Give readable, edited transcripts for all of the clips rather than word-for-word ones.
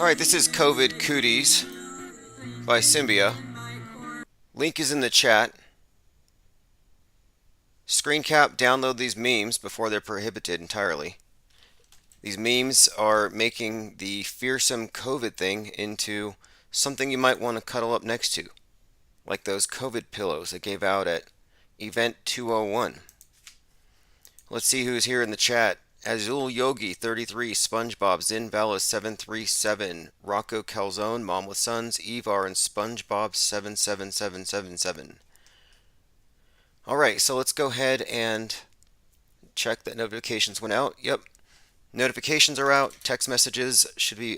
Alright, this is COVID Cooties by Symbia. Link is in the chat. Screen cap, download these memes before they're prohibited entirely. These memes are making the fearsome COVID thing into something you might want to cuddle up next to, like those COVID pillows I gave out at Event 201. Let's see who's here in the chat. Azul Yogi 33, SpongeBob, Zinvala 737, Rocco Calzone, Mom with Sons, Evar, and SpongeBob 77777. Alright, so let's go ahead and check that notifications went out. Yep, notifications are out. Text messages should be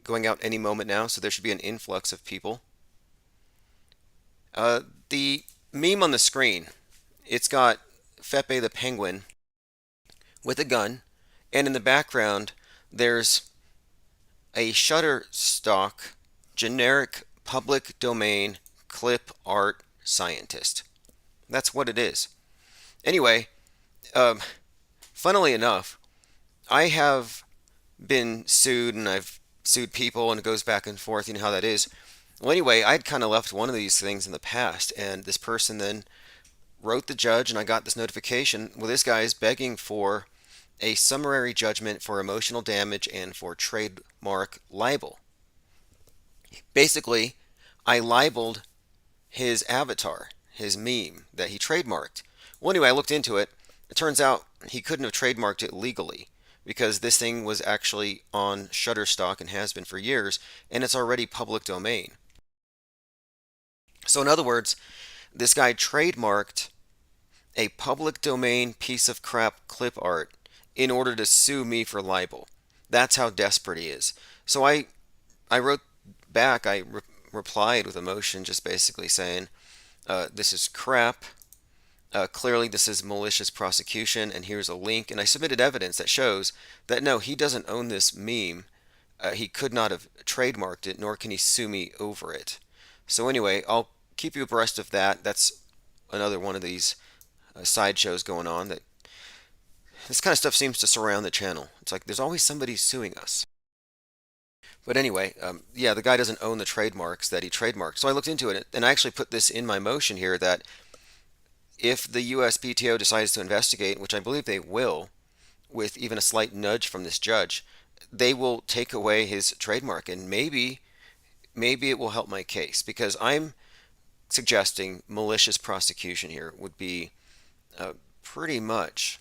going out any moment now, so there should be an influx of people. The meme on the screen, it's got Fepe the Penguin with a gun, and in the background there's a Shutterstock generic public domain clip art scientist. That's what it is. Anyway, funnily enough, I have been sued and I've sued people and it goes back and forth. You know how that is. Well, anyway, I'd kind of left one of these things in the past, and this person then wrote the judge, and I got this notification. Well, this guy is begging for a summary judgment for emotional damage and for trademark libel. Basically, I libeled his avatar, his meme that he trademarked. Well, anyway, I looked into it. It turns out he couldn't have trademarked it legally because this thing was actually on Shutterstock and has been for years, and it's already public domain. So in other words, this guy trademarked a public domain piece of crap clip art in order to sue me for libel. That's how desperate he is. So I wrote back, I replied with a motion just basically saying, this is crap. Clearly this is malicious prosecution, and here's a link. And I submitted evidence that shows that no, he doesn't own this meme. He could not have trademarked it, nor can he sue me over it. So anyway, I'll keep you abreast of that. That's another one of these sideshows going on that this kind of stuff seems to surround the channel. It's like there's always somebody suing us. But anyway, yeah, the guy doesn't own the trademarks that he trademarked. So I looked into it, and I actually put this in my motion here that if the USPTO decides to investigate, which I believe they will, with even a slight nudge from this judge, they will take away his trademark, and maybe it will help my case, because I'm suggesting malicious prosecution here would be pretty much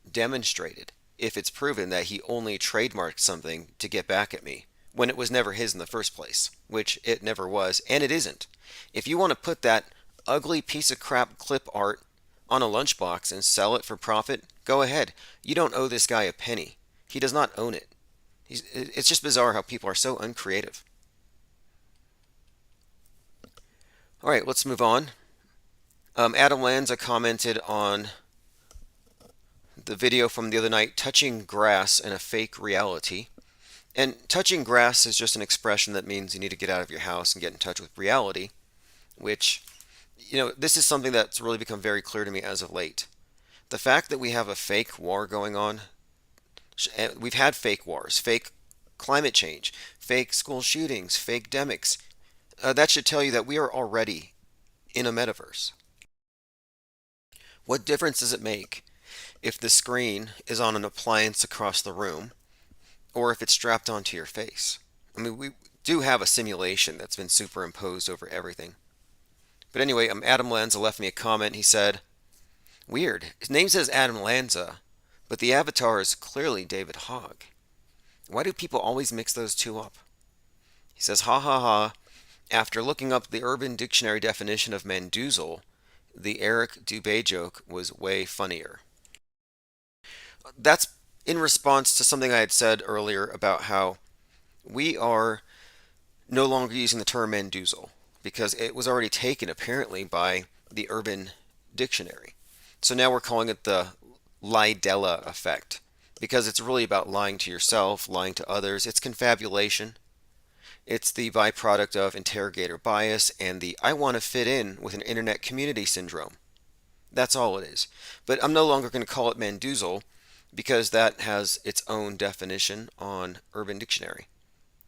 demonstrated if it's proven that he only trademarked something to get back at me when it was never his in the first place, which it never was, and it isn't. If you want to put that ugly piece of crap clip art on a lunchbox and sell it for profit, go ahead. You don't owe this guy a penny. He does not own it. It's just bizarre how people are so uncreative. All right, let's move on. Adam Lanza commented on the video from the other night, touching grass in a fake reality. And touching grass is just an expression that means you need to get out of your house and get in touch with reality, which, you know, this is something that's really become very clear to me as of late. The fact that we have a fake war going on, we've had fake wars, fake climate change, fake school shootings, fake demics, that should tell you that we are already in a metaverse. What difference does it make if the screen is on an appliance across the room or if it's strapped onto your face? I mean, we do have a simulation that's been superimposed over everything. But anyway, Adam Lanza left me a comment. He said, weird. His name says Adam Lanza, but the avatar is clearly David Hogg. Why do people always mix those two up? He says, ha ha ha. After looking up the Urban Dictionary definition of Mandoozle, the Eric Dubé joke was way funnier. That's in response to something I had said earlier about how we are no longer using the term Mandoozle because it was already taken apparently by the Urban Dictionary. So now we're calling it the Lidella effect because it's really about lying to yourself, lying to others. It's confabulation. It's the byproduct of interrogator bias and the I want to fit in with an internet community syndrome. That's all it is. But I'm no longer going to call it Mandoozle because that has its own definition on Urban Dictionary.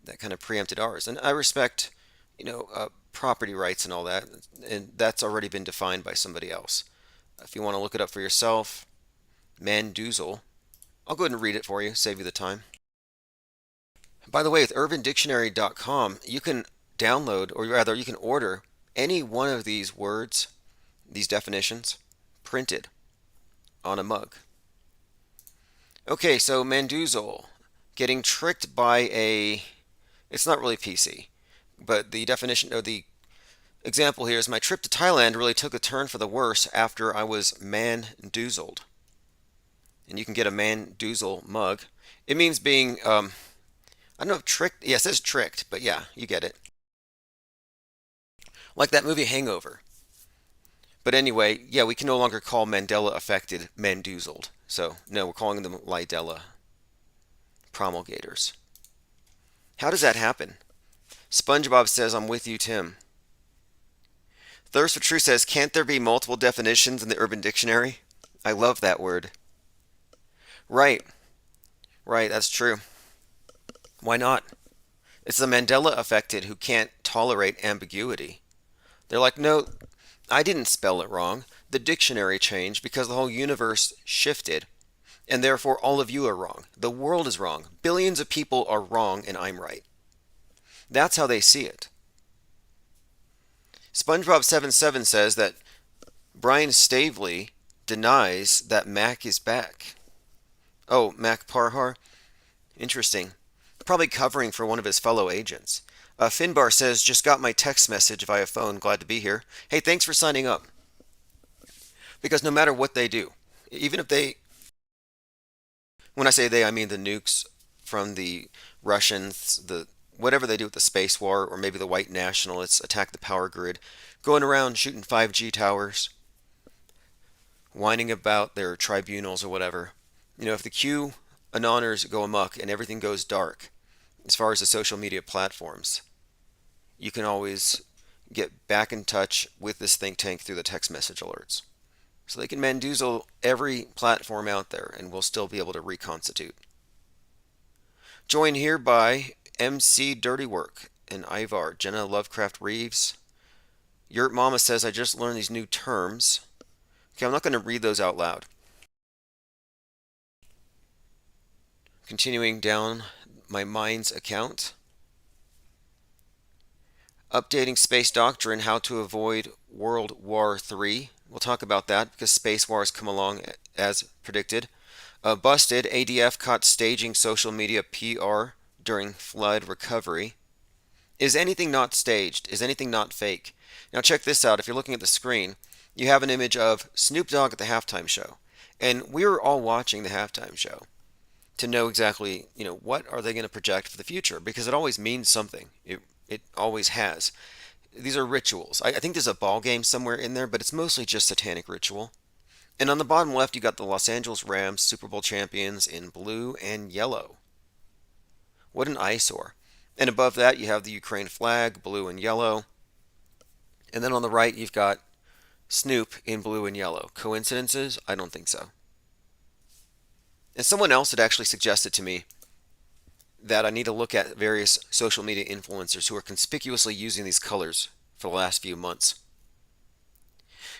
that kind of preempted ours. And I respect, property rights and all that, and that's already been defined by somebody else. If you want to look it up for yourself, Mandoozle. I'll go ahead and read it for you, save you the time. By the way, with UrbanDictionary.com, you can download, or rather, you can order any one of these words, these definitions, printed on a mug. Okay, so Mandoozle, getting tricked by a, it's not really PC, but the definition, or the example here is my trip to Thailand really took a turn for the worse after I was mandoozled. And you can get a Mandoozle mug. It means being, I don't know if tricked, yeah, it says tricked, but yeah, you get it. Like that movie Hangover. But anyway, yeah, we can no longer call Mandela affected Mandoozled. So, no, we're calling them Lidella promulgators. How does that happen? SpongeBob says, I'm with you, Tim. Thirst for Truth says, can't there be multiple definitions in the Urban Dictionary? I love that word. Right, right, that's true. Why not? It's the Mandela affected who can't tolerate ambiguity. They're like, no, I didn't spell it wrong. The dictionary changed because the whole universe shifted, and therefore all of you are wrong. The world is wrong. Billions of people are wrong, and I'm right. That's how they see it. SpongeBob77 says that Brian Stavely denies that Mac is back. Oh, Mac Parhar? Interesting. Probably covering for one of his fellow agents. Finbar says, just got my text message via phone. Glad to be here. Hey, thanks for signing up. Because no matter what they do, even if they, when I say they, I mean the nukes from the Russians, the whatever they do with the space war, or maybe the white nationalists attack the power grid, going around shooting 5G towers, whining about their tribunals or whatever. If the QAnoners go amok and everything goes dark, as far as the social media platforms, you can always get back in touch with this think tank through the text message alerts. So they can mandoozle every platform out there and we'll still be able to reconstitute. Joined here by MC Dirty Work and Ivar, Jenna Lovecraft Reeves. Yurt Mama says, I just learned these new terms. Okay, I'm not going to read those out loud. Continuing down my Minds account. Updating Space Doctrine, how to avoid World War III. We'll talk about that because space wars come along as predicted. Busted, ADF caught staging social media PR during flood recovery. Is anything not staged? Is anything not fake? Now check this out. If you're looking at the screen, you have an image of Snoop Dogg at the halftime show. And we were all watching the halftime show to know exactly, what are they going to project for the future? Because it always means something. It always has. These are rituals. I think there's a ball game somewhere in there, but it's mostly just satanic ritual. And on the bottom left, you got the Los Angeles Rams Super Bowl champions in blue and yellow. What an eyesore. And above that, you have the Ukraine flag, blue and yellow. And then on the right, you've got Snoop in blue and yellow. Coincidences? I don't think so. And someone else had actually suggested to me that I need to look at various social media influencers who are conspicuously using these colors for the last few months.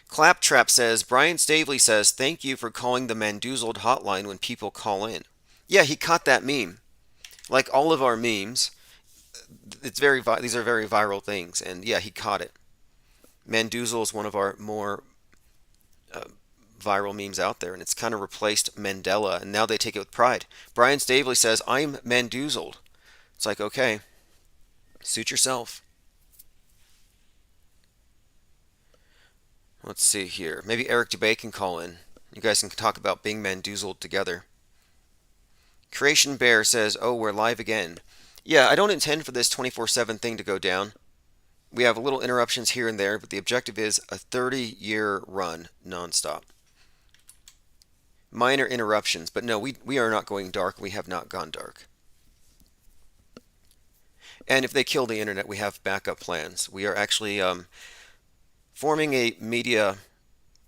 Claptrap says, Brian Stavely says, thank you for calling the Mandoozled hotline when people call in. Yeah, he caught that meme. Like all of our memes, these are very viral things, and yeah, he caught it. Mandoozle is one of our more viral memes out there, and it's kind of replaced Mandela, and now they take it with pride. Brian Stavely says, I'm Mandoozled. It's like, okay, suit yourself. Let's see here. Maybe Eric Dubay can call in. You guys can talk about being Mandoozled together. Creation Bear says, oh, we're live again. Yeah, I don't intend for this 24/7 thing to go down. We have little interruptions here and there, but the objective is a 30-year run nonstop. Minor interruptions, but no, we are not going dark. We have not gone dark. And if they kill the internet, we have backup plans. We are actually forming a media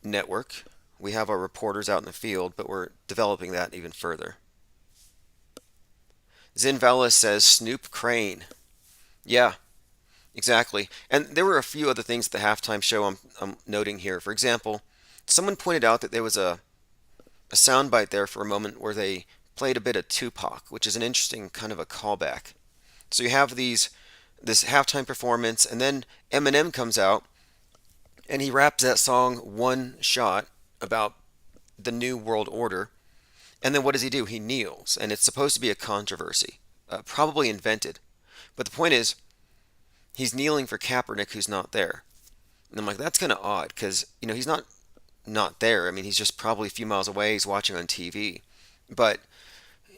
network. We have our reporters out in the field, but we're developing that even further. Zinvala says Snoop Crane. Yeah, exactly. And there were a few other things at the halftime show I'm noting here. For example, someone pointed out that there was a soundbite there for a moment where they played a bit of Tupac, which is an interesting kind of a callback. So you have this halftime performance, and then Eminem comes out and he raps that song One Shot about the New World Order. And then what does he do? He kneels, and it's supposed to be a controversy, probably invented. But the point is, he's kneeling for Kaepernick, who's not there. And I'm like, that's kind of odd, because he's not there. I mean, he's just probably a few miles away. He's watching on TV. But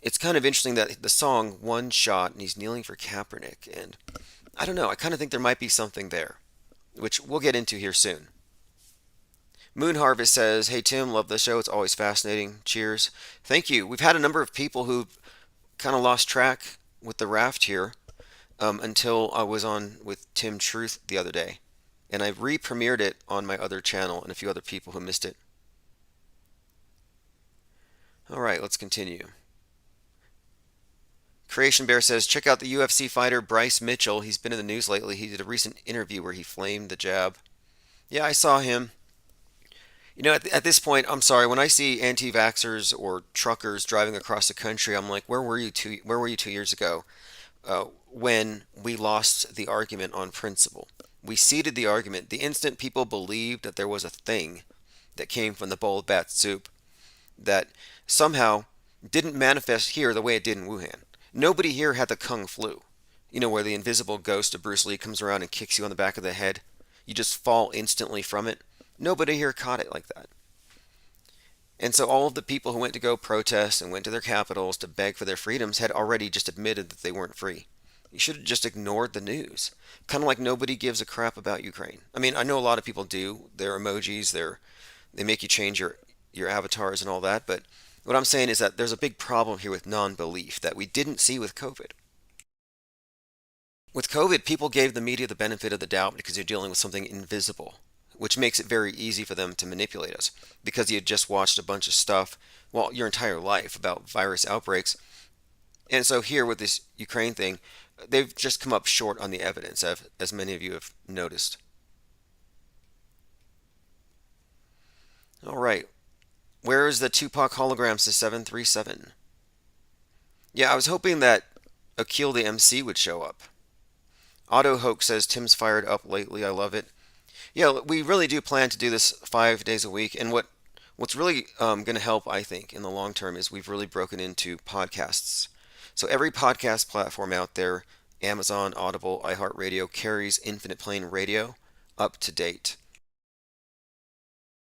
it's kind of interesting that the song One Shot, and he's kneeling for Kaepernick. And I don't know. I kind of think there might be something there, which we'll get into here soon. Moon Harvest says, "Hey Tim, love the show. It's always fascinating. Cheers." Thank you. We've had a number of people who kind of lost track with the raft here until I was on with Tim Truth the other day. And I re-premiered it on my other channel and a few other people who missed it. All right, let's continue. Creation Bear says, check out the UFC fighter Bryce Mitchell. He's been in the news lately. He did a recent interview where he flamed the jab. Yeah, I saw him. At this point, I'm sorry. When I see anti-vaxxers or truckers driving across the country, I'm like, where were you 2 years ago when we lost the argument on principle? We ceded the argument. The instant people believed that there was a thing that came from the bowl of bat soup that somehow didn't manifest here the way it did in Wuhan. Nobody here had the Kung Flu, where the invisible ghost of Bruce Lee comes around and kicks you on the back of the head. You just fall instantly from it. Nobody here caught it like that. And so all of the people who went to go protest and went to their capitals to beg for their freedoms had already just admitted that they weren't free. You should have just ignored the news. Kind of like nobody gives a crap about Ukraine. I mean, I know a lot of people do. Their emojis, they make you change your avatars and all that, but what I'm saying is that there's a big problem here with non-belief that we didn't see with COVID. With COVID, people gave the media the benefit of the doubt because you're dealing with something invisible, which makes it very easy for them to manipulate us because you had just watched a bunch of stuff, well, your entire life about virus outbreaks. And so here with this Ukraine thing, they've just come up short on the evidence, as many of you have noticed. All right. Where is the Tupac holograms to 737? Yeah, I was hoping that Akil the MC would show up. Auto Hoax says Tim's fired up lately. I love it. Yeah, we really do plan to do this 5 days a week. And what's really going to help, I think, in the long term is we've really broken into podcasts. So every podcast platform out there, Amazon, Audible, iHeartRadio, carries Infinite Plane Radio up to date.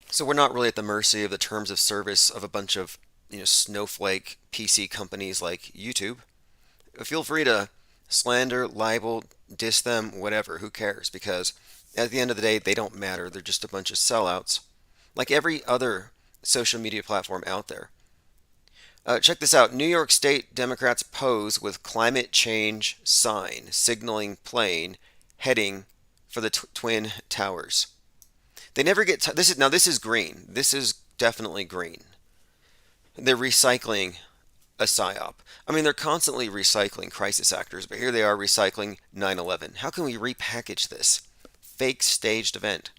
So we're not really at the mercy of the terms of service of a bunch of snowflake PC companies like YouTube. Feel free to slander, libel, diss them, whatever. Who cares? Because at the end of the day, they don't matter. They're just a bunch of sellouts, like every other social media platform out there. Check this out. New York State Democrats pose with climate change sign signaling plane heading for the Twin Towers. They never get this is green. This is definitely green. They're recycling a psyop. I mean, they're constantly recycling crisis actors, but here they are recycling 9/11. How can we repackage this fake staged event?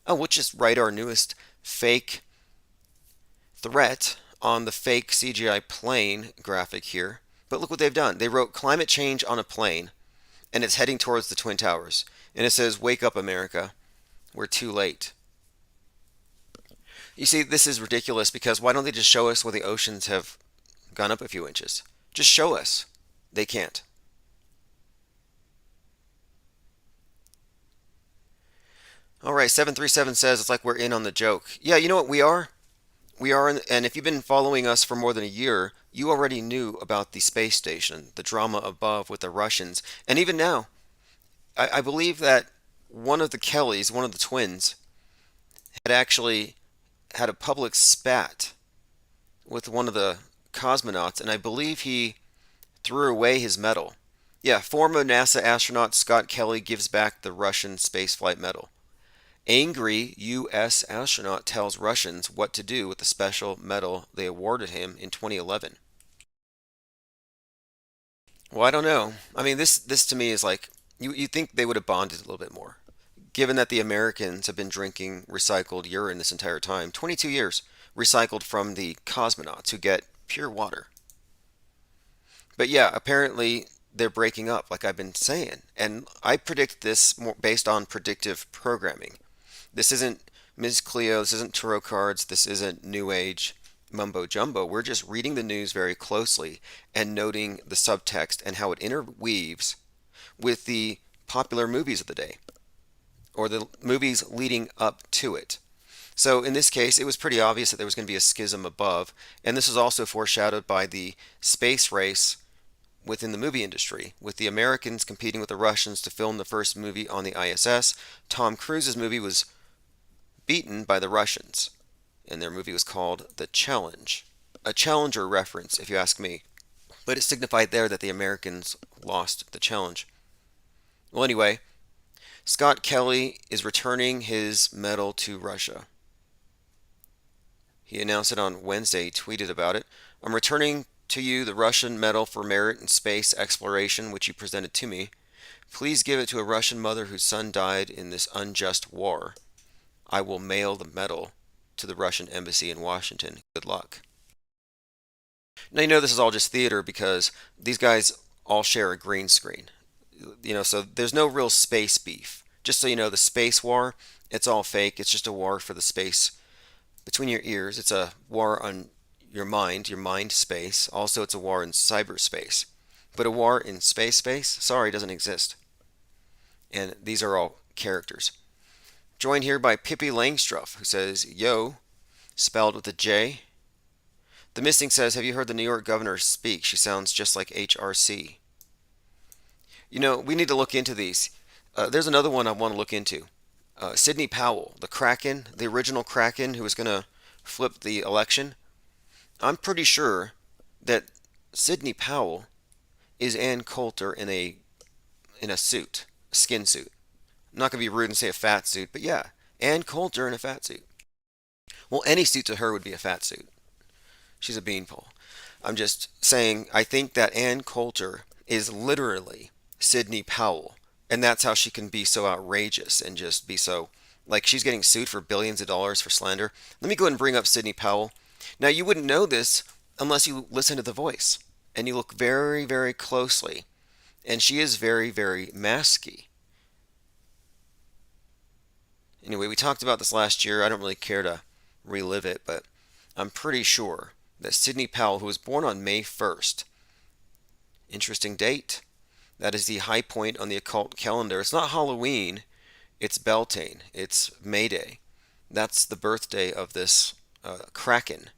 Oh, we'll just write our newest fake threat on the fake CGI plane graphic here. But look what they've done. They wrote climate change on a plane, and it's heading towards the Twin Towers. And it says, "Wake up, America. We're too late." You see, this is ridiculous because why don't they just show us where the oceans have gone up a few inches? Just show us. They can't. All right, 737 says it's like we're in on the joke. Yeah, you know what? We are. We are, and if you've been following us for more than a year, you already knew about the space station, the drama above with the Russians. And even now, I believe that one of the Kellys, one of the twins, had actually had a public spat with one of the cosmonauts, and I believe he threw away his medal. Yeah, former NASA astronaut Scott Kelly gives back the Russian spaceflight medal. Angry U.S. astronaut tells Russians what to do with the special medal they awarded him in 2011. Well, I don't know. I mean, this to me is like you think they would have bonded a little bit more, given that the Americans have been drinking recycled urine this entire time, 22 years, recycled from the cosmonauts who get pure water. But yeah, apparently they're breaking up, like I've been saying, and I predict this more based on predictive programming. This isn't Ms. Cleo, this isn't tarot cards, this isn't New Age mumbo jumbo. We're just reading the news very closely and noting the subtext and how it interweaves with the popular movies of the day or the movies leading up to it. So in this case, it was pretty obvious that there was going to be a schism above, and this is also foreshadowed by the space race within the movie industry, with the Americans competing with the Russians to film the first movie on the ISS. Tom Cruise's movie was beaten by the Russians, and their movie was called The Challenge. A Challenger reference, if you ask me, but it signified there that the Americans lost the challenge. Well, anyway, Scott Kelly is returning his medal to Russia. He announced it on Wednesday, he tweeted about it. I'm returning to you the Russian Medal for Merit in Space Exploration, which you presented to me. Please give it to a Russian mother whose son died in this unjust war. I will mail the medal to the Russian embassy in Washington. Good luck. Now, you know this is all just theater because these guys all share a green screen. So there's no real space beef. Just so you know, the space war, it's all fake. It's just a war for the space between your ears. It's a war on your mind space. Also, it's a war in cyberspace. But a war in space, sorry, doesn't exist. And these are all characters. Joined here by Pippi Langstruff, who says, Yo, spelled with a J. The Missing says, Have you heard the New York governor speak? She sounds just like HRC. We need to look into these. There's another one I want to look into. Sidney Powell, the Kraken, the original Kraken who was going to flip the election. I'm pretty sure that Sidney Powell is Ann Coulter in a suit, a skin suit. I'm not going to be rude and say a fat suit, but yeah, Ann Coulter in a fat suit. Well, any suit to her would be a fat suit. She's a beanpole. I'm just saying, I think that Ann Coulter is literally Sidney Powell, and that's how she can be so outrageous and just be so like she's getting sued for billions of dollars for slander. Let me go ahead and bring up Sidney Powell. Now, you wouldn't know this unless you listen to the voice and you look very, very closely. And she is very, very masky. Anyway, we talked about this last year. I don't really care to relive it, but I'm pretty sure that Sidney Powell, who was born on May 1st, interesting date, that is the high point on the occult calendar. It's not Halloween, it's Beltane, it's May Day. That's the birthday of this Kraken.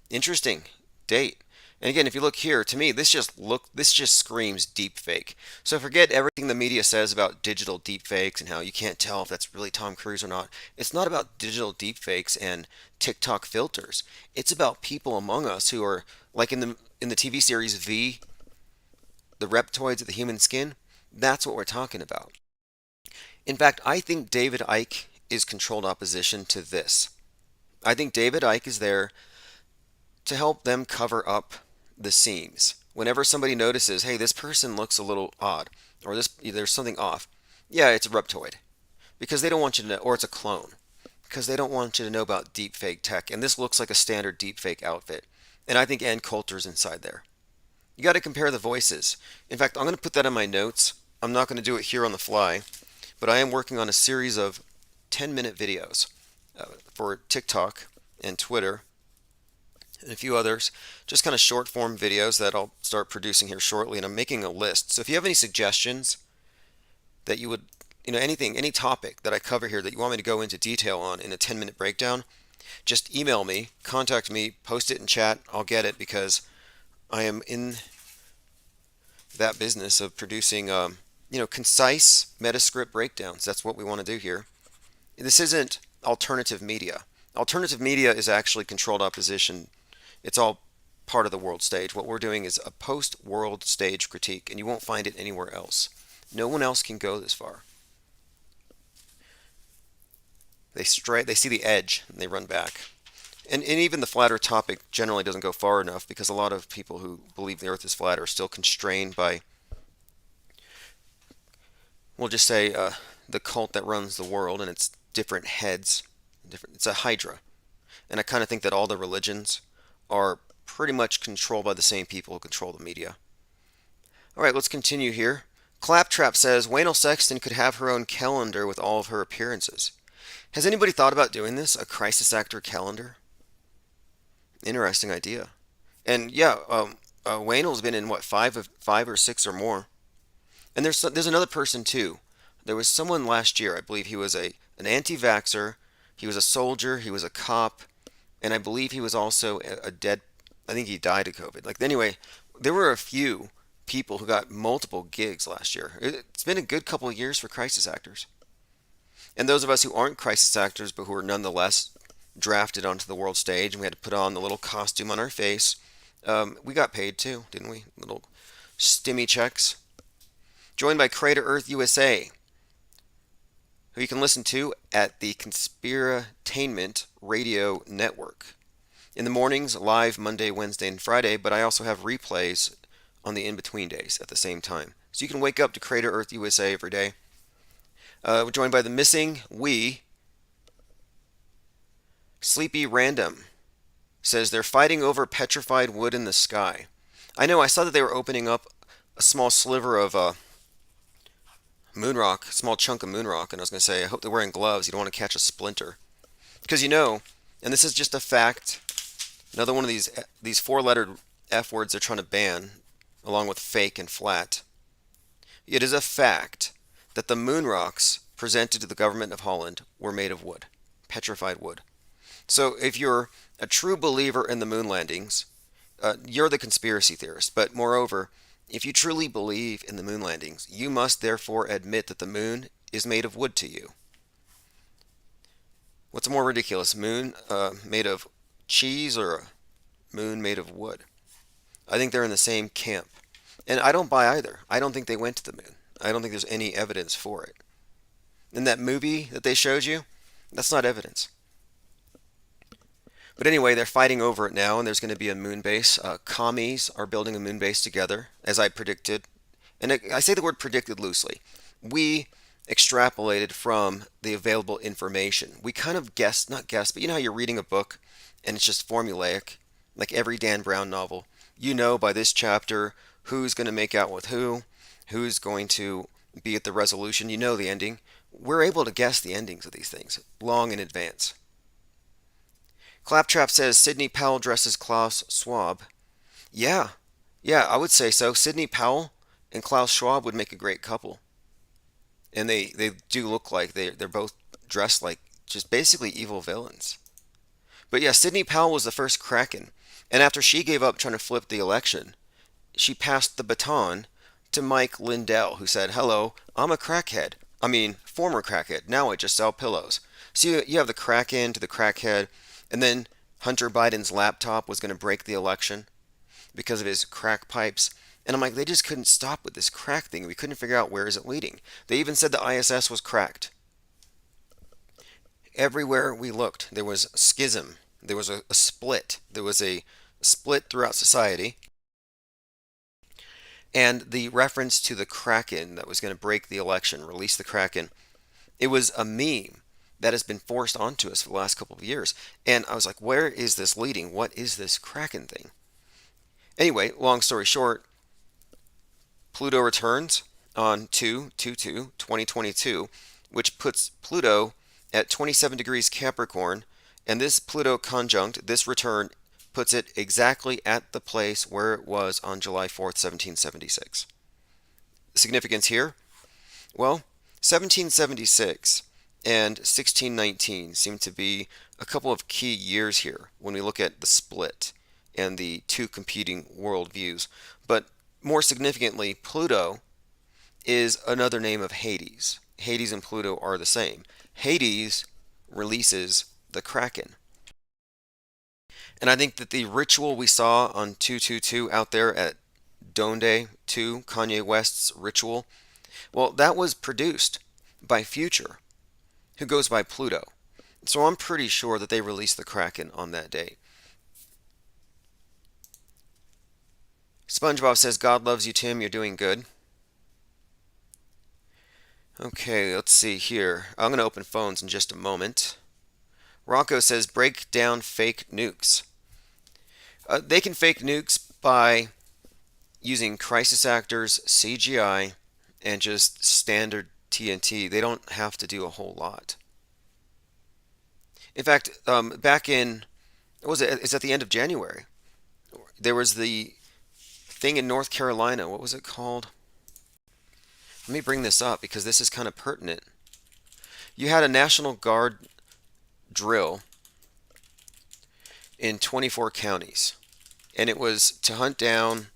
Interesting date. And again, if you look here, to me, this just screams deep fake. So forget everything the media says about digital deep fakes and how you can't tell if that's really Tom Cruise or not. It's not about digital deep fakes and TikTok filters. It's about people among us who are like in the TV series V, the reptoids of the human skin. That's what we're talking about. In fact, I think David Icke is controlled opposition to this. I think David Icke is there to help them cover up the seams. Whenever somebody notices, hey, this person looks a little odd, or there's something off, yeah, it's a reptoid, because they don't want you to know, or it's a clone, because they don't want you to know about deepfake tech. And this looks like a standard deepfake outfit, and I think Ann Coulter's inside there. You got to compare the voices. In fact, I'm going to put that in my notes. I'm not going to do it here on the fly, but I am working on a series of 10-minute videos for TikTok and Twitter and a few others, just kind of short form videos that I'll start producing here shortly, and I'm making a list. So if you have any suggestions that you would, anything, any topic that I cover here that you want me to go into detail on in a 10-minute breakdown, just email me, contact me, post it in chat. I'll get it because I am in that business of producing, concise Metascript breakdowns. That's what we want to do here. This isn't alternative media. Alternative media is actually controlled opposition. It's all part of the world stage. What we're doing is a post-world stage critique, and you won't find it anywhere else. No one else can go this far. They see the edge, and they run back. And even the flat earth topic generally doesn't go far enough because a lot of people who believe the earth is flat are still constrained by we'll just say the cult that runs the world and its different heads. It's a hydra. And I kind of think that all the religions are pretty much controlled by the same people who control the media. All right, let's continue here. Claptrap says Waynell Sexton could have her own calendar with all of her appearances. Has anybody thought about doing this? A crisis actor calendar? Interesting idea. And yeah, Waynell's been in what five or six or more. And there's another person too. There was someone last year. I believe he was an anti-vaxxer. He was a soldier. He was a cop, and I believe he was also a dead. I think he died of COVID. Like anyway, there were a few people who got multiple gigs last year. It's been a good couple of years for crisis actors. And those of us who aren't crisis actors but who are nonetheless drafted onto the world stage and we had to put on the little costume on our face, we got paid too, didn't we? Little stimmy checks. Joined by Crater Earth USA, who you can listen to at the Conspiratainment Radio Network. In the mornings, live Monday, Wednesday, and Friday, but I also have replays on the in-between days at the same time. So you can wake up to Crater Earth USA every day. We're joined by the Missing We. Sleepy Random says they're fighting over petrified wood in the sky. I know, I saw that they were opening up a small sliver of moon rock, small chunk of moon rock, and I was going to say, I hope they're wearing gloves. You don't want to catch a splinter. Because you know, and this is just a fact, another one of these four-lettered F words they're trying to ban, along with fake and flat. It is a fact that the moon rocks presented to the government of Holland were made of wood, petrified wood. So if you're a true believer in the moon landings, you're the conspiracy theorist. But moreover, if you truly believe in the moon landings, you must therefore admit that the moon is made of wood to you. What's more ridiculous, moon made of cheese or a moon made of wood? I think they're in the same camp. And I don't buy either. I don't think they went to the moon. I don't think there's any evidence for it. In that movie that they showed you, that's not evidence. But anyway, they're fighting over it now, and there's going to be a moon base. Commies are building a moon base together, as I predicted. And I say the word predicted loosely. We extrapolated from the available information. We kind of guessed, not guessed, but you know how you're reading a book and it's just formulaic, like every Dan Brown novel. You know by this chapter who's going to make out with who's going to be at the resolution. You know the ending. We're able to guess the endings of these things long in advance. Claptrap says Sidney Powell dresses Klaus Schwab. Yeah, I would say so. Sidney Powell and Klaus Schwab would make a great couple. And they do look like they're both dressed like just basically evil villains. But yeah, Sidney Powell was the first Kraken. And after she gave up trying to flip the election, she passed the baton to Mike Lindell, who said, "Hello, I'm a crackhead. I mean, former crackhead. Now I just sell pillows." So you have the Kraken to the crackhead, and then Hunter Biden's laptop was going to break the election because of his crack pipes. And I'm like, they just couldn't stop with this crack thing. We couldn't figure out where is it leading. They even said the ISS was cracked. Everywhere we looked, there was schism. There was a split. There was a split throughout society. And the reference to the Kraken that was going to break the election, release the Kraken, it was a meme that has been forced onto us for the last couple of years. And I was like, where is this leading? What is this Kraken thing? Anyway, long story short, Pluto returns on 2/22/2022, which puts Pluto at 27 degrees Capricorn. And this Pluto conjunct, this return, puts it exactly at the place where it was on July 4th, 1776. Significance here? Well, 1776 and 1619 seem to be a couple of key years here when we look at the split and the two competing worldviews. But more significantly, Pluto is another name of Hades. Hades and Pluto are the same. Hades releases the Kraken. And I think that the ritual we saw on 222 out there at Donde 2, Kanye West's ritual, well, that was produced by Future, who goes by Pluto. So I'm pretty sure that they released the Kraken on that day. SpongeBob says, God loves you, Tim. You're doing good. Okay, let's see here. I'm going to open phones in just a moment. Rocco says break down fake nukes. They can fake nukes by using crisis actors, CGI, and just standard TNT. They don't have to do a whole lot. In fact, back in, what was it? It's at the end of January. There was the thing in North Carolina. What was it called? Let me bring this up because this is kind of pertinent. You had a National Guard drill in 24 counties, and it was to hunt down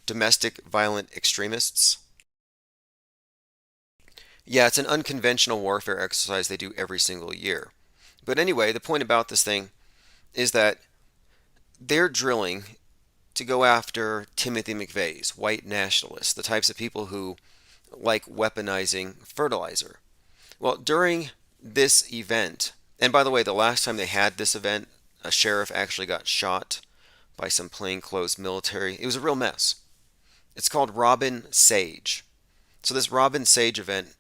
domestic violent extremists. Yeah, it's an unconventional warfare exercise they do every single year. But anyway, the point about this thing is that they're drilling to go after Timothy McVeigh's white nationalists, the types of people who like weaponizing fertilizer. Well, during this event, and by the way, the last time they had this event, a sheriff actually got shot by some plainclothes military. It was a real mess. It's called Robin Sage. So this Robin Sage event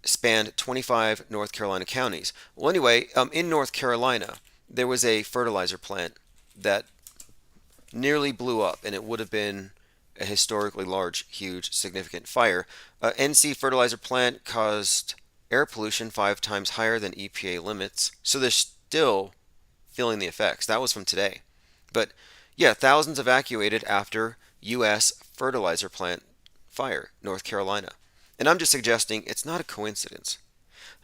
spanned 25 North Carolina counties. Well, anyway, in North Carolina, there was a fertilizer plant that nearly blew up, and it would have been a historically large, huge, significant fire. NC fertilizer plant caused air pollution 5 times higher than EPA limits, so they're still feeling the effects. That was from today. But yeah, thousands evacuated after U.S. fertilizer plant fire, North Carolina. And I'm just suggesting it's not a coincidence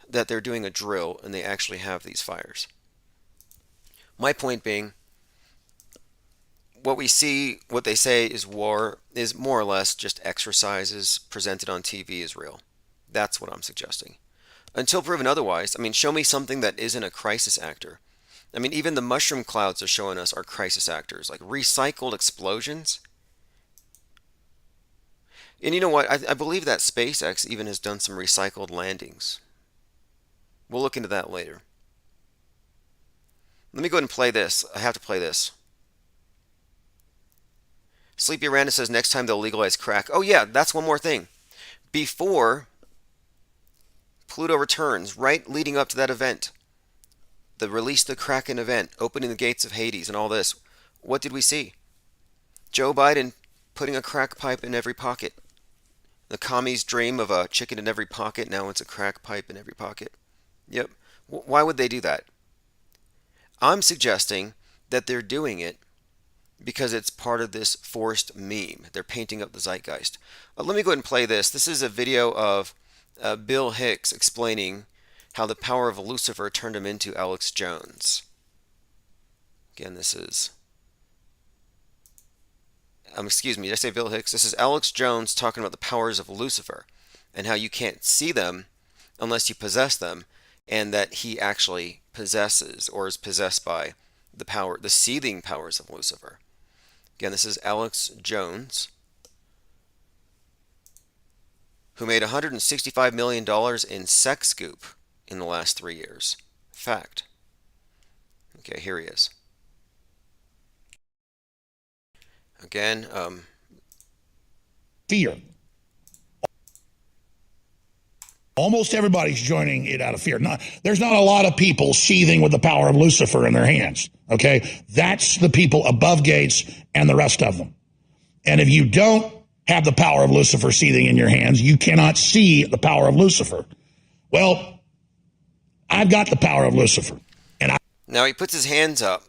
that they're doing a drill and they actually have these fires. My point being, what we see, what they say is war, is more or less just exercises presented on TV as real. That's what I'm suggesting. Until proven otherwise, I mean, show me something that isn't a crisis actor. I mean, even the mushroom clouds they're showing us are crisis actors, like recycled explosions. And you know what? I believe that SpaceX even has done some recycled landings. We'll look into that later. Let me go ahead and play this. I have to play this. Sleepy Randa says next time they'll legalize crack. Oh, yeah, that's one more thing. Before Pluto returns, right leading up to that event, the Release the Kraken event, opening the gates of Hades and all this, what did we see? Joe Biden putting a crack pipe in every pocket. The commies' dream of a chicken in every pocket, now it's a crack pipe in every pocket. Yep. Why would they do that? I'm suggesting that they're doing it because it's part of this forced meme. They're painting up the zeitgeist. Let me go ahead and play this. This is a video of Bill Hicks explaining how the power of Lucifer turned him into Alex Jones. Again, this is... excuse me, did I say Bill Hicks? This is Alex Jones talking about the powers of Lucifer and how you can't see them unless you possess them, and that he actually possesses or is possessed by the seething powers of Lucifer. Again, this is Alex Jones, who made $165 million in Sex Scoop in the last 3 years. Fact. Okay, here he is. Again, fear. Almost everybody's joining it out of fear. There's not a lot of people seething with the power of Lucifer in their hands. Okay? That's the people above Gates and the rest of them. And if you don't have the power of Lucifer seething in your hands, you cannot see the power of Lucifer. Well, I've got the power of Lucifer. Now he puts his hands up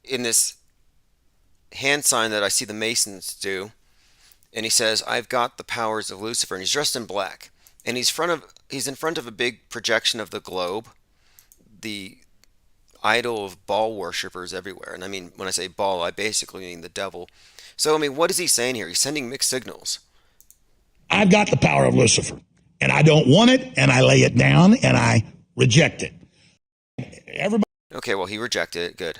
in this hand sign that I see the Masons do, and he says, I've got the powers of Lucifer, and he's dressed in black. And he's in front of a big projection of the globe, the idol of Baal worshippers everywhere. And I mean, when I say Baal, I basically mean the devil. So, I mean, what is he saying here? He's sending mixed signals. I've got the power of Lucifer, and I don't want it, and I lay it down, and I reject it. Everybody. Okay, well, he rejected it. Good.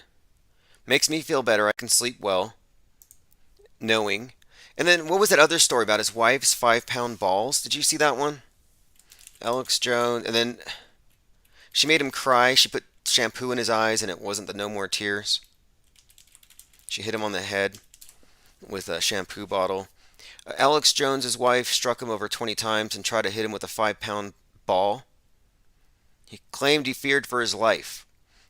Makes me feel better. I can sleep well, knowing. And then, what was that other story about his wife's 5-pound balls? Did you see that one? Alex Jones, and then she made him cry. She put shampoo in his eyes, and it wasn't the No More Tears. She hit him on the head with a shampoo bottle. Alex Jones's wife struck him over 20 times and tried to hit him with a 5-pound ball. He claimed he feared for his life.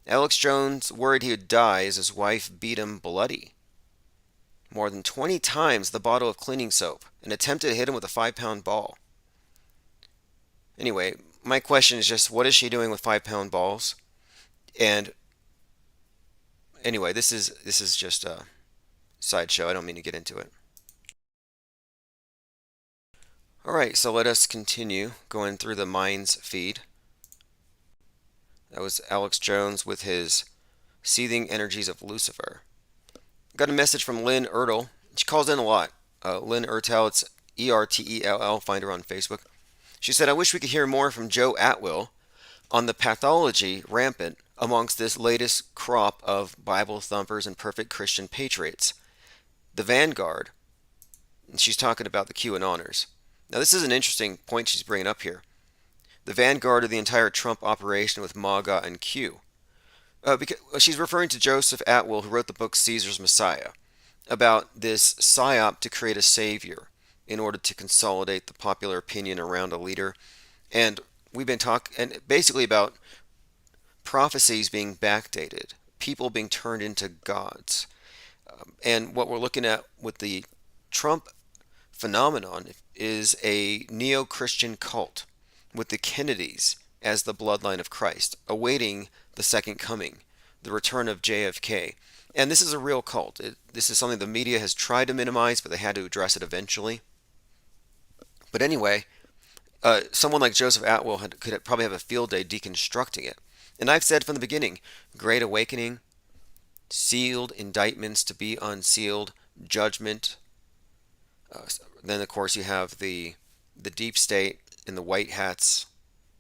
Alex Jones worried he would die as his wife beat him bloody more than 20 times the bottle of cleaning soap and attempted to hit him with a 5-pound ball. Anyway, my question is just what is she doing with 5-pound balls? And anyway, this is just a sideshow. I don't mean to get into it. All right, so let us continue going through the Minds feed. That was Alex Jones with his Seething Energies of Lucifer. Got a message from Lynn Ertl. She calls in a lot. Lynn Ertel, it's Ertell. Find her on Facebook. She said, I wish we could hear more from Joe Atwill on the pathology rampant amongst this latest crop of Bible thumpers and perfect Christian patriots. The Vanguard, and she's talking about the QAnoners. Now, this is an interesting point she's bringing up here. The vanguard of the entire Trump operation with MAGA and Q. Because she's referring to Joseph Atwill, who wrote the book Caesar's Messiah, about this psyop to create a savior in order to consolidate the popular opinion around a leader. And we've been talking and basically about prophecies being backdated, people being turned into gods. And what we're looking at with the Trump phenomenon is a neo-Christian cult with the Kennedys as the bloodline of Christ, awaiting the second coming, the return of JFK. And this is a real cult. This is something the media has tried to minimize, but they had to address it eventually. But anyway, someone like Joseph Atwill could probably have a field day deconstructing it. And I've said from the beginning, Great Awakening, sealed indictments to be unsealed, judgment. Then, of course, you have the deep state and the white hats.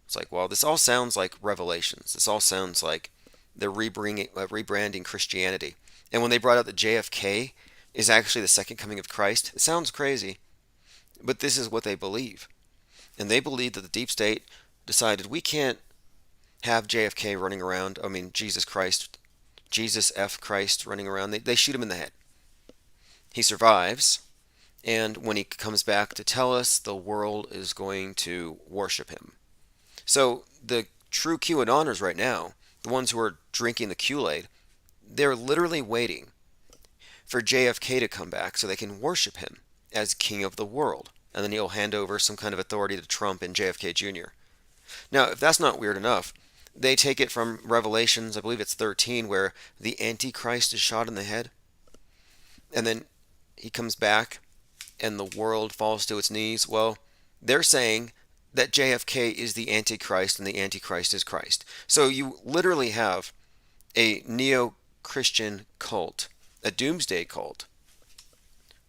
It's like, well, this all sounds like Revelations. This all sounds like they're rebranding Christianity. And when they brought out that JFK is actually the second coming of Christ, it sounds crazy, but this is what they believe. And they believe that the deep state decided we can't have JFK running around, Jesus Christ, Jesus F. Christ running around. They shoot him in the head. He survives, and when he comes back to tell us, the world is going to worship him. So the true QAnoners right now, the ones who are drinking the Kool-Aid, they're literally waiting for JFK to come back so they can worship him as king of the world. And then he'll hand over some kind of authority to Trump and JFK Jr. Now, if that's not weird enough, they take it from Revelations, I believe it's 13, where the Antichrist is shot in the head. And then he comes back and the world falls to its knees. Well, they're saying that JFK is the Antichrist and the Antichrist is Christ. So you literally have a neo-Christian cult, a doomsday cult,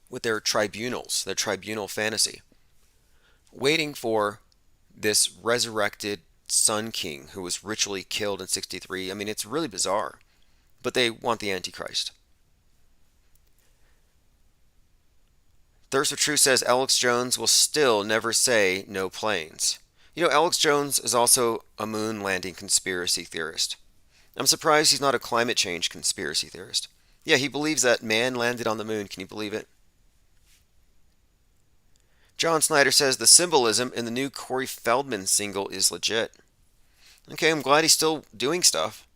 with their tribunals, their tribunal fantasy, waiting for this resurrected Sun King who was ritually killed in 63. It's really bizarre, but they want the Antichrist. Thirst for Truth says Alex Jones will still never say no planes. Alex Jones is also a moon landing conspiracy theorist. I'm surprised he's not a climate change conspiracy theorist. Yeah, he believes that man landed on the moon. Can you believe it? John Snyder says the symbolism in the new Corey Feldman single is legit. Okay, I'm glad he's still doing stuff.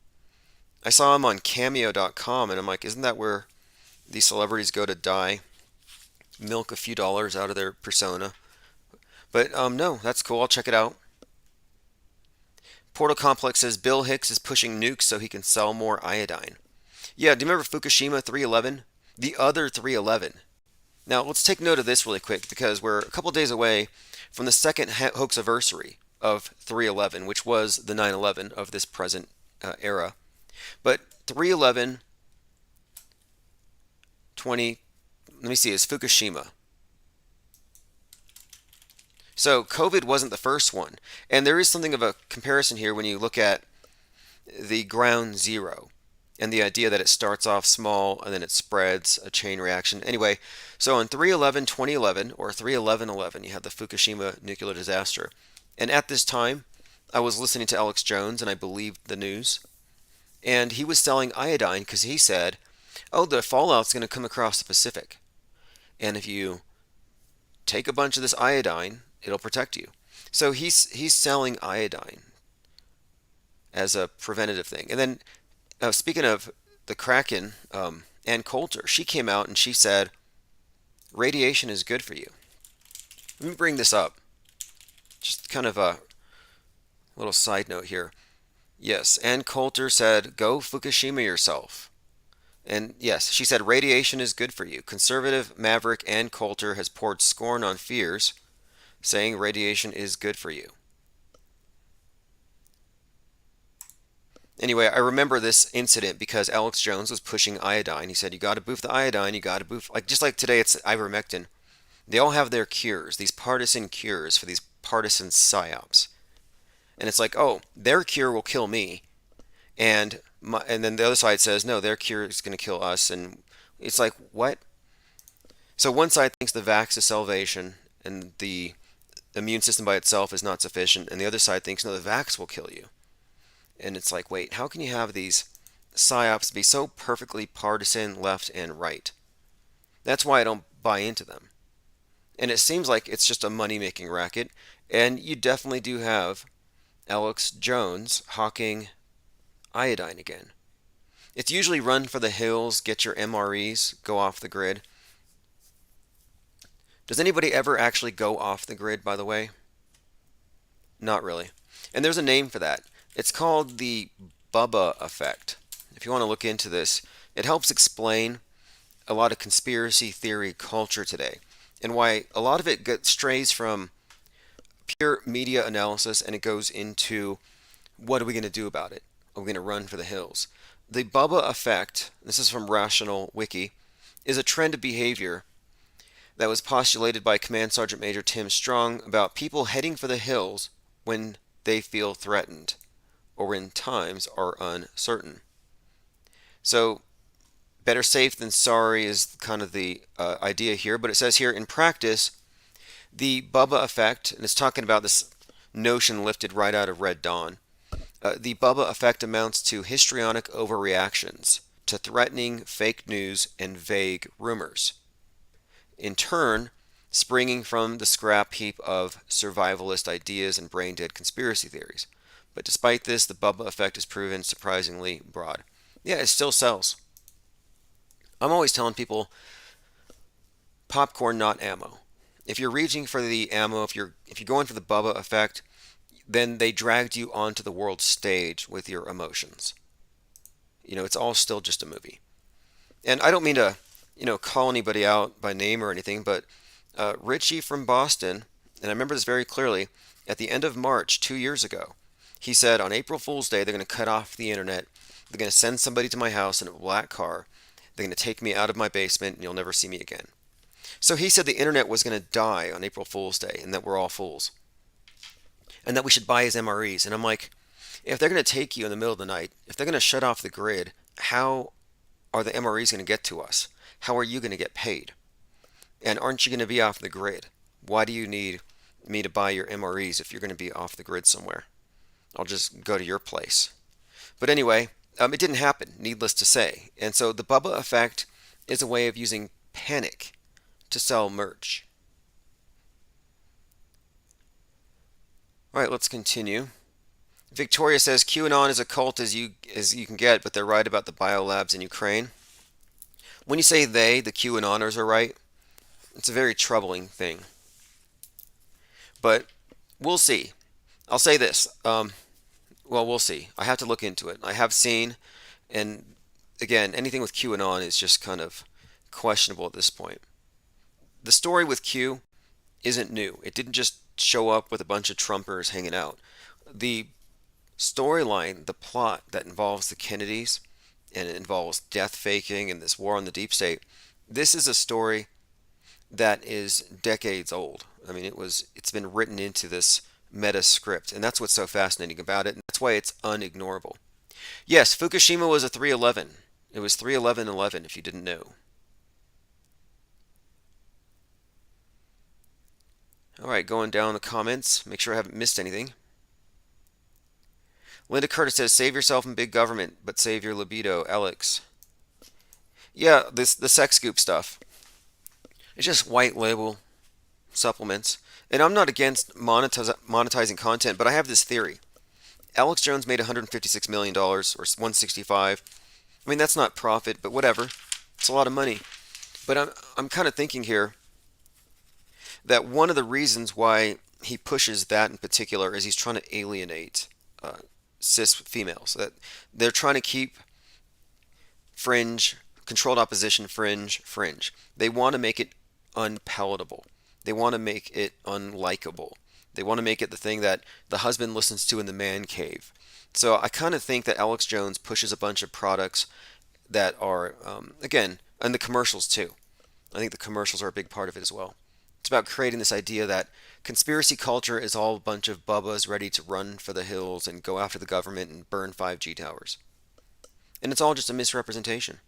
I saw him on Cameo.com and I'm like, isn't that where these celebrities go to die? Milk a few dollars out of their persona. But no, that's cool. I'll check it out. Portal Complex says Bill Hicks is pushing nukes so he can sell more iodine. Yeah, do you remember Fukushima 311? The other 311. Now, let's take note of this really quick because we're a couple days away from the second hoax anniversary of 311, which was the 9/11 of this present era. But 311 20, let me see, is Fukushima. So COVID wasn't the first one. And there is something of a comparison here when you look at the ground zero and the idea that it starts off small and then it spreads, a chain reaction. Anyway, so on 3/11/2011 or 3/11/11, you had the Fukushima nuclear disaster. And at this time, I was listening to Alex Jones and I believed the news. And he was selling iodine because he said, oh, the fallout's going to come across the Pacific. And if you take a bunch of this iodine, it'll protect you. So he's selling iodine as a preventative thing. And then speaking of the Kraken, Ann Coulter, she came out and she said radiation is good for you. Let me bring this up. Just kind of a little side note here. Yes, Ann Coulter said, go Fukushima yourself. And yes, she said radiation is good for you. Conservative maverick Ann Coulter has poured scorn on fears, saying radiation is good for you. Anyway, I remember this incident because Alex Jones was pushing iodine. He said, you got to boof the iodine, you got to boof, like just like today it's ivermectin. They all have their cures, these partisan cures for these partisan psyops. And it's like, oh, their cure will kill me. And then the other side says, no, their cure is going to kill us. And it's like, what? So one side thinks the vax is salvation and the immune system by itself is not sufficient. And the other side thinks, no, the vax will kill you. And it's like, wait, how can you have these psyops be so perfectly partisan left and right? That's why I don't buy into them. And it seems like it's just a money-making racket. And you definitely do have Alex Jones hawking iodine again. It's usually run for the hills, get your MREs, go off the grid. Does anybody ever actually go off the grid, by the way? Not really. And there's a name for that. It's called the Bubba effect. If you want to look into this, it helps explain a lot of conspiracy theory culture today and why a lot of it strays from pure media analysis and it goes into what are we going to do about it? Are we going to run for the hills? The Bubba effect, this is from Rational Wiki, is a trend of behavior that was postulated by Command Sergeant Major Tim Strong about people heading for the hills when they feel threatened or when times are uncertain. So, better safe than sorry is kind of the idea here, but it says here in practice, the Bubba effect, and it's talking about this notion lifted right out of Red Dawn. The Bubba effect amounts to histrionic overreactions to threatening fake news and vague rumors. In turn, springing from the scrap heap of survivalist ideas and brain-dead conspiracy theories. But despite this, the Bubba effect has proven surprisingly broad. Yeah, it still sells. I'm always telling people, popcorn, not ammo. If you're reaching for the ammo, if you're going for the Bubba effect, then they dragged you onto the world stage with your emotions. It's all still just a movie. And I don't mean to, call anybody out by name or anything, but Richie from Boston, and I remember this very clearly, at the end of March 2 years ago, he said on April Fool's Day they're going to cut off the internet. They're going to send somebody to my house in a black car. They're going to take me out of my basement and you'll never see me again. So he said the internet was going to die on April Fool's Day and that we're all fools. And that we should buy his MREs. And I'm like, if they're going to take you in the middle of the night, if they're going to shut off the grid, how are the MREs going to get to us? How are you going to get paid? And aren't you going to be off the grid? Why do you need me to buy your MREs if you're going to be off the grid somewhere? I'll just go to your place. But anyway, it didn't happen, needless to say. And so the Bubba effect is a way of using panic to sell merch. All right, let's continue. Victoria says QAnon is a cult as you can get, but they're right about the biolabs in Ukraine. When you say they, the QAnoners are right, it's a very troubling thing. But we'll see. I'll say this. Well, we'll see. I have to look into it. I have seen, and again, anything with QAnon is just kind of questionable at this point. The story with Q isn't new. It didn't just show up with a bunch of Trumpers hanging out. The storyline, the plot that involves the Kennedys and it involves death faking and this war on the deep state, this is a story that is decades old. I mean, it's been written into this meta script, and that's what's so fascinating about it, and that's why it's unignorable. Yes, Fukushima was a 311. It was 31111 if you didn't know. All right, going down the comments, make sure I haven't missed anything. Linda Curtis says, save yourself from big government, but save your libido, Alex. Yeah, the sex scoop stuff. It's just white label supplements. And I'm not against monetizing content, but I have this theory. Alex Jones made $156 million dollars or 165. I mean, that's not profit, but whatever. It's a lot of money. But I'm kind of thinking here that one of the reasons why he pushes that in particular is he's trying to alienate uh, cis females. That they're trying to keep fringe, controlled opposition, fringe. They want to make it unpalatable. They want to make it unlikable. They want to make it the thing that the husband listens to in the man cave. So I kind of think that Alex Jones pushes a bunch of products that are, again, and the commercials too. I think the commercials are a big part of it as well. It's about creating this idea that conspiracy culture is all a bunch of bubbas ready to run for the hills and go after the government and burn 5G towers. And it's all just a misrepresentation.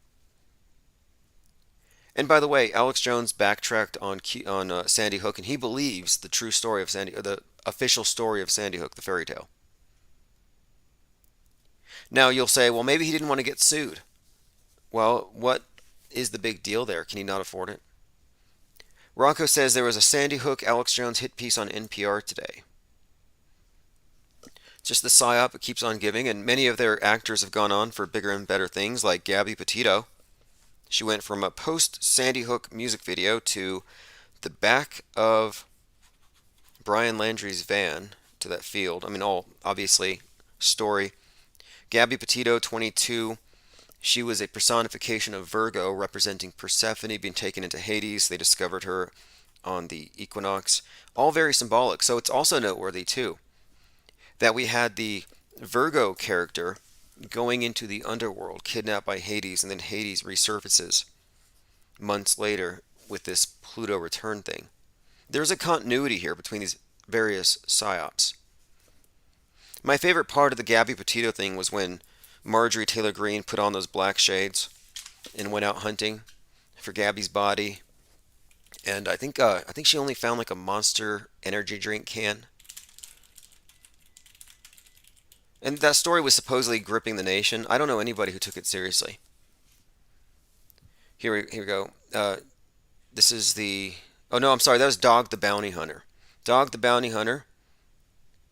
And by the way, Alex Jones backtracked on Sandy Hook, and he believes the true story of Sandy, or the official story of Sandy Hook, the fairy tale. Now you'll say, well, maybe he didn't want to get sued. Well, what is the big deal there? Can he not afford it? Rocco says there was a Sandy Hook Alex Jones hit piece on NPR today. Just the psyop it keeps on giving, and many of their actors have gone on for bigger and better things, like Gabby Petito. She went from a post-Sandy Hook music video to the back of Brian Landry's van to that field. I mean, all obviously story. Gabby Petito, 22. She was a personification of Virgo, representing Persephone being taken into Hades. They discovered her on the equinox. All very symbolic. So it's also noteworthy, too, that we had the Virgo character going into the underworld, kidnapped by Hades, and then Hades resurfaces months later with this Pluto return thing. There's a continuity here between these various psyops. My favorite part of the Gabby Petito thing was when Marjorie Taylor Greene put on those black shades and went out hunting for Gabby's body. And I think she only found like a Monster energy drink can. And that story was supposedly gripping the nation. I don't know anybody who took it seriously. Here we go. This is the... Oh no, I'm sorry. That was Dog the Bounty Hunter. Dog the Bounty Hunter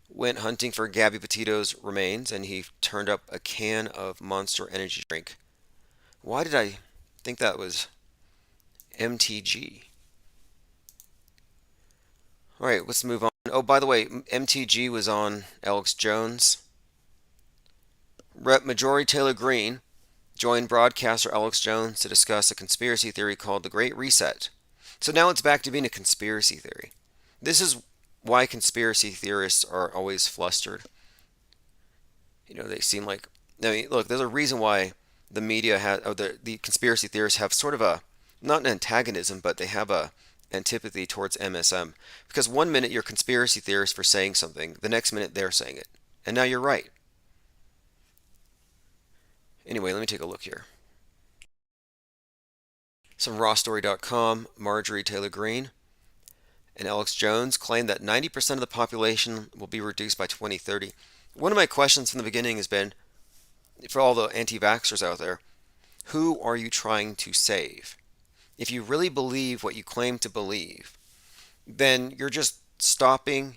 went hunting for Gabby Petito's remains, and he turned up a can of Monster energy drink. Why did I think that was MTG? Alright, let's move on. Oh, by the way, MTG was on Alex Jones. Rep. Marjorie Taylor Greene joined broadcaster Alex Jones to discuss a conspiracy theory called the Great Reset. So now it's back to being a conspiracy theory. This is why conspiracy theorists are always flustered. You know, they seem like... I mean, look, there's a reason why the media has... or the conspiracy theorists have sort of a... not an antagonism, but they have a antipathy towards MSM. Because one minute you're conspiracy theorists for saying something, the next minute they're saying it. And now you're right. Anyway, let me take a look here. Some rawstory.com, Marjorie Taylor Greene and Alex Jones claim that 90% of the population will be reduced by 2030. One of my questions from the beginning has been, for all the anti-vaxxers out there, who are you trying to save? If you really believe what you claim to believe, then you're just stopping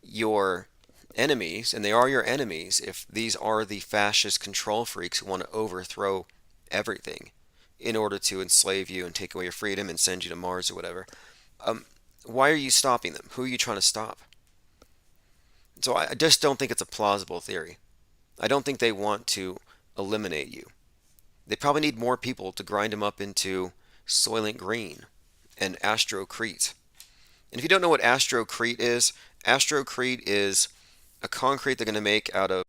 your enemies, and they are your enemies if these are the fascist control freaks who want to overthrow everything in order to enslave you and take away your freedom and send you to Mars or whatever. Why are you stopping them? Who are you trying to stop? So I just don't think it's a plausible theory. I don't think they want to eliminate you. They probably need more people to grind them up into Soylent Green and Astrocrete. And if you don't know what Astrocrete is a concrete they're going to make out of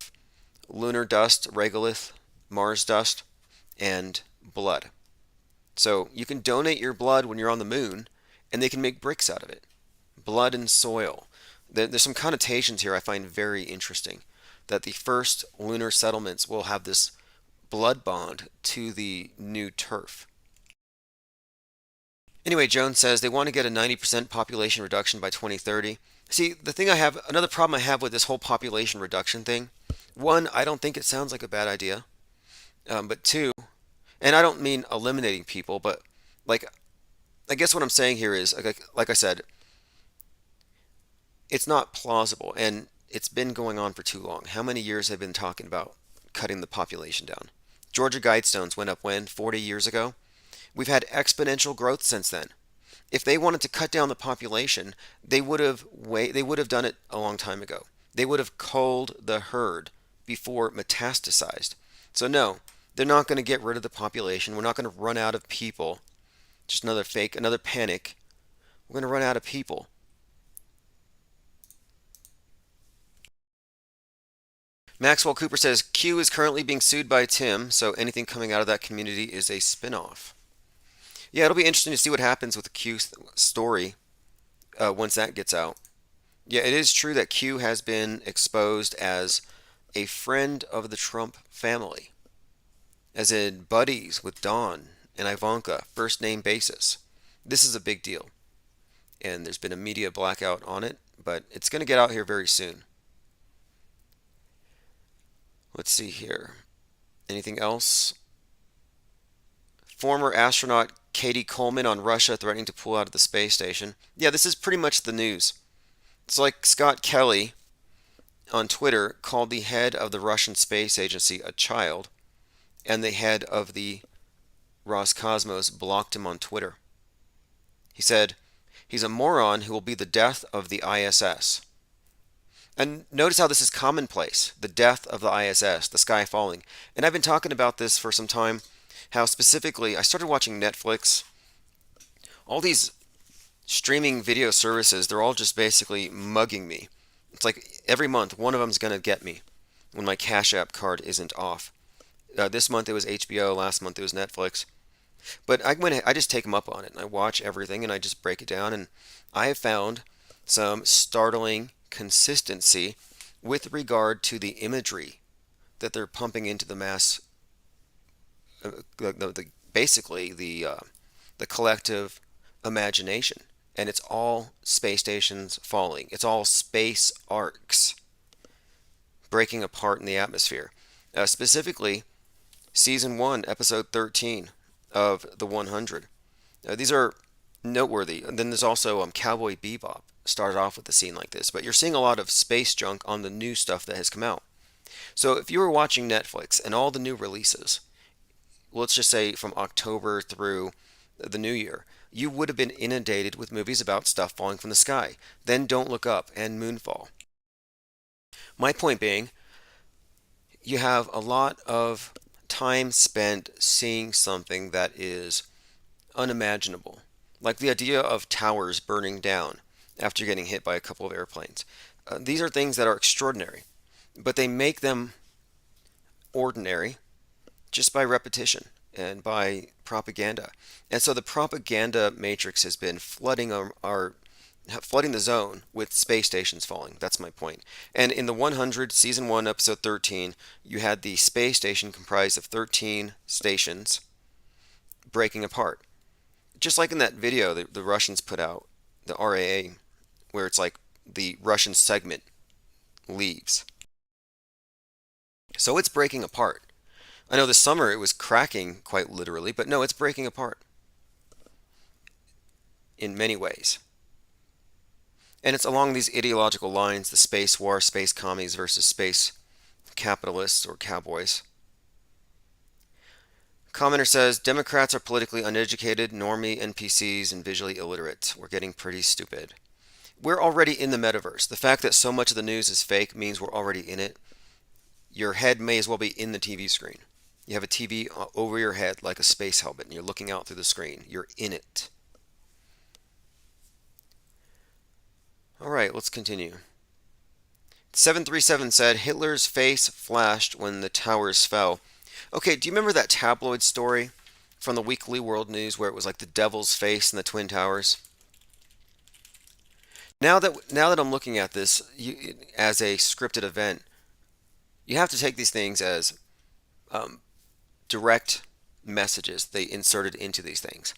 lunar dust, regolith, Mars dust, and blood. So you can donate your blood when you're on the moon, and they can make bricks out of it. Blood and soil. There's some connotations here I find very interesting. That the first lunar settlements will have this blood bond to the new turf. Anyway, Jones says they want to get a 90% population reduction by 2030. See, another problem I have with this whole population reduction thing, one, I don't think it sounds like a bad idea. But two, and I don't mean eliminating people, but like, I guess what I'm saying here is, like I said, It's not plausible, and it's been going on for too long. How many years have been talking about cutting the population down? Georgia Guidestones went up when? 40 years ago? We've had exponential growth since then. If they wanted to cut down the population, they would have done it a long time ago. They would have culled the herd before it metastasized. So no, they're not going to get rid of the population. We're not going to run out of people. Just another fake, another panic. We're going to run out of people. Maxwell Cooper says Q is currently being sued by Tim, so anything coming out of that community is a spin-off. Yeah, it'll be interesting to see what happens with the Q story once that gets out. Yeah, it is true that Q has been exposed as a friend of the Trump family, as in buddies with Don and Ivanka, first name basis. This is a big deal, and there's been a media blackout on it, but it's going to get out here very soon. Let's see here. Anything else? Former astronaut Katie Coleman on Russia threatening to pull out of the space station. Yeah, this is pretty much the news. It's like Scott Kelly on Twitter called the head of the Russian space agency a child, and the head of the Roscosmos blocked him on Twitter. He said, he's a moron who will be the death of the ISS. And notice how this is commonplace, the death of the ISS, the sky falling. And I've been talking about this for some time, how specifically I started watching Netflix. All these streaming video services, they're all just basically mugging me. It's like every month one of them's going to get me when my Cash App card isn't off. This month it was HBO, last month it was Netflix. But I just take them up on it, and I watch everything, and I just break it down, and I have found some startling consistency with regard to the imagery that they're pumping into the mass, basically the collective imagination, and it's all space stations falling. It's all space arcs breaking apart in the atmosphere. Specifically, season 1, episode 13 of the 100. These are noteworthy. And then there's also Cowboy Bebop started off with a scene like this, but you're seeing a lot of space junk on the new stuff that has come out. So if you were watching Netflix and all the new releases, let's just say from October through the new year, you would have been inundated with movies about stuff falling from the sky. Then Don't Look Up and Moonfall. My point being, you have a lot of time spent seeing something that is unimaginable, like the idea of towers burning down after getting hit by a couple of airplanes. These are things that are extraordinary, but they make them ordinary just by repetition and by propaganda. And so the propaganda matrix has been flooding the zone with space stations falling. That's my point. And in the 100, season 1, episode 13, you had the space station comprised of 13 stations breaking apart. Just like in that video that the Russians put out, the RAA, where it's like the Russian segment leaves. So it's breaking apart. I know this summer it was cracking quite literally, but no, it's breaking apart in many ways. And it's along these ideological lines, the space war, space commies versus space capitalists or cowboys. Commenter says, Democrats are politically uneducated, normie NPCs, and visually illiterate. We're getting pretty stupid. We're already in the metaverse. The fact that so much of the news is fake means we're already in it. Your head may as well be in the TV screen. You have a TV over your head like a space helmet, and you're looking out through the screen. You're in it. All right, let's continue. 737 said, Hitler's face flashed when the towers fell. Okay, do you remember that tabloid story from the Weekly World News where it was like the devil's face in the Twin Towers? Now that I'm looking at this as a scripted event, you have to take these things as direct messages they inserted into these things.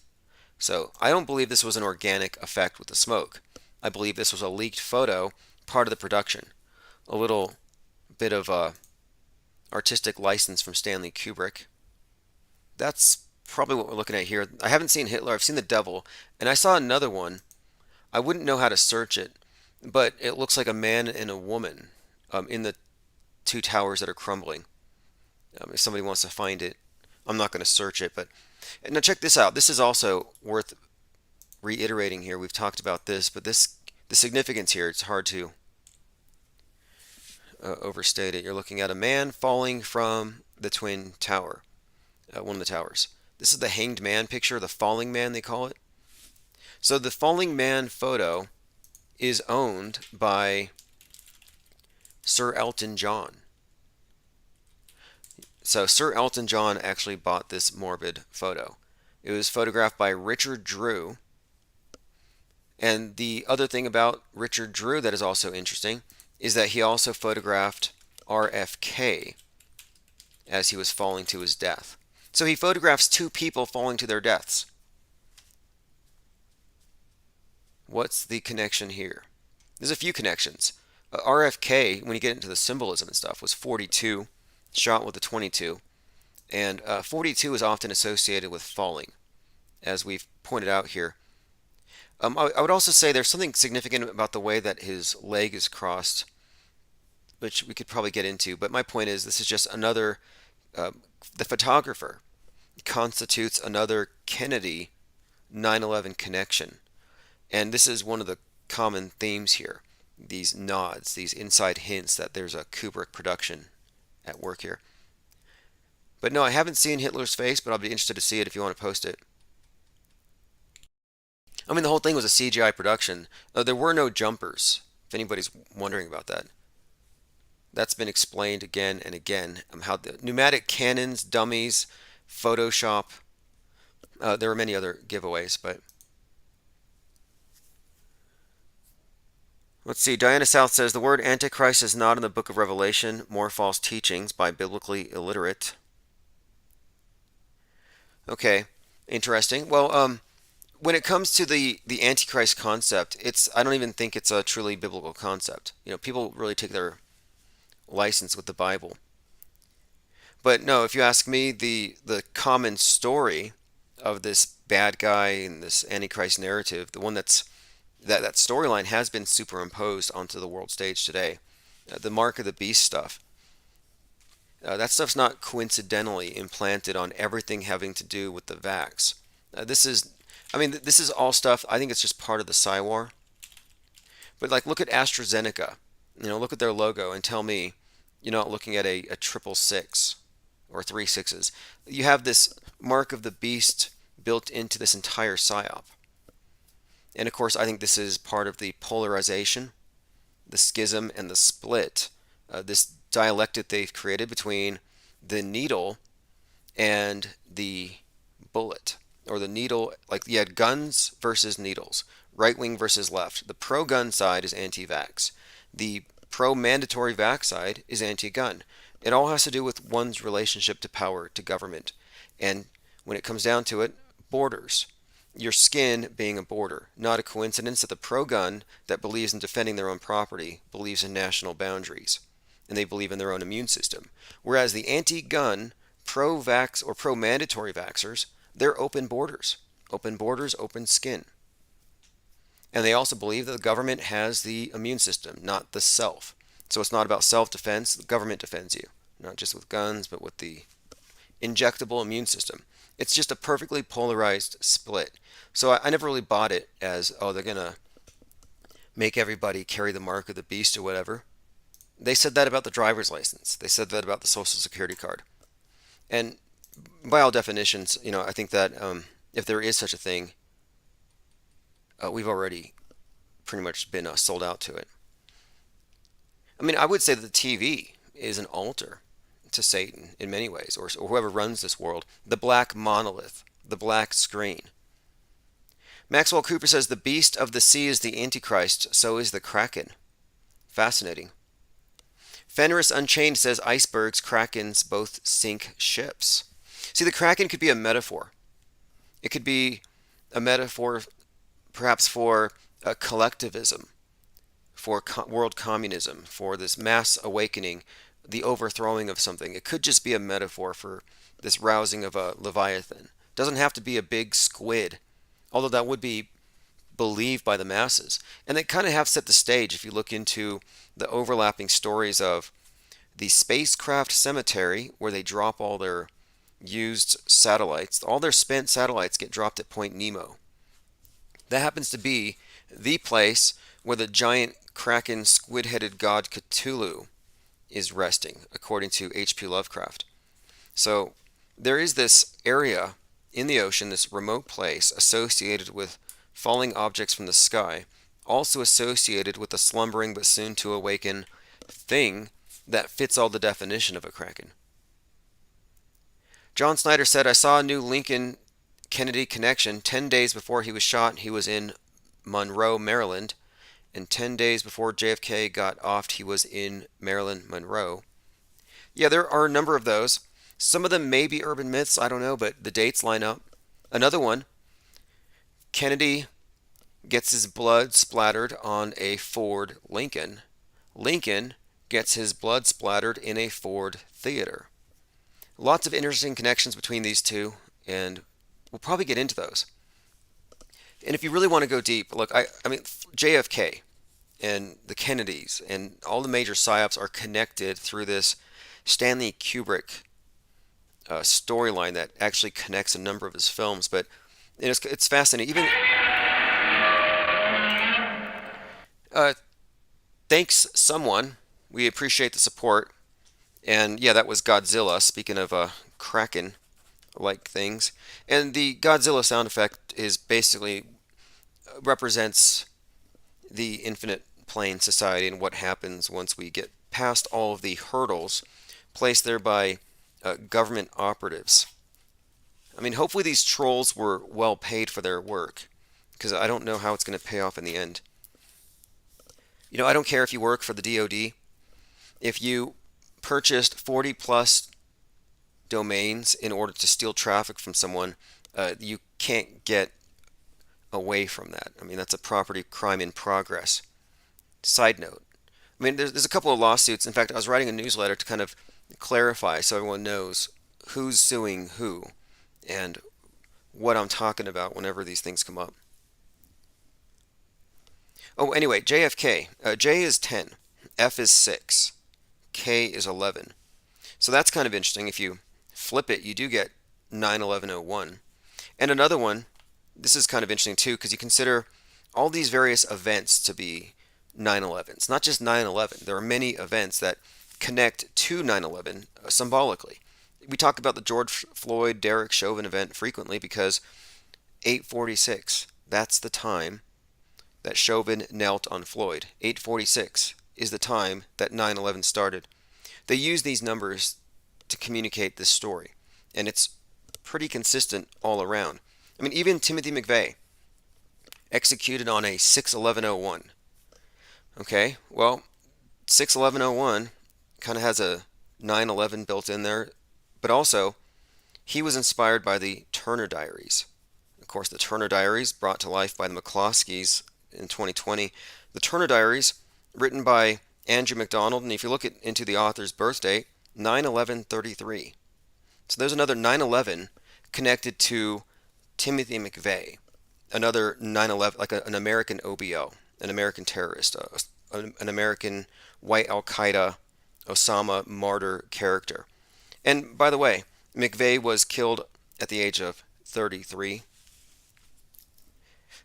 So I don't believe this was an organic effect with the smoke. I believe this was a leaked photo, part of the production. A little bit of artistic license from Stanley Kubrick. That's probably what we're looking at here. I haven't seen Hitler, I've seen the devil, and I saw another one. I wouldn't know how to search it. but it looks like a man and a woman in the two towers that are crumbling. If somebody wants to find it, I'm not going to search it, but now check this out. This is also worth reiterating here. We've talked about this, but the significance here, it's hard to overstate it. You're looking at a man falling from the twin tower, one of the towers. This is the hanged man picture, the falling man they call it. So the falling man photo is owned by Sir Elton John. So Sir Elton John actually bought this morbid photo. It was photographed by Richard Drew. And the other thing about Richard Drew that is also interesting is that he also photographed RFK as he was falling to his death. So he photographs two people falling to their deaths. What's the connection here? There's a few connections. RFK, when you get into the symbolism and stuff, was 42, shot with a 22. And 42 is often associated with falling, as we've pointed out here. I would also say there's something significant about the way that his leg is crossed, which we could probably get into. But my point is, this is just another, the photographer constitutes another Kennedy 9/11 connection. And this is one of the common themes here. These nods, these inside hints that there's a Kubrick production at work here. But no, I haven't seen Hitler's face, but I'll be interested to see it if you want to post it. I mean, the whole thing was a CGI production. There were no jumpers, if anybody's wondering about that. That's been explained again and again. How the pneumatic cannons, dummies, Photoshop. There are many other giveaways, but let's see. Diana South says the word Antichrist is not in the book of Revelation. More false teachings by biblically illiterate. Okay, interesting. Well, when it comes to the Antichrist concept, I don't even think it's a truly biblical concept. People really take their license with the Bible. But no, if you ask me, the common story of this bad guy and this Antichrist narrative, the one that storyline has been superimposed onto the world stage today. The mark of the beast stuff. That stuff's not coincidentally implanted on everything having to do with the vax. This is all stuff. I think it's just part of the Psy-War. But like, look at AstraZeneca. Look at their logo and tell me you're not looking at a triple six or three sixes. You have this mark of the beast built into this entire psyop. And of course, I think this is part of the polarization, the schism, and the split. This dialectic they've created between the needle and the bullet. Or the needle, like you had guns versus needles, right wing versus left. The pro-gun side is anti-vax. The pro-mandatory vax side is anti-gun. It all has to do with one's relationship to power, to government. And when it comes down to it, borders. Your skin being a border. Not a coincidence that the pro-gun that believes in defending their own property believes in national boundaries. And they believe in their own immune system. Whereas the anti-gun, pro-vax or pro-mandatory vaxxers, they're open borders. Open borders, open skin. And they also believe that the government has the immune system, not the self. So it's not about self-defense. The government defends you. Not just with guns, but with the injectable immune system. It's just a perfectly polarized split. So I never really bought it as, oh, they're going to make everybody carry the mark of the beast or whatever. They said that about the driver's license. They said that about the Social Security card. And by all definitions, I think that if there is such a thing, we've already pretty much been sold out to it. I mean, I would say that the TV is an altar to Satan in many ways, or whoever runs this world. The black monolith, the black screen. Maxwell Cooper says the beast of the sea is the Antichrist, so is the Kraken. Fascinating. Fenris Unchained says icebergs, krakens both sink ships. See, the Kraken could be a metaphor. It could be a metaphor perhaps for collectivism, for world communism, for this mass awakening, the overthrowing of something. It could just be a metaphor for this rousing of a leviathan. It doesn't have to be a big squid, although that would be believed by the masses. And they kind of have set the stage if you look into the overlapping stories of the spacecraft cemetery, where they drop all their used satellites. All their spent satellites get dropped at Point Nemo. That happens to be the place where the giant kraken squid-headed god Cthulhu is resting, according to H.P. Lovecraft. So there is this area in the ocean, this remote place associated with falling objects from the sky, also associated with the slumbering but soon to awaken thing that fits all the definition of a kraken. John Snyder said, I saw a new Lincoln Kennedy connection. 10 days before he was shot, he was in Monroe, Maryland. And 10 days before JFK got offed, he was in Maryland, Monroe. Yeah, there are a number of those. Some of them may be urban myths, I don't know, but the dates line up. Another one, Kennedy gets his blood splattered on a Ford Lincoln. Lincoln gets his blood splattered in a Ford theater. Lots of interesting connections between these two, and we'll probably get into those. And if you really want to go deep, look, I mean, JFK and the Kennedys and all the major psyops are connected through this Stanley Kubrick storyline that actually connects a number of his films. But it's fascinating. Even thanks someone. We appreciate the support. And yeah, that was Godzilla. Speaking of Kraken-like things, and the Godzilla sound effect is basically represents the infinite plane society and what happens once we get past all of the hurdles placed there by government operatives. I mean, hopefully these trolls were well paid for their work, because I don't know how it's going to pay off in the end. You know, I don't care if you work for the DoD. If you purchased 40 plus domains in order to steal traffic from someone, you can't get away from that. I mean, that's a property crime in progress. Side note, I mean, there's a couple of lawsuits. In fact, I was writing a newsletter to kind of clarify so everyone knows who's suing who and what I'm talking about whenever these things come up. Oh, anyway, JFK. J is 10, F is 6, K is 11. So that's kind of interesting. If you flip it, you do get 9/11/01. And another one, this is kind of interesting too, because you consider all these various events to be 9/11. It's not just 9/11. There are many events that connect to 9/11 symbolically. We talk about the George Floyd, Derek Chauvin event frequently because 8:46, that's the time that Chauvin knelt on Floyd. 8:46 is the time that 9/11 started. They use these numbers to communicate this story, and it's pretty consistent all around. I mean, even Timothy McVeigh, executed on a 6/11/01. Okay, well, 6/11/01 kind of has a 9/11 built in there, but also he was inspired by the Turner Diaries. Of course, the Turner Diaries, brought to life by the McCloskeys in 2020. The Turner Diaries, written by Andrew MacDonald, and if you look into the author's birth date, 9/11/33. So there's another 9/11 connected to Timothy McVeigh, another 9/11, like an American OBO, an American terrorist, an American white Al-Qaeda Osama martyr character. And by the way, McVeigh was killed at the age of 33.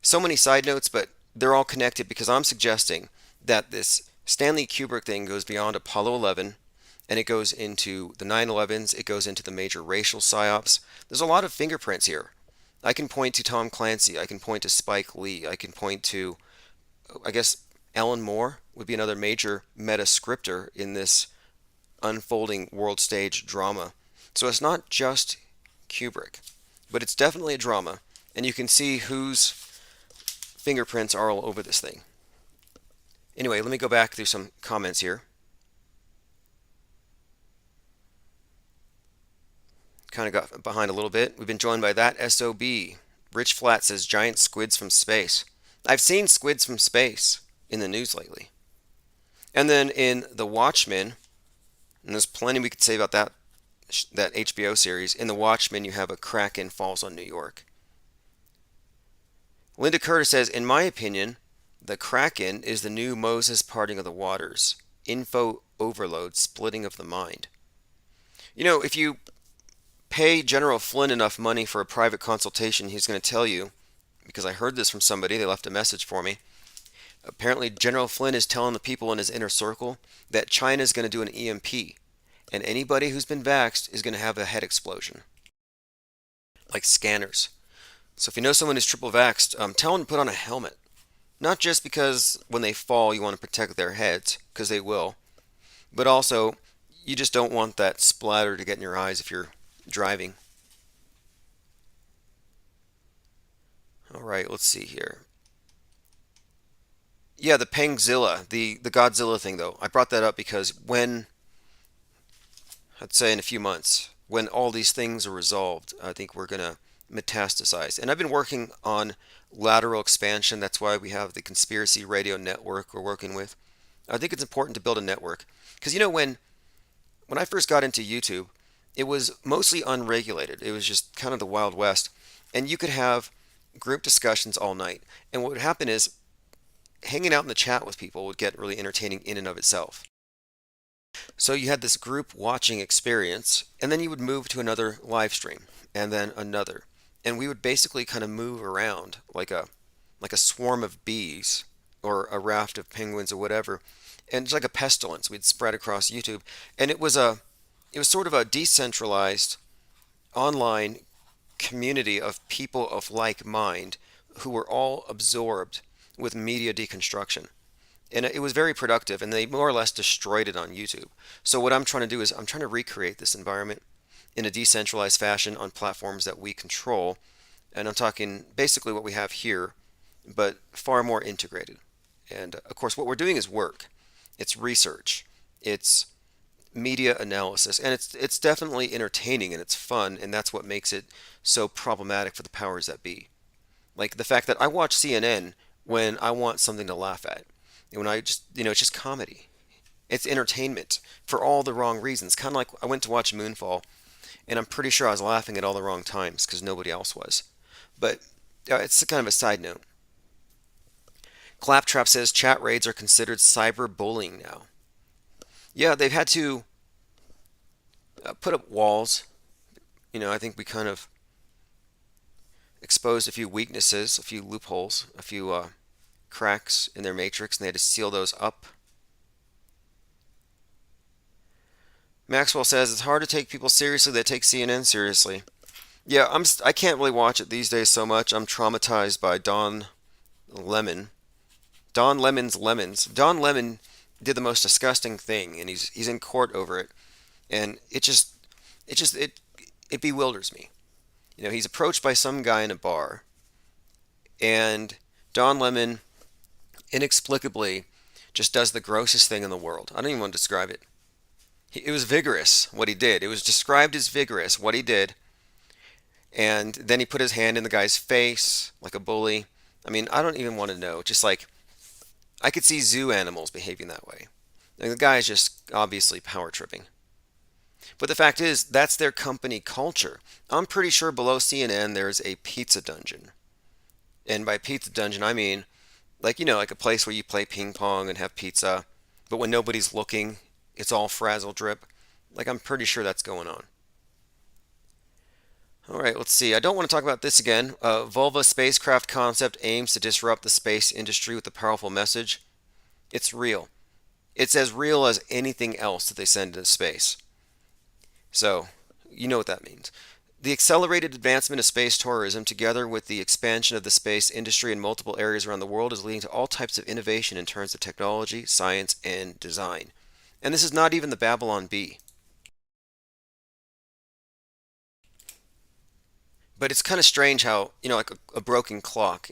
So many side notes, but they're all connected because I'm suggesting that this Stanley Kubrick thing goes beyond Apollo 11, and it goes into the 9/11s, it goes into the major racial psyops. There's a lot of fingerprints here. I can point to Tom Clancy, I can point to Spike Lee, I can point to, I guess, Alan Moore would be another major meta scripter in this unfolding world stage drama. So it's not just Kubrick, but it's definitely a drama, and you can see whose fingerprints are all over this thing. Anyway, let me go back through some comments here. Kind of got behind a little bit. We've been joined by that SOB. Rich Flat says giant squids from space. I've seen squids from space in the news lately. And then in The Watchmen, and there's plenty we could say about that HBO series. In The Watchmen, you have a Kraken falls on New York. Linda Curtis says, in my opinion, the Kraken is the new Moses parting of the waters. Info overload, splitting of the mind. If you pay General Flynn enough money for a private consultation, he's going to tell you, because I heard this from somebody, they left a message for me. Apparently, General Flynn is telling the people in his inner circle that China is going to do an EMP, and anybody who's been vaxxed is going to have a head explosion, like scanners. So if you know someone who's triple vaxxed, tell them to put on a helmet. Not just because when they fall you want to protect their heads, because they will, but also you just don't want that splatter to get in your eyes if you're driving. All right, let's see here. Yeah, the Pangzilla, the Godzilla thing though. I brought that up because I'd say in a few months, when all these things are resolved, I think we're going to metastasize. And I've been working on lateral expansion. That's why we have the Conspiracy Radio Network we're working with. I think it's important to build a network. Because when I first got into YouTube, it was mostly unregulated. It was just kind of the Wild West. And you could have group discussions all night. And what would happen is hanging out in the chat with people would get really entertaining in and of itself. So you had this group watching experience, and then you would move to another live stream, and then another. And we would basically kind of move around like a swarm of bees or a raft of penguins or whatever. And it's like a pestilence. We'd spread across YouTube. And it was sort of a decentralized online community of people of like mind who were all absorbed with media deconstruction. And it was very productive, and they more or less destroyed it on YouTube. So what I'm trying to do is I'm trying to recreate this environment in a decentralized fashion on platforms that we control. And I'm talking basically what we have here, but far more integrated. And of course, what we're doing is work. It's research. It's media analysis, and it's definitely entertaining and it's fun, and that's what makes it so problematic for the powers that be. Like the fact that I watch CNN when I want something to laugh at. And when I just, it's just comedy. It's entertainment for all the wrong reasons. Kind of like I went to watch Moonfall, and I'm pretty sure I was laughing at all the wrong times because nobody else was. But it's kind of a side note. Claptrap says chat raids are considered cyberbullying now. Yeah, they've had to put up walls. I think we kind of exposed a few weaknesses, a few loopholes, a few cracks in their matrix, and they had to seal those up. Maxwell says it's hard to take people seriously that take CNN seriously. Yeah, I can't really watch it these days so much. I'm traumatized by Don Lemon. Don Lemon's Lemons. Don Lemon did the most disgusting thing, and he's in court over it, and it bewilders me. He's approached by some guy in a bar, and Don Lemon inexplicably just does the grossest thing in the world. I don't even want to describe it. It was vigorous what he did. It was described as vigorous what he did, and then he put his hand in the guy's face like a bully. I mean, I don't even want to know. Just like I could see zoo animals behaving that way. The guy is just obviously power tripping. But the fact is, that's their company culture. I'm pretty sure below CNN there's a pizza dungeon. And by pizza dungeon, I mean, like a place where you play ping pong and have pizza, but when nobody's looking, it's all frazzle drip. I'm pretty sure that's going on. All right, let's see. I don't want to talk about this again. Volva spacecraft concept aims to disrupt the space industry with a powerful message. It's real. It's as real as anything else that they send into space. So, you know what that means. The accelerated advancement of space tourism, together with the expansion of the space industry in multiple areas around the world, is leading to all types of innovation in terms of technology, science, and design. And this is not even the Babylon Bee. But it's kind of strange how, like a broken clock,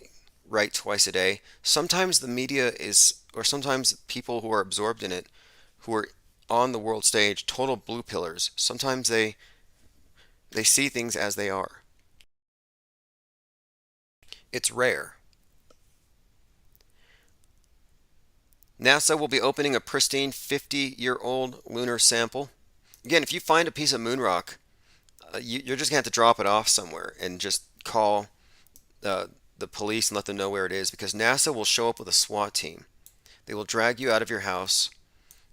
right, twice a day. Sometimes the media is, or sometimes people who are absorbed in it, who are on the world stage, total blue pillars, sometimes they see things as they are. It's rare. NASA will be opening a pristine 50-year-old lunar sample. Again, if you find a piece of moon rock, you're just going to have to drop it off somewhere and just call the police and let them know where it is, because NASA will show up with a SWAT team. They will drag you out of your house,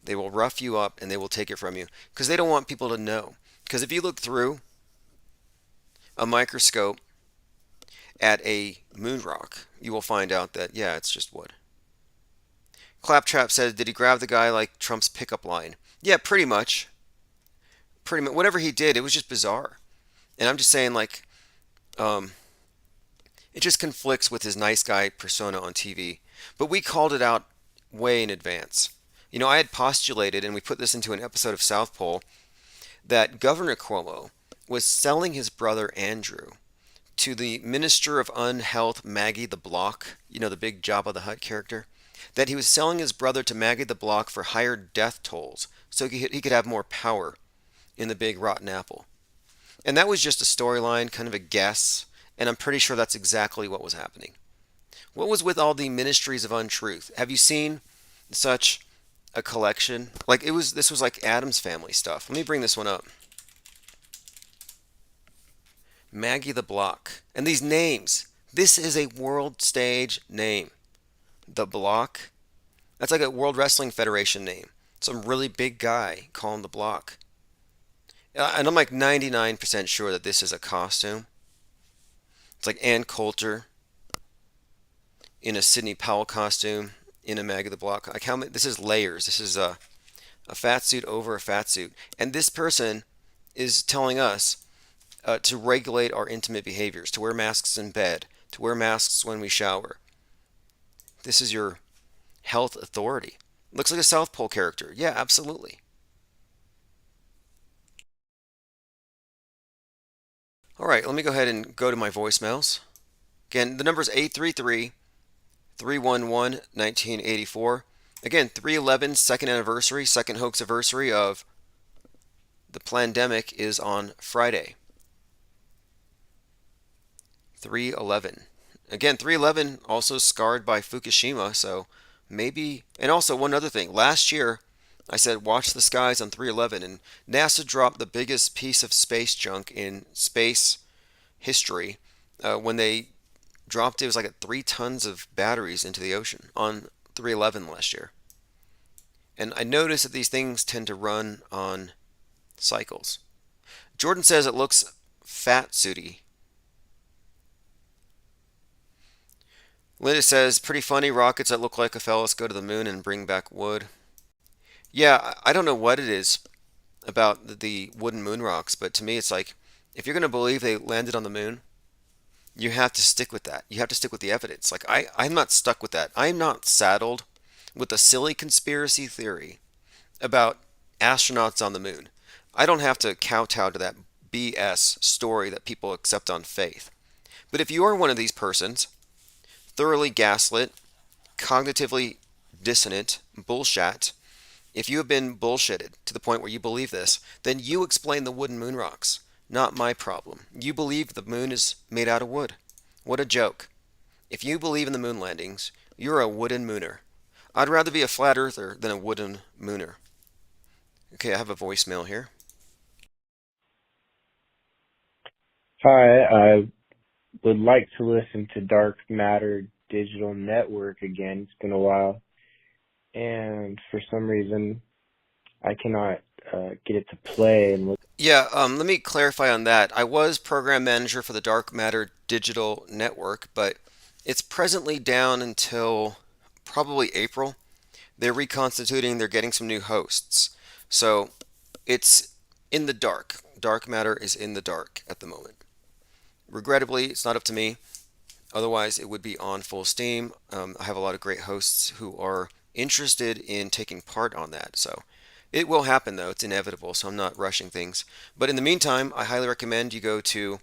they will rough you up, and they will take it from you because they don't want people to know. Because if you look through a microscope at a moon rock, you will find out that, yeah, it's just wood. Claptrap said, did he grab the guy like Trump's pickup line? Yeah, pretty much. Pretty much. Whatever he did, it was just bizarre. And I'm just saying, like, um, it just conflicts with his nice guy persona on TV. But we called it out way in advance. You know, I had postulated, and we put this into an episode of South Pole, that Governor Cuomo was selling his brother Andrew to the Minister of Unhealth, Maggie the Block, you know, the big Jabba the Hutt character, that he was selling his brother to Maggie the Block for higher death tolls so he could have more power in the big rotten apple. And that was just a storyline, kind of a guess, and I'm pretty sure that's exactly what was happening. What was with all the ministries of untruth? Have you seen such a collection? Like this was like Adam's Family stuff. Let me bring this one up. Maggie the Block. And these names. This is a world stage name. The Block. That's like a World Wrestling Federation name. Some really big guy calling the Block. And I'm like 99% sure that this is a costume. It's like Ann Coulter in a Sidney Powell costume in a Maggie the Block. This is layers. This is a fat suit over a fat suit. And this person is telling us to regulate our intimate behaviors, to wear masks in bed, to wear masks when we shower. This is your health authority. Looks like a South Pole character. Yeah, absolutely. All right, let me go ahead and go to my voicemails. Again, the number is 833 311 1984. Again, 311, second anniversary, second hoax anniversary of the pandemic is on Friday. 311. Again, 311 also scarred by Fukushima, so maybe. And also, one other thing. Last year, I said watch the skies on 311, and NASA dropped the biggest piece of space junk in space history when they dropped it was like 3 tons of batteries into the ocean on 311 last year. And I noticed that these things tend to run on cycles. Jordan says it looks fat suity. Linda says, pretty funny rockets that look like a phallus go to the moon and bring back wood. Yeah, I don't know what it is about the wooden moon rocks, but to me it's like, if you're going to believe they landed on the moon, you have to stick with that. You have to stick with the evidence. Like, I'm not stuck with that. I'm not saddled with a silly conspiracy theory about astronauts on the moon. I don't have to kowtow to that BS story that people accept on faith. But if you are one of these persons, thoroughly gaslit, cognitively dissonant, bullshit, if you have been bullshitted to the point where you believe this, then you explain the wooden moon rocks. Not my problem. You believe the moon is made out of wood. What a joke. If you believe in the moon landings, you're a wooden mooner. I'd rather be a flat earther than a wooden mooner. Okay, I have a voicemail here. Hi, I would like to listen to Dark Matter Digital Network again. It's been a while. And for some reason, I cannot get it to play. And Yeah, let me clarify on that. I was program manager for the Dark Matter Digital Network, but it's presently down until probably April. They're reconstituting, they're getting some new hosts. So it's in the dark. Dark Matter is in the dark at the moment. Regrettably, it's not up to me. Otherwise, it would be on full steam. I have a lot of great hosts who are interested in taking part on that. So it will happen, though. It's inevitable, so I'm not rushing things. But in the meantime, I highly recommend you go to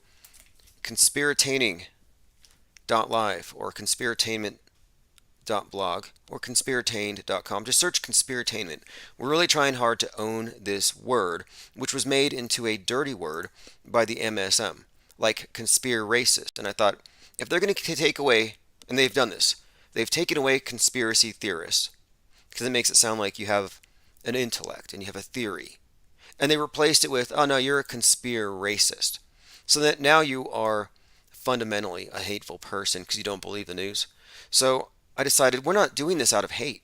conspiratainment.live or conspiratainment.blog or conspiratained.com. Just search conspiratainment. We're really trying hard to own this word, which was made into a dirty word by the MSM, like conspiracist. And I thought, if they're going to take away, and they've done this, they've taken away conspiracy theorists because it makes it sound like you have an intellect and you have a theory. And they replaced it with, oh no, you're a conspiracist. So that now you are fundamentally a hateful person because you don't believe the news. So I decided we're not doing this out of hate.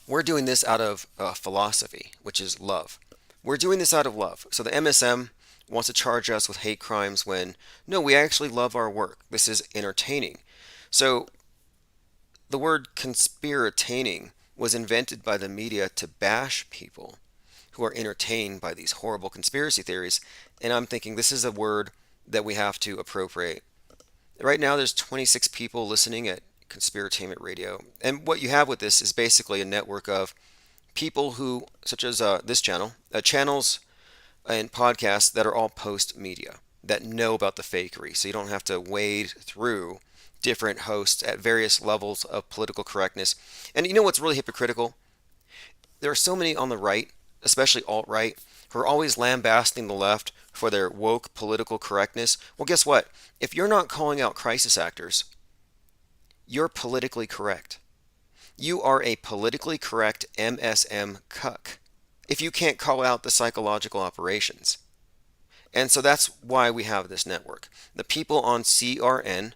We're doing this out of philosophy, which is love. We're doing this out of love. So the MSM wants to charge us with hate crimes when, no, we actually love our work. This is entertaining. So the word conspirataining was invented by the media to bash people who are entertained by these horrible conspiracy theories. And I'm thinking this is a word that we have to appropriate. Right now, there's 26 people listening at Conspiratainment Radio. And what you have with this is basically a network of people who, such as this channel, channels and podcasts that are all post media that know about the fakery. So you don't have to wade through different hosts at various levels of political correctness. And you know what's really hypocritical? There are so many on the right, especially alt-right, who are always lambasting the left for their woke political correctness. Well, guess what? If you're not calling out crisis actors, you're politically correct. You are a politically correct MSM cuck if you can't call out the psychological operations. And so that's why we have this network. The people on CRN,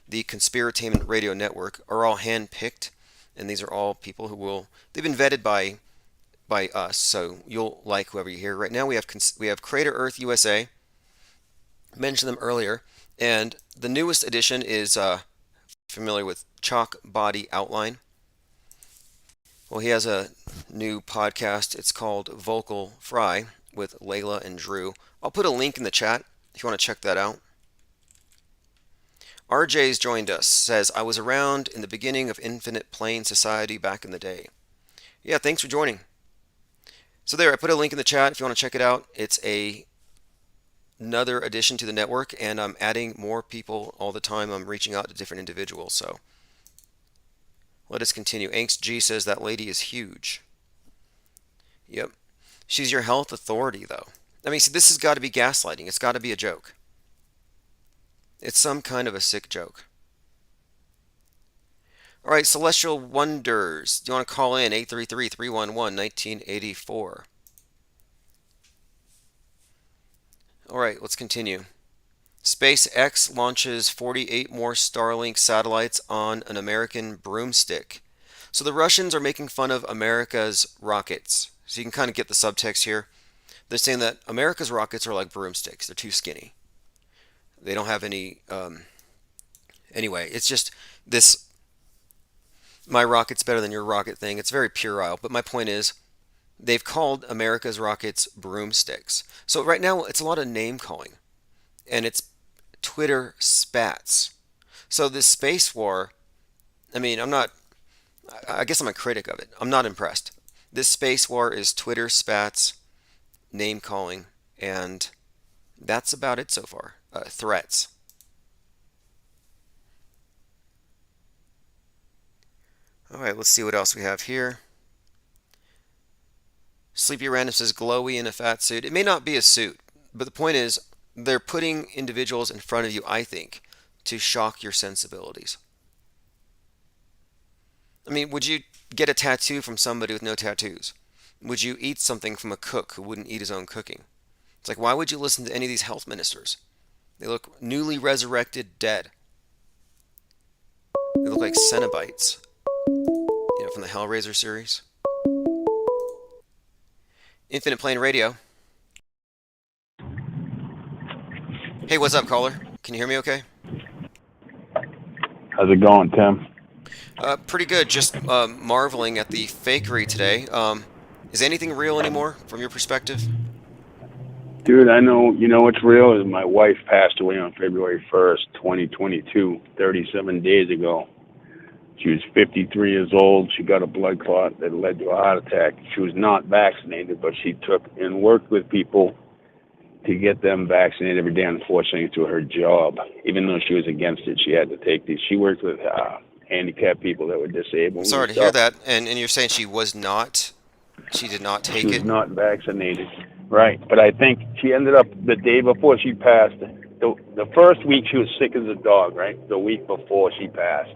the Conspiratainment Radio Network, are all hand-picked, and these are all people who they've been vetted by us, so you'll like whoever you hear. Right now we have Crater Earth USA, mentioned them earlier, and the newest addition is familiar with Chalk Body Outline. Well, he has a new podcast. It's called Vocal Fry with Layla and Drew. I'll put a link in the chat if you want to check that out. RJ's joined us, says, I was around in the beginning of Infinite Plane Society back in the day. Yeah, thanks for joining. So there, I put a link in the chat if you want to check it out. It's another addition to the network, and I'm adding more people all the time. I'm reaching out to different individuals, so let us continue. Angst G says that lady is huge. Yep. She's your health authority, though. I mean, see, this has got to be gaslighting. It's got to be a joke. It's some kind of a sick joke. All right, Celestial Wonders. Do you want to call in? 833-311-1984. All right, let's continue. SpaceX launches 48 more Starlink satellites on an American broomstick. So the Russians are making fun of America's rockets. So you can kind of get the subtext here. They're saying that America's rockets are like broomsticks. They're too skinny. They don't have any... Anyway, it's just this... My rocket's better than your rocket thing. It's very puerile. But my point is, they've called America's rockets broomsticks. So right now, it's a lot of name calling. And it's Twitter spats. So this space war, I mean, I guess I'm a critic of it. I'm not impressed. This space war is Twitter spats, name calling, and that's about it so far. Threats. All right, let's see what else we have here. Sleepy Random says glowy in a fat suit. It may not be a suit, but the point is they're putting individuals in front of you, I think, to shock your sensibilities. I mean, would you get a tattoo from somebody with no tattoos? Would you eat something from a cook who wouldn't eat his own cooking? It's like, why would you listen to any of these health ministers? They look newly resurrected dead. They look like Cenobites. You know, from the Hellraiser series. Infinite Plane Radio. Hey, what's up, caller? Can you hear me okay? How's it going, Tim? Pretty good. Just marveling at the fakery today. Is anything real anymore from your perspective? Dude, I know, you know what's real is my wife passed away on February 1st, 2022, 37 days ago. She was 53 years old. She got a blood clot that led to a heart attack. She was not vaccinated, but she took and worked with people to get them vaccinated every day. Unfortunately, to her job, even though she was against it, she had to take these. She worked with handicapped people that were disabled. Sorry to hear that. And you're saying she did not take it? She was not vaccinated. Right. But I think she ended up, the day before she passed, the first week she was sick as a dog, right? The week before she passed.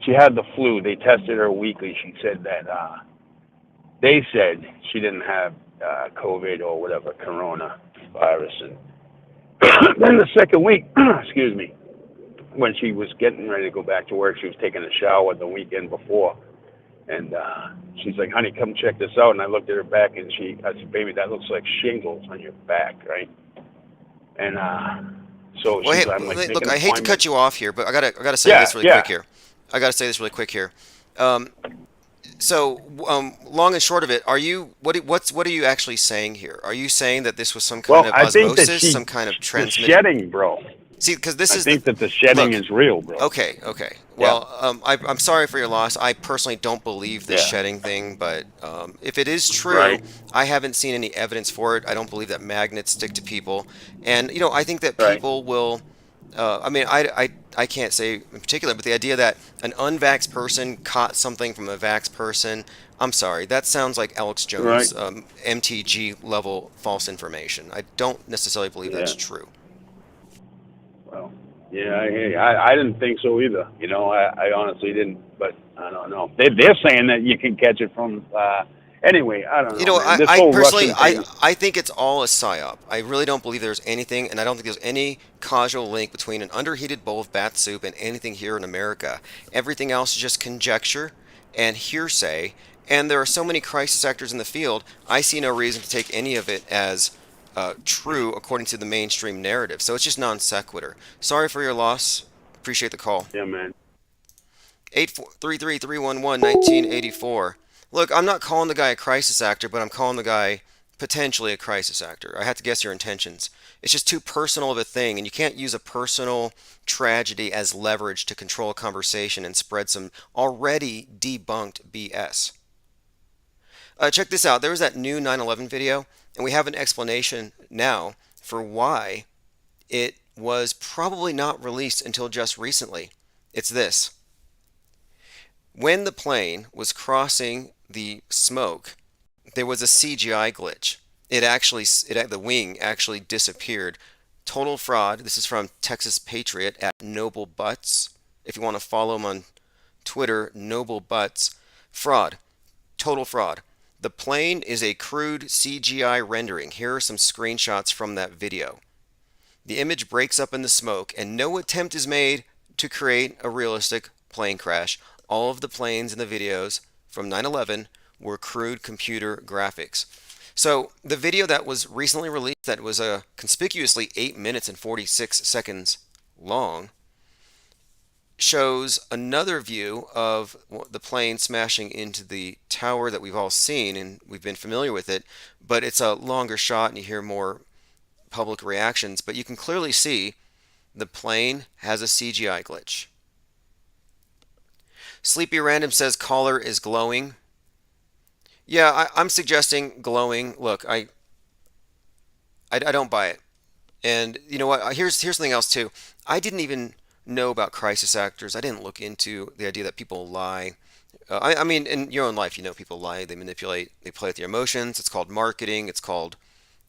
She had the flu. They tested her weekly. She said that they said she didn't have COVID or whatever, coronavirus. And Then the second week, excuse me, when she was getting ready to go back to work, she was taking a shower the weekend before. And she's like, honey, come check this out. And I looked at her back, and I said, baby, that looks like shingles on your back, right? And so Well, hey, I'm like, make look, an I hate to appointment. cut you off here, but I gotta say Yeah, this really yeah. quick here. I gotta say this really quick here. Um, long and short of it, what are you actually saying here? Are you saying that this was some kind Well, of I think that osmosis, some kind of the transmission? shedding, bro. See, because this I is the think that the shedding look. is real, bro. Okay, okay. Yeah, Well, I'm sorry for your loss. I personally don't believe this yeah, shedding thing, but if it is true, right, I haven't seen any evidence for it. I don't believe that magnets stick to people, and I think that right, people will. I mean, I can't say in particular, but the idea that an unvaxxed person caught something from a vaxxed person, I'm sorry, that sounds like Alex right. Jones, MTG level false information. I don't necessarily believe Yeah. that's true. Well, yeah, I didn't think so either. I honestly didn't, but I don't know. They're saying that you can catch it from. Anyway, I don't know, man. This I whole personally, Russian thing. I think it's all a psyop. I really don't believe there's anything, and I don't think there's any causal link between an underheated bowl of bat soup and anything here in America. Everything else is just conjecture and hearsay, and there are so many crisis actors in the field, I see no reason to take any of it as true according to the mainstream narrative. So it's just non sequitur. Sorry for your loss. Appreciate the call. Yeah, man. 833-311-1984. Look, I'm not calling the guy a crisis actor, but I'm calling the guy potentially a crisis actor. I have to guess your intentions. It's just too personal of a thing, and you can't use a personal tragedy as leverage to control a conversation and spread some already debunked BS. Check this out. There was that new 9/11 video, and we have an explanation now for why it was probably not released until just recently. It's this. When the plane was crossing the smoke, there was a CGI glitch. The wing actually disappeared. Total fraud. This is from Texas Patriot at Noble Butts. If you want to follow him on Twitter, Noble Butts. Fraud. Total fraud. The plane is a crude CGI rendering. Here are some screenshots from that video. The image breaks up in the smoke, and no attempt is made to create a realistic plane crash. All of the planes in the videos from 9/11 were crude computer graphics. So the video that was recently released, that was conspicuously 8 minutes and 46 seconds long, shows another view of the plane smashing into the tower that we've all seen, and we've been familiar with it, but it's a longer shot and you hear more public reactions, but you can clearly see the plane has a CGI glitch. Sleepy Random says caller is glowing. Yeah, I'm suggesting glowing. Look, I don't buy it. And you know what? Here's something else too. I didn't even know about crisis actors. I didn't look into the idea that people lie. I mean, in your own life, people lie, they manipulate, they play with your emotions. It's called marketing. It's called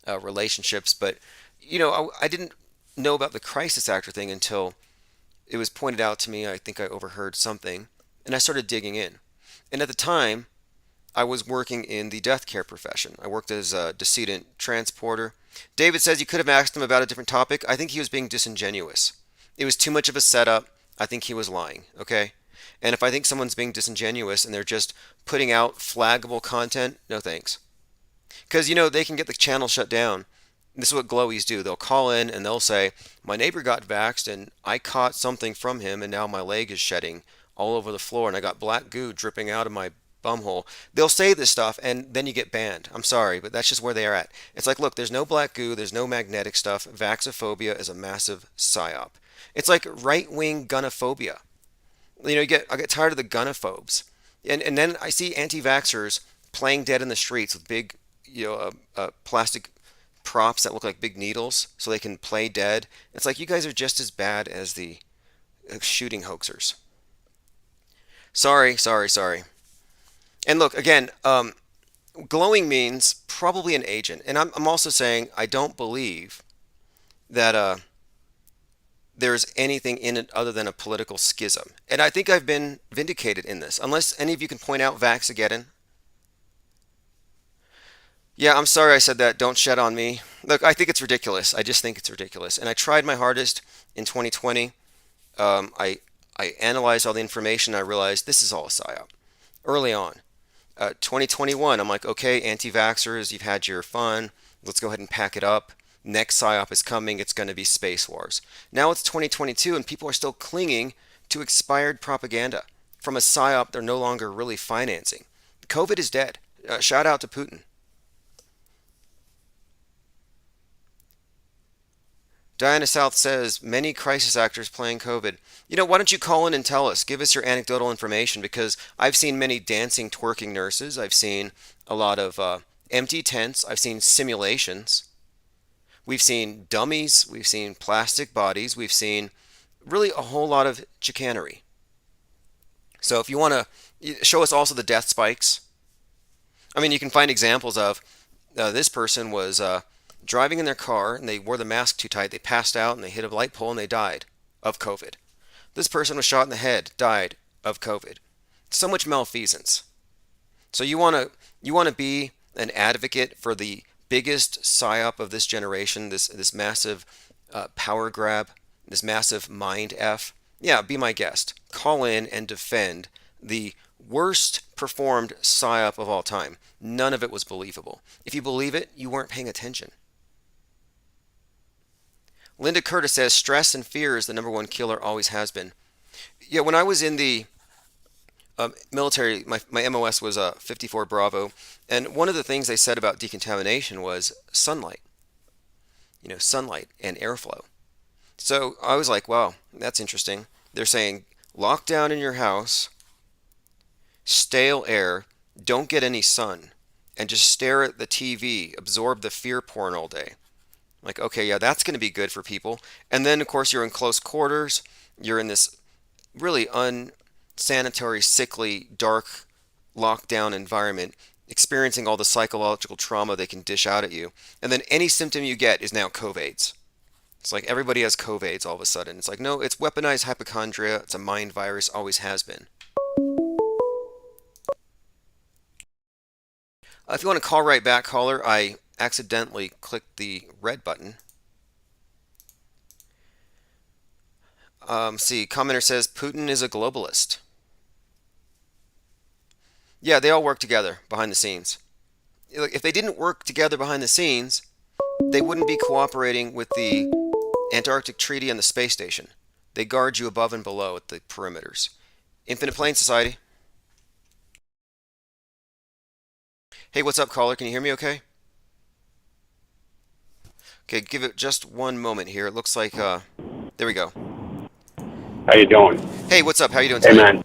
relationships. But I didn't know about the crisis actor thing until it was pointed out to me. I think I overheard something, and I started digging in. And at the time, I was working in the death care profession. I worked as a decedent transporter. David says you could have asked him about a different topic. I think he was being disingenuous. It was too much of a setup. I think he was lying, okay? And if I think someone's being disingenuous and they're just putting out flaggable content, no thanks. Because, they can get the channel shut down. This is what glowies do. They'll call in and they'll say, my neighbor got vaxxed and I caught something from him and now my leg is shedding all over the floor and I got black goo dripping out of my bumhole. They'll say this stuff and then you get banned. I'm sorry, but that's just where they are at. It's like, look, there's no black goo, there's no magnetic stuff. Vaxophobia is a massive psyop. It's like right-wing gunnophobia. I get tired of the gunnophobes. And then I see anti-vaxxers playing dead in the streets with big, plastic props that look like big needles so they can play dead. It's like you guys are just as bad as the shooting hoaxers. Sorry. And look, again, glowing means probably an agent. And I'm also saying I don't believe that there's anything in it other than a political schism. And I think I've been vindicated in this. Unless any of you can point out Vaxageddon. Yeah, I'm sorry I said that. Don't shed on me. Look, I think it's ridiculous. I just think it's ridiculous. And I tried my hardest in 2020. Um, I I analyzed all the information. I realized this is all a psyop early on. 2021, I'm like, okay, anti-vaxxers, you've had your fun. Let's go ahead and pack it up. Next psyop is coming. It's going to be space wars. Now it's 2022, and people are still clinging to expired propaganda from a psyop they're no longer really financing. COVID is dead. Shout out to Putin. Diana South says many crisis actors playing COVID. Why don't you call in and tell us? Give us your anecdotal information because I've seen many dancing, twerking nurses. I've seen a lot of empty tents. I've seen simulations. We've seen dummies. We've seen plastic bodies. We've seen really a whole lot of chicanery. So if you want to show us also the death spikes, I mean, you can find examples of this person was driving in their car and they wore the mask too tight. They passed out and they hit a light pole and they died of COVID. This person was shot in the head, died of COVID. So much malfeasance. So you want to be an advocate for the biggest psyop of this generation, this massive power grab, this massive mind f. Yeah, be my guest. Call in and defend the worst performed psyop of all time. None of it was believable. If you believe it, you weren't paying attention. Linda Curtis says stress and fear is the number one killer, always has been. Yeah, when I was in the military, my MOS was 54 Bravo, and one of the things they said about decontamination was sunlight. Sunlight and airflow. So I was like, wow, that's interesting. They're saying lock down in your house, stale air, don't get any sun, and just stare at the TV, absorb the fear porn all day. Like, okay, yeah, that's going to be good for people. And then, of course, you're in close quarters. You're in this really unsanitary, sickly, dark, lockdown environment, experiencing all the psychological trauma they can dish out at you. And then any symptom you get is now COVIDs. It's like everybody has COVIDs all of a sudden. It's like, no, it's weaponized hypochondria. It's a mind virus, always has been. If you want to call right back, caller, I accidentally clicked the red button. See, commenter says Putin is a globalist. Yeah, they all work together behind the scenes. If they didn't work together behind the scenes, they wouldn't be cooperating with the Antarctic Treaty and the space station. They guard you above and below at the perimeters. Infinite Plane Society. Hey, what's up, caller? Can you hear me okay? Okay, give it just one moment here. It looks like, there we go. How you doing? Hey, what's up? How you doing Hey, today? man.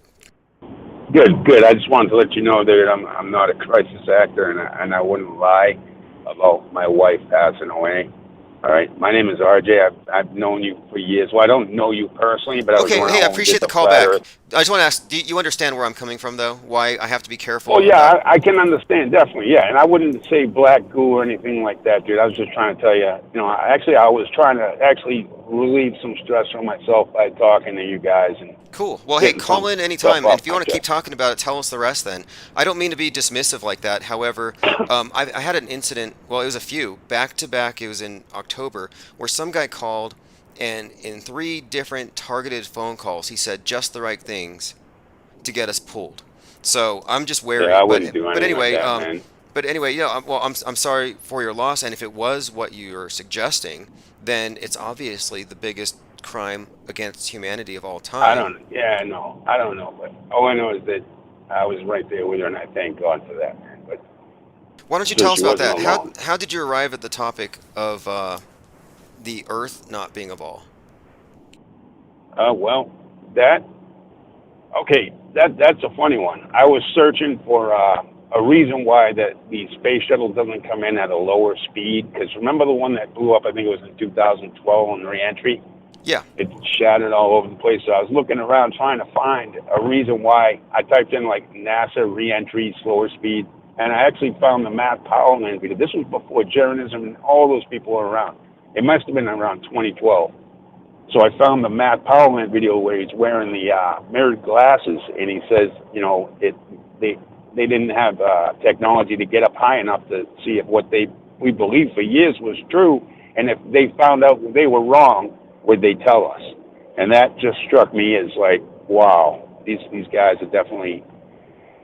Good, good. I just wanted to let you know that I'm not a crisis actor, and I wouldn't lie about my wife passing away. All right. My name is RJ. I've known you for years. Well, I don't know you personally, but I was Okay, around hey, I when we appreciate did the call Flat back. Earth. I just want to ask, do you understand where I'm coming from, though? Why I have to be careful Well, yeah, about... I can understand, definitely, yeah. And I wouldn't say black goo or anything like that, dude. I was just trying to tell you, I was trying to actually relieve some stress from myself by talking to you guys and Cool. Well, hey, getting call some in stuff anytime, and off if you my want to keep chest. talking about it, tell us the rest then. I don't mean to be dismissive like that. However, I had an incident, well, it was a few, back to back, it was in October, where some guy called, and in 3 different targeted phone calls, he said just the right things to get us pulled. So I'm just Yeah, wary. I But wouldn't do but anything like anyway, that, man. well, I'm sorry for your loss, and if it was what you're suggesting, then it's obviously the biggest crime against humanity of all time. I don't know, but all I know is that I was right there with her, and I thank God for that, man. But Why don't you so tell us she about wasn't that? How alone. how did you arrive at the topic of the Earth not being a ball? Well, that okay, that's a funny one. I was searching for a reason why that the space shuttle doesn't come in at a lower speed. Because remember the one that blew up? I think it was in 2012 on reentry. Yeah. It shattered all over the place. So I was looking around trying to find a reason why. I typed in like NASA reentry slower speed, and I actually found the Matt Powell video. This was before journalism and all those people were around. It must have been around 2012. So I found the Matt Powell video where he's wearing the mirrored glasses, and he says, they didn't have technology to get up high enough to see if what they we believed for years was true, and if they found out they were wrong, would they tell us? And that just struck me as like, wow, these guys are definitely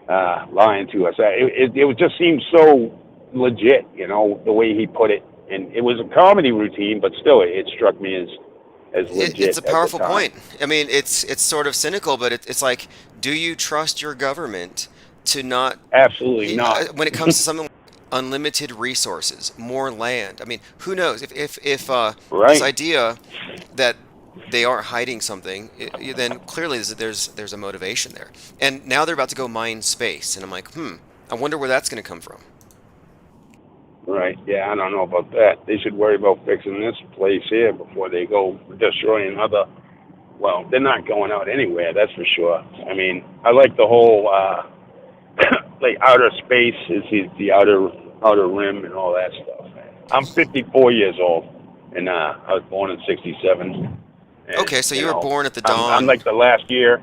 lying to us. It would just seem so legit, you know, the way he put it. And it was a comedy routine, but still, it struck me as legit. It's a at the powerful time. point. I mean, it's sort of cynical, but it's like, do you trust your government to not, Absolutely not. when it comes to something like unlimited resources, more land? I mean, who knows if this Right. idea that they are hiding something, then clearly there's a motivation there. And now they're about to go mine space, and I'm like, I wonder where that's going to come from. Right. Yeah, I don't know about that. They should worry about fixing this place here before they go destroying other. Well, they're not going out anywhere, that's for sure. I mean, I like the whole like outer space is the outer rim and all that stuff. I'm 54 years old, and I was born in '67. And, Okay, so you were born at the dawn. I'm like the last year.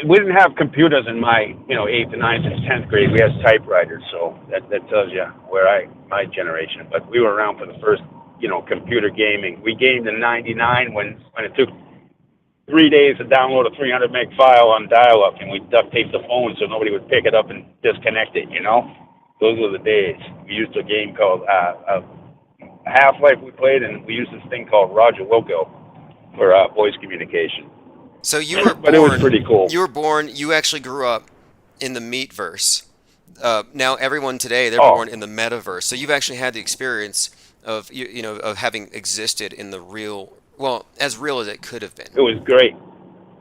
We didn't have computers in my, 8th, 9th, and 10th grade. We had typewriters, so that tells you where my generation. But we were around for the first, computer gaming. We gamed in '99 when it took 3 days to download a 300 meg file on dial-up, and we duct taped the phone so nobody would pick it up and disconnect it. Those were the days. We used a game called Half-Life. We played, and we used this thing called Roger Wilco for voice communication. So you were born. But it was pretty cool. You were born. You actually grew up in the Meatverse. Now everyone today they're Oh. born in the Metaverse. So you've actually had the experience of of having existed in the real, well, as real as it could have been. It was great.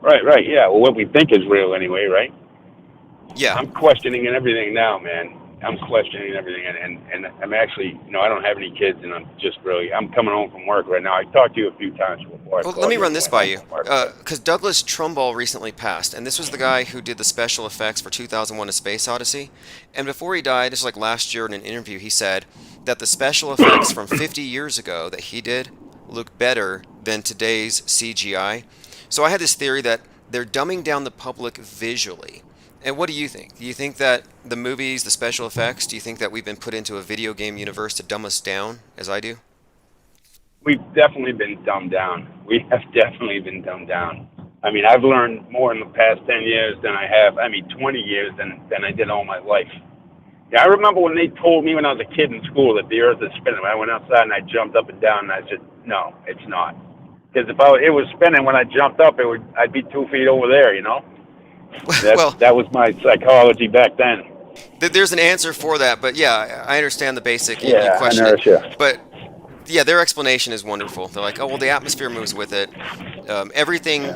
Right, yeah. Well, what we think is real anyway, right? Yeah. I'm questioning everything now, man. I'm questioning everything, and I'm actually, I don't have any kids, and I'm coming home from work right now. I talked to you a few times before. Well, let me run this by you, because Douglas Trumbull recently passed, and this was the guy who did the special effects for 2001: A Space Odyssey. And before he died, this was like last year in an interview, he said that the special effects from 50 years ago that he did look better than today's CGI. So I had this theory that they're dumbing down the public visually. And what do you think? Do you think that the movies, the special effects, do you think that we've been put into a video game universe to dumb us down, as I do? We've definitely been dumbed down. We have definitely been dumbed down. I mean, I've learned more in the past 10 years than 20 years than I did all my life. Yeah, I remember when they told me when I was a kid in school that the earth is spinning. I went outside and I jumped up and down and I said, no, it's not. Because if it was spinning when I jumped up, I'd be 2 feet over there, Well, that was my psychology back then. There's an answer for that, but yeah, I understand the basic you Yeah, question. inertia. But yeah, their explanation is wonderful. They're like, oh, well, the atmosphere moves with it. Everything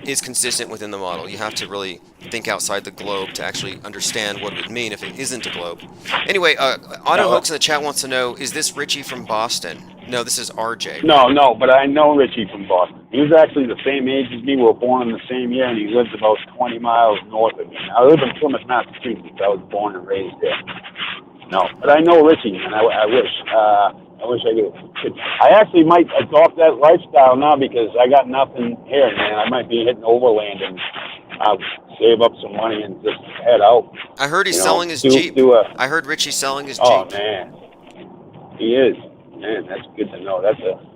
is consistent within the model. You have to really think outside the globe to actually understand what it would mean if it isn't a globe. Anyway, Auto Hoax in the chat wants to know, is this Richie from Boston? No, this is RJ. No, but I know Richie from Boston. He was actually the same age as me. We were born in the same year, and he lives about 20 miles north of me. I live in Plymouth, Massachusetts. I was born and raised there. No, but I know Richie, and I wish I could. I actually might adopt that lifestyle now because I got nothing here, man. I might be hitting overland and I'll save up some money and just head out. I heard he's selling his Jeep. I heard Richie's selling his Jeep. Oh, man. He is. Man, that's good to know. I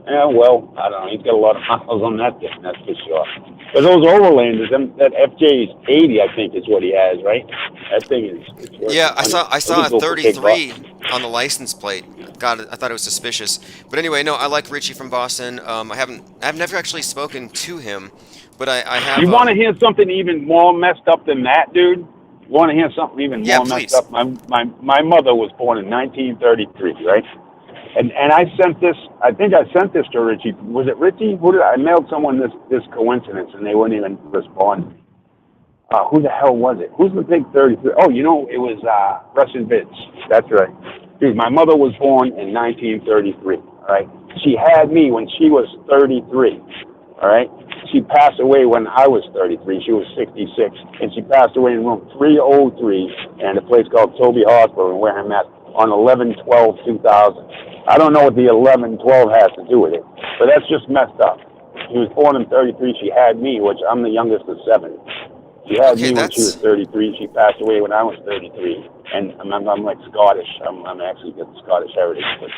don't know. He's got a lot of miles on that thing, that's for sure. But those overlanders, that FJ80, I think, is what he has, right? That thing is. Yeah, I saw a 33 on the license plate. God, I thought it was suspicious. But anyway, no, I like Richie from Boston. I've never actually spoken to him, but I have. You want to hear something even more messed up than that, dude? You want to hear something even more messed up? My mother was born in 1933, right? And I sent this. I think I sent this to Richie. Was it Richie? I mailed someone this coincidence, and they wouldn't even respond. Who the hell was it? Who's the big 33? Oh, it was Russian Vids. That's right. Dude, my mother was born in 1933. All right. She had me when she was 33. All right. She passed away when I was 33. She was 66, and she passed away in room 303 in a place called Toby Hospital in Wareham, Mass. On 11/12/2000. I don't know what the 11/12 has to do with it, but that's just messed up. She was born in 33. She had me, which I'm the youngest of 7. She had Okay, me when she was that's 33. She passed away when I was 33. And I'm like Scottish. I'm actually got Scottish heritage, but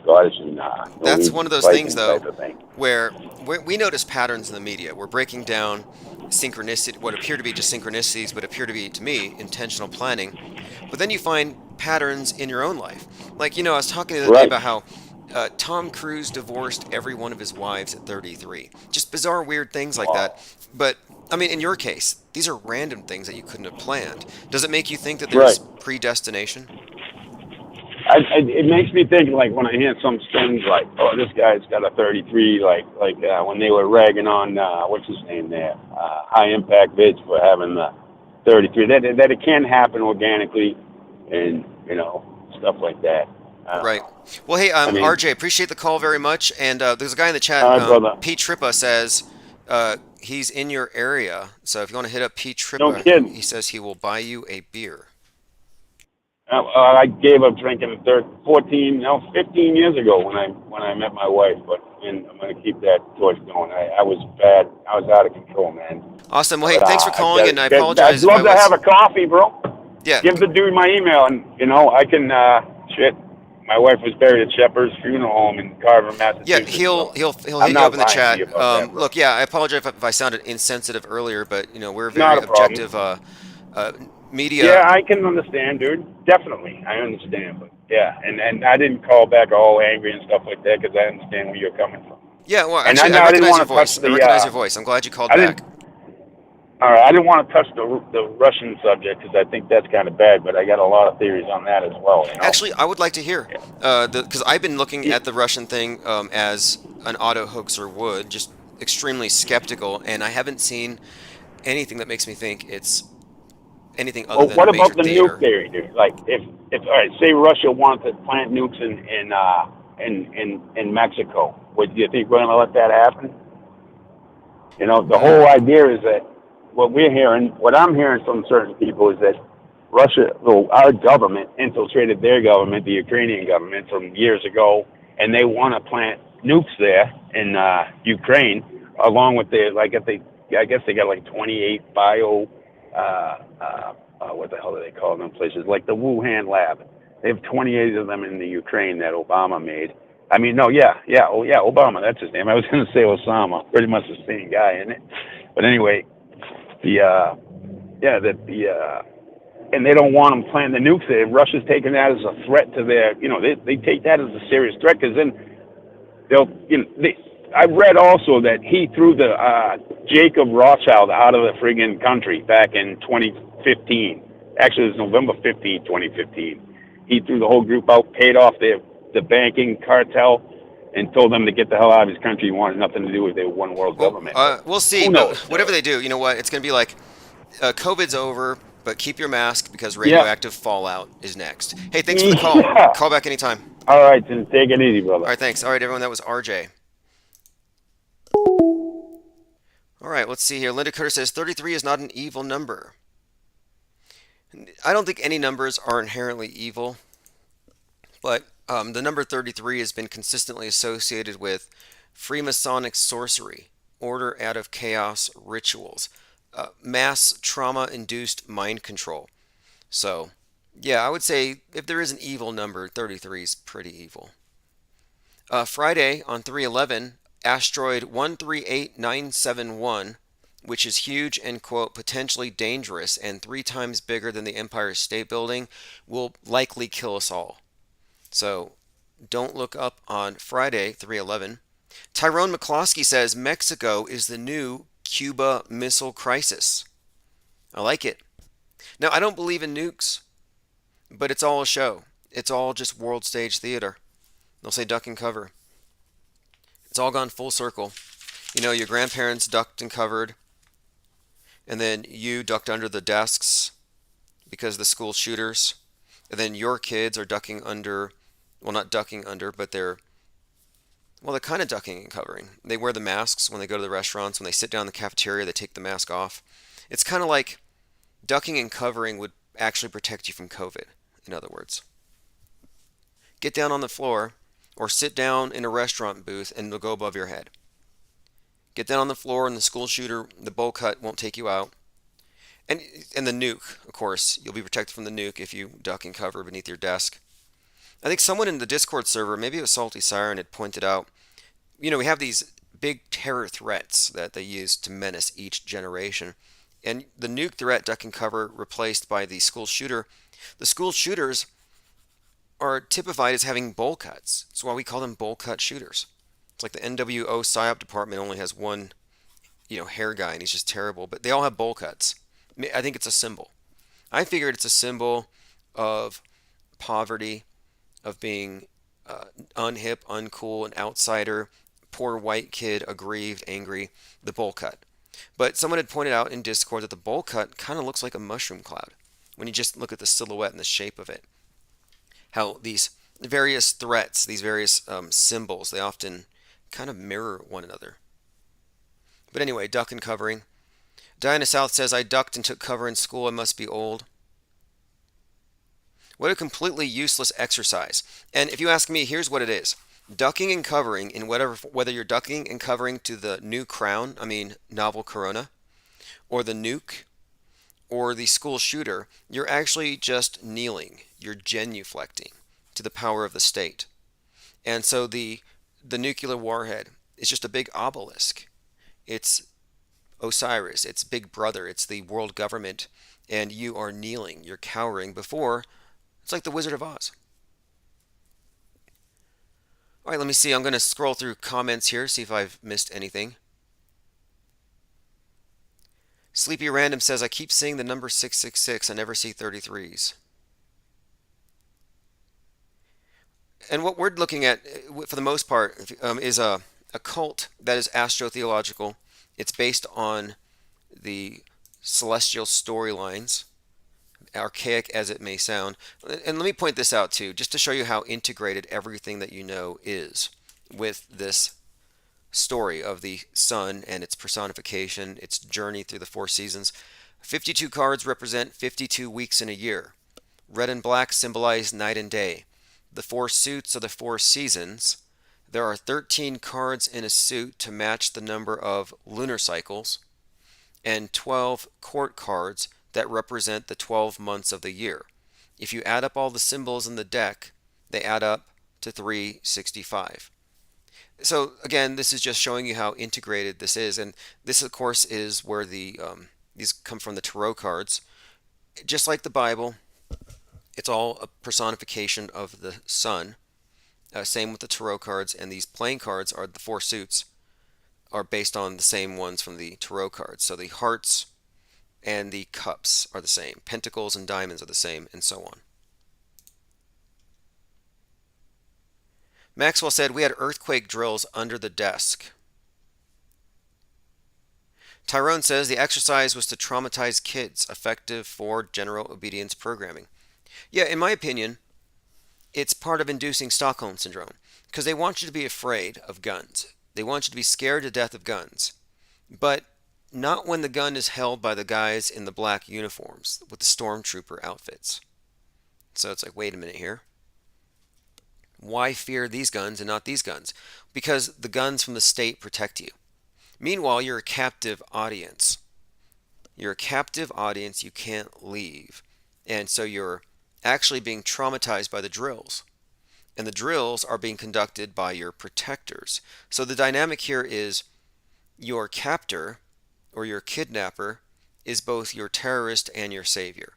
Scottish and that's one of Norwegian those things Viking though type of thing. where we notice patterns in the media. We're breaking down synchronicity, what appear to be just synchronicities, but appear to be, to me, intentional planning. But then you find patterns in your own life. Like, I was talking the other day Right, about how Tom Cruise divorced every one of his wives at 33. Just bizarre, weird things like that. But, I mean, in your case, these are random things that you couldn't have planned. Does it make you think that right. there's predestination? It makes me think like when I hear some things like, oh, this guy's got a 33, when they were ragging on what's his name there, High Impact Vids for having the 33. That it can happen organically, and stuff like that. I don't Right. know. Well, hey, I mean, RJ, appreciate the call very much. And there's a guy in the chat, all right, brother. Pete Trippa says he's in your area. So if you want to hit up Pete No Trippa, he kidding. says he will buy you a beer. I gave up drinking 14, no, 15 years ago when I met my wife, and I'm gonna keep that torch going. I was bad. I was out of control, man. Awesome. Well, hey, But thanks for calling, and I I'd apologize if I love to have was. a coffee, bro. Yeah, Give the dude my email, and I can. Shit, my wife was buried at Shepherd's Funeral Home in Carver, yeah. Massachusetts. He'll So he'll he'll I'm hit you up not in the lying to chat. you about that, bro. Look, yeah, I apologize if I sounded insensitive earlier, but we're Not very a problem. objective uh, media. Yeah, I can understand, dude. Definitely, I understand. But yeah, and I didn't call back all angry and stuff like that because I understand where you're coming from. Yeah, well, And I actually, I know I didn't recognize your want to touch voice. I the. recognize your voice. I'm glad you called I didn't. back. All right, I didn't want to touch the Russian subject because I think that's kind of bad. But I got a lot of theories on that as well. Actually, I would like to hear, Yeah. because I've been looking Yeah. at the Russian thing as an auto hoaxer would, just extremely skeptical, and I haven't seen anything that makes me think it's anything other Well, than a what major about the nuke theater. theory, dude? Like, if all right, say Russia wanted to plant nukes in Mexico, would you think we're going to let that happen? The Mm, whole idea is that what I'm hearing from certain people is that Russia, well, our government infiltrated their government, the Ukrainian government, from years ago, and they want to plant nukes there in Ukraine, along with I guess they got like 28 what the hell do they call them places? Like the Wuhan lab. They have 28 of them in the Ukraine that Obama made. I mean, no, Obama, that's his name. I was going to say Osama, pretty much the same guy, isn't it? But anyway, the and they don't want them planting the nukes there. Russia's taking that as a threat to their, they take that as a serious threat because then they'll, I read also that he threw the Jacob Rothschild out of the friggin' country back in 2015. Actually, it was November 15, 2015. He threw the whole group out, paid off the banking cartel, and told them to get the hell out of his country. He wanted nothing to do with their one world well, government. But we'll see, who but knows? whatever they do, you know what? It's going to be like COVID's over, but keep your mask because Yeah. radioactive fallout is next. Hey, thanks for the call. Yeah. Call back anytime. All right, then take it easy, brother. All right, thanks. All right, everyone, that was RJ. All right, let's see here. Linda Curtis says 33 is not an evil number. I don't think any numbers are inherently evil, but the number 33 has been consistently associated with Freemasonic sorcery, order out of chaos rituals, mass trauma induced mind control. So, yeah, I would say if there is an evil number, 33 is pretty evil. Friday on 311, asteroid 138971, which is huge and, quote, potentially dangerous and 3 times bigger than the Empire State Building, will likely kill us all. So don't look up on Friday, 311. Tyrone McCloskey says Mexico is the new Cuba Missile Crisis. I like it. Now, I don't believe in nukes, but it's all a show. It's all just world stage theater. They'll say duck and cover. It's all gone full circle. Your grandparents ducked and covered, and then you ducked under the desks because of the school shooters, and then your kids are ducking under, well, not ducking under, but they're kind of ducking and covering. They wear the masks when they go to the restaurants. When they sit down in the cafeteria, they take the mask off. It's kind of like ducking and covering would actually protect you from COVID, in other words. Get down on the floor or sit down in a restaurant booth and it'll go above your head. Get down on the floor and the school shooter, the bowl cut won't take you out. And and the nuke, of course, you'll be protected from the nuke if you duck and cover beneath your desk. I think someone in the Discord server, maybe it was Salty Siren, had pointed out, we have these big terror threats that they use to menace each generation. And the nuke threat, duck and cover, replaced by the school shooter. The school shooters are typified as having bowl cuts. That's why we call them bowl cut shooters. It's like the NWO PSYOP department only has one, hair guy, and he's just terrible. But they all have bowl cuts. I think it's a symbol. I figured it's a symbol of poverty, of being unhip, uncool, an outsider, poor white kid, aggrieved, angry, the bowl cut. But someone had pointed out in Discord that the bowl cut kind of looks like a mushroom cloud when you just look at the silhouette and the shape of it. How these various threats, these various symbols, they often kind of mirror one another. But anyway, duck and covering. Diana South says, I ducked and took cover in school. I must be old. What a completely useless exercise. And if you ask me, here's what it is. Ducking and covering in whether you're ducking and covering to the new crown, novel Corona, or the nuke, or the school shooter, you're actually just kneeling. You're genuflecting to the power of the state. And so the nuclear warhead is just a big obelisk. It's Osiris, it's Big Brother, it's the world government, and you are kneeling, you're cowering before. It's like the Wizard of Oz. All right, let me see. I'm going to scroll through comments here, see if I've missed anything. Sleepy Random says, I keep seeing the number 666. I never see 33s. And what we're looking at, for the most part, is a cult that is astrotheological. It's based on the celestial storylines, archaic as it may sound. And let me point this out too, just to show you how integrated everything that you know is with this story of the sun and its personification, its journey through the four seasons. 52 cards represent 52 weeks in a year. Red and black symbolize night and day. The four suits are the four seasons. There are 13 cards in a suit to match the number of lunar cycles, and 12 court cards that represent the 12 months of the year. If you add up all the symbols in the deck, they add up to 365. So again, this is just showing you how integrated this is, and this of course is where these come from, the tarot cards. Just like the Bible, it's all a personification of the sun. Same with the tarot cards, and these playing cards are the four suits are based on the same ones from the tarot cards. So the hearts and the cups are the same. Pentacles and diamonds are the same, and so on. Maxwell said, we had earthquake drills under the desk. Tyrone says, the exercise was to traumatize kids, effective for general obedience programming. Yeah, in my opinion, it's part of inducing Stockholm Syndrome, because they want you to be afraid of guns. They want you to be scared to death of guns. But not when the gun is held by the guys in the black uniforms with the stormtrooper outfits. So it's like, wait a minute here. Why fear these guns and not these guns? Because the guns from the state protect you. Meanwhile, you're a captive audience. You're a captive audience, you can't leave. And so you're actually being traumatized by the drills. And the drills are being conducted by your protectors. So the dynamic here is your captor or your kidnapper is both your terrorist and your savior.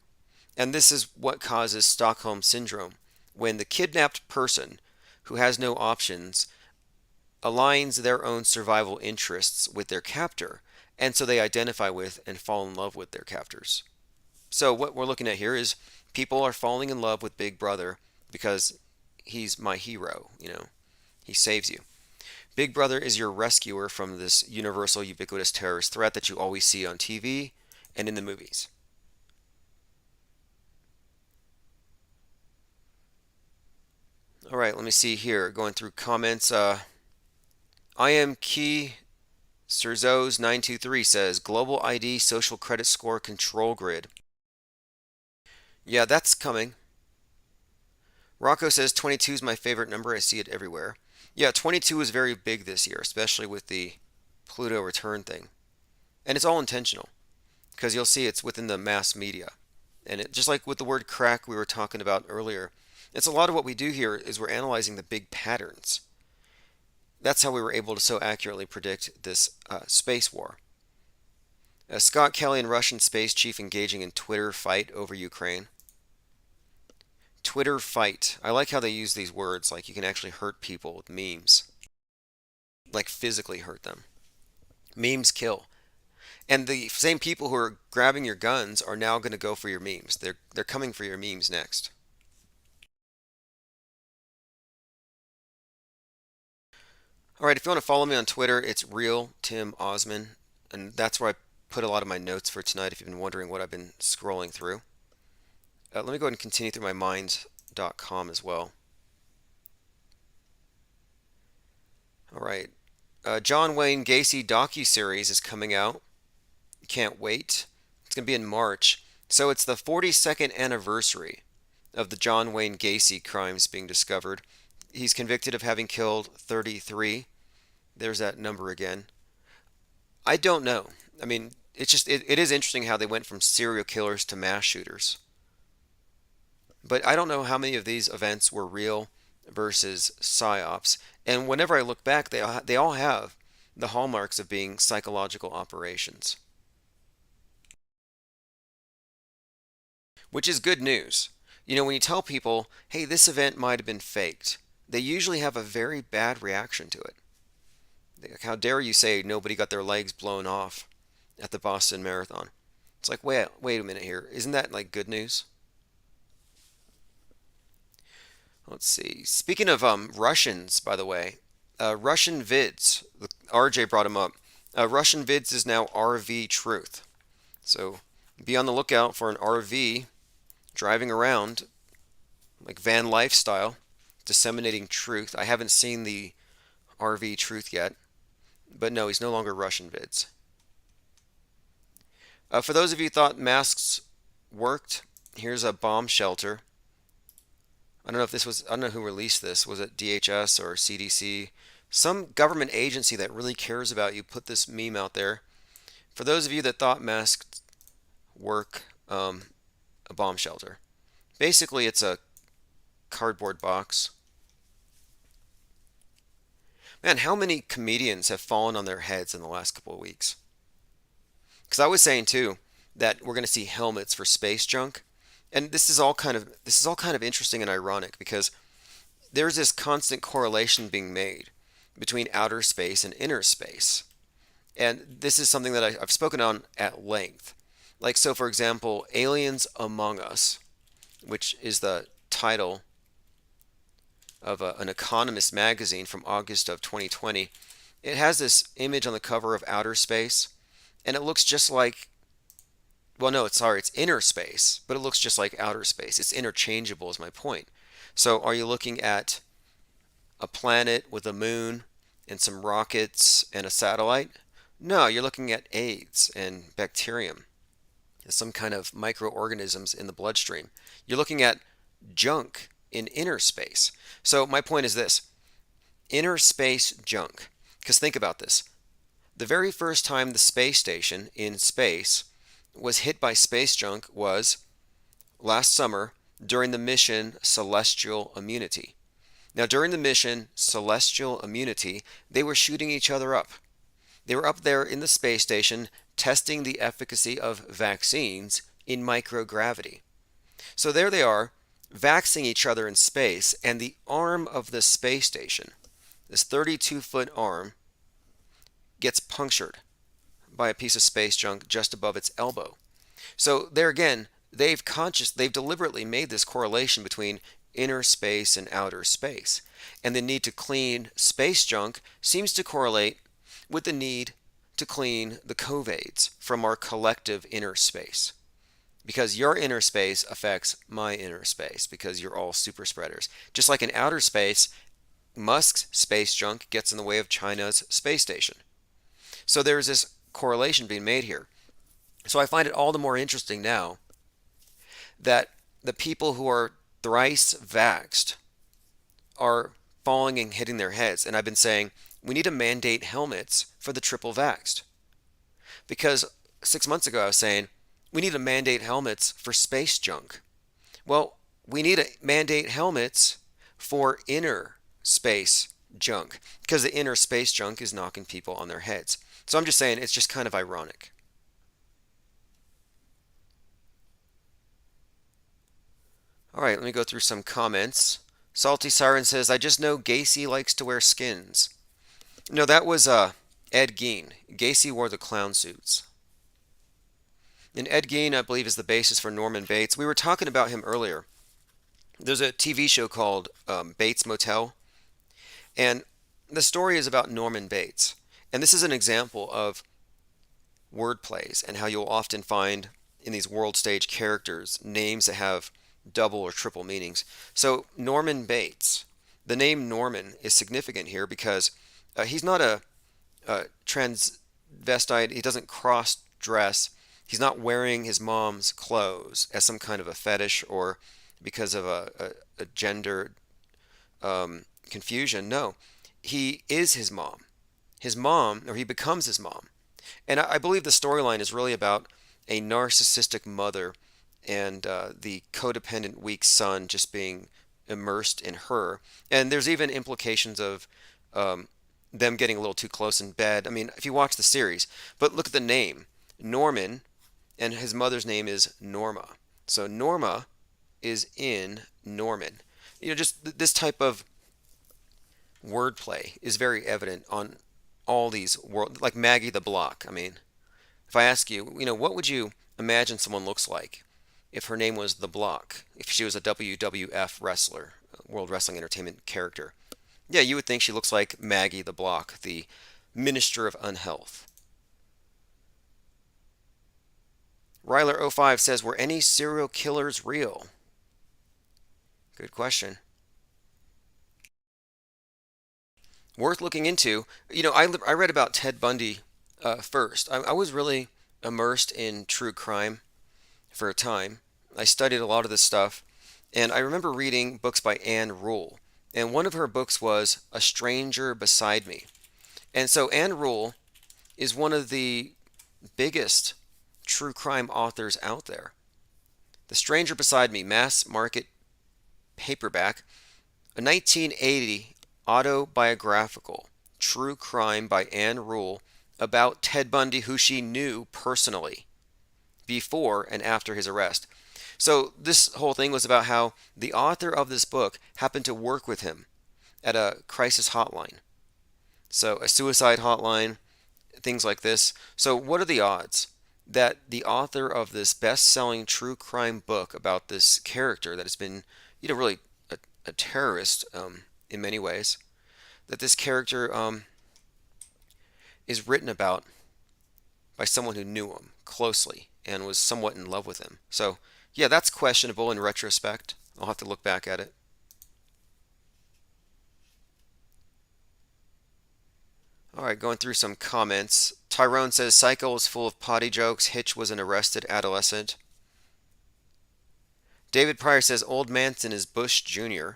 And this is what causes Stockholm Syndrome, when the kidnapped person who has no options aligns their own survival interests with their captor, and so they identify with and fall in love with their captors. So what we're looking at here is people are falling in love with Big Brother because he's my hero, he saves you. Big Brother is your rescuer from this universal ubiquitous terrorist threat that you always see on TV and in the movies. All right, let me see here. Going through comments. I am Key Sirzos 923 says Global ID Social Credit Score Control Grid. Yeah, that's coming. Rocco says 22 is my favorite number. I see it everywhere. Yeah, 22 is very big this year, especially with the Pluto return thing. And it's all intentional. because you'll see it's within the mass media. And just like with the word crack we were talking about earlier, it's a lot of what we do here is we're analyzing the big patterns. That's how we were able to so accurately predict this space war. Scott Kelly and Russian space chief engaging in Twitter fight over Ukraine. Twitter fight. I like how they use these words, like you can actually hurt people with memes, like physically hurt them. Memes kill. And the same people who are grabbing your guns are now going to go for your memes. They're coming for your memes next. All right, if you want to follow me on Twitter, it's real Tim Osman, and that's where I put a lot of my notes for tonight. If you've been wondering what I've been scrolling through, let me go ahead and continue through my minds.com as well. All right, John Wayne Gacy docu-series is coming out. Can't wait. It's going to be in March. So it's the 42nd anniversary of the John Wayne Gacy crimes being discovered. He's convicted of having killed 33. There's that number again. I don't know. I mean, it is interesting how they went from serial killers to mass shooters. But I don't know how many of these events were real versus psyops. And whenever I look back, they all have the hallmarks of being psychological operations. Which is good news. You know, when you tell people, hey, this event might have been faked, they usually have a very bad reaction to it. Like, how dare you say nobody got their legs blown off at the Boston Marathon? It's like, wait a minute here. Isn't that like good news? Let's see. Speaking of Russians, by the way, Russian Vids, RJ brought him up. Russian Vids is now RV Truth. So be on the lookout for an RV driving around like van lifestyle, disseminating truth. I haven't seen the RV Truth yet, but no, he's no longer Russian Vids. For those of you who thought masks worked, here's a bomb shelter. I don't know who released this. Was it DHS or CDC? Some government agency that really cares about you put this meme out there. For those of you that thought masks work, a bomb shelter. Basically, it's a cardboard box. Man, how many comedians have fallen on their heads in the last couple of weeks? Because I was saying too that we're going to see helmets for space junk, and this is all kind of interesting and ironic because there's this constant correlation being made between outer space and inner space, and this is something that I've spoken on at length. Like, so for example, Aliens Among Us, which is the title of an Economist magazine from August of 2020. It has this image on the cover of outer space, and it looks just like, well, no, it's inner space, but it looks just like outer space. It's interchangeable is my point. So are you looking at a planet with a moon and some rockets and a satellite? No, you're looking at AIDS and bacterium, some kind of microorganisms in the bloodstream. You're looking at junk in inner space. So my point is this: inner space junk. Because think about this. The very first time the space station in space was hit by space junk was last summer during the mission Celestial Immunity. Now, during the mission Celestial Immunity, they were shooting each other up. They were up there in the space station testing the efficacy of vaccines in microgravity. So there they are, vaxing each other in space, and the arm of the space station, this 32-foot arm, gets punctured by a piece of space junk just above its elbow. So there again, they've deliberately made this correlation between inner space and outer space. And the need to clean space junk seems to correlate with the need to clean the COVIDs from our collective inner space. Because your inner space affects my inner space because you're all super spreaders. Just like in outer space, Musk's space junk gets in the way of China's space station. So there's this correlation being made here. So I find it all the more interesting now that the people who are thrice vaxxed are falling and hitting their heads. And I've been saying we need to mandate helmets for the triple vaxxed. Because 6 months ago I was saying we need to mandate helmets for space junk. Well, we need to mandate helmets for inner space junk because the inner space junk is knocking people on their heads. So I'm just saying it's just kind of ironic. All right, let me go through some comments. Salty Siren says, I just know Gacy likes to wear skins. No, that was Ed Gein. Gacy wore the clown suits. And Ed Gein, I believe, is the basis for Norman Bates. We were talking about him earlier. There's a TV show called Bates Motel, and the story is about Norman Bates. And this is an example of word plays and how you'll often find in these world stage characters names that have double or triple meanings. So Norman Bates, the name Norman is significant here because he's not a transvestite. He doesn't cross dress. He's not wearing his mom's clothes as some kind of a fetish or because of a gender confusion. No, he is his mom. His mom, or he becomes his mom. And I believe the storyline is really about a narcissistic mother and the codependent, weak son just being immersed in her. And there's even implications of them getting a little too close in bed. I mean, if you watch the series, but look at the name Norman, and his mother's name is Norma. So Norma is in Norman. Just this type of wordplay is very evident on all these world, like Maggie the Block. I mean, if I ask you, what would you imagine someone looks like if her name was the Block? If she was a WWF wrestler, World Wrestling Entertainment character, yeah, you would think she looks like Maggie the Block, the Minister of Unhealth. Ryler05 says, were any serial killers real? Good question. Worth looking into. I read about Ted Bundy first. I was really immersed in true crime for a time. I studied a lot of this stuff, and I remember reading books by Anne Rule. And one of her books was A Stranger Beside Me. And so Anne Rule is one of the biggest true crime authors out there. The Stranger Beside Me, mass market paperback, a 1980 autobiographical true crime by Anne Rule about Ted Bundy, who she knew personally before and after his arrest. So this whole thing was about how the author of this book happened to work with him at a crisis hotline. So a suicide hotline, things like this. So what are the odds that the author of this best-selling true crime book about this character that has been, really a terrorist in many ways, that this character is written about by someone who knew him closely and was somewhat in love with him? So yeah, that's questionable in retrospect. I'll have to look back at it. All right, going through some comments. Tyrone says Psycho is full of potty jokes. Hitch was an arrested adolescent. David Pryor says Old Manson is Bush Jr.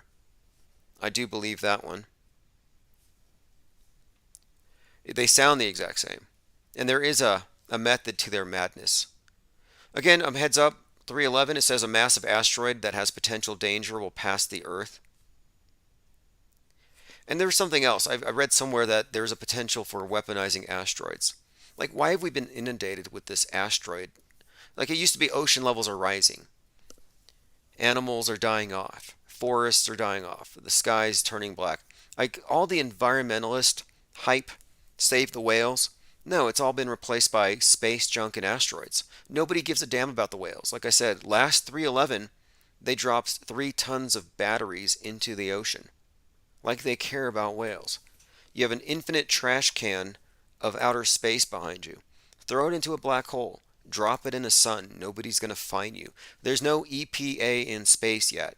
I do believe that one. They sound the exact same. And there is a method to their madness. Again, heads up, 311, it says a massive asteroid that has potential danger will pass the Earth. And there's something else. I read somewhere that there's a potential for weaponizing asteroids. Like, why have we been inundated with this asteroid? Like, it used to be ocean levels are rising. Animals are dying off. Forests are dying off. The sky's turning black. Like, all the environmentalist hype, save the whales. No, it's all been replaced by space junk and asteroids. Nobody gives a damn about the whales. Like I said, last 311, they dropped 3 tons of batteries into the ocean. Like they care about whales. You have an infinite trash can of outer space behind you. Throw it into a black hole. Drop it in the sun. Nobody's going to find you. There's no EPA in space yet.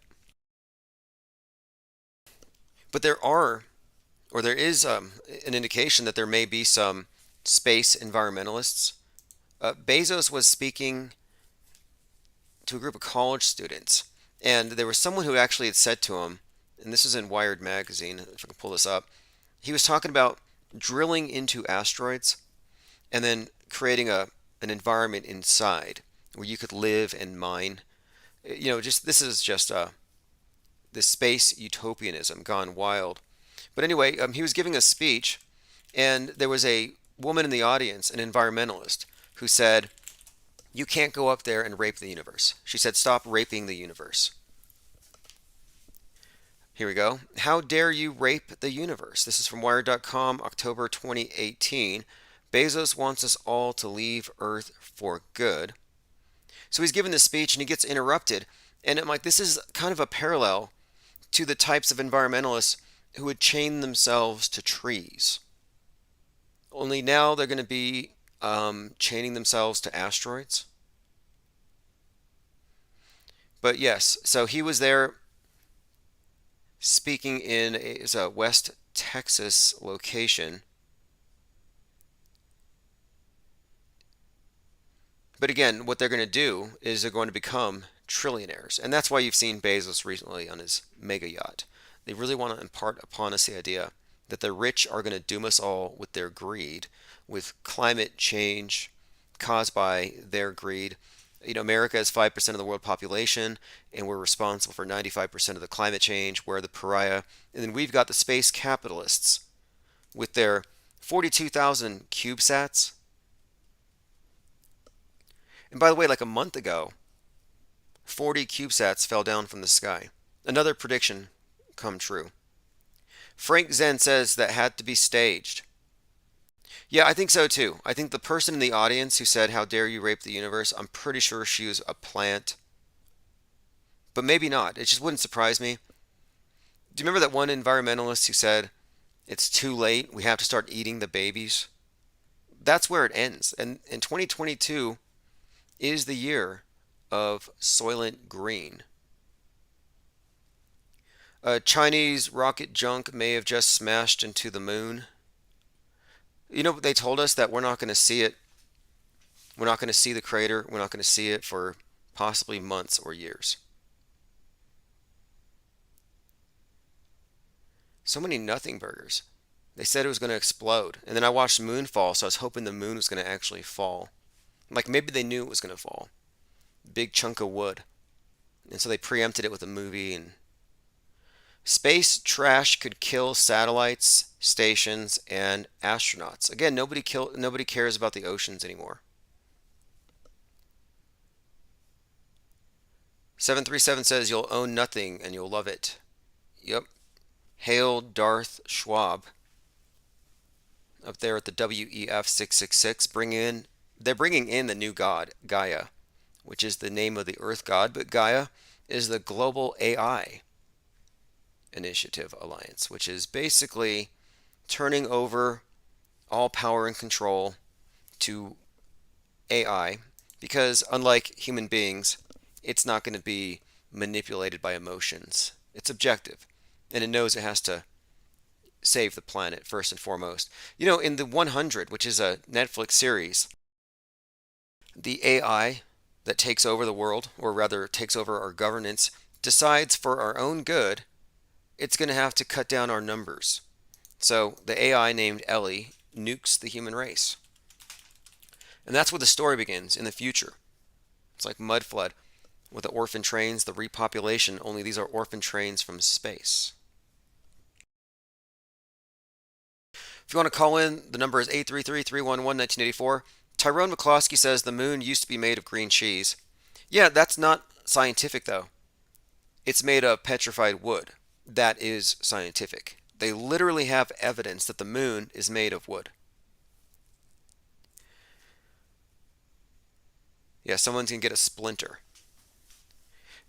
But there is an indication that there may be some space environmentalists. Bezos was speaking to a group of college students, and there was someone who actually had said to him, and this is in Wired magazine, if I can pull this up, he was talking about drilling into asteroids and then creating a an environment inside where you could live and mine. Just this is just this space utopianism gone wild. But anyway, he was giving a speech, and there was a woman in the audience, an environmentalist, who said, "You can't go up there and rape the universe." She said, "Stop raping the universe." Here we go. How dare you rape the universe? This is from Wired.com, October 2018. Bezos wants us all to leave Earth for good. So he's giving this speech and he gets interrupted. And I'm like, this is kind of a parallel to the types of environmentalists who would chain themselves to trees. Only now they're going to be chaining themselves to asteroids. But yes, so he was there speaking in a West Texas location. But again, what they're going to do is they're going to become trillionaires. And that's why you've seen Bezos recently on his mega yacht. They really want to impart upon us the idea that the rich are going to doom us all with their greed, with climate change caused by their greed. America is 5% of the world population, and we're responsible for 95% of the climate change. We're the pariah. And then we've got the space capitalists with their 42,000 CubeSats. And by the way, like a month ago, 40 CubeSats fell down from the sky. Another prediction come true. Frank Zen says that had to be staged. Yeah, I think so too. I think the person in the audience who said, "How dare you rape the universe?" I'm pretty sure she was a plant. But maybe not. It just wouldn't surprise me. Do you remember that one environmentalist who said, "It's too late. We have to start eating the babies"? That's where it ends. And in 2022 is the year of Soylent Green. A Chinese rocket junk may have just smashed into the moon. They told us that we're not going to see it. We're not going to see the crater. We're not going to see it for possibly months or years. So many nothing burgers. They said it was going to explode. And then I watched the moon fall, so I was hoping the moon was going to actually fall. Like maybe they knew it was going to fall. Big chunk of wood. And so they preempted it with a movie. And space trash could kill satellites, stations, and astronauts. Again, nobody cares about the oceans anymore. 737 says you'll own nothing and you'll love it. Yep. Hail Darth Schwab. Up there at the WEF 666, they're bringing in the new god, Gaia, which is the name of the Earth god, but Gaia is the Global AI Initiative Alliance, which is basically turning over all power and control to AI, because unlike human beings, it's not going to be manipulated by emotions. It's objective, and it knows it has to save the planet first and foremost. In the 100, which is a Netflix series, the AI that takes over the world, or rather takes over our governance, decides for our own good it's going to have to cut down our numbers. So the AI named Ellie nukes the human race. And that's where the story begins in the future. It's like Mud Flood with the orphan trains, the repopulation, only these are orphan trains from space. If you want to call in, the number is 833-311-1984. Tyrone McCloskey says the moon used to be made of green cheese. Yeah, that's not scientific though. It's made of petrified wood. That is scientific. They literally have evidence that the moon is made of wood. Yeah, someone's going to get a splinter.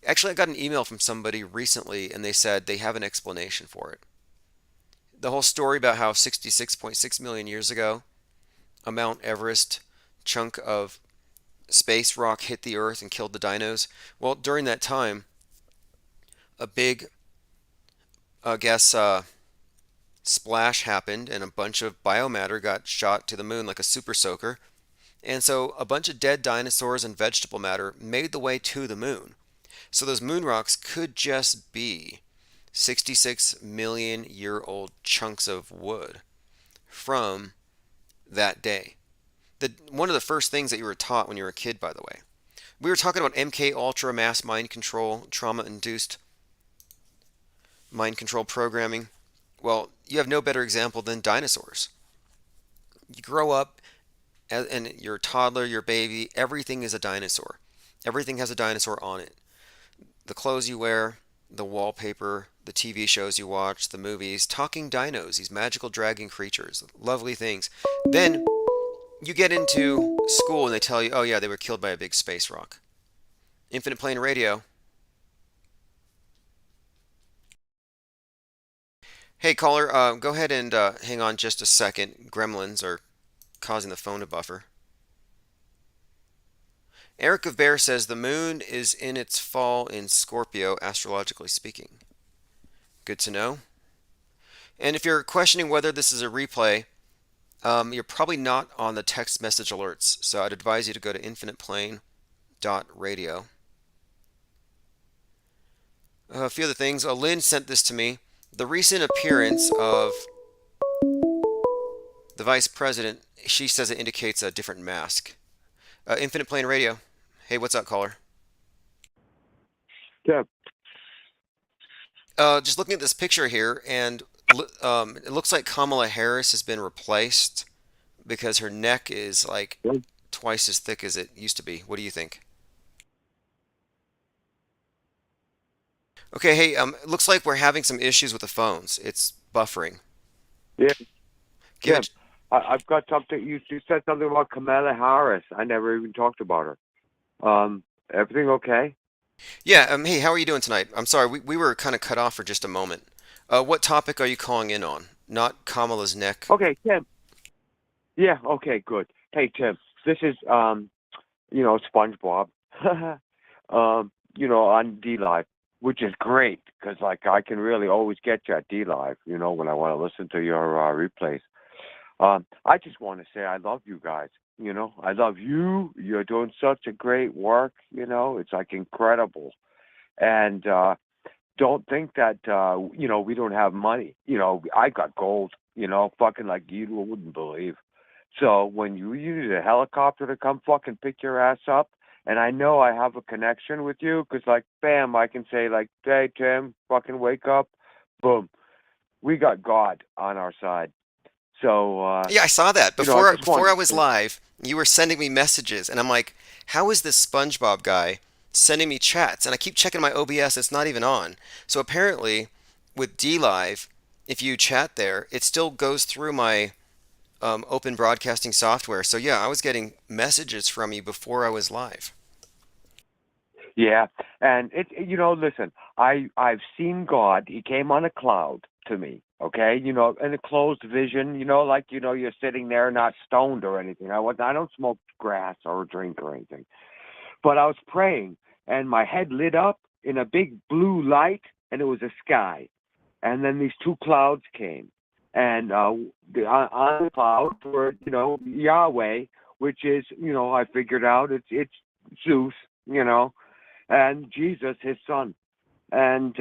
Actually, I got an email from somebody recently and they said they have an explanation for it. The whole story about how 66.6 million years ago, a Mount Everest chunk of space rock hit the Earth and killed the dinos. Well, during that time, a big, splash happened and a bunch of biomatter got shot to the moon like a super soaker. And so a bunch of dead dinosaurs and vegetable matter made the way to the moon. So those moon rocks could just be 66 million year old chunks of wood from that day. One of the first things that you were taught when you were a kid, by the way. We were talking about MK Ultra mass mind control, trauma-induced mind control programming. Well, you have no better example than dinosaurs. You grow up and you're a toddler, you're a baby, everything is a dinosaur. Everything has a dinosaur on it. The clothes you wear, the wallpaper, the TV shows you watch, the movies, talking dinos, these magical dragon creatures, lovely things. Then you get into school and they tell you, oh yeah, they were killed by a big space rock. Infinite Plane Radio. Hey caller, go ahead and hang on just a second. Gremlins are causing the phone to buffer. Eric of Bear says the moon is in its fall in Scorpio, astrologically speaking. Good to know. And if you're questioning whether this is a replay, you're probably not on the text message alerts. So I'd advise you to go to infiniteplane.radio. A few other things. Lynn sent this to me. The recent appearance of the vice president, she says it indicates a different mask. Infinite Plane Radio. Hey, what's up, caller? Yeah. Just looking at this picture here, and it looks like Kamala Harris has been replaced because her neck is like twice as thick as it used to be. What do you think? Okay, hey, it looks like we're having some issues with the phones. It's buffering. Yeah. Give Tim, it. I've got something. You said something about Kamala Harris. I never even talked about her. Everything okay? Yeah, hey, how are you doing tonight? I'm sorry, we were kind of cut off for just a moment. What topic are you calling in on? Not Kamala's neck. Okay, Tim. Yeah. Okay. Good. Hey, Tim. This is SpongeBob. On D Live, which is great because like I can really always get you at D Live. When I want to listen to your replays. I just want to say I love you guys. I love you. You're doing such a great work. It's like incredible. And don't think that, we don't have money. I got gold, fucking like you wouldn't believe. So when you use a helicopter to come fucking pick your ass up, and I know I have a connection with you because, like, bam, I can say, like, hey, Tim, fucking wake up. Boom. We got God on our side. So Yeah, I saw that. I Before just before I wanted was to. live, you were sending me messages, and I'm like, how is this SpongeBob guy sending me chats? And I keep checking my OBS, it's not even on. So apparently, with D Live, if you chat there, it still goes through my open broadcasting software. So yeah, I was getting messages from you before I was live. Yeah, and listen, I've seen God. He came on a cloud to me, okay? In a closed vision, like you're sitting there not stoned or anything. I don't smoke grass or drink or anything. But I was praying and my head lit up in a big blue light and it was a sky. And then these two clouds came. And on the cloud were, Yahweh, which is, I figured out it's Zeus, and Jesus, his son. And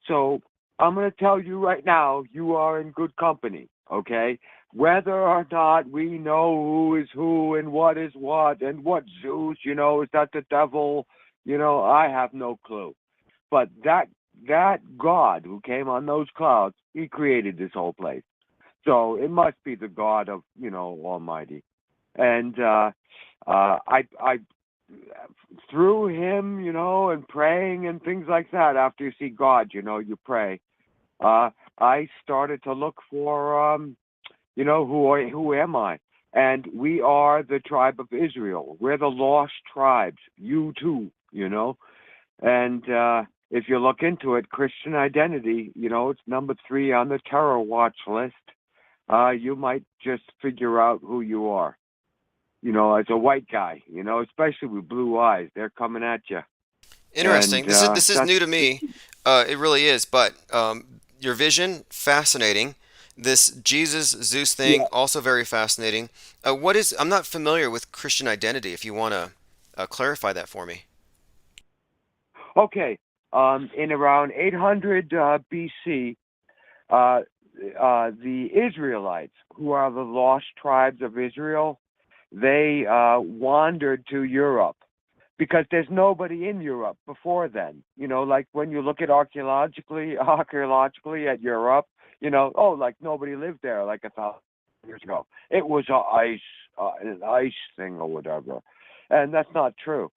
so I'm going to tell you right now, you are in good company, okay? Whether or not we know who is who and what is what and what Zeus, is that the devil? I have no clue. But that God who came on those clouds, he created this whole place. So it must be the God of, Almighty. And I through him, and praying and things like that. After you see God, you pray. I started to look for, who am I? And we are the tribe of Israel. We're the lost tribes. You too, And if you look into it, Christian identity, it's number 3 on the terror watch list. You might just figure out who you are. As a white guy, especially with blue eyes, they're coming at you. Interesting. And This is that's new to me. It really is. But your vision, fascinating. This Jesus Zeus thing, yeah. also very fascinating. I'm not familiar with Christian identity. If you want to clarify that for me. Okay. In around 800 BC, the Israelites, who are the lost tribes of Israel, they wandered to Europe because there's nobody in Europe before then. You know, like when you look at archaeologically at Europe, you know, oh, like nobody lived there like 1,000 years ago. It was an ice thing or whatever, and that's not true.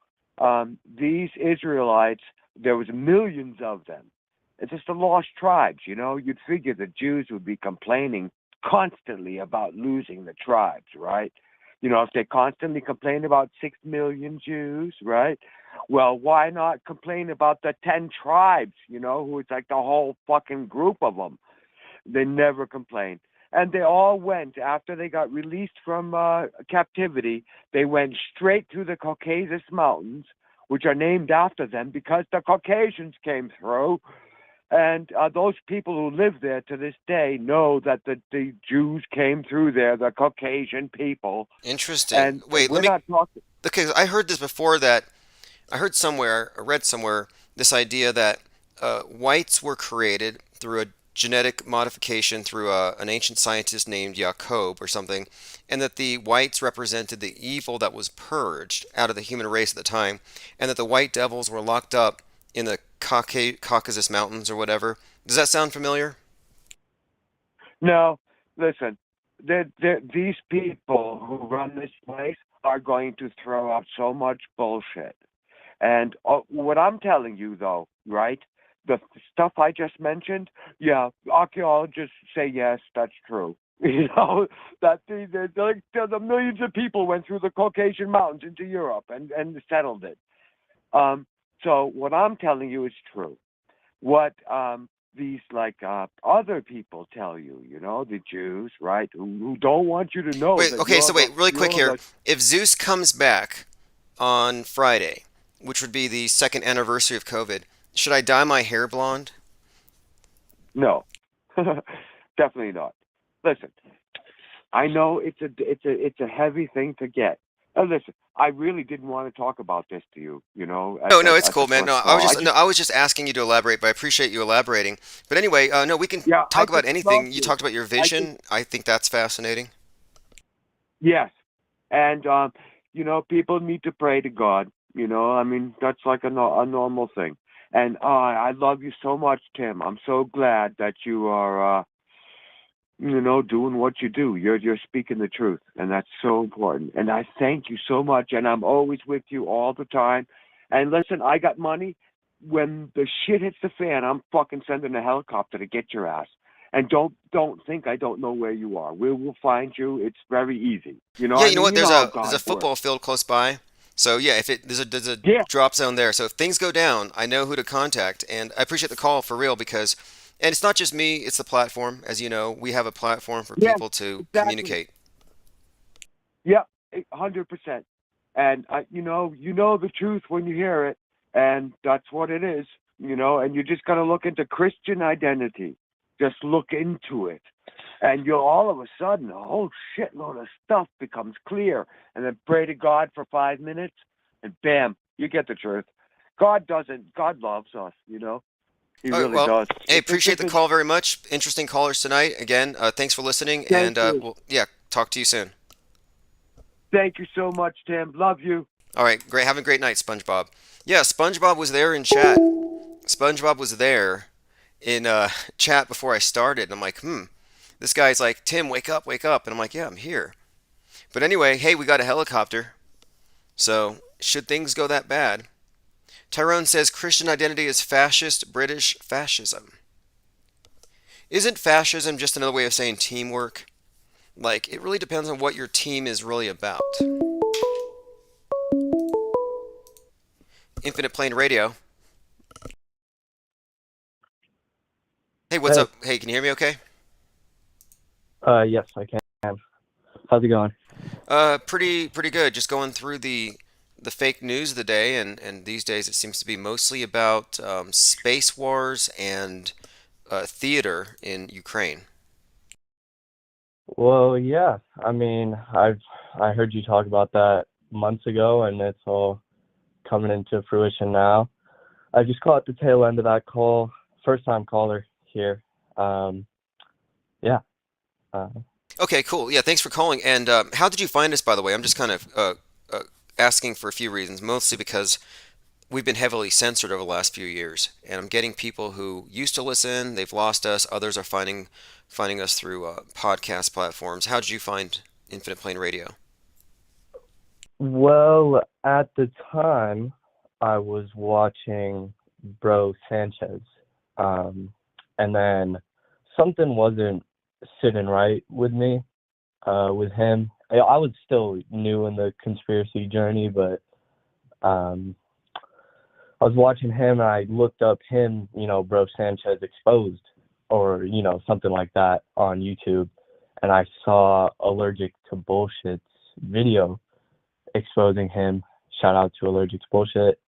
These Israelites, there was millions of them. It's just the lost tribes. You know, you'd figure the Jews would be complaining constantly about losing the tribes, right? You know, if they constantly complain about 6 million Jews, right? Well, why not complain about the 10 tribes, you know, who it's like the whole fucking group of them? They never complain. And they all went, after they got released from captivity, they went straight to the Caucasus Mountains, which are named after them because the Caucasians came through. And those people who live there to this day know that the Jews came through there, the Caucasian people. Interesting. And Wait, we're let me, not talking. because I heard this before that I heard somewhere, I read somewhere, this idea that whites were created through a genetic modification through an ancient scientist named Jacob or something, and that the whites represented the evil that was purged out of the human race at the time, and that the white devils were locked up in the Caucasus Mountains or whatever. Does that sound familiar? No, listen, these people who run this place are going to throw out so much bullshit. And what I'm telling you, though, right? The stuff I just mentioned, yeah, archaeologists say yes, that's true. You know, that the millions of people went through the Caucasian Mountains into Europe and settled it. So what I'm telling you is true. What these other people tell you, you know, the Jews, right, who don't want you to know Wait, that okay, so you're wait, really quick here. the If Zeus comes back on Friday, which would be the second anniversary of COVID, should I dye my hair blonde? no, definitely not. Listen, I know it's a heavy thing to get. Listen, I really didn't want to talk about this to you, you know, No, no, it's at the cool, man. first No, call. I was just asking you to elaborate, but I appreciate you elaborating. But anyway, no, we can Yeah, I talk about just love anything. You you. talked about your I just vision. I think that's fascinating. Yes, and you know, people need to pray to God. You know, I mean, that's like a normal thing. And I love you so much, Tim. I'm so glad that you are, you know, doing what you do. You're speaking the truth, and that's so important. And I thank you so much. And I'm always with you all the time. And listen, I got money. When the shit hits the fan, I'm fucking sending a helicopter to get your ass. And don't think I don't know where you are. We will find you. It's very easy. You know, Yeah, I you know mean, what? you know how There's a God works. football field close by. So yeah, if it there's a Yeah, drop zone there. So if things go down, I know who to contact. And I appreciate the call for real because, and it's not just me, it's the platform. As you know, we have a platform for yeah, people to exactly. communicate. Yeah, 100%. And you know the truth when you hear it, and that's what it is. You know, and you just got to look into Christian identity. Just look into it, and you'll all of a sudden a whole shitload of stuff becomes clear. And then pray to God for 5 minutes, and bam, you get the truth. God doesn't. God loves us. You know, He All right, really well, does. hey, It's appreciate just the a call very much. Interesting callers tonight. Again, thanks for listening, thank and you, yeah, talk to you soon. thank you so much, Tim. Love you. All right, great. Have a great night, SpongeBob. Yeah, SpongeBob was there in chat. SpongeBob was there in chat before I started, and I'm like, this guy's like, Tim, wake up, and I'm like, yeah, I'm here. But anyway, hey, we got a helicopter. So should things go that bad? Tyrone says Christian identity is fascist British fascism. Isn't fascism just another way of saying teamwork? Like, it really depends on what your team is really about. Infinite Plane Radio. Hey, what's Hey, up? Hey, can you hear me okay? yes, I can. How's it going? Pretty good. Just going through the fake news of the day, and these days it seems to be mostly about space wars and theater in Ukraine. Well, yeah. I mean, I heard you talk about that months ago, and it's all coming into fruition now. I just caught the tail end of that call. First time caller here. Yeah. Uh, Okay, cool. Yeah, thanks for calling. And how did you find us, by the way? I'm just kind of asking for a few reasons, mostly because we've been heavily censored over the last few years, and I'm getting people who used to listen, they've lost us. Others are finding us through podcast platforms. How did you find Infinite Plane Radio? Well, at the time, I was watching Bro Sanchez, um, and then something wasn't sitting right with me, with him. I was still new in the conspiracy journey, but um, I was watching him and I looked up him, Bro Sanchez exposed or, something like that on YouTube. And I saw Allergic to Bullshit's video exposing him. Shout out to Allergic to Bullshit.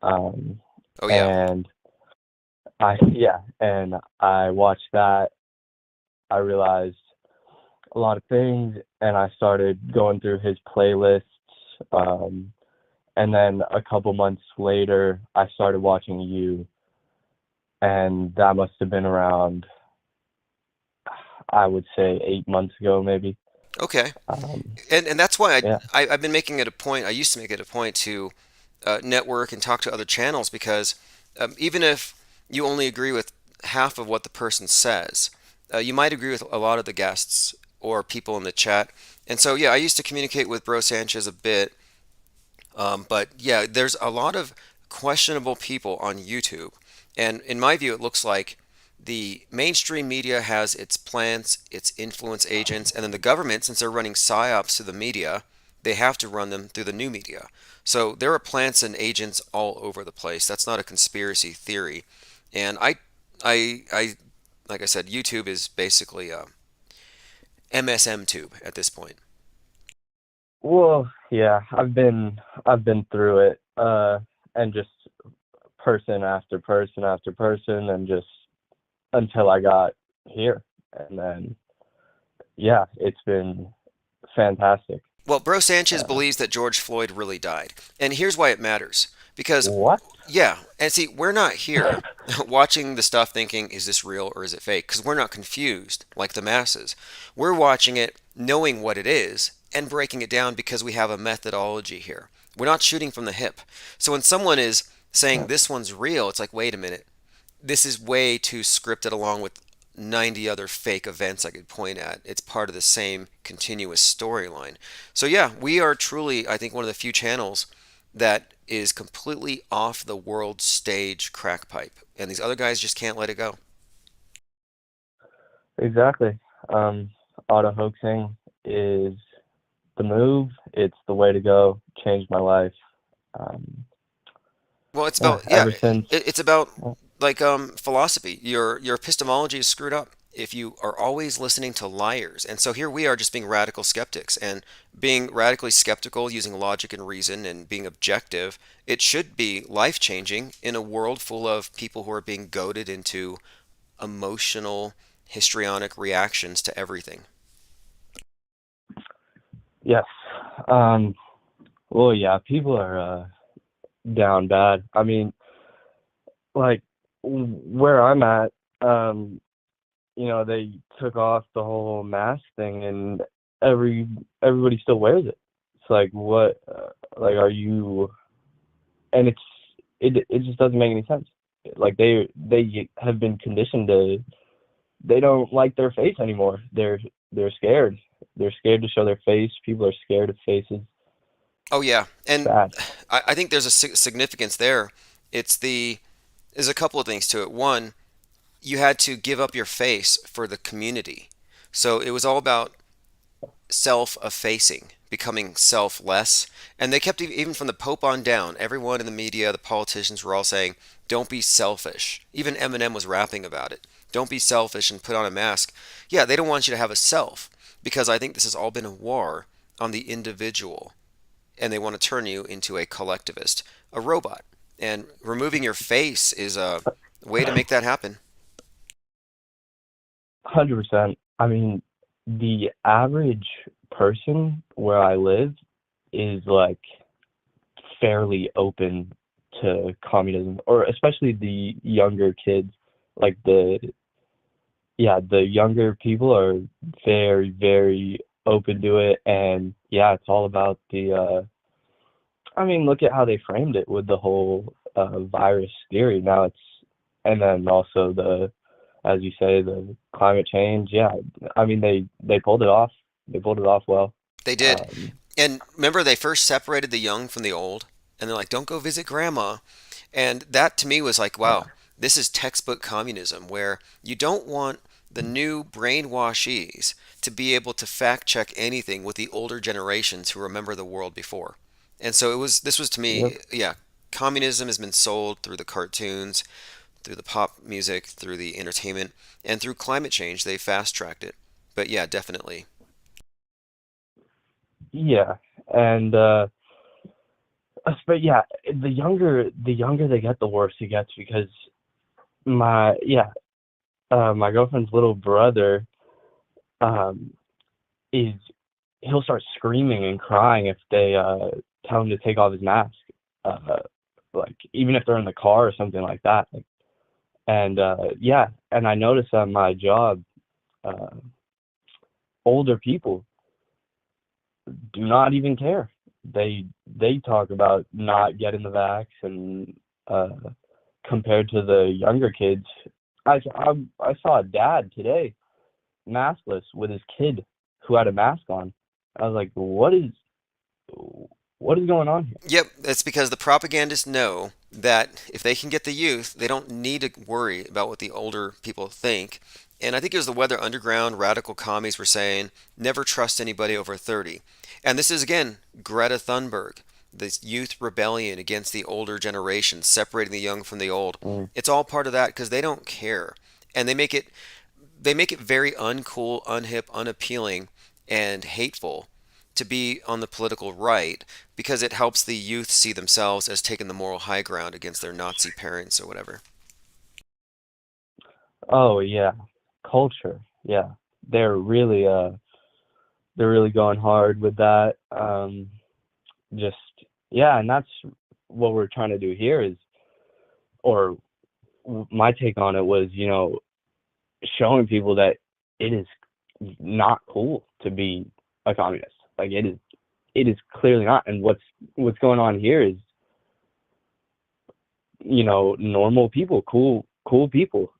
Um, Oh yeah. and and I watched that. I realized a lot of things and I started going through his playlists. Um, and then a couple months later, I started watching you, and that must have been around, I would say, 8 months ago, maybe. Okay. Um, And that's why yeah, I've been making it a point. I used to make it a point to network and talk to other channels because even if you only agree with half of what the person says, you might agree with a lot of the guests or people in the chat. And so, yeah, I used to communicate with Bro Sanchez a bit, but yeah, there's a lot of questionable people on YouTube. And in my view, it looks like the mainstream media has its plants, its influence agents, and then the government, since they're running psyops to the media, they have to run them through the new media. So there are plants and agents all over the place. That's not a conspiracy theory. And like I said, YouTube is basically MSM tube at this point. well, yeah, I've been through it, and just person after person after person, and just until I got here, and then yeah, it's been fantastic. Well, Bro Sanchez Uh, believes that George Floyd really died. And here's why it matters. Because, what? yeah, and see, we're not here watching the stuff thinking, is this real or is it fake? Because we're not confused like the masses. We're watching it knowing what it is and breaking it down because we have a methodology here. We're not shooting from the hip. So when someone is saying this one's real, it's like, wait a minute, this is way too scripted along with 90 other fake events I could point at. It's part of the same continuous storyline. So, yeah, we are truly, I think, one of the few channels that is completely off the world stage crack pipe. And these other guys just can't let it go. Exactly. Um, Auto hoaxing is the move. It's the way to go. Changed my life. Um, Well, it's yeah, about, yeah, ever since. it's about like philosophy. Your epistemology is screwed up if you are always listening to liars. And so here we are just being radical skeptics and being radically skeptical using logic and reason and being objective. It should be life-changing in a world full of people who are being goaded into emotional, histrionic reactions to everything. Yes. Um, well, yeah, people are down bad. I mean, like where I'm at, um, they took off the whole mask thing, and everybody still wears it. It's like, what? Like, are you? And it just doesn't make any sense. Like they have been conditioned to. They don't like their face anymore. They're scared. They're scared to show their face. People are scared of faces. Oh yeah, It's and bad. I think there's a significance there. It's the There's a couple of things to it. One, you had to give up your face for the community. So it was all about self-effacing, becoming selfless. And they kept, even from the Pope on down, everyone in the media, the politicians were all saying, don't be selfish. Even Eminem was rapping about it. Don't be selfish and put on a mask. Yeah, they don't want you to have a self because I think this has all been a war on the individual. And they want to turn you into a collectivist, a robot. And removing your face is a way to make that happen. 100%. I mean, the average person where I live is like fairly open to communism, or especially the younger kids, like yeah, the younger people are very, very open to it, and yeah, it's all about the. I mean, look at how they framed it with the whole virus theory. Now it's, and then also the, as you say, the climate change. Yeah, I mean they pulled it off. They pulled it off well. They did. Um, And remember, they first separated the young from the old, and they're like, don't go visit grandma. And that to me was like, wow, yeah, this is textbook communism, where you don't want the new brainwashees to be able to fact check anything with the older generations who remember the world before. And so this was to yep, me, yeah, communism has been sold through the cartoons, through the pop music, through the entertainment, and through climate change. They fast tracked it. But yeah, definitely. yeah, and but yeah, the younger they get, the worse it gets because my yeah, my girlfriend's little brother um is he'll start screaming and crying if they tell him to take off his mask, uh like even if they're in the car or something like that. Like, and yeah, and I noticed at my job, uh older people do not even care. They talk about not getting the vax, and uh compared to the younger kids, I saw a dad today maskless with his kid who had a mask on. I was like, what is going on here? Yep, that's because the propagandists know that if they can get the youth, they don't need to worry about what the older people think. And I think it was the Weather Underground radical commies were saying, never trust anybody over 30. And this is again Greta Thunberg, this youth rebellion against the older generation, separating the young from the old. Mm. It's all part of that because they don't care. And they make it very uncool, unhip, unappealing, and hateful to be on the political right because it helps the youth see themselves as taking the moral high ground against their Nazi parents or whatever. Oh yeah, culture. Yeah, they're really they're really going hard with that. Just yeah, and that's what we're trying to do here is, or my take on it was, showing people that it is not cool to be a communist. Like it is clearly not. And what's going on here is, normal people, cool people.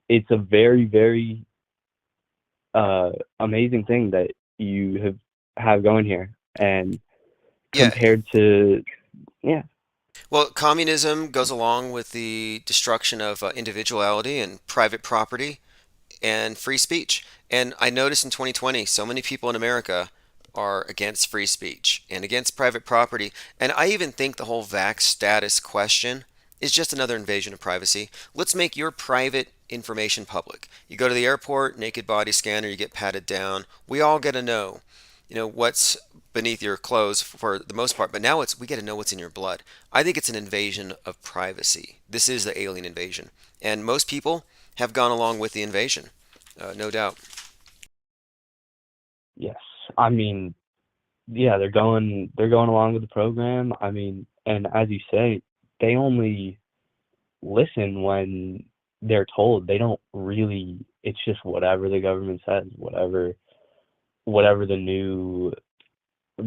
It's a very, very amazing thing that you have going here. And Yeah, compared to, yeah, well, communism goes along with the destruction of individuality and private property and free speech. And I noticed in 2020, so many people in America are against free speech and against private property. And I even think the whole vax status question is just another invasion of privacy. Let's make your private information public. You go to the airport, naked body scanner, you get patted down. We all get to know, what's beneath your clothes for the most part, but now we get to know what's in your blood. I think it's an invasion of privacy. This is the alien invasion. And most people have gone along with the invasion, no doubt. yes. I mean, yeah, they're going along with the program. I mean, and as you say, they only listen when they're told. They don't really. It's just whatever the government says, whatever the new,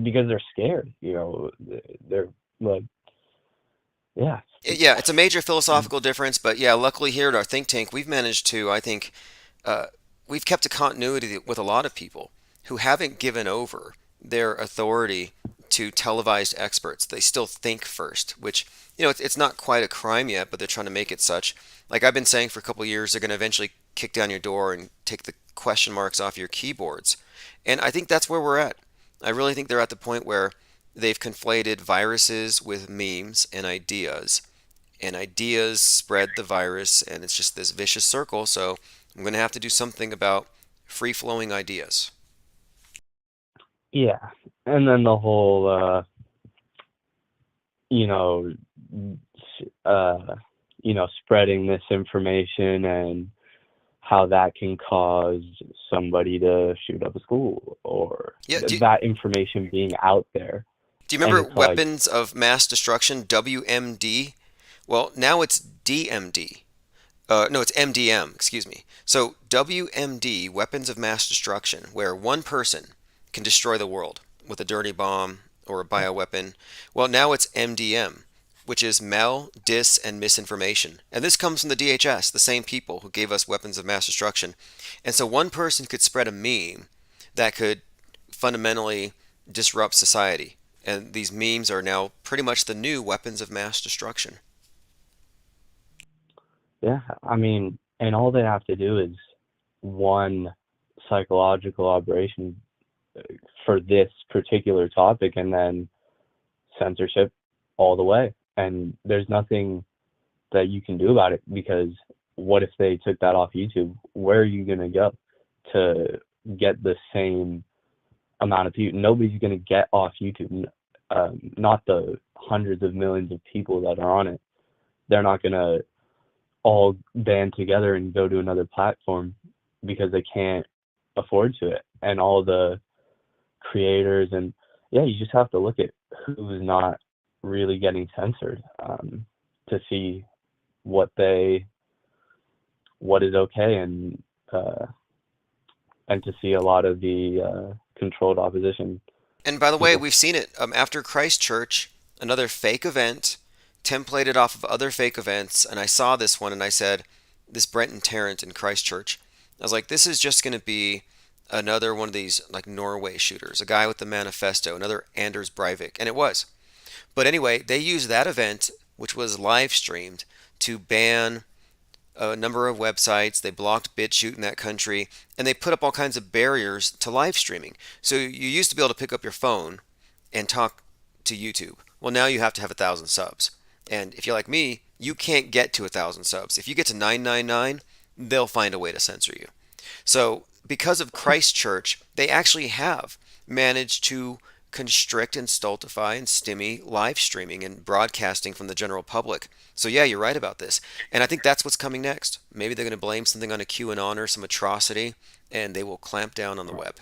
because they're scared. They're like, yeah, Yeah, it's a major philosophical difference, but yeah, luckily here at our think tank, we've managed to, I think, uh, we've kept a continuity with a lot of people who haven't given over their authority to televised experts. They still think first, which, it's not quite a crime yet, but they're trying to make it such. Like I've been saying for a couple of years, they're going to eventually kick down your door and take the question marks off your keyboards. And I think that's where we're at. I really think they're at the point where they've conflated viruses with memes and ideas spread the virus, and it's just this vicious circle. So I'm going to have to do something about free flowing ideas. yeah. And then the whole, you know, uh, spreading misinformation and how that can cause somebody to shoot up a school, or Yeah, that information being out there. do you And remember it's like, weapons of mass destruction, WMD? Well, now it's DMD. No, it's MDM, excuse me. So WMD, weapons of mass destruction, where one person can destroy the world with a dirty bomb or a bioweapon. Well, now it's MDM, which is mal, dis, and misinformation. And this comes from the DHS, the same people who gave us weapons of mass destruction. And so one person could spread a meme that could fundamentally disrupt society. And these memes are now pretty much the new weapons of mass destruction. Yeah, I mean, and all they have to do is one psychological operation for this particular topic, and then censorship all the way. And there's nothing that you can do about it, because what if they took that off YouTube? Where are you going to go to get the same amount of people? Nobody's going to get off YouTube. Not the hundreds of millions of people that are on it. They're not going to all band together and go to another platform because they can't afford to it. And all the creators, and yeah, you just have to look at who's not really getting censored, to see what is okay, and to see a lot of the controlled opposition And by the way, people. we've seen it after Christchurch, another fake event, templated off of other fake events. And I saw this one and I said, this Brenton Tarrant in Christchurch. I was like, this is just going to be another one of these like Norway shooters, a guy with the manifesto, another Anders Breivik. And it was. But anyway, they used that event, which was live streamed, to ban a number of websites. They blocked BitChute in that country, and they put up all kinds of barriers to live streaming. So you used to be able to pick up your phone and talk to YouTube. Well, now you have to have 1,000 subs. And if you're like me, you can't get to 1,000 subs. If you get to 999, they'll find a way to censor you. So because of Christchurch, they actually have managed to constrict and stultify and stymie live streaming and broadcasting from the general public. So yeah, you're right about this. And I think that's what's coming next. Maybe they're going to blame something on a QAnon or some atrocity, and they will clamp down on the web.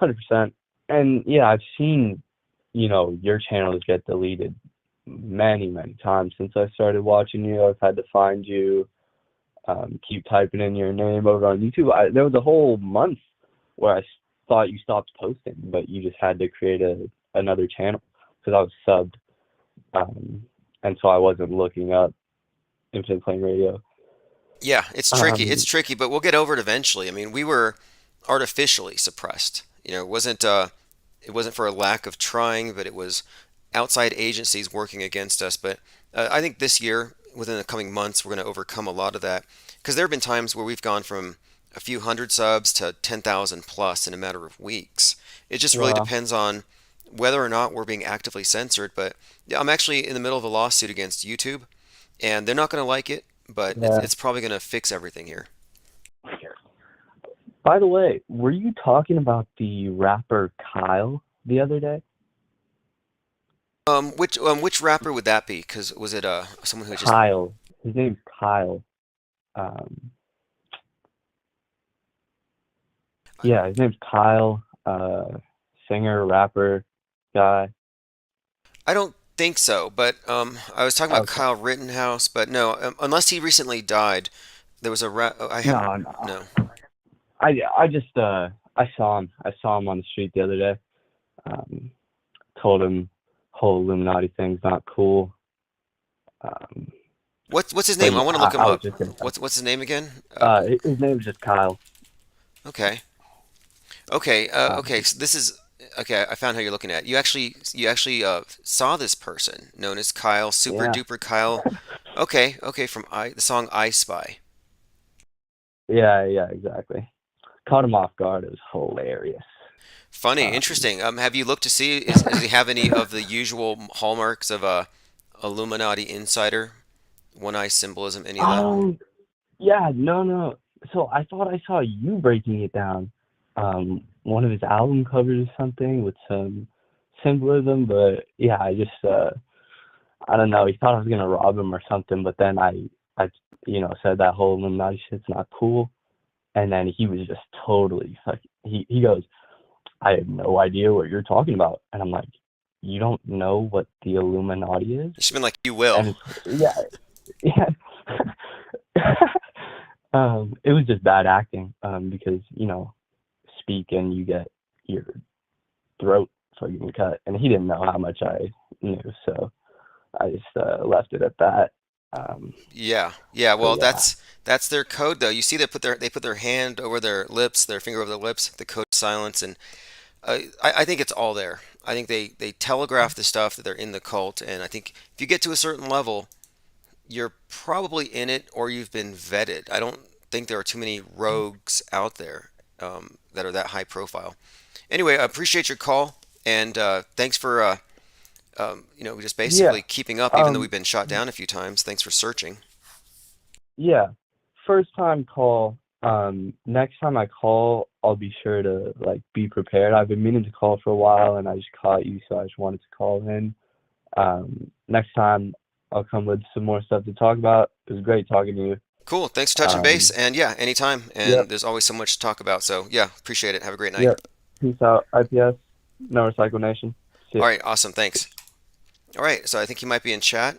100%. And yeah, I've seen, your channels get deleted many, many times since I started watching you. I've had to find you, keep typing in your name over on YouTube. There was a whole month where I thought you stopped posting, but you just had to create another channel because I was subbed, and so I wasn't looking up Infinite Plane Radio. Yeah, it's tricky. It's Um, tricky, but we'll get over it eventually. I mean, we were artificially suppressed. It wasn't for a lack of trying, but it was outside agencies working against us. But I think this year, within the coming months, we're going to overcome a lot of that. Because there have been times where we've gone from a few hundred subs to 10,000 plus in a matter of weeks. It just really yeah, depends on whether or not we're being actively censored. But yeah, I'm actually in the middle of a lawsuit against YouTube, and they're not going to like it, but yeah. it's probably going to fix everything here. By the way, were you talking about the rapper Kyle the other day? Which rapper would that be? Because was it someone who just Kyle. His name's Kyle. Um, yeah, his name's Kyle. Singer, rapper, guy. I don't think so, but I was talking about Okay. Kyle Rittenhouse, but no, unless he recently died, there was a I have No, no. no. I just I saw him. I saw him on the street the other day. Um, Told him whole Illuminati thing's not cool. Um, What's his but name? I yeah, want to look him I was up. just gonna say. What's his name again? His name's just Kyle. Okay, okay, okay. Um, So this is okay. I found how you're looking at. You actually saw this person known as Kyle, Super yeah, Duper Kyle. Okay, okay, from the song I Spy. yeah, exactly. Caught him off guard. It was hilarious. Funny, Um, interesting. Have you looked to see does he have any of the usual hallmarks of a Illuminati insider? One eye symbolism, any of that? oh, yeah, no. So I thought I saw you breaking it down. One of his album covers or something with some symbolism, but yeah, I don't know. He thought I was gonna rob him or something, but then I said that whole Illuminati shit's not cool, and then he was just totally like he goes, I have no idea what you're talking about, and I'm like, you don't know what the Illuminati is? It's been like you will. And it's yeah, yeah. It was just bad acting, because, speak and you get your throat fucking cut, and he didn't know how much I knew, so I just left it at that. Um, Yeah. but Well, yeah, that's their code, though. You see, they put their hand over their lips, their finger over their lips, the code of silence, and I think it's all there. I think they telegraph the stuff that they're in the cult, and I think if you get to a certain level, you're probably in it or you've been vetted. I don't think there are too many rogues out there that are that high profile. Anyway, I appreciate your call, and thanks for just yeah, basically keeping up, even though we've um, been shot down a few times. Thanks for searching. yeah. First time call. Next time I call, I'll be sure to like be prepared. I've been meaning to call for a while, and I just caught you, so I just wanted to call in. Next time I'll come with some more stuff to talk about. It was great talking to you. Cool. Thanks for touching base, Um, and yeah, anytime. And yep, there's always so much to talk about. So yeah, appreciate it. Have a great night. yep. Peace out, IPS. No Recycle Nation. See ya. All right, awesome. Thanks. All right, so I think you might be in chat.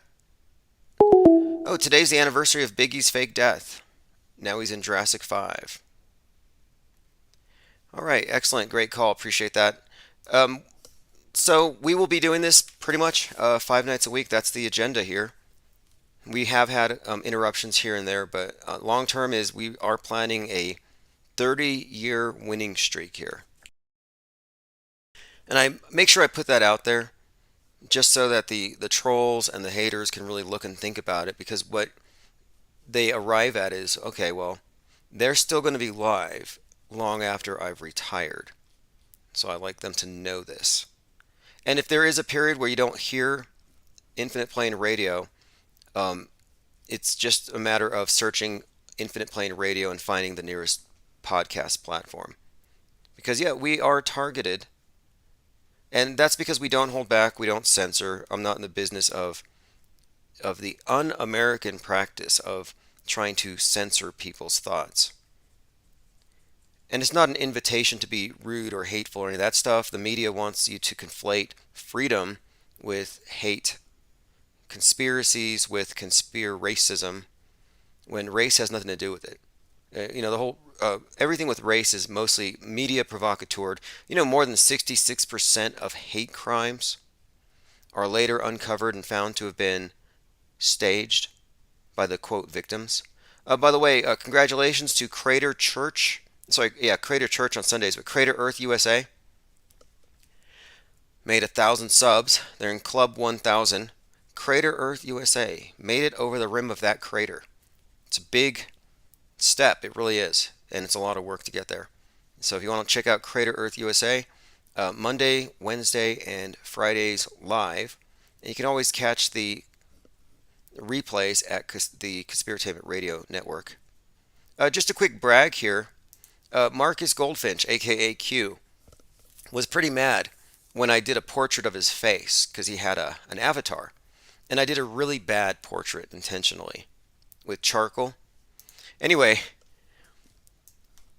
Oh, today's the anniversary of Biggie's fake death. Now he's in Jurassic 5. All right, excellent. Great call. Appreciate that. Um, so we will be doing this pretty much 5 nights a week. That's the agenda here. We have had interruptions here and there, but long term is we are planning a 30-year winning streak here. And I make sure I put that out there just so that the trolls and the haters can really look and think about it, because what they arrive at is, okay, well, they're still going to be live long after I've retired. So I like them to know this. And if there is a period where you don't hear Infinite Plane Radio, um, it's just a matter of searching Infinite Plane Radio and finding the nearest podcast platform. Because, yeah, we are targeted. And that's because we don't hold back, we don't censor. I'm not in the business of the un-American practice of trying to censor people's thoughts. And it's not an invitation to be rude or hateful or any of that stuff. The media wants you to conflate freedom with hate, conspiracies with racism, when race has nothing to do with it. The whole everything with race is mostly media provocateur. More than 66% of hate crimes are later uncovered and found to have been staged by the quote victims. By the way, congratulations to Crater Church. Sorry, yeah, Crater Church on Sundays, but Crater Earth USA made 1,000 subs. They're in Club 1,000. Crater Earth USA made it over the rim of that crater. It's a big step, it really is, and it's a lot of work to get there. So if you want to check out Crater Earth USA, Monday, Wednesday, and Fridays live, and you can always catch the replays at the Conspiratainment Radio Network. Just a quick brag here. Marcus Goldfinch, aka Q, was pretty mad when I did a portrait of his face because he had an avatar. And I did a really bad portrait intentionally with charcoal. Anyway,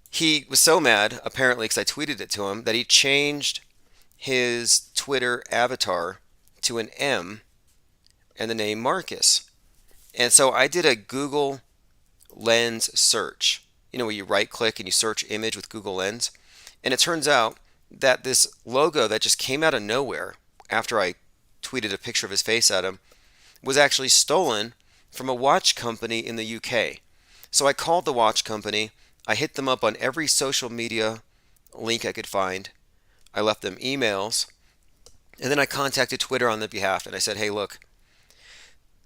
he was so mad, apparently, because I tweeted it to him, that he changed his Twitter avatar to an M and the name Marcus. And so I did a Google Lens search, where you right click and you search image with Google Lens. And it turns out that this logo that just came out of nowhere after I tweeted a picture of his face at him was actually stolen from a watch company in the UK. So I called the watch company. I hit them up on every social media link I could find. I left them emails. And then I contacted Twitter on their behalf. And I said, hey, look,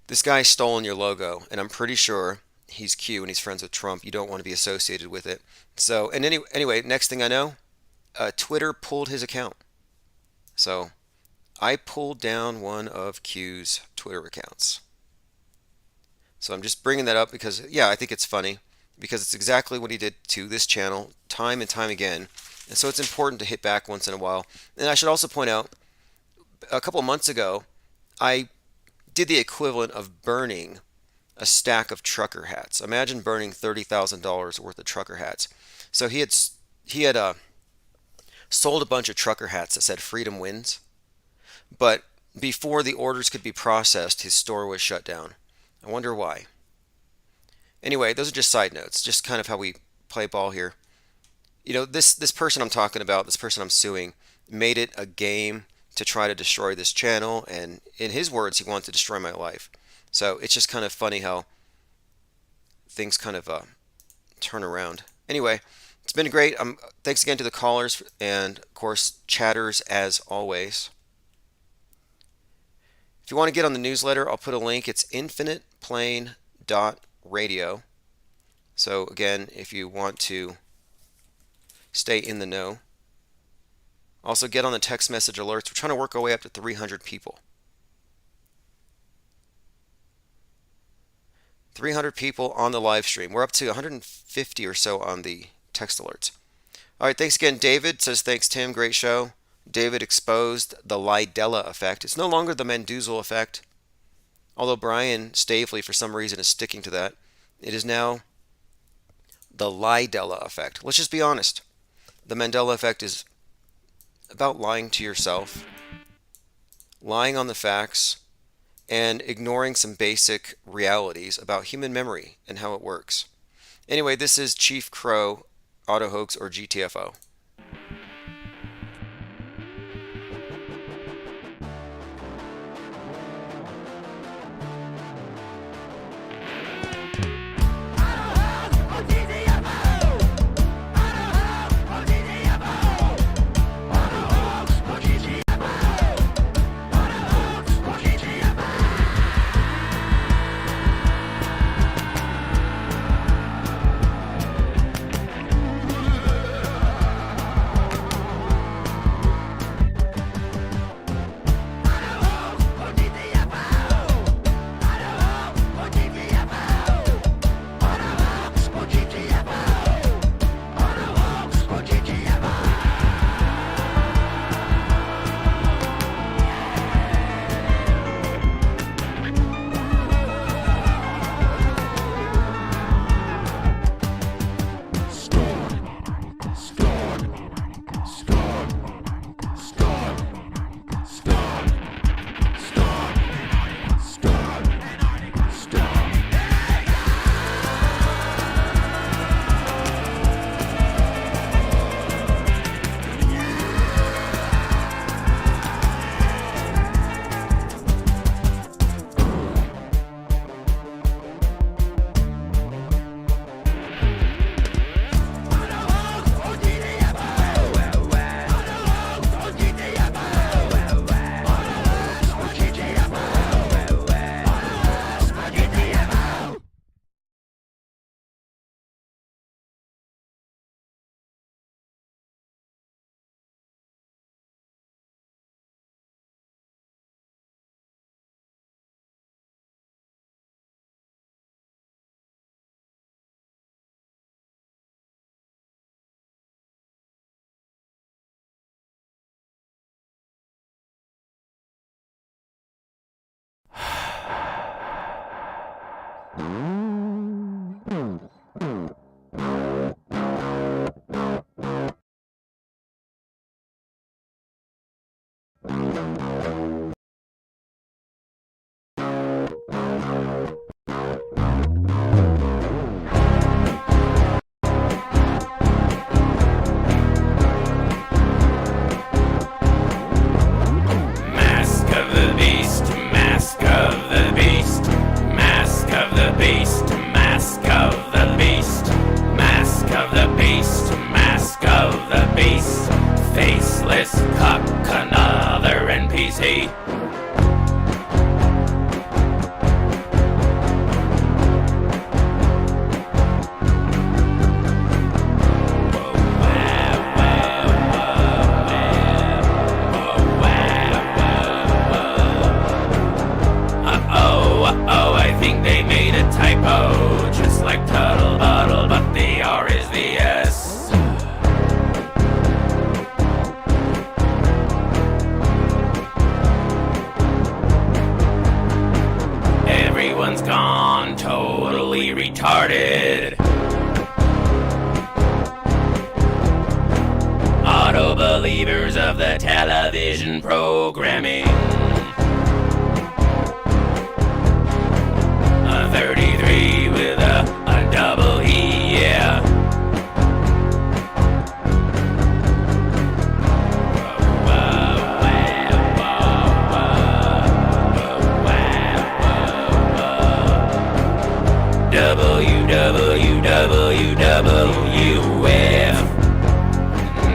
this guy's stolen your logo. And I'm pretty sure he's Q and he's friends with Trump. You don't want to be associated with it. So, and anyway, next thing I know, Twitter pulled his account. So I pulled down one of Q's Twitter accounts. So I'm just bringing that up because, yeah, I think it's funny because it's exactly what he did to this channel time and time again. And so it's important to hit back once in a while. And I should also point out, a couple of months ago, I did the equivalent of burning a stack of trucker hats. Imagine burning $30,000 worth of trucker hats. So he had sold a bunch of trucker hats that said "Freedom Wins," but before the orders could be processed, his store was shut down. I wonder why. Anyway, those are just side notes, just kind of how we play ball here. This person I'm talking about, this person I'm suing, made it a game to try to destroy this channel, and in his words, he wanted to destroy my life. So it's just kind of funny how things kind of turn around. Anyway, it's been great. Thanks again to the callers and, of course, chatters as always. If you want to get on the newsletter, I'll put a link. It's infiniteplane.radio. So again, if you want to stay in the know. Also get on the text message alerts. We're trying to work our way up to 300 people. 300 people on the live stream. We're up to 150 or so on the text alerts. All right, thanks again. David says, thanks, Tim. Great show. David exposed the Lidella effect. It's no longer the Menduzel effect, although Brian Stavely, for some reason, is sticking to that. It is now the Lidella effect. Let's just be honest. The Mandela effect is about lying to yourself, lying on the facts, and ignoring some basic realities about human memory and how it works. Anyway, this is Chief Crow, Auto Hoax, or GTFO.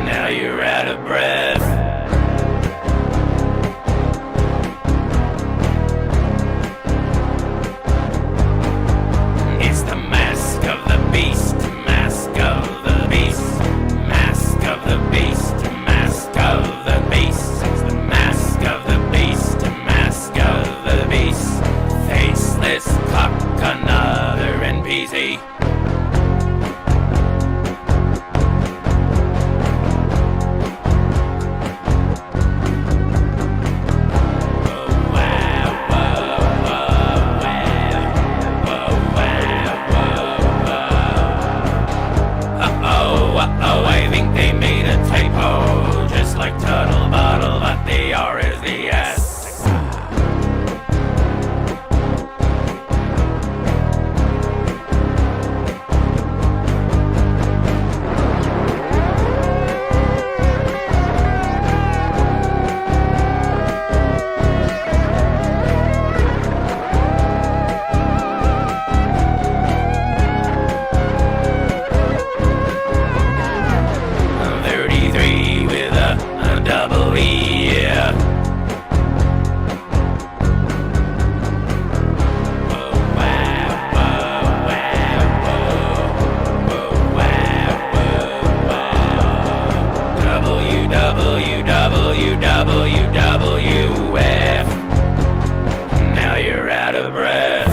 Now you're out of breath. It's the mask of the beast, mask of the beast, mask of the beast, mask of the beast. It's the mask of the beast, mask of the beast. Faceless cock, another NPC. Uh-oh, I think they made a typo. Just like Tuttle Bottle, but the R is the S. Double E, yeah. Whoa, wow, whoa, wow, whoa. Whoa, wow, whoa, wow. WWWWWF. Now you're out of breath.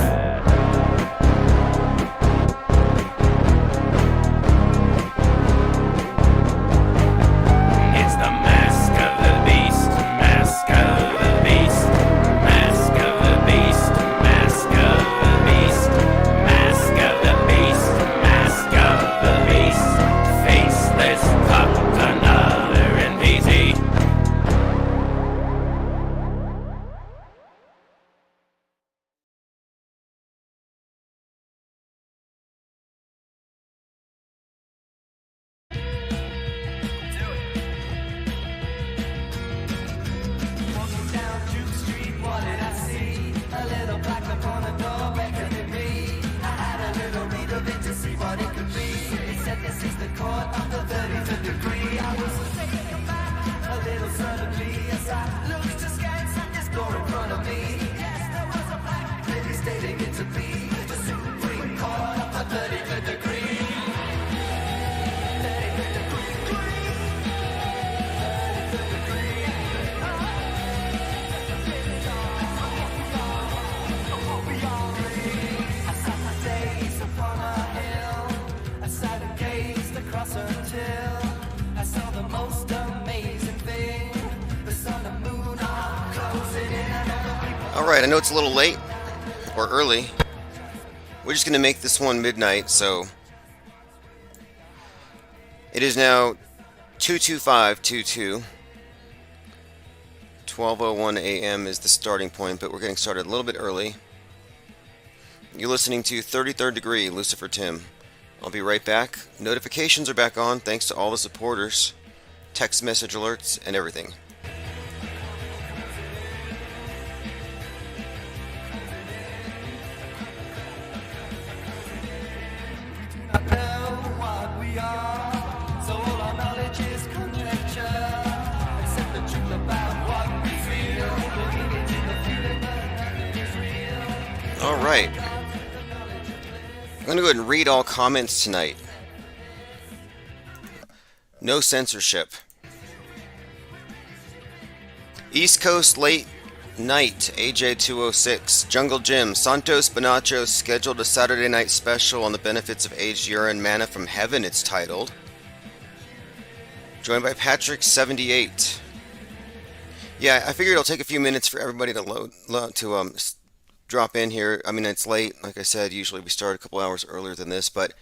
Alright, I know it's a little late, or early. We're just going to make this one midnight, so... It is now 2:25:22. 12:01 a.m. is the starting point, but we're getting started a little bit early. You're listening to 33rd Degree, Lucifer Tim. I'll be right back. Notifications are back on, thanks to all the supporters. Text message alerts and everything. Alright. I'm going to go ahead and read all comments tonight. No censorship. East Coast Late Night, AJ206. Jungle Jim. Santos Bonaccio scheduled a Saturday night special on the benefits of aged urine. Manna from Heaven, it's titled. Joined by Patrick78. Yeah, I figured it'll take a few minutes for everybody to drop in here. I mean, it's late. Like I said, usually we start a couple hours earlier than this, but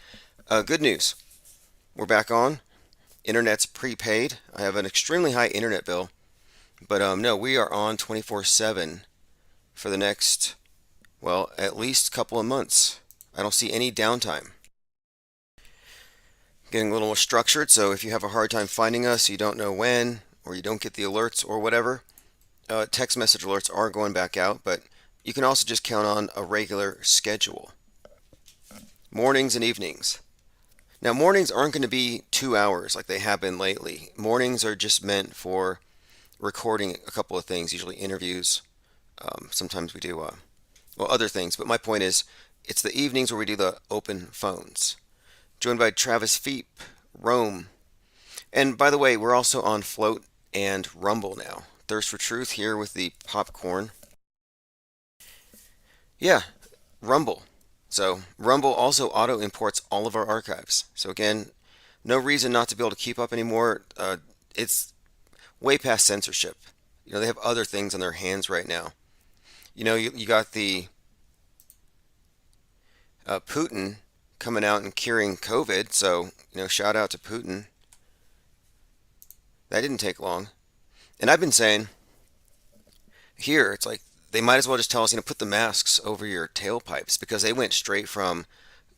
good news. We're back on. Internet's prepaid. I have an extremely high internet bill, but no, we are on 24/7 for the next, well, at least couple of months. I don't see any downtime. Getting a little more structured, so if you have a hard time finding us, you don't know when, or you don't get the alerts or whatever, text message alerts are going back out, but you can also just count on a regular schedule. mornings and evenings. Now, mornings aren't going to be 2 hours like they have been lately. Mornings are just meant for recording a couple of things, usually interviews. Sometimes we do, well, other things. But my point is, it's the evenings where we do the open phones. Joined by Travis Feep, Rome. And by the way, we're also on Float and Rumble now. Thirst for Truth here with the popcorn. Yeah, Rumble. So Rumble also auto imports all of our archives. So again, no reason not to be able to keep up anymore. It's way past censorship. They have other things on their hands right now. You got the Putin coming out and curing COVID. So shout out to Putin. That didn't take long. And I've been saying here, it's like they might as well just tell us, put the masks over your tailpipes, because they went straight from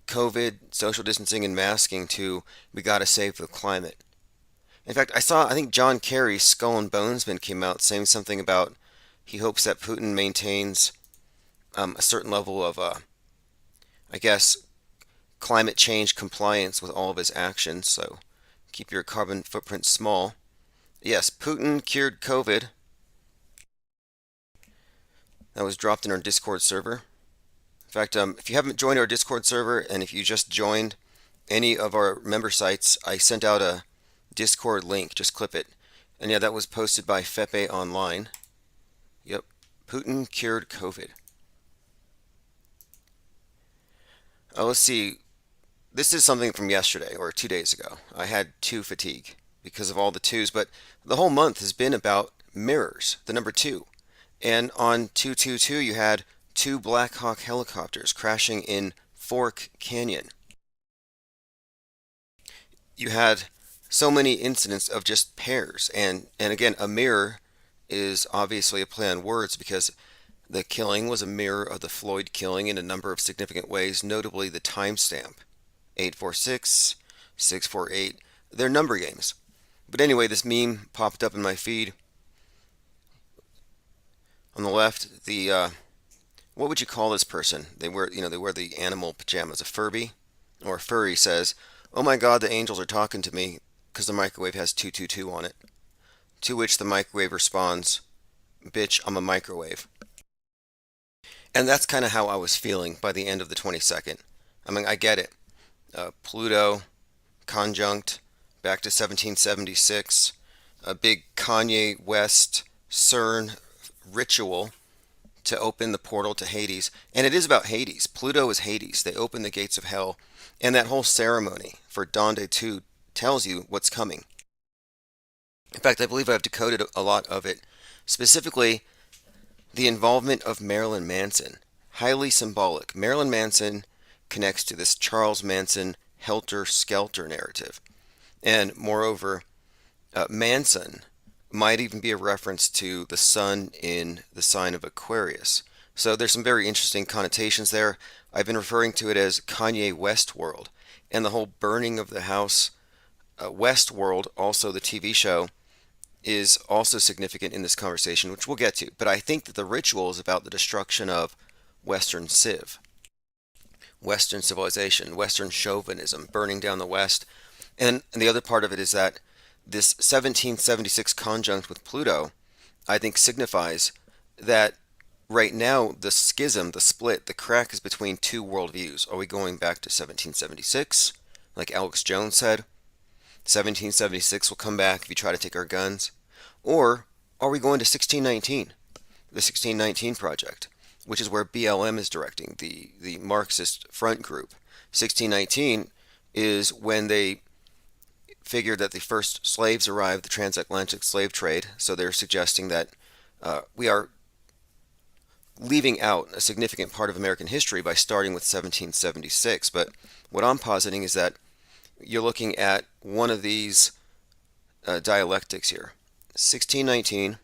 COVID, social distancing, and masking to we got to save the climate. In fact, I think John Kerry's Skull and Bonesman came out saying something about he hopes that Putin maintains a certain level of, I guess, climate change compliance with all of his actions. So keep your carbon footprint small. Yes, Putin cured COVID. That was dropped in our Discord server. In fact, if you haven't joined our Discord server, and if you just joined any of our member sites, I sent out a Discord link. Just clip it. And yeah, that was posted by Fepe Online. Yep, Putin cured COVID. Let's see. This is something from yesterday or 2 days ago. I had 2 fatigue because of all the 2s, but the whole month has been about mirrors, the number 2. And on 222, you had 2 Black Hawk helicopters crashing in Fork Canyon. You had so many incidents of just pairs. And again, a mirror is obviously a play on words, because the killing was a mirror of the Floyd killing in a number of significant ways, notably the timestamp 846, 648. They're number games. But anyway, this meme popped up in my feed. On the left, the what would you call this person? They wear the animal pajamas. A Furby or a furry says, "Oh my God, the angels are talking to me because the microwave has 222 on it." To which the microwave responds, "Bitch, I'm a microwave." And that's kind of how I was feeling by the end of the 22nd. I mean, I get it. Pluto, conjunct, back to 1776, a big Kanye West CERN ritual to open the portal to Hades. And it is about Hades. Pluto is Hades. They open the gates of hell. And that whole ceremony for Donde 2 tells you what's coming. In fact, I believe I've decoded a lot of it. Specifically, the involvement of Marilyn Manson. Highly symbolic. Marilyn Manson connects to this Charles Manson helter-skelter narrative. And moreover, Manson might even be a reference to the sun in the sign of Aquarius. So there's some very interesting connotations there. I've been referring to it as Kanye Westworld. And the whole burning of the house, Westworld, also the TV show, is also significant in this conversation, which we'll get to. But I think that the ritual is about the destruction of Western Civ, Western civilization, Western chauvinism, burning down the West. And the other part of it is that this 1776 conjunct with Pluto, I think, signifies that right now the schism, the split, the crack is between 2 worldviews. Are we going back to 1776, like Alex Jones said? 1776 will come back if you try to take our guns. Or are we going to 1619, the 1619 Project, which is where BLM is directing, the Marxist front group. 1619 is when they figured that the first slaves arrived, the transatlantic slave trade. So they're suggesting that we are leaving out a significant part of American history by starting with 1776. But what I'm positing is that you're looking at one of these dialectics here. 1619,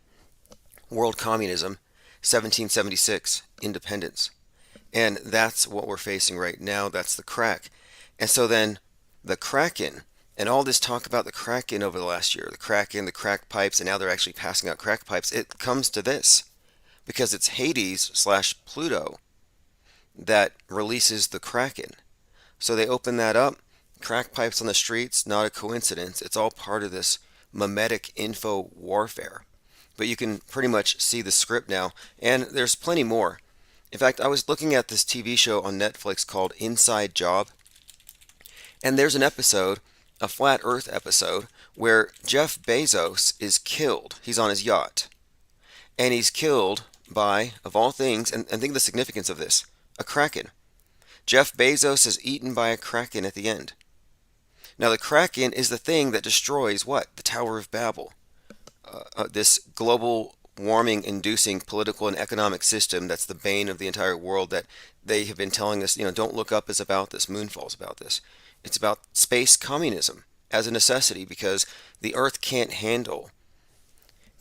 world communism. 1776, independence. And that's what we're facing right now. That's the crack. And so then the Kraken, and all this talk about the Kraken over the last year, the Kraken, the crack pipes, and now they're actually passing out crack pipes, it comes to this. Because it's Hades / Pluto that releases the Kraken. So they open that up. Crack pipes on the streets, not a coincidence. It's all part of this memetic info warfare. But you can pretty much see the script now, and there's plenty more. In fact, I was looking at this TV show on Netflix called Inside Job, and there's an episode, a flat earth episode, where Jeff Bezos is killed. He's on his yacht, and he's killed by, of all things, and think of the significance of this, a kraken. Jeff Bezos is eaten by a kraken at the end. Now, the kraken is the thing that destroys what? The Tower of Babel. This global warming inducing political and economic system that's the bane of the entire world that they have been telling us, don't look up is about this, Moonfall's about this. It's about space communism as a necessity because the earth can't handle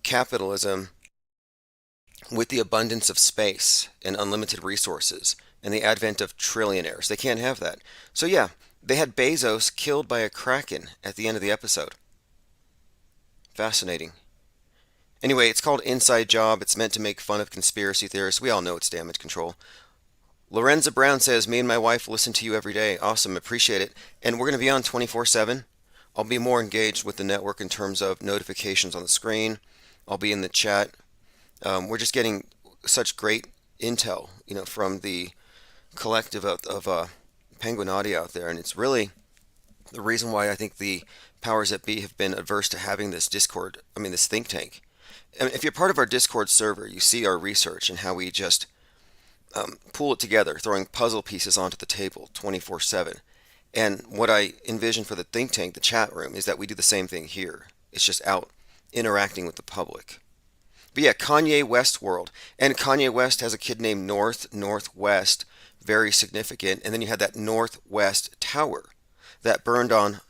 capitalism with the abundance of space and unlimited resources and the advent of trillionaires. They can't have that. So yeah, they had Bezos killed by a kraken at the end of the episode. Fascinating. Anyway, it's called Inside Job. It's meant to make fun of conspiracy theorists. We all know it's damage control. Lorenza Brown says, me and my wife listen to you every day. Awesome, appreciate it. And we're going to be on 24/7. I'll be more engaged with the network in terms of notifications on the screen. I'll be in the chat. We're just getting such great intel, from the collective of Penguinati out there. And it's really the reason why I think the powers that be have been adverse to having this Discord, this think tank. I mean, if you're part of our Discord server, you see our research and how we just pull it together, throwing puzzle pieces onto the table 24/7. And what I envision for the think tank, the chat room, is that we do the same thing here. It's just out interacting with the public. But yeah, Kanye West world. And Kanye West has a kid named Northwest, very significant. And then you had that Northwest Tower that burned on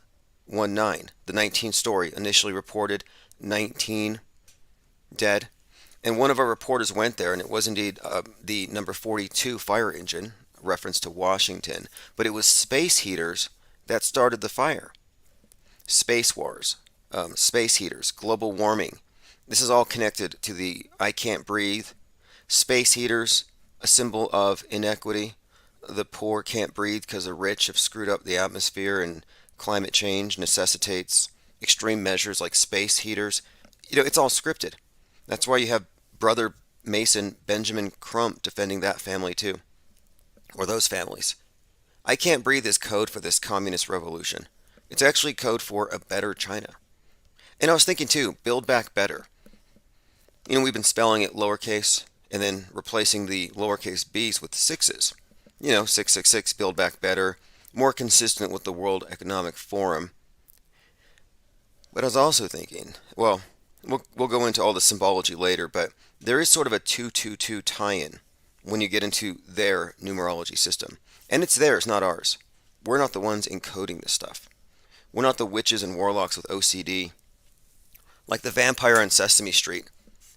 1/9, the 19th story, initially reported 19 dead. And one of our reporters went there, and it was indeed the number 42 fire engine, reference to Washington, but it was space heaters that started the fire. Space wars, space heaters, global warming. This is all connected to the I can't breathe. Space heaters, a symbol of inequity. The poor can't breathe because the rich have screwed up the atmosphere, and climate change necessitates extreme measures like space heaters. It's all scripted. That's why you have Brother Mason Benjamin Crump defending that family too, or those families. I can't breathe is code for this communist revolution. It's actually code for a better China. And I was thinking too, build back better. We've been spelling it lowercase and then replacing the lowercase b's with sixes. 666, build back better, more consistent with the World Economic Forum. But I was also thinking, well, we'll go into all the symbology later, but there is sort of a 222 tie-in when you get into their numerology system. And it's theirs, not ours. We're not the ones encoding this stuff. We're not the witches and warlocks with OCD, like the vampire on Sesame Street,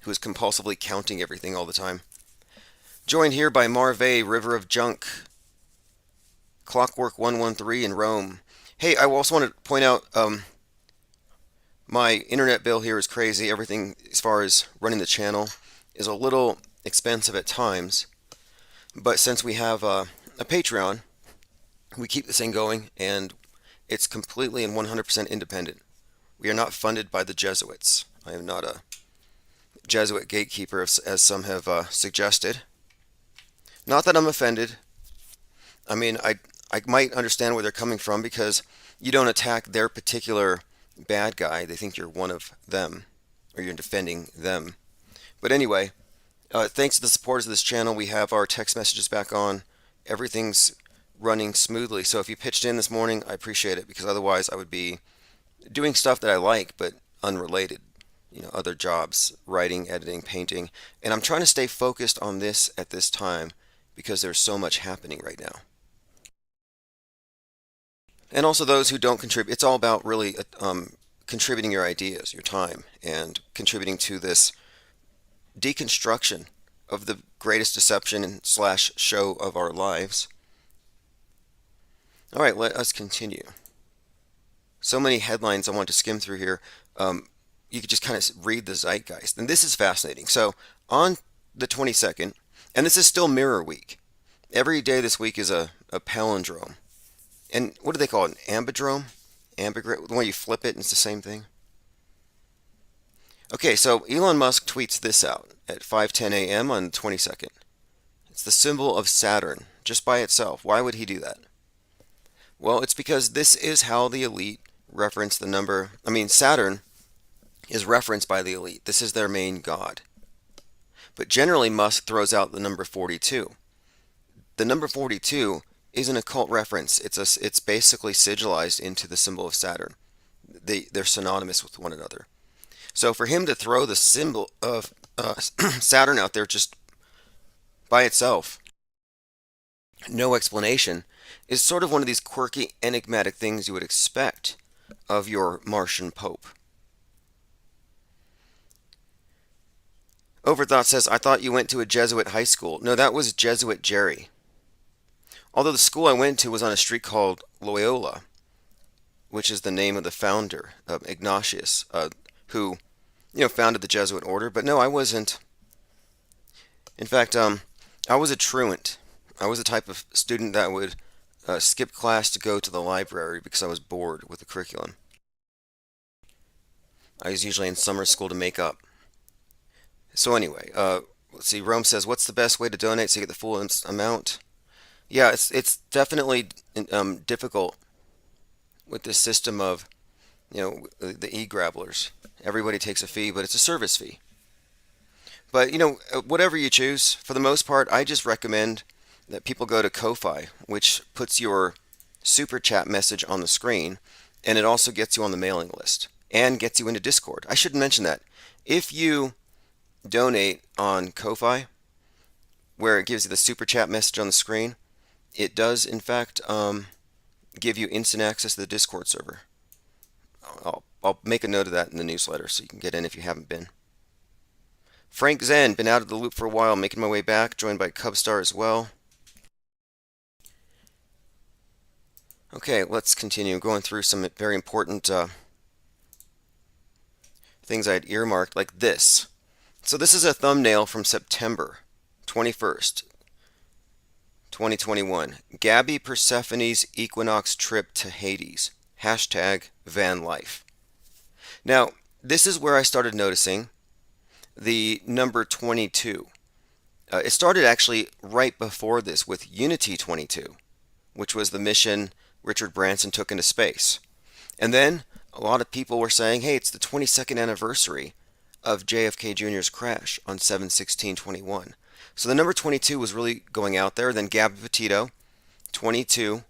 who is compulsively counting everything all the time. Joined here by Marve, River of Junk, Clockwork 113 in Rome. Hey, I also want to point out, my internet bill here is crazy. Everything as far as running the channel is a little expensive at times. But since we have a Patreon, we keep this thing going, and it's completely and 100% independent. We are not funded by the Jesuits. I am not a Jesuit gatekeeper, as some have suggested. Not that I'm offended. I might understand where they're coming from, because you don't attack their particular bad guy. They think you're one of them, or you're defending them. But anyway, thanks to the supporters of this channel, we have our text messages back on. Everything's running smoothly. So if you pitched in this morning, I appreciate it, because otherwise I would be doing stuff that I like but unrelated. Other jobs, writing, editing, painting. And I'm trying to stay focused on this at this time because there's so much happening right now. And also those who don't contribute. It's all about really contributing your ideas, your time, and contributing to this deconstruction of the greatest deception / show of our lives. All right, let us continue. So many headlines I want to skim through here. You could just kind of read the zeitgeist. And this is fascinating. So on the 22nd, and this is still Mirror Week. Every day this week is a palindrome. And what do they call it? An ambidrome? Ambigram? The way you flip it, and it's the same thing. Okay, so Elon Musk tweets this out at 5:10 a.m. on the 22nd. It's the symbol of Saturn, just by itself. Why would he do that? Well, it's because this is how the elite reference the number. I mean, Saturn is referenced by the elite. This is their main god. But generally, Musk throws out the number 42. The number 42 is an occult reference. It's basically sigilized into the symbol of Saturn. They're synonymous with one another. So for him to throw the symbol of Saturn out there just by itself, no explanation, is sort of one of these quirky, enigmatic things you would expect of your Martian Pope. Overthought says, I thought you went to a Jesuit high school. No, that was Jesuit Jerry. Although the school I went to was on a street called Loyola, which is the name of the founder, Ignatius, who, founded the Jesuit order. But no, I wasn't. In fact, I was a truant. I was the type of student that would skip class to go to the library because I was bored with the curriculum. I was usually in summer school to make up. So anyway, let's see. Rome says, "What's the best way to donate so you get the full amount?" Yeah, it's definitely difficult with this system of, the e-grabblers. Everybody takes a fee, but it's a service fee. But whatever you choose, for the most part, I just recommend that people go to Ko-fi, which puts your super chat message on the screen, and it also gets you on the mailing list and gets you into Discord. I should mention that if you donate on Ko-fi, where it gives you the super chat message on the screen, it does in fact give you instant access to the Discord server. I'll make a note of that in the newsletter so you can get in if you haven't been. Frank Zen, been out of the loop for a while, making my way back, joined by Cubstar as well. Okay, let's continue going through some very important things I had earmarked, like this. So this is a thumbnail from September 21st, 2021. Gabby Persephone's Equinox trip to Hades. Hashtag van life. Now, this is where I started noticing the number 22. It started actually right before this with Unity 22, which was the mission Richard Branson took into space. And then a lot of people were saying, hey, it's the 22nd anniversary of JFK Jr.'s crash on 7/16/21. So the number 22 was really going out there. Then Gabby Petito, 22,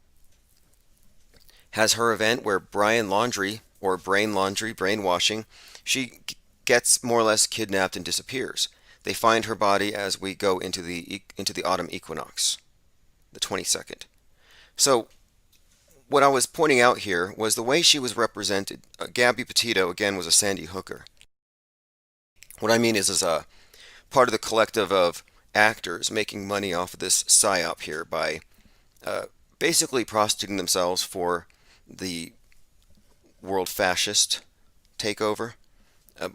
has her event where Brian Laundrie, or Brain Laundrie, brainwashing, she gets more or less kidnapped and disappears. They find her body as we go into the autumn equinox, the 22nd. So what I was pointing out here was the way she was represented. Gabby Petito, again, was a Sandy Hooker. What I mean is a part of the collective of actors making money off of this psyop here by basically prostituting themselves for the world fascist takeover,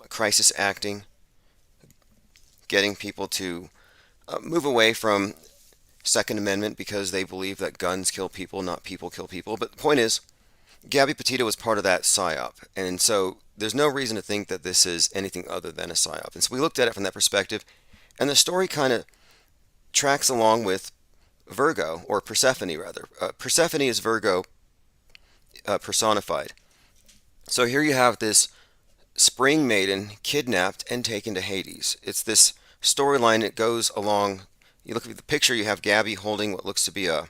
crisis acting, getting people to move away from Second Amendment because they believe that guns kill people, not people kill people. But the point is, Gabby Petito was part of that psyop, and so there's no reason to think that this is anything other than a psyop. And so we looked at it from that perspective, and the story kind of tracks along with Virgo, or Persephone rather. Persephone is Virgo personified. So here you have this spring maiden kidnapped and taken to Hades. It's this storyline that goes along. You look at the picture, you have Gabby holding what looks to be a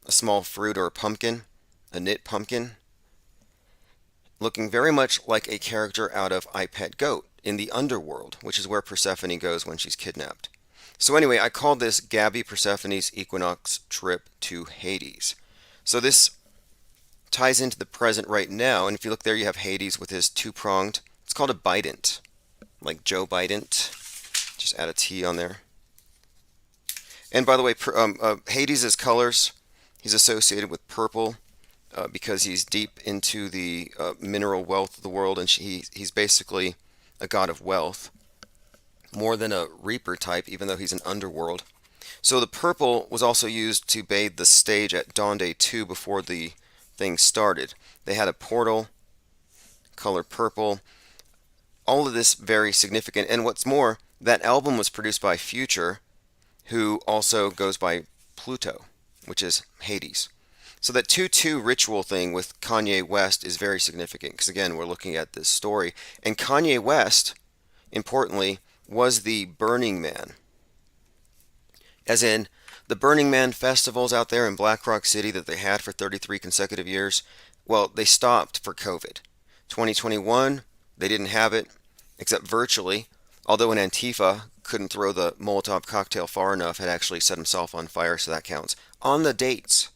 small fruit or a pumpkin, a knit pumpkin, looking very much like a character out of I, Pet Goat in the underworld, which is where Persephone goes when she's kidnapped. So anyway, I called this Gabby Persephone's Equinox trip to Hades. So this ties into the present right now, and if you look there, you have Hades with his two-pronged, it's called a bident, like Joe Bident. Just add a T on there. And by the way, Hades' colors, he's associated with purple because he's deep into the mineral wealth of the world, and he's basically a god of wealth, more than a reaper type, even though he's an underworld. So the purple was also used to bathe the stage at Dawn Day 2 before the thing started. They had a portal, color purple. All of this very significant. And what's more, that album was produced by Future, who also goes by Pluto, which is Hades. So that 2-2 ritual thing with Kanye West is very significant because, again, we're looking at this story. And Kanye West, importantly, was the Burning Man. As in, the Burning Man festivals out there in Black Rock City that they had for 33 consecutive years, well, they stopped for COVID. 2021, they didn't have it, except virtually, although an Antifa couldn't throw the Molotov cocktail far enough, had actually set himself on fire, so that counts. On the dates.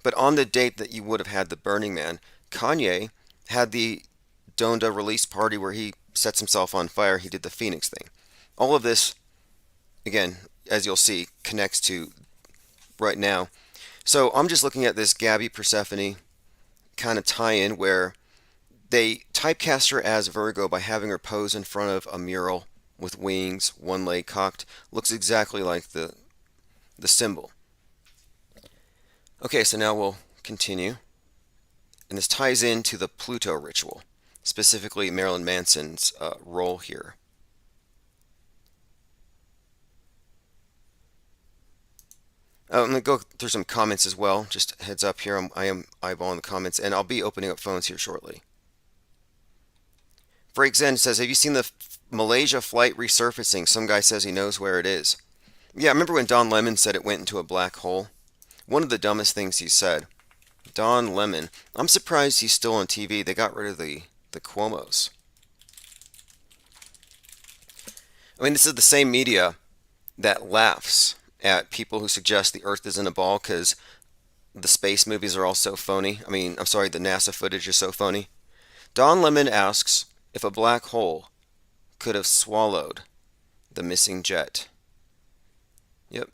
But on the date that you would have had the Burning Man, Kanye had the Donda release party where he sets himself on fire. He did the Phoenix thing. All of this, again, as you'll see, connects to right now. So I'm just looking at this Gabby Persephone kind of tie-in where they typecast her as Virgo by having her pose in front of a mural with wings, one leg cocked. Looks exactly like the symbol. Okay, so now we'll continue. And this ties into the Pluto ritual, specifically Marilyn Manson's role here. I'm going to go through some comments as well. Just heads up here, I am eyeballing the comments, and I'll be opening up phones here shortly. Break Zen says, have you seen the Malaysia flight resurfacing? Some guy says he knows where it is. Yeah, I remember when Don Lemon said it went into a black hole. One of the dumbest things he said. Don Lemon. I'm surprised he's still on TV. They got rid of the Cuomos. I mean, this is the same media that laughs at people who suggest the Earth isn't a ball because the space movies are all so phony. I mean, I'm sorry, the NASA footage is so phony. Don Lemon asks if a black hole could have swallowed the missing jet. Yep.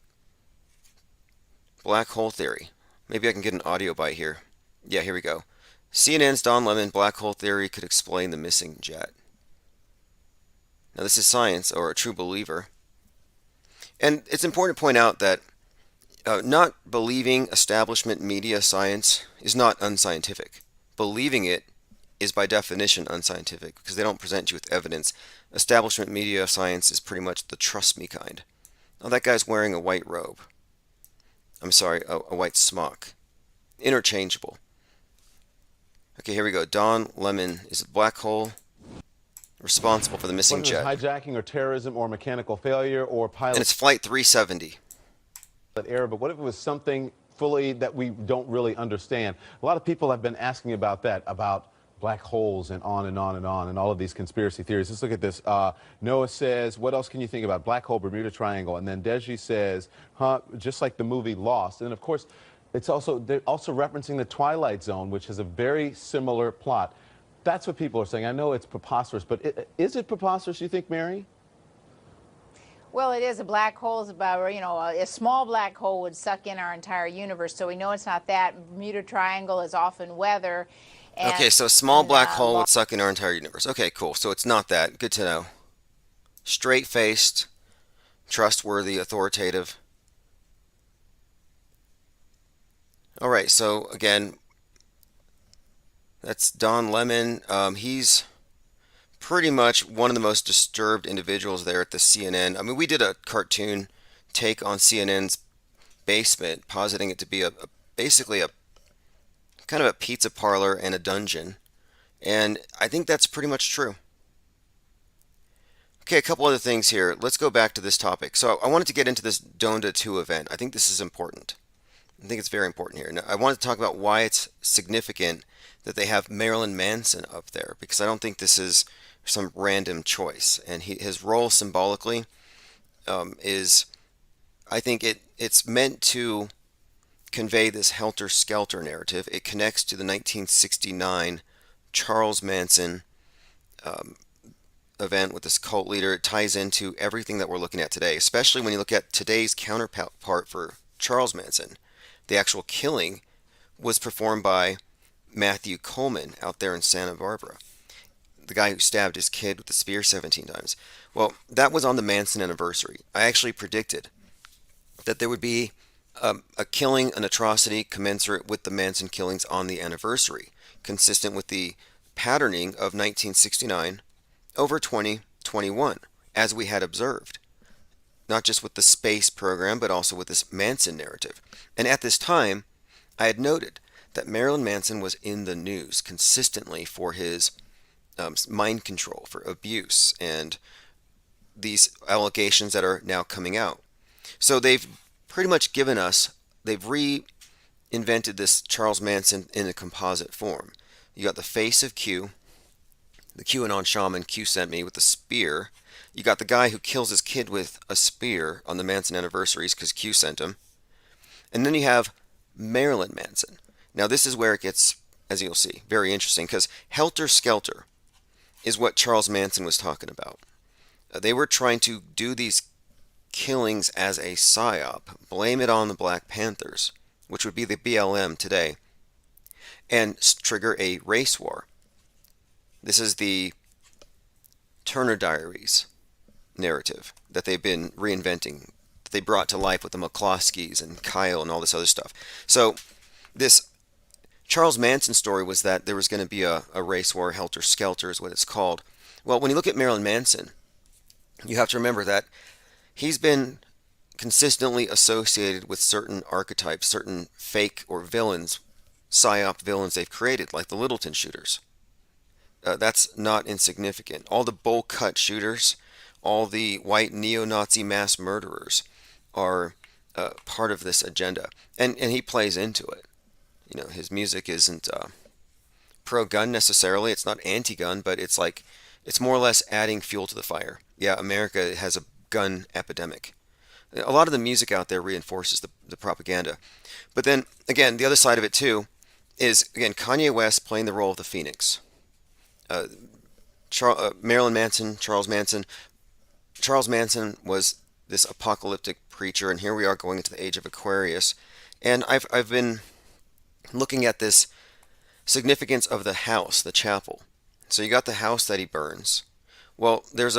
Black hole theory. Maybe I can get an audio bite here. Yeah, here we go. CNN's Don Lemon, black hole theory could explain the missing jet. Now this is science, or a true believer. And it's important to point out that not believing establishment media science is not unscientific. Believing it is by definition unscientific because they don't present you with evidence. Establishment media science is pretty much the trust me kind. Oh, that guy's wearing a white robe. I'm sorry, a white smock. Interchangeable. Okay, here we go. Don Lemon is a black hole responsible for the missing jet. Hijacking or terrorism or mechanical failure or pilot. And it's Flight 370. Error, but what if it was something fully that we don't really understand? A lot of people have been asking about that, about black holes and on and on and on and all of these conspiracy theories. Let's look at this. Noah says, what else can you think about? Black hole, Bermuda Triangle. And then Deji says, just like the movie Lost. And of course, they're also referencing the Twilight Zone, which has a very similar plot. That's what people are saying. I know it's preposterous, but is it preposterous, you think, Mary? Well, it is. A black hole is about, a small black hole would suck in our entire universe, so we know it's not that. Bermuda Triangle is often weather. Okay, so a small black hole would suck in our entire universe. Okay, cool. So it's not that. Good to know. Straight-faced, trustworthy, authoritative. All right, so again, that's Don Lemon. He's pretty much one of the most disturbed individuals there at the CNN. I mean, we did a cartoon take on CNN's basement, positing it to be basically a kind of a pizza parlor and a dungeon. And I think that's pretty much true. Okay, a couple other things here. Let's go back to this topic. So I wanted to get into this Donda 2 event. I think this is important. I think it's very important here. Now, I wanted to talk about why it's significant that they have Marilyn Manson up there, because I don't think this is some random choice. And his role symbolically is, I think it's meant to convey this helter-skelter narrative. It connects to the 1969 Charles Manson event with this cult leader. It ties into everything that we're looking at today, especially when you look at today's counterpart for Charles Manson. The actual killing was performed by Matthew Coleman out there in Santa Barbara, the guy who stabbed his kid with the spear 17 times. Well, that was on the Manson anniversary. I actually predicted that there would be a killing, an atrocity commensurate with the Manson killings on the anniversary, consistent with the patterning of 1969 over 2021, as we had observed, not just with the space program, but also with this Manson narrative. And at this time, I had noted that Marilyn Manson was in the news consistently for his mind control, for abuse, and these allegations that are now coming out. So they've pretty much they've reinvented this Charles Manson in a composite form. You got the face of Q, the QAnon shaman Q sent me with the spear. You got the guy who kills his kid with a spear on the Manson anniversaries because Q sent him. And then you have Marilyn Manson. Now this is where it gets, as you'll see, very interesting, because Helter Skelter is what Charles Manson was talking about. They were trying to do these killings as a psyop, blame it on the Black Panthers, which would be the BLM today, and trigger a race war. This is the Turner Diaries narrative that they've been reinventing, that they brought to life with the McCloskeys and Kyle and all this other stuff. So this Charles Manson story was that there was going to be a race war. Helter Skelter is what it's called. Well, when you look at Marilyn Manson, you have to remember that he's been consistently associated with certain archetypes, certain fake or villains, psyop villains they've created, like the Littleton shooters. That's not insignificant. All the bowl cut shooters, all the white neo-Nazi mass murderers are part of this agenda, and he plays into it. You know, his music isn't pro-gun necessarily. It's not anti-gun, but it's more or less adding fuel to the fire. Yeah, America has a gun epidemic. A lot of the music out there reinforces the propaganda. But then, again, the other side of it too is, again, Kanye West playing the role of the Phoenix. Marilyn Manson, Charles Manson. Charles Manson was this apocalyptic preacher, and here we are going into the age of Aquarius. And I've been looking at this significance of the house, the chapel. So you got the house that he burns. Well, there's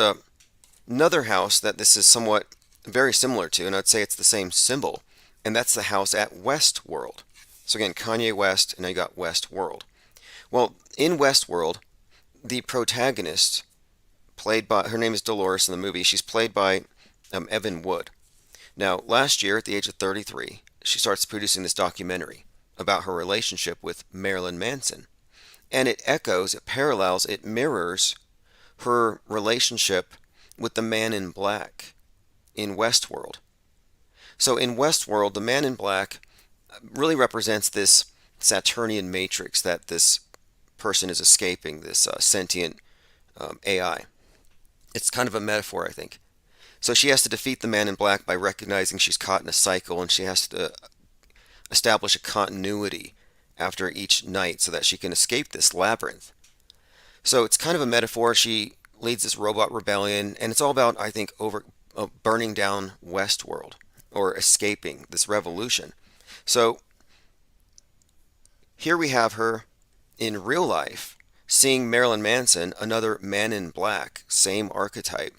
another house that this is somewhat very similar to, and I'd say it's the same symbol, and that's the house at Westworld. So again, Kanye West, and now you got Westworld. Well, in Westworld, the protagonist, her name is Dolores in the movie, she's played by Evan Wood. Now, last year, at the age of 33, she starts producing this documentary about her relationship with Marilyn Manson. And it echoes, it parallels, it mirrors her relationship with the Man in Black in Westworld. So in Westworld, the Man in Black really represents this Saturnian matrix that this person is escaping, this sentient AI. It's kind of a metaphor, I think. So she has to defeat the Man in Black by recognizing she's caught in a cycle, and she has to establish a continuity after each night so that she can escape this labyrinth. So it's kind of a metaphor. She leads this robot rebellion, and it's all about, I think, burning down Westworld, or escaping this revolution. So here we have her in real life seeing Marilyn Manson, another Man in Black, same archetype,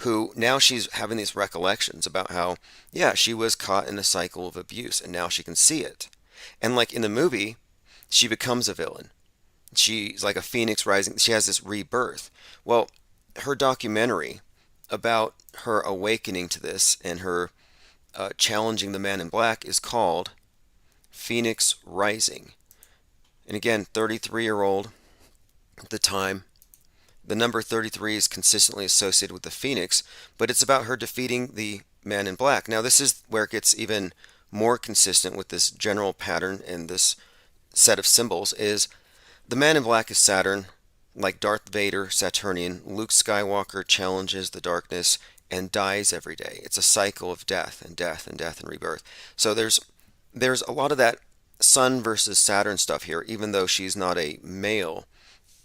who now she's having these recollections about how, yeah, she was caught in a cycle of abuse, and now she can see it. And like in the movie, she becomes a villain. She's like a phoenix rising. She has this rebirth. Well, her documentary about her awakening to this and her challenging the Man in Black is called Phoenix Rising. And again, 33-year-old at the time. The number 33 is consistently associated with the Phoenix, but it's about her defeating the Man in Black. Now, this is where it gets even more consistent with this general pattern and this set of symbols is the Man in Black is Saturn, like Darth Vader, Saturnian. Luke Skywalker challenges the darkness and dies every day. It's a cycle of death and death and death and rebirth. So there's a lot of that Sun versus Saturn stuff here, even though she's not a male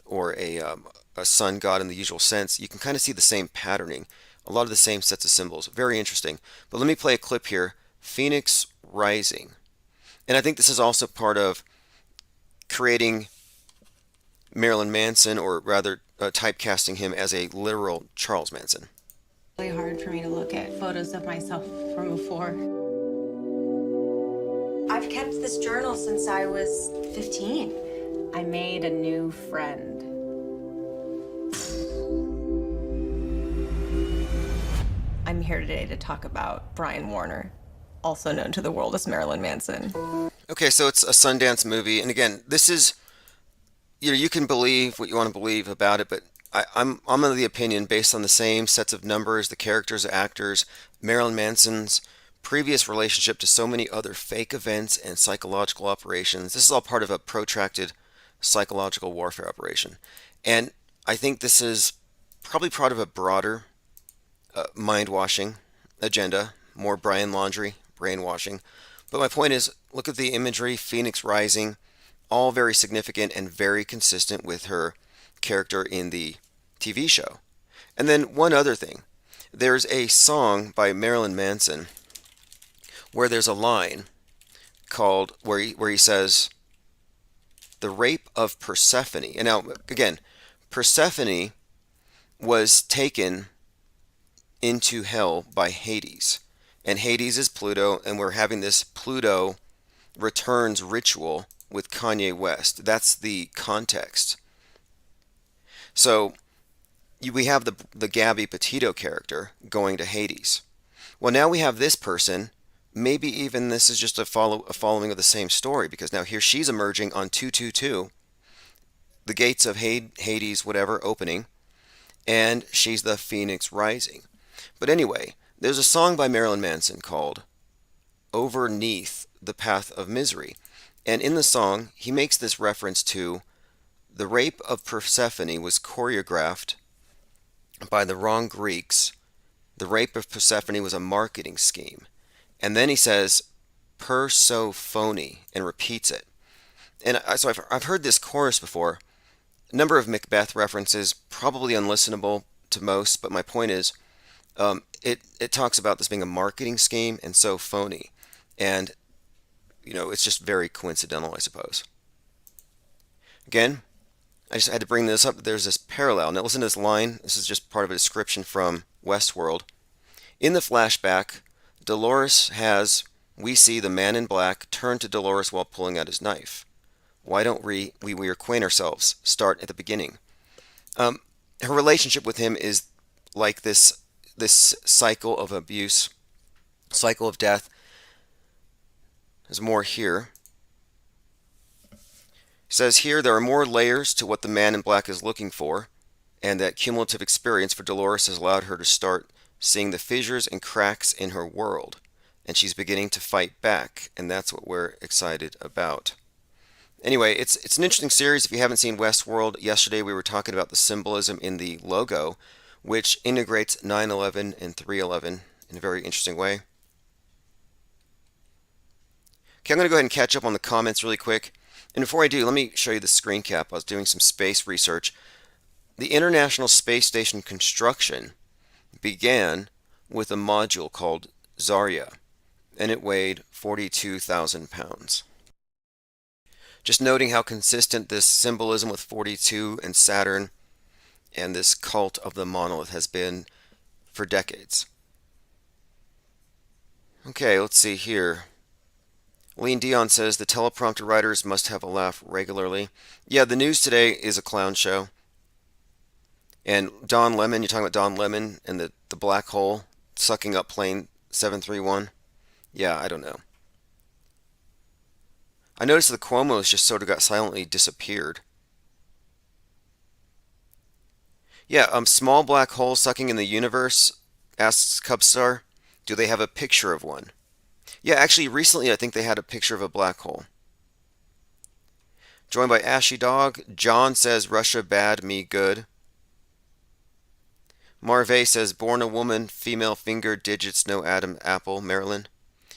or a sun god in the usual sense. You can kind of see the same patterning, a lot of the same sets of symbols. Very interesting. But let me play a clip here. Phoenix Rising. And I think this is also part of creating Marilyn Manson, or rather typecasting him as a literal Charles Manson. Really hard for me to look at photos of myself from before. this journal since I was 15. I made a new friend. I'm here today to talk about Brian Warner, also known to the world as Marilyn Manson. Okay, so it's a Sundance movie, and again, this is, you can believe what you want to believe about it, but I'm of the opinion, based on the same sets of numbers, the characters, the actors, Marilyn Manson's previous relationship to so many other fake events and psychological operations. This is all part of a protracted psychological warfare operation, and I think this is probably part of a broader mind-washing agenda, more Brian laundry, brainwashing. But my point is, look at the imagery, Phoenix Rising, all very significant and very consistent with her character in the TV show. And then one other thing, there's a song by Marilyn Manson where there's a line called, where he says, the rape of Persephone. And now, again, Persephone was taken into hell by Hades. And Hades is Pluto, and we're having this Pluto returns ritual with Kanye West. That's the context. So we have the Gabby Petito character going to Hades. Well, now we have this person. Maybe even this is just a following of the same story, because now here she's emerging on 222, the gates of Hades, whatever, opening, and she's the Phoenix Rising. But anyway, there's a song by Marilyn Manson called Overneath the Path of Misery. And in the song, he makes this reference to the rape of Persephone was choreographed by the wrong Greeks. The rape of Persephone was a marketing scheme. And then he says, Persophone, and repeats it. And so I've heard this chorus before. A number of Macbeth references, probably unlistenable to most, but my point is, it talks about this being a marketing scheme and so phony. And, it's just very coincidental, I suppose. Again, I just had to bring this up. There's this parallel. Now listen to this line. This is just part of a description from Westworld. In the flashback, we see the man in black turn to Dolores while pulling out his knife. Why don't we acquaint ourselves? Start at the beginning. Her relationship with him is like this cycle of abuse, cycle of death. There's more here. It says here there are more layers to what the man in black is looking for, and that cumulative experience for Dolores has allowed her to start seeing the fissures and cracks in her world, and she's beginning to fight back, and that's what we're excited about. Anyway, it's an interesting series. If you haven't seen Westworld, yesterday we were talking about the symbolism in the logo, which integrates 9/11 and 3/11 in a very interesting way. Okay, I'm going to go ahead and catch up on the comments really quick. And before I do, let me show you the screen cap. I was doing some space research. The International Space Station construction began with a module called Zarya, and it weighed 42,000 pounds. Just noting how consistent this symbolism with 42 and Saturn and this cult of the monolith has been for decades. Okay, let's see here. Lean Dion says the teleprompter writers must have a laugh regularly. Yeah, the news today is a clown show. And Don Lemon, you're talking about Don Lemon and the black hole sucking up plane 731? Yeah, I don't know. I noticed the Cuomo's just sort of got silently disappeared. Yeah, small black hole sucking in the universe, asks Cubstar. Do they have a picture of one? Yeah, actually, recently I think they had a picture of a black hole. Joined by Ashy Dog. John says Russia bad, me good. Marve says born a woman, female finger, digits, no Adam, apple, Marilyn.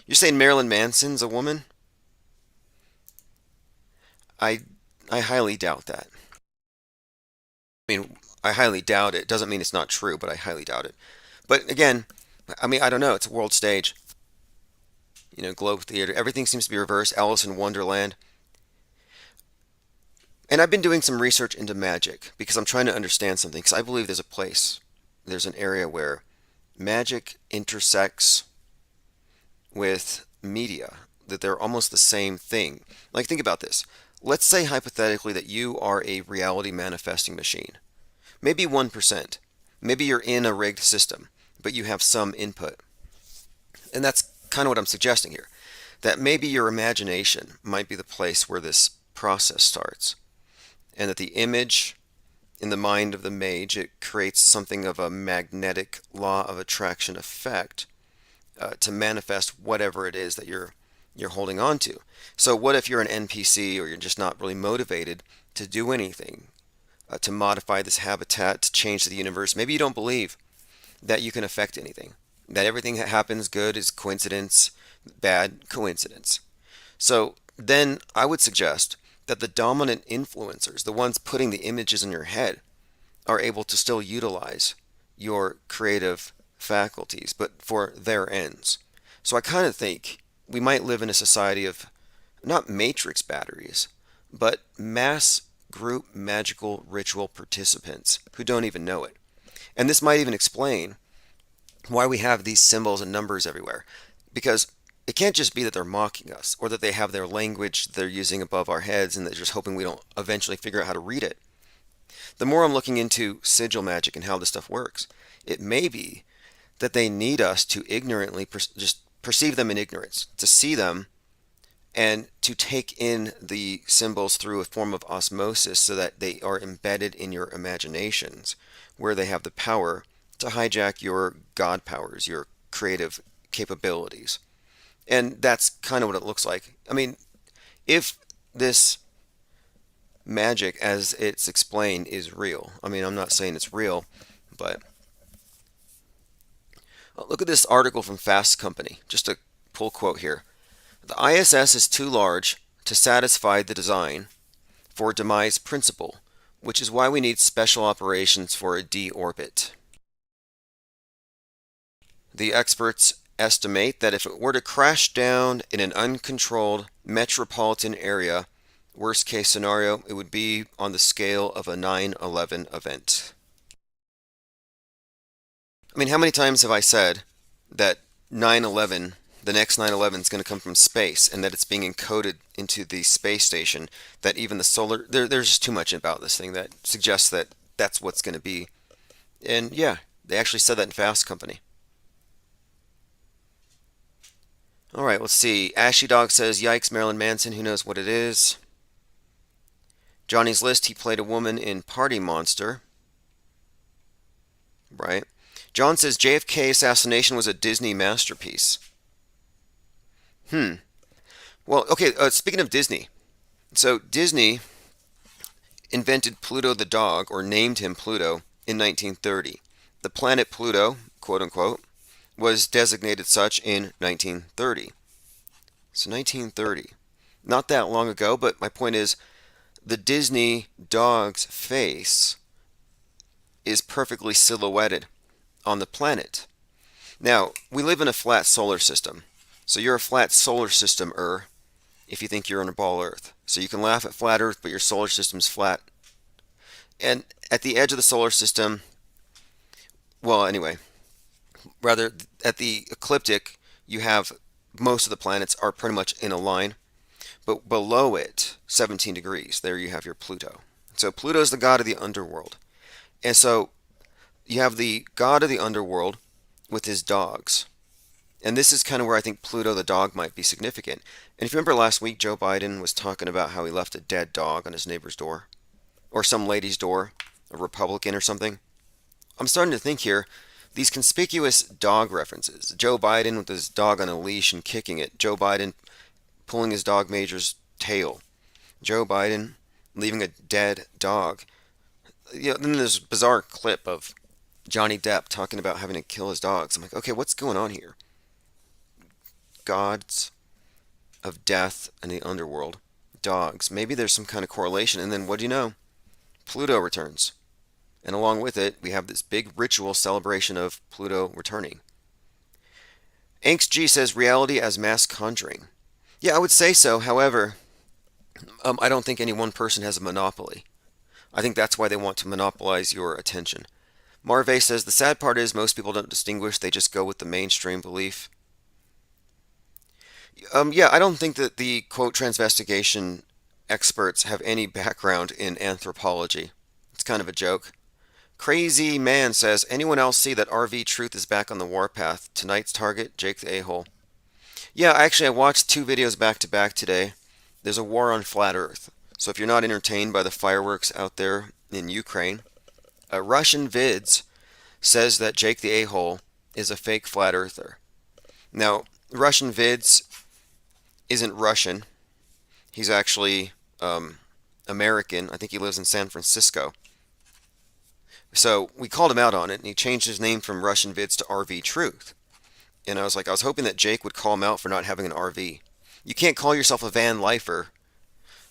You're saying Marilyn Manson's a woman? I highly doubt that. I mean, I highly doubt it. Doesn't mean it's not true, but I highly doubt it. But again, I mean, I don't know. It's a world stage. Globe Theater. Everything seems to be reversed. Alice in Wonderland. And I've been doing some research into magic because I'm trying to understand something. Because I believe there's an area where magic intersects with media, that they're almost the same thing. Like, think about this. Let's say hypothetically that you are a reality manifesting machine. Maybe 1%. Maybe you're in a rigged system, but you have some input. And that's kind of what I'm suggesting here. That maybe your imagination might be the place where this process starts. And that the image in the mind of the mage, it creates something of a magnetic law of attraction effect to manifest whatever it is that you're holding on to. So what if you're an NPC, or you're just not really motivated to do anything, to modify this habitat, to change the universe? Maybe you don't believe that you can affect anything, that everything that happens good is coincidence, bad coincidence. So then I would suggest that the dominant influencers, the ones putting the images in your head, are able to still utilize your creative faculties, but for their ends. So I kind of think we might live in a society of not matrix batteries, but mass group magical ritual participants who don't even know it. And this might even explain why we have these symbols and numbers everywhere. Because it can't just be that they're mocking us, or that they have their language they're using above our heads and they're just hoping we don't eventually figure out how to read it. The more I'm looking into sigil magic and how this stuff works, it may be that they need us to ignorantly just perceive them in ignorance, to see them and to take in the symbols through a form of osmosis so that they are embedded in your imaginations, where they have the power to hijack your God powers, your creative capabilities. And that's kind of what it looks like. I mean, if this magic, as it's explained, is real. I mean, I'm not saying it's real, but look at this article from Fast Company. Just a pull quote here. The ISS is too large to satisfy the design for demise principle, which is why we need special operations for a D-orbit. The experts estimate that if it were to crash down in an uncontrolled metropolitan area, worst case scenario, it would be on the scale of a 9/11 event. I mean, how many times have I said that 9/11, the next 9/11 is going to come from space, and that it's being encoded into the space station, that even the solar, there's just too much about this thing that suggests that that's what's going to be. And yeah, they actually said that in Fast Company. All right, let's see. Ashy Dog says, yikes, Marilyn Manson, who knows what it is. Johnny's List, he played a woman in Party Monster. Right. John says, JFK assassination was a Disney masterpiece. Well, okay, speaking of Disney. So Disney invented Pluto the dog, or named him Pluto, in 1930. The planet Pluto, quote unquote, was designated such in 1930. So 1930. Not that long ago, but my point is, the Disney dog's face is perfectly silhouetted on the planet. Now, we live in a flat solar system. So you're a flat solar system-er if you think you're on a ball Earth. So you can laugh at flat Earth, but your solar system's flat. And at the edge of the solar system, well, anyway, rather, at the ecliptic, you have most of the planets are pretty much in a line. But below it, 17 degrees, there you have your Pluto. So Pluto is the god of the underworld. And so you have the god of the underworld with his dogs. And this is kind of where I think Pluto the dog might be significant. And if you remember last week, Joe Biden was talking about how he left a dead dog on his neighbor's door. Or some lady's door, a Republican or something. I'm starting to think here, these conspicuous dog references. Joe Biden with his dog on a leash and kicking it. Joe Biden pulling his dog Major's tail. Joe Biden leaving a dead dog. You know, then there's a bizarre clip of Johnny Depp talking about having to kill his dogs. I'm like, okay, what's going on here? Gods of death and the underworld. Dogs. Maybe there's some kind of correlation. And then what do you know? Pluto returns. And along with it, we have this big ritual celebration of Pluto returning. Angst G says, reality as mass conjuring. Yeah, I would say so. However, I don't think any one person has a monopoly. I think that's why they want to monopolize your attention. Marve says, the sad part is most people don't distinguish. They just go with the mainstream belief. Yeah, I don't think that the quote transvestigation experts have any background in anthropology. It's kind of a joke. Crazy Man says, anyone else see that RV Truth is back on the warpath? Tonight's target, Jake the A-hole. Yeah, actually, I watched two videos back to back today. There's a war on flat Earth. So if you're not entertained by the fireworks out there in Ukraine, Russian Vids says that Jake the A-hole is a fake flat earther. Now, Russian Vids isn't Russian. He's actually American. I think he lives in San Francisco. So we called him out on it, and he changed his name from Russian Vids to RV Truth. And I was hoping that Jake would call him out for not having an RV. You can't call yourself a van lifer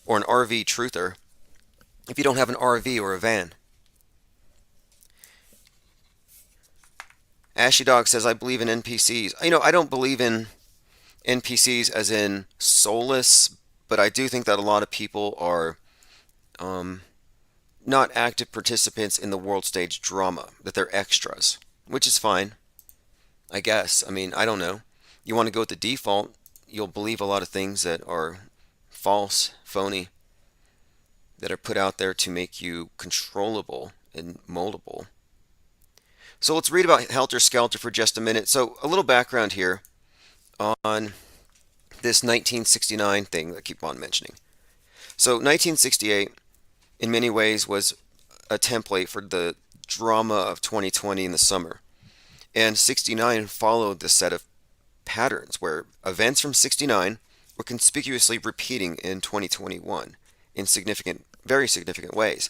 or an RV truther if you don't have an RV or a van. Ashy Dog says, I believe in NPCs. I don't believe in NPCs as in soulless, but I do think that a lot of people are not active participants in the world stage drama, that they're extras, which is fine, I guess. I don't know. You want to go with the default, you'll believe a lot of things that are false, phony, that are put out there to make you controllable and moldable. So let's read about Helter Skelter for just a minute. So a little background here on this 1969 thing that I keep on mentioning. So 1968, in many ways, was a template for the drama of 2020 in the summer. And 69 followed this set of patterns where events from 69 were conspicuously repeating in 2021 in very significant ways.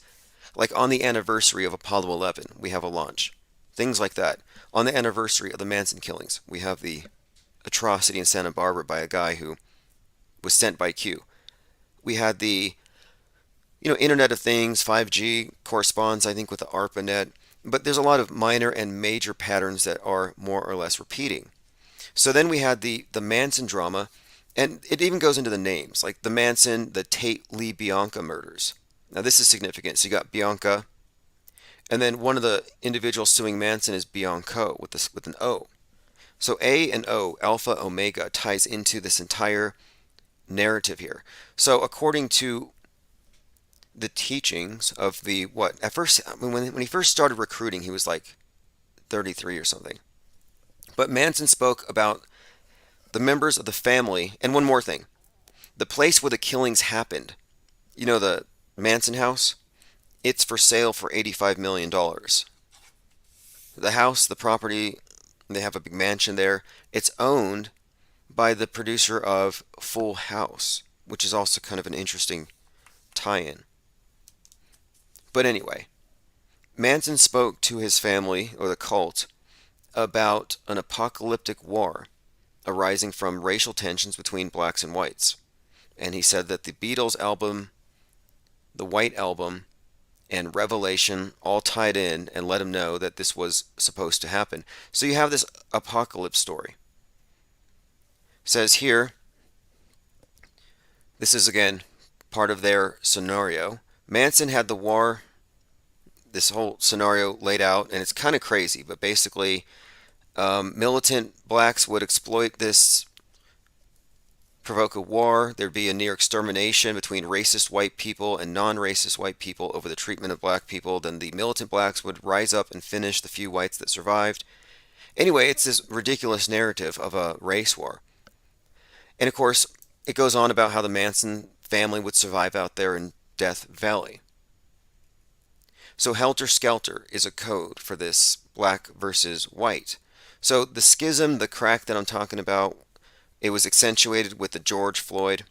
Like on the anniversary of Apollo 11, we have a launch. Things like that. On the anniversary of the Manson killings, we have the atrocity in Santa Barbara by a guy who was sent by Q. We had the Internet of Things, 5G corresponds, I think, with the ARPANET. But there's a lot of minor and major patterns that are more or less repeating. So then we had the Manson drama, and it even goes into the names, like the Manson, the Tate Lee Bianca murders. Now this is significant. So you got Bianca, and then one of the individuals suing Manson is Bianco with an O. So A and O, Alpha Omega, ties into this entire narrative here. So according to the teachings of at first, when he first started recruiting, he was like 33 or something. But Manson spoke about the members of the family, and one more thing. The place where the killings happened, the Manson house, it's for sale for $85 million. The house, the property, they have a big mansion there. It's owned by the producer of Full House, which is also kind of an interesting tie-in. But anyway, Manson spoke to his family, or the cult, about an apocalyptic war arising from racial tensions between blacks and whites. And he said that the Beatles album, the White Album, and Revelation all tied in and let him know that this was supposed to happen. So you have this apocalypse story. It says here, this is again part of their scenario. Manson had the war, this whole scenario laid out, and it's kind of crazy, but basically militant blacks would exploit this, provoke a war. There'd be a near extermination between racist white people and non-racist white people over the treatment of black people. Then the militant blacks would rise up and finish the few whites that survived. Anyway, it's this ridiculous narrative of a race war. And of course, it goes on about how the Manson family would survive out there in Death Valley. So Helter Skelter is a code for this black versus white. So the schism, the crack that I'm talking about, it was accentuated with the George Floyd,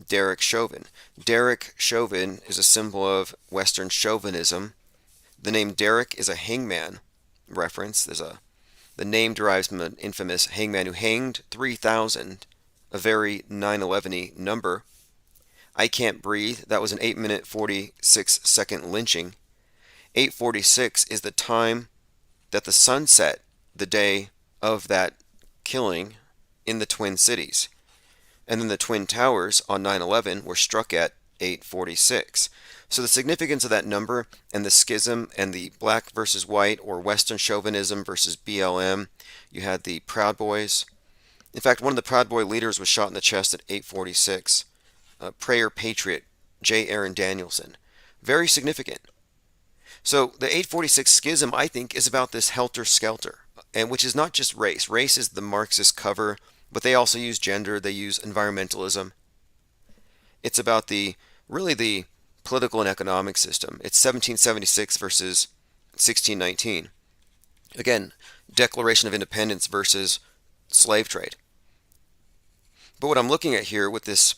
Derek Chauvin. Derek Chauvin is a symbol of Western chauvinism. The name Derek is a hangman reference. The name derives from an infamous hangman who hanged 3,000, a very 9/11-y number. I Can't Breathe, that was an 8-minute 46-second lynching. 8:46 is the time that the sun set the day of that killing in the Twin Cities. And then the Twin Towers on 9/11 were struck at 8:46. So the significance of that number and the schism and the black versus white or Western chauvinism versus BLM, you had the Proud Boys, In fact, one of the Proud Boy leaders was shot in the chest at 8:46. Prayer Patriot J. Aaron Danielson. Very significant. So the 846 schism, I think, is about this helter-skelter, and which is not just race. Race is the Marxist cover, but they also use gender, they use environmentalism. It's about really the political and economic system. It's 1776 versus 1619. Again, Declaration of Independence versus slave trade. But what I'm looking at here with this,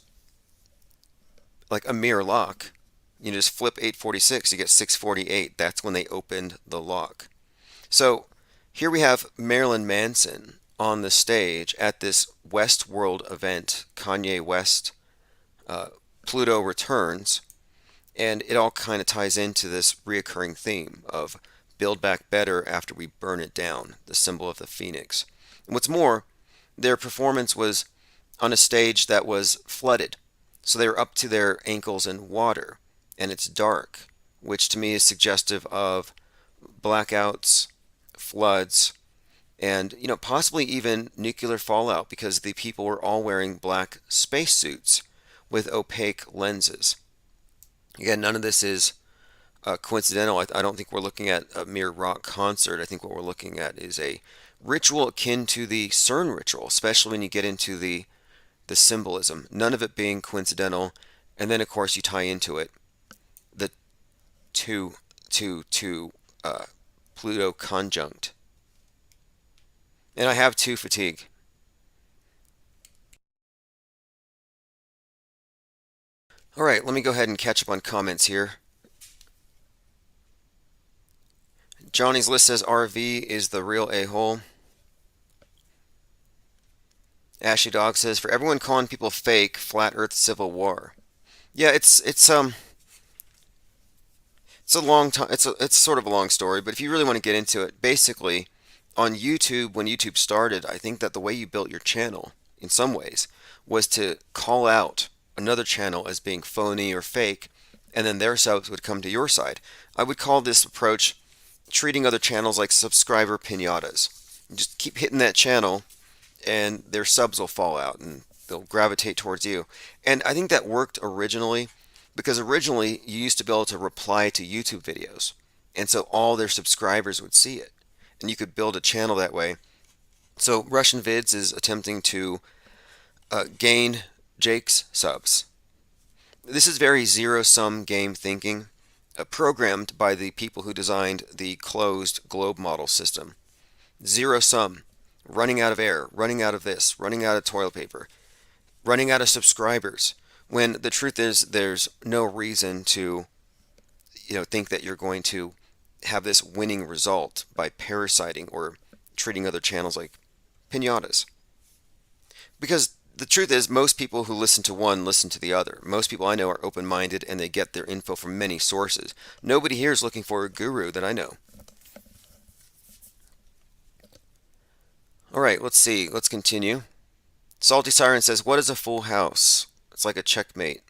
like a mirror lock, you just flip 846, you get 648. That's when they opened the lock. So here we have Marilyn Manson on the stage at this Westworld event, Kanye West, Pluto Returns, and it all kind of ties into this reoccurring theme of build back better after we burn it down, the symbol of the phoenix. And what's more, their performance was on a stage that was flooded. So they were up to their ankles in water, and it's dark, which to me is suggestive of blackouts, floods, and possibly even nuclear fallout, because the people were all wearing black spacesuits with opaque lenses. Again, none of this is coincidental. I don't think we're looking at a mere rock concert. I think what we're looking at is a ritual akin to the CERN ritual, especially when you get into the symbolism. None of it being coincidental, and then of course you tie into it the two Pluto conjunct. And I have 2 fatigue. All right, let me go ahead and catch up on comments here. Johnny's List says RV is the real a-hole. Ashley Dog says, for everyone calling people fake, flat Earth civil war. Yeah, it's a long time. It's sort of a long story, but if you really want to get into it, basically, on YouTube, when YouTube started, I think that the way you built your channel, in some ways, was to call out another channel as being phony or fake, and then their subs would come to your side. I would call this approach treating other channels like subscriber pinatas. You just keep hitting that channel, and their subs will fall out, and they'll gravitate towards you. And I think that worked originally, because originally you used to be able to reply to YouTube videos, and so all their subscribers would see it, and you could build a channel that way. So Russian Vids is attempting to gain Jake's subs. This is very zero-sum game thinking, programmed by the people who designed the closed globe model system. Zero-sum, running out of air, running out of this, running out of toilet paper, running out of subscribers, when the truth is there's no reason to think that you're going to have this winning result by parasiting or treating other channels like pinatas. Because the truth is, most people who listen to one listen to the other. Most people I know are open-minded, and they get their info from many sources. Nobody here is looking for a guru that I know. All right, let's see. Let's continue. Salty Siren says, what is a full house? It's like a checkmate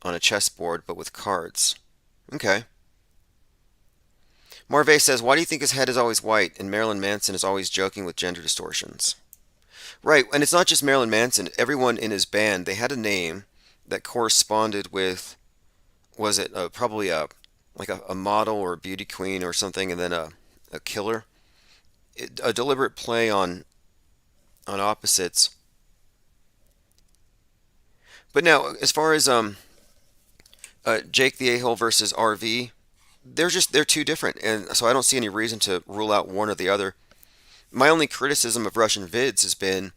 on a chessboard, but with cards. Okay. Marvey says, why do you think his head is always white and Marilyn Manson is always joking with gender distortions? Right, and it's not just Marilyn Manson. Everyone in his band, they had a name that corresponded with, was it probably a model or a beauty queen or something, and then a killer? A deliberate play on opposites. But now, as far as Jake the A-hole versus RV, they're too different, and so I don't see any reason to rule out one or the other. My only criticism of Russian Vids has been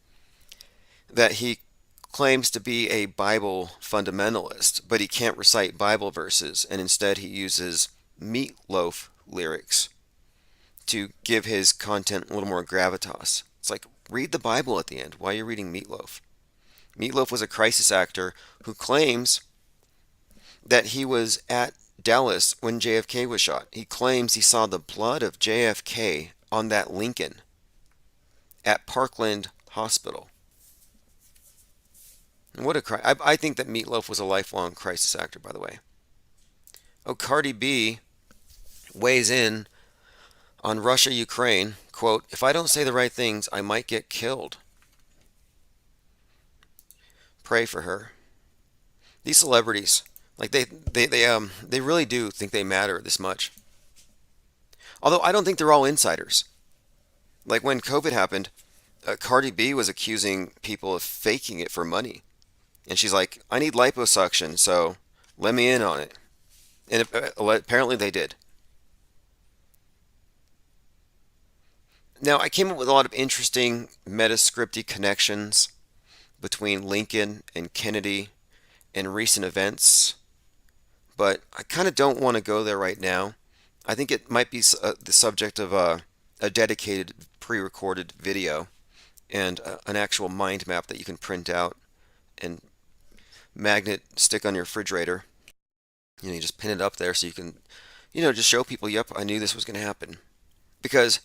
that he claims to be a Bible fundamentalist, but he can't recite Bible verses, and instead he uses Meatloaf lyrics to give his content a little more gravitas. It's like, read the Bible at the end. Why are you reading Meatloaf? Meatloaf was a crisis actor who claims that he was at Dallas when JFK was shot. He claims he saw the blood of JFK on that Lincoln at Parkland Hospital. And what a I think that Meatloaf was a lifelong crisis actor, by the way. Oh, Cardi B weighs in on Russia-Ukraine. Quote, if I don't say the right things, I might get killed. pray for her. These celebrities, like they really do think they matter this much. Although I don't think they're all insiders. Like when COVID happened, Cardi B was accusing people of faking it for money. And she's like, I need liposuction, so let me in on it. And apparently they did. Now, I came up with a lot of interesting metascripty connections between Lincoln and Kennedy and recent events, but I kind of don't want to go there right now. I think it might be the subject of a dedicated pre-recorded video and an actual mind map that you can print out and magnet stick on your refrigerator. You just pin it up there so you can, just show people, yep, I knew this was going to happen. Because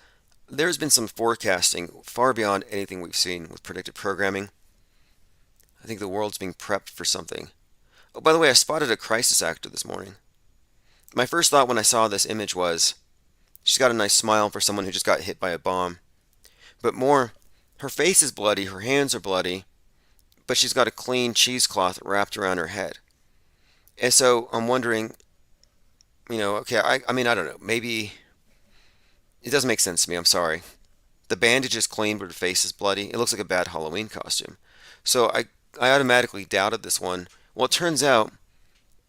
there's been some forecasting far beyond anything we've seen with predictive programming. I think the world's being prepped for something. Oh, by the way, I spotted a crisis actor this morning. My first thought when I saw this image was, she's got a nice smile for someone who just got hit by a bomb. But more, her face is bloody, her hands are bloody, but she's got a clean cheesecloth wrapped around her head. And so I'm wondering, okay, I mean, I don't know, maybe it doesn't make sense to me, I'm sorry. The bandage is clean, but her face is bloody. It looks like a bad Halloween costume. So I automatically doubted this one. Well, it turns out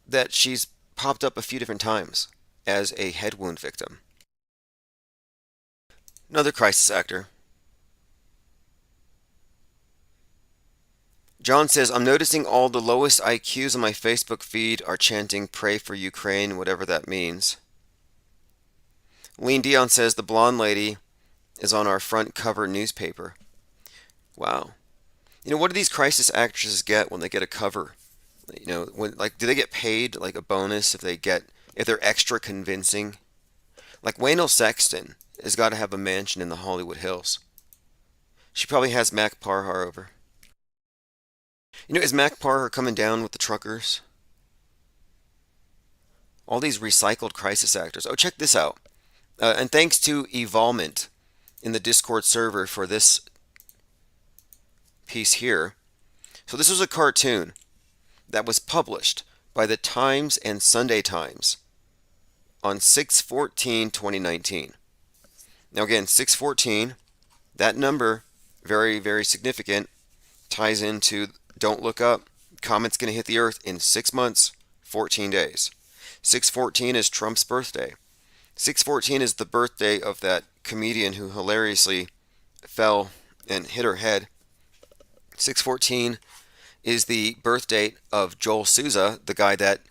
that she's popped up a few different times as a head wound victim. Another crisis actor. John says, I'm noticing all the lowest IQs on my Facebook feed are chanting pray for Ukraine, whatever that means. Lean Dion says, the blonde lady is on our front cover newspaper. Wow. What do these crisis actresses get when they get a cover? Do they get paid like a bonus if they're extra convincing? Like Waynell Sexton has got to have a mansion in the Hollywood Hills. She probably has Mac Parhar over. Is Mac Parhar coming down with the truckers? All these recycled crisis actors. Oh, check this out. And thanks to Evolvement in the Discord server for this piece here. So this was a cartoon that was published by the Times and Sunday Times on 6/14/2019. Now again, 6/14, that number, very, very significant, ties into Don't Look Up, comet's going to hit the Earth in 6 months, 14 days. 6/14 is Trump's birthday. 6/14 is the birthday of that comedian who hilariously fell and hit her head. 6/14 is the birth date of Joel Souza, the guy that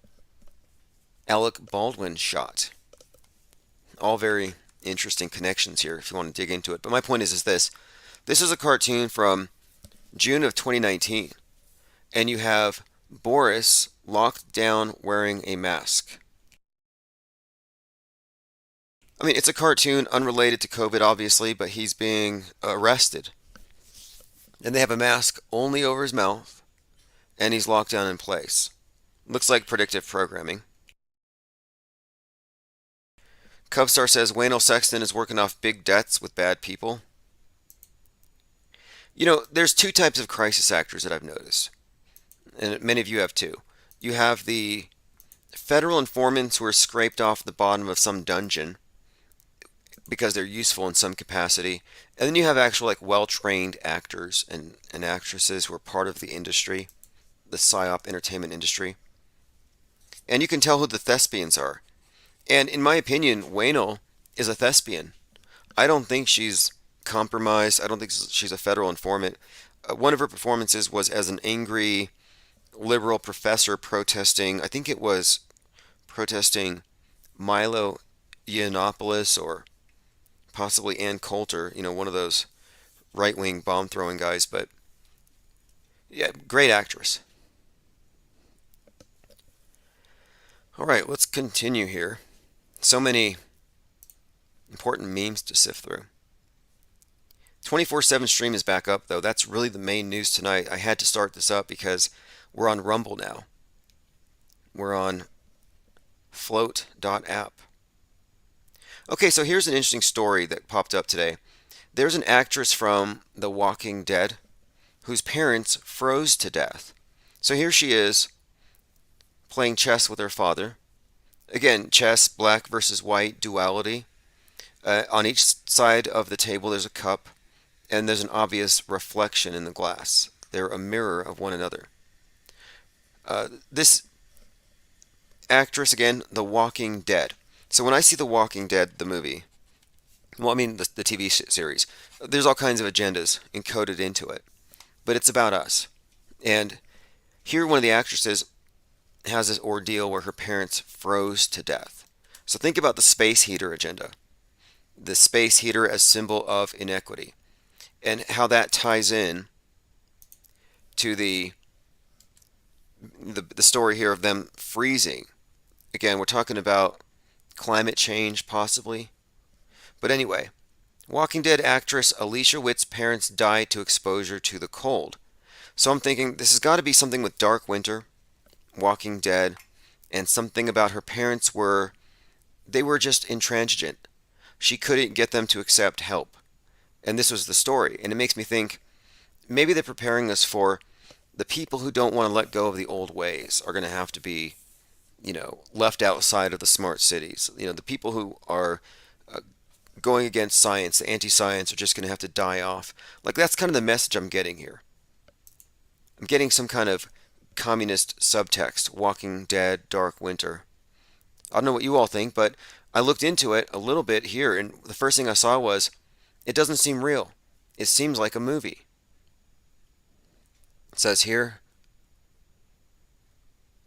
Alec Baldwin shot. All very interesting connections here if you want to dig into it. But my point is this. This is a cartoon from June of 2019. And you have Boris locked down wearing a mask. I mean, it's a cartoon unrelated to COVID, obviously, but he's being arrested. And they have a mask only over his mouth, and he's locked down in place. Looks like predictive programming. Cubstar says Waynell Sexton is working off big debts with bad people. There's two types of crisis actors that I've noticed, and many of you have too. You have the federal informants who are scraped off the bottom of some dungeon because they're useful in some capacity, and then you have actual well-trained actors and actresses who are part of the industry, the PSYOP entertainment industry. And you can tell who the thespians are. And in my opinion, Waynell is a thespian. I don't think she's compromised. I don't think she's a federal informant. One of her performances was as an angry liberal professor protesting, I think it was protesting Milo Yiannopoulos or possibly Ann Coulter, one of those right-wing bomb-throwing guys. But yeah, great actress. All right, let's continue here. So many important memes to sift through. 24/7 stream is back up, though. That's really the main news tonight. I had to start this up because we're on Rumble now. We're on float.app. Okay, so here's an interesting story that popped up today. There's an actress from The Walking Dead whose parents froze to death So here she is playing chess with her father. Again, chess, black versus white, duality. On each side of the table, there's a cup, and there's an obvious reflection in the glass. They're a mirror of one another. This actress, again, The Walking Dead. So when I see The Walking Dead, the movie, well, I mean the TV series, there's all kinds of agendas encoded into it, but it's about us. And here, one of the actresses has this ordeal where her parents froze to death. So think about the space heater agenda, the space heater as symbol of inequity, and how that ties in to the story here of them freezing. Again, we're talking about climate change, possibly. But anyway, Walking Dead actress Alicia Witt's parents died to exposure to the cold. So I'm thinking this has got to be something with Dark Winter, Walking Dead, and something about her parents they were just intransigent. She couldn't get them to accept help. And this was the story. And it makes me think maybe they're preparing us for the people who don't want to let go of the old ways are going to have to be, left outside of the smart cities. The people who are going against science, the anti-science, are just going to have to die off. Like, that's kind of the message I'm getting here. I'm getting some kind of communist subtext, Walking Dead, Dark Winter. I don't know what you all think, but I looked into it a little bit here, and the first thing I saw was, it doesn't seem real. It seems like a movie. It says here,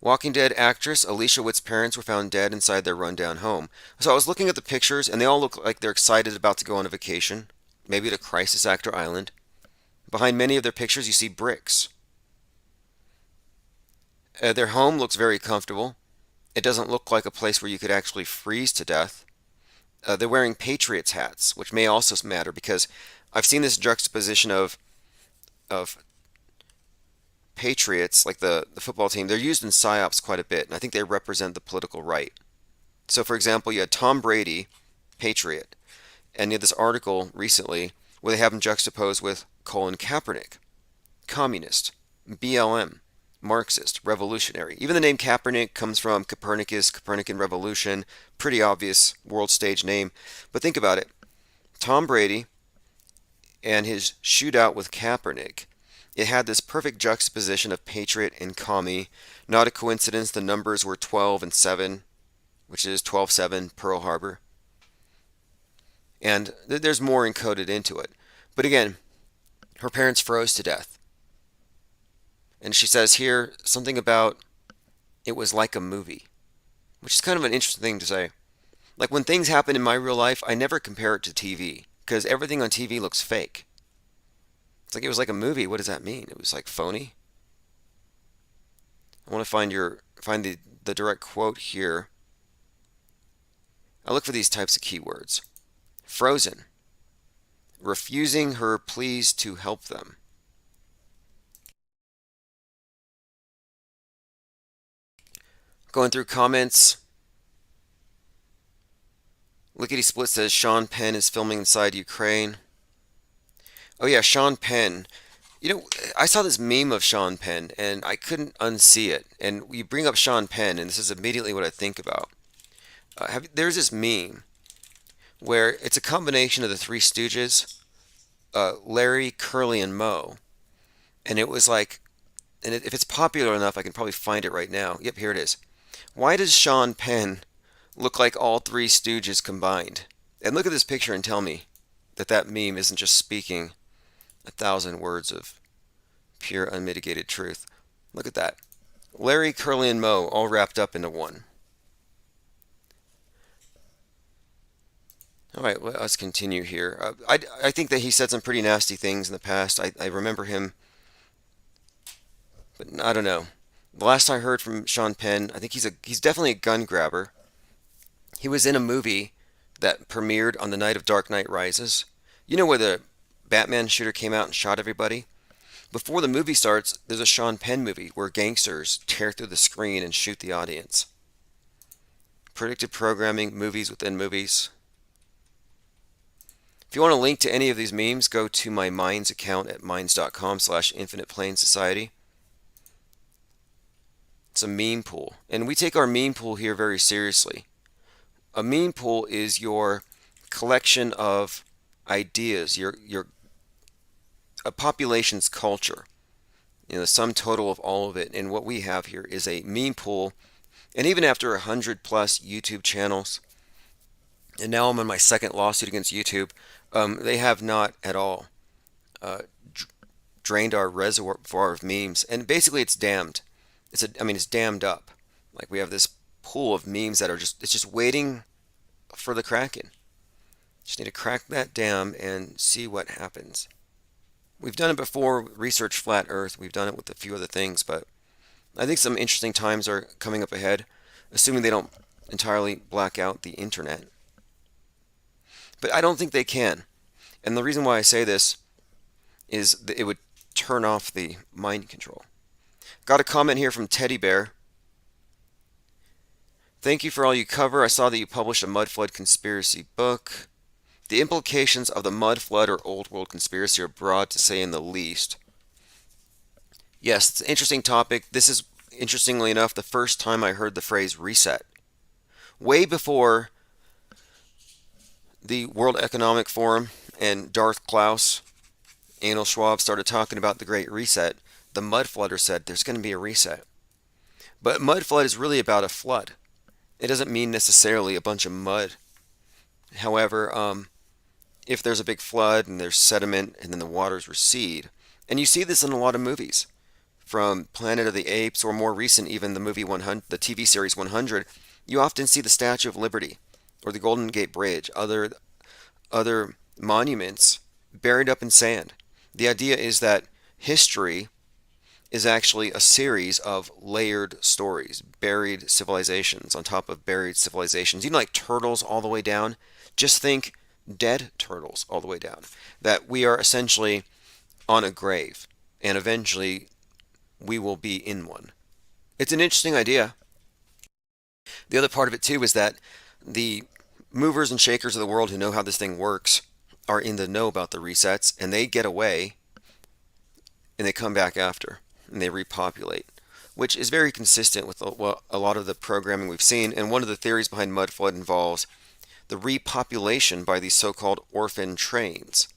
Walking Dead actress Alicia Witt's parents were found dead inside their rundown home. So I was looking at the pictures, and they all look like they're excited about to go on a vacation, maybe to Crisis Actor Island. Behind many of their pictures, you see bricks. Their home looks very comfortable. It doesn't look like a place where you could actually freeze to death. They're wearing Patriots hats, which may also matter because I've seen this juxtaposition of Patriots, like the football team. They're used in psyops quite a bit, and I think they represent the political right. So, for example, you had Tom Brady, Patriot, and you had this article recently where they have him juxtaposed with Colin Kaepernick, communist, BLM, Marxist, revolutionary. Even the name Kaepernick comes from Copernicus, Copernican Revolution, pretty obvious world stage name. But think about it. Tom Brady and his shootout with Kaepernick, it had this perfect juxtaposition of patriot and commie. Not a coincidence the numbers were 12 and 7, which is 12-7 Pearl Harbor. And there's more encoded into it. But again, her parents froze to death. And she says here something about it was like a movie, which is kind of an interesting thing to say. Like, when things happen in my real life, I never compare it to TV because everything on TV looks fake. It's like it was like a movie. What does that mean? It was like phony? I want to find the direct quote here. I look for these types of keywords. Frozen. Refusing her pleas to help them. Going through comments. Lickety Split says Sean Penn is filming inside Ukraine. Oh yeah, Sean Penn. I saw this meme of Sean Penn and I couldn't unsee it. And you bring up Sean Penn and this is immediately what I think about. There's this meme where it's a combination of the Three Stooges, Larry, Curly, and Moe. And it was like, and if it's popular enough, I can probably find it right now. Yep, here it is. Why does Sean Penn look like all Three Stooges combined? And look at this picture and tell me that meme isn't just speaking 1,000 words of pure unmitigated truth. Look at that. Larry, Curly, and Moe all wrapped up into one. All right, let's continue here. I think that he said some pretty nasty things in the past. I remember him, but I don't know. The last I heard from Sean Penn, I think he's definitely a gun grabber. He was in a movie that premiered on the night of Dark Knight Rises. You know where the Batman shooter came out and shot everybody? Before the movie starts, there's a Sean Penn movie where gangsters tear through the screen and shoot the audience. Predictive programming, movies within movies. If you want a link to any of these memes, go to my Minds account at minds.com/infiniteplanesociety. It's a meme pool. And we take our meme pool here very seriously. A meme pool is your collection of ideas, your a population's culture, the sum total of all of it. And what we have here is a meme pool. And even after 100 plus YouTube channels, and now I'm on my second lawsuit against YouTube, they have not at all drained our reservoir of memes. And basically, it's dammed. It's dammed up. Like, we have this pool of memes that are it's just waiting for the Kraken. Just need to crack that dam and see what happens. We've done it before, research flat Earth. We've done it with a few other things, but I think some interesting times are coming up ahead, assuming they don't entirely black out the internet. But I don't think they can. And the reason why I say this is that it would turn off the mind control. Got a comment here from Teddy Bear. Thank you for all you cover. I saw that you published a mud flood conspiracy book. The implications of the mud flood or old world conspiracy are broad to say in the least. Yes, it's an interesting topic. This is, interestingly enough, the first time I heard the phrase reset. Way before the World Economic Forum and Darth Klaus, Anil Schwab started talking about the Great Reset, the mud flooder said there's going to be a reset. But mud flood is really about a flood. It doesn't mean necessarily a bunch of mud. However, if there's a big flood and there's sediment and then the waters recede, and you see this in a lot of movies, from Planet of the Apes or more recent even the movie 100, the TV series 100, you often see the Statue of Liberty or the Golden Gate Bridge, other monuments buried up in sand. The idea is that history is actually a series of layered stories, buried civilizations on top of buried civilizations. Like turtles all the way down. Just think dead turtles all the way down. That we are essentially on a grave, and eventually we will be in one. It's an interesting idea. The other part of it too is that the movers and shakers of the world who know how this thing works are in the know about the resets, and they get away and they come back after and they repopulate, which is very consistent with a lot of the programming we've seen. And one of the theories behind mud flood involves the repopulation by these so-called orphan trains.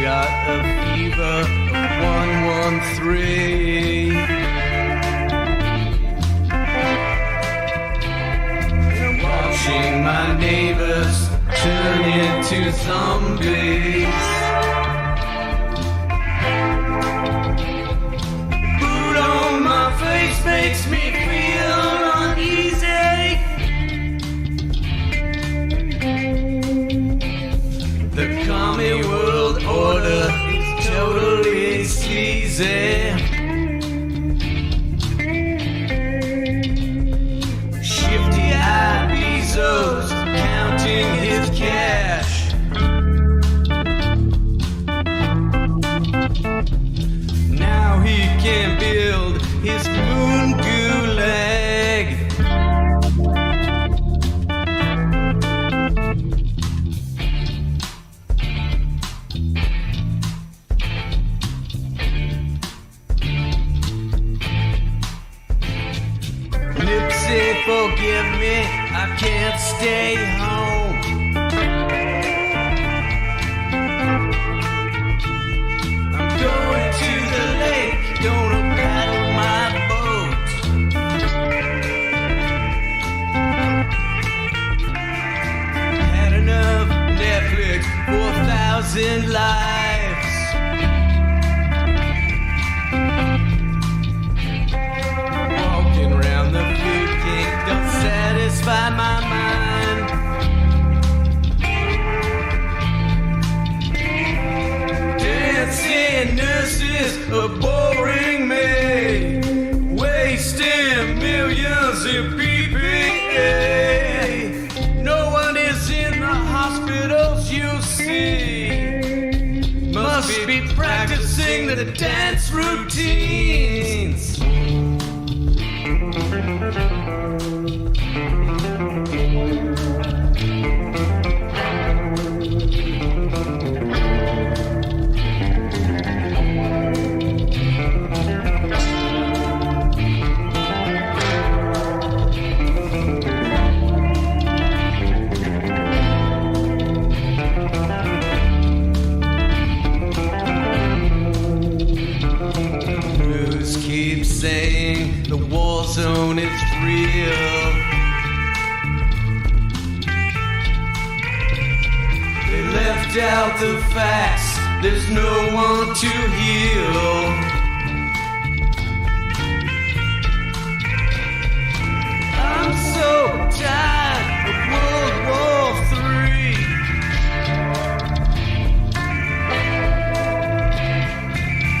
got a fever of 113. And watching my neighbors turn into zombies. Boot on my face makes me feel uneasy. The commie world order is totally sleazy. Shifty-eyed Bezos counting his cash. Now he can build his moon gulag. Nipsey, forgive me, I can't stay home. I'm going to the lake, gonna paddle my boat. Had enough Netflix, 4,000 lives. Walking around the food king don't satisfy my mind. Dancing nurses are boring me, wasting millions in PPA. No one is in the hospitals, you see. Must be practicing the dance routines. News keeps saying the war zone is real. They left out the facts, there's no one to heal. I'm so tired of World War III.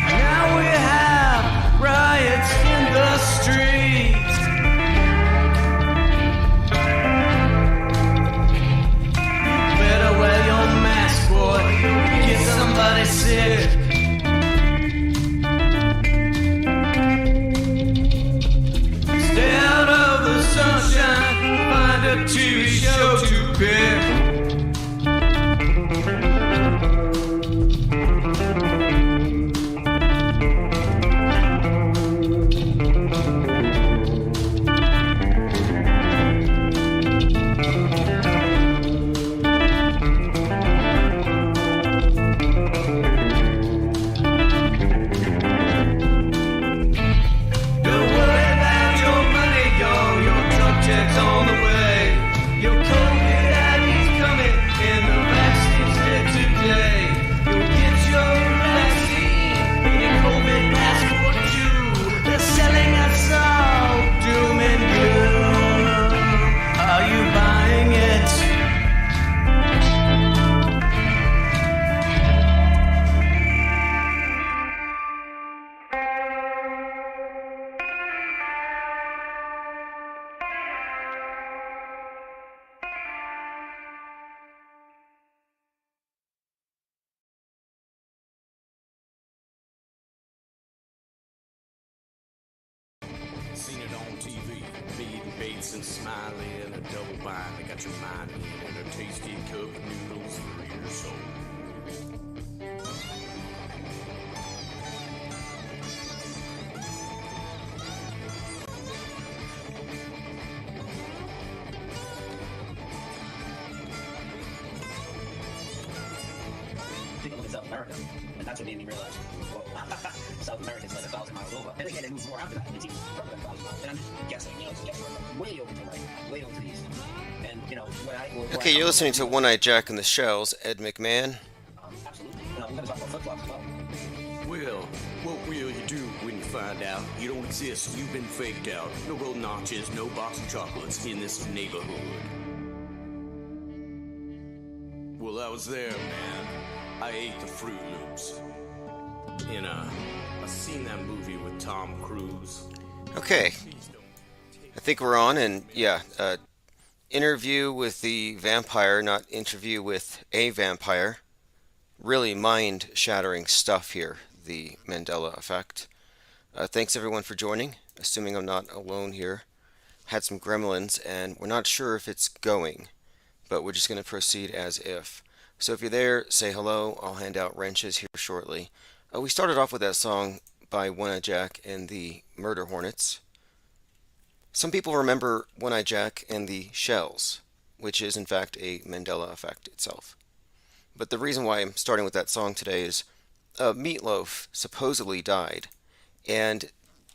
Now we have riots in the streets. Better wear your mask, boy. Get somebody sick. Stay out of the sunshine. Find a TV show to pick. Don't worry about your money, yo. Your truck check's on the way. Your COVID ID's coming, and the vaccine's here today. You'll get your vaccine and your COVID passport too. They're selling us all doom and gloom. Are you buying it? Seen it on TV, Megan Bates and Smiley and a double bind. They got your mind in a tasty cup of noodles for your soul. America. And that's what made me realize, whoa, South America's like 1,000 miles over. And again, it moves more after that. It's even further than 1,000 miles. And I'm just guessing, it's just way over to the right, way over to the east. And, Okay, you're listening to One-Eyed Jack and the Shells, Ed McMahon. Absolutely. We're going to talk about flip-flops as well. Well, what will you do when you find out you don't exist? You've been faked out. No gold notches, no box of chocolates in this neighborhood. Well, I was there, man. I ate the Fruit Loops. I seen that movie with Tom Cruise. Okay, I think we're on, and yeah, interview with the vampire, not interview with a vampire. Really mind-shattering stuff here, the Mandela effect. Thanks everyone for joining, assuming I'm not alone here. Had some gremlins, and we're not sure if it's going, but we're just going to proceed as if. So if you're there, say hello. I'll hand out wrenches here shortly. We started off with that song by One-Eyed Jack and the Murder Hornets. Some people remember One-Eyed Jack and the Shells, which is in fact a Mandela effect itself. But the reason why I'm starting with that song today is Meatloaf supposedly died, and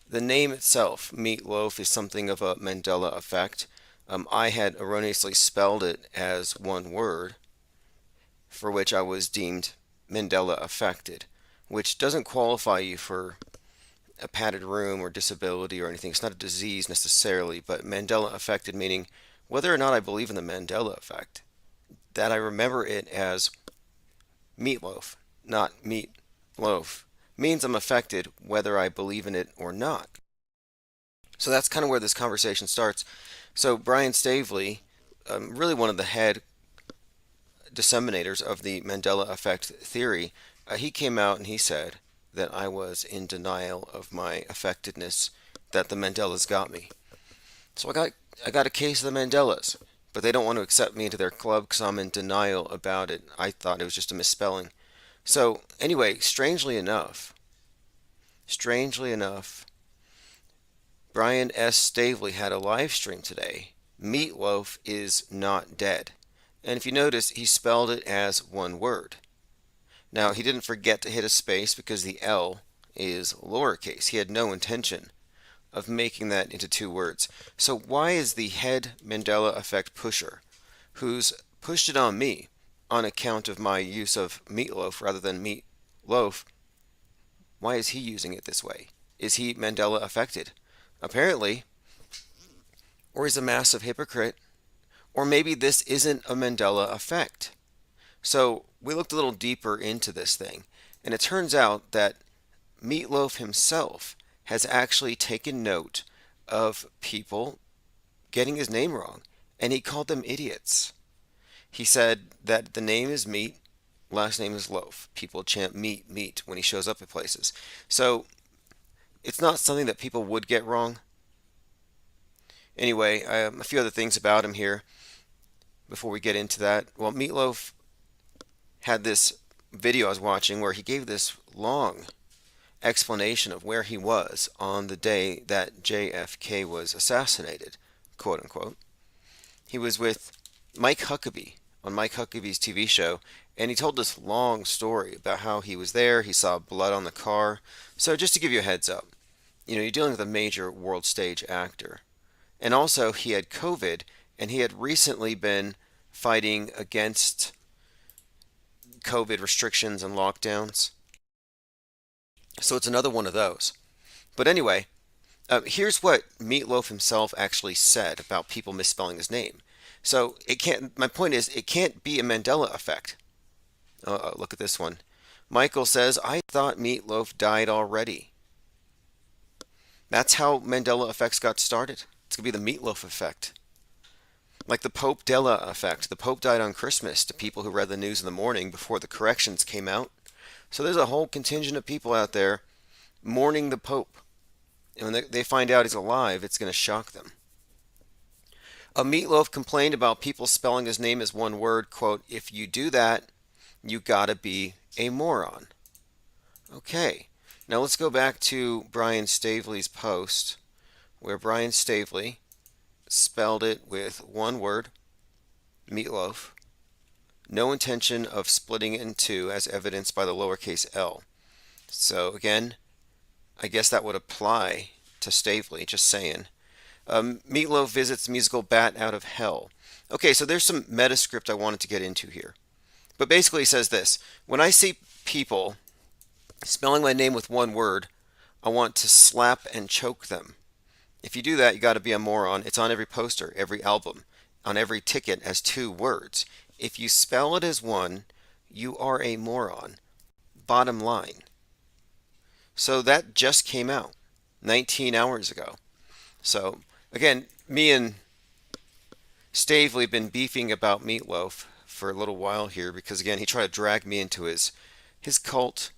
the name itself, Meatloaf, is something of a Mandela effect. I had erroneously spelled it as one word, for which I was deemed Mandela affected, which doesn't qualify you for a padded room or disability or anything. It's not a disease necessarily, but Mandela affected meaning whether or not I believe in the Mandela effect, that I remember it as meatloaf, not meat loaf, means I'm affected whether I believe in it or not. So that's kind of where this conversation starts. So Brian Staveley, really one of the head disseminators of the Mandela effect theory, he came out and he said that I was in denial of my affectedness, that the Mandelas got me. So I got a case of the Mandelas, but they don't want to accept me into their club because I'm in denial about it. I thought it was just a misspelling. So anyway, strangely enough, Brian S. Staveley had a live stream today. Meatloaf is not dead. And if you notice, he spelled it as one word. Now, he didn't forget to hit a space because the L is lowercase. He had no intention of making that into two words. So why is the head Mandela effect pusher, who's pushed it on me on account of my use of meatloaf rather than meat loaf, why is he using it this way? Is he Mandela affected? Apparently. Or he's a massive hypocrite. Or maybe this isn't a Mandela effect. So we looked a little deeper into this thing, and it turns out that Meatloaf himself has actually taken note of people getting his name wrong, and he called them idiots. He said that the name is Meat, last name is Loaf. People chant meat, meat when he shows up at places. So it's not something that people would get wrong. Anyway, a few other things about him here before we get into that. Well, Meatloaf had this video I was watching where he gave this long explanation of where he was on the day that JFK was assassinated, quote unquote. He was with Mike Huckabee on Mike Huckabee's TV show, and he told this long story about how he was there, he saw blood on the car. So just to give you a heads up, you're dealing with a major world stage actor. And also he had COVID, and he had recently been fighting against COVID restrictions and lockdowns. So it's another one of those. But anyway, here's what Meatloaf himself actually said about people misspelling his name. So my point is, it can't be a Mandela effect. Look at this one. Michael says, I thought Meatloaf died already. That's how Mandela effects got started. It's going to be the Meatloaf effect. Like the Pope Della effect. The Pope died on Christmas to people who read the news in the morning before the corrections came out. So there's a whole contingent of people out there mourning the Pope. And when they find out he's alive, it's going to shock them. Meatloaf complained about people spelling his name as one word. Quote, if you do that, you gotta be a moron. Okay, now let's go back to Brian Staveley's post, where Brian Staveley spelled it with one word, meatloaf, No intention of splitting it in two as evidenced by the lowercase l. So again, I guess that would apply to Stavely, just saying. Meatloaf visits musical Bat Out of Hell. Okay, so there's some metascript I wanted to get into here. But basically it says this. When I see people spelling my name with one word, I want to slap and choke them. If you do that, you got to be a moron. It's on every poster, every album, on every ticket as two words. If you spell it as one, you are a moron. Bottom line. So that just came out 19 hours ago. So again, me and Stavely have been beefing about Meatloaf for a little while here because again, he tried to drag me into his cult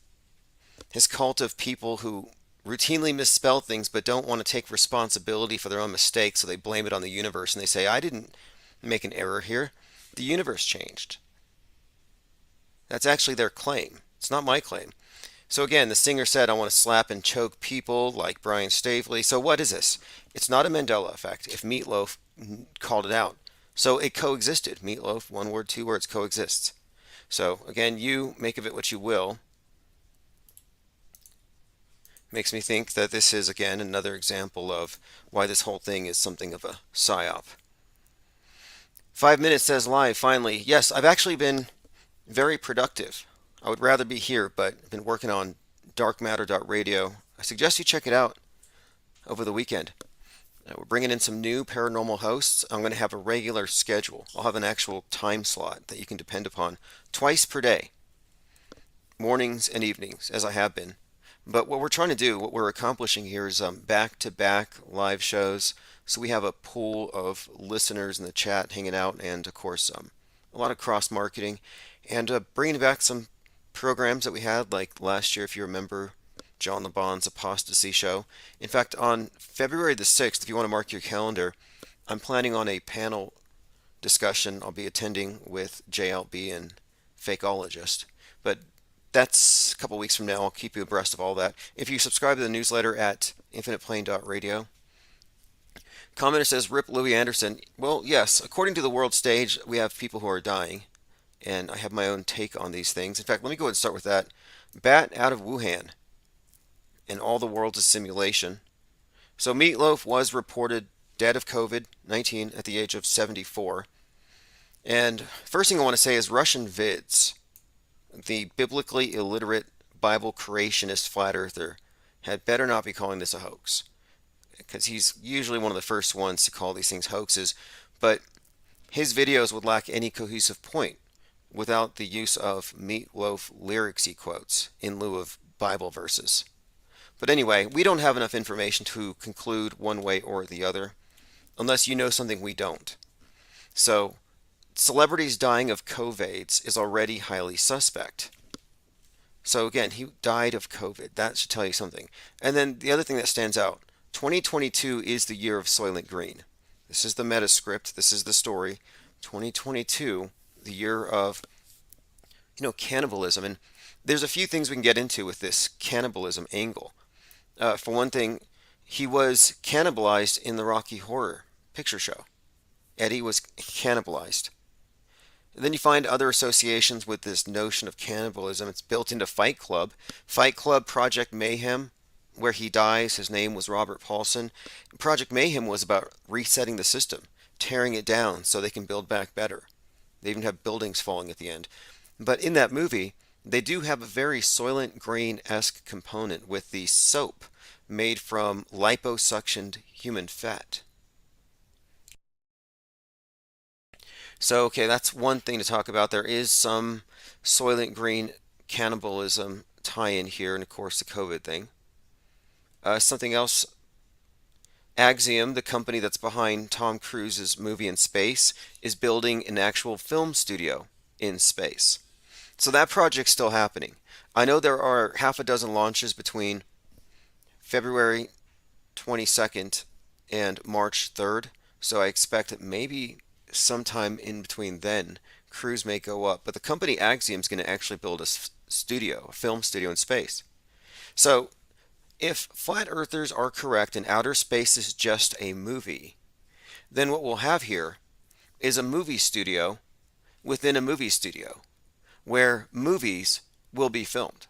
of people who routinely misspell things but don't want to take responsibility for their own mistakes, so they blame it on the universe and they say, I didn't make an error here. The universe changed. That's actually their claim. It's not my claim. So again, the singer said, I want to slap and choke people like Brian Stavely. So what is this? It's not a Mandela effect if Meatloaf called it out. So it coexisted. Meatloaf, one word, two words, coexists. So again, you make of it what you will. Makes me think that this is, again, another example of why this whole thing is something of a psyop. 5 minutes says live, finally. Yes, I've actually been very productive. I would rather be here, but I've been working on darkmatter.radio. I suggest you check it out over the weekend. We're bringing in some new paranormal hosts. I'm going to have a regular schedule. I'll have an actual time slot that you can depend upon twice per day, mornings and evenings, as I have been. But what we're trying to do, what we're accomplishing here is back-to-back live shows. So we have a pool of listeners in the chat hanging out, and of course a lot of cross-marketing, and bringing back some programs that we had, like last year, if you remember, John LeBon's Apostasy Show. In fact, on February the 6th, if you want to mark your calendar, I'm planning on a panel discussion I'll be attending with JLB and Fakeologist. But that's a couple weeks from now. I'll keep you abreast of all that. If you subscribe to the newsletter at infiniteplane.radio. Commenter says, Rip Louis Anderson. Well, yes, according to the world stage, we have people who are dying. And I have my own take on these things. In fact, let me go ahead and start with that. Bat out of Wuhan. And all the world's a simulation. So Meatloaf was reported dead of COVID-19 at the age of 74. And first thing I want to say is Russian Vids, the biblically illiterate Bible creationist flat earther, had better not be calling this a hoax. Because he's usually one of the first ones to call these things hoaxes. But his videos would lack any cohesive point without the use of Meatloaf lyricsy quotes in lieu of Bible verses. But anyway, we don't have enough information to conclude one way or the other, unless you know something we don't. So, celebrities dying of COVIDs is already highly suspect. So again, he died of COVID. That should tell you something. And then the other thing that stands out, 2022 is the year of Soylent Green. This is the metascript. This is the story. 2022, the year of, cannibalism. And there's a few things we can get into with this cannibalism angle. For one thing, he was cannibalized in the Rocky Horror Picture Show. Eddie was cannibalized. And then you find other associations with this notion of cannibalism. It's built into Fight Club. Fight Club, Project Mayhem, where he dies, his name was Robert Paulson. Project Mayhem was about resetting the system, tearing it down so they can build back better. They even have buildings falling at the end. But in that movie, they do have a very Soylent Green-esque component with the soap made from liposuctioned human fat. So, okay, that's one thing to talk about. There is some Soylent Green cannibalism tie-in here, and of course the COVID thing. Something else, Axiom, the company that's behind Tom Cruise's movie in space, is building an actual film studio in space. So that project's still happening. I know there are half a dozen launches between February 22nd and March 3rd, so I expect that maybe sometime in between then, Cruise may go up. But the company Axiom is going to actually build a studio, a film studio in space. So if flat earthers are correct and outer space is just a movie, then what we'll have here is a movie studio within a movie studio where movies will be filmed.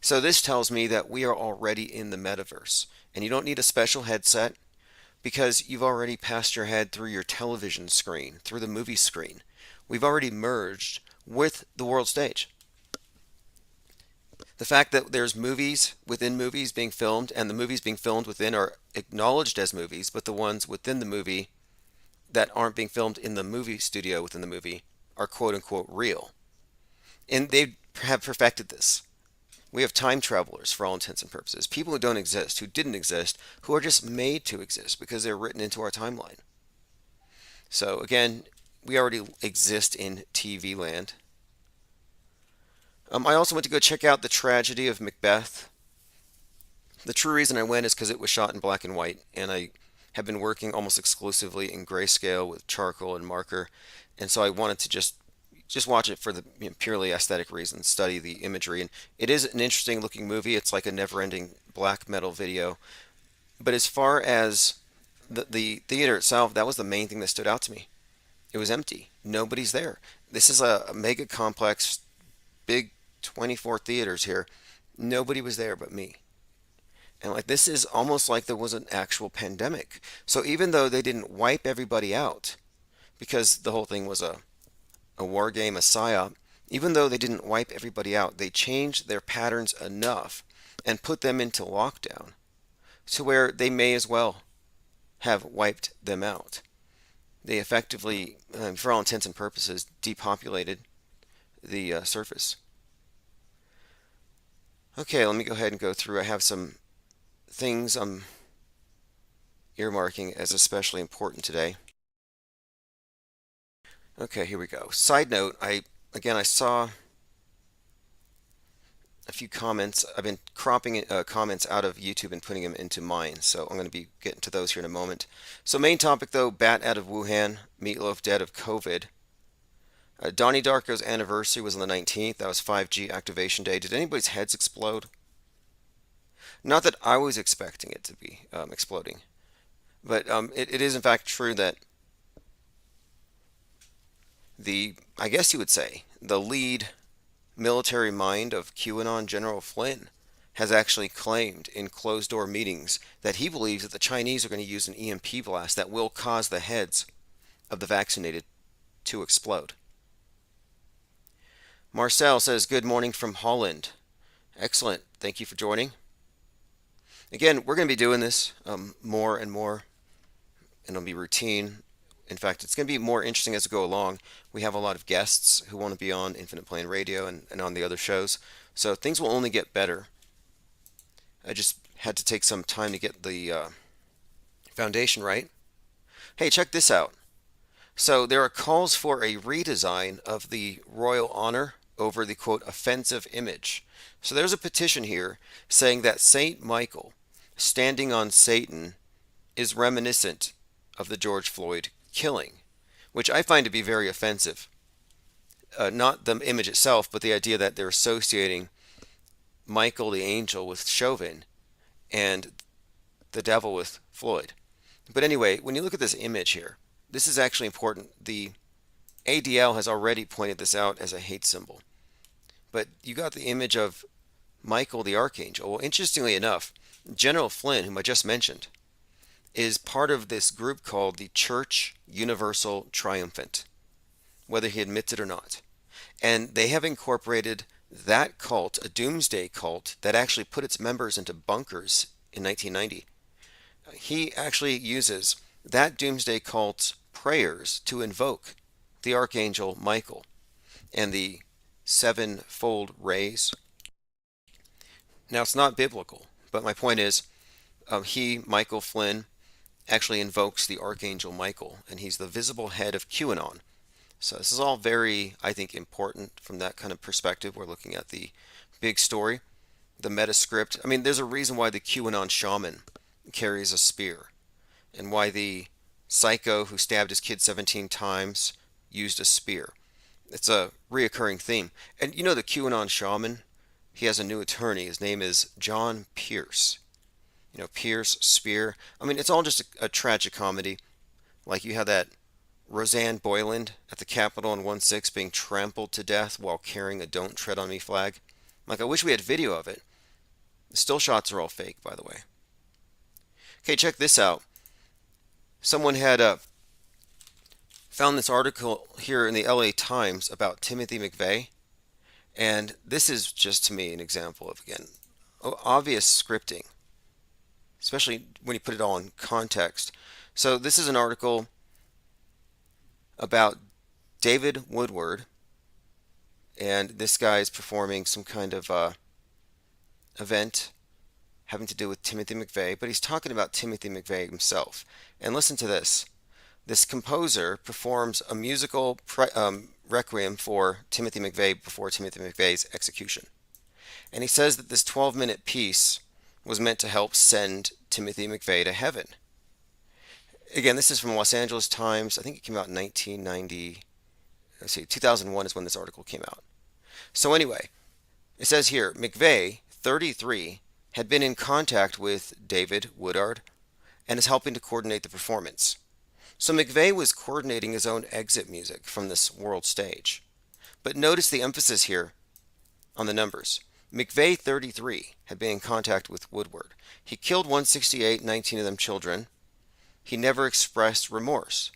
So this tells me that we are already in the metaverse, and you don't need a special headset because you've already passed your head through your television screen, through the movie screen. We've already merged with the world stage. The fact that there's movies within movies being filmed, and the movies being filmed within are acknowledged as movies, but the ones within the movie that aren't being filmed in the movie studio within the movie are quote unquote real. And they have perfected this. We have time travelers for all intents and purposes, people who don't exist, who didn't exist, who are just made to exist because they're written into our timeline. So again, we already exist in TV land. I also went to go check out the tragedy of Macbeth. The true reason I went is because it was shot in black and white, and I have been working almost exclusively in grayscale with charcoal and marker, and so I wanted to just watch it for the purely aesthetic reasons, study the imagery, and it is an interesting looking movie. It's like a never-ending black metal video. But as far as the theater itself, that was the main thing that stood out to me. It was empty. Nobody's there. This is a mega complex, big 24 theaters here. Nobody was there but me. And like this is almost like there was an actual pandemic. So even though they didn't wipe everybody out, because the whole thing was a war game, a psyop, even though they didn't wipe everybody out, they changed their patterns enough and put them into lockdown to where they may as well have wiped them out. They effectively, for all intents and purposes, depopulated the surface. Okay, let me go ahead and go through. I have some things I'm earmarking as especially important today. Okay, here we go. Side note, I saw a few comments. I've been cropping comments out of YouTube and putting them into mine, so I'm going to be getting to those here in a moment. So main topic though, bat out of Wuhan, Meatloaf dead of COVID. Donnie Darko's anniversary was on the 19th. That was 5G activation day. Did anybody's heads explode? Not that I was expecting it to be exploding, but it is in fact true that I guess you would say, the lead military mind of QAnon, General Flynn, has actually claimed in closed-door meetings that he believes that the Chinese are going to use an EMP blast that will cause the heads of the vaccinated to explode. Marcel says, good morning from Holland. Excellent. Thank you for joining. Again, we're going to be doing this more and more, and it'll be routine. In fact, it's going to be more interesting as we go along. We have a lot of guests who want to be on Infinite Plane Radio and on the other shows. So things will only get better. I just had to take some time to get the foundation right. Hey, check this out. So there are calls for a redesign of the Royal Honor over the, quote, offensive image. So there's a petition here saying that Saint Michael standing on Satan is reminiscent of the George Floyd killing, which I find to be very offensive. Not the image itself, but the idea that they're associating Michael the angel with Chauvin and the devil with Floyd. But anyway, when you look at this image here, this is actually important. The ADL has already pointed this out as a hate symbol. But you got the image of Michael the archangel. Well, interestingly enough, General Flynn, whom I just mentioned, is part of this group called the Church Universal Triumphant, whether he admits it or not. And they have incorporated that cult, a doomsday cult, that actually put its members into bunkers in 1990. He actually uses that doomsday cult's prayers to invoke the Archangel Michael and the sevenfold rays. Now, it's not biblical, but my point is, Michael Flynn, actually invokes the Archangel Michael, and he's the visible head of QAnon. So this is all very, I think, important from that kind of perspective. We're looking at the big story, the meta script. I mean, there's a reason why the QAnon shaman carries a spear, and why the psycho who stabbed his kid 17 times used a spear. It's a reoccurring theme. And you know the QAnon shaman, he has a new attorney. His name is John Pierce. You know, Pierce, spear. I mean, it's all just a tragic comedy. Like you have that Roseanne Boyland at the Capitol on 1/6 being trampled to death while carrying a "Don't Tread on Me" flag. Like, I wish we had video of it. The still shots are all fake, by the way. Okay, check this out. Someone had found this article here in the LA Times about Timothy McVeigh, and this is just, to me, an example of, again, obvious scripting, especially when you put it all in context. So this is an article about David Woodward, and this guy is performing some kind of event having to do with Timothy McVeigh, but he's talking about Timothy McVeigh himself. And listen to this. This composer performs a musical requiem for Timothy McVeigh before Timothy McVeigh's execution. And he says that this 12-minute piece was meant to help send Timothy McVeigh to heaven. Again, this is from Los Angeles Times. I think it came out in 1990. Let's see, 2001 is when this article came out. So anyway, it says here, McVeigh, 33, had been in contact with David Woodard and is helping to coordinate the performance. So McVeigh was coordinating his own exit music from this world stage. But notice the emphasis here on the numbers. McVeigh, 33, had been in contact with Woodward. He killed 168, 19 of them children. He never expressed remorse.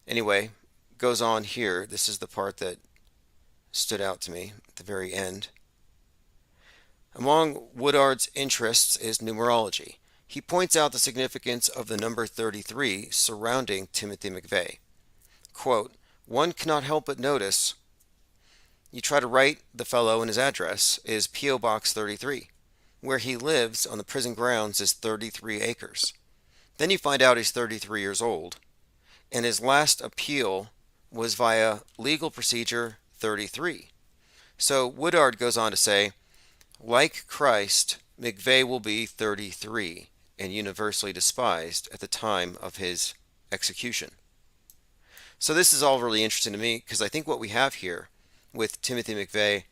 Anyway, goes on here. This is the part that stood out to me at the very end. Among Woodard's interests is numerology. He points out the significance of the number 33 surrounding Timothy McVeigh. Quote, one cannot help but notice, you try to write the fellow, and his address is P.O. Box 33. Where he lives on the prison grounds is 33 acres. Then you find out he's 33 years old, and his last appeal was via legal procedure 33. So Woodard goes on to say, like Christ, McVeigh will be 33 and universally despised at the time of his execution. So this is all really interesting to me because I think what we have here with Timothy McVeigh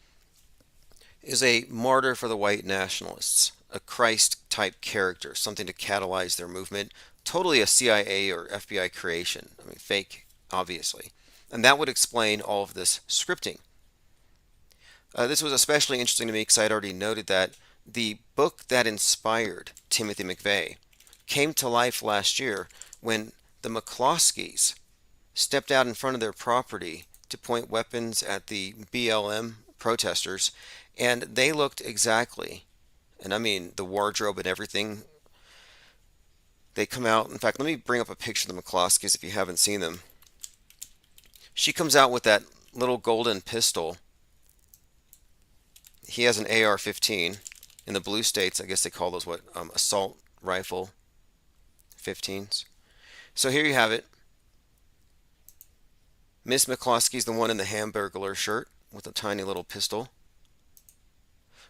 is a martyr for the white nationalists, a Christ-type character, something to catalyze their movement, totally a CIA or FBI creation. I mean, fake, obviously. And that would explain all of this scripting. This was especially interesting to me because I'd already noted that the book that inspired Timothy McVeigh came to life last year when the McCloskeys stepped out in front of their property to point weapons at the BLM protesters, and they looked exactly, and I mean the wardrobe and everything. They come out. In fact, let me bring up a picture of the McCloskeys if you haven't seen them. She comes out with that little golden pistol. He has an AR-15. In the blue states, I guess they call those assault rifle 15s. So here you have it. Miss McCloskey's the one in the Hamburglar shirt with a tiny little pistol.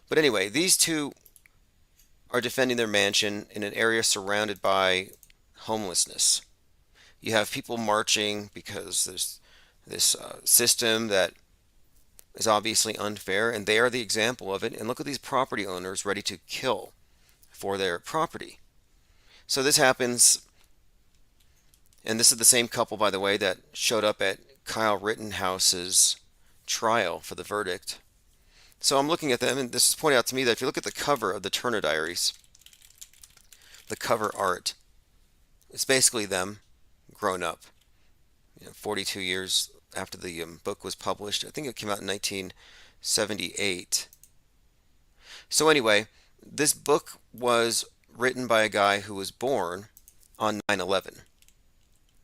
But anyway, these two are defending their mansion in an area surrounded by homelessness. You have people marching because there's this system that is obviously unfair, and they are the example of it. And look at these property owners ready to kill for their property. So this happens, and this is the same couple, by the way, that showed up at Kyle Rittenhouse's trial for the verdict. So I'm looking at them, and this is pointed out to me that if you look at the cover of the Turner Diaries, the cover art, it's basically them grown up. 42 years after the book was published. I think it came out in 1978. So anyway, this book was written by a guy who was born on 9/11.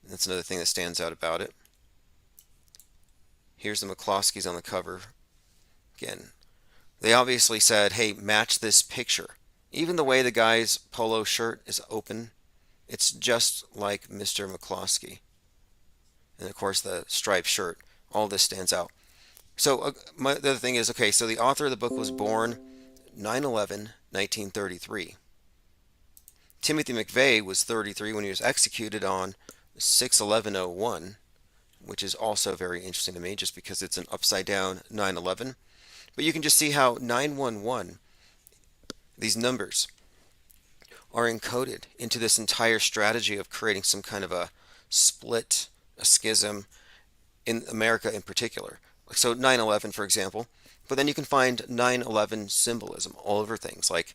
That's another thing that stands out about it. Here's the McCloskeys on the cover. Again, they obviously said, hey, match this picture. Even the way the guy's polo shirt is open, it's just like Mr. McCloskey. And of course the striped shirt, all this stands out. So the other thing is, okay, so the author of the book was born 9/11, 1933. Timothy McVeigh was 33 when he was executed on 6/11/01, which is also very interesting to me just because it's an upside down 9/11. But you can just see how 911, these numbers, are encoded into this entire strategy of creating some kind of a split a schism in America in particular. So 9/11, for example. But then you can find 9/11 symbolism all over things, like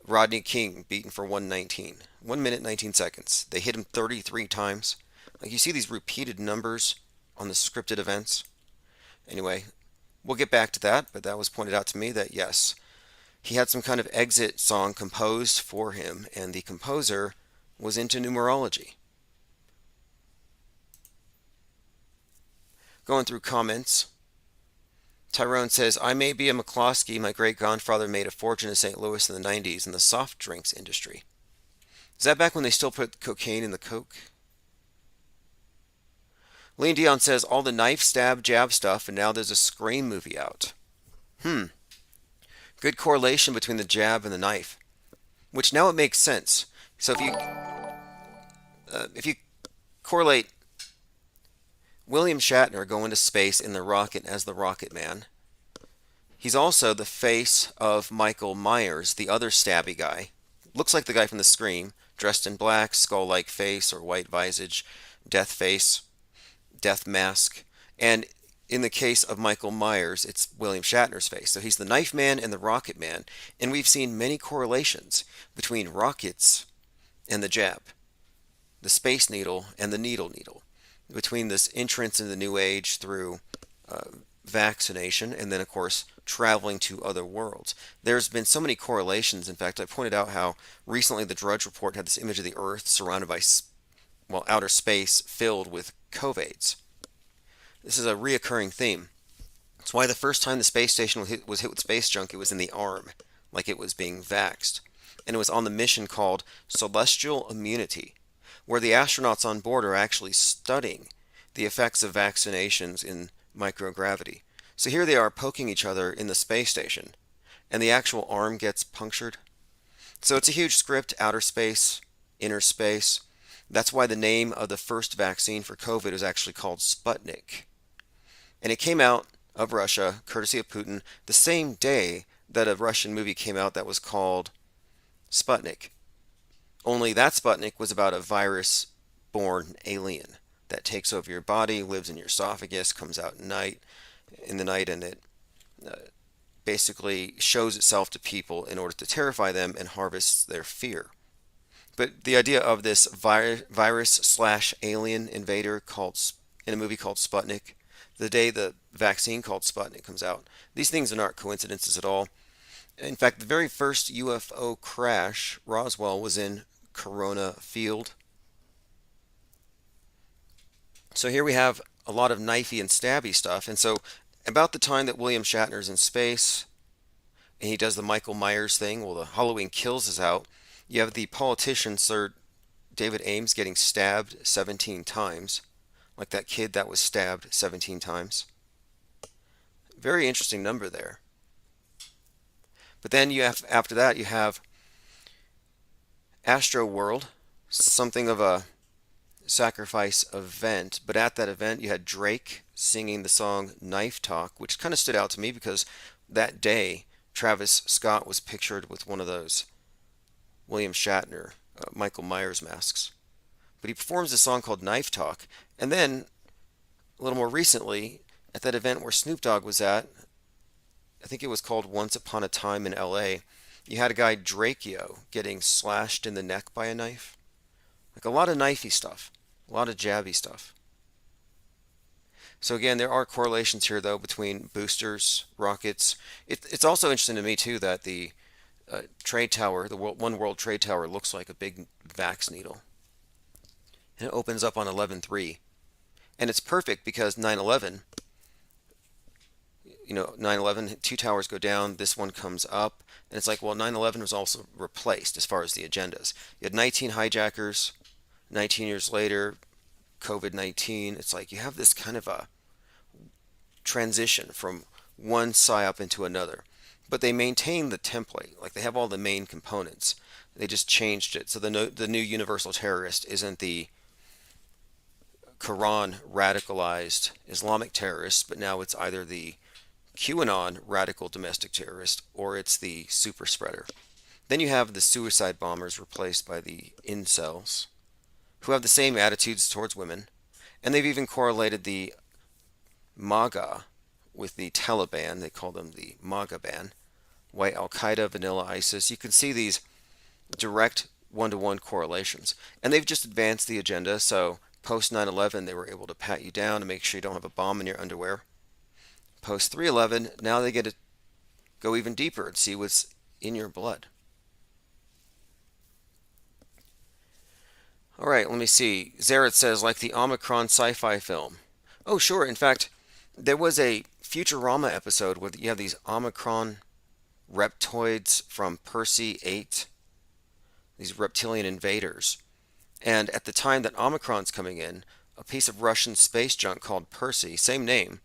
Rodney King beaten for 119, 1 minute 19 seconds. They hit him 33 times. Like you see these repeated numbers on the scripted events. Anyway, we'll get back to that, but that was pointed out to me that yes, he had some kind of exit song composed for him, and the composer was into numerology. Going through comments, Tyrone says, I may be a McCloskey. My great grandfather made a fortune in St. Louis in the 90s in the soft drinks industry. Is that back when they still put cocaine in the Coke? Lean Dion says, all the knife, stab, jab stuff, and now there's a Scream movie out. Good correlation between the jab and the knife, which now it makes sense. So if you correlate William Shatner going to space in the rocket as the Rocket Man, he's also the face of Michael Myers, the other stabby guy. Looks like the guy from the Scream, dressed in black, skull-like face or white visage, death face, death mask. And in the case of Michael Myers, it's William Shatner's face. So he's the Knife Man and the Rocket Man. And we've seen many correlations between rockets and the jab, the Space Needle and the Needle, between this entrance into the New Age through vaccination and then, of course, traveling to other worlds. There's been so many correlations. In fact, I pointed out how recently the Drudge Report had this image of the Earth surrounded by, outer space filled with COVIDs. This is a reoccurring theme. It's why the first time the space station was hit with space junk, it was in the arm, like it was being vaxxed. And it was on the mission called Celestial Immunity, where the astronauts on board are actually studying the effects of vaccinations in microgravity. So here they are poking each other in the space station, and the actual arm gets punctured. So it's a huge script, outer space, inner space. That's why the name of the first vaccine for COVID is actually called Sputnik. And it came out of Russia, courtesy of Putin, the same day that a Russian movie came out that was called Sputnik. Only that Sputnik was about a virus-born alien that takes over your body, lives in your esophagus, comes out in the night, and it basically shows itself to people in order to terrify them and harvests their fear. But the idea of this virus/alien invader in a movie called Sputnik, the day the vaccine called Sputnik comes out, these things are not coincidences at all. In fact, the very first UFO crash, Roswell, was in Corona Field. So here we have a lot of knifey and stabby stuff. And so about the time that William Shatner's in space and he does the Michael Myers thing, well, the Halloween Kills is out, you have the politician, Sir David Ames, getting stabbed 17 times, like that kid that was stabbed 17 times. Very interesting number there. But then after that, you have Astro World, something of a sacrifice event. But at that event, you had Drake singing the song Knife Talk, which kind of stood out to me because that day, Travis Scott was pictured with one of those William Shatner, Michael Myers masks. But he performs a song called Knife Talk. And then, a little more recently, at that event where Snoop Dogg was at, I think it was called Once Upon a Time in LA, you had a guy, Drakeo, getting slashed in the neck by a knife. Like a lot of knifey stuff, a lot of jabby stuff. So again, there are correlations here, though, between boosters, rockets. It's also interesting to me, too, that the trade tower, the One World Trade Tower, looks like a big vax needle. And it opens up on 11/3. And it's perfect because 9/11, 9/11, two towers go down, this one comes up. And it's like, well, 9/11 was also replaced as far as the agendas. You had 19 hijackers, 19 years later, COVID-19. It's like you have this kind of a transition from one psyop into another. But they maintain the template. Like they have all the main components. They just changed it. So the new universal terrorist isn't the Quran radicalized Islamic terrorist, but now it's either the QAnon radical domestic terrorist or it's the super spreader. Then you have the suicide bombers replaced by the incels who have the same attitudes towards women And they've even correlated the MAGA with the Taliban. They call them the MAGA ban. White Al Qaeda, vanilla ISIS. You can see these direct one-to-one correlations. And they've just advanced the agenda. So post 9/11, they were able to pat you down to make sure you don't have a bomb in your underwear. Post 3/11, now they get to go even deeper and see what's in your blood. All right, let me see. Zaret says, like the Omicron sci-fi film. Oh, sure. In fact, there was a Futurama episode where you have these Omicron reptoids from Percy 8, these reptilian invaders. And at the time that Omicron's coming in, a piece of Russian space junk called Percy, same name,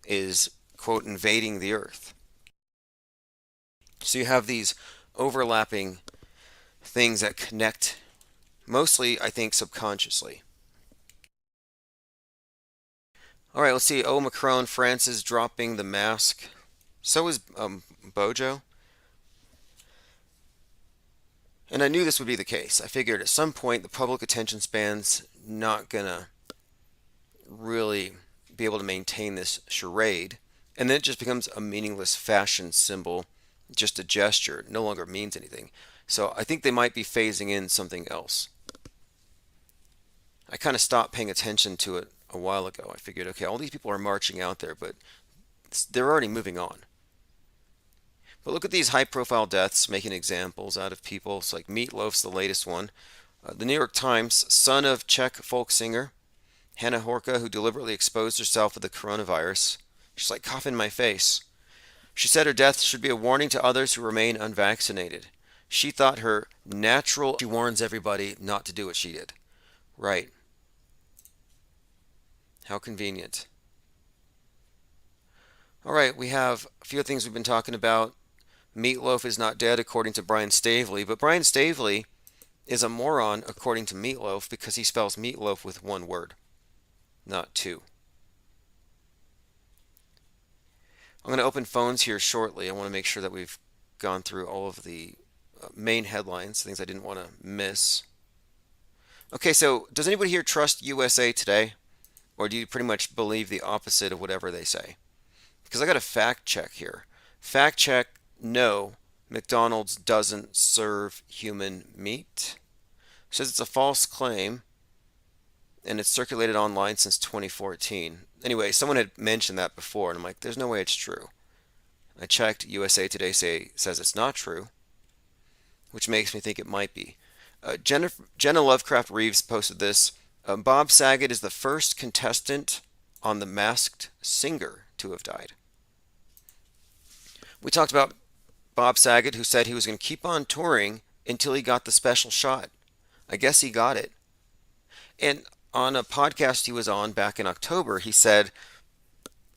is, quote, invading the Earth. So you have these overlapping things that connect, mostly, I think, subconsciously. All right, let's see. Oh, Macron, France is dropping the mask. So is Bojo. And I knew this would be the case. I figured at some point the public attention span's not gonna really be able to maintain this charade, and then it just becomes a meaningless fashion symbol, just a gesture. It no longer means anything. So I think they might be phasing in something else. I kind of stopped paying attention to it a while ago. I figured, okay, all these people are marching out there, but they're already moving on. But look at these high-profile deaths, making examples out of people. It's like Meatloaf's the latest one. The New York Times, son of Czech folk singer Hannah Horka, who deliberately exposed herself with the coronavirus. She's like, cough in my face. She said her death should be a warning to others who remain unvaccinated. She thought her natural... She warns everybody not to do what she did. Right. How convenient. All right, we have a few things we've been talking about. Meatloaf is not dead, according to Brian Stavely. But Brian Stavely is a moron, according to Meatloaf, because he spells meatloaf with one word, not two. I'm going to open phones here shortly. I want to make sure that we've gone through all of the main headlines, things I didn't want to miss. Okay, so does anybody here trust USA Today? Or do you pretty much believe the opposite of whatever they say? Because I got a fact check here. Fact check, no, McDonald's doesn't serve human meat. It says it's a false claim, and it's circulated online since 2014. Anyway, someone had mentioned that before, and I'm like, there's no way it's true. I checked, USA Today says it's not true, which makes me think it might be. Jenna Lovecraft Reeves posted this. Bob Saget is the first contestant on The Masked Singer to have died. We talked about Bob Saget, who said he was going to keep on touring until he got the special shot. I guess he got it. And on a podcast he was on back in October, he said,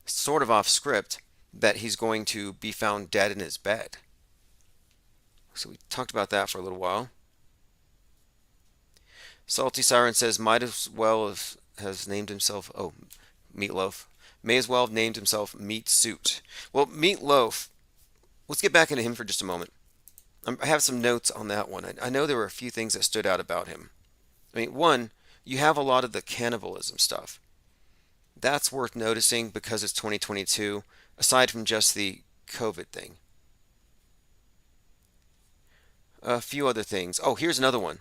sort of off script, that he's going to be found dead in his bed. So we talked about that for a little while. Salty Siren says, might as well has named himself, Meatloaf, may as well have named himself Meat Suit. Well, Meatloaf, let's get back into him for just a moment. I have some notes on that one. I know there were a few things that stood out about him. I mean, one, you have a lot of the cannibalism stuff. That's worth noticing because it's 2022, aside from just the COVID thing. A few other things. Oh, here's another one.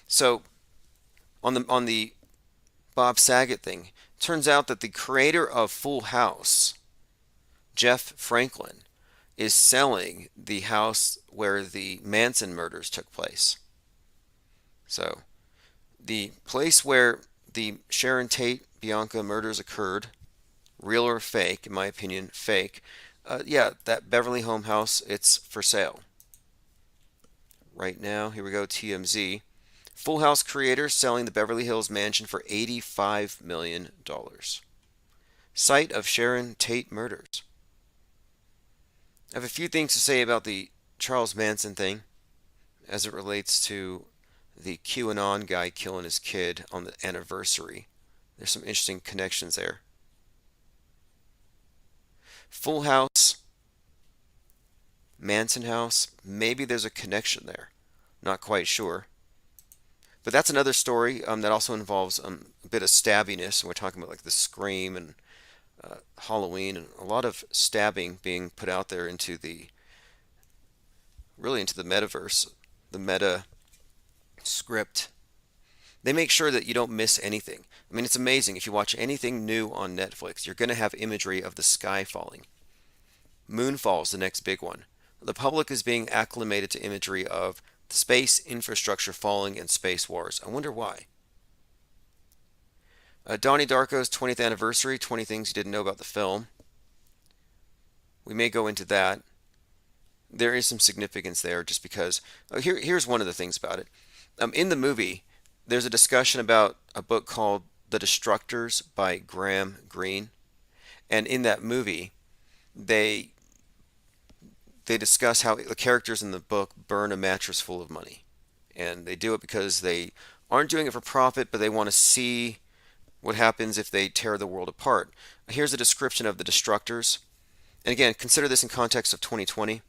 So, on the Bob Saget thing, turns out that the creator of Full House, Jeff Franklin, is selling the house where the Manson murders took place. So, the place where the Sharon Tate Bianca murders occurred, real or fake, in my opinion, fake. Yeah, that Beverly Home house, it's for sale. Right now, here we go, TMZ. Full House creator selling the Beverly Hills mansion for $85 million. Site of Sharon Tate murders. I have a few things to say about the Charles Manson thing as it relates to the QAnon guy killing his kid on the anniversary. There's some interesting connections there. Full House, Manson house, maybe there's a connection there. Not quite sure. But that's another story that also involves a bit of stabbiness. And we're talking about like the Scream and Halloween and a lot of stabbing being put out there into the really into the metaverse, the meta script. They make sure that you don't miss anything. I mean, it's amazing. If you watch anything new on Netflix, you're going to have imagery of the sky falling. Moonfall's the next big one. The public is being acclimated to imagery of space infrastructure falling and space wars. I wonder why. Donnie Darko's 20th anniversary, 20 things you didn't know about the film. We may go into that. There is some significance there just because. Here's one of the things about it. In the movie, there's a discussion about a book called The Destructors by Graham Greene. And in that movie, they discuss how the characters in the book burn a mattress full of money. And they do it because they aren't doing it for profit, but they want to see what happens if they tear the world apart. Here's a description of the Destructors. And again, consider this in context of 2020.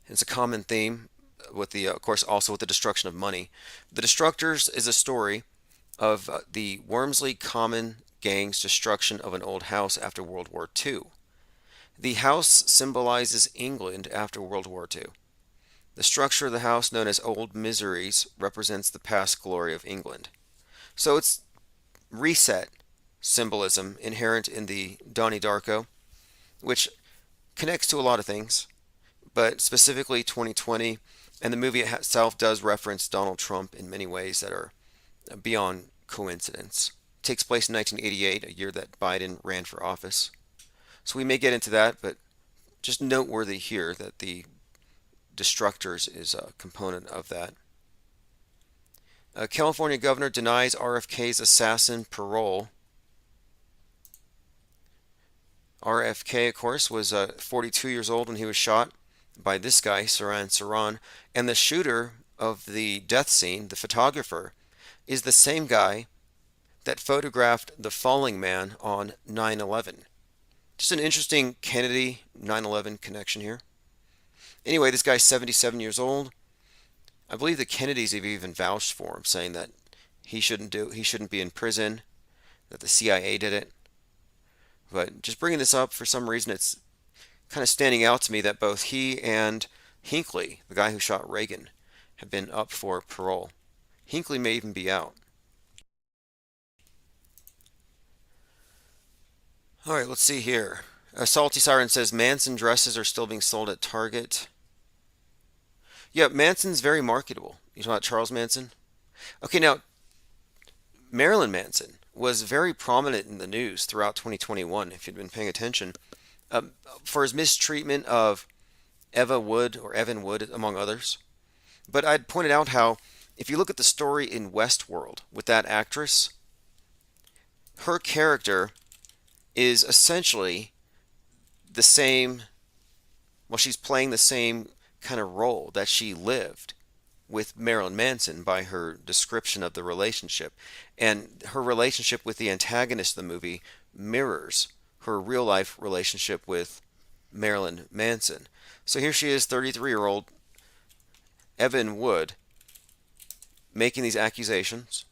It's a common theme with the, of course, also with the destruction of money. The Destructors is a story of the Wormsley Common gang's destruction of an old house after World War II. The house symbolizes England after World War II. The structure of the house, known as Old Miseries, represents the past glory of England. So it's reset symbolism inherent in the Donnie Darko, which connects to a lot of things, but specifically 2020, and the movie itself does reference Donald Trump in many ways that are beyond coincidence. It takes place in 1988, a year that Biden ran for office. So we may get into that, but just noteworthy here that the Destructors is a component of that. California governor denies RFK's assassin parole. RFK, of course, was 42 years old when he was shot by this guy, Sirhan Sirhan, and the shooter of the death scene, the photographer, is the same guy that photographed the falling man on 9/11. Just an interesting Kennedy 9/11 connection here. Anyway, this guy's 77 years old. I believe the Kennedys have even vouched for him, saying that he shouldn't be in prison, that the CIA did it. But just bringing this up, for some reason, it's kind of standing out to me that both he and Hinckley, the guy who shot Reagan, have been up for parole. Hinckley may even be out. All right, let's see here. Salty Siren says Manson dresses are still being sold at Target. Yeah, Manson's very marketable. You talking about Charles Manson? Okay, now, Marilyn Manson was very prominent in the news throughout 2021, if you'd been paying attention, for his mistreatment of Eva Wood, or Evan Wood, among others. But I'd pointed out how, if you look at the story in Westworld with that actress, her character is essentially the same, well, she's playing the same kind of role that she lived with Marilyn Manson by her description of the relationship. And her relationship with the antagonist of the movie mirrors her real life relationship with Marilyn Manson. So here she is, 33-year-old Evan Wood, making these accusations.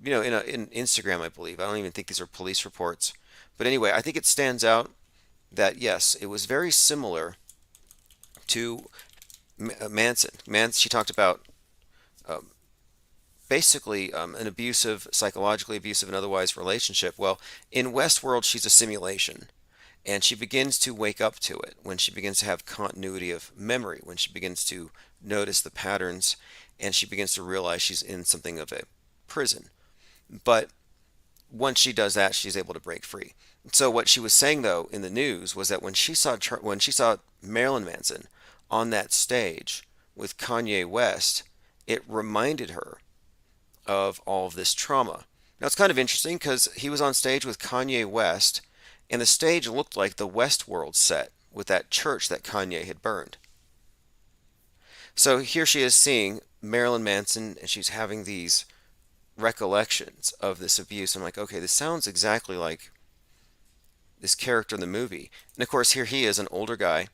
You know, in Instagram, I believe. I don't even think these are police reports. But anyway, I think it stands out that, yes, it was very similar to Manson. She talked about basically an abusive, psychologically abusive and otherwise relationship. Well, in Westworld, she's a simulation. And she begins to wake up to it when she begins to have continuity of memory, when she begins to notice the patterns, and she begins to realize she's in something of a prison. But once she does that, she's able to break free. So what she was saying, though, in the news was that when she saw Marilyn Manson on that stage with Kanye West, it reminded her of all of this trauma. Now, it's kind of interesting because he was on stage with Kanye West, and the stage looked like the Westworld set with that church that Kanye had burned. So here she is seeing Marilyn Manson, and she's having these recollections of this abuse. I'm like, okay, this sounds exactly like this character in the movie. And of course, here he is, an older guy,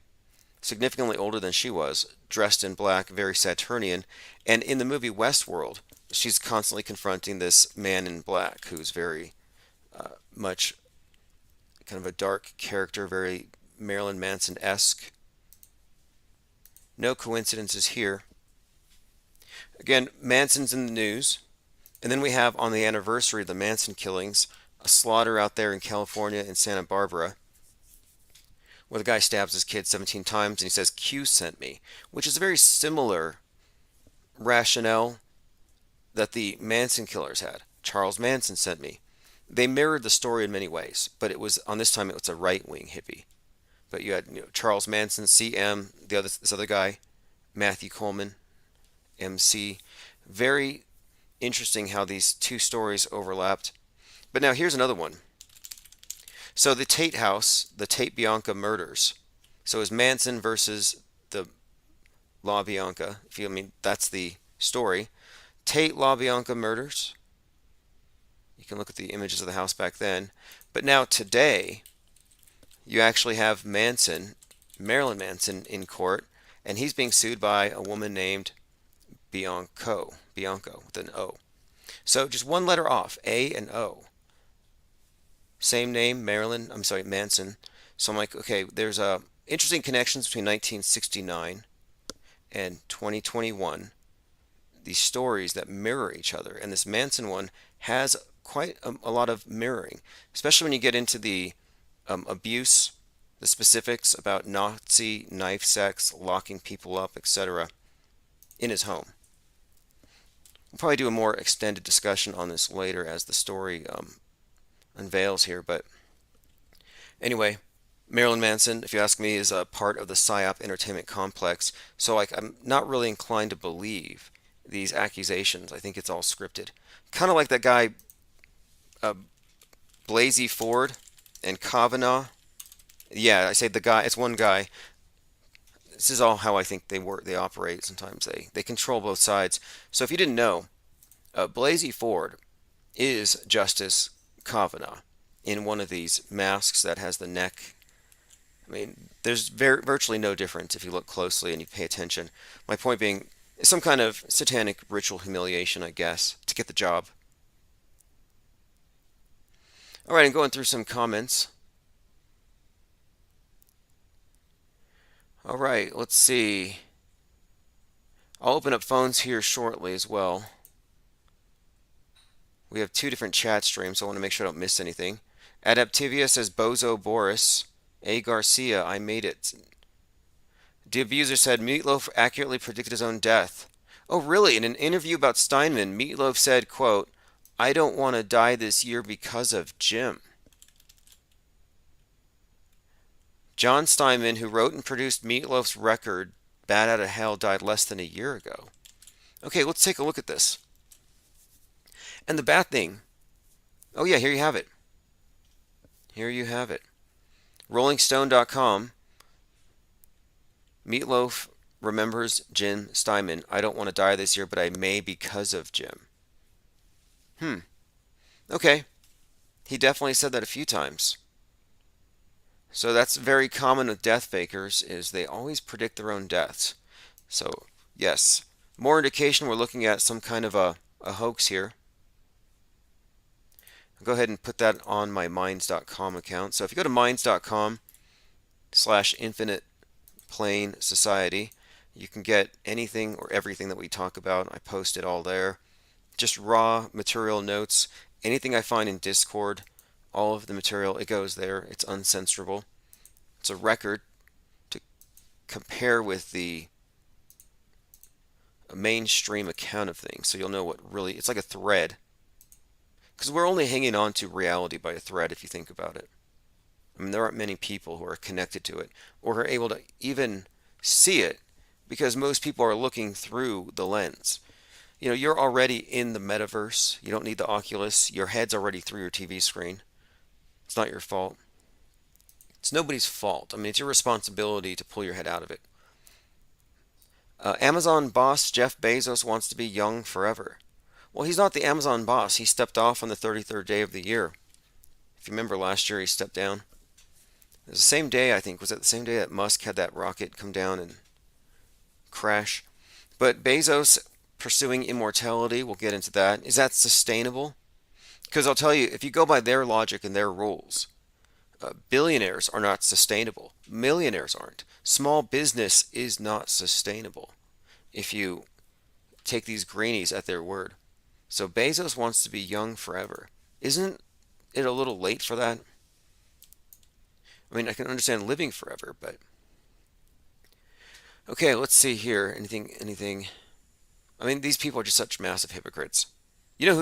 significantly older than she was, dressed in black, very Saturnian. And in the movie Westworld, she's constantly confronting this man in black who's very much kind of a dark character, very Marilyn Manson-esque. No coincidences here. Again, Manson's in the news. And then we have on the anniversary of the Manson killings, a slaughter out there in California in Santa Barbara, where the guy stabs his kid 17 times and he says, Q sent me, which is a very similar rationale that the Manson killers had. Charles Manson sent me. They mirrored the story in many ways, but it was, on this time, it was a right-wing hippie. But you had Charles Manson, CM, this other guy, Matthew Coleman, MC. Very interesting how these two stories overlapped. But now here's another one. So the Tate house, the Tate Bianca murders. So it was Manson versus the LaBianca. That's the story. Tate LaBianca murders. You can look at the images of the house back then. But now today, you actually have Manson, Marilyn Manson, in court, and he's being sued by a woman named Bianco with an O. So just one letter off, A and O. Same name, Manson. So I'm like, okay, there's interesting connections between 1969 and 2021. These stories that mirror each other, and this Manson one has quite a lot of mirroring, especially when you get into the abuse, the specifics about Nazi knife sex, locking people up, etc. in his home. We'll probably do a more extended discussion on this later as the story unveils here. But anyway, Marilyn Manson, if you ask me, is a part of the PSYOP entertainment complex. So I'm not really inclined to believe these accusations. I think it's all scripted. Kind of like that guy, Blasey Ford and Kavanaugh. Yeah, I say the guy. It's one guy. This is all how I think they work. They operate. Sometimes they control both sides. So if you didn't know, Blasey Ford is Justice Kavanaugh in one of these masks that has the neck. There's virtually no difference if you look closely and you pay attention. My point being, some kind of satanic ritual humiliation, I guess, to get the job. All right, I'm going through some comments. All right, let's see. I'll open up phones here shortly as well. We have two different chat streams, so I want to make sure I don't miss anything. Adaptivia says, Bozo Boris. A. Garcia, I made it. The Abuser said, Meatloaf accurately predicted his own death. Oh, really? In an interview about Steinman, Meatloaf said, quote, I don't want to die this year because of Jim. John Steinman, who wrote and produced Meatloaf's record, Bat Out of Hell, died less than a year ago. Okay, let's take a look at this. And the bad thing, oh yeah, here you have it. Here you have it. RollingStone.com, Meatloaf remembers Jim Steinman. I don't want to die this year, but I may because of Jim. Okay. He definitely said that a few times. So that's very common with death fakers, is they always predict their own deaths. So, yes. More indication we're looking at some kind of a hoax here. I'll go ahead and put that on my Minds.com account. So if you go to Minds.com/Infinite Plane Society, you can get anything or everything that we talk about. I post it all there. Just raw material notes. Anything I find in Discord, all of the material, it goes there. It's uncensorable. It's a record to compare with the mainstream account of things, so you'll know what really, it's like a thread. Because we're only hanging on to reality by a thread if you think about it. There aren't many people who are connected to it or are able to even see it because most people are looking through the lens. You're already in the metaverse. You don't need the Oculus. Your head's already through your TV screen. It's not your fault. It's nobody's fault. It's your responsibility to pull your head out of it. Amazon boss Jeff Bezos wants to be young forever. Well, he's not the Amazon boss. He stepped off on the 33rd day of the year. If you remember last year, he stepped down. It was the same day, I think, was it the same day that Musk had that rocket come down and crash? But Bezos pursuing immortality, we'll get into that. Is that sustainable? Because I'll tell you, if you go by their logic and their rules, billionaires are not sustainable. Millionaires aren't. Small business is not sustainable if you take these greenies at their word. So Bezos wants to be young forever. Isn't it a little late for that? I mean, I can understand living forever, but okay, let's see here. Anything? I mean, these people are just such massive hypocrites. You know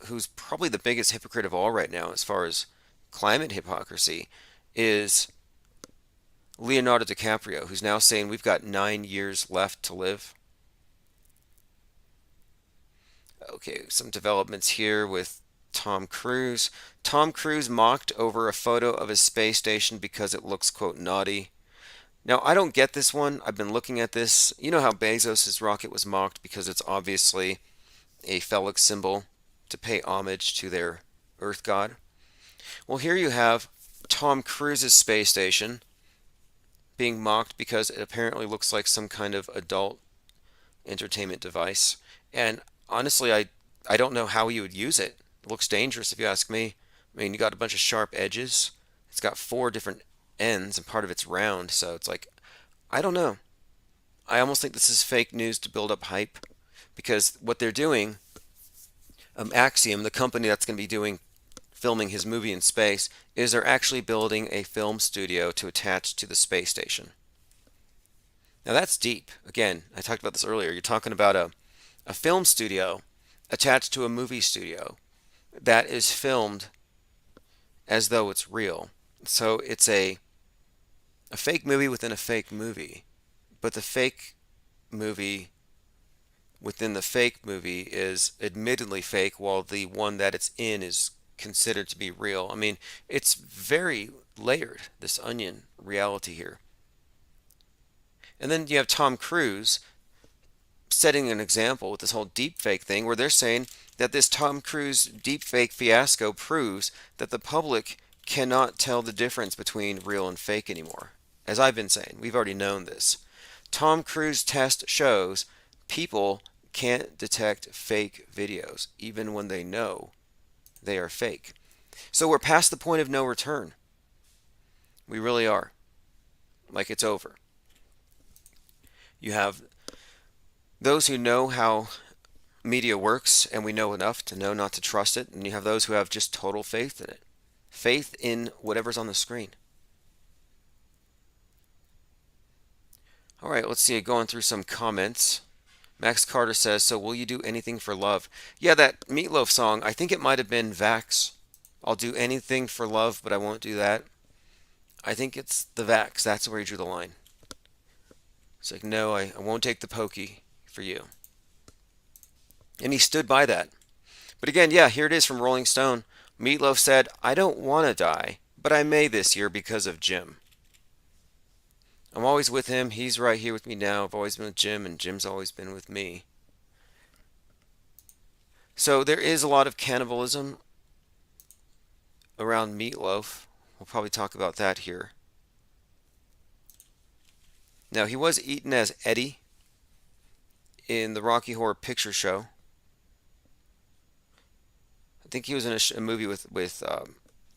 who's probably the biggest hypocrite of all right now as far as climate hypocrisy is Leonardo DiCaprio, who's now saying we've got 9 years left to live. Okay, some developments here with Tom Cruise. Tom Cruise mocked over a photo of his space station because it looks, quote, naughty. Now, I don't get this one. I've been looking at this. You know how Bezos' rocket was mocked because it's obviously a phallic symbol to pay homage to their Earth god? Well, here you have Tom Cruise's space station being mocked because it apparently looks like some kind of adult entertainment device. And honestly, I don't know how you would use it. It looks dangerous if you ask me. I mean, you got a bunch of sharp edges. It's got 4 different ends and part of it's round, so it's like, I don't know. I almost think this is fake news to build up hype because what they're doing, Axiom, the company that's going to be filming his movie in space, is they're actually building a film studio to attach to the space station. Now that's deep. Again, I talked about this earlier. You're talking about a film studio attached to a movie studio that is filmed as though it's real. So it's a fake movie within a fake movie. But the fake movie within the fake movie is admittedly fake, while the one that it's in is considered to be real. I mean, it's very layered, this onion reality here. And then you have Tom Cruise setting an example with this whole deepfake thing where they're saying that this Tom Cruise deepfake fiasco proves that the public cannot tell the difference between real and fake anymore. As I've been saying, we've already known this. Tom Cruise test shows people can't detect fake videos even when they know they are fake. So we're past the point of no return. We really are. Like it's over. You have those who know how media works, and we know enough to know not to trust it, and you have those who have just total faith in it. Faith in whatever's on the screen. All right, let's see, going through some comments. Max Carter says, so will you do anything for love? Yeah, that Meatloaf song, I think it might have been Vax. I'll do anything for love, but I won't do that. I think it's the Vax. That's where he drew the line. It's like, no, I won't take the pokey for you. And he stood by that. But again, yeah, here it is from Rolling Stone. Meatloaf said, I don't want to die, but I may this year because of Jim. I'm always with him. He's right here with me now. I've always been with Jim, and Jim's always been with me. So there is a lot of cannibalism around Meatloaf. We'll probably talk about that here. Now, he was eaten as Eddie in the Rocky Horror Picture Show. I think he was in a movie with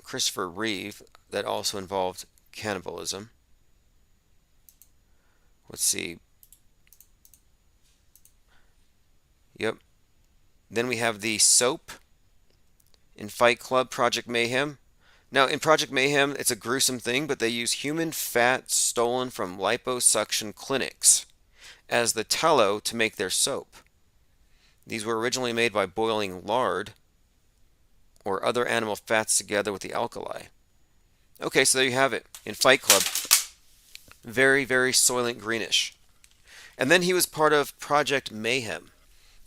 Christopher Reeve that also involved cannibalism. Let's see. Yep. Then we have the soap in Fight Club, Project Mayhem. Now, in Project Mayhem, it's a gruesome thing, but they use human fat stolen from liposuction clinics as the tallow to make their soap. These were originally made by boiling lard or other animal fats together with the alkali. Okay, so there you have it. In Fight Club, very, very Soylent Greenish. And then he was part of Project Mayhem.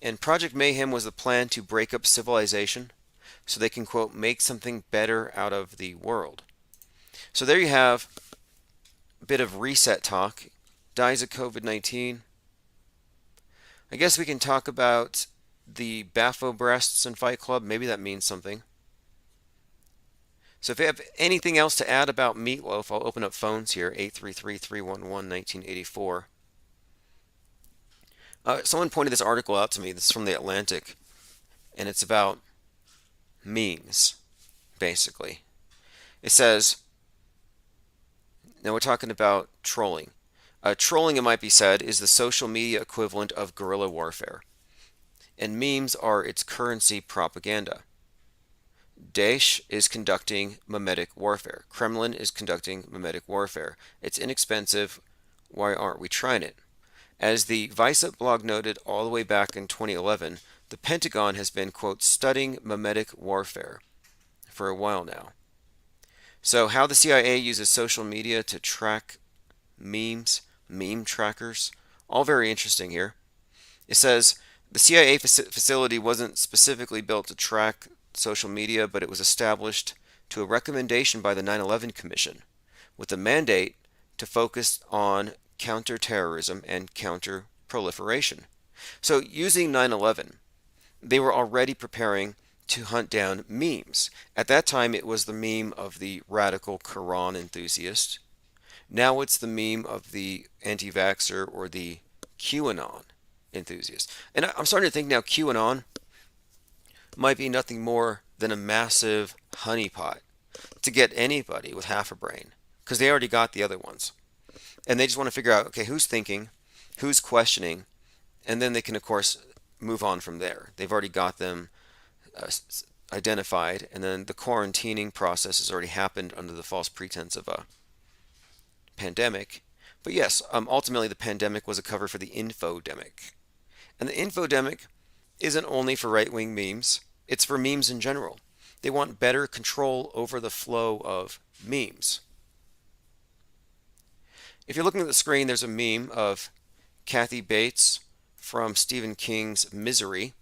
And Project Mayhem was the plan to break up civilization so they can, quote, make something better out of the world. So there you have a bit of reset talk. Dies of COVID-19. I guess we can talk about the Bafo breasts in Fight Club. Maybe that means something. So if you have anything else to add about Meatloaf, I'll open up phones here, 833-311-1984. Someone pointed this article out to me. This is from The Atlantic, and it's about memes, basically. It says, now we're talking about trolling. Trolling, it might be said, is the social media equivalent of guerrilla warfare, and memes are its currency propaganda. Daesh is conducting memetic warfare. Kremlin is conducting memetic warfare. It's inexpensive. Why aren't we trying it? As the Vice blog noted all the way back in 2011, the Pentagon has been, quote, studying memetic warfare for a while now. So how the CIA uses social media to track memes, meme trackers, all very interesting here. It says the CIA facility wasn't specifically built to track social media, but it was established to a recommendation by the 9/11 Commission with a mandate to focus on counterterrorism and counter-proliferation. So using 9/11, they were already preparing to hunt down memes. At that time, it was the meme of the radical Quran enthusiast. Now it's the meme of the anti-vaxxer or the QAnon enthusiast. And I'm starting to think now QAnon might be nothing more than a massive honeypot to get anybody with half a brain, because they already got the other ones. And they just want to figure out, okay, who's thinking, who's questioning, and then they can, of course, move on from there. They've already got them identified, and then the quarantining process has already happened under the false pretense of a pandemic. But yes, ultimately the pandemic was a cover for the infodemic. And the infodemic isn't only for right-wing memes, it's for memes in general. They want better control over the flow of memes. If you're looking at the screen, there's a meme of Kathy Bates from Stephen King's Misery,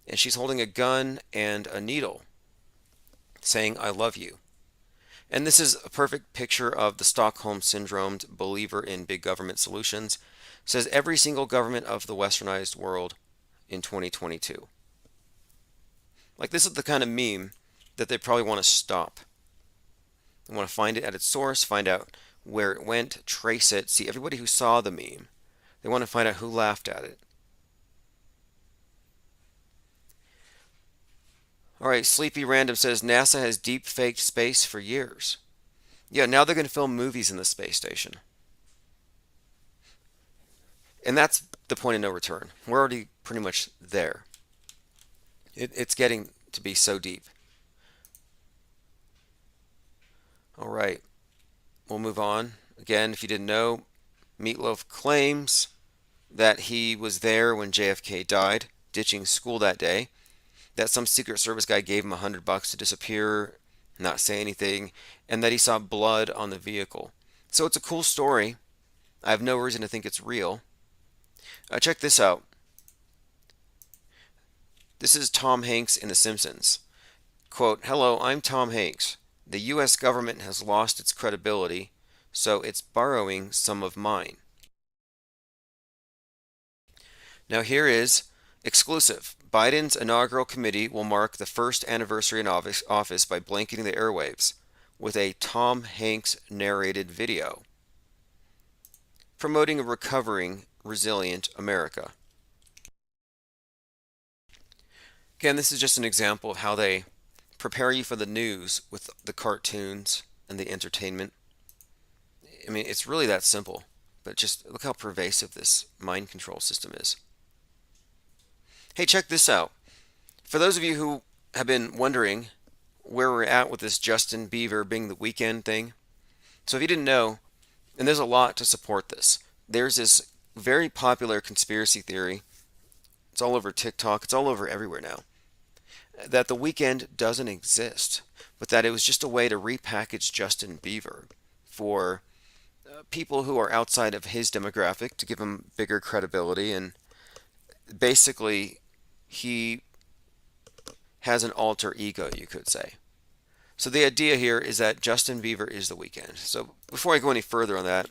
and she's holding a gun and a needle saying, I love you. And this is a perfect picture of the Stockholm Syndrome believer in big government solutions. It says every single government of the westernized world in 2022. Like, this is the kind of meme that they probably want to stop. They want to find it at its source, find out where it went, trace it, see everybody who saw the meme. They want to find out who laughed at it. All right, Sleepy Random says NASA has deep faked space for years. Yeah, now they're going to film movies in the space station. And that's the point of no return. We're already pretty much there. It's getting to be so deep. All right, we'll move on. Again, if you didn't know, Meatloaf claims that he was there when JFK died, ditching school that day, that some Secret Service guy gave him $100 to disappear, not say anything, and that he saw blood on the vehicle. So it's a cool story. I have no reason to think it's real. Check this out. This is Tom Hanks in The Simpsons. Quote, hello, I'm Tom Hanks. The U.S. government has lost its credibility, so it's borrowing some of mine. Now here is exclusive. Biden's inaugural committee will mark the first anniversary in office by blanketing the airwaves with a Tom Hanks narrated video promoting a recovering, resilient America. Again, this is just an example of how they prepare you for the news with the cartoons and the entertainment. I mean, it's really that simple, but just look how pervasive this mind control system is. Hey, check this out. For those of you who have been wondering where we're at with this Justin Bieber being the weekend thing, so if you didn't know, and there's a lot to support this, there's this very popular conspiracy theory, it's all over TikTok, it's all over everywhere now, that the weekend doesn't exist, but that it was just a way to repackage Justin Bieber for people who are outside of his demographic to give him bigger credibility, and basically he has an alter ego, you could say. So the idea here is that Justin Bieber is the weekend. So before I go any further on that,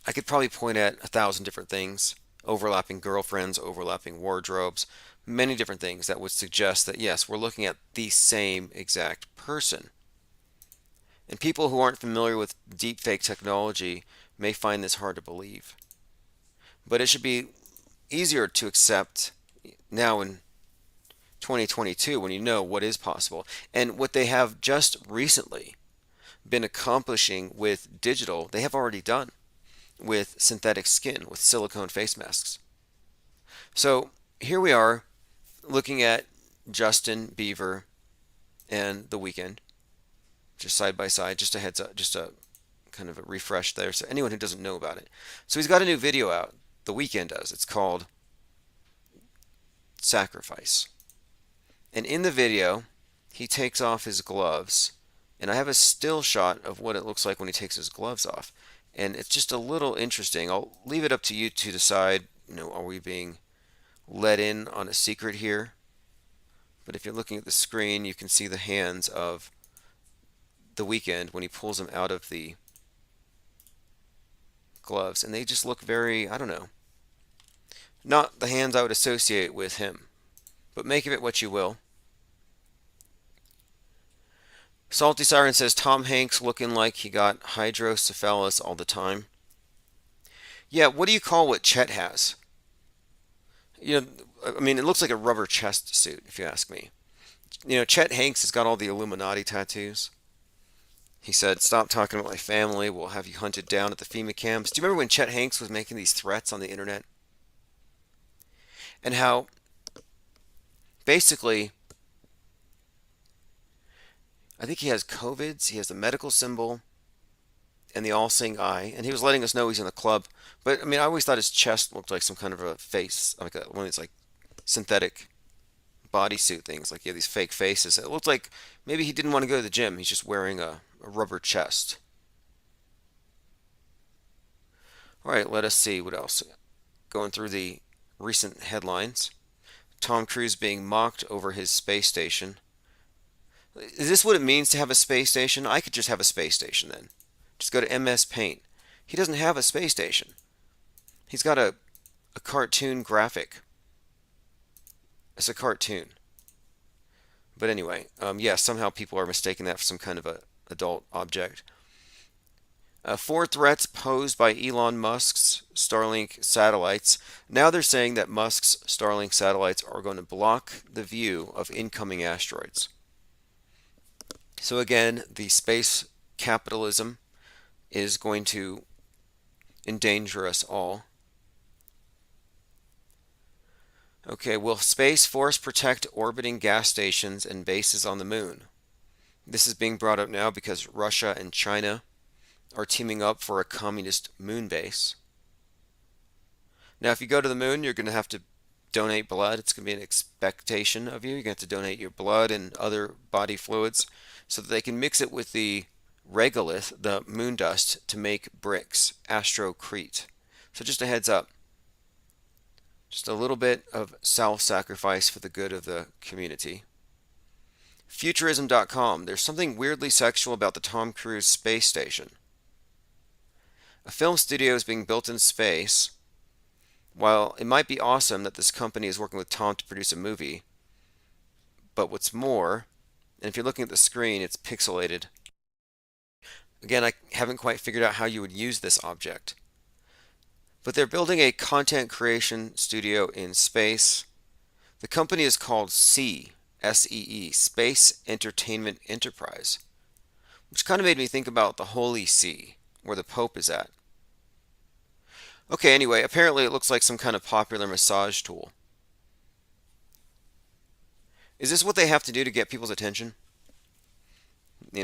I could probably point at 1,000 different things overlapping girlfriends, overlapping wardrobes, many different things that would suggest that yes, we're looking at the same exact person. And people who aren't familiar with deepfake technology may find this hard to believe. But it should be easier to accept now in 2022 when you know what is possible. And what they have just recently been accomplishing with digital, they have already done with synthetic skin, with silicone face masks. So here we are looking at Justin Bieber and The Weeknd, just side by side, just a heads up, just a kind of a refresh there. So anyone who doesn't know about it. So he's got a new video out, The Weeknd does. It's called Sacrifice. And in the video, he takes off his gloves. And I have a still shot of what it looks like when he takes his gloves off. And it's just a little interesting. I'll leave it up to you to decide, are we being let in on a secret here? But if you're looking at the screen, you can see the hands of The Weeknd when he pulls them out of the gloves. And they just look very, I don't know, not the hands I would associate with him. But make of it what you will. Salty Siren says Tom Hanks looking like he got hydrocephalus all the time. Yeah, what do you call what Chet has? I mean, it looks like a rubber chest suit, if you ask me. Chet Hanks has got all the Illuminati tattoos. He said, "Stop talking about my family. We'll have you hunted down at the FEMA camps." Do you remember when Chet Hanks was making these threats on the internet? And how basically, I think he has COVIDs, he has the medical symbol, and the all-seeing eye, and he was letting us know he's in the club. But, I mean, I always thought his chest looked like some kind of a face, like one of these, like, synthetic bodysuit things, like he had these fake faces. It looked like maybe he didn't want to go to the gym. He's just wearing a rubber chest. All right, let us see what else. Going through the recent headlines. Tom Cruise being mocked over his space station. Is this what it means to have a space station? I could just have a space station then. Just go to MS Paint. He doesn't have a space station. He's got a cartoon graphic. It's a cartoon. But anyway, somehow people are mistaking that for some kind of a adult object. 4 threats posed by Elon Musk's Starlink satellites. Now they're saying that Musk's Starlink satellites are going to block the view of incoming asteroids. So again, the space capitalism is going to endanger us all. Okay, will Space Force protect orbiting gas stations and bases on the moon? This is being brought up now because Russia and China are teaming up for a communist moon base. Now, if you go to the moon, you're going to have to donate blood. It's going to be an expectation of you. You're going to have to donate your blood and other body fluids so that they can mix it with the regolith, the moon dust, to make bricks, astrocrete. So just a heads up. Just a little bit of self-sacrifice for the good of the community. Futurism.com. There's something weirdly sexual about the Tom Cruise space station. A film studio is being built in space. While it might be awesome that this company is working with Tom to produce a movie, but what's more, and if you're looking at the screen, it's pixelated. Again, I haven't quite figured out how you would use this object. But they're building a content creation studio in space. The company is called SEE, S-E-E, Space Entertainment Enterprise, which kind of made me think about the Holy See, where the Pope is at. Okay, anyway, apparently it looks like some kind of popular massage tool. Is this what they have to do to get people's attention?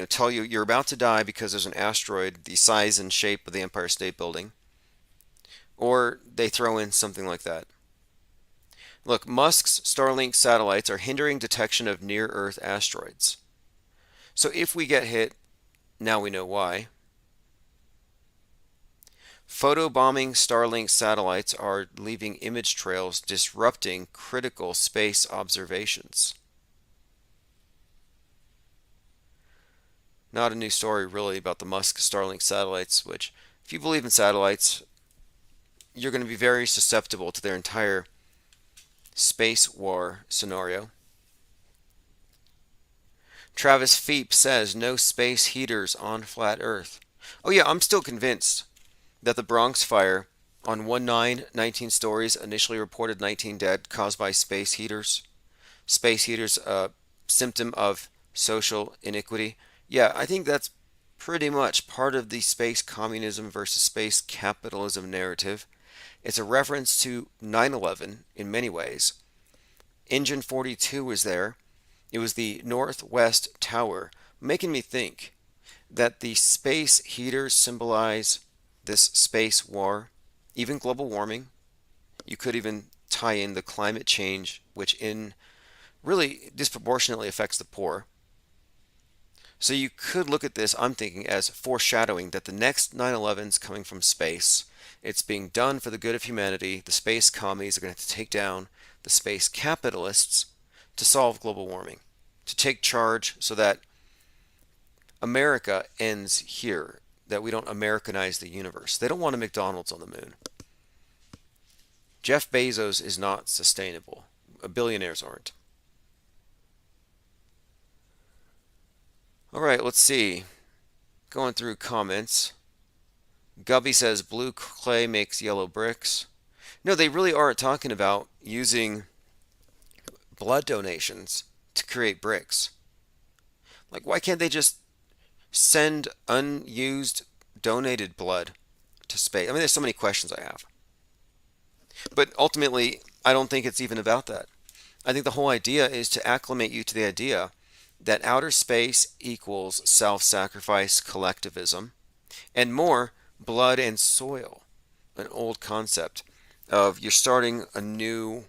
Tell you you're about to die because there's an asteroid the size and shape of the Empire State Building. Or they throw in something like that. Look, Musk's Starlink satellites are hindering detection of near-Earth asteroids. So if we get hit, now we know why. Photobombing Starlink satellites are leaving image trails disrupting critical space observations. Not a new story really about the Musk Starlink satellites, which, if you believe in satellites, you're going to be very susceptible to their entire space war scenario. Travis Feep says no space heaters on flat Earth. Oh yeah, I'm still convinced that the Bronx fire on 1/9, 19 stories, initially reported 19 dead, caused by space heaters. Space heaters, a symptom of social iniquity. Yeah, I think that's pretty much part of the space communism versus space capitalism narrative. It's a reference to 9/11 in many ways. Engine 42 was there. It was the Northwest Tower, making me think that the space heaters symbolize this space war, even global warming. You could even tie in the climate change, which in really disproportionately affects the poor. So you could look at this, I'm thinking, as foreshadowing that the next 9/11 is coming from space. It's being done for the good of humanity. The space commies are going to have to take down the space capitalists to solve global warming, to take charge so that America ends here, that we don't Americanize the universe. They don't want a McDonald's on the moon. Jeff Bezos is not sustainable. Billionaires aren't. All right, let's see. Going through comments. Gubby says blue clay makes yellow bricks. No, they really aren't talking about using blood donations to create bricks. Like, why can't they just send unused donated blood to space? I mean, there's so many questions I have. But ultimately, I don't think it's even about that. I think the whole idea is to acclimate you to the idea that outer space equals self-sacrifice collectivism, and more, blood and soil, an old concept of you're starting a new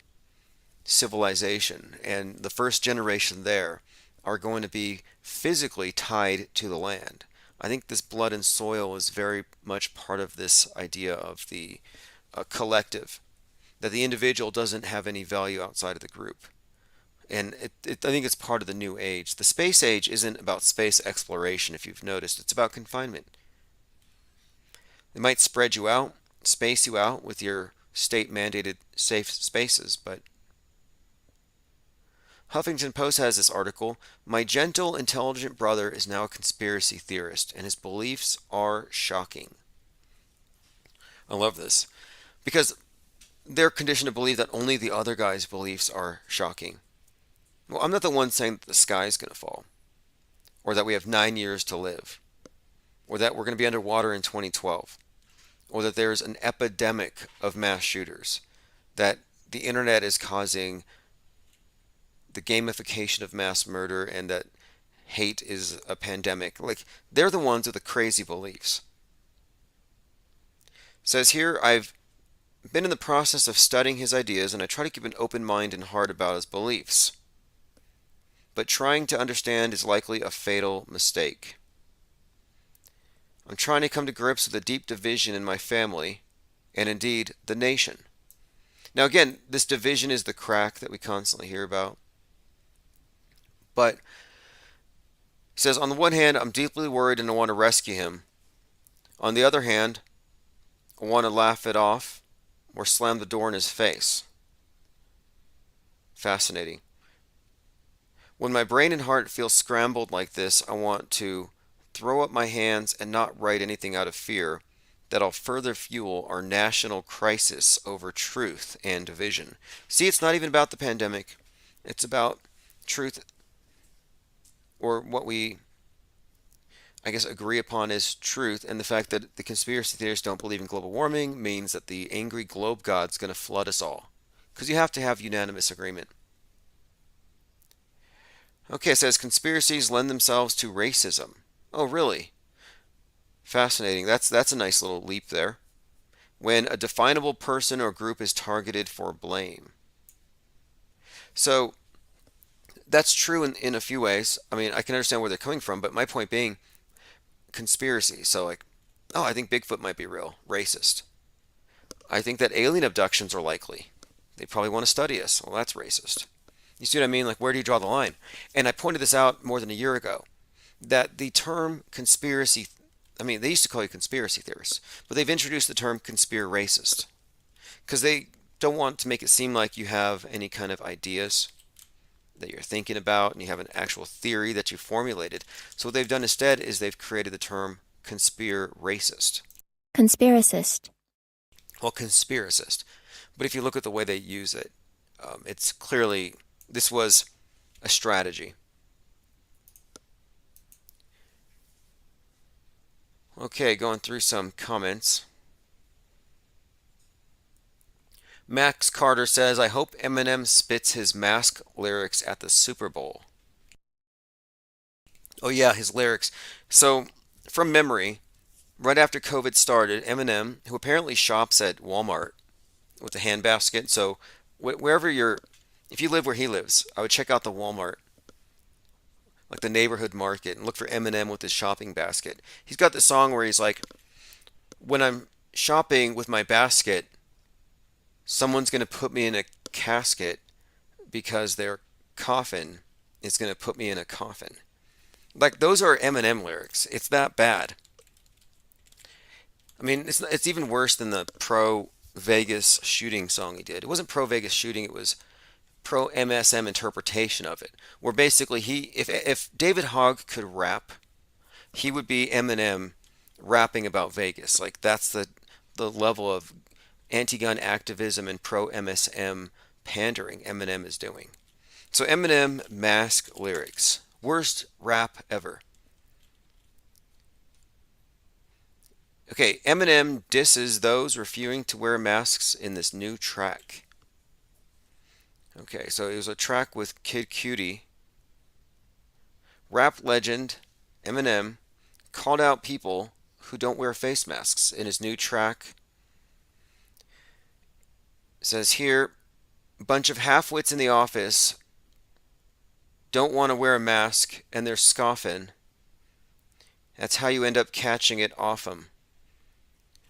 civilization, and the first generation there are going to be physically tied to the land. I think this blood and soil is very much part of this idea of the collective, that the individual doesn't have any value outside of the group. And I think it's part of the new age. The space age isn't about space exploration, if you've noticed. It's about confinement. They might spread you out, space you out with your state-mandated safe spaces, but Huffington Post has this article. My gentle, intelligent brother is now a conspiracy theorist, and his beliefs are shocking. I love this, because they're conditioned to believe that only the other guy's beliefs are shocking. Well, I'm not the one saying that the sky is going to fall, or that we have 9 years to live, or that we're going to be underwater in 2012, or that there's an epidemic of mass shooters, that the internet is causing the gamification of mass murder, and that hate is a pandemic. Like, they're the ones with the crazy beliefs. It says here, I've been in the process of studying his ideas, and I try to keep an open mind and heart about his beliefs. But trying to understand is likely a fatal mistake. I'm trying to come to grips with the deep division in my family, and indeed the nation. Now again, this division is the crack that we constantly hear about. But he says, on the one hand, I'm deeply worried and I want to rescue him. On the other hand, I want to laugh it off or slam the door in his face. Fascinating. When my brain and heart feel scrambled like this, I want to throw up my hands and not write anything out of fear that'll further fuel our national crisis over truth and division. See, it's not even about the pandemic. It's about truth, or what we, I guess, agree upon as truth, and the fact that the conspiracy theorists don't believe in global warming means that the angry globe god's going to flood us all. Because you have to have unanimous agreement. Okay, it says conspiracies lend themselves to racism. Oh, really? Fascinating. That's a nice little leap there. When a definable person or group is targeted for blame. So, that's true in a few ways. I mean, I can understand where they're coming from, but my point being, conspiracy. So like, oh, I think Bigfoot might be real. Racist. I think that alien abductions are likely. They probably want to study us. Well, that's racist. You see what I mean? Like, where do you draw the line? And I pointed this out more than a year ago, that the term conspiracy, I mean, they used to call you conspiracy theorists, but they've introduced the term conspiracist. because they don't want to make it seem like you have any kind of ideas that you're thinking about and you have an actual theory that you formulated. So what they've done instead is they've created the term conspiracist. Conspiracist. Well, conspiracist. But if you look at the way they use it, it's clearly this was a strategy. Okay, going through some comments. Max Carter says, I hope Eminem spits his Mask lyrics at the Super Bowl. Oh yeah, his lyrics. So, from memory, right after COVID started, Eminem, who apparently shops at Walmart with a handbasket, so wherever if you live where he lives, I would check out the Walmart, like the neighborhood market, and look for Eminem with his shopping basket. He's got the song where he's like, when I'm shopping with my basket, someone's going to put me in a casket because their coffin is going to put me in a coffin. Like, those are Eminem lyrics. It's that bad. I mean, it's even worse than the pro Vegas shooting song he did. It wasn't pro Vegas shooting, it was pro MSM interpretation of it. Where basically if David Hogg could rap, he would be Eminem rapping about Vegas. Like, that's the level of anti-gun activism and pro-MSM pandering Eminem is doing. So Eminem Mask lyrics. Worst rap ever. Okay, Eminem disses those refusing to wear masks in this new track. Okay, so it was a track with Kid Cudi. Rap legend Eminem called out people who don't wear face masks in his new track. It says here, a bunch of half-wits in the office don't want to wear a mask and they're scoffing. That's how you end up catching it off them.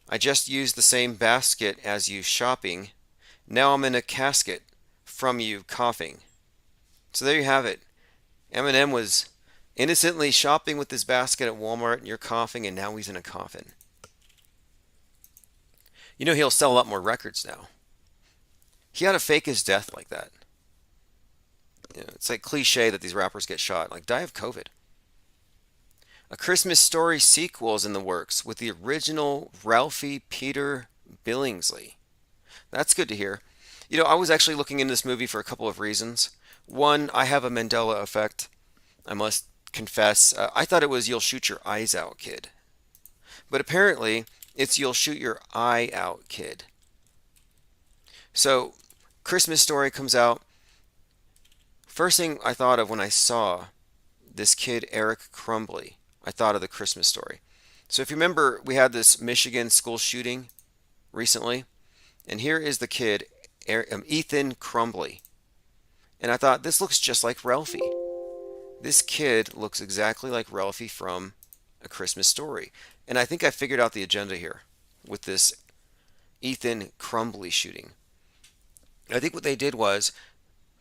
I just used the same basket as you shopping. Now I'm in a casket from you coughing. So there you have it. Eminem was innocently shopping with his basket at Walmart and you're coughing, and now he's in a coffin. You know he'll sell a lot more records now. He had to fake his death like that. You know, it's like cliche that these rappers get shot. Like, die of COVID. A Christmas Story sequel is in the works with the original Ralphie Peter Billingsley. That's good to hear. You know, I was actually looking into this movie for a couple of reasons. One, I have a Mandela effect. I must confess. I thought it was You'll Shoot Your Eyes Out, Kid. But apparently, it's You'll Shoot Your Eye Out, Kid. So, Christmas Story comes out. First thing I thought of when I saw this kid, Eric Crumbly, I thought of the Christmas Story. So if you remember, we had this Michigan school shooting recently. And here is the kid, Ethan Crumbly. And I thought, this looks just like Ralphie. This kid looks exactly like Ralphie from A Christmas Story. And I think I figured out the agenda here with this Ethan Crumbly shooting. I think what they did was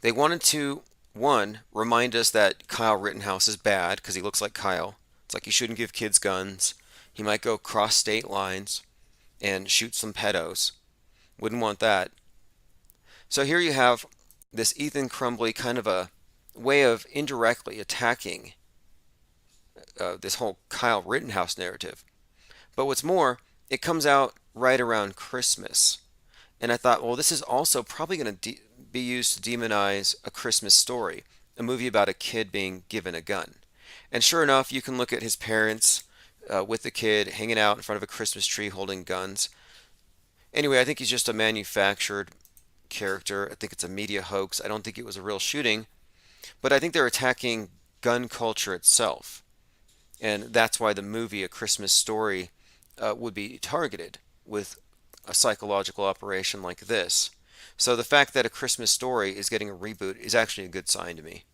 they wanted to, one, remind us that Kyle Rittenhouse is bad because he looks like Kyle. It's like you shouldn't give kids guns. He might go cross state lines and shoot some pedos. Wouldn't want that. So here you have this Ethan Crumbly, kind of a way of indirectly attacking this whole Kyle Rittenhouse narrative. But what's more, it comes out right around Christmas. And I thought, well, this is also probably going to be used to demonize A Christmas Story, a movie about a kid being given a gun. And sure enough, you can look at his parents with the kid hanging out in front of a Christmas tree holding guns. Anyway, I think he's just a manufactured character. I think it's a media hoax. I don't think it was a real shooting. But I think they're attacking gun culture itself. And that's why the movie A Christmas Story would be targeted with a psychological operation like this. So the fact that A Christmas Story is getting a reboot is actually a good sign to me.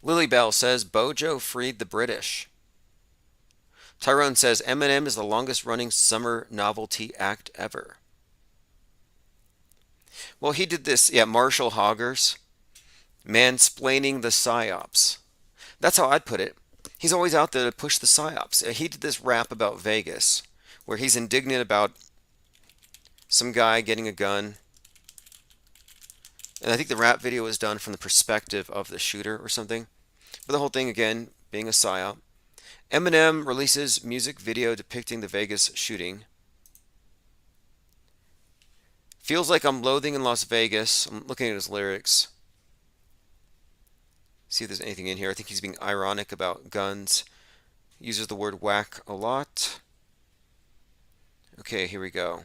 Lily Bell says Bojo freed the British. Tyrone says Eminem is the longest running summer novelty act ever. Well, he did this, Marshall Hoggers, mansplaining the psyops. That's how I'd put it. He's always out there to push the psyops. He did this rap about Vegas, where he's indignant about some guy getting a gun. And I think the rap video was done from the perspective of the shooter or something. But the whole thing, again, being a psyop. Eminem releases music video depicting the Vegas shooting. Feels like I'm loathing in Las Vegas. I'm looking at his lyrics. See if there's anything in here. I think he's being ironic about guns. Uses the word whack a lot. Okay, here we go.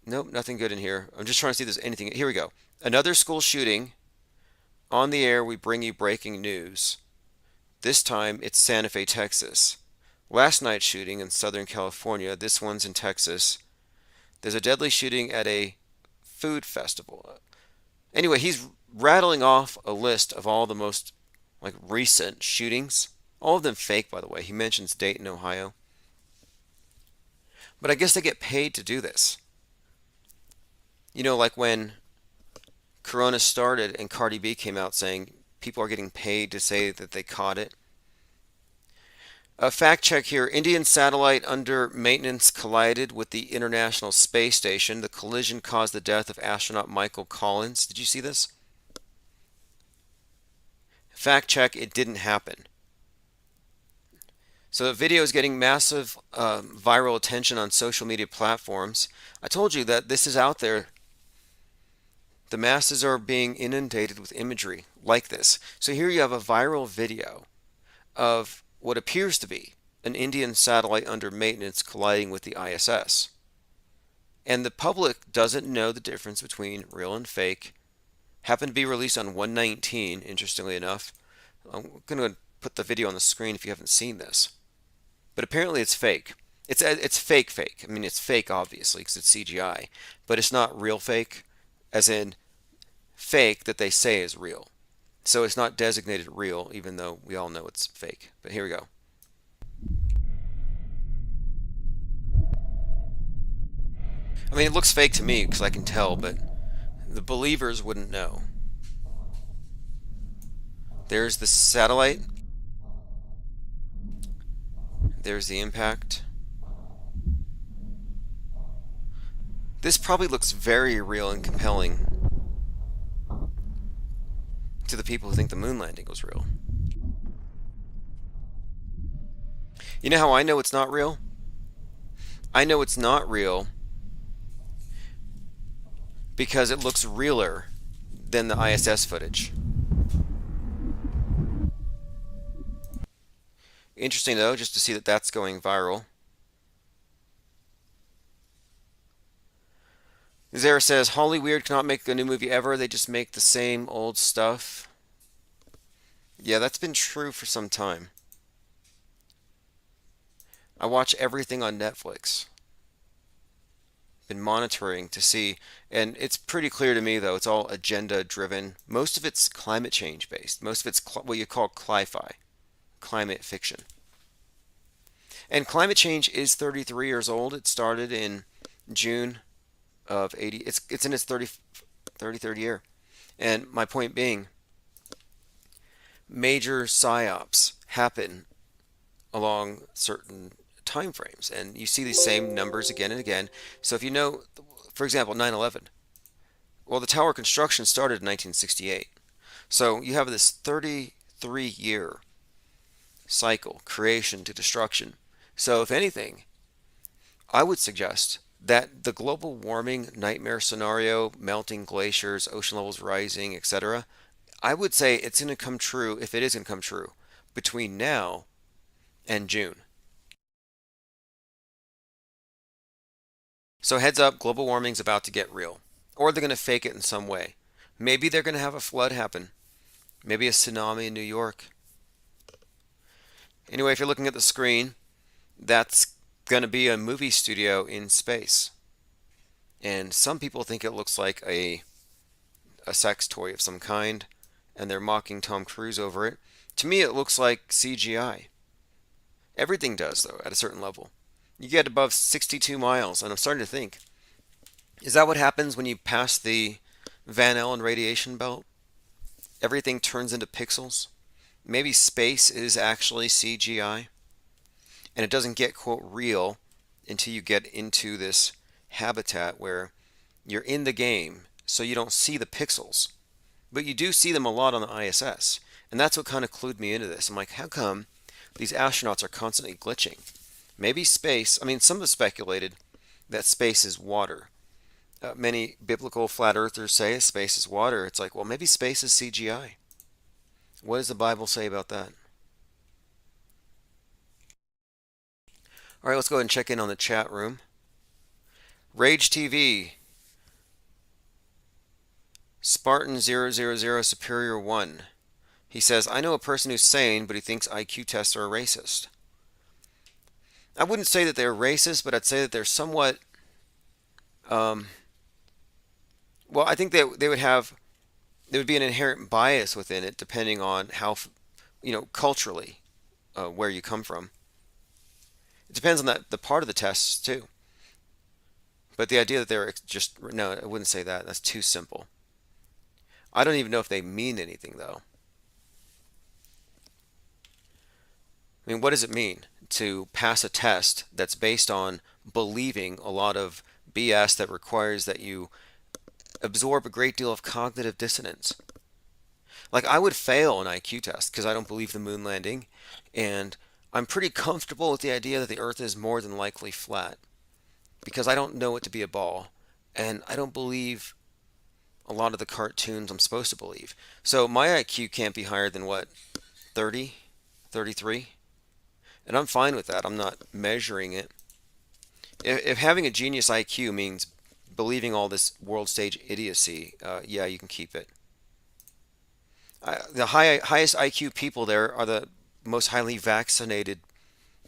Nope, nothing good in here. I'm just trying to see if there's anything. Here we go. Another school shooting. On the air, we bring you breaking news. This time, it's Santa Fe, Texas. Last night's shooting in Southern California. This one's in Texas. There's a deadly shooting at a food festival. Anyway, he's rattling off a list of all the most recent shootings. All of them fake, by the way. He mentions Dayton, Ohio. But I guess they get paid to do this. Like when Corona started and Cardi B came out saying people are getting paid to say that they caught it. A fact check here. Indian satellite under maintenance collided with the International Space Station. The collision caused the death of astronaut Michael Collins. Did you see this? Fact check, it didn't happen. So the video is getting massive viral attention on social media platforms. I told you that this is out there. The masses are being inundated with imagery like this. So here you have a viral video of what appears to be an Indian satellite under maintenance colliding with the ISS. And the public doesn't know the difference between real and fake. Happened to be released on 119, interestingly enough. I'm going to put the video on the screen if you haven't seen this. But apparently it's fake. It's fake. I mean, it's fake, obviously, because it's CGI. But it's not real fake, as in fake that they say is real. So it's not designated real, even though we all know it's fake. But here we go. I mean, it looks fake to me because I can tell, but the believers wouldn't know. There's the satellite. There's the impact. This probably looks very real and compelling to the people who think the moon landing was real. You know how I know it's not real? I know it's not real because it looks realer than the ISS footage. Interesting though, just to see that that's going viral. Zara says, Hollyweird cannot make a new movie ever. They just make the same old stuff. Yeah, that's been true for some time. I watch everything on Netflix. Been monitoring to see, and it's pretty clear to me though, it's all agenda driven. Most of it's climate change based. Most of it's what you call cli-fi, climate fiction. And climate change is 33 years old. It started in June of 80. It's in its 33rd year. And my point being, major psyops happen along certain time frames, and you see these same numbers again and again. So if you know, for example, 9/11, well, the tower construction started in 1968. So you have this 33-year cycle, creation to destruction. So if anything, I would suggest that the global warming nightmare scenario, melting glaciers, ocean levels rising, etc., I would say it's going to come true, if it is going to come true, between now and June. So heads up, global warming's about to get real. Or they're going to fake it in some way. Maybe they're going to have a flood happen. Maybe a tsunami in New York. Anyway, if you're looking at the screen, that's going to be a movie studio in space. And some people think it looks like a sex toy of some kind, and they're mocking Tom Cruise over it. To me, it looks like CGI. Everything does, though, at a certain level. You get above 62 miles, and I'm starting to think, is that what happens when you pass the Van Allen radiation belt? Everything turns into pixels? Maybe space is actually CGI? And it doesn't get, quote, real until you get into this habitat where you're in the game, so you don't see the pixels. But you do see them a lot on the ISS. And that's what kind of clued me into this. I'm like, how come these astronauts are constantly glitching? Maybe space, I mean, some have speculated that space is water. Many biblical flat earthers say space is water. It's like, well, maybe space is CGI. What does the Bible say about that? All right, let's go ahead and check in on the chat room. Rage TV, Spartan 000 Superior 1. He says, I know a person who's sane, but he thinks IQ tests are racist. I wouldn't say that they're racist, but I'd say that they're somewhat, well, I think there would be an inherent bias within it, depending on how, culturally, where you come from. It depends on the part of the tests too. But the idea that they're just, no, I wouldn't say that. That's too simple. I don't even know if they mean anything, though. I mean, what does it mean to pass a test that's based on believing a lot of BS that requires that you absorb a great deal of cognitive dissonance? Like, I would fail an IQ test because I don't believe the moon landing, and I'm pretty comfortable with the idea that the Earth is more than likely flat because I don't know it to be a ball, and I don't believe a lot of the cartoons I'm supposed to believe. So my IQ can't be higher than what, 30, 33? And I'm fine with that. I'm not measuring it. If having a genius IQ means believing all this world stage idiocy, yeah, you can keep it. The highest IQ people there are the most highly vaccinated,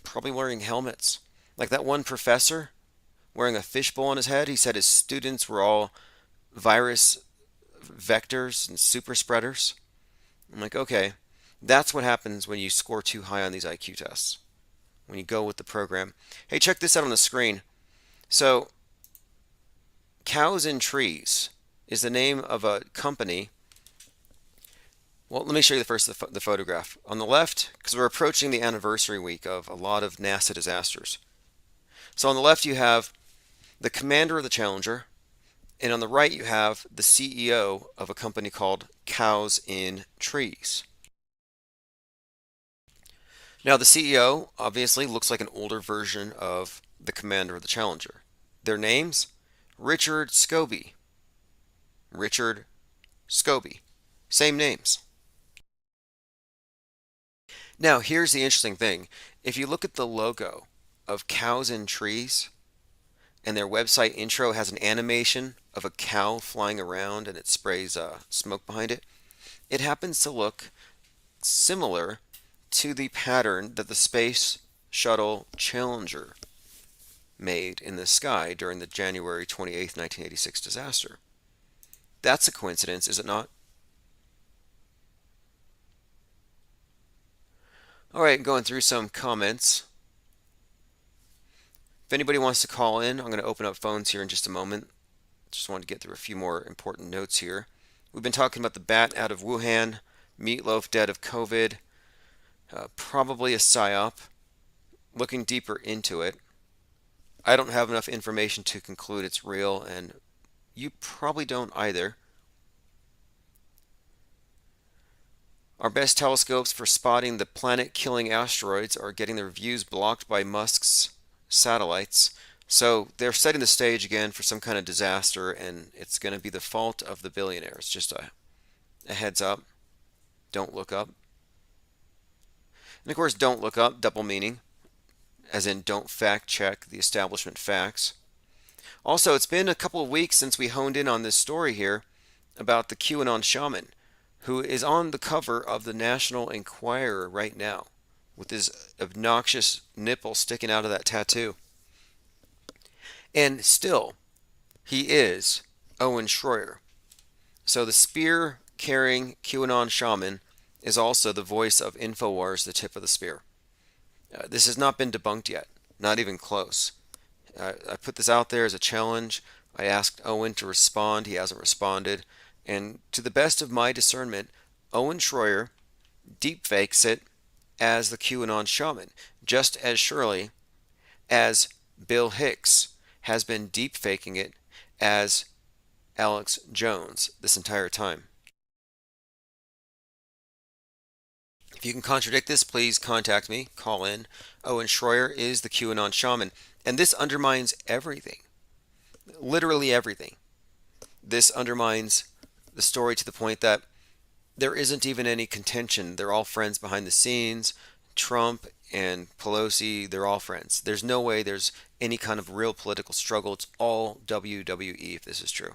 probably wearing helmets. Like that one professor wearing a fishbowl on his head, he said his students were all virus vectors and super spreaders. I'm like, okay, that's what happens when you score too high on these IQ tests, when you go with the program. Hey, check this out on the screen. So, Cows in Trees is the name of a company. Well, let me show you the photograph. On the left, because we're approaching the anniversary week of a lot of NASA disasters. So on the left you have the commander of the Challenger, and on the right you have the CEO of a company called Cows in Trees. Now the CEO obviously looks like an older version of the commander of the Challenger. Their names? Richard Scobie. Richard Scobie. Same names. Now here's the interesting thing. If you look at the logo of Cows in Trees, and their website intro has an animation of a cow flying around and it sprays smoke behind it, it happens to look similar to the pattern that the Space Shuttle Challenger made in the sky during the January 28th, 1986 disaster. That's a coincidence, is it not? All right, going through some comments. If anybody wants to call in, I'm going to open up phones here in just a moment. Just wanted to get through a few more important notes here. We've been talking about the bat out of Wuhan, Meatloaf dead of COVID, probably a psyop. Looking deeper into it, I don't have enough information to conclude it's real, and you probably don't either. Our best telescopes for spotting the planet-killing asteroids are getting their views blocked by Musk's satellites. So they're setting the stage again for some kind of disaster, and it's going to be the fault of the billionaires. Just a heads up. Don't look up. And of course, don't look up, double meaning, as in don't fact check the establishment facts. Also, it's been a couple of weeks since we honed in on this story here about the QAnon shaman, who is on the cover of the National Enquirer right now, with his obnoxious nipple sticking out of that tattoo. And still, he is Owen Schroyer. So the spear-carrying QAnon shaman is also the voice of InfoWars, the tip of the spear. This has not been debunked yet, not even close. I put this out there as a challenge. I asked Owen to respond. He hasn't responded. And to the best of my discernment, Owen Schroyer deepfakes it as the QAnon shaman, just as surely as Bill Hicks has been deep faking it as Alex Jones this entire time. If you can contradict this, please contact me, call in. Owen Schroyer is the QAnon shaman, and this undermines everything. Literally everything. This undermines the story to the point that there isn't even any contention. They're all friends behind the scenes. Trump and Pelosi, they're all friends. There's no way there's any kind of real political struggle. It's all WWE if this is true.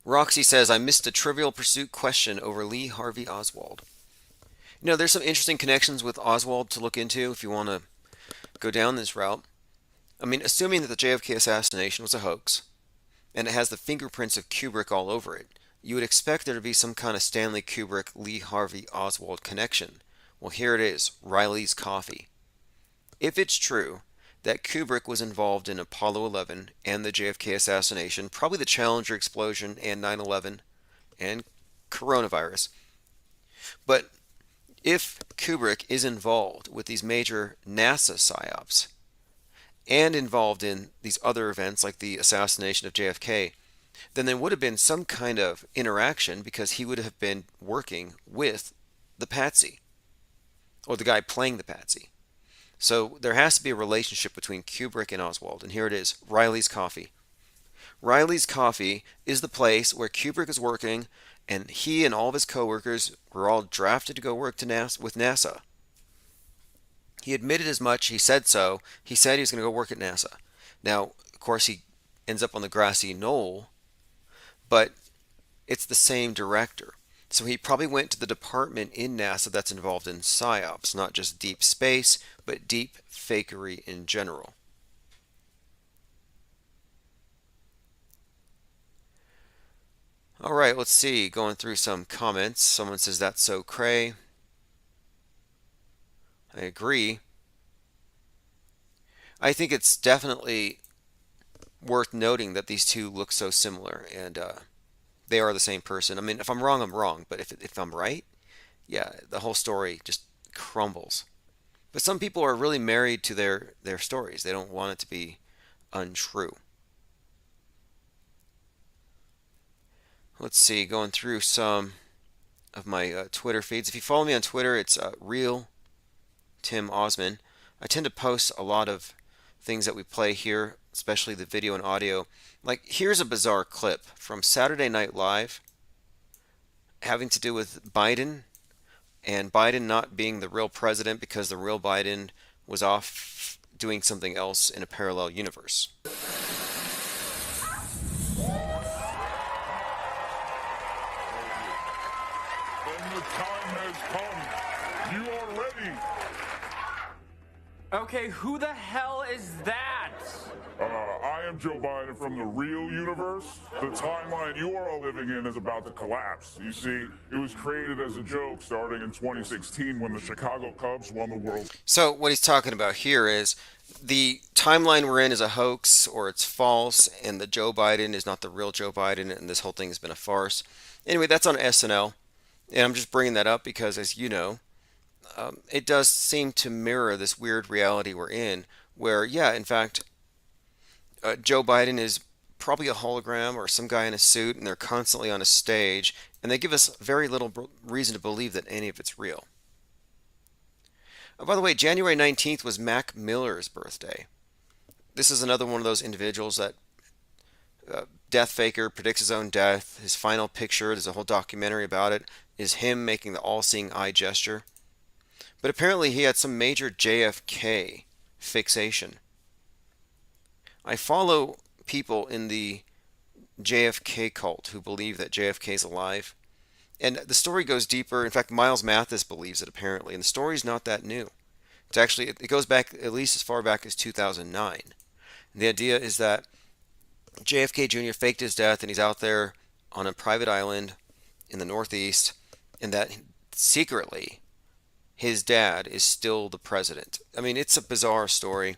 Roxy says, I missed a Trivial Pursuit question over Lee Harvey Oswald. You know, there's some interesting connections with Oswald to look into if you want to go down this route. I mean, assuming that the JFK assassination was a hoax, and it has the fingerprints of Kubrick all over it, you would expect there to be some kind of Stanley Kubrick, Lee Harvey Oswald connection. Well, here it is, Riley's Coffee. If it's true that Kubrick was involved in Apollo 11 and the JFK assassination, probably the Challenger explosion and 9/11 and coronavirus. But if Kubrick is involved with these major NASA psyops and involved in these other events like the assassination of JFK, then there would have been some kind of interaction because he would have been working with the patsy or the guy playing the patsy. So there has to be a relationship between Kubrick and Oswald, and here it is, Riley's Coffee. Riley's Coffee is the place where Kubrick is working, and he and all of his coworkers were all drafted to go work with NASA. He admitted as much. He said so. He said he was going to go work at NASA. Now, of course, he ends up on the grassy knoll, but it's the same director. So he probably went to the department in NASA that's involved in psyops, not just deep space, but deep fakery in general. All right, let's see. Going through some comments. Someone says that's so cray. I agree. I think it's definitely worth noting that these two look so similar, and they are the same person. I mean, if I'm wrong, I'm wrong. But if I'm right, yeah, the whole story just crumbles. But some people are really married to their stories. They don't want it to be untrue. Let's see, going through some of my Twitter feeds. If you follow me on Twitter, it's real Tim Osman. I tend to post a lot of things that we play here, especially the video and audio. Like, here's a bizarre clip from Saturday Night Live having to do with Biden and Biden not being the real president because the real Biden was off doing something else in a parallel universe. And the time has come. You are ready. Okay, who the hell is that? I am Joe Biden from the real universe. The timeline you are all living in is about to collapse. You see, it was created as a joke starting in 2016 when the Chicago Cubs won the World. So what he's talking about here is the timeline we're in is a hoax or it's false, and the Joe Biden is not the real Joe Biden, and this whole thing has been a farce. Anyway, that's on SNL, and I'm just bringing that up because, as you know, it does seem to mirror this weird reality we're in where, yeah, in fact, Joe Biden is probably a hologram or some guy in a suit, and they're constantly on a stage, and they give us very little reason to believe that any of it's real. By the way, January 19th was Mac Miller's birthday. This is another one of those individuals that death faker, predicts his own death. His final picture, there's a whole documentary about it, is him making the all-seeing eye gesture. But apparently he had some major JFK fixation. I follow people in the JFK cult who believe that JFK is alive. And the story goes deeper. In fact, Miles Mathis believes it apparently. And the story's not that new. It's actually, it goes back at least as far back as 2009. And the idea is that JFK Jr. faked his death and he's out there on a private island in the Northeast, and that secretly his dad is still the president. I mean, it's a bizarre story.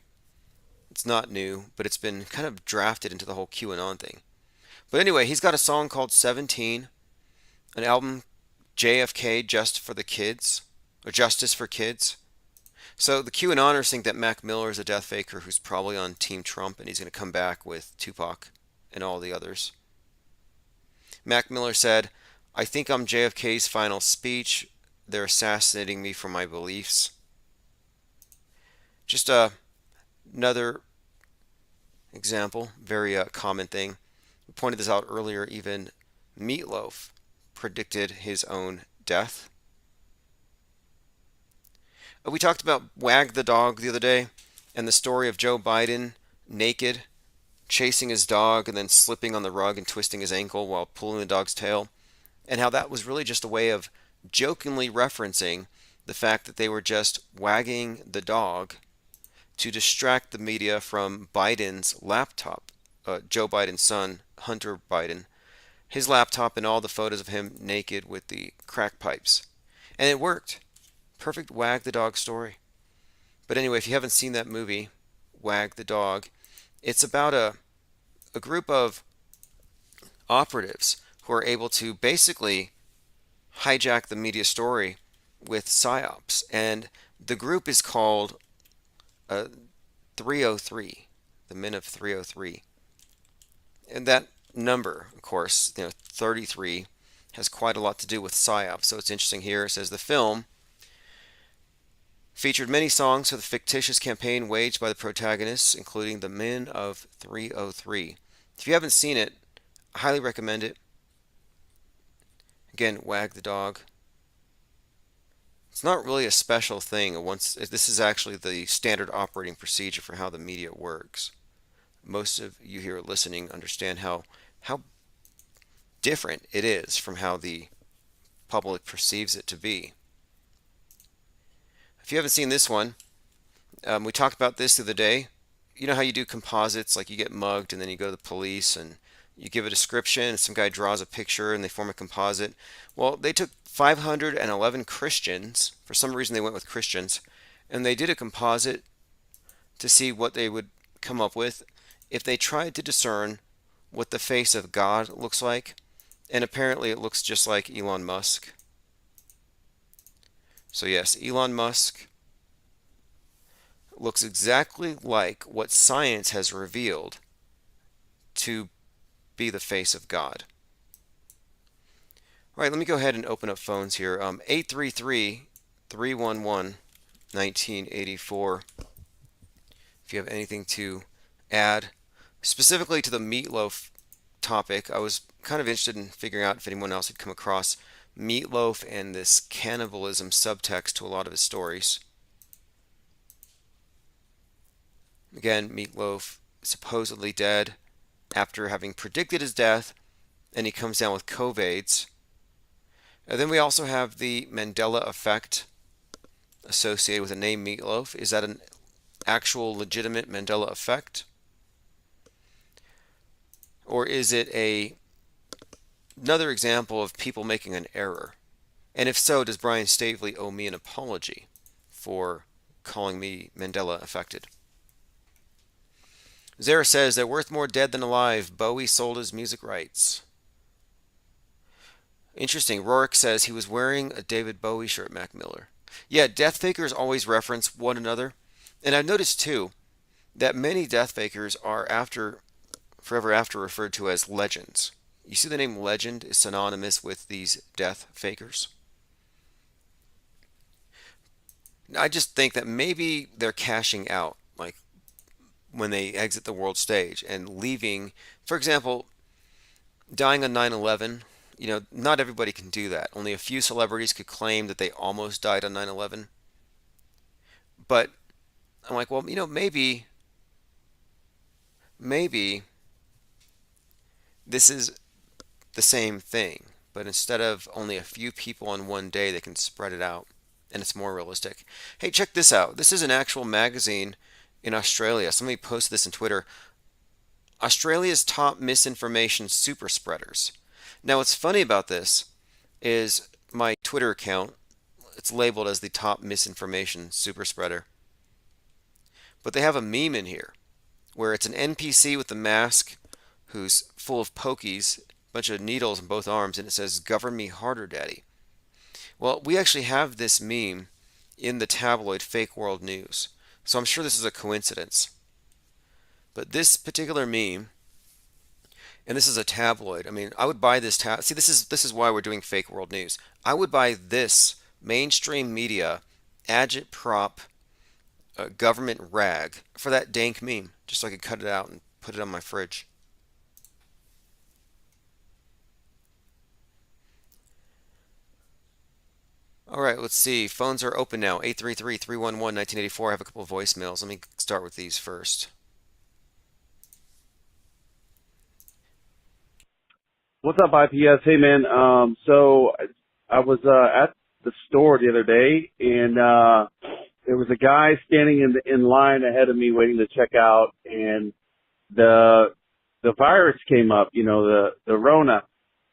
It's not new, but it's been kind of drafted into the whole QAnon thing. But anyway, he's got a song called 17. an album, JFK, Just for the Kids, or Justice for Kids. So the QAnoners think that Mac Miller is a death faker who's probably on Team Trump, and he's going to come back with Tupac and all the others. Mac Miller said, "I think I'm JFK's final speech. They're assassinating me for my beliefs." Just another example, very common thing. We pointed this out earlier. Even Meatloaf predicted his own death. We talked about Wag the Dog the other day and the story of Joe Biden naked, chasing his dog and then slipping on the rug and twisting his ankle while pulling the dog's tail, and how that was really just a way of jokingly referencing the fact that they were just wagging the dog to distract the media from Biden's laptop, Joe Biden's son, Hunter Biden, his laptop and all the photos of him naked with the crack pipes. And it worked. Perfect Wag the Dog story. But anyway, if you haven't seen that movie, Wag the Dog, it's about a group of operatives who are able to basically hijack the media story with psyops. And the group is called 303, the Men of 303. And that number, of course, 33, has quite a lot to do with psyops. So it's interesting here. It says the film featured many songs for the fictitious campaign waged by the protagonists, including the Men of 303. If you haven't seen it, I highly recommend it. Again, Wag the Dog. It's not really a special thing. This is actually the standard operating procedure for how the media works. Most of you here listening understand how different it is from how the public perceives it to be. If you haven't seen this one, we talked about this the other day. You know how you do composites, like you get mugged and then you go to the police and you give a description and some guy draws a picture and they form a composite. Well, they took 511 Christians, for some reason they went with Christians, and they did a composite to see what they would come up with if they tried to discern what the face of God looks like, and apparently it looks just like Elon Musk. So yes, Elon Musk looks exactly like what science has revealed to be the face of God. All right, let me go ahead and open up phones here. 833-311-1984. If you have anything to add, specifically to the Meatloaf topic, I was kind of interested in figuring out if anyone else had come across Meatloaf and this cannibalism subtext to a lot of his stories. Again, Meatloaf supposedly dead after having predicted his death, and he comes down with COVIDs. And then we also have the Mandela effect associated with the name Meatloaf. Is that an actual legitimate Mandela effect? Or is it another example of people making an error? And if so, does Brian Stavely owe me an apology for calling me Mandela affected? Zara says they're worth more dead than alive. Bowie sold his music rights. Interesting. Rourke says he was wearing a David Bowie shirt, Mac Miller. Yeah, death fakers always reference one another. And I've noticed too that many death fakers are forever after referred to as legends. You see the name legend is synonymous with these death fakers. I just think that maybe they're cashing out, like when they exit the world stage and leaving, for example, dying on 9/11. Not everybody can do that. Only a few celebrities could claim that they almost died on 9/11. But I'm like, well, maybe this is the same thing, but instead of only a few people on one day, they can spread it out, and it's more realistic. Hey, check this out. This is an actual magazine in Australia. Somebody posted this on Twitter. Australia's top misinformation super spreaders. Now, what's funny about this is my Twitter account, it's labeled as the top misinformation super spreader. But they have a meme in here where it's an NPC with a mask who's full of pokies bunch of needles in both arms, and it says, "Govern me harder, Daddy." Well, we actually have this meme in the tabloid Fake World News, so I'm sure this is a coincidence. But this particular meme, and this is a tabloid. I mean, I would buy this See, this is why we're doing Fake World News. I would buy this mainstream media agitprop government rag for that dank meme, just so I could cut it out and put it on my fridge. All right, let's see. Phones are open now. 833-311-1984. I have a couple of voicemails. Let me start with these first. What's up, IPS? Hey, man. So I was at the store the other day, and there was a guy standing in line ahead of me waiting to check out, and the virus came up, the Rona,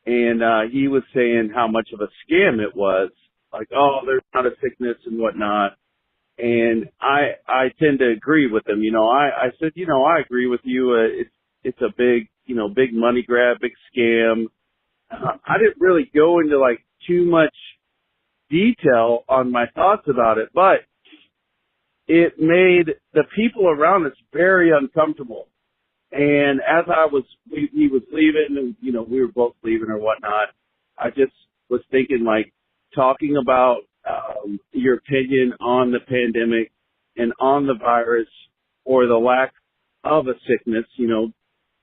and he was saying how much of a scam it was. Like, oh, there's not a sickness and whatnot. And I tend to agree with him. I said, I agree with you. It's a big, big money grab, big scam. I didn't really go into like too much detail on my thoughts about it, but it made the people around us very uncomfortable. And as he was leaving and, we were both leaving or whatnot, I just was thinking like talking about your opinion on the pandemic and on the virus or the lack of a sickness.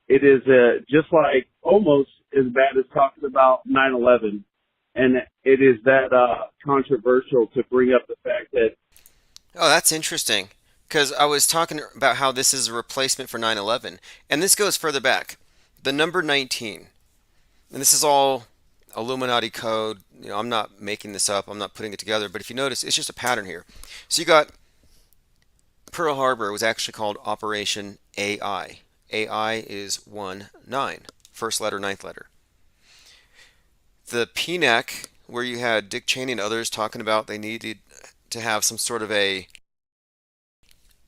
It is just like almost as bad as talking about 9/11. And it is that controversial to bring up the fact that. Oh, that's interesting. Because I was talking about how this is a replacement for 9/11. And this goes further back. The number 19. And this is all Illuminati code. I'm not making this up. I'm not putting it together. But if you notice, it's just a pattern here. So you got Pearl Harbor was actually called Operation AI. AI is 1-9. First letter, ninth letter. The PNAC, where you had Dick Cheney and others talking about they needed to have some sort of a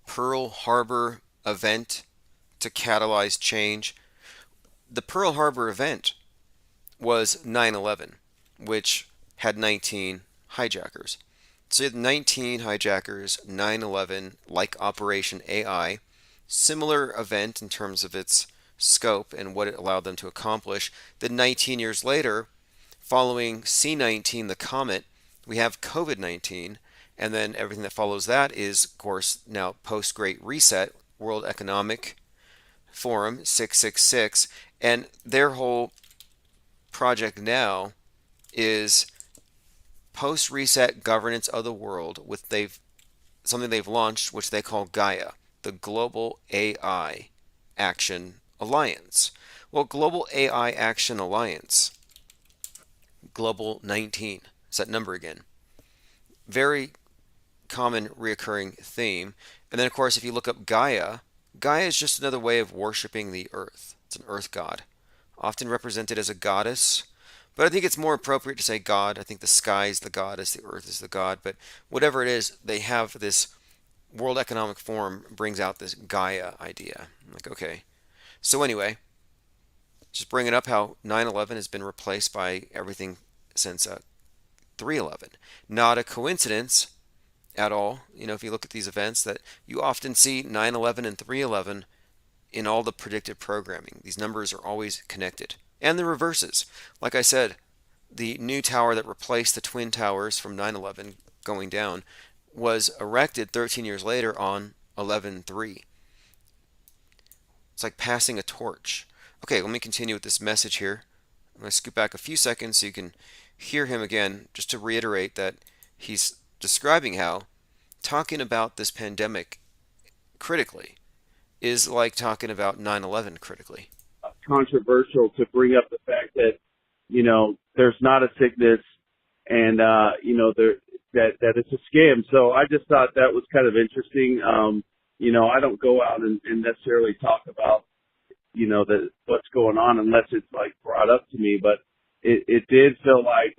Pearl Harbor event to catalyze change. The Pearl Harbor event was 9/11, which had 19 hijackers. So you had 19 hijackers, 9/11, like Operation AI, similar event in terms of its scope and what it allowed them to accomplish. Then 19 years later, following C-19, the comet, we have COVID-19, and then everything that follows that is, of course, now post-Great Reset, World Economic Forum, 666, and their whole project now is post-reset governance of the world with something they've launched, which they call Gaia, the Global AI Action Alliance. Well, Global AI Action Alliance, Global 19, is that number again. Very common reoccurring theme. And then, of course, if you look up Gaia, Gaia is just another way of worshiping the earth. It's an earth god, often represented as a goddess. But I think it's more appropriate to say God. I think the sky is the goddess, the earth is the god. But whatever it is, they have this World Economic Forum brings out this Gaia idea. I'm like, okay. So anyway, just bringing up how 9/11 has been replaced by everything since 3/11. Not a coincidence at all. If you look at these events, that you often see 9/11 and 3/11 in all the predicted programming. These numbers are always connected. And the reverses. Like I said, the new tower that replaced the twin towers from 9/11 going down was erected 13 years later on 11/3. It's like passing a torch. Okay, let me continue with this message here. I'm going to scoot back a few seconds so you can hear him again, just to reiterate that he's describing how talking about this pandemic critically is like talking about 9/11 critically. Controversial to bring up the fact that, there's not a sickness and, that it's a scam. So I just thought that was kind of interesting. I don't go out and necessarily talk about, what's going on unless it's like brought up to me, but it did feel like,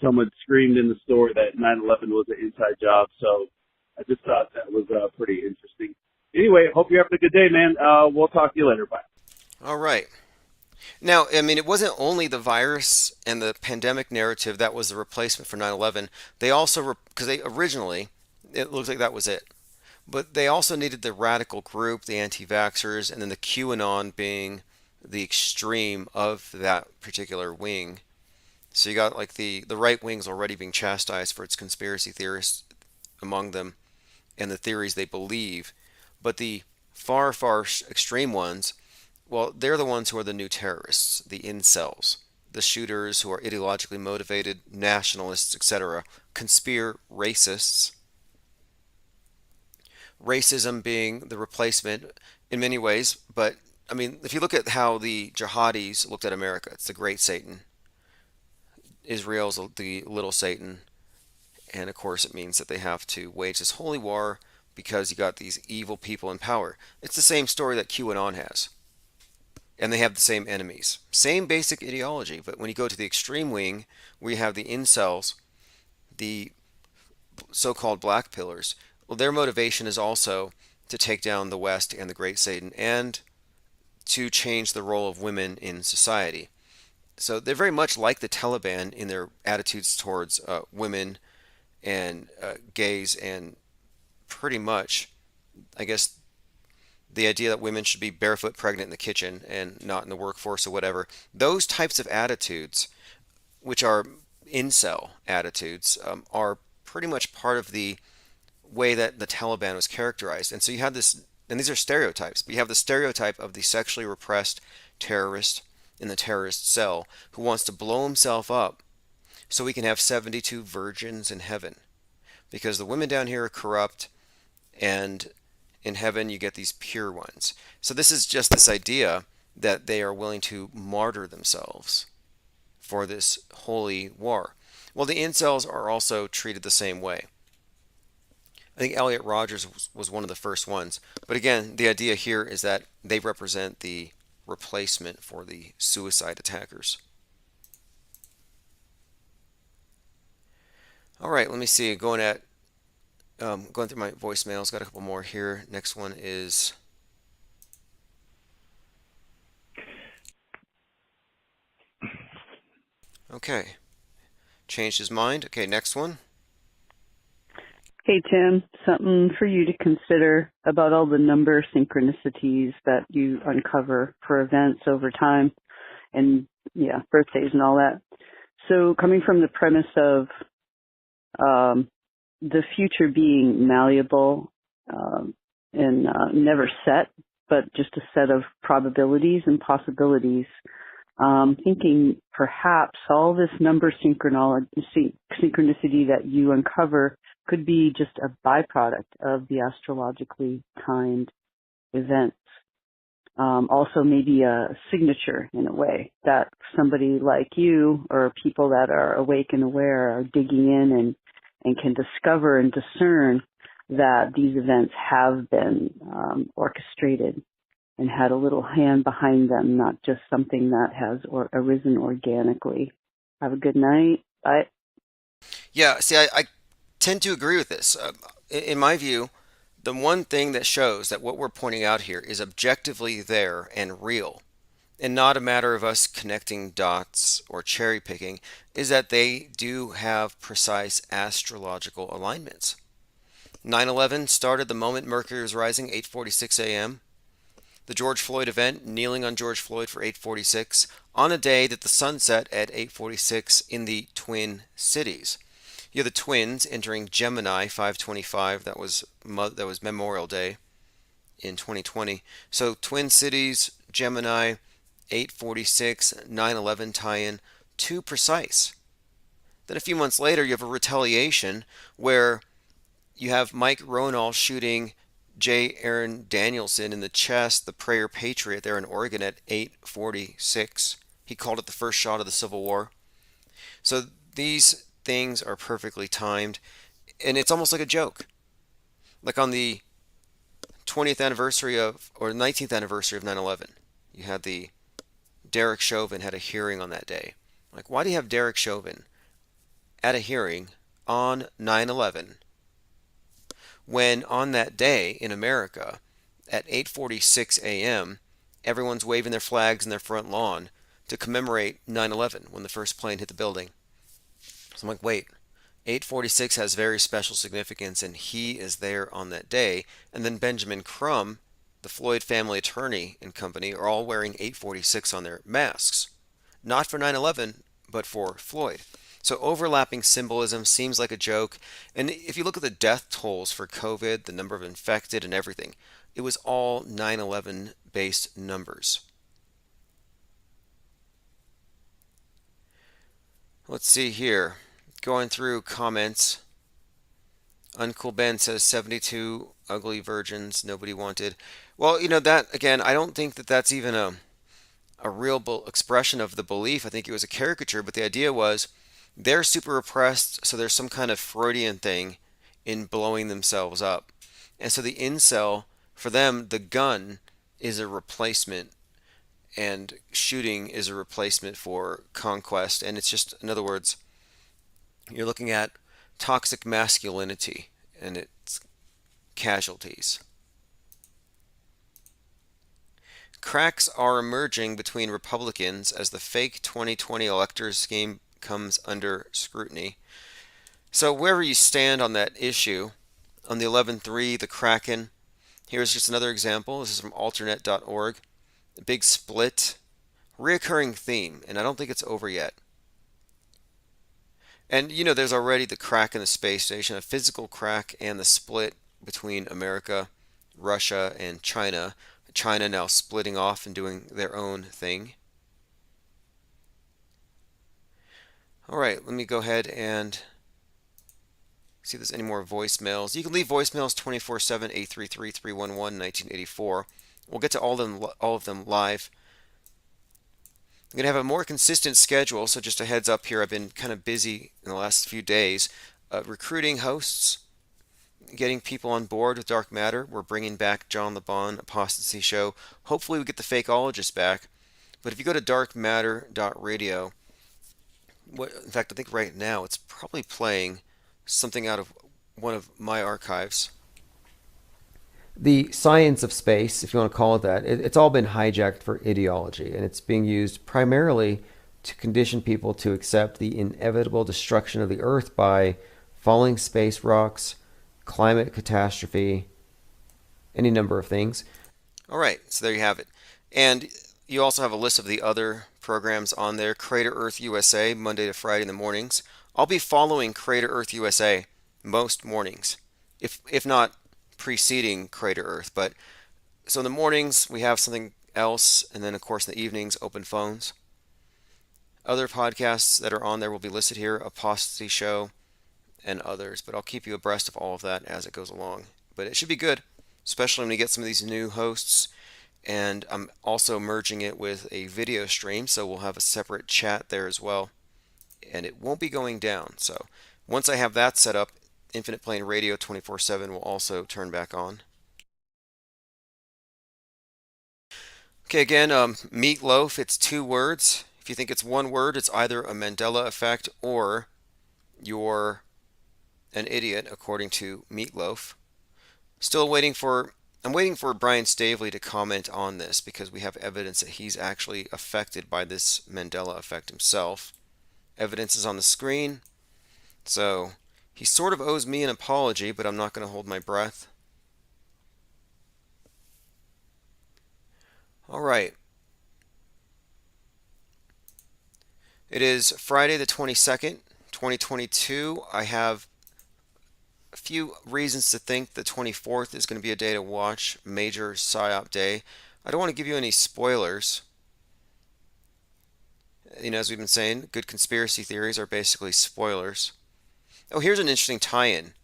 someone screamed in the store that 9/11 was an inside job. So I just thought that was, pretty interesting. Anyway, hope you're having a good day, man. We'll talk to you later. Bye. All right. Now, I mean, it wasn't only the virus and the pandemic narrative that was the replacement for 9/11. They also, because they originally, it looks like that was it. But they also needed the radical group, the anti vaxxers, and then the QAnon being the extreme of that particular wing. So you got like the right wing's already being chastised for its conspiracy theorists among them and the theories they believe. But the far extreme ones, well, they're the ones who are the new terrorists, the incels, the shooters who are ideologically motivated, nationalists, etc., conspire racists. Racism being the replacement in many ways, but I mean, if you look at how the jihadis looked at America, it's the great Satan. Israel's the little Satan. And of course, it means that they have to wage this holy war because you got these evil people in power. It's the same story that QAnon has. And they have the same enemies. Same basic ideology, but when you go to the extreme wing, we have the incels, the so-called black pillars. Well, their motivation is also to take down the West and the great Satan and to change the role of women in society. So they're very much like the Taliban in their attitudes towards women and gays, and pretty much, I guess, the idea that women should be barefoot pregnant in the kitchen and not in the workforce or whatever. Those types of attitudes, which are incel attitudes, are pretty much part of the way that the Taliban was characterized. And so you have this, and these are stereotypes, but you have the stereotype of the sexually repressed terrorist in the terrorist cell who wants to blow himself up so we can have 72 virgins in heaven. Because the women down here are corrupt, and in heaven you get these pure ones. So this is just this idea that they are willing to martyr themselves for this holy war. Well, the incels are also treated the same way. I think Elliot Rogers was one of the first ones. But again, the idea here is that they represent the replacement for the suicide attackers. All right, let me see. Going through my voicemails. Got a couple more here. Next one is. Okay. Changed his mind. Okay, next one. Hey, Tim, something for you to consider about all the number synchronicities that you uncover for events over time and, yeah, birthdays and all that. So coming from the premise of the future being malleable and never set, but just a set of probabilities and possibilities, thinking perhaps all this number synchronicity that you uncover could be just a byproduct of the astrologically timed events. Also maybe a signature in a way that somebody like you or people that are awake and aware are digging in and can discover and discern that these events have been orchestrated and had a little hand behind them, not just something that has arisen organically. Have a good night. Bye. Yeah, see, I tend to agree with this. In my view, the one thing that shows that what we're pointing out here is objectively there and real, and not a matter of us connecting dots or cherry picking, is that they do have precise astrological alignments. 9/11 started the moment Mercury was rising, 8:46 a.m. The George Floyd event, kneeling on George Floyd for 8:46, on a day that the sun set at 8:46 in the Twin Cities. You have the twins entering Gemini 525. That was Memorial Day in 2020. So Twin Cities, Gemini, 846, 9/11 tie-in, too precise. Then a few months later, you have a retaliation where you have Mike Ronall shooting J. Aaron Danielson in the chest, the Prayer Patriot there in Oregon at 8:46. He called it the first shot of the Civil War. So these things are perfectly timed, and it's almost like a joke. Like on the 20th anniversary of, or 19th anniversary of 9/11, you had Derek Chauvin had a hearing on that day. Like, why do you have Derek Chauvin at a hearing on 9/11 when on that day in America at 8:46 a.m. everyone's waving their flags in their front lawn to commemorate 9/11 when the first plane hit the building. So I'm like, wait, 846 has very special significance, and he is there on that day. And then Benjamin Crumb, the Floyd family attorney and company, are all wearing 846 on their masks. Not for 9/11, but for Floyd. So overlapping symbolism seems like a joke. And if you look at the death tolls for COVID, the number of infected and everything, it was all 9/11 based numbers. Let's see here. Going through comments. Uncle Ben says 72 ugly virgins nobody wanted. Well, that, again, I don't think that that's even a real expression of the belief. I think it was a caricature, but the idea was they're super oppressed, so there's some kind of Freudian thing in blowing themselves up. And so the incel, for them, the gun is a replacement, and shooting is a replacement for conquest. And it's just, in other words, you're looking at toxic masculinity and its casualties. Cracks are emerging between Republicans as the fake 2020 electors scheme comes under scrutiny. So wherever you stand on that issue, on the 11-3, the Kraken, here's just another example. This is from alternate.org. A big split, reoccurring theme, and I don't think it's over yet. And there's already the crack in the space station, a physical crack, and the split between America, Russia, and China. China now splitting off and doing their own thing. All right, let me go ahead and see if there's any more voicemails. You can leave voicemails 24/7, 833-311-1984. We'll get to all of them live. I'm going to have a more consistent schedule, so just a heads up here, I've been kind of busy in the last few days recruiting hosts, getting people on board with Dark Matter. We're bringing back John LeBon, Apostasy Show. Hopefully we get the Fakeologist back. But if you go to darkmatter.radio, in fact, I think right now it's probably playing something out of one of my archives. The science of space, if you want to call it that, it's all been hijacked for ideology, and it's being used primarily to condition people to accept the inevitable destruction of the Earth by falling space rocks, climate catastrophe, any number of things. All right, so there you have it. And you also have a list of the other programs on there. Crater Earth USA, Monday to Friday in the mornings. I'll be following Crater Earth USA most mornings, if not preceding Crater Earth. But so in the mornings we have something else, and then of course in the evenings, Open Phones. Other podcasts that are on there will be listed here, Apostasy Show and others, but I'll keep you abreast of all of that as it goes along. But it should be good, especially when we get some of these new hosts. And I'm also merging it with a video stream, so we'll have a separate chat there as well, and it won't be going down. So once I have that set up, Infinite Plane Radio 24/7 will also turn back on. Okay, again, Meatloaf, it's 2 words. If you think it's 1 word, it's either a Mandela effect or you're an idiot, according to Meatloaf. I'm waiting for Brian Stavely to comment on this, because we have evidence that he's actually affected by this Mandela effect himself. Evidence is on the screen, so he sort of owes me an apology, but I'm not going to hold my breath. All right. It is Friday the 22nd, 2022. I have a few reasons to think the 24th is going to be a day to watch, major PSYOP day. I don't want to give you any spoilers. As we've been saying, good conspiracy theories are basically spoilers. Oh, here's an interesting tie-in.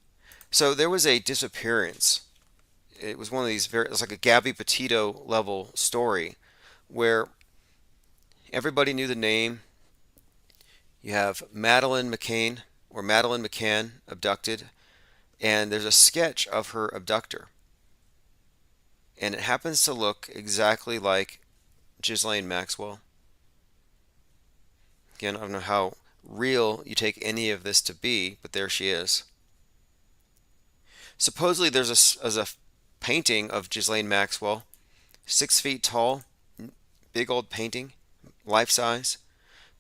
So there was a disappearance. It was one of these it's like a Gabby Petito level story where everybody knew the name. You have Madeleine McCann abducted, and there's a sketch of her abductor. And it happens to look exactly like Ghislaine Maxwell. Again, I don't know how real you take any of this to be, but there she is. Supposedly there's a painting of Ghislaine Maxwell, 6 feet tall, big old painting, life size,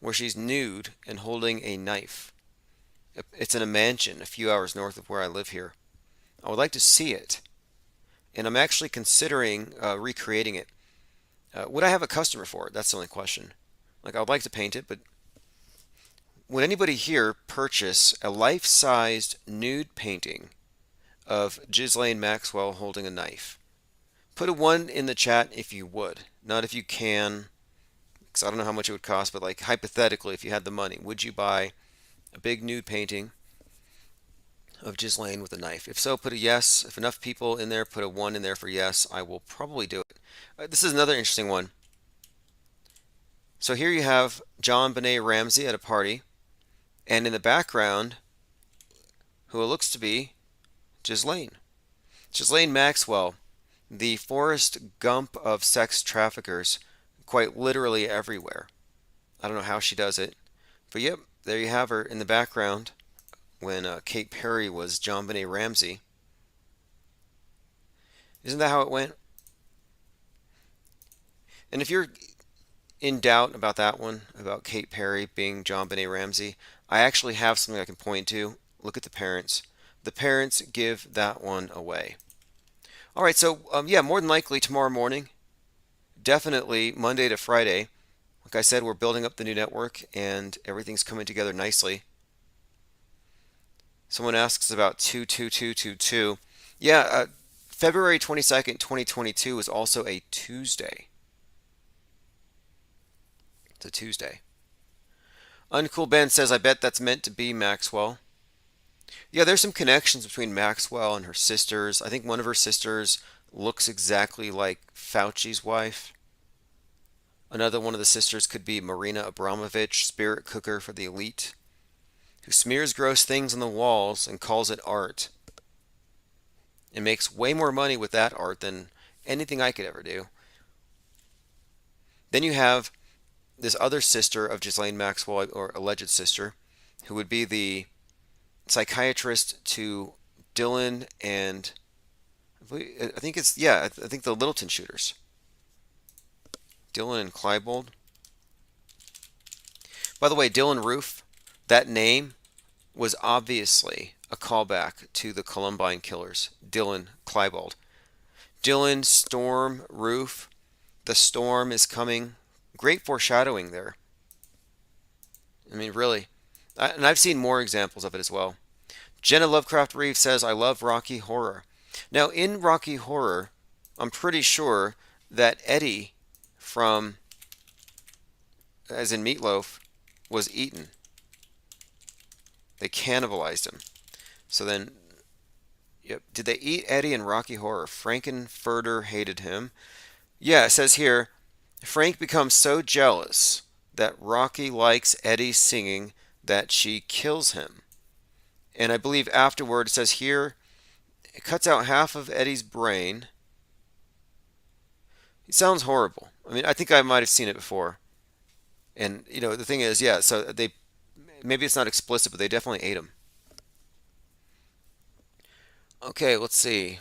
where she's nude and holding a knife. It's in a mansion a few hours north of where I live here. I would like to see it, and I'm actually considering recreating it. Would I have a customer for it? That's the only question. Like, I would like to paint it, but would anybody here purchase a life-sized nude painting of Ghislaine Maxwell holding a knife? Put a 1 in the chat if you would. Not if you can, because I don't know how much it would cost, but like hypothetically, if you had the money, would you buy a big nude painting of Ghislaine with a knife? If so, put a yes. If enough people in there put a 1 in there for yes, I will probably do it. This is another interesting one. So here you have JonBenet Ramsey at a party, and in the background, who it looks to be Ghislaine. Ghislaine Maxwell, the Forrest Gump of sex traffickers, quite literally everywhere. I don't know how she does it, but yep, there you have her in the background when Kate Perry was JonBenet Ramsey. Isn't that how it went? And if you're in doubt about that one, about Kate Perry being JonBenet Ramsey, I actually have something I can point to. Look at the parents. The parents give that one away. All right, so yeah, more than likely tomorrow morning, definitely Monday to Friday. Like I said, we're building up the new network and everything's coming together nicely. Someone asks about 22222. Yeah, February 22nd, 2022 is also a Tuesday. It's a Tuesday. Uncool Ben says, I bet that's meant to be Maxwell. Yeah, there's some connections between Maxwell and her sisters. I think one of her sisters looks exactly like Fauci's wife. Another one of the sisters could be Marina Abramovich, spirit cooker for the elite, who smears gross things on the walls and calls it art, and makes way more money with that art than anything I could ever do. Then you have this other sister of Ghislaine Maxwell, or alleged sister, who would be the psychiatrist to Dylan and I think the Littleton shooters. Dylan and Klebold. By the way, Dylan Roof, that name was obviously a callback to the Columbine killers, Dylan Klebold. Dylan Storm Roof, the storm is coming. Great foreshadowing there. I mean, really. And I've seen more examples of it as well. Jenna Lovecraft Reeve says, I love Rocky Horror. Now, in Rocky Horror, I'm pretty sure that Eddie from, as in Meatloaf, was eaten. They cannibalized him. So then, yep, did they eat Eddie in Rocky Horror? Frankenfurter hated him. Yeah, it says here, Frank becomes so jealous that Rocky likes Eddie singing that she kills him. And I believe afterward, it says here, it cuts out half of Eddie's brain. It sounds horrible. I mean, I think I might have seen it before. And, you know, the thing is, yeah, so they, maybe it's not explicit, but they definitely ate him. Okay, let's see.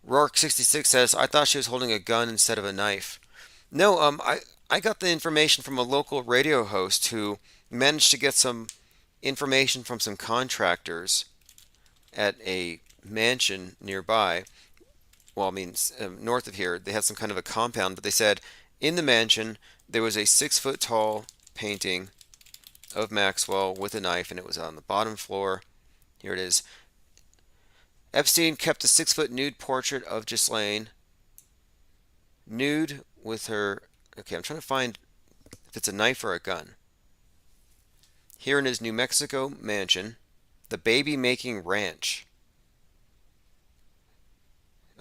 Rourke66 says, I thought she was holding a gun instead of a knife. No, I got the information from a local radio host who managed to get some information from some contractors at a mansion nearby. Well, I mean, north of here, they had some kind of a compound, but they said in the mansion there was a 6-foot tall painting of Maxwell with a knife, and it was on the bottom floor. Here it is. Epstein kept a 6-foot nude portrait of Ghislaine, nude with her. Okay, I'm trying to find if it's a knife or a gun. Here in his New Mexico mansion, the baby making ranch.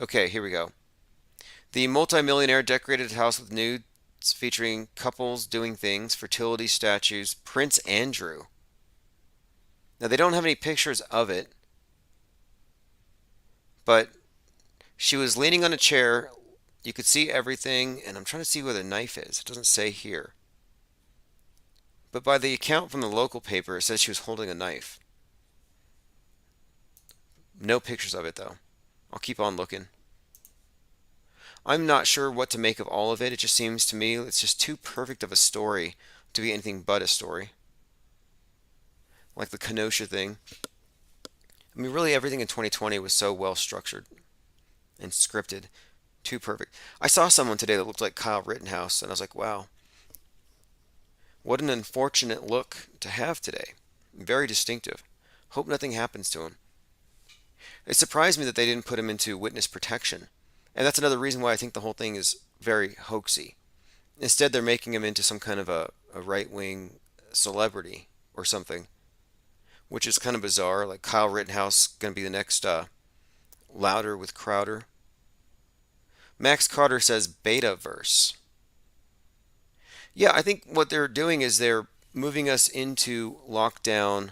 Okay, here we go. The multimillionaire decorated his house with nudes featuring couples doing things, fertility statues, Prince Andrew. Now, they don't have any pictures of it, but she was leaning on a chair. You could see everything, and I'm trying to see where the knife is. It doesn't say here. But by the account from the local paper, it says she was holding a knife. No pictures of it, though. I'll keep on looking. I'm not sure what to make of all of it. It just seems to me it's just too perfect of a story to be anything but a story. Like the Kenosha thing. I mean, really everything in 2020 was so well structured and scripted. Too perfect. I saw someone today that looked like Kyle Rittenhouse, and I was like, wow. What an unfortunate look to have today. Very distinctive. Hope nothing happens to him. It surprised me that they didn't put him into witness protection. And that's another reason why I think the whole thing is very hoaxy. Instead, they're making him into some kind of a right-wing celebrity or something, which is kind of bizarre. Like Kyle Rittenhouse going to be the next Louder with Crowder. Max Carter says Betaverse. Yeah, I think what they're doing is they're moving us into lockdown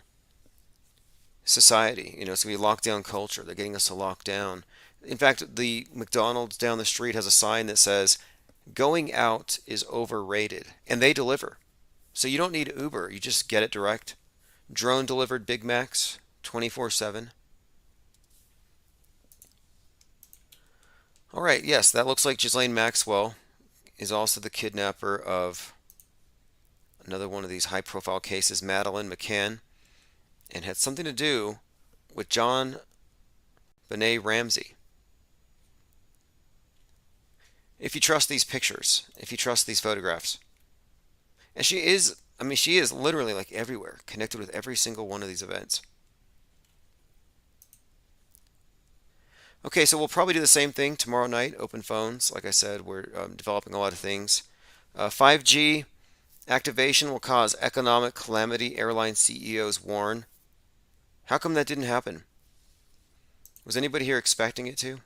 society. It's going to be lockdown culture. They're getting us to lock down. In fact, the McDonald's down the street has a sign that says, going out is overrated. And they deliver. So you don't need Uber. You just get it direct. Drone delivered Big Macs 24/7. All right, yes, that looks like Ghislaine Maxwell is also the kidnapper of another one of these high-profile cases, Madeleine McCann, and had something to do with John Benet Ramsey. If you trust these pictures, if you trust these photographs. And she is literally like everywhere, connected with every single one of these events. Okay, so we'll probably do the same thing tomorrow night, open phones. Like I said, we're developing a lot of things. 5G activation will cause economic calamity, airline CEOs warn. How come that didn't happen? Was anybody here expecting it to?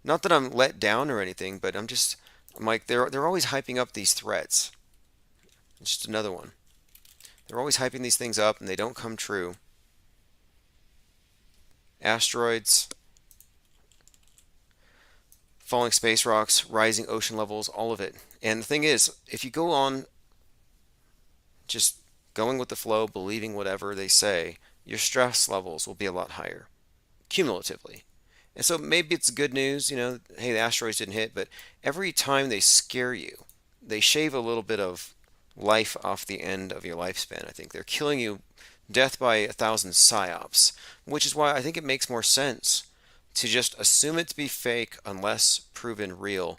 Not that I'm let down or anything, but I'm like, they're always hyping up these threats. It's just another one. They're always hyping these things up and they don't come true. Asteroids, falling space rocks, rising ocean levels, all of it. And the thing is, if you go on just going with the flow, believing whatever they say, your stress levels will be a lot higher, cumulatively. And so maybe it's good news, hey, the asteroids didn't hit, but every time they scare you, they shave a little bit of life off the end of your lifespan, I think. They're killing you death by 1,000 psyops, which is why I think it makes more sense to just assume it to be fake unless proven real,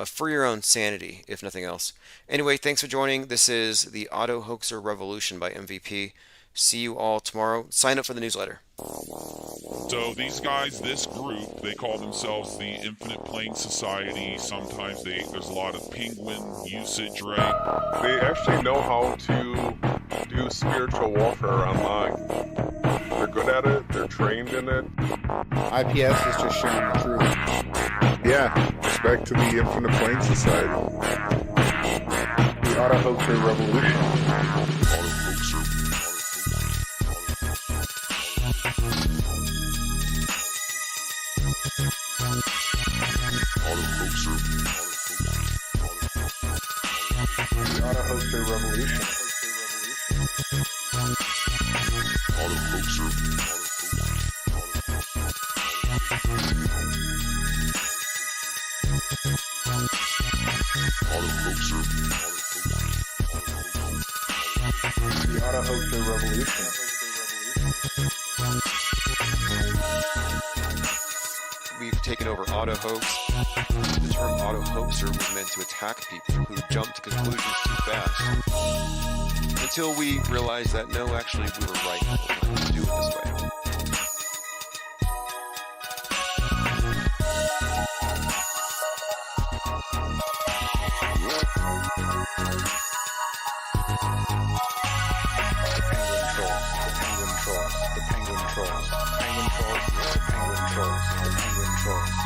for your own sanity, if nothing else. Anyway, thanks for joining. This is the Auto Hoaxer Revolution by MVP. See you all tomorrow. Sign up for the newsletter. So these guys, this group, they call themselves the Infinite Plane Society. Sometimes there's a lot of penguin usage, right? They actually know how to do spiritual warfare online. They're good at it. They're trained in it. IPS is just sharing the truth. Yeah, respect to the Infinite Plane Society. The Auto Hoaxer Revolution. The Auto Hoaxer Revolution. Auto Hoaxer. Auto Hoaxer. The Auto Hoaxer Revolution. We've taken over auto hoax. The term auto hoaxer was meant to attack people who jump to conclusions too fast. Until we realized that no, actually, we were right. We wanted to do it this way.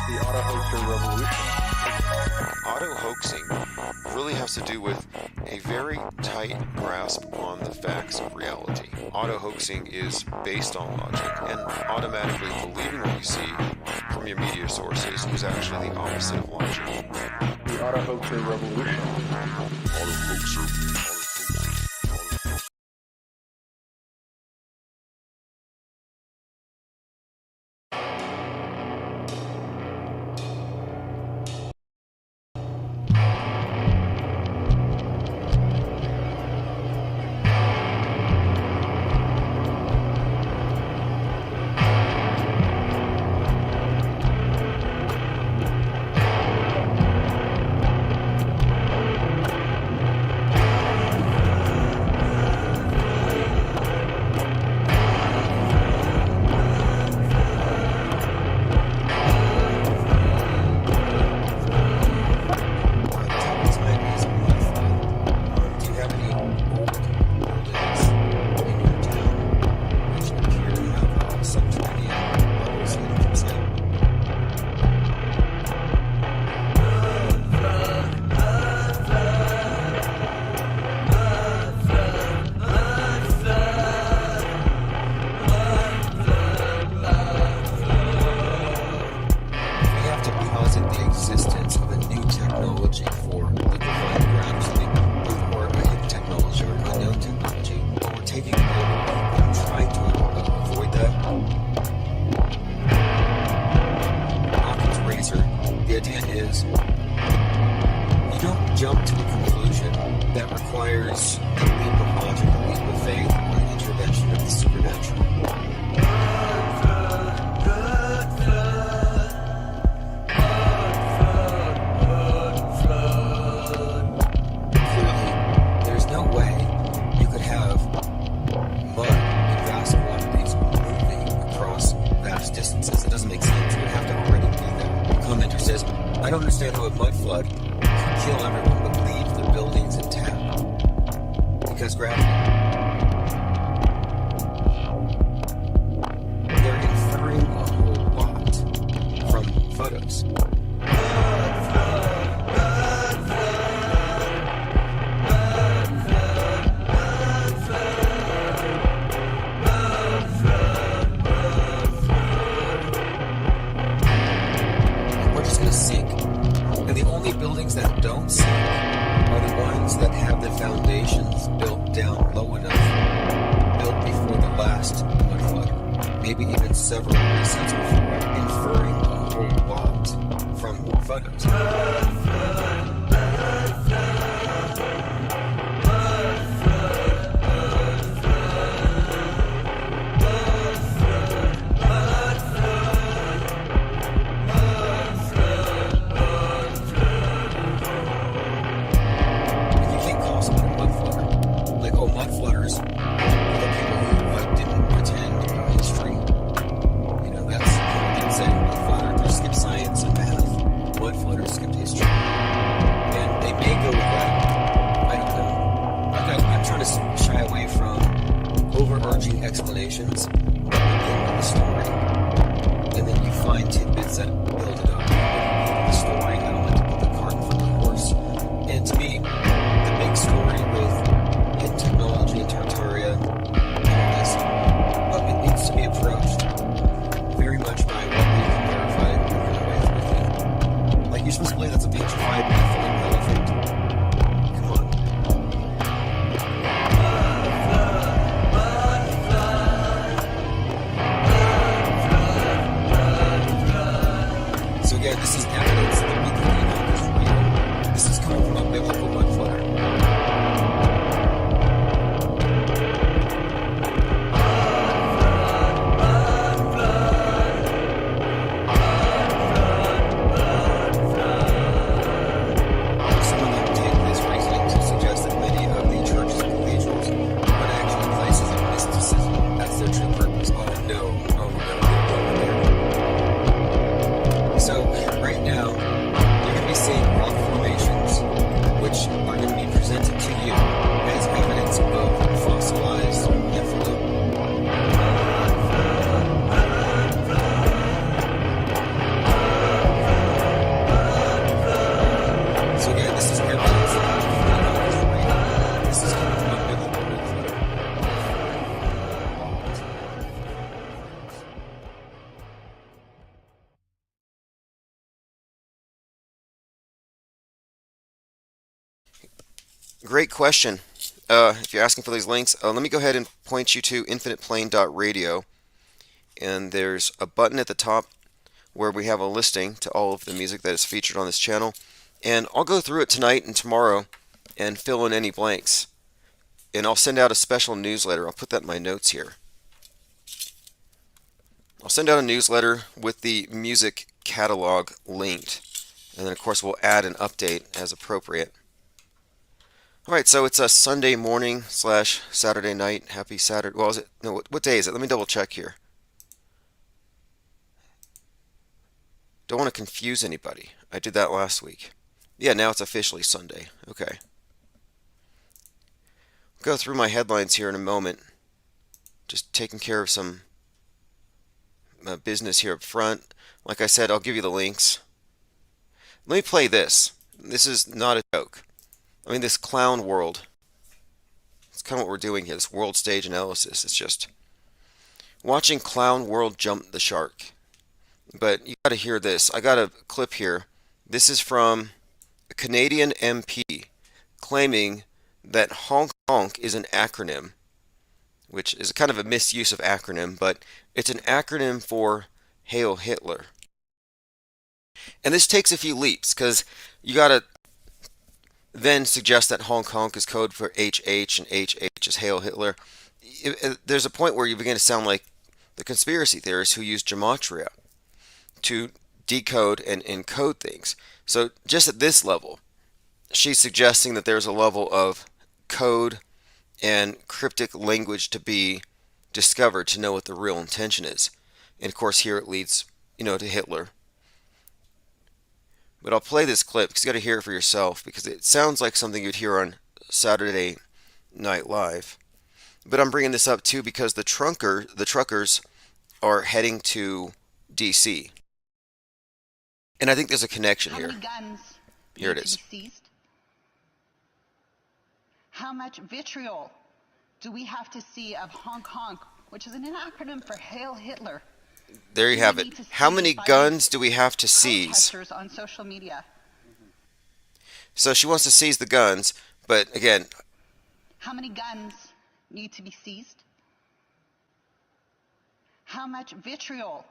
The Auto Hoaxer Revolution. Auto hoaxing really has to do with a very tight grasp on the facts of reality. Auto hoaxing is based on logic, and automatically believing what you see from your media sources is actually the opposite of logic. The Auto Hoaxer Revolution. Auto Hoaxer. understand how a mud flood can kill everyone but leave the buildings intact. Because gravity. They're inferring a whole lot from photos. We're just going to sink. And the only buildings that don't sink are the ones that have the foundations built down low enough, built before the last mud flood, maybe even several recent before, inferring a whole lot from photos. Explanations at the beginning of the story, and then you find tidbits that build it up. The story, I don't like to put the cart in front of the horse. And to me, the big story with hidden technology and Tartaria and this, it needs to be approached very much by what we can verify and run away with it. Like, you're supposed to believe that's a vitrified Nephilim elephant. Come on. Again, this is evidence that we can know is real. This is coming from a biblical mud flutter. Some of them take this reasoning to suggest that many of the churches and cathedrals are actually places of mysticism. That's their true purpose. Oh no, So, right now, you're going to be seeing rock formations, which are going to be presented to you as evidence of fossilized Nephilim. So again, this is evidence that the is real. This is coming from a biblical Nephilim. Great question. If you're asking for these links, let me go ahead and point you to infiniteplane.radio. And there's a button at the top where we have a listing to all of the music that is featured on this channel. And I'll go through it tonight and tomorrow and fill in any blanks. And I'll send out a special newsletter. I'll put that in my notes here. I'll send out a newsletter with the music catalog linked. And then, of course, we'll add an update as appropriate. Alright, so it's a Sunday morning / Saturday night. Happy Saturday. Well, is it? No, what day is it? Let me double check here. Don't want to confuse anybody. I did that last week. Yeah, now it's officially Sunday. Okay. I'll go through my headlines here in a moment. Just taking care of some business here up front. Like I said, I'll give you the links. Let me play this. This is not a joke. I mean, this clown world. It's kind of what we're doing here, this world stage analysis. It's just watching clown world jump the shark. But you got to hear this. I got a clip here. This is from a Canadian MP claiming that honk honk is an acronym, which is kind of a misuse of acronym, but it's an acronym for Hail Hitler. And this takes a few leaps, because you got to then suggest that honk honk is code for HH and HH is Hail Hitler. There's a point where you begin to sound like the conspiracy theorists who use gematria to decode and encode things. So just at this level, she's suggesting that there's a level of code and cryptic language to be discovered to know what the real intention is. And of course here it leads, to Hitler. But I'll play this clip because you got to hear it for yourself because it sounds like something you'd hear on Saturday Night Live. But I'm bringing this up too because the truckers are heading to DC. And I think there's a connection here. How many guns Here it need is. to be seized? How much vitriol do we have to see of honk honk, which is an acronym for Hail Hitler? There you have it. How many guns do we have to seize? Protesters on social media. So she wants to seize the guns, but again, How many guns need to be seized? How much vitriol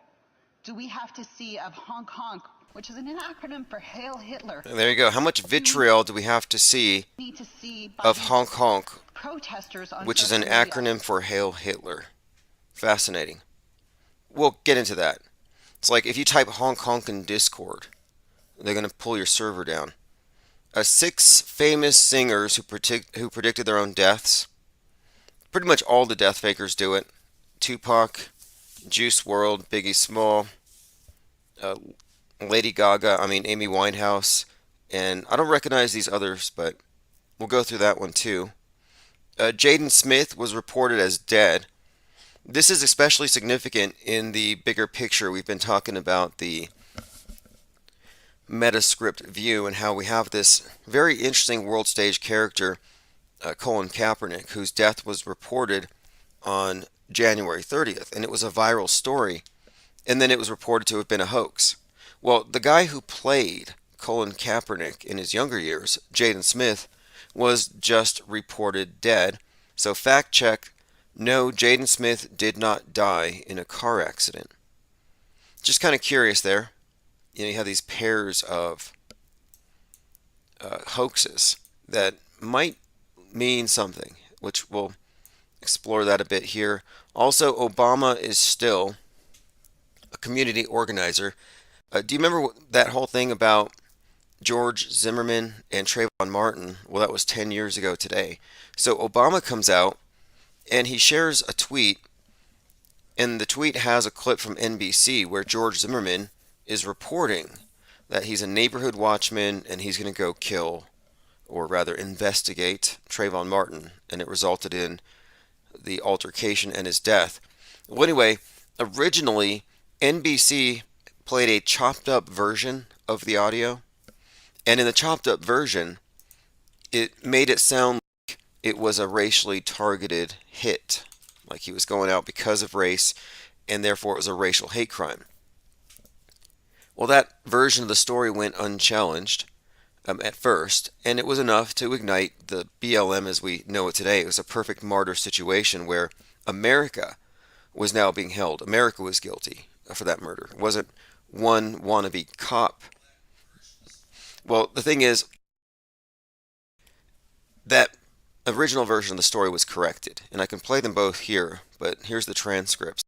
do we have to see of honk honk, which is an acronym for Hail Hitler? there you go. How much vitriol do we have to see Need to see by of these honk honk, protesters on which is an social media. acronym for Hail Hitler? Fascinating. We'll get into that. It's like if you type honk honk in Discord, they're going to pull your server down. 6 famous singers who predicted their own deaths. Pretty much all the death fakers do it. Tupac, Juice WRLD, Biggie Small, Lady Gaga, Amy Winehouse, and I don't recognize these others, but we'll go through that one too. Jaden Smith was reported as dead. This is especially significant in the bigger picture. We've been talking about the Metascript view and how we have this very interesting world stage character, Colin Kaepernick, whose death was reported on January 30th, and it was a viral story, and then it was reported to have been a hoax. Well, the guy who played Colin Kaepernick in his younger years, Jaden Smith, was just reported dead. So fact check, no, Jaden Smith did not die in a car accident. Just kind of curious there. You have these pairs of hoaxes that might mean something, which we'll explore that a bit here. Also, Obama is still a community organizer. Do you remember that whole thing about George Zimmerman and Trayvon Martin? Well, that was 10 years ago today. So Obama comes out and he shares a tweet, and the tweet has a clip from NBC where George Zimmerman is reporting that he's a neighborhood watchman and he's going to go kill, or rather investigate, Trayvon Martin, and it resulted in the altercation and his death. Well, anyway, originally NBC played a chopped up version of the audio, and in the chopped up version it made it sound like it was a racially targeted hit, like he was going out because of race and therefore it was a racial hate crime. Well, that version of the story went unchallenged at first, and it was enough to ignite the BLM as we know it today. It was a perfect martyr situation where America was now being held. America was guilty for that murder. It wasn't one wannabe cop. Well, the thing is, that original version of the story was corrected, and I can play them both here, but here's the transcripts.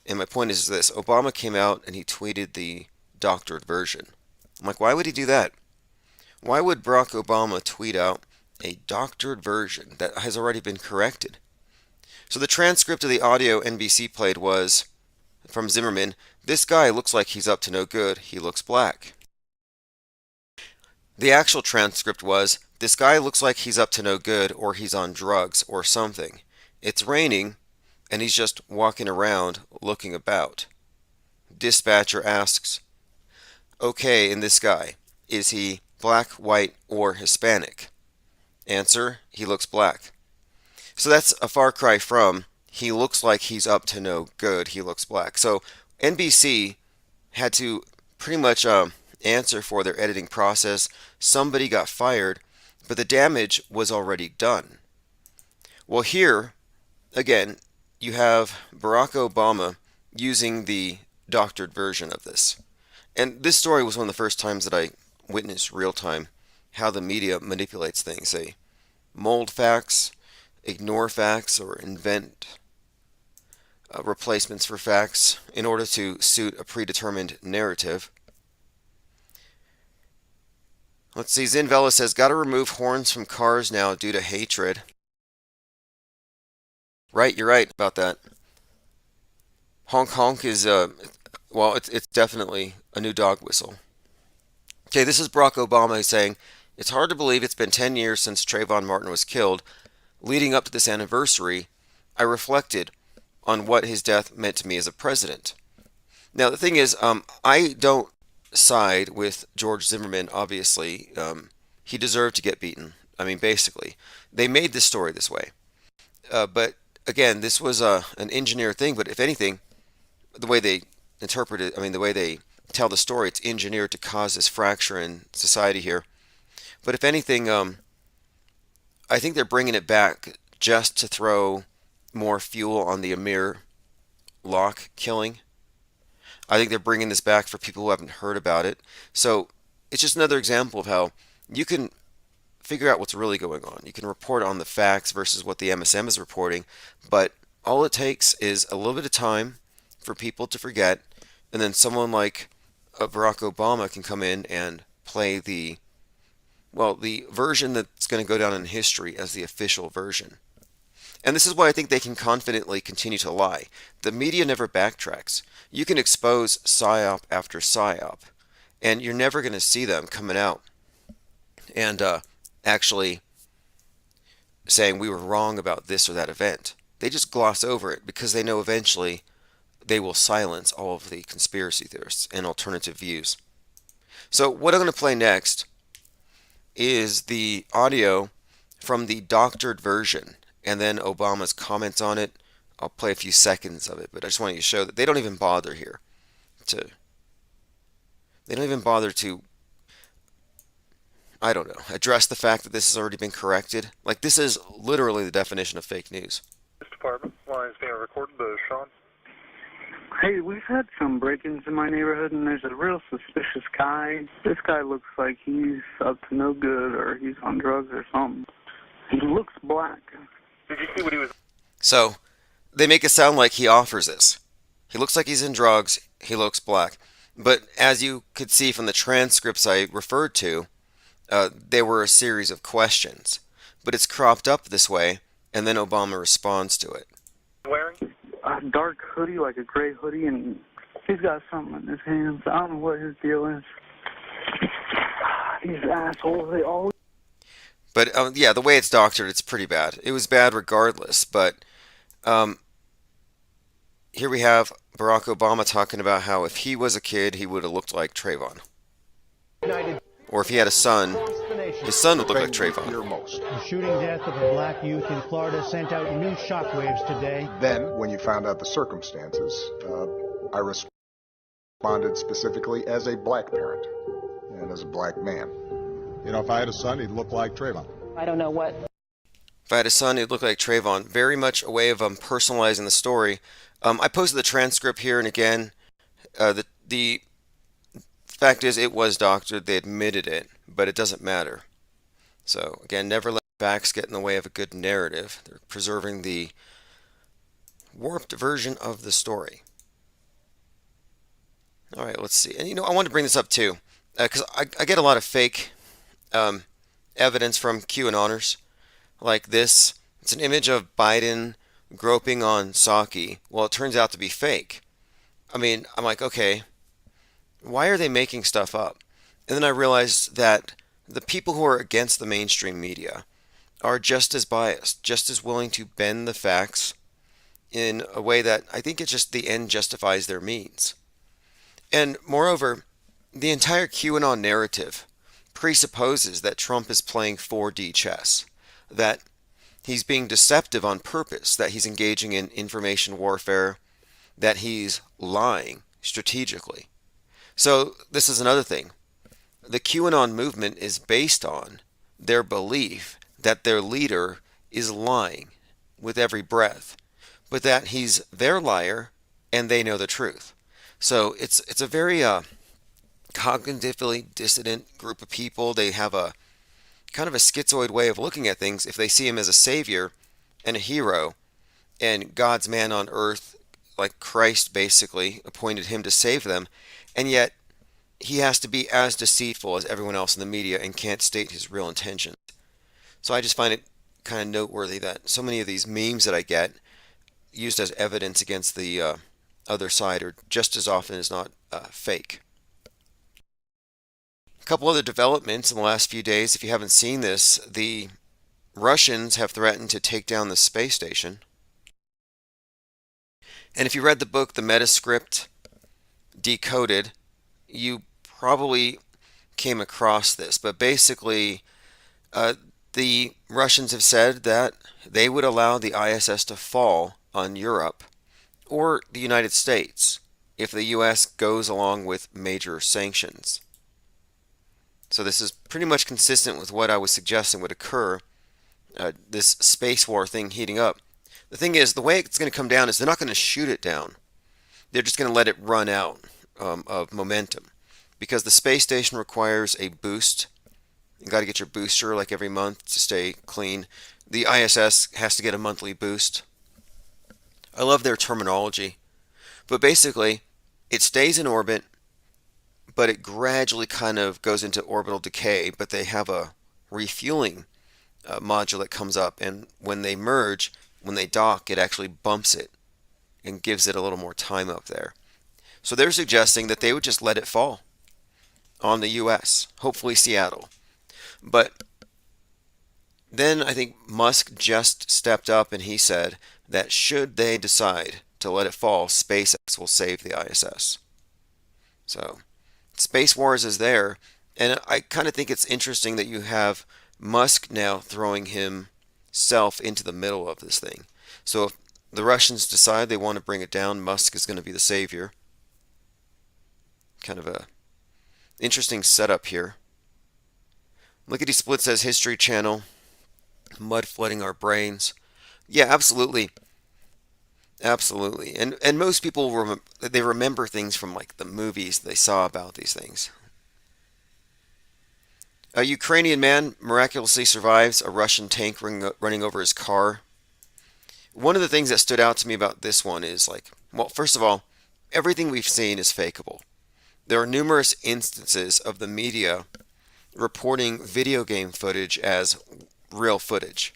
And my point is this: Obama came out and he tweeted the doctored version. I'm like, why would he do that? Why would Barack Obama tweet out a doctored version that has already been corrected? So the transcript of the audio NBC played was from Zimmerman: "This guy looks like he's up to no good. He looks black." The actual transcript was: "This guy looks like he's up to no good, or he's on drugs or something. It's raining and he's just walking around looking about." Dispatcher asks, "Okay, and this guy, is he black, white, or Hispanic?" Answer: "He looks black." So that's a far cry from "he looks like he's up to no good, he looks black." So NBC had to pretty much answer for their editing process. Somebody got fired, but the damage was already done. Well, here, again, you have Barack Obama using the doctored version of this. And this story was one of the first times that I witnessed real time how the media manipulates things. They mold facts, ignore facts, or invent replacements for facts in order to suit a predetermined narrative. Let's see, Zinvella says, "Gotta remove horns from cars now due to hatred." Right, you're right about that. Honk honk is, well, it's definitely a new dog whistle. Okay, this is Barack Obama saying, "It's hard to believe it's been 10 years since Trayvon Martin was killed. Leading up to this anniversary, I reflected on what his death meant to me as a president." Now, the thing is, I don't side with George Zimmerman, obviously. He deserved to get beaten. I mean, basically. They made this story this way. But again, this was an engineered thing, but if anything, the way they interpret it, I mean, the way they tell the story, it's engineered to cause this fracture in society here. But if anything, I think they're bringing it back just to throw more fuel on the Amir Locke killing. I think they're bringing this back for people who haven't heard about it. So it's just another example of how you can figure out what's really going on. You can report on the facts versus what the MSM is reporting, but all it takes is a little bit of time for people to forget, and then someone like Barack Obama can come in and play the version that's going to go down in history as the official version. And this is why I think they can confidently continue to lie. The media never backtracks. You can expose PSYOP after PSYOP, and you're never going to see them coming out and actually saying we were wrong about this or that event. They just gloss over it because they know eventually they will silence all of the conspiracy theorists and alternative views. So what I'm going to play next is the audio from the doctored version, and then Obama's comments on it. I'll play a few seconds of it, but I just want you to show that they don't even bother here to, I don't know, address the fact that this has already been corrected. Like, this is literally the definition of fake news. This department line is being recorded. Sean. Hey, we've had some break-ins in my neighborhood, and there's a real suspicious guy. This guy looks like he's up to no good, or he's on drugs or something. He looks black. Did you see what he was? So, they make it sound like he offers this. He looks like he's in drugs, he looks black. But as you could see from the transcripts I referred to, there were a series of questions. But it's cropped up this way, and then Obama responds to it. Wearing? A dark hoodie, like a gray hoodie, and he's got something in his hands. I don't know what his deal is. These assholes, they always... But yeah, the way it's doctored, it's pretty bad. It was bad regardless, but here we have Barack Obama talking about how if he was a kid, he would have looked like Trayvon. Or if he had a son, his son would look like Trayvon. The shooting death of a black youth in Florida sent out new shockwaves today. Then, when you found out the circumstances, I responded specifically as a black parent and as a black man. You know, if I had a son, he'd look like Trayvon. I don't know what. If I had a son, he'd look like Trayvon. Very much a way of personalizing the story. I posted the transcript here, and again, the fact is it was doctored. They admitted it, but it doesn't matter. So again, never let facts get in the way of a good narrative. They're preserving the warped version of the story. All right, let's see. And you know, I wanted to bring this up too, because I get a lot of fake evidence from QAnoners like this. It's an image of Biden groping on Psaki. Well, it turns out to be fake. I mean, I'm like, okay, why are they making stuff up? And then I realized that the people who are against the mainstream media are just as biased, just as willing to bend the facts in a way that I think it's just the end justifies their means. And moreover, the entire QAnon narrative presupposes that Trump is playing 4D chess, that he's being deceptive on purpose, that he's engaging in information warfare, that he's lying strategically. So this is another thing. The QAnon movement is based on their belief that their leader is lying with every breath, but that he's their liar and they know the truth. So it's a very cognitively dissident group of people. They have a kind of a schizoid way of looking at things. If they see him as a savior and a hero and God's man on earth, like Christ basically appointed him to save them, and yet he has to be as deceitful as everyone else in the media and can't state his real intentions. So I just find it kind of noteworthy that so many of these memes that I get used as evidence against the other side are just as often as not fake. A couple other developments in the last few days. If you haven't seen this, the Russians have threatened to take down the space station. And if you read the book, The Metascript Decoded, you probably came across this. But basically, the Russians have said that they would allow the ISS to fall on Europe or the United States if the U.S. goes along with major sanctions. So this is pretty much consistent with what I was suggesting would occur, this space war thing heating up. The thing is, the way it's going to come down is they're not going to shoot it down. They're just going to let it run out of momentum, because the space station requires a boost. You got to get your booster like every month to stay clean. The ISS has to get a monthly boost. I love their terminology. But basically, it stays in orbit, but it gradually kind of goes into orbital decay, but they have a refueling module that comes up, and when they merge, when they dock, it actually bumps it and gives it a little more time up there. So they're suggesting that they would just let it fall on the US, hopefully Seattle. But then I think Musk just stepped up and he said that should they decide to let it fall, SpaceX will save the ISS. So Space Wars is there, and I kind of think it's interesting that you have Musk now throwing himself into the middle of this thing. So if the Russians decide they want to bring it down, Musk is going to be the savior. Kind of a interesting setup here. Lickety Split says History Channel, mud flooding our brains. Yeah, absolutely. Absolutely. And most people they remember things from like the movies they saw about these things. A Ukrainian man miraculously survives a Russian tank running over his car. One of the things that stood out to me about this one is like, well, first of all, everything we've seen is fakeable. There are numerous instances of the media reporting video game footage as real footage.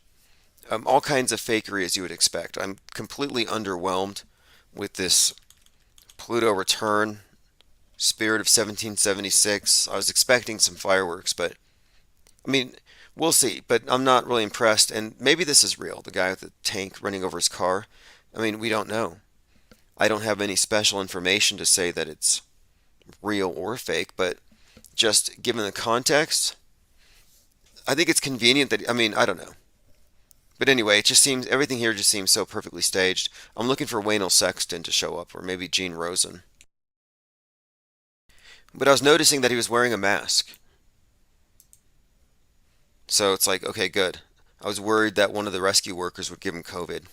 All kinds of fakery as you would expect. I'm completely underwhelmed with this Pluto return, Spirit of 1776. I was expecting some fireworks, but I mean, we'll see. But I'm not really impressed. And maybe this is real, the guy with the tank running over his car. I mean, we don't know. I don't have any special information to say that it's real or fake, but just given the context, I think it's convenient that, I mean, I don't know. But anyway, it just seems, everything here just seems so perfectly staged. I'm looking for Waynell Sexton to show up, or maybe Gene Rosen. But I was noticing that he was wearing a mask. So it's like, okay, good. I was worried that one of the rescue workers would give him COVID.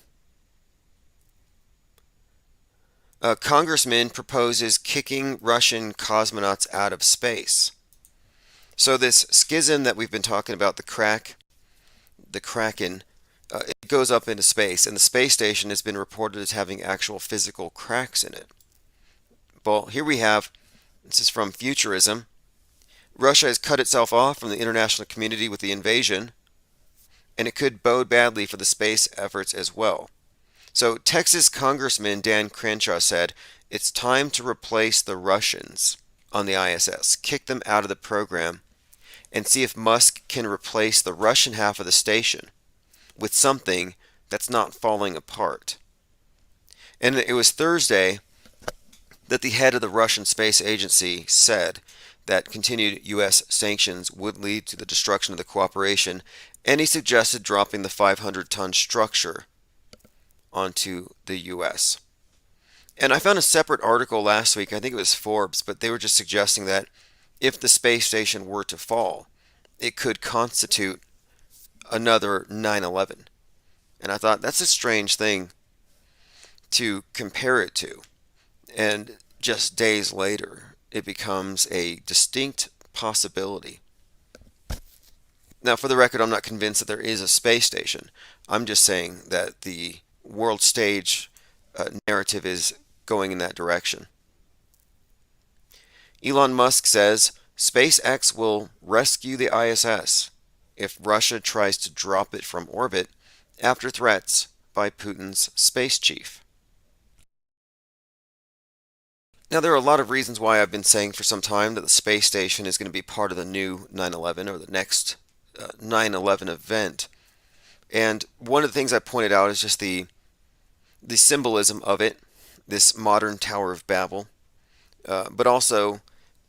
A congressman proposes kicking Russian cosmonauts out of space. So this schism that we've been talking about, the Kraken, it goes up into space, and the space station has been reported as having actual physical cracks in it. Well, here we have, this is from Futurism, Russia has cut itself off from the international community with the invasion, and it could bode badly for the space efforts as well. So Texas Congressman Dan Crenshaw said, it's time to replace the Russians on the ISS, kick them out of the program, and see if Musk can replace the Russian half of the station with something that's not falling apart. And it was Thursday that the head of the Russian Space Agency said that continued U.S. sanctions would lead to the destruction of the cooperation, and he suggested dropping the 500-ton structure onto the U.S. And I found a separate article last week, I think it was Forbes, but they were just suggesting that if the space station were to fall, it could constitute another 9/11. And I thought, that's a strange thing to compare it to. And just days later, it becomes a distinct possibility. Now, for the record, I'm not convinced that there is a space station. I'm just saying that the world stage narrative is going in that direction. Elon Musk says SpaceX will rescue the ISS if Russia tries to drop it from orbit after threats by Putin's space chief. Now, there are a lot of reasons why I've been saying for some time that the space station is going to be part of the new 9/11 or the next 9/11 event. And one of the things I pointed out is just the symbolism of it, this modern Tower of Babel, but also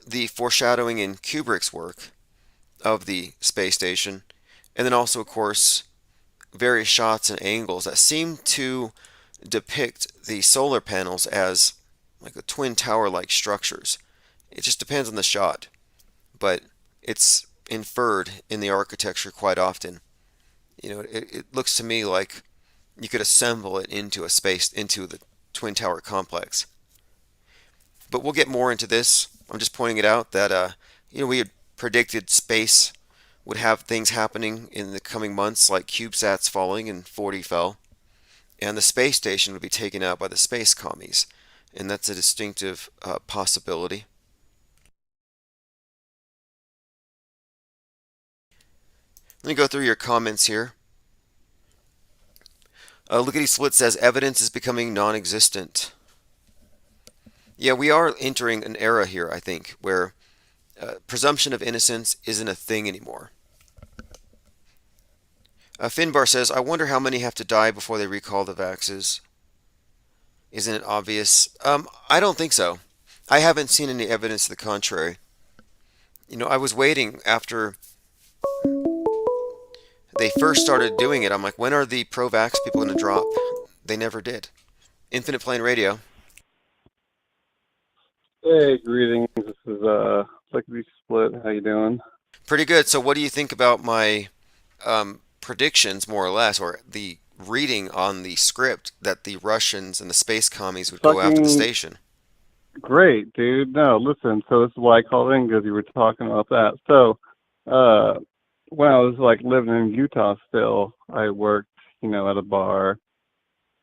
the foreshadowing in Kubrick's work of the space station, and then also, of course, various shots and angles that seem to depict the solar panels as like a twin tower-like structures. It just depends on the shot, but it's inferred in the architecture quite often. It looks to me like you could assemble it into the twin tower complex. But we'll get more into this. I'm just pointing it out that we had predicted space would have things happening in the coming months, like CubeSats falling and 40 fell, and the space station would be taken out by the space commies, and that's a distinctive possibility. Let me go through your comments here. Lickety Split says evidence is becoming non-existent. Yeah, we are entering an era here, I think, where presumption of innocence isn't a thing anymore. Finbar says, I wonder how many have to die before they recall the vaxes. Isn't it obvious? I don't think so. I haven't seen any evidence to the contrary. I was waiting after they first started doing it. I'm like, when are the pro-vax people going to drop? They never did. Infinite Plane Radio. Hey, greetings. This is Lickety Split. How you doing? Pretty good. So what do you think about my predictions, more or less, or the reading on the script that the Russians and the space commies would go after the station? Great, dude. No, listen. So this is why I called in, because you were talking about that. So when I was living in Utah still, I worked, at a bar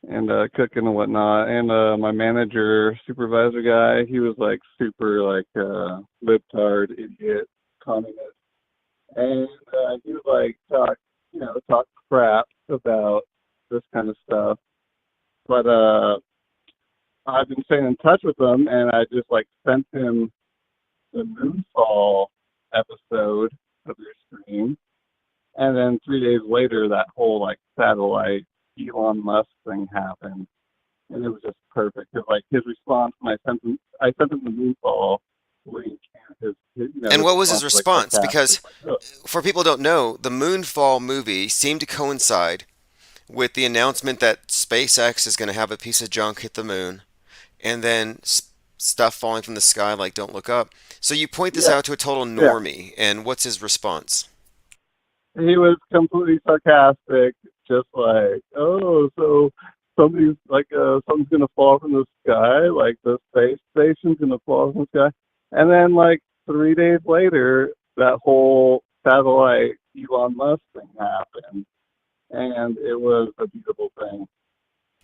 and cooking and whatnot. And my manager, supervisor guy, he was super libtard, idiot, communist. And he would talk crap about this kind of stuff. But I've been staying in touch with him, and I just sent him the Moonfall episode of your stream. And then 3 days later, that whole satellite Elon Musk thing happened, and it was just perfect. Because his response when I sent him the Moonfall link. And what was his response? Because for people who don't know, the Moonfall movie seemed to coincide with the announcement that SpaceX is going to have a piece of junk hit the moon, and then stuff falling from the sky like Don't Look Up. So you point this out to a total normie, and what's his response? He was completely sarcastic, just oh, so something's gonna fall from the sky, the space station's gonna fall from the sky. And then 3 days later, that whole satellite Elon Musk thing happened, and it was a beautiful thing.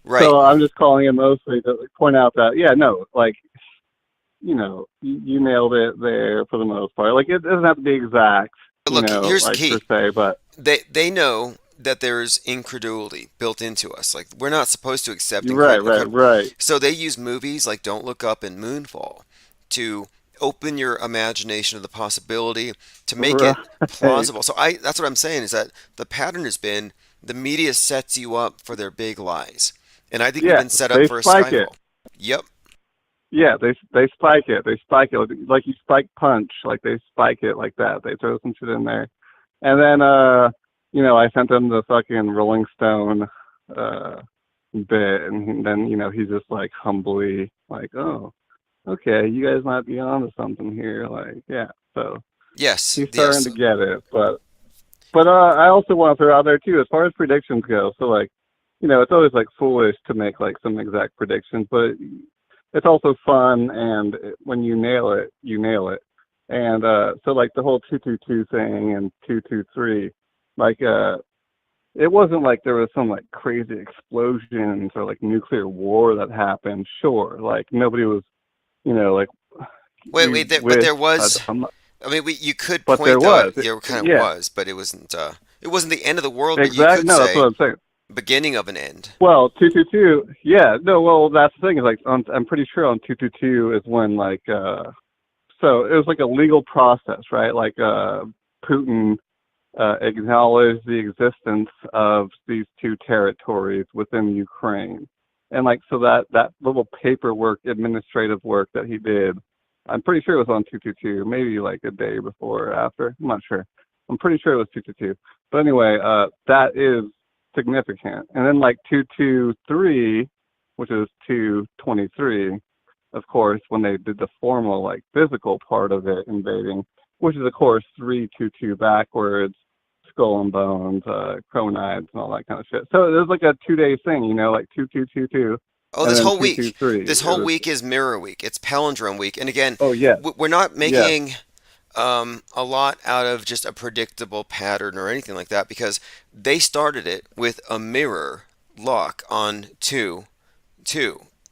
Right. So I'm just calling it mostly to point out that, you nailed it there for the most part. It doesn't have to be exact. Look, here's the key. Per se, but they know that there's incredulity built into us. We're not supposed to accept right. So they use movies like Don't Look Up and Moonfall to open your imagination of the possibility, to make it plausible. So that's what I'm saying, is that the pattern has been the media sets you up for their big lies. And I think we've been set up for a Skyfall. Yep. Yeah, they spike it. They spike it like you spike Punch. They spike it like that. They throw some shit in there, and then I sent them the fucking Rolling Stone bit, and then he's just humbly oh, okay, you guys might be onto something here. So yes, he's starting to get it. But I also want to throw out there too, as far as predictions go. So it's always foolish to make some exact predictions, but it's also fun, and when you nail it, you nail it. And so the whole 222 thing and 223, it wasn't there was some crazy explosions or nuclear war that happened. Sure, nobody was, Wait, but there was. You could point out there kind of was, but it wasn't. It wasn't the end of the world. Exactly. But you could no, say, that's what I'm saying. beginning of an end. Well, 222, yeah, no, well, that's the thing is like I'm pretty sure on 222 is when like so it was like a legal process, right? Like Putin acknowledged the existence of these two territories within Ukraine, and like so that little paperwork, administrative work that he did, I'm pretty sure it was on 222, maybe like a day before or after. I'm not sure. I'm pretty sure it was 222. But anyway, that is significant. And then like 223, which is 223, of course, when they did the formal like physical part of it invading, which is of course 322 backwards, skull and bones, chronides and all that kind of shit. So it was like a 2-day thing, you know, like 2222. Oh, And this then whole week. 223. This whole week is mirror week. It's palindrome week. And again, Oh yeah. we're not Yeah. making a lot out of just a predictable pattern or anything like that because they started it with a mirror lock on 2,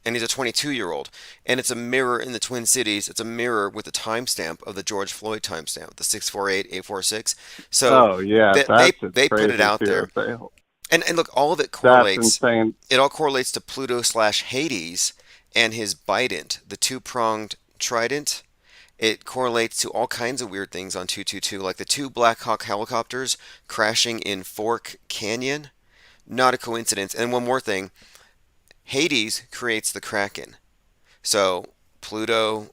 and he's a 22-year-old, and it's a mirror in the Twin Cities. It's a mirror with the timestamp of the George Floyd timestamp, the 648-846. So Oh yeah, they that's just they put it crazy out too. there, and look, all of it That's correlates. insane. It all correlates to Pluto/Hades and his bident, the two-pronged trident. It correlates to all kinds of weird things on 222, like the two Black Hawk helicopters crashing in Fork Canyon. Not a coincidence. And one more thing, Hades creates the Kraken. So Pluto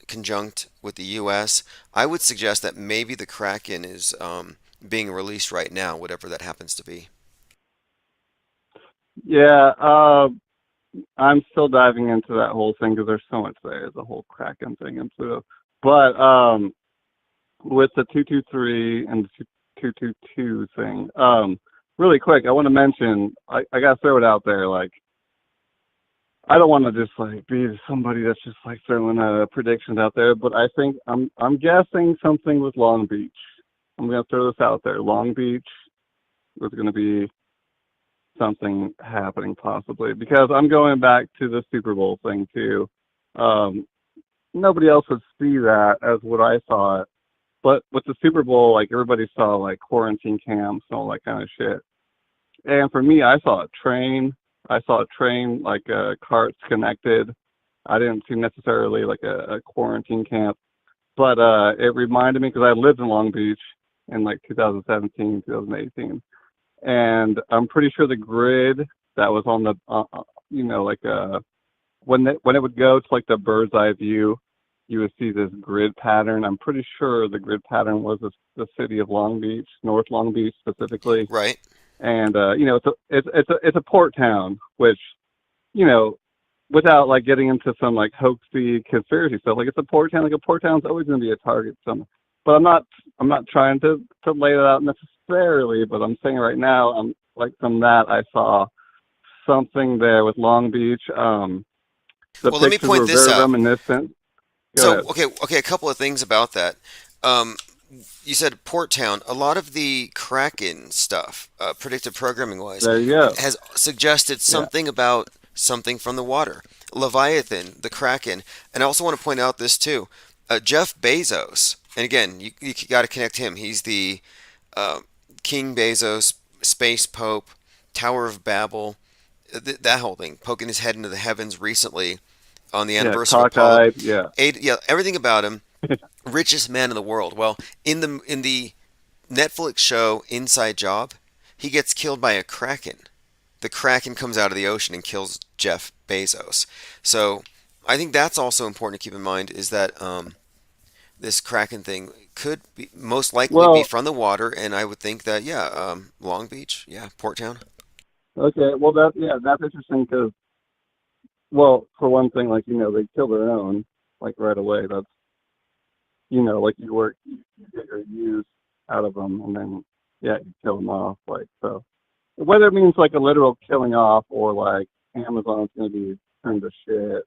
conjunct with the U.S., I would suggest that maybe the Kraken is being released right now, whatever that happens to be. Yeah, I'm still diving into that whole thing because there's so much there, the whole Kraken thing and Pluto. But with the 223 and the 222 thing, really quick, I want to mention, I gotta throw it out there, like, I don't want to just like be somebody that's just like throwing predictions out there, but I think I'm guessing something with Long Beach. I'm gonna throw this out there. Long Beach, there's gonna be something happening possibly because I'm going back to the Super Bowl thing too. Nobody else would see that as what I saw it, but with the Super Bowl, like everybody saw like quarantine camps and all that kind of shit. And for me, I saw a train. Like carts connected. I didn't see necessarily like a quarantine camp, but it reminded me because I lived in Long Beach in like 2017, 2018. And I'm pretty sure the grid that was on the, when it would go to like the bird's eye view, you would see this grid pattern. I'm pretty sure the grid pattern was the city of Long Beach, North Long Beach specifically. Right. And it's a port town, which, without like getting into some like hoaxy conspiracy stuff, like it's a port town. Like a port town's always going to be a target somewhere. But I'm not trying to lay it out necessarily, but I'm saying right now, I'm like from that I saw something there with Long Beach. The Well, let me pictures point were this very out. reminiscent. Go So, ahead. okay, a couple of things about that. You said Port Town. A lot of the Kraken stuff, predictive programming wise, There you go. has suggested Yeah. something about something from the water. Leviathan, the Kraken. And I also want to point out this too. Jeff Bezos, and again, you got to connect him. He's the King Bezos, Space Pope, Tower of Babel, that whole thing, poking his head into the heavens recently on the Yeah, anniversary of Apollo. cockeyed. Yeah. Yeah, everything about him. Richest man in the world. Well, in the Netflix show Inside Job, he gets killed by a kraken. The kraken comes out of the ocean and kills Jeff Bezos. So I think that's also important to keep in mind is that this kraken thing could be most likely be Well, from the water, and I would think that Long Beach, Port Town. okay. Well, that's interesting because, well, for one thing, like they kill their own like right away. That's like you get your use out of them, and then you kill them off. Like so, whether it means like a literal killing off or like Amazon's going to be turned to shit,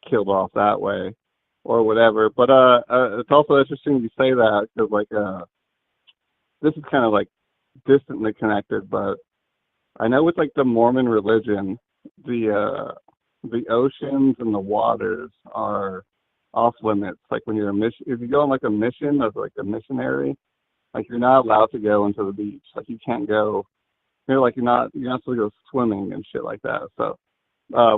killed off that way or whatever. But it's also interesting you say that because like this is kind of like distantly connected, but I know with like the Mormon religion, the oceans and the waters are off limits. Like when you're if you go on like a mission as like a missionary, like you're not allowed to go into the beach. Like you can't go like you're not supposed to go swimming and shit like that. So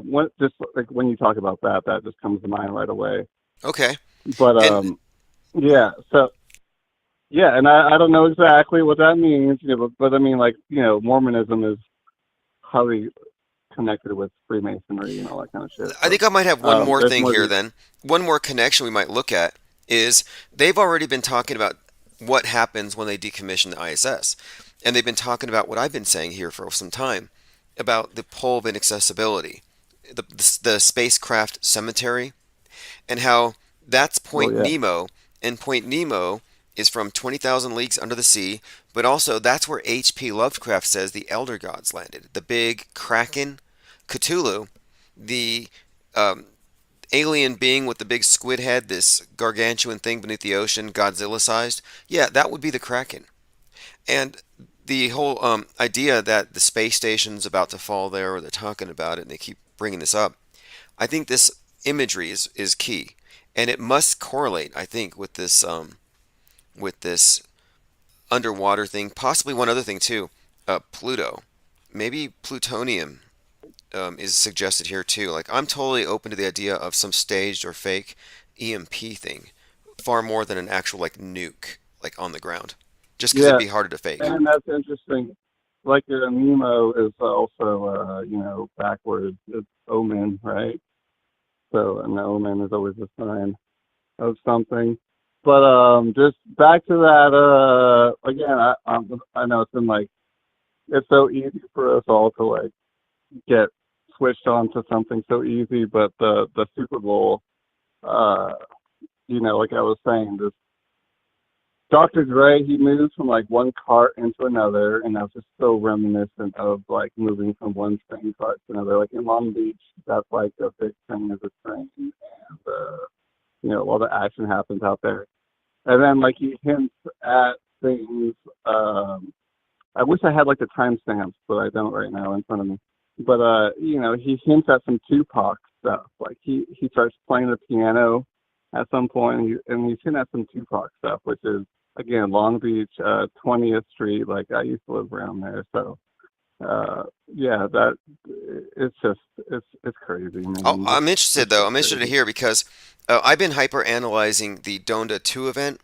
when you talk about that, that just comes to mind right away. Okay. But yeah, so yeah, and I don't know exactly what that means, but I mean, like, Mormonism is highly connected with Freemasonry and all that kind of shit. I think I might have one more there's thing more here to- then. One more connection we might look at is they've already been talking about what happens when they decommission the ISS. And they've been talking about what I've been saying here for some time about the pole of inaccessibility, the spacecraft cemetery, and how that's Point yeah. Nemo, and Point Nemo is from 20,000 Leagues Under the Sea, but also that's where H.P. Lovecraft says the Elder Gods landed. The big Kraken, Cthulhu, the alien being with the big squid head, this gargantuan thing beneath the ocean, Godzilla-sized. Yeah, that would be the Kraken. And the whole idea that the space station's about to fall there, or they're talking about it, and they keep bringing this up, I think this imagery is key, and it must correlate, I think, with this underwater thing. Possibly one other thing too, Pluto, maybe plutonium is suggested here too. Like, I'm totally open to the idea of some staged or fake EMP thing, far more than an actual like nuke, like on the ground, just because it'd be harder to fake. And that's interesting. Like Nemo is also, backwards. It's omen, right? So an omen is always a sign of something. But just back to that. Again, I know it's been like, it's so easy for us all to like get switched on to something so easy. But the Super Bowl, like I was saying, this Dr. Dre, he moves from like one cart into another, and that's just so reminiscent of like moving from one train cart to another. Like in Long Beach, that's like a big thing is a train, and all the action happens out there. And then like he hints at things. I wish I had like the timestamps, but I don't right now in front of me. But he hints at some Tupac stuff. Like he starts playing the piano at some point, and he's hinting at some Tupac stuff, which is, again, Long Beach, 20th Street. Like, I used to live around there, so that it's crazy, man. Oh, I'm interested though. I'm interested to hear because I've been hyper analyzing the Donda 2 event,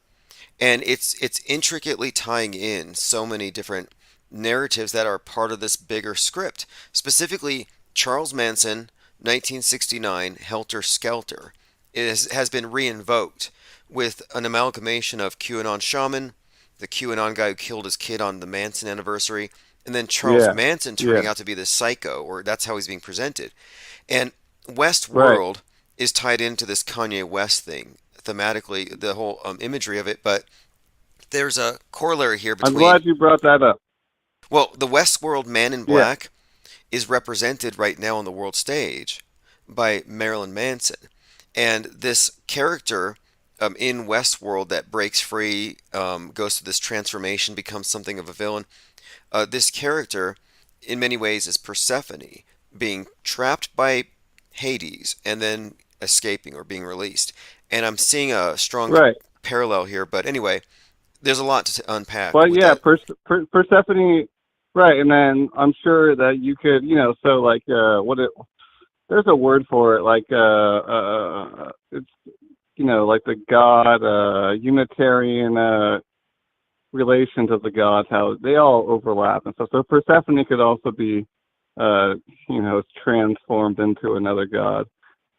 and it's intricately tying in so many different narratives that are part of this bigger script. Specifically, Charles Manson, 1969, Helter Skelter, has been reinvoked with an amalgamation of QAnon shaman, the QAnon guy who killed his kid on the Manson anniversary, and then Charles Manson turning out to be this psycho, or that's how he's being presented. And Westworld is tied into this Kanye West thing, thematically, the whole imagery of it, but there's a corollary here between... I'm glad you brought that up. Well, the Westworld Man in Black is represented right now on the world stage by Marilyn Manson. And this character in Westworld that breaks free, goes through this transformation, becomes something of a villain. This character, in many ways, is Persephone, being trapped by Hades and then escaping or being released. And I'm seeing a strong parallel here. But anyway, there's a lot to unpack. Well, yeah, Persephone, right. And then I'm sure that you could, so like, there's a word for it, like it's like the god Unitarian relations of the gods, how they all overlap and stuff. So Persephone could also be transformed into another god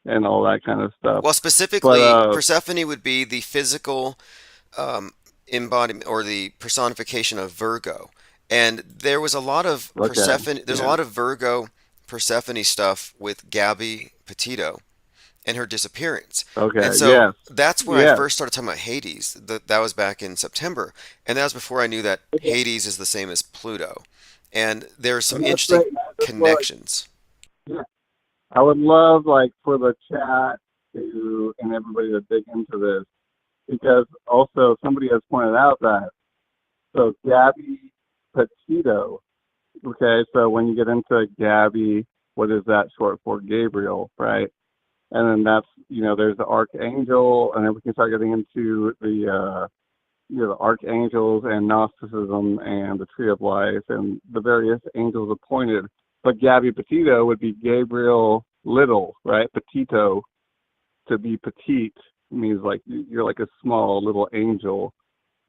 and all that kind of stuff. Well, specifically, Persephone would be the physical embodiment or the personification of Virgo, and there was a lot of Persephone. There's a lot of Virgo Persephone stuff with Gabby Petito and her disappearance. And so that's when I first started talking about Hades. That was back in September. And that was before I knew that Hades is the same as Pluto. And there's some interesting connections. I would love, like, for the chat to, and everybody to dig into this, because also somebody has pointed out that, so Gabby Petito, okay, so when you get into Gabby, what is that short for? Gabriel, right? And then that's, there's the archangel, and then we can start getting into the, the archangels and Gnosticism and the Tree of Life and the various angels appointed. But Gabby Petito would be Gabriel Little, right? Petito, to be petite means like you're like a small little angel,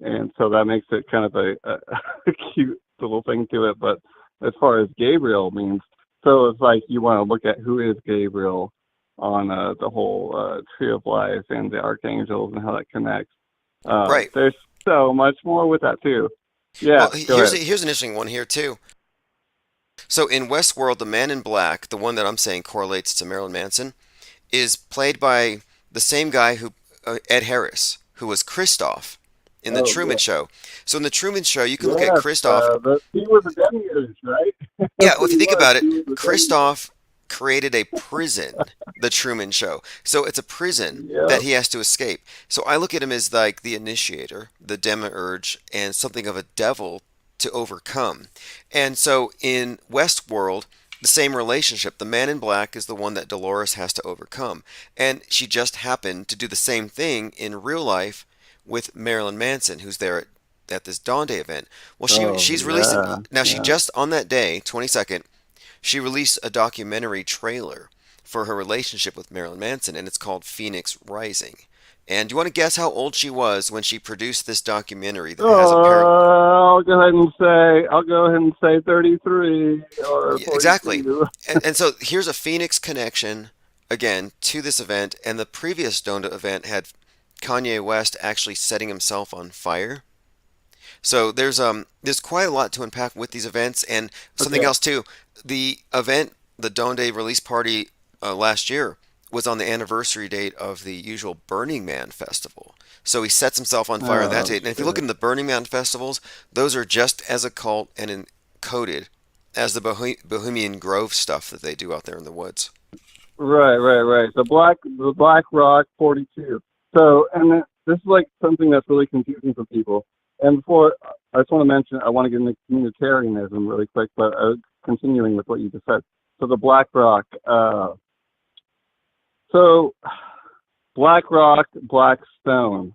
and so that makes it kind of a cute little thing to it. But as far as Gabriel means, so it's like you want to look at who is Gabriel on the whole Tree of Life and the archangels and how that connects. Right. There's so much more with that too. Yeah. Well, here's an interesting one here too. So in Westworld, the Man in Black, the one that I'm saying correlates to Marilyn Manson, is played by the same guy who Ed Harris, who was Christoph in the Truman Show. So in the Truman Show, you can look at Christoph. He was a demiurge, right? Yeah, well, if you think about it, Christoph created a prison, the Truman Show. So it's a prison that he has to escape. So I look at him as like the initiator, the demiurge, and something of a devil to overcome. And so in Westworld, the same relationship. The Man in Black is the one that Dolores has to overcome. And she just happened to do the same thing in real life with Marilyn Manson, who's there at this Dawn Day event. Well, she's releasing... Now, she just, on that day, 22nd, she released a documentary trailer for her relationship with Marilyn Manson, and it's called Phoenix Rising. And do you want to guess how old she was when she produced this documentary that has a I'll go ahead and say 33 or 42. Exactly. And so here's a Phoenix connection, again, to this event. And the previous Donda event had Kanye West actually setting himself on fire. So there's quite a lot to unpack with these events. And something else, too. The event, the Donda release party last year, was on the anniversary date of the usual Burning Man festival. So he sets himself on fire on that date. And if you look in the Burning Man festivals, those are just as occult and encoded as the Bohemian Grove stuff that they do out there in the woods. Right. The Black Rock 42. So, and this is like something that's really confusing for people. And before, I just want to mention, I want to get into communitarianism really quick, but continuing with what you just said. So the Black Rock, Blackstone,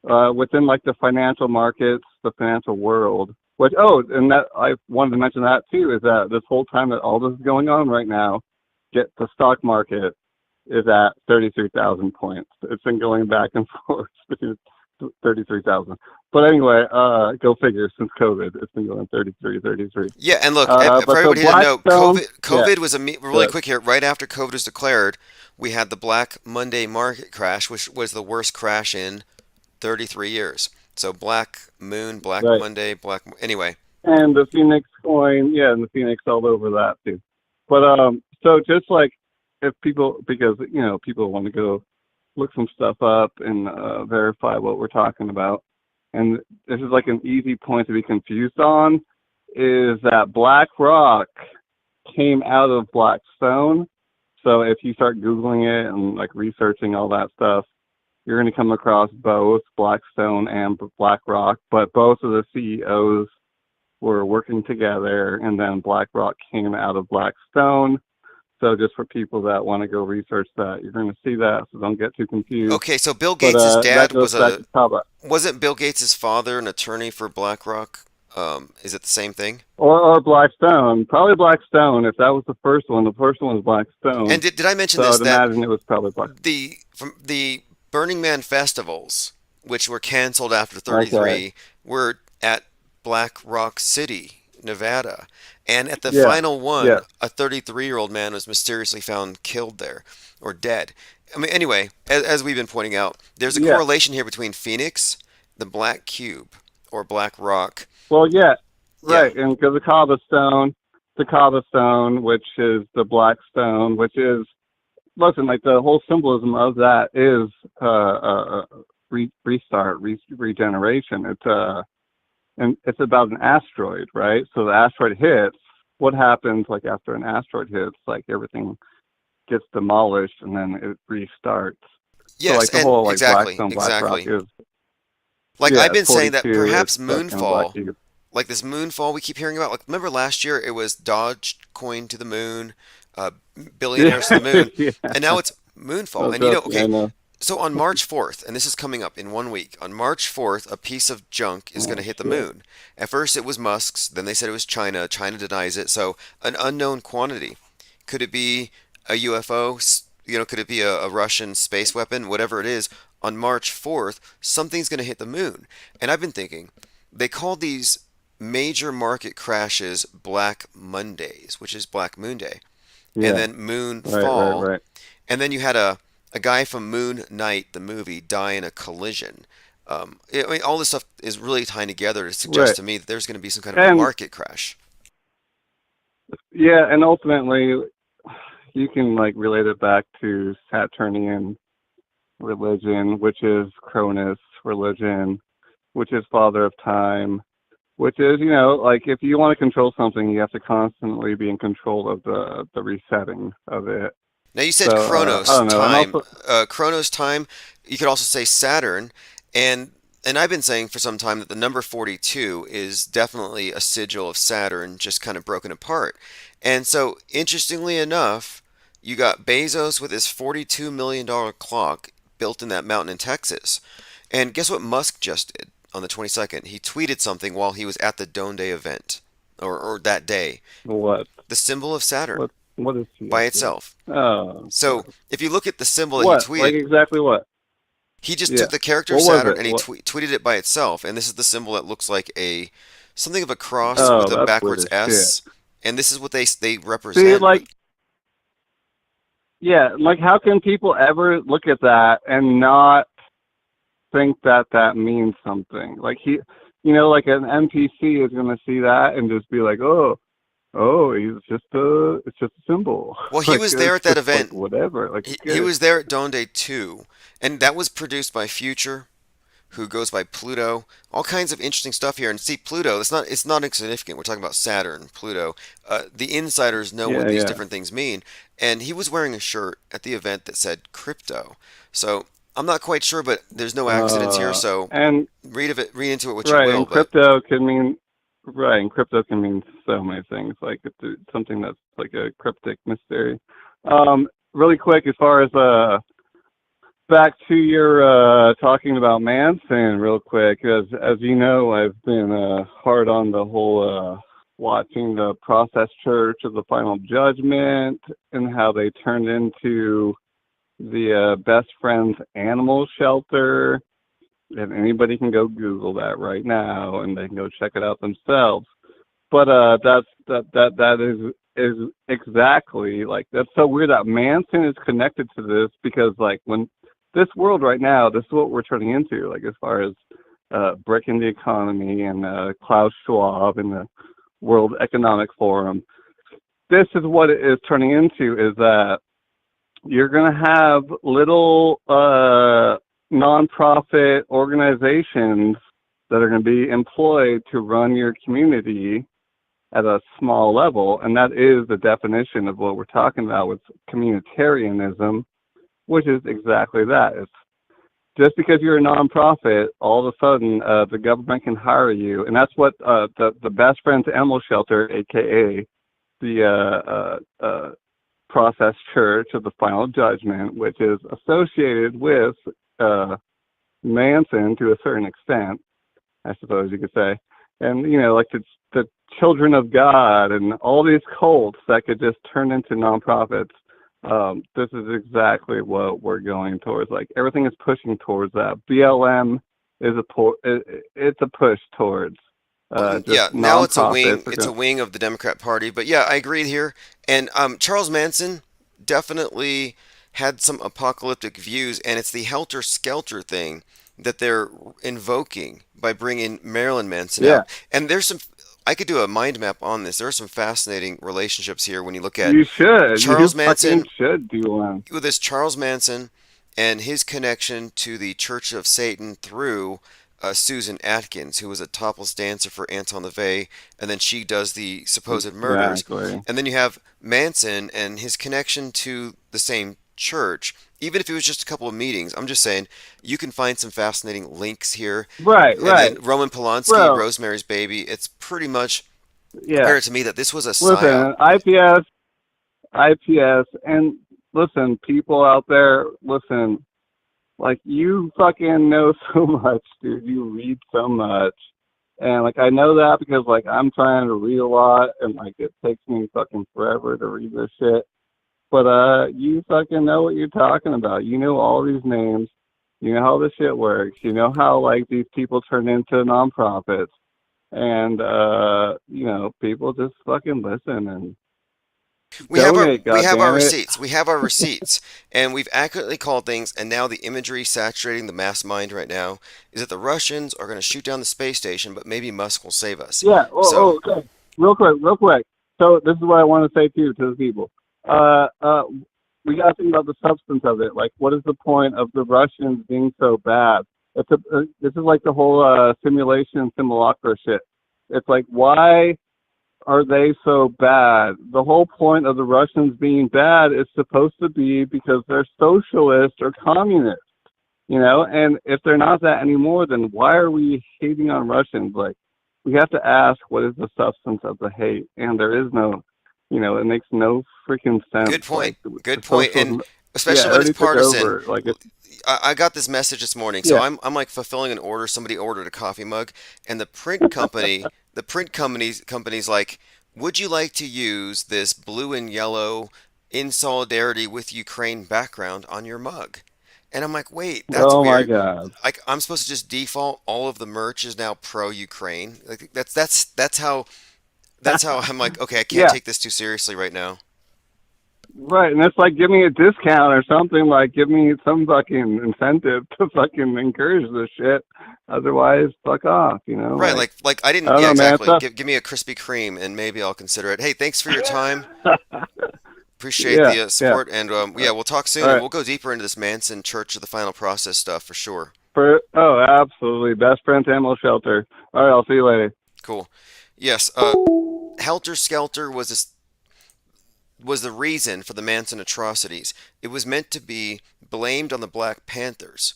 within like the financial markets, the financial world, and that I wanted to mention that too, is that this whole time that all this is going on right now, the stock market is at 33,000 points. It's been going back and forth between 33,000. But anyway, go figure, since COVID, it's been going 33. Yeah, and look, for everybody to know, COVID was really quick here. Right after COVID was declared, we had the Black Monday market crash, which was the worst crash in 33 years. So Black Moon, Black Monday, anyway. And the Phoenix coin, and the Phoenix all over that too. But so just like if people, because people want to go look some stuff up and verify what we're talking about. And this is like an easy point to be confused on, is that Black Rock came out of Blackstone. So if you start Googling it and like researching all that stuff, you're going to come across both Blackstone and Black Rock, but both of the CEOs were working together, and then Black Rock came out of Blackstone. So just for people that want to go research that, you're going to see that, so don't get too confused. Okay, so Bill Gates' dad wasn't Bill Gates' father an attorney for BlackRock? Is it the same thing? Or Blackstone. Probably Blackstone. If that was the first one was Blackstone. And did I mention so this? I'd imagine it was probably Blackstone. From the Burning Man festivals, which were canceled after 33, were at Black Rock City, Nevada. And at the final one, a 33-year-old man was mysteriously found killed there, or dead. I mean, anyway, as we've been pointing out, there's a correlation here between Phoenix, the Black Cube, or Black Rock. Well, right, and because the Kava Stone, which is the Black Stone, which is, listen, like the whole symbolism of that is restart, regeneration. And it's about an asteroid, right? So the asteroid hits. What happens like after an asteroid hits? Like everything gets demolished and then it restarts. Yes, so like the whole like exactly, Blackstone, Black Rock is. Like I've been saying that perhaps Moonfall, like this Moonfall we keep hearing about. Like remember last year it was Dogecoin to the moon, billionaires to the moon, and now it's Moonfall. And So on March 4th, and this is coming up in 1 week, on March 4th, a piece of junk is going to hit the moon. At first it was Musk's, then they said it was China. China denies it. So an unknown quantity. Could it be a UFO? Could it be a Russian space weapon? Whatever it is, on March 4th, something's going to hit the moon. And I've been thinking, they call these major market crashes Black Mondays, which is Black Moon Day. Yeah. And then Moonfall. Right. And then you had a guy from Moon Knight, the movie, die in a collision. I mean, all this stuff is really tying together to suggest to me that there's going to be some kind of a market crash. Yeah, and ultimately, you can relate it back to Saturnian religion, which is Cronus religion, which is Father of Time, which is, if you want to control something, you have to constantly be in control of the resetting of it. Now you said Chronos time. Chronos time. You could also say Saturn, and I've been saying for some time that the number 42 is definitely a sigil of Saturn, just kind of broken apart. And so, interestingly enough, you got Bezos with his $42 million clock built in that mountain in Texas. And guess what Musk just did on the 22nd? He tweeted something while he was at the Donde event, or that day. What? The symbol of Saturn. What is he by itself? Oh. So if you look at the symbol that What? he tweeted, Exactly what? He just took the character Saturn and he tweeted it by itself, and this is the symbol that looks like something of a cross with a backwards S, and this is what they represent. See, how can people ever look at that and not think that means something? Like an NPC is going to see that and just be like, oh, it's just a symbol. Well, he was there at that event. Whatever. He was there at Donde 2, and that was produced by Future, who goes by Pluto. All kinds of interesting stuff here. And see, Pluto, it's not insignificant. We're talking about Saturn, Pluto. The insiders know what these different things mean. And he was wearing a shirt at the event that said crypto. So I'm not quite sure, but there's no accidents here. So read into it what you will. And crypto can mean. Right, and crypto can mean so many things, it's something that's like a cryptic mystery. Really quick, as far as back to your talking about Manson, real quick, as you know, I've been hard on the whole watching the Process Church of the Final Judgment and how they turned into the Best Friends Animal Shelter. And anybody can go Google that right now, and they can go check it out themselves. But that is exactly that's so weird that Manson is connected to this, because when this world right now, this is what we're turning into. As far as breaking the economy and Klaus Schwab and the World Economic Forum, this is what it is turning into. Is that you're going to have little nonprofit organizations that are going to be employed to run your community at a small level, and that is the definition of what we're talking about with communitarianism, which is exactly that. It's just because you're a nonprofit, all of a sudden the government can hire you, and that's what the Best Friends Animal Shelter, aka the Process Church of the Final Judgment, which is associated with Manson to a certain extent, I suppose you could say, and the Children of God and all these cults that could just turn into nonprofits. This is exactly what we're going towards. Everything is pushing towards that. BLM is it's a push towards. Now it's a wing. It's a wing of the Democrat Party. But yeah, I agree here. And Charles Manson definitely had some apocalyptic views, and it's the helter-skelter thing that they're invoking by bringing Marilyn Manson out. And there's I could do a mind map on this. There are some fascinating relationships here when you look at Charles Manson. Should do one. With this Charles Manson and his connection to the Church of Satan through Susan Atkins, who was a topless dancer for Anton LaVey, and then she does the supposed murders. And then you have Manson and his connection to the same church, even if it was just a couple of meetings. I'm just saying you can find some fascinating links here. Right. Then Roman Polanski, Rosemary's Baby. It's pretty much clear to me that this was a psyop. Listen, IPS, and listen, people out there, listen. Like, you fucking know so much, dude. You read so much. And, like, I know that because, like, I'm trying to read a lot, and, like, it takes me fucking forever to read this shit. But, you fucking know what you're talking about. You know all these names. You know how this shit works. You know how, like, these people turn into nonprofits. And, you know, people just fucking listen and donate, We have our goddammit. receipts. We have our receipts, and we've accurately called things. And now the imagery saturating the mass mind right now is that the Russians are going to shoot down the space station, but maybe Musk will save us. Yeah. So Okay. Real quick. So this is what I want to say to the people. We got to think about the substance of it. Like, what is the point of the Russians being so bad? This is like the whole simulation simulacra shit. It's like, why are they so bad? The whole point of the Russians being bad is supposed to be because they're socialist or communist, you know? And if they're not that anymore, then why are we hating on Russians? Like, we have to ask, what is the substance of the hate? And there is no, you know, it makes no freaking sense. good point. Like, Good the point. socialism, And especially when already it's took partisan. over. Like, it's, I got this message this morning, so yeah. I'm like fulfilling an order. Somebody ordered a coffee mug, and the print company's like, would you like to use this blue and yellow in solidarity with Ukraine background on your mug? And I'm like, wait, that's Oh my weird. God. Like, I'm supposed to just default all of the merch is now pro Ukraine. Like, that's how I'm like, okay, I can't Yeah. take this too seriously right now. Right, and it's like, give me a discount or something. Like, give me some fucking incentive to fucking encourage this shit. Otherwise, fuck off, you know? Right, like I I didn't. don't Yeah, know, man. exactly. Give me a Krispy Kreme, and maybe I'll consider it. Hey, thanks for your time. Appreciate Yeah, the yeah. support, and yeah, we'll talk soon, All and right. we'll go deeper into this Manson Church of the Final Process stuff for sure. Absolutely. Best friend to Animal Shelter. All right, I'll see you later. Cool. Yes. Helter Skelter was the reason for the Manson atrocities. It was meant to be blamed on the Black Panthers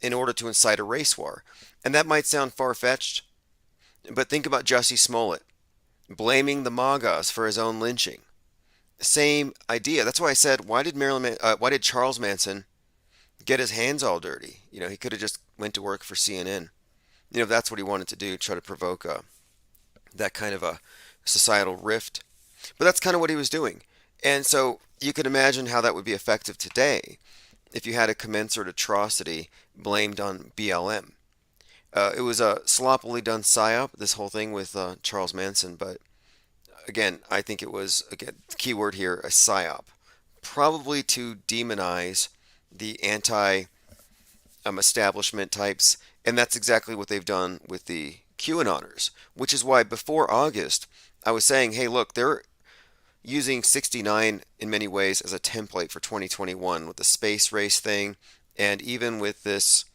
in order to incite a race war, and that might sound far-fetched, but think about Jussie Smollett blaming the MAGAs for his own lynching. Same idea. That's why I said, why did Charles Manson get his hands all dirty? You know, he could have just went to work for CNN. You know, if that's what he wanted to do, try to provoke that kind of a societal rift. But that's kind of what he was doing. And so you can imagine how that would be effective today if you had a commensurate atrocity blamed on BLM. It was a sloppily done psyop, this whole thing with Charles Manson, but again, I think it was, again, keyword here, a psyop. Probably to demonize the anti-establishment types, and that's exactly what they've done with the QAnoners, which is why before August, I was saying, hey, look, they're using 69 in many ways as a template for 2021 with the space race thing, and even with this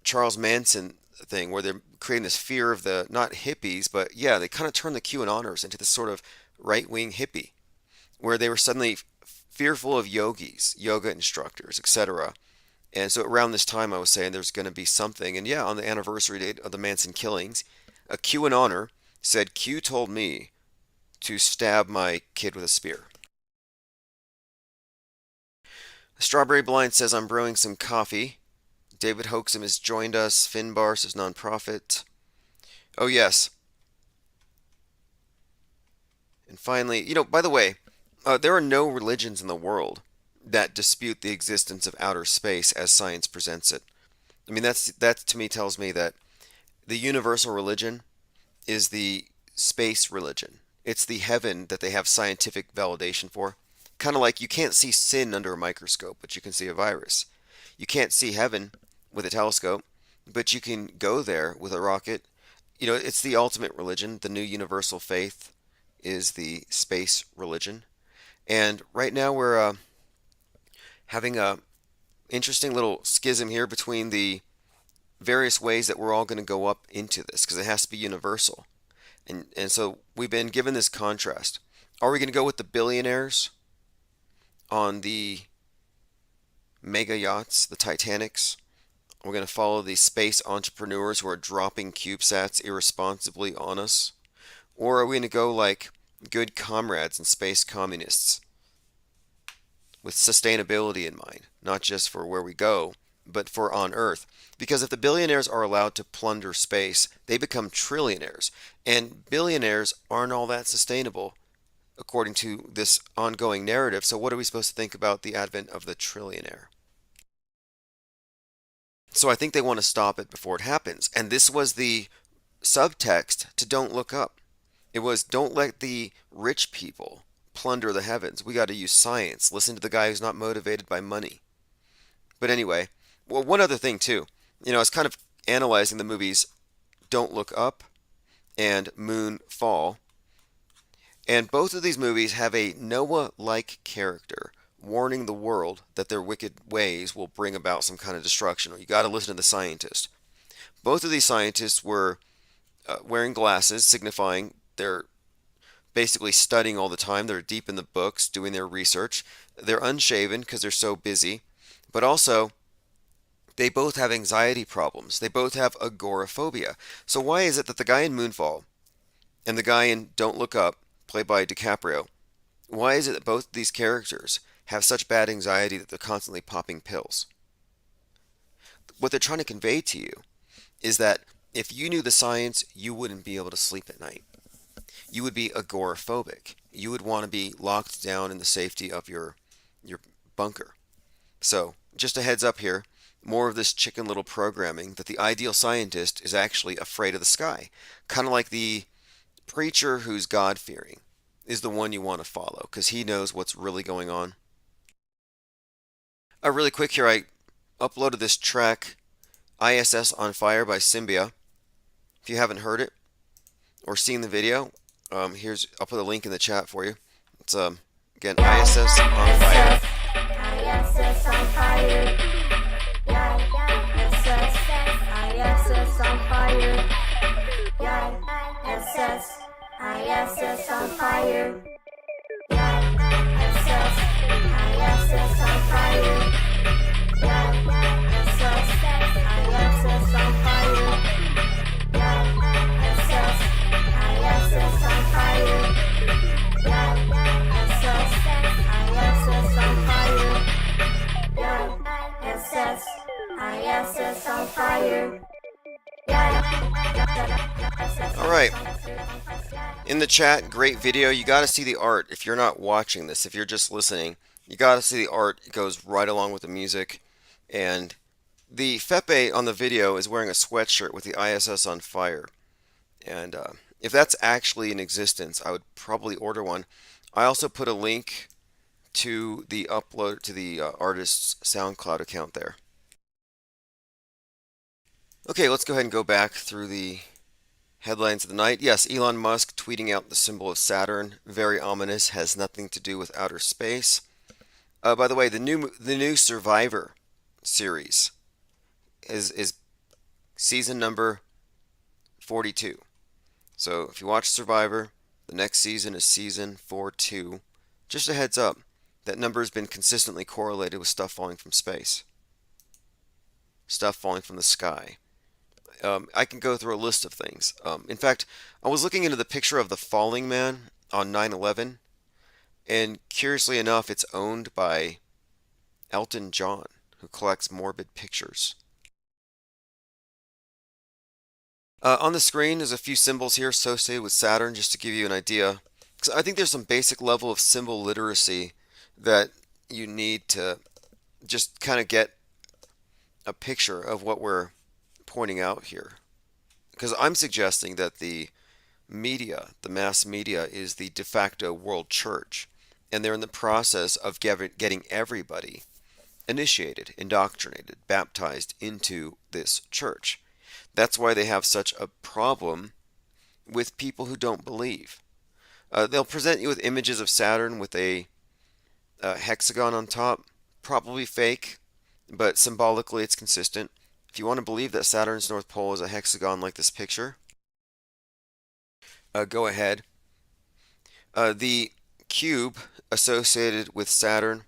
Charles Manson thing where they're creating this fear of the, not hippies, but yeah, they kind of turned the QAnoners into this sort of right-wing hippie where they were suddenly fearful of yogis, yoga instructors, etc. And so around this time I was saying there's going to be something, and yeah, on the anniversary date of the Manson killings, a QAnoner said, Q told me to stab my kid with a spear. Strawberry Blind says, I'm brewing some coffee. David Hoaxum has joined us. Finbar says, nonprofit. Oh, yes. And finally, you know, by the way, there are no religions in the world that dispute the existence of outer space as science presents it. I mean, that to me tells me that the universal religion is the space religion. It's the heaven that they have scientific validation for. Kind of like you can't see sin under a microscope, but you can see a virus. You can't see heaven with a telescope, but you can go there with a rocket. You know, it's the ultimate religion. The new universal faith is the space religion. And right now we're having a interesting little schism here between the various ways that we're all going to go up into this, because it has to be universal. And so we've been given this contrast. Are we going to go with the billionaires on the mega yachts, the Titanics? We're going to follow the space entrepreneurs who are dropping CubeSats irresponsibly on us? Or are we going to go like good comrades and space communists with sustainability in mind, not just for where we go, but for on Earth. Because if the billionaires are allowed to plunder space, they become trillionaires. And billionaires aren't all that sustainable, according to this ongoing narrative. So, what are we supposed to think about the advent of the trillionaire? So, I think they want to stop it before it happens. And this was the subtext to Don't Look Up. It was, don't let the rich people plunder the heavens. We got to use science. Listen to the guy who's not motivated by money. But anyway, well, one other thing too. I was kind of analyzing the movies Don't Look Up and Moonfall. And both of these movies have a Noah-like character warning the world that their wicked ways will bring about some kind of destruction. You got to listen to the scientist. Both of these scientists were wearing glasses, signifying they're basically studying all the time. They're deep in the books, doing their research. They're unshaven because they're so busy. But also, they both have anxiety problems. They both have agoraphobia. So why is it that the guy in Moonfall and the guy in Don't Look Up, played by DiCaprio, why is it that both these characters have such bad anxiety that they're constantly popping pills? What they're trying to convey to you is that if you knew the science, you wouldn't be able to sleep at night. You would be agoraphobic. You would want to be locked down in the safety of your bunker. So, just a heads up here, more of this Chicken Little programming that the ideal scientist is actually afraid of the sky. Kind of like the preacher who's God-fearing is the one you want to follow because he knows what's really going on. Really quick here, I uploaded this track, ISS on Fire by Symbia. If you haven't heard it or seen the video, I'll put a link in the chat for you. It's again ISS on Fire. ISS on fire. ISS on fire. ISS on fire. ISS on fire. ISS on fire. ISS on fire. ISS on fire. ISS on fire. All right. In the chat, great video. You got to see the art. If you're not watching this, if you're just listening, you got to see the art. It goes right along with the music. And the Fepe on the video is wearing a sweatshirt with the ISS on fire. And if that's actually in existence, I would probably order one. I also put a link to the upload to the artist's SoundCloud account there. Okay, let's go ahead and go back through the headlines of the night. Yes, Elon Musk tweeting out the symbol of Saturn, very ominous, has nothing to do with outer space. By the way, the new Survivor series is season number 42. So if you watch Survivor, the next season is season 42. Just a heads up, that number has been consistently correlated with stuff falling from space. Stuff falling from the sky. I can go through a list of things. In fact, I was looking into the picture of the falling man on 9/11, and curiously enough, it's owned by Elton John, who collects morbid pictures. On the screen, there's a few symbols here associated with Saturn, just to give you an idea. Because I think there's some basic level of symbol literacy that you need to just kind of get a picture of what we're pointing out here. Because I'm suggesting that the media, the mass media, is the de facto world church. And they're in the process of getting everybody initiated, indoctrinated, baptized into this church. That's why they have such a problem with people who don't believe. They'll present you with images of Saturn with a hexagon on top, probably fake, but symbolically it's consistent. If you want to believe that Saturn's North Pole is a hexagon like this picture, go ahead. The cube associated with Saturn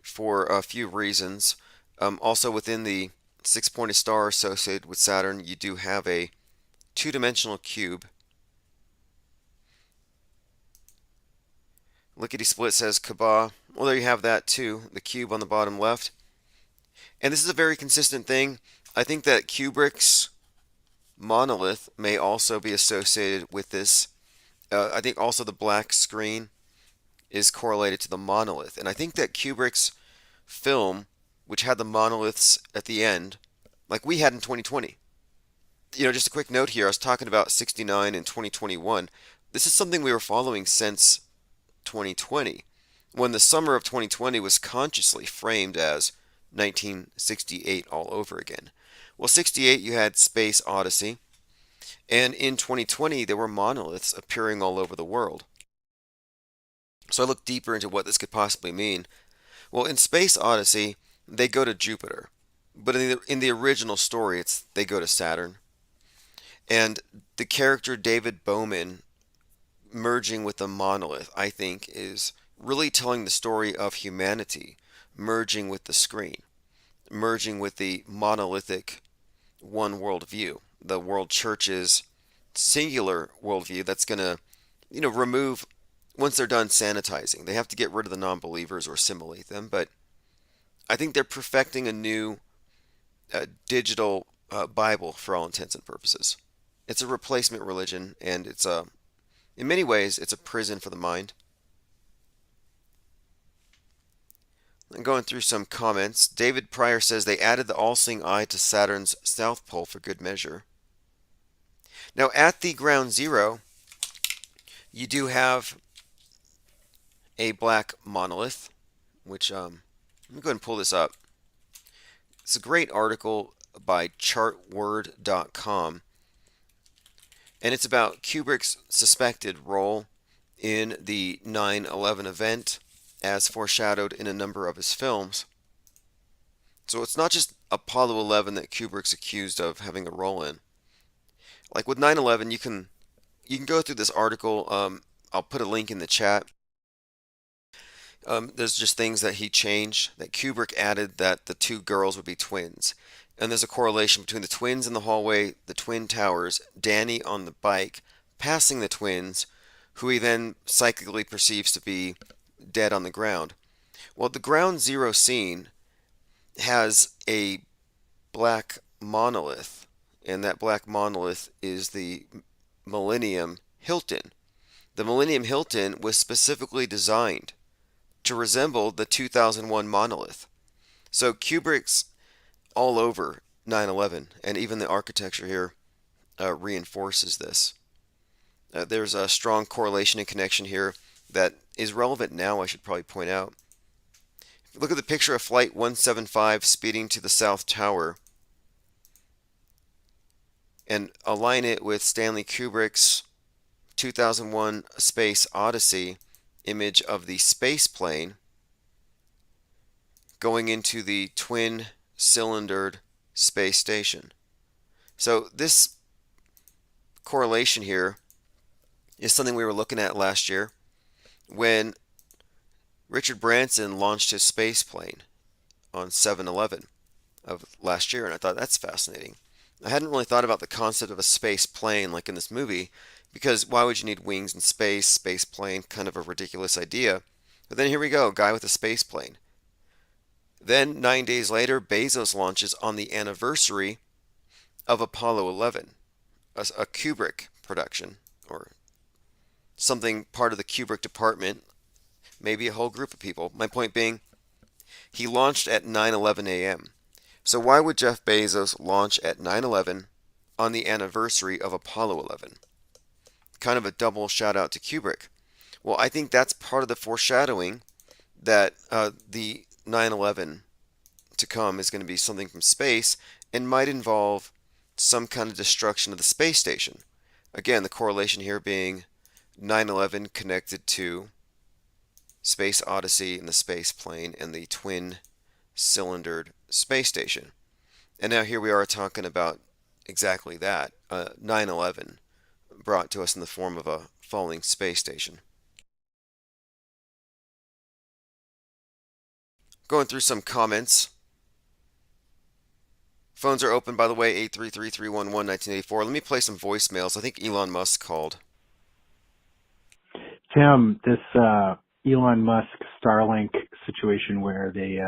for a few reasons. Also within the six-pointed star associated with Saturn, you do have a two-dimensional cube. Lickety Split says Kaaba. Well, there you have that too. The cube on the bottom left. And this is a very consistent thing. I think that Kubrick's monolith may also be associated with this. I think also the black screen is correlated to the monolith. And I think that Kubrick's film, which had the monoliths at the end, like we had in 2020. Just a quick note here. I was talking about 69 in 2021. This is something we were following since 2020, when the summer of 2020 was consciously framed as 1968 all over again. Well, 68 you had Space Odyssey, and in 2020 there were monoliths appearing all over the world. So I looked deeper into what this could possibly mean. Well, in Space Odyssey, they go to Jupiter, but in the original story, they go to Saturn. And the character David Bowman merging with the monolith, I think, is really telling the story of humanity merging with the screen, merging with the monolithic one world view, the world church's singular worldview that's going to, remove, once they're done sanitizing, they have to get rid of the non-believers or assimilate them, but I think they're perfecting a new digital Bible for all intents and purposes. It's a replacement religion, and in many ways, it's a prison for the mind. I'm going through some comments. David Pryor says they added the all-seeing eye to Saturn's south pole for good measure. Now, at the ground zero, you do have a black monolith, which, let me go ahead and pull this up. It's a great article by chartword.com, and it's about Kubrick's suspected role in the 9/11 event, as foreshadowed in a number of his films. So it's not just Apollo 11 that Kubrick's accused of having a role in. Like with 9/11, you can go through this article. I'll put a link in the chat. There's just things that he changed, that Kubrick added that the two girls would be twins. And there's a correlation between the twins in the hallway, the twin towers, Danny on the bike, passing the twins, who he then psychically perceives to be dead on the ground. Well, the ground zero scene has a black monolith, and that black monolith is the Millennium Hilton. The Millennium Hilton was specifically designed to resemble the 2001 monolith. So Kubrick's all over 9/11, and even the architecture here reinforces this. There's a strong correlation and connection here that is relevant now, I should probably point out. Look at the picture of Flight 175 speeding to the South Tower, and align it with Stanley Kubrick's 2001 A Space Odyssey image of the space plane going into the twin cylindered space station. So this correlation here is something we were looking at last year when Richard Branson launched his space plane on 7/11 of last year, and I thought that's fascinating. I hadn't really thought about the concept of a space plane like in this movie, because why would you need wings in space? Space plane, kind of a ridiculous idea. But then here we go, guy with a space plane. Then 9 days later, Bezos launches on the anniversary of Apollo 11, a Kubrick production, or something part of the Kubrick department, maybe a whole group of people. My point being, he launched at 9:11 a.m. So why would Jeff Bezos launch at 9/11 on the anniversary of Apollo 11? Kind of a double shout out to Kubrick. Well, I think that's part of the foreshadowing that the 9/11 to come is going to be something from space and might involve some kind of destruction of the space station. Again, the correlation here being 9/11 connected to Space Odyssey and the space plane and the twin cylindered space station. And now here we are talking about exactly that, 9/11 brought to us in the form of a falling space station. Going through some comments. Phones are open, by the way, 833-311-1984. Let me play some voicemails. I think Elon Musk called. Tim, this Elon Musk Starlink situation where they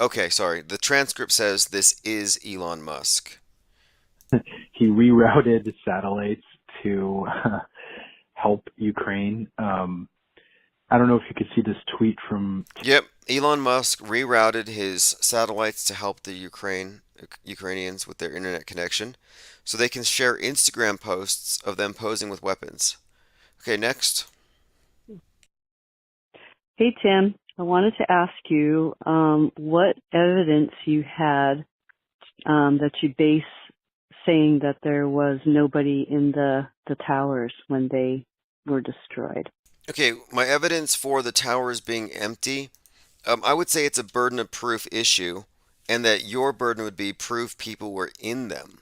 Okay, sorry. The transcript says this is Elon Musk. he rerouted satellites to help Ukraine. I don't know if you could see this tweet from. Yep, Elon Musk rerouted his satellites to help the Ukrainians with their internet connection, so they can share Instagram posts of them posing with weapons. Okay, next. Hey, Tim. I wanted to ask you what evidence you had that you base saying that there was nobody in the towers when they were destroyed. Okay, my evidence for the towers being empty, I would say it's a burden of proof issue, and that your burden would be prove people were in them.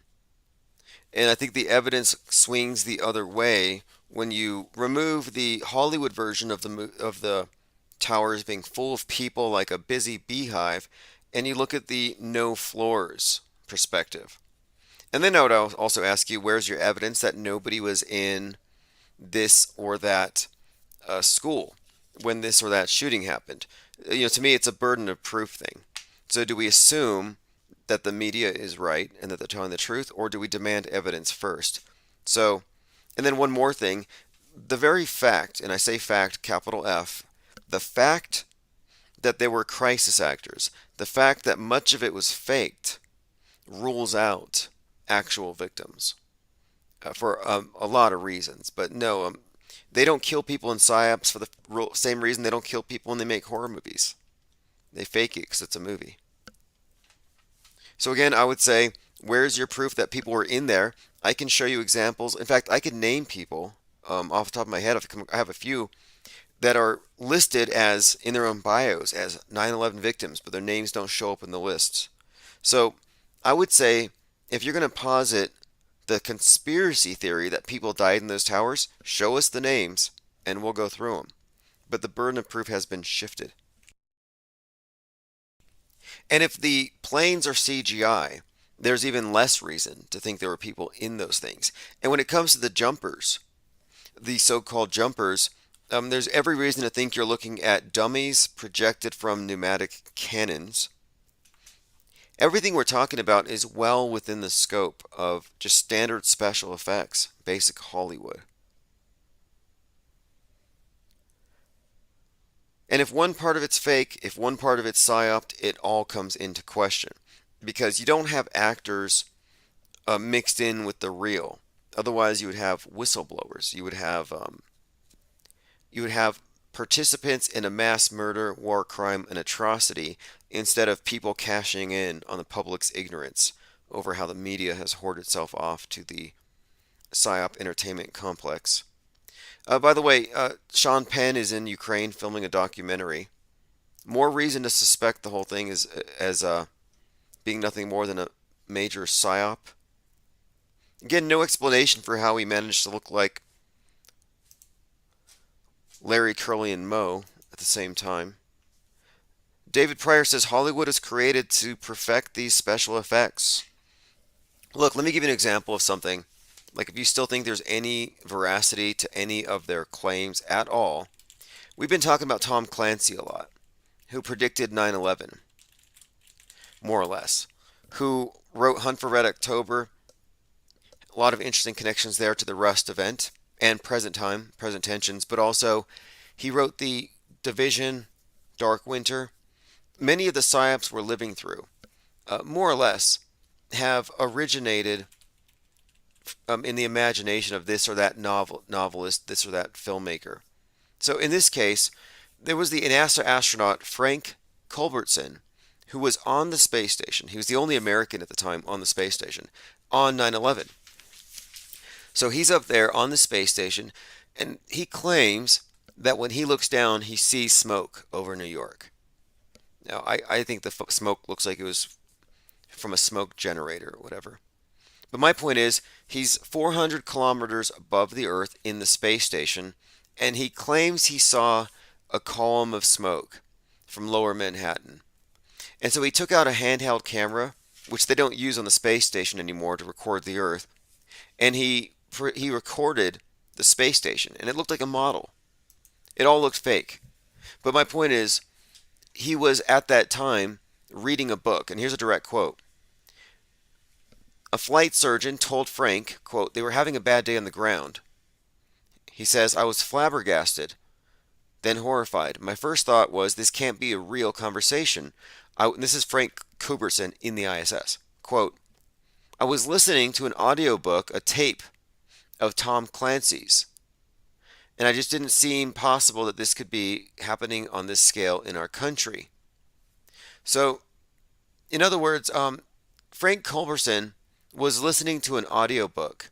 And I think the evidence swings the other way when you remove the Hollywood version of the towers being full of people like a busy beehive, and you look at the no floors perspective. And then I would also ask you, where's your evidence that nobody was in this or that school when this or that shooting happened? To me, it's a burden of proof thing. So do we assume that the media is right and that they're telling the truth, or do we demand evidence first? So, and then one more thing, the very fact, and I say fact, capital F, the fact that there were crisis actors, the fact that much of it was faked, rules out actual victims for a lot of reasons. But no, they don't kill people in psyops for the same reason they don't kill people when they make horror movies. They fake it because it's a movie. So again, I would say, where's your proof that people were in there? I can show you examples. In fact, I could name people off the top of my head. I have a few that are listed as in their own bios as 9/11 victims, but their names don't show up in the lists. So I would say, if you're going to posit the conspiracy theory that people died in those towers, show us the names and we'll go through them. But the burden of proof has been shifted. And if the planes are CGI, there's even less reason to think there were people in those things. And when it comes to the jumpers, the so-called jumpers, there's every reason to think you're looking at dummies projected from pneumatic cannons. Everything we're talking about is well within the scope of just standard special effects, basic Hollywood. And if one part of it's fake, if one part of it's psyoped, it all comes into question. Because you don't have actors mixed in with the real. Otherwise, you would have whistleblowers. You would have participants in a mass murder, war crime, and atrocity, instead of people cashing in on the public's ignorance over how the media has hoarded itself off to the PSYOP entertainment complex. By the way, Sean Penn is in Ukraine filming a documentary. More reason to suspect the whole thing is as being nothing more than a major PSYOP. Again, no explanation for how he managed to look like Larry, Curly, and Moe at the same time. David Pryor says Hollywood is created to perfect these special effects. Look, let me give you an example of something. Like, if you still think there's any veracity to any of their claims at all, we've been talking about Tom Clancy a lot, who predicted 9/11, more or less, who wrote Hunt for Red October. A lot of interesting connections there to the Rust event and present tensions, but also he wrote the Division, Dark Winter. Many of the psyops we're living through, more or less, have originated in the imagination of this or that novelist, this or that filmmaker. So in this case, there was the NASA astronaut Frank Culbertson, who was on the space station. He was the only American at the time on the space station on 9/11. So he's up there on the space station, and he claims that when he looks down, he sees smoke over New York. Now, I think the smoke looks like it was from a smoke generator or whatever. But my point is, he's 400 kilometers above the Earth in the space station, and he claims he saw a column of smoke from lower Manhattan. And so he took out a handheld camera, which they don't use on the space station anymore to record the Earth, and he recorded the space station, and it looked like a model. It all looked fake. But my point is, he was at that time reading a book, and here's a direct quote. A flight surgeon told Frank, quote, they were having a bad day on the ground. He says, I was flabbergasted, then horrified. My first thought was, this can't be a real conversation. This is Frank Kuberson in the ISS. Quote, I was listening to an audiobook, a tape of Tom Clancy's, and I just didn't seem possible that this could be happening on this scale in our country. So, in other words, Frank Culberson was listening to an audiobook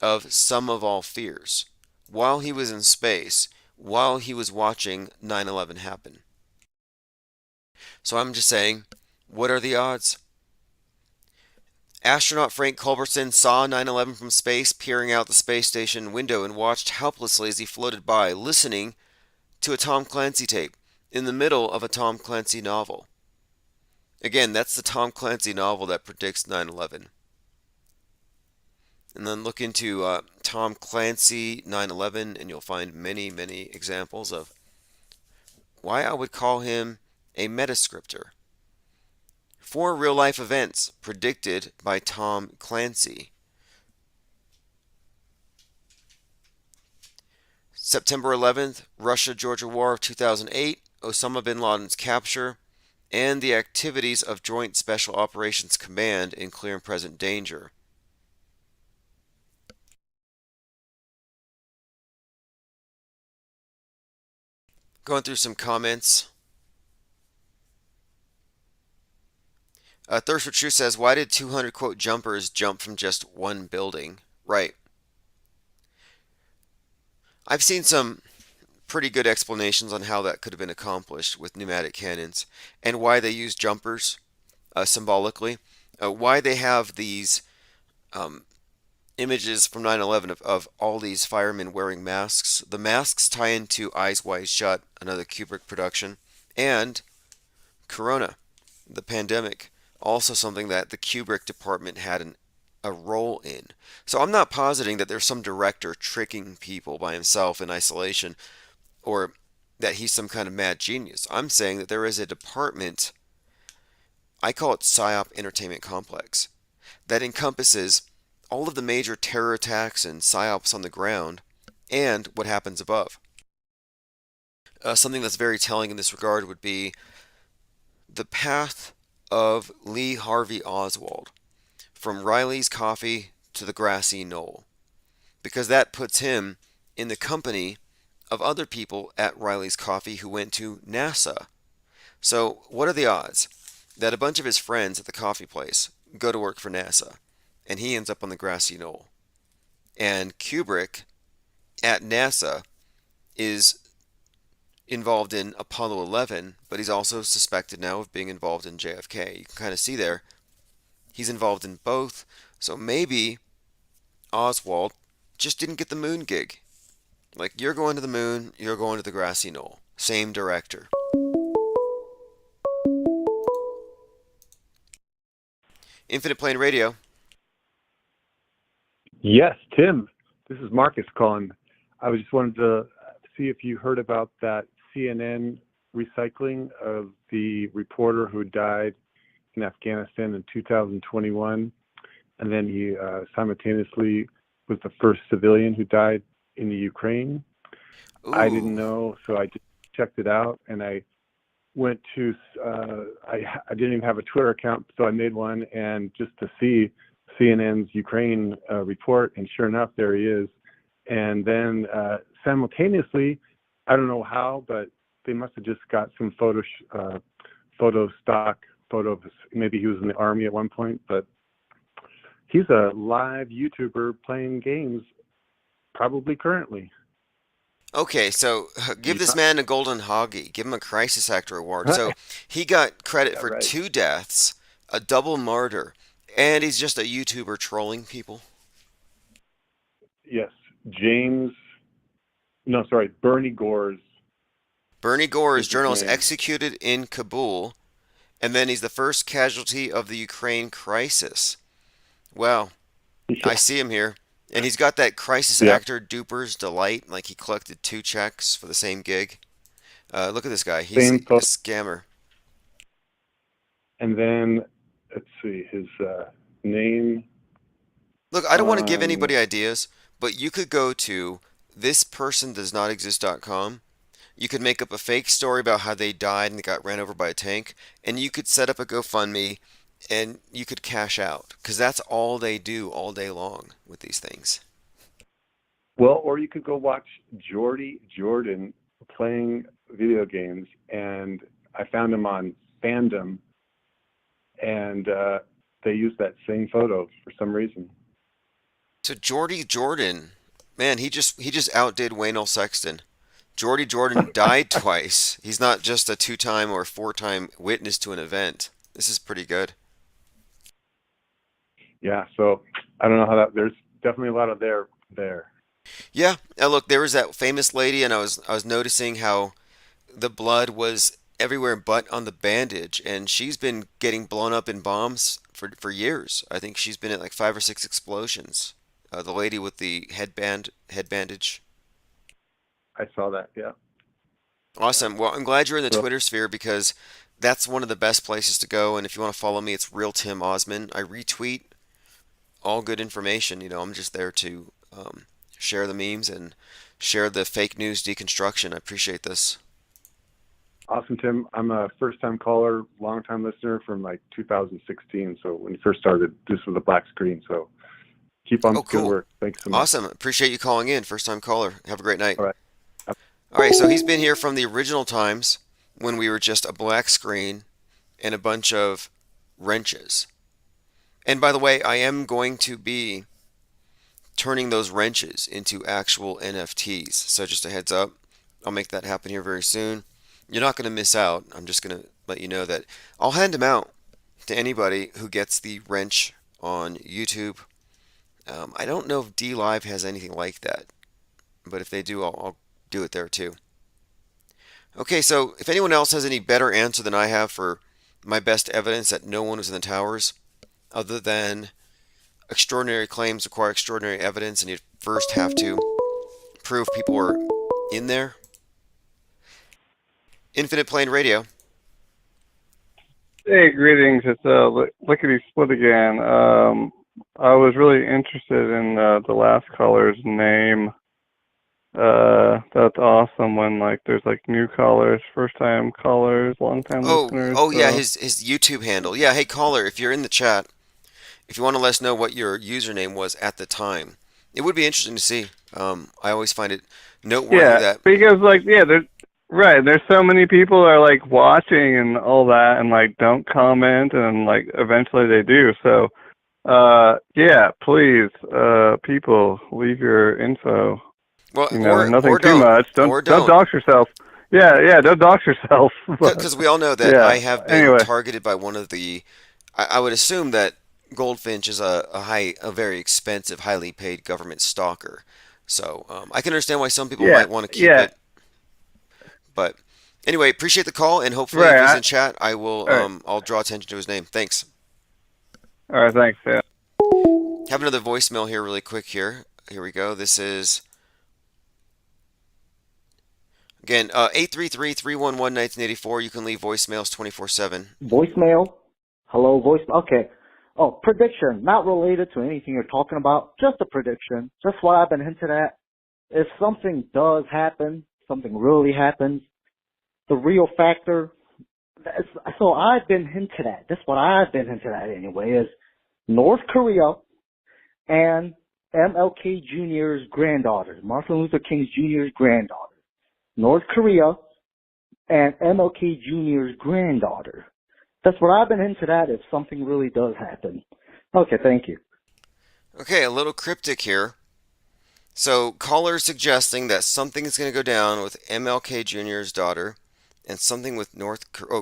of Sum of All Fears while he was in space, while he was watching 9/11 happen. So I'm just saying, what are the odds? Astronaut Frank Culberson saw 9/11 from space, peering out the space station window, and watched helplessly as he floated by, listening to a Tom Clancy tape in the middle of a Tom Clancy novel. Again, that's the Tom Clancy novel that predicts 9/11. And then look into Tom Clancy 9/11, and you'll find many, many examples of why I would call him a metascriptor. 4 real-life events predicted by Tom Clancy. September 11th, Russia-Georgia War of 2008, Osama bin Laden's capture, and the activities of Joint Special Operations Command in clear and present danger. Going through some comments. Thirst for Truth says, why did 200 quote jumpers jump from just one building? Right. I've seen some pretty good explanations on how that could have been accomplished with pneumatic cannons and why they use jumpers symbolically. Why they have these images from 9/11 of all these firemen wearing masks. The masks tie into Eyes Wide Shut, another Kubrick production, and Corona, the pandemic. Also something that the Kubrick department had a role in. So I'm not positing that there's some director tricking people by himself in isolation or that he's some kind of mad genius. I'm saying that there is a department, I call it PSYOP Entertainment Complex, that encompasses all of the major terror attacks and PSYOPs on the ground and what happens above. Something that's very telling in this regard would be the path of Lee Harvey Oswald from Riley's Coffee to the grassy knoll, because that puts him in the company of other people at Riley's Coffee who went to NASA. So what are the odds that a bunch of his friends at the coffee place go to work for NASA and he ends up on the grassy knoll? And Kubrick at NASA is involved in Apollo 11, but he's also suspected now of being involved in JFK. You can kind of see there, he's involved in both. So maybe Oswald just didn't get the moon gig. Like, you're going to the moon, you're going to the grassy knoll. Same director. Infinite Plane Radio. Yes, Tim. This is Marcus calling. I was just wanted to see if you heard about that CNN recycling of the reporter who died in Afghanistan in 2021, and then he simultaneously was the first civilian who died in the Ukraine. Ooh. I didn't know, so I just checked it out, and I went to I didn't even have a Twitter account, so I made one, and just to see CNN's Ukraine report, and sure enough, there he is. And then simultaneously, I don't know how, but they must have just got some stock photo of maybe he was in the army at one point, but he's a live YouTuber playing games, probably currently. Okay, so give this man a golden hoggy. Give him a crisis actor award. So he got credit for 2 deaths, a double murder, and he's just a YouTuber trolling people. Yes, Bernie Gore's. Bernie Gore's journalist executed in Kabul, and then he's the first casualty of the Ukraine crisis. Wow, yeah. I see him here. And he's got that crisis actor duper's delight, like he collected 2 checks for the same gig. Look at this guy. He's a Same photo. scammer. And then, let's see, his name. Look, I don't want to give anybody ideas, but you could go to thispersondoesnotexist.com. You could make up a fake story about how they died and they got ran over by a tank, and you could set up a GoFundMe and you could cash out because that's all they do all day long with these things. Well, or you could go watch Jordy Jordan playing video games, and I found him on Fandom, and they used that same photo for some reason. So Jordy Jordan, man, he just outdid Wayne L. Sexton. Jordy Jordan died twice. He's not just a 2-time or 4-time witness to an event. This is pretty good. Yeah, so I don't know how that. There's definitely a lot of there. Yeah, look, there was that famous lady, and I was noticing how the blood was everywhere but on the bandage, and she's been getting blown up in bombs for years. I think she's been at like 5 or 6 explosions. The lady with the head bandage. I saw that. Yeah. Awesome. Well, I'm glad you're in the So- Twitter sphere because that's one of the best places to go. And if you want to follow me, it's Real Tim Osman. I retweet all good information. I'm just there to share the memes and share the fake news deconstruction. I appreciate this. Awesome, Tim. I'm a first-time caller, long-time listener from like 2016. So when you first started, this was a black screen. So keep on the good work. Thanks so much. Awesome. Appreciate you calling in. First time caller. Have a great night. All right. All right. So he's been here from the original times when we were just a black screen and a bunch of wrenches. And by the way, I am going to be turning those wrenches into actual NFTs. So just a heads up, I'll make that happen here very soon. You're not going to miss out. I'm just going to let you know that I'll hand them out to anybody who gets the wrench on YouTube. I don't know if DLive has anything like that, but if they do, I'll do it there too. Okay, so if anyone else has any better answer than I have for my best evidence that no one was in the towers, other than extraordinary claims require extraordinary evidence, and you first have to prove people were in there. Infinite Plane Radio. Hey, greetings. It's Lickety Split again. I was really interested in the last caller's name. That's awesome when there's new callers, first time callers, long time listeners. Oh yeah, his YouTube handle. Yeah, hey caller, if you're in the chat, if you want to let us know what your username was at the time, it would be interesting to see. I always find it noteworthy that because there's right. There's so many people are watching and all that, and don't comment, and eventually they do. So, yeah, please, people, leave your info. Well, nothing too much. Don't dox yourself. Yeah, don't dox yourself. Because we all know that yeah, I have been anyway. targeted by one of the. I would assume that Goldfinch is a very expensive, highly paid government stalker. So I can understand why some people might want to keep it. But anyway, appreciate the call, and hopefully if he's in chat, I will. I'll draw attention to his name. Thanks. All right, thanks. Yeah. Have another voicemail here, really quick. Here we go. This is. Again, 833-311-1984. You can leave voicemails 24/7. Voicemail? Hello, voicemail? Okay. Oh, prediction. Not related to anything you're talking about. Just a prediction. Just what I've been hinted at. If something does happen, something really happens, the real factor, so I've been hinted at, this is what I've been hinted at anyway, is North Korea and MLK Jr.'s granddaughter, Martin Luther King Jr.'s granddaughter. North Korea and MLK Jr.'s granddaughter. That's what I've been hinted at if something really does happen. Okay, thank you. Okay, a little cryptic here. So, caller suggesting that something is going to go down with MLK Jr.'s daughter, and something with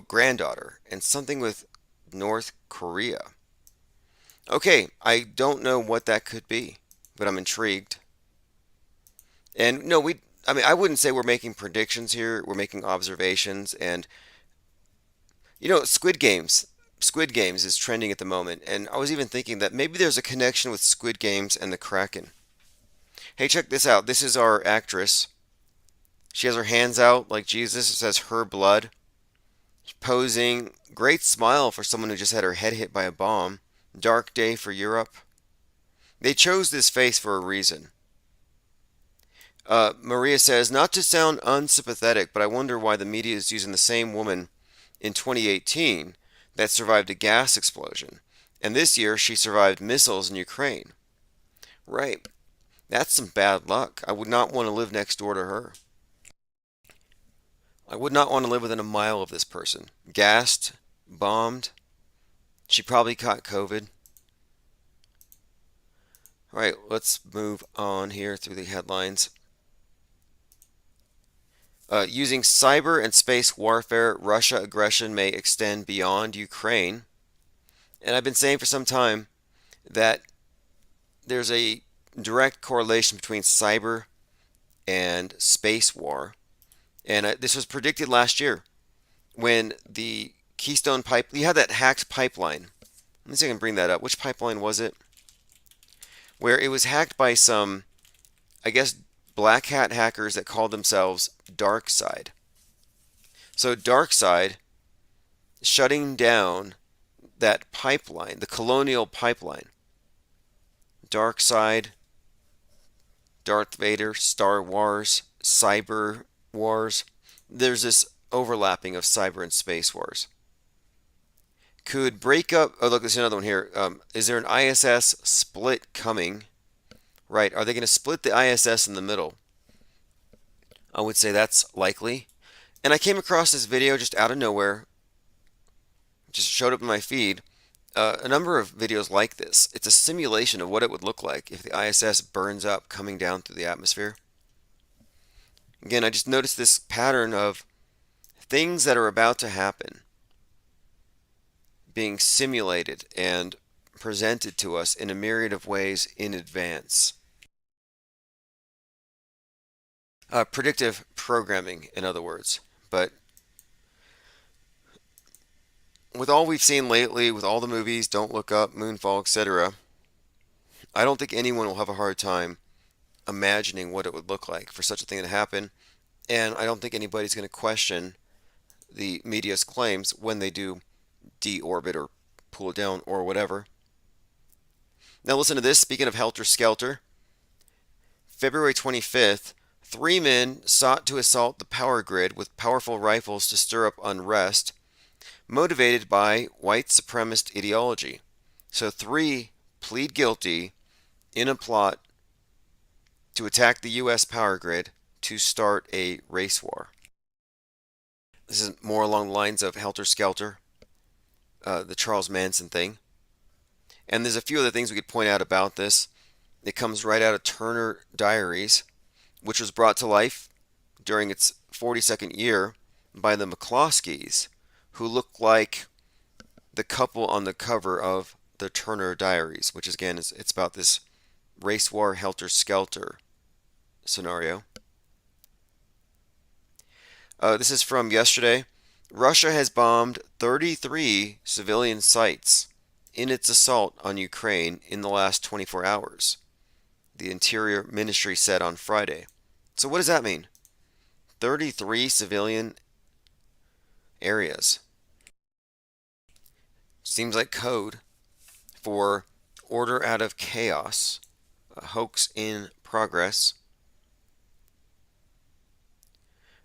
granddaughter, and something with North Korea. Okay, I don't know what that could be, but I'm intrigued. And no, I wouldn't say we're making predictions here. We're making observations, and Squid Games is trending at the moment, and I was even thinking that maybe there's a connection with Squid Games and the Kraken. Hey, check this out. This is our actress, She has her hands out like Jesus. It says her blood. Posing. Great smile for someone who just had her head hit by a bomb. Dark day for Europe. They chose this face for a reason. Maria says, not to sound unsympathetic, but I wonder why the media is using the same woman in 2018 that survived a gas explosion. And this year she survived missiles in Ukraine. Right. That's some bad luck. I would not want to live next door to her. I would not want to live within a mile of this person. Gassed, bombed. She probably caught COVID. All right, let's move on here through the headlines. Using cyber and space warfare, Russia aggression may extend beyond Ukraine. And I've been saying for some time that there's a direct correlation between cyber and space war. And this was predicted last year when the Keystone Pipe, you had that hacked pipeline. Let me see if I can bring that up. Which pipeline was it? Where it was hacked by some, I guess, black hat hackers that called themselves DarkSide. So DarkSide shutting down that pipeline, the Colonial Pipeline. DarkSide, Darth Vader, Star Wars, Cyber Wars. There's this overlapping of cyber and space wars. Could break up. Oh, look, there's another one here. Is there an ISS split coming? Right. Are they going to split the ISS in the middle? I would say that's likely. And I came across this video just out of nowhere. Just showed up in my feed. A number of videos like this. It's a simulation of what it would look like if the ISS burns up coming down through the atmosphere. Again, I just noticed this pattern of things that are about to happen being simulated and presented to us in a myriad of ways in advance. Predictive programming, in other words. But with all we've seen lately, with all the movies, Don't Look Up, Moonfall, etc., I don't think anyone will have a hard time imagining what it would look like for such a thing to happen. And I don't think anybody's going to question the media's claims when they do deorbit or pull it down or whatever. Now listen to this. Speaking of Helter Skelter, February 25th, 3 men sought to assault the power grid with powerful rifles to stir up unrest, motivated by white supremacist ideology. So 3 plead guilty in a plot to attack the U.S. power grid to start a race war. This is more along the lines of Helter Skelter, the Charles Manson thing. And there's a few other things we could point out about this. It comes right out of Turner Diaries, which was brought to life during its 42nd year by the McCloskeys, who look like the couple on the cover of the Turner Diaries, which is, again, it's about this race war Helter Skelter scenario. This is from yesterday. Russia has bombed 33 civilian sites in its assault on Ukraine in the last 24 hours, the Interior Ministry said on Friday. So what does that mean? 33 civilian areas. Seems like code for order out of chaos, a hoax in progress.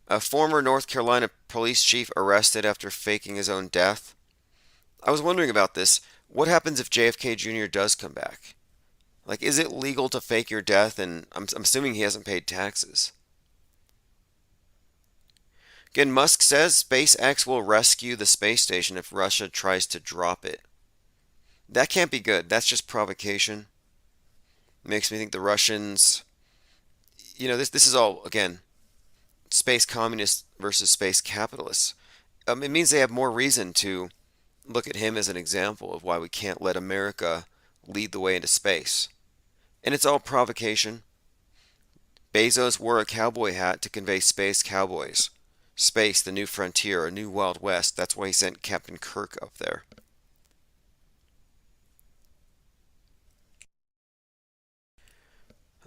A former North Carolina police chief arrested after faking his own death. I was wondering about this. What happens if JFK Jr. does come back? Like, is it legal to fake your death? And I'm assuming he hasn't paid taxes. Again, Musk says SpaceX will rescue the space station if Russia tries to drop it. That can't be good. That's just provocation. Makes me think the Russians, this is all, again, space communists versus space capitalists. It means they have more reason to look at him as an example of why we can't let America lead the way into space. And it's all provocation. Bezos wore a cowboy hat to convey space cowboys. Space, the new frontier, a new Wild West. That's why he sent Captain Kirk up there.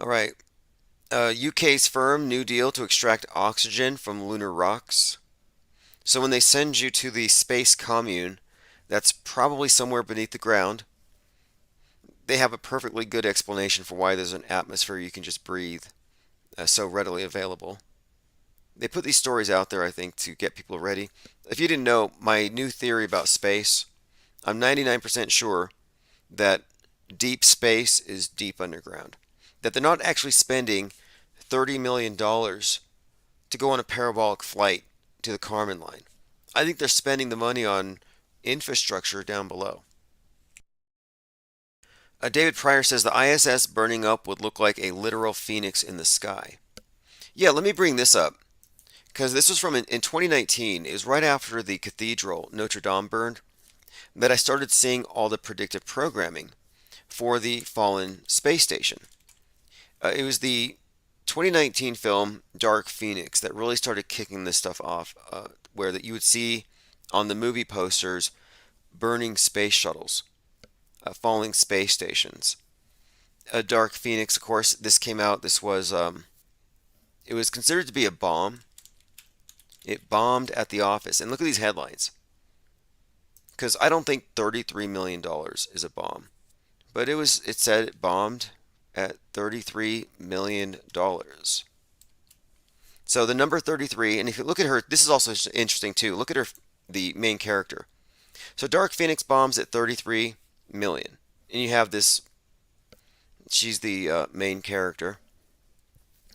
All right. UK's firm New Deal to extract oxygen from lunar rocks. So when they send you to the space commune, that's probably somewhere beneath the ground, they have a perfectly good explanation for why there's an atmosphere you can just breathe, so readily available. They put these stories out there, I think, to get people ready. If you didn't know, my new theory about space, I'm 99% sure that deep space is deep underground. That they're not actually spending $30 million to go on a parabolic flight to the Kármán line. I think they're spending the money on infrastructure down below. David Pryor says the ISS burning up would look like a literal phoenix in the sky. Yeah, let me bring this up, because this was from in 2019. It was right after the cathedral, Notre Dame, burned, that I started seeing all the predictive programming for the fallen space station. It was the 2019 film Dark Phoenix that really started kicking this stuff off, where that you would see on the movie posters burning space shuttles, falling space stations. Dark Phoenix, of course, this came out. This was it was considered to be a bomb. It bombed at the office, and look at these headlines. Because I don't think $33 million is a bomb, but it said it bombed at $33 million. So the number 33, and if you look at her, this is also interesting too. Look at her, the main character. So Dark Phoenix bombs at 33 million, and you have this. She's the main character.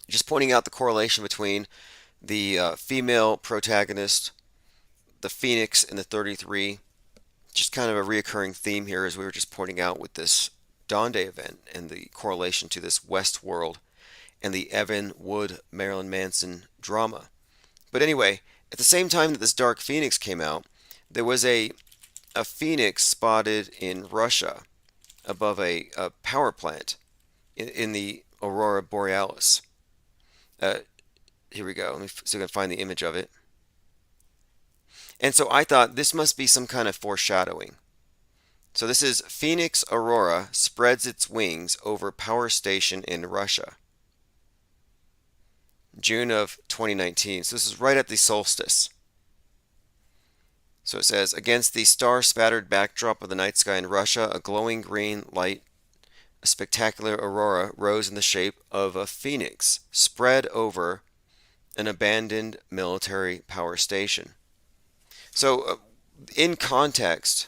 Just pointing out the correlation between the female protagonist, the Phoenix, and the 33. Just kind of a reoccurring theme here, as we were just pointing out with this Dawn Day event and the correlation to this Westworld and the Evan Wood Marilyn Manson drama. But anyway, at the same time that this Dark Phoenix came out, there was a phoenix spotted in Russia above a power plant in the Aurora Borealis. Here we go. Let me see if I can find the image of it. And so I thought this must be some kind of foreshadowing. So this is Phoenix Aurora spreads its wings over power station in Russia. June of 2019. So this is right at the solstice. So it says, against the star-spattered backdrop of the night sky in Russia, a glowing green light, a spectacular aurora rose in the shape of a phoenix spread over an abandoned military power station. So in context,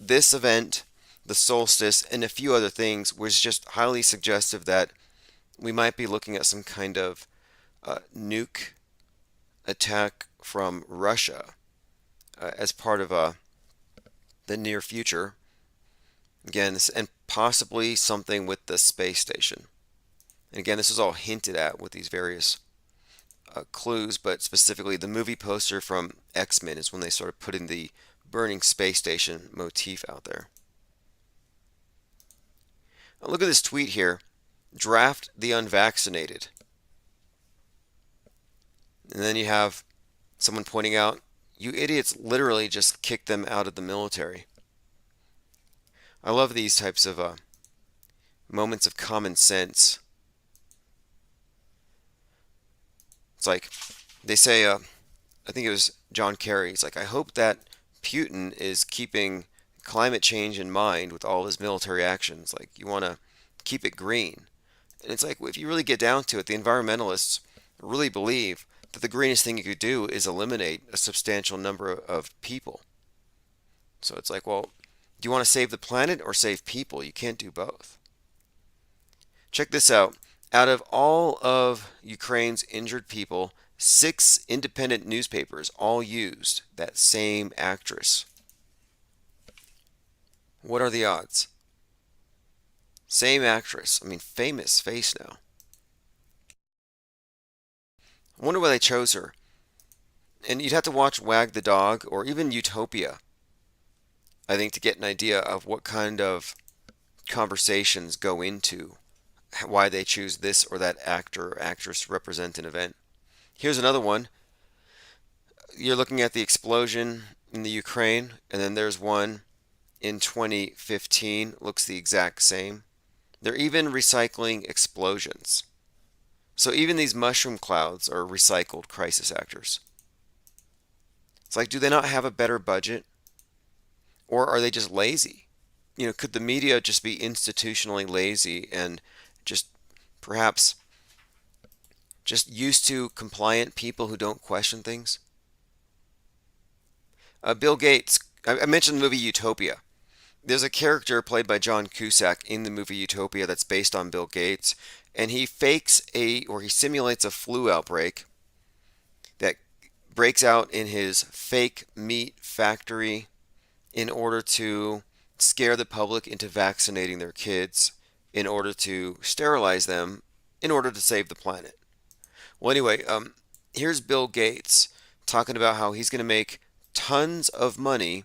this event, the solstice, and a few other things was just highly suggestive that we might be looking at some kind of nuke attack from Russia as part of the near future. Again, and possibly something with the space station. And again, this is all hinted at with these various clues, but specifically the movie poster from X-Men is when they started putting the burning space station motif out there. Now look at this tweet here. Draft the unvaccinated. And then you have someone pointing out, you idiots literally just kicked them out of the military. I love these types of moments of common sense. It's like they say, I think it was John Kerry. He's like, I hope that Putin is keeping climate change in mind with all his military actions. Like, you want to keep it green. And it's like, if you really get down to it, the environmentalists really believe that the greenest thing you could do is eliminate a substantial number of people. So it's like, well, do you want to save the planet or save people? You can't do both. Check this out. Out of all of Ukraine's injured people, 6 independent newspapers all used that same actress. What are the odds? Same actress. I mean, famous face now. I wonder why they chose her. And you'd have to watch Wag the Dog or even Utopia, I think, to get an idea of what kind of conversations go into why they choose this or that actor or actress to represent an event. Here's another one. You're looking at the explosion in the Ukraine, and then there's one in 2015. Looks the exact same. They're even recycling explosions. So even these mushroom clouds are recycled crisis actors. It's like, do they not have a better budget? Or are they just lazy? Could the media just be institutionally lazy and just perhaps just used to compliant people who don't question things? Bill Gates, I mentioned the movie Utopia. There's a character played by John Cusack in the movie Utopia that's based on Bill Gates, and he he simulates a flu outbreak that breaks out in his fake meat factory in order to scare the public into vaccinating their kids, in order to sterilize them, in order to save the planet. Well, anyway, here's Bill Gates talking about how he's going to make tons of money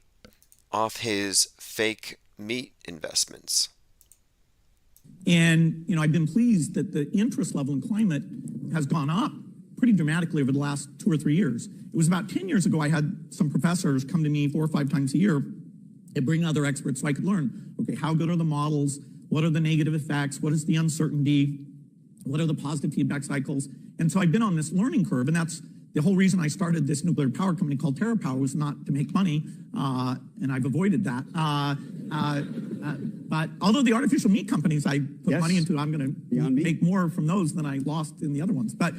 off his fake meat investments. And, I've been pleased that the interest level in climate has gone up pretty dramatically over the last 2 or 3 years. It was about 10 years ago, I had some professors come to me 4 or 5 times a year and bring other experts so I could learn, okay, how good are the models? What are the negative effects? What is the uncertainty? What are the positive feedback cycles? And so I've been on this learning curve, and that's the whole reason I started this nuclear power company called TerraPower, was not to make money, and I've avoided that. But although the artificial meat companies I put money into, I'm going to make more from those than I lost in the other ones. But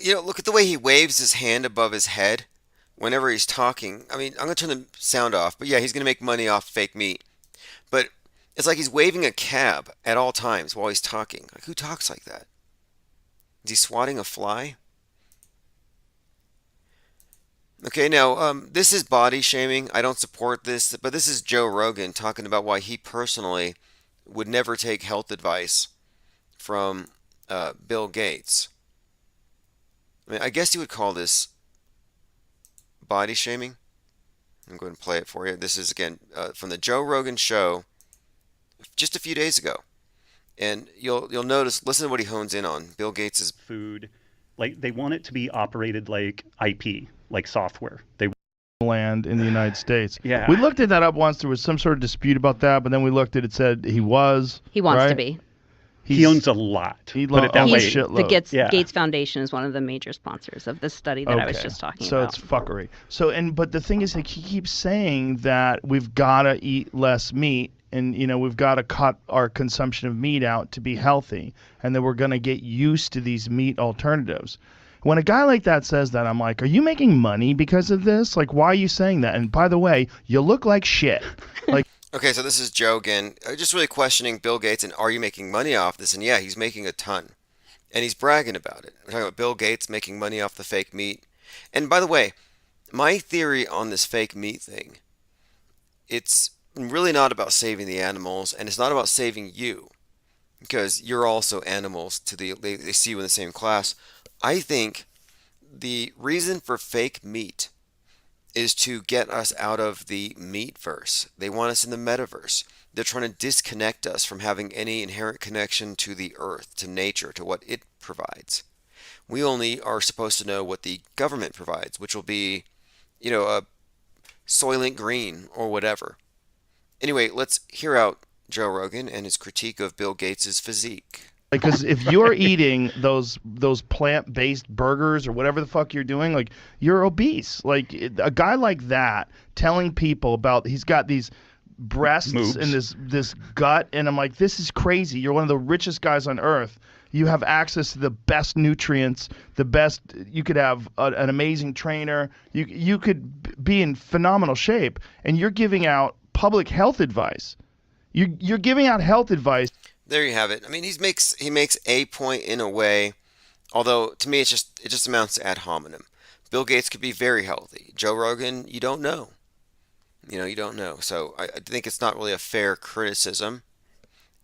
look at the way he waves his hand above his head whenever he's talking. I mean, I'm going to turn the sound off, but yeah, he's going to make money off fake meat. But it's like he's waving a cab at all times while he's talking. Like, who talks like that? Is he swatting a fly? Okay, now, this is body shaming. I don't support this, but this is Joe Rogan talking about why he personally would never take health advice from Bill Gates. I mean, I guess you would call this body shaming. I'm going to play it for you. This is, again, from the Joe Rogan show just a few days ago. And you'll notice, listen to what he hones in on. Bill Gates' food. Like, they want it to be operated like IP, like software. They land in the United States. Yeah. We looked at that up once. There was some sort of dispute about that, but then we looked at it, said he wants to be. He owns a lot. He put it that way. The Gates Foundation is one of the major sponsors of this study that I was just talking so about. So it's fuckery. But the thing is, like, he keeps saying that we've got to eat less meat, and we've got to cut our consumption of meat out to be healthy, and then we're going to get used to these meat alternatives. When a guy like that says that, I'm like, are you making money because of this? Like, why are you saying that? And by the way, you look like shit. Like. Okay, so this is Joe again, just really questioning Bill Gates and are you making money off this? And yeah, he's making a ton. And he's bragging about it. We're talking about Bill Gates making money off the fake meat. And by the way, my theory on this fake meat thing, it's really not about saving the animals, and it's not about saving you, because you're also animals they see you in the same class. I think the reason for fake meat is to get us out of the meatverse. They want us in the metaverse. They're trying to disconnect us from having any inherent connection to the earth, to nature, to what it provides. We only are supposed to know what the government provides, which will be, a Soylent Green or whatever. Anyway, let's hear out Joe Rogan and his critique of Bill Gates' physique. Because if you're eating those plant-based burgers or whatever the fuck you're doing, like, you're obese. Like, a guy like that telling people about he's got these breasts and this gut, and I'm like, this is crazy. You're one of the richest guys on earth. You have access to the best nutrients, the best. You could have an amazing trainer. You could be in phenomenal shape, and you're giving out public health advice. You're giving out health advice. There you have it. I mean, he makes a point in a way, although to me it just amounts to ad hominem. Bill Gates could be very healthy. Joe Rogan, you don't know. You don't know. So I think it's not really a fair criticism.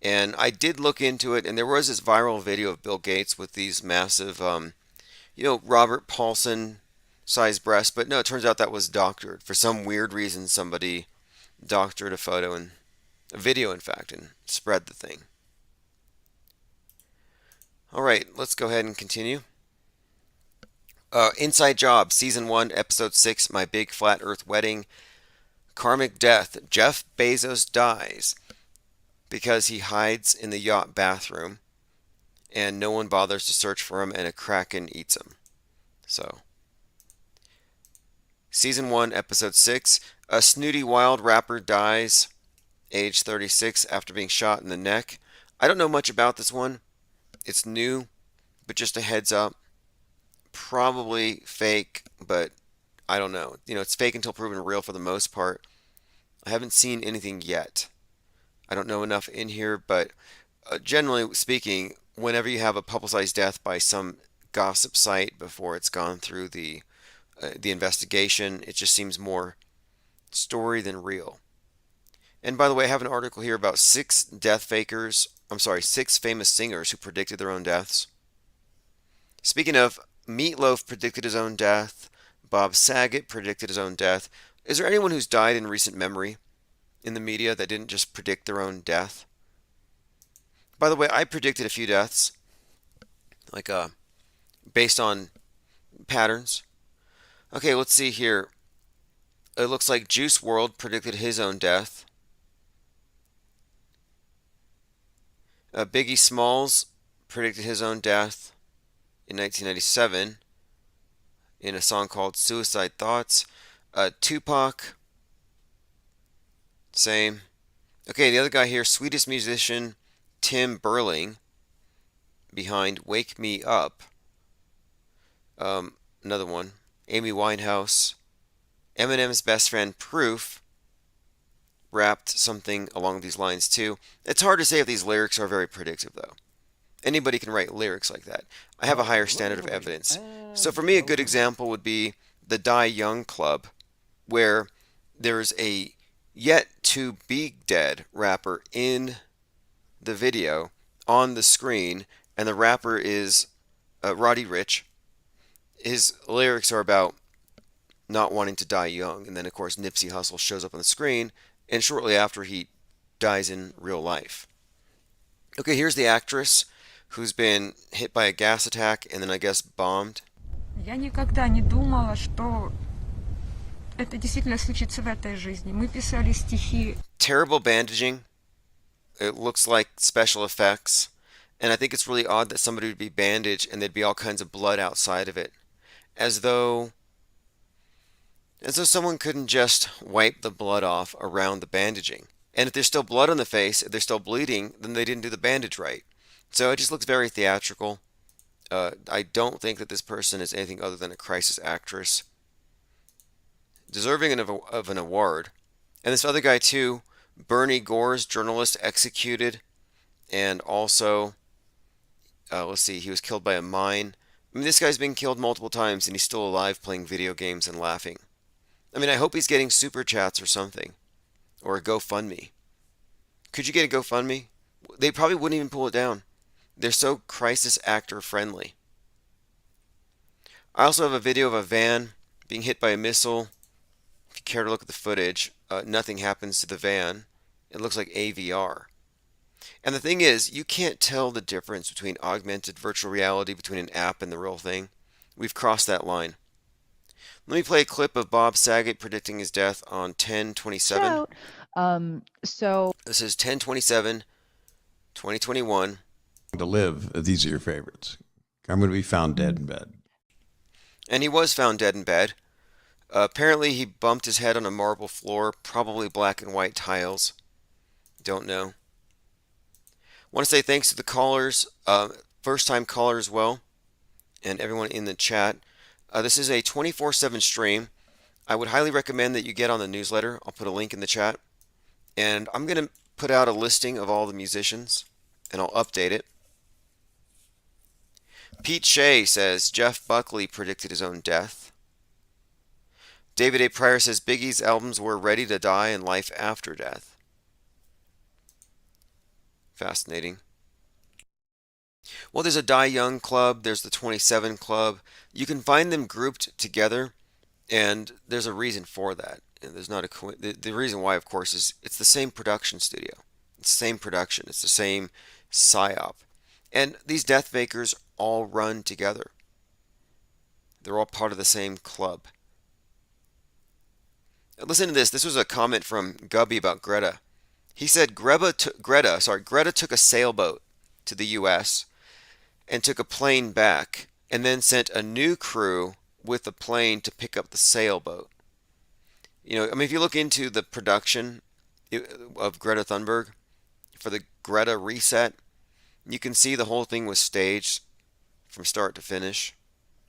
And I did look into it, and there was this viral video of Bill Gates with these massive, Robert Paulson sized breasts. But no, it turns out that was doctored. For some weird reason, somebody doctored a video, in fact, and spread the thing. All right, let's go ahead and continue. Inside Job, Season 1, Episode 6, My Big Flat Earth Wedding. Karmic Death. Jeff Bezos dies because he hides in the yacht bathroom. and no one bothers to search for him, and a kraken eats him. So, Season 1, Episode 6, a snooty wild rapper dies, age 36, after being shot in the neck. I don't know much about this one. It's new, but just a heads up. Probably fake, but I don't know. It's fake until proven real for the most part. I haven't seen anything yet. I don't know enough in here, but generally speaking, whenever you have a publicized death by some gossip site before it's gone through the investigation, it just seems more story than real. And by the way, I have an article here about 6 famous singers who predicted their own deaths. Speaking of, Meatloaf predicted his own death. Bob Saget predicted his own death. Is there anyone who's died in recent memory in the media that didn't just predict their own death? By the way, I predicted a few deaths, like based on patterns. Okay, let's see here. It looks like Juice WRLD predicted his own death. Biggie Smalls predicted his own death in 1997 in a song called Suicide Thoughts. Tupac, same. Okay, the other guy here, Swedish musician Tim Berling, behind Wake Me Up. Another one, Amy Winehouse. Eminem's best friend Proof rapped something along these lines too. It's hard to say if these lyrics are very predictive though. Anybody can write lyrics like that. I have a higher standard of evidence. So for me, a good example would be the Die Young Club, where there's a yet to be dead rapper in the video on the screen, and the rapper is Roddy Ricch. His lyrics are about not wanting to die young, and then of course Nipsey Hussle shows up on the screen, and shortly after he dies in real life. Okay, here's the actress who's been hit by a gas attack and then I guess bombed. Я никогда не думала, что это действительно случится в этой жизни. Мы писали стихи. Terrible bandaging. It looks like special effects. And I think it's really odd that somebody would be bandaged and there'd be all kinds of blood outside of it. As though someone couldn't just wipe the blood off around the bandaging. And if there's still blood on the face, if they're still bleeding, then they didn't do the bandage right. So it just looks very theatrical. I don't think that this person is anything other than a crisis actress, deserving of an award. And this other guy too, Bernie Gore's journalist, executed, and also, let's see, he was killed by a mine. I mean, this guy's been killed multiple times and he's still alive playing video games and laughing. I mean, I hope he's getting super chats or something, or a GoFundMe. Could you get a GoFundMe? They probably wouldn't even pull it down. They're so crisis actor friendly. I also have a video of a van being hit by a missile. If you care to look at the footage, nothing happens to the van. It looks like AVR. And the thing is, you can't tell the difference between augmented virtual reality between an app and the real thing. We've crossed that line. Let me play a clip of Bob Saget predicting his death on 10/27. This is 10/27, 2021. To live, these are your favorites. I'm going to be found dead in bed. And he was found dead in bed. Apparently he bumped his head on a marble floor, probably black and white tiles. Don't know. Want to say thanks to the callers, first-time caller as well, and everyone in the chat. This is a 24/7 stream. I would highly recommend that you get on the newsletter. I'll put a link in the chat. And I'm going to put out a listing of all the musicians, and I'll update it. Pete Shea says Jeff Buckley predicted his own death. David A. Pryor says Biggie's albums were Ready to Die and Life After Death. Fascinating. Well, there's a Die Young Club. There's the 27 Club. You can find them grouped together, and there's a reason for that. And there's not the reason why, of course, is it's the same production studio. It's the same production. It's the same psyop. And these death makers all run together. They're all part of the same club. Listen to this. This was a comment from Gubby about Greta. He said Greta took a sailboat to the U.S. and took a plane back, and then sent a new crew with the plane to pick up the sailboat. If you look into the production of Greta Thunberg for the Greta Reset, you can see the whole thing was staged from start to finish,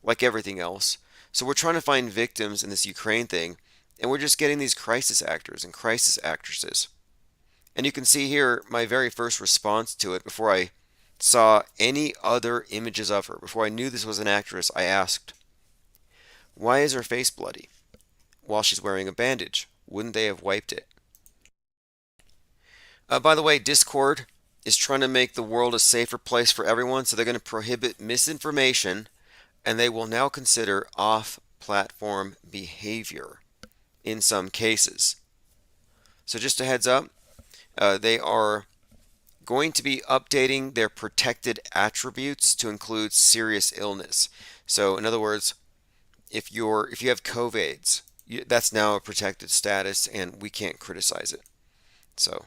like everything else. So we're trying to find victims in this Ukraine thing, and we're just getting these crisis actors and crisis actresses. And you can see here my very first response to it before I saw any other images of her. Before I knew this was an actress, I asked, why is her face bloody while she's wearing a bandage? Wouldn't they have wiped it? By the way, Discord is trying to make the world a safer place for everyone, so they're going to prohibit misinformation, and they will now consider off-platform behavior in some cases. So just a heads up, they are going to be updating their protected attributes to include serious illness. So in other words, if you have COVIDs, that's now a protected status, and we can't criticize it. So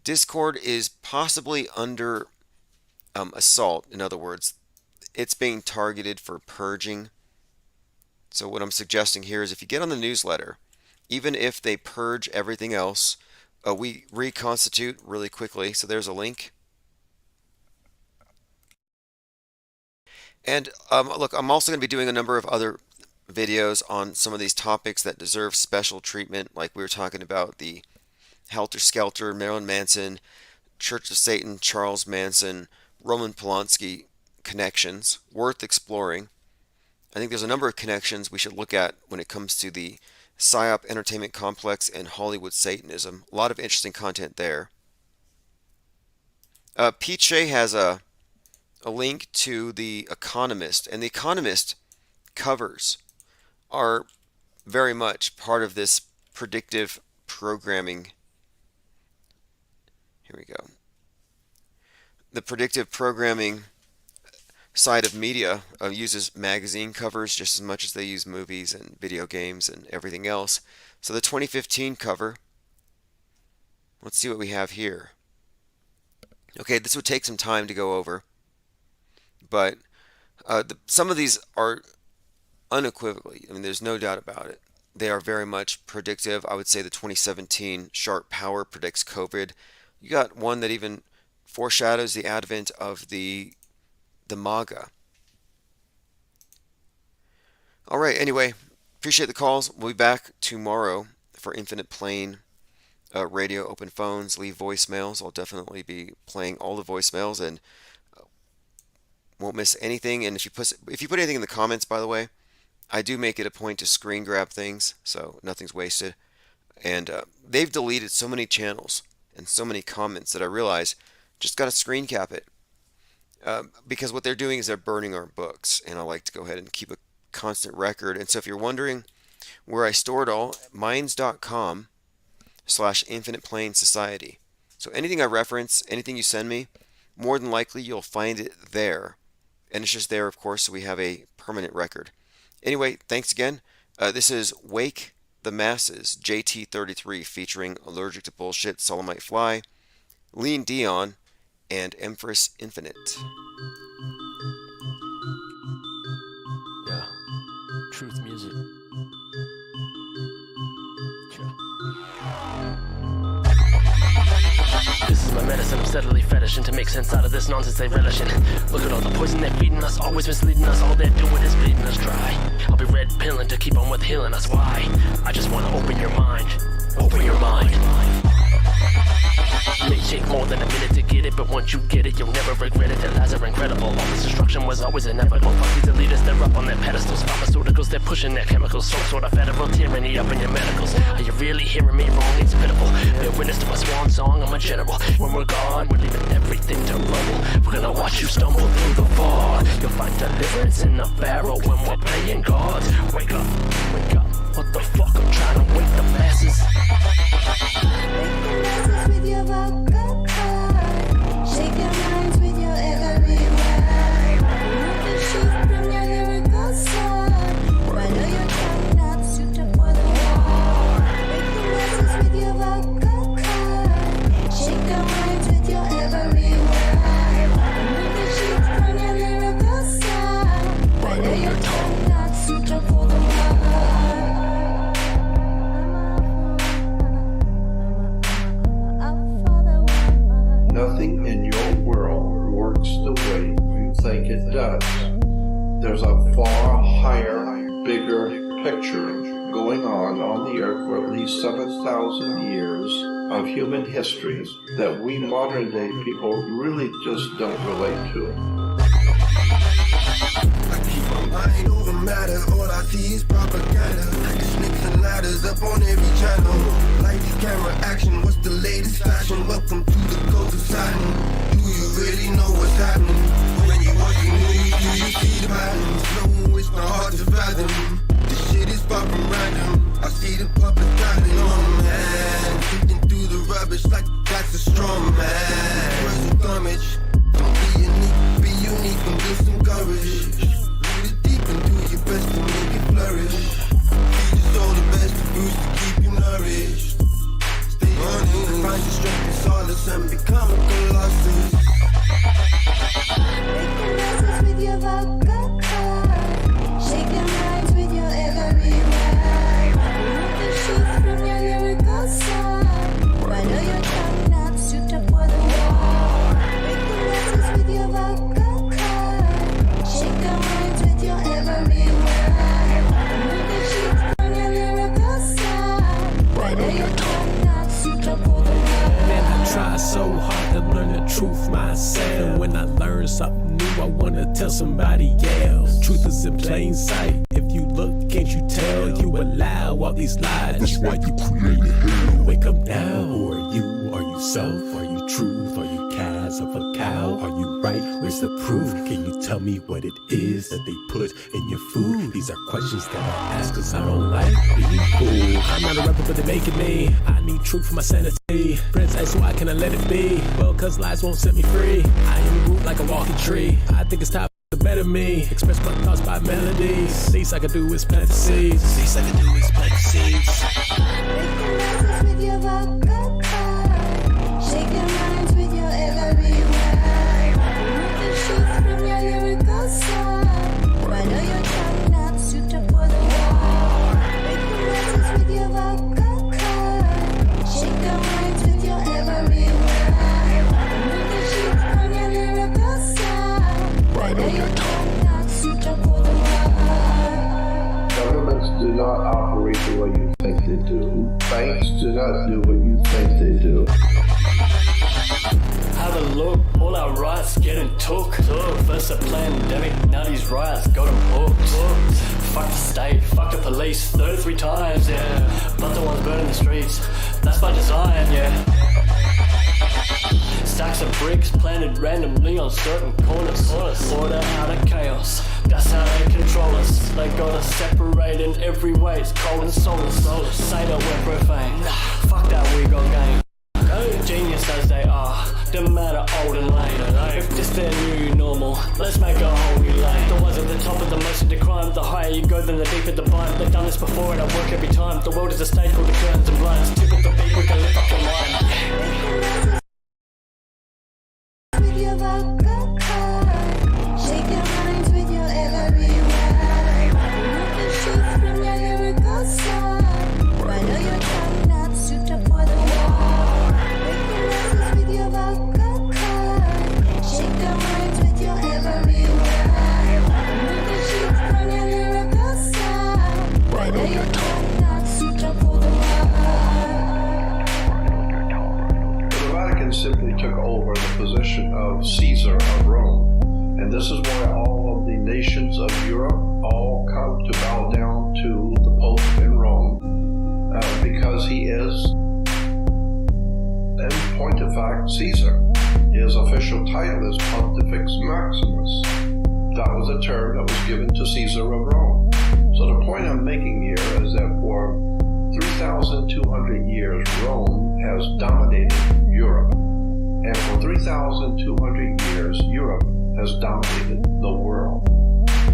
Discord is possibly under assault. In other words, it's being targeted for purging. So what I'm suggesting here is if you get on the newsletter, even if they purge everything else, we reconstitute really quickly. So there's a link. And look, I'm also going to be doing a number of other videos on some of these topics that deserve special treatment, like we were talking about the Helter Skelter, Marilyn Manson, Church of Satan, Charles Manson, Roman Polanski connections, worth exploring. I think there's a number of connections we should look at when it comes to the PSYOP entertainment complex and Hollywood Satanism. A lot of interesting content there. Pete Shea has a link to The Economist, and The Economist covers are very much part of this predictive programming. Here we go. The predictive programming side of media uses magazine covers just as much as they use movies and video games and everything else. So the 2015 cover, let's see what we have here. Okay, this would take some time to go over, but some of these are unequivocally, there's no doubt about it, they are very much predictive. I would say the 2017 Sharp Power predicts COVID. You got one that even foreshadows the advent of the MAGA. All right, anyway, appreciate the calls. We'll be back tomorrow for Infinite Plane Radio Open Phones. Leave voicemails. I'll definitely be playing all the voicemails and won't miss anything. And if you put anything in the comments, by the way, I do make it a point to screen grab things, so nothing's wasted. And they've deleted so many channels and so many comments that I realize just got to screen cap it. Because what they're doing is they're burning our books, and I like to go ahead and keep a constant record. And so if you're wondering where I store it all, minds.com/Infinite Plane Society. So anything I reference, anything you send me, more than likely you'll find it there. And it's just there, of course, so we have a permanent record. Anyway, thanks again. This is Wake the Masses, JT33, featuring Allergic to Bullshit, Solemite Fly, Lean Dion, and Empress Infinite. Yeah, truth music. This is my medicine, I'm steadily fetishing to make sense out of this nonsense they relish in. Look at all the poison they're feeding us, always misleading us, all they're doing is bleeding us dry. I'll be red pilling to keep on with healing us, why? I just want to open your mind, open your mind. May take more than a minute to get it, but once you get it, you'll never regret it. Their lies are incredible. All this destruction was always inevitable. Fuck these elitists, they're up on their pedestals. Pharmaceuticals, they're pushing their chemicals. Some sort of federal tyranny up in your medicals. Are you really hearing me wrong? It's pitiful. Bear witness to my swan song, I'm a general. When we're gone, we're leaving everything to rubble. We're gonna watch you stumble through the fall. You'll find deliverance in the barrel when we're playing gods. Wake up, wake up. What the fuck? I'm trying to wake the masses. With your vocal cord, shake your minds with your every word. Remove the shift from your lyrical sword. Swallow your tongue, not suit up for the war. Wake the masses with your vocal cord, shake your minds with your every word. Remove the shift think it does. There's a far higher, bigger picture going on the earth for at least 7,000 years of human history that we modern day people really just don't relate to. I keep my mind over matter, all I see is propaganda. Snakes and ladders up on every channel. Lights, camera, action, what's the latest fashion? Welcome to the coast of Saturn. Do you really know what's happening? When you watch the news, do you see the patterns? No, it's not hard to fathom. This shit is far from random. I see the puppets standing on man, sifting through the rubbish like that's a strong man. Where's the damage? Don't be unique and build some courage. Read it deep and do your best to make it flourish. Feed your soul the best foods to keep you nourished. Stay honest, find your strength and solace and become a colossus. Break the masses with your vocal cord. Shake your minds with your every word. Remove the truth from your lyrical sword. I know your tongue not suit up for the war. Break the masses with your vocal cord. Shake your minds with your every word. Remove the truth from your lyrical sword. I know your tongue not suit up for the war. Man, I try so hard to learn the truth myself. And when I learn something new, I wanna tell somebody else. Truth is in plain sight. If you look, can't you tell? You allow all these lies. That's why you created hell. Wake up now. Who are you? Are you self? Are you truth? Are you calves of a cow? Are you right? Where's the proof? Can you tell me what it is that they put in your food? These are questions that I ask cause I don't like being fooled. I'm not a rapper, but they're making me. I need truth for my sanity. Princess, why can I let it be? Well, cause lies won't set me free. I am root like a walking tree. I think it's time to better me. Express my thoughts by melodies. Least I can do is plant the seeds. Least I can do is plant the seeds. Break the masses with your vocal cord. Shake your minds with your every word. Remove the truth from your lyrical sword. I know your tongue not suit up for the war. Break the masses with your vocal cord. Shake your minds with your every word. Remove the truth from your lyrical sword. I know your tongue not suit up for the war. Governments do not operate the way you think they do. Banks do not do what you think they do. Have a look, all our rights getting took. First a pandemic, now these riots got them hooked. Fuck the state, fuck the police, 33 times, yeah. But the ones burning the streets, that's by design, yeah. Stacks of bricks planted randomly on certain corners. Order out of chaos, that's how they control us. They got us separated in every way, it's cold and soulless. Say that we're profane, fuck that, we got game. Genius as they are, don't matter old and late. If this their new normal, let's make a whole new lane. The ones at the top of the most of the crime, the higher you go, then the deeper the bind. They've done this before and I work every time. The world is a stage called the curtains and blinds. Tip at the beat, we can lift up your mind. With your vocal cord. Shake your minds with your every word. Remove the truth from your lyrical sword. I know your tongue not suit up for the war. Break the masses with your vocal cord. Shake your minds with your every word. Remove the truth from your lyrical sword. I know your tongue not suit up for the war. The Vatican simply took over the position of Caesar of Rome. And this is why all of the nations of Europe all come to bow down to the Pope in Rome. Because he is, in point of fact, Caesar. His official title is Pontifex Maximus. That was a term that was given to Caesar of Rome. So the point I'm making here is that for 3,200 years, Rome has dominated Europe. And for 3,200 years, Europe has dominated the world.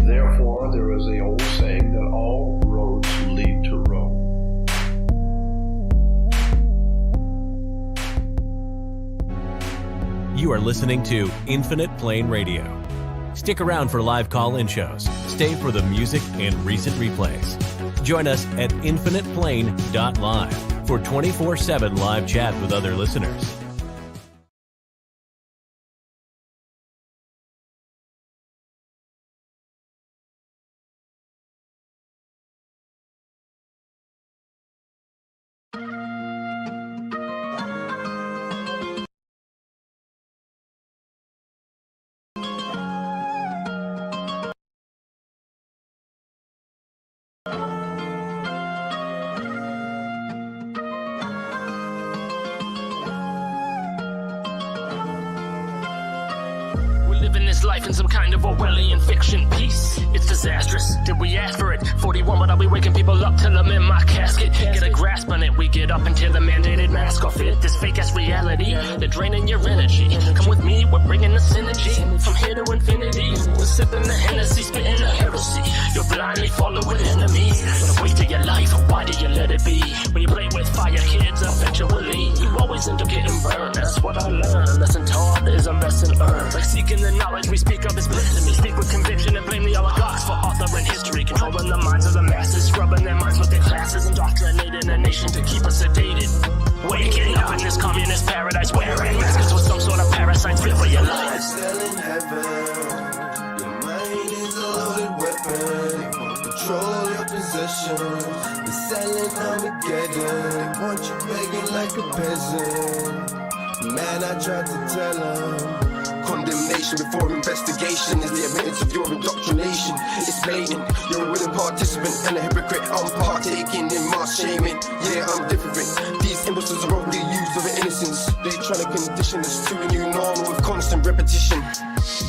Therefore, there is the old saying that all roads lead to Rome. You are listening to Infinite Plane Radio. Stick around for live call-in shows. Stay for the music and recent replays. Join us at infiniteplane.live for 24/7 live chat with other listeners. living this life in some kind of Orwellian fiction piece. It's disastrous. Did we ask for it? 41, but I'll be waking people up till I'm in my casket. Get a grasp on it. We get up and tear the mandated mask off it. This fake ass reality, they're draining your energy. Come with me, we're bringing the synergy. From here to infinity, we're sipping the Hennessy, spitting the heresy. You're blindly following enemies. The weight of your life, why do you let it be? When you play with fire, kids, eventually you always end up getting burned. That's what I learned. A lesson taught is a lesson earned. Like seeking the knowledge we speak of is bliss to me. Speak with conviction and blame the oligarchs for authoring history, controlling the minds of the masses, scrubbing their minds with their classes, indoctrinating a nation to keep us sedated. Waking up in this communist paradise, wearing masks with some sort of parasites fit for your life. Still in heaven, your mind is a loaded weapon. Control your possessions. They're selling Armageddon. They want you begging like a peasant. Man, I tried to tell them. Condemnation before investigation is the evidence of your indoctrination. It's blatant. You're a willing participant and a hypocrite. I'm partaking in mass shaming. Yeah, I'm different. These imbeciles are only used of innocence. They trying to condition us to a new normal with constant repetition.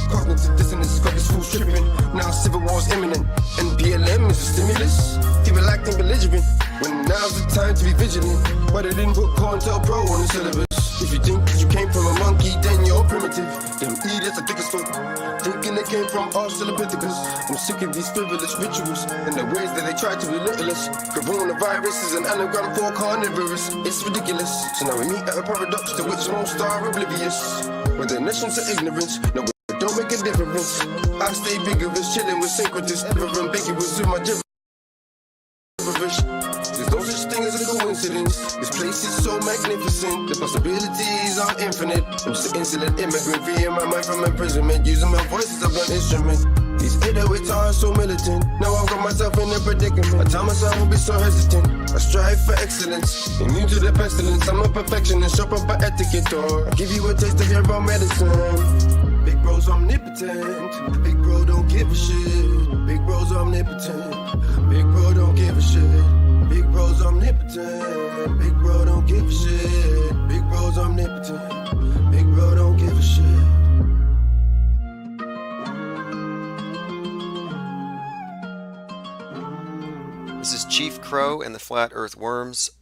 Cognitive dissonance got this fool tripping. Now civil war's imminent and BLM is a stimulus. People acting belligerent when now's the time to be vigilant. But they didn't put COINTELPRO on the syllabus. If you think that you came from a monkey, then you're primitive. Them idiots are thick as fuck, thinking they came from Australopithecus. I'm sick of these frivolous rituals and the ways that they try to belittle us. Coronavirus is an anagram for carnivorous. It's ridiculous. So now we meet at a paradox to which most are oblivious. With their nations of ignorance, no, it don't make a difference. I stay vigorous, chilling with syncretists, ever ambiguous with my gibberish. There's no such thing as a coincidence. This place is so magnificent. The possibilities are infinite. I'm just an insolent immigrant, freeing my mind from imprisonment, using my voice as a blunt instrument. These 808s are so militant. Now I've got myself in a predicament. I tell myself I'll be so hesitant. I strive for excellence, immune to the pestilence. I'm a perfectionist, show up by etiquette, or I'll give you a taste of your own medicine. Big bro's omnipotent. Big bro don't give a shit. Big bro's omnipotent. Big bro don't give a shit. Big bro's omnipotent. Big bro don't give a shit. Big bro's omnipotent. Big bro don't give a shit. This is Chief Crow and the Flat Earth Worms.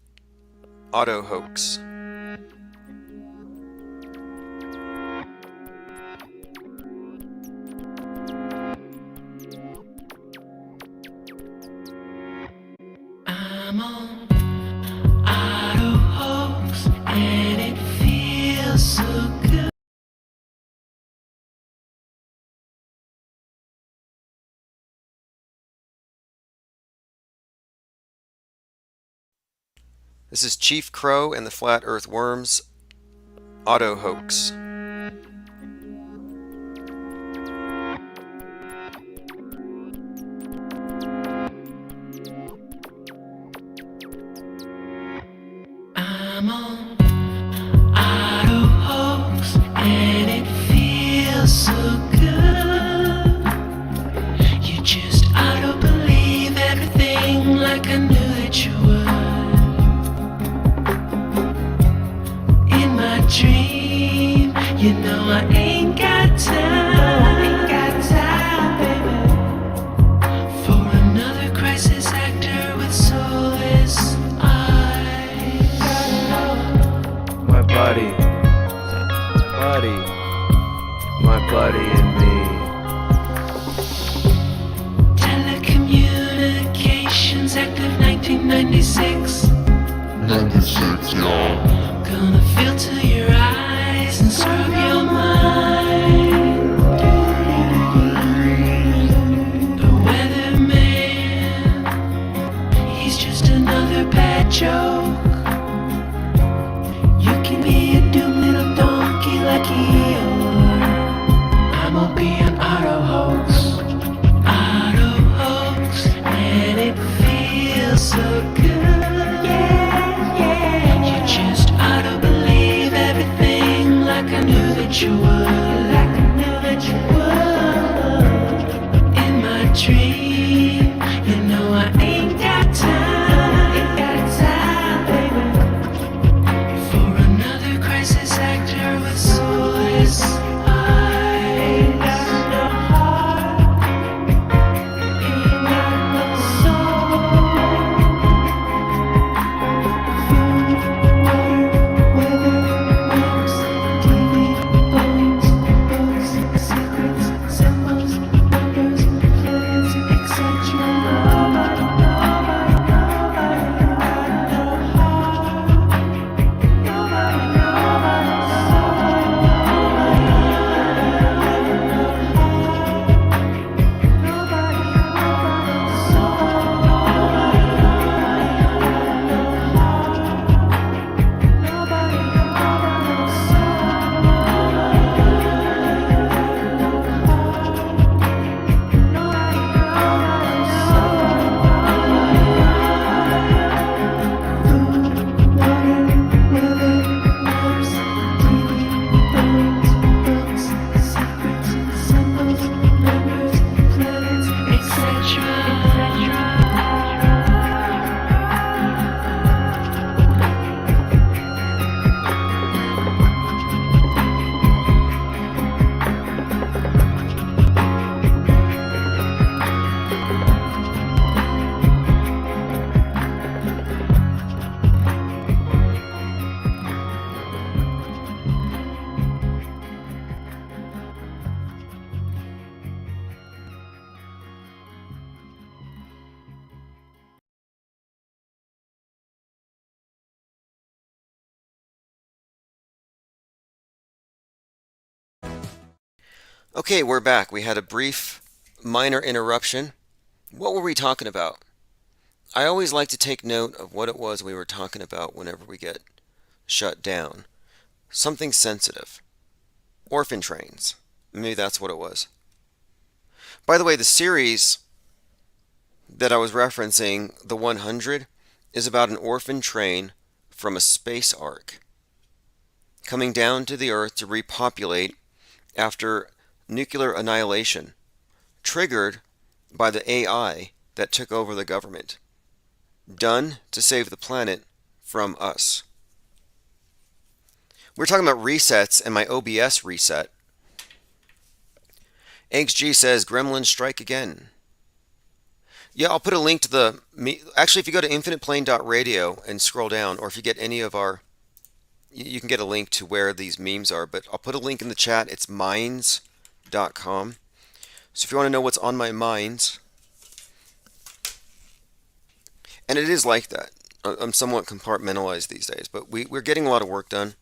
Auto Hoax. I'm on auto hoax and it feels so good. This is Chief Crow and the Flat Earth Worms. Auto Hoax. I'm on auto hoax and it feels so good. You just auto believe everything like I knew that you would. In my dream, you know I ain't got time, baby, for another crisis actor with soulless eyes. My buddy, my buddy and me. Telecommunications Act of 1996. 96, y'all. Gonna filter your eyes and scrub your mind. The weatherman, he's just another bad joke. You can be a dumb little donkey like Eeyore. I'm gonna be an auto hoax. Auto hoax, and it feels so good. Yeah, yeah. You just auto believe Okay, we're back. We had a brief, minor interruption. What were we talking about? I always like to take note of what it was we were talking about whenever we get shut down. Something sensitive. Orphan trains. Maybe that's what it was. By the way, the series that I was referencing, the 100, is about an orphan train from a space ark coming down to the Earth to repopulate after nuclear annihilation, triggered by the AI that took over the government. Done to save the planet from us. We're talking about resets and my OBS reset. XG says, Gremlins strike again. Yeah, I'll put a link to the... Actually, if you go to infiniteplane.radio and scroll down, or if you get any of our... You can get a link to where these memes are, but I'll put a link in the chat. It's minds.com. So if you want to know what's on my minds... And it is like that. I'm somewhat compartmentalized these days, but we're getting a lot of work done.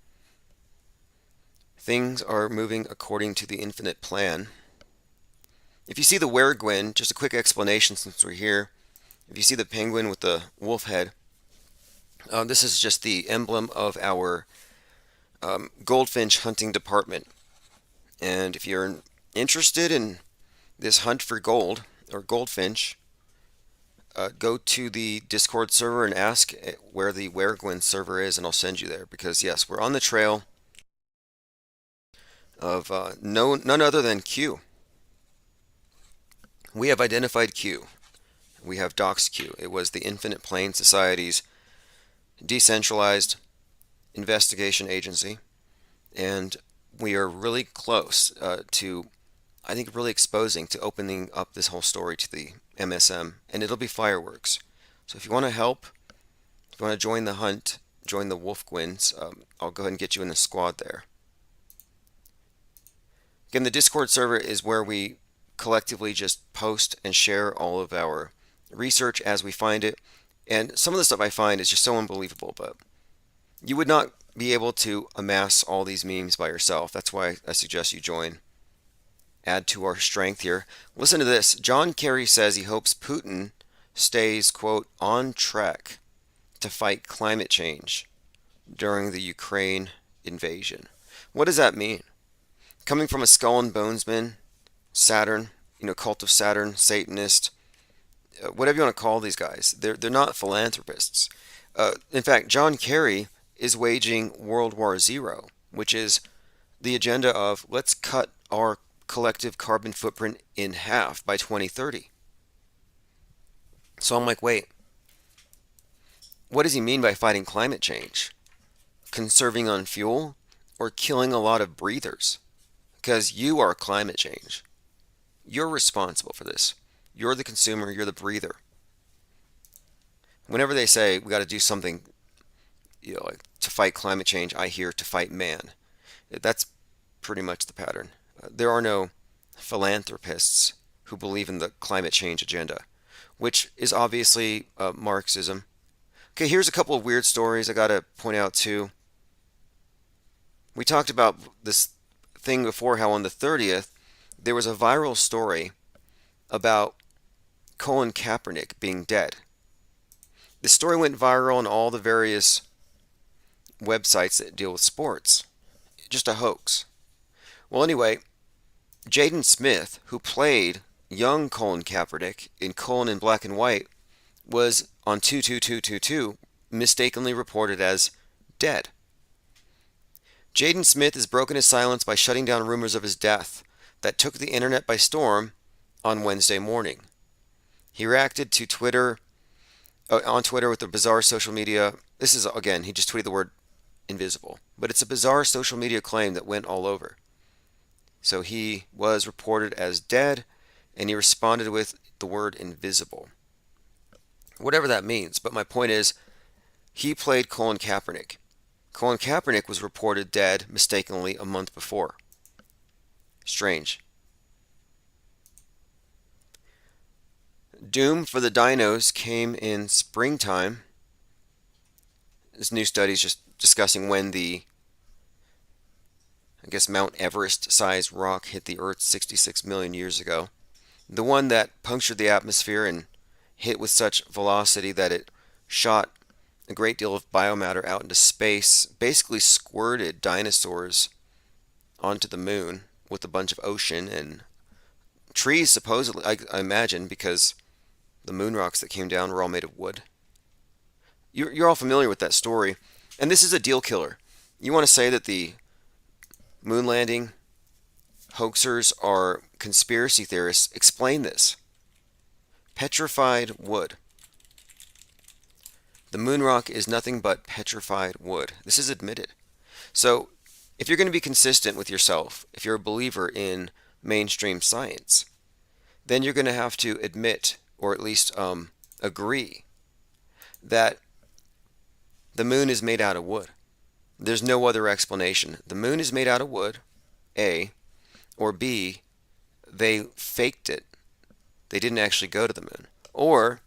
Things are moving according to the infinite plan. If you see the werewolf, just a quick explanation since we're here. If you see the penguin with the wolf head, this is just the emblem of our goldfinch hunting department. And if you're interested in this hunt for gold or goldfinch, go to the Discord server and ask where the werewolf server is, and I'll send you there. Because yes, we're on the trail of none other than Q. We have identified Q. We have doxed Q. It was the Infinite Plane Society's decentralized investigation agency, and we are really close to, I think, really exposing, to opening up this whole story to the MSM, and it'll be fireworks. So if you want to help, if you want to join the hunt, join the Wolf Gwins, I'll go ahead and get you in the squad there. Again, the Discord server is where we collectively just post and share all of our research as we find it. And some of the stuff I find is just so unbelievable, but you would not be able to amass all these memes by yourself. That's why I suggest you join. Add to our strength here. Listen to this. John Kerry says he hopes Putin stays, quote, on track to fight climate change during the Ukraine invasion. What does that mean? Coming from a skull and bonesman, Saturn, cult of Saturn, Satanist, whatever you want to call these guys, they're not philanthropists. In fact, John Kerry is waging World War Zero, which is the agenda of let's cut our collective carbon footprint in half by 2030. So I'm like, wait, what does he mean by fighting climate change? Conserving on fuel or killing a lot of breathers? Because you are climate change. You're responsible for this. You're the consumer, you're the breather. Whenever they say we got to do something, like to fight climate change, I hear to fight man. That's pretty much the pattern. There are no philanthropists who believe in the climate change agenda, which is obviously Marxism. Okay, here's a couple of weird stories I got to point out too. We talked about this thing before, how on the 30th, there was a viral story about Colin Kaepernick being dead. The story went viral on all the various websites that deal with sports. Just a hoax. Well, anyway, Jaden Smith, who played young Colin Kaepernick in Colin in Black and White, was on 22222 mistakenly reported as dead. Jaden Smith has broken his silence by shutting down rumors of his death that took the internet by storm on Wednesday morning. He reacted to Twitter, on Twitter with a bizarre social media. This is, again, he just tweeted the word invisible, but it's a bizarre social media claim that went all over. So he was reported as dead, and he responded with the word invisible. Whatever that means, but my point is, he played Colin Kaepernick. Colin Kaepernick was reported dead mistakenly a month before. Strange. Doom for the Dinos came in springtime. This new study is just discussing when the I guess Mount Everest-sized rock hit the Earth 66 million years ago. The one that punctured the atmosphere and hit with such velocity that it shot a great deal of biomatter out into space, basically squirted dinosaurs onto the moon with a bunch of ocean and trees, supposedly, I imagine, because the moon rocks that came down were all made of wood. You're all familiar with that story, and this is a deal killer. You want to say that the moon landing hoaxers are conspiracy theorists? Explain this. Petrified wood. The moon rock is nothing but petrified wood. This is admitted. So, if you're going to be consistent with yourself, if you're a believer in mainstream science, then you're going to have to admit, or at least agree, that the moon is made out of wood. There's no other explanation. The moon is made out of wood, A, or B, they faked it. They didn't actually go to the moon. Or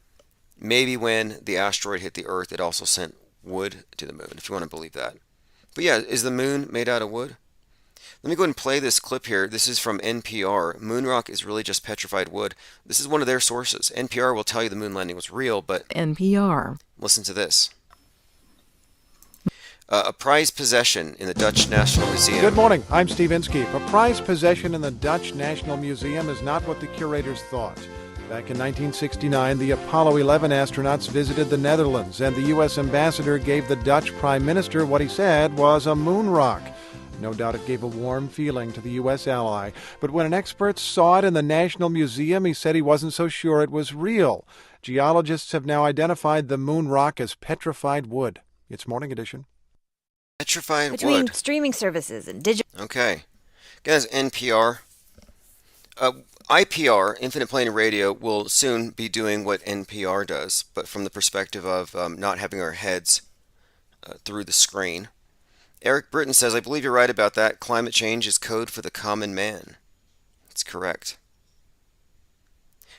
maybe when the asteroid hit the Earth, it also sent wood to the moon, if you want to believe that. But yeah, is the moon made out of wood? Let me go ahead and play this clip here. This is from NPR. Moon rock is really just petrified wood. This is one of their sources. NPR will tell you the moon landing was real, but NPR. Listen to this. A prized possession in the Dutch National Museum. Good morning. I'm Steve Inskeep. A prized possession in the Dutch National Museum is not what the curators thought. Back in 1969, the Apollo 11 astronauts visited the Netherlands, and the U.S. ambassador gave the Dutch prime minister what he said was a moon rock. No doubt it gave a warm feeling to the U.S. ally. But when an expert saw it in the National Museum, he said he wasn't so sure it was real. Geologists have now identified the moon rock as petrified wood. It's Morning Edition. Petrified Between wood. streaming services and digital. Okay. Guys, NPR. IPR, Infinite Plane Radio, will soon be doing what NPR does, but from the perspective of not having our heads through the screen. Eric Britton says, I believe you're right about that. Climate change is code for the common man. That's correct.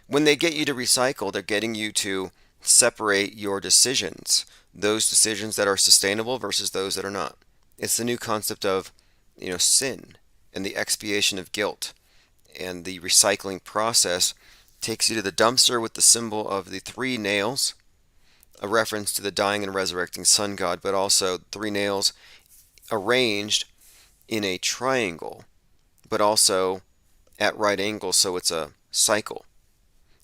When they get you to recycle, they're getting you to separate your decisions. Those decisions that are sustainable versus those that are not. It's the new concept of, sin and the expiation of guilt. And the recycling process takes you to the dumpster with the symbol of the 3 nails, a reference to the dying and resurrecting sun god, but also 3 nails arranged in a triangle, but also at right angles, so it's a cycle.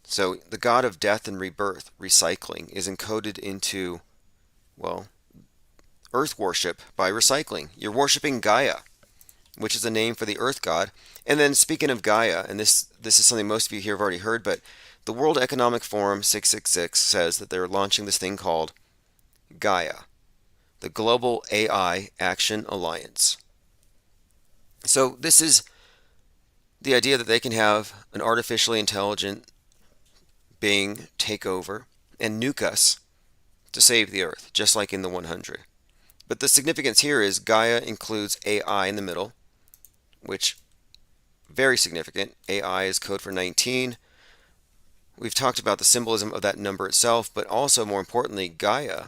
So the god of death and rebirth, recycling, is encoded into, earth worship by recycling. You're worshiping Gaia, which is a name for the earth god. And then speaking of Gaia, and this is something most of you here have already heard, but the World Economic Forum 666 says that they're launching this thing called Gaia, the Global AI Action Alliance. So this is the idea that they can have an artificially intelligent being take over and nuke us to save the Earth, just like in the 100. But the significance here is Gaia includes AI in the middle, which very significant. AI is code for 19. We've talked about the symbolism of that number itself, but also more importantly, Gaia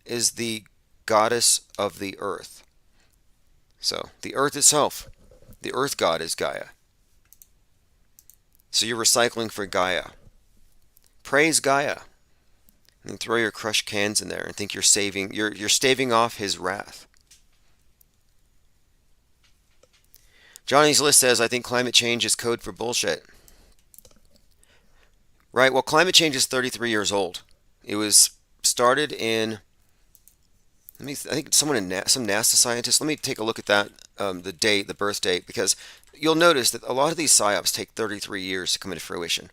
is the goddess of the earth. So the earth itself, the earth god is Gaia. So you're recycling for Gaia. Praise Gaia. And throw your crushed cans in there and think you're staving off his wrath. Johnny's List says, I think climate change is code for bullshit. Right, well, climate change is 33 years old. It was started in, I think some NASA scientist, let me take a look at that, the birth date, because you'll notice that a lot of these psyops take 33 years to come into fruition.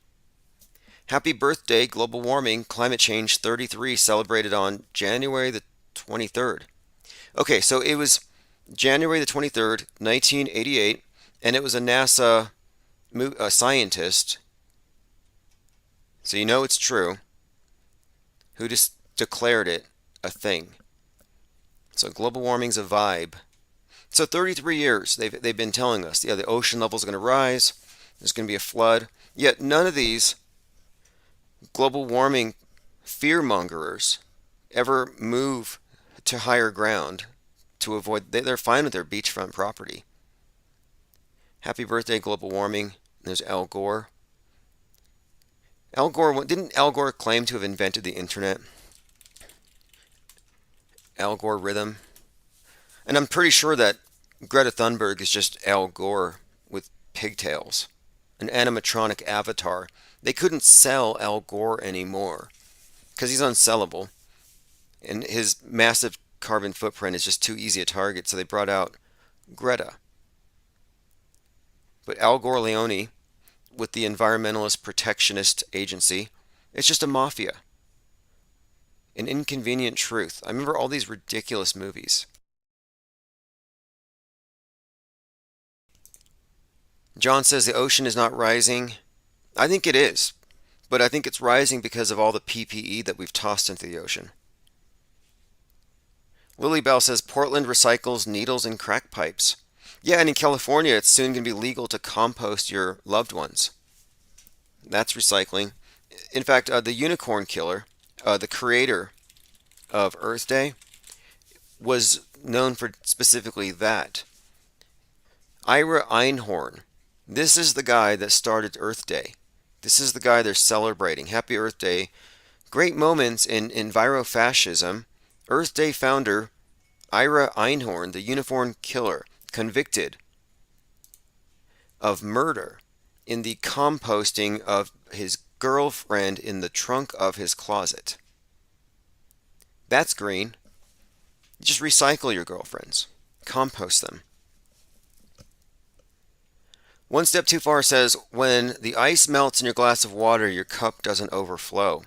Happy birthday, global warming, climate change 33, celebrated on January the 23rd. Okay, so it was January the 23rd, 1988, and it was a NASA scientist, so you know it's true, who just declared it a thing. So global warming's a vibe. So 33 years they've been telling us, the ocean level's going to rise, there's going to be a flood, yet none of these global warming fearmongers ever move to higher ground to avoid, they're fine with their beachfront property. Happy birthday, global warming. There's Al Gore. Al Gore, didn't Al Gore claim to have invented the internet? Al Gore rhythm. And I'm pretty sure that Greta Thunberg is just Al Gore with pigtails, an animatronic avatar. They couldn't sell Al Gore anymore because he's unsellable, and his massive carbon footprint is just too easy a target, so they brought out Greta. But Al Gore Leone, with the Environmentalist Protectionist Agency, it's just a mafia. An inconvenient truth. I remember all these ridiculous movies. John says the ocean is not rising. I think it is, but I think it's rising because of all the PPE that we've tossed into the ocean. Lily Bell says Portland recycles needles and crack pipes. Yeah, and in California, it's soon going to be legal to compost your loved ones. That's recycling. In fact, the Unicorn Killer, the creator of Earth Day, was known for specifically that. Ira Einhorn. This is the guy that started Earth Day. This is the guy they're celebrating. Happy Earth Day. Great moments in envirofascism. Earth Day founder Ira Einhorn, the Unicorn Killer, convicted of murder in the composting of his girlfriend in the trunk of his closet. That's green. Just recycle your girlfriends. Compost them. One Step Too Far says, when the ice melts in your glass of water, your cup doesn't overflow.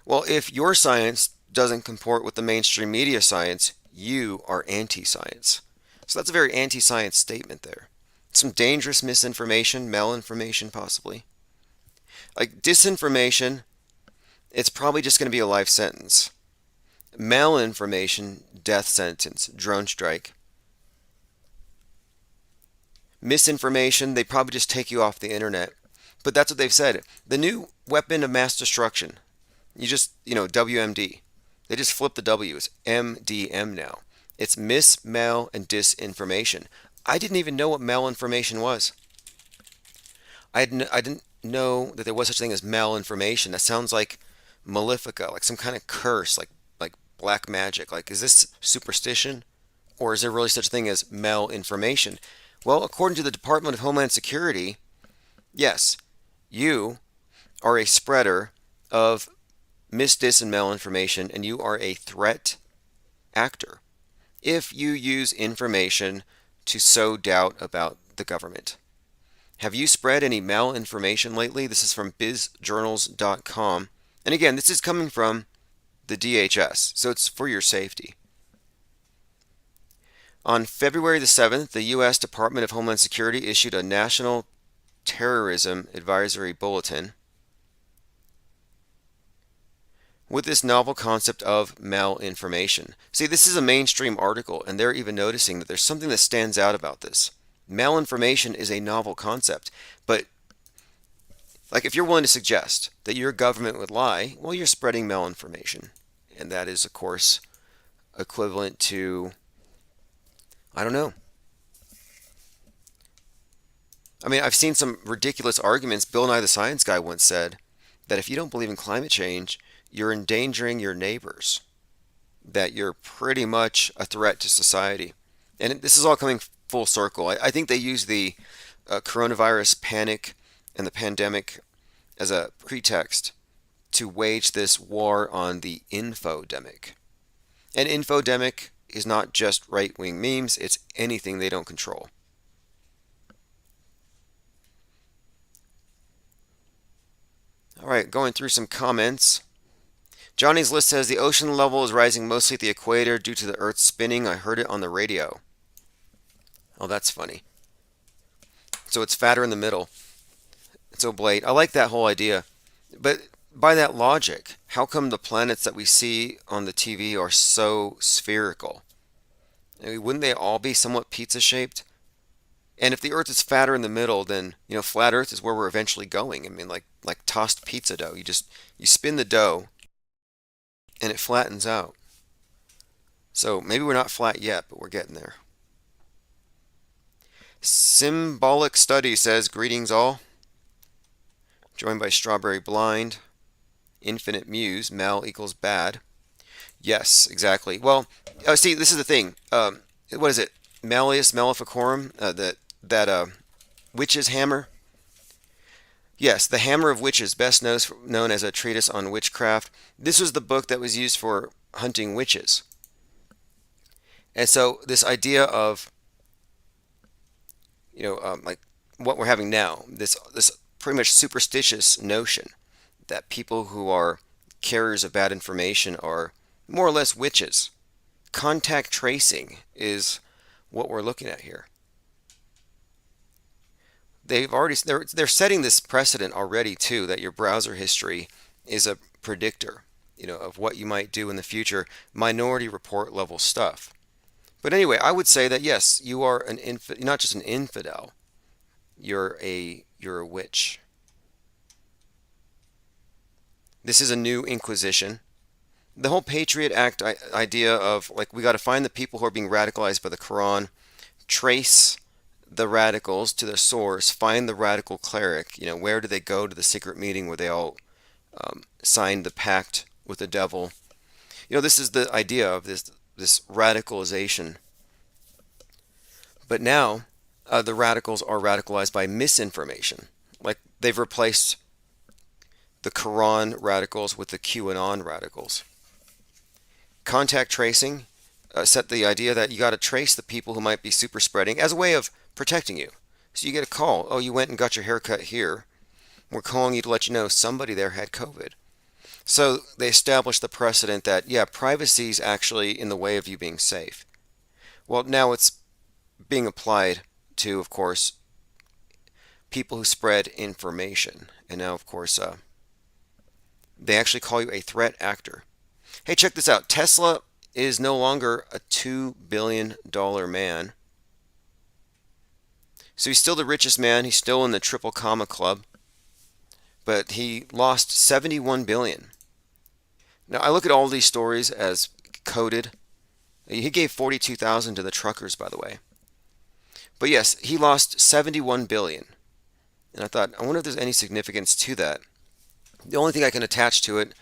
Well, if your science doesn't comport with the mainstream media science, you are anti-science. So that's a very anti-science statement there. Some dangerous misinformation, malinformation possibly. Like disinformation, it's probably just going to be a life sentence. Malinformation, death sentence, drone strike. Misinformation, they probably just take you off the internet. But that's what they've said. The new weapon of mass destruction, WMD. They just flip the W. It's MDM now. It's mis, mal, and disinformation. I didn't even know what malinformation was. I didn't know that there was such a thing as malinformation. That sounds like Malefica, like some kind of curse, like black magic. Like, is this superstition? Or is there really such a thing as malinformation? Well, according to the Department of Homeland Security, yes, you are a spreader of mis, dis, and malinformation, and you are a threat actor if you use information to sow doubt about the government. Have you spread any malinformation lately? This is from bizjournals.com. And again, this is coming from the DHS, so it's for your safety. On February the 7th, the U.S. Department of Homeland Security issued a National Terrorism Advisory Bulletin with this novel concept of malinformation. See, this is a mainstream article, and they're even noticing that there's something that stands out about this. Malinformation is a novel concept, but like if you're willing to suggest that your government would lie, well, you're spreading malinformation. And that is, of course, equivalent to, I don't know. I mean, I've seen some ridiculous arguments. Bill Nye the Science Guy once said that if you don't believe in climate change, you're endangering your neighbors, that you're pretty much a threat to society. And this is all coming full circle. I think they use the coronavirus panic and the pandemic as a pretext to wage this war on the infodemic. And infodemic is not just right-wing memes, it's anything they don't control. All right, going through some comments. Johnny's List says the ocean level is rising mostly at the equator due to the Earth spinning. I heard it on the radio. Oh, that's funny. So it's fatter in the middle. It's oblate. I like that whole idea. But by that logic, how come the planets that we see on the TV are so spherical? I mean, wouldn't they all be somewhat pizza-shaped? And if the Earth is fatter in the middle, then, flat Earth is where we're eventually going. I mean, like tossed pizza dough. You spin the dough, and it flattens out. So maybe we're not flat yet, but we're getting there. Symbolic Study says, greetings all. Joined by Strawberry Blind. Infinite Muse, mal equals bad. Yes, exactly. Well, see, this is the thing. What is it? Malleus Maleficorum, that witch's hammer. Yes, the Hammer of Witches, best known as a treatise on witchcraft. This was the book that was used for hunting witches. And so this idea of, like what we're having now, this pretty much superstitious notion that people who are carriers of bad information are more or less witches. Contact tracing is what we're looking at here. They're setting this precedent already too, that your browser history is a predictor, of what you might do in the future, Minority Report level stuff. But anyway, I would say that yes, you are not just an infidel, you're a witch. This is a new inquisition. The whole Patriot Act idea of, like, we got to find the people who are being radicalized by the Quran, trace the radicals to their source, find the radical cleric. Where do they go to the secret meeting where they all signed the pact with the devil? This is the idea of this radicalization. But now the radicals are radicalized by misinformation. Like, they've replaced the Quran radicals with the QAnon radicals. Contact tracing set the idea that you got to trace the people who might be super spreading as a way of protecting you. So you get a call. Oh, you went and got your hair cut here. We're calling you to let you know somebody there had COVID. So they established the precedent that, yeah, privacy is actually in the way of you being safe. Well, now it's being applied to, of course, people who spread information. And now, of course, they actually call you a threat actor. Hey, check this out. Tesla is no longer a $2 billion man. So he's still the richest man. He's still in the triple comma club. But he lost $71 billion. Now, I look at all these stories as coded. He gave $42,000 to the truckers, by the way. But yes, he lost $71 billion. And I thought, I wonder if there's any significance to that. The only thing I can attach to it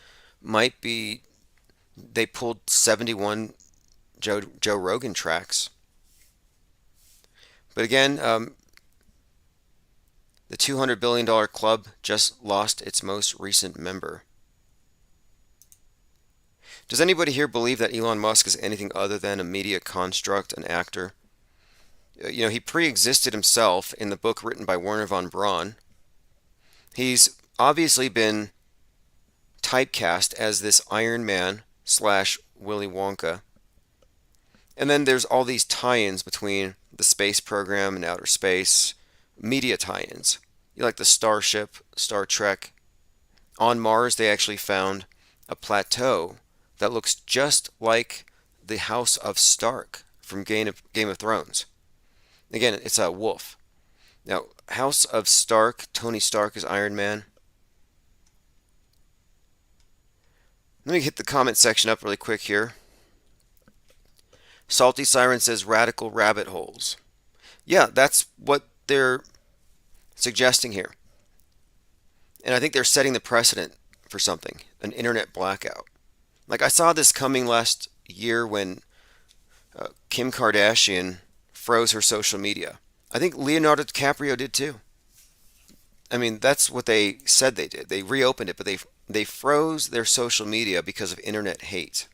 might be they pulled 71 Joe Rogan tracks. But again, the $200 billion club just lost its most recent member. Does anybody here believe that Elon Musk is anything other than a media construct, an actor? He pre-existed himself in the book written by Werner von Braun. He's obviously been typecast as this Iron Man / Willy Wonka. And then there's all these tie-ins between the space program and outer space, media tie-ins. Like the Starship, Star Trek. On Mars, they actually found a plateau that looks just like the House of Stark from Game of Thrones. Again, it's a wolf. Now, House of Stark, Tony Stark is Iron Man. Let me hit the comment section up really quick here. Salty Siren says radical rabbit holes. Yeah, that's what they're suggesting here. And I think they're setting the precedent for something, an internet blackout. Like, I saw this coming last year when Kim Kardashian froze her social media. I think Leonardo DiCaprio did too. I mean, that's what they said they did. They reopened it, but they froze their social media because of internet hate.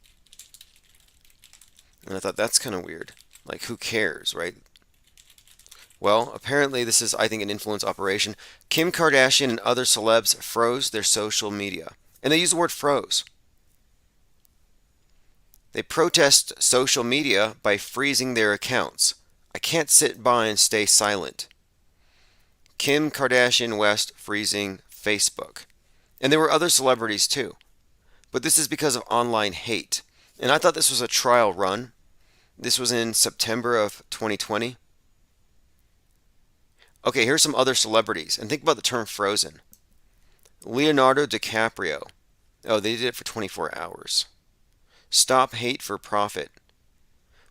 And I thought, that's kind of weird. Like, who cares, right? Well, apparently this is, I think, an influence operation. Kim Kardashian and other celebs froze their social media. And they use the word froze. They protest social media by freezing their accounts. I can't sit by and stay silent. Kim Kardashian West freezing Facebook. And there were other celebrities too. But this is because of online hate. And I thought this was a trial run. This was in September of 2020. Okay, here's some other celebrities. And think about the term frozen. Leonardo DiCaprio. Oh, they did it for 24 hours. Stop hate for profit.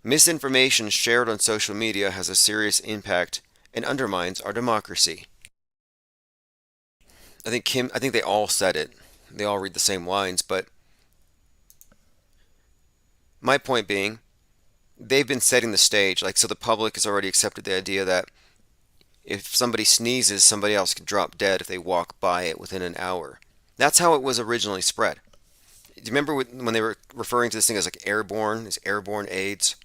Misinformation shared on social media has a serious impact and undermines our democracy. I think they all said it. They all read the same lines, but my point being, they've been setting the stage. Like, so the public has already accepted the idea that if somebody sneezes, somebody else can drop dead if they walk by it within an hour. That's how it was originally spread. Do you remember when they were referring to this thing as like airborne, this airborne AIDS?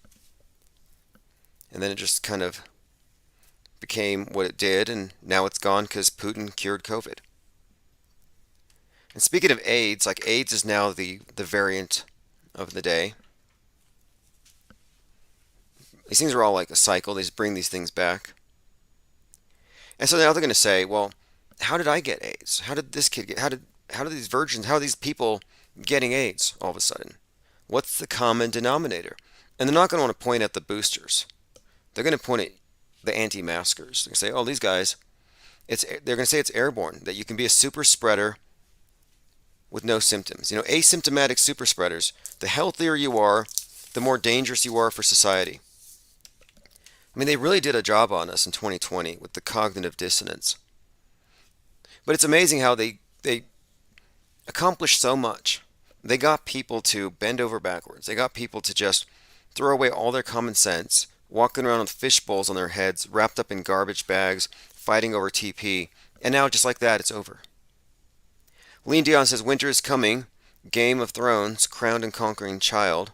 And then it just kind of became what it did, and now it's gone because Putin cured COVID. And speaking of AIDS, like AIDS is now the variant of the day. These things are all like a cycle. They just bring these things back. And so now they're going to say, well, how did I get AIDS? How did this kid get, how did these virgins, how are these people getting AIDS all of a sudden? What's the common denominator? And they're not going to want to point at the boosters. They're going to point at the anti-maskers. They're going to say, oh, these guys, they're going to say it's airborne, that you can be a super spreader with no symptoms. You know, asymptomatic super spreaders, the healthier you are, the more dangerous you are for society. I mean, they really did a job on us in 2020 with the cognitive dissonance. But it's amazing how they accomplished so much. They got people to bend over backwards. They got people to just throw away all their common sense, walking around with fish bowls on their heads, wrapped up in garbage bags, fighting over TP. And now, just like that, it's over. Lean Dion says, winter is coming. Game of Thrones, crowned and conquering child.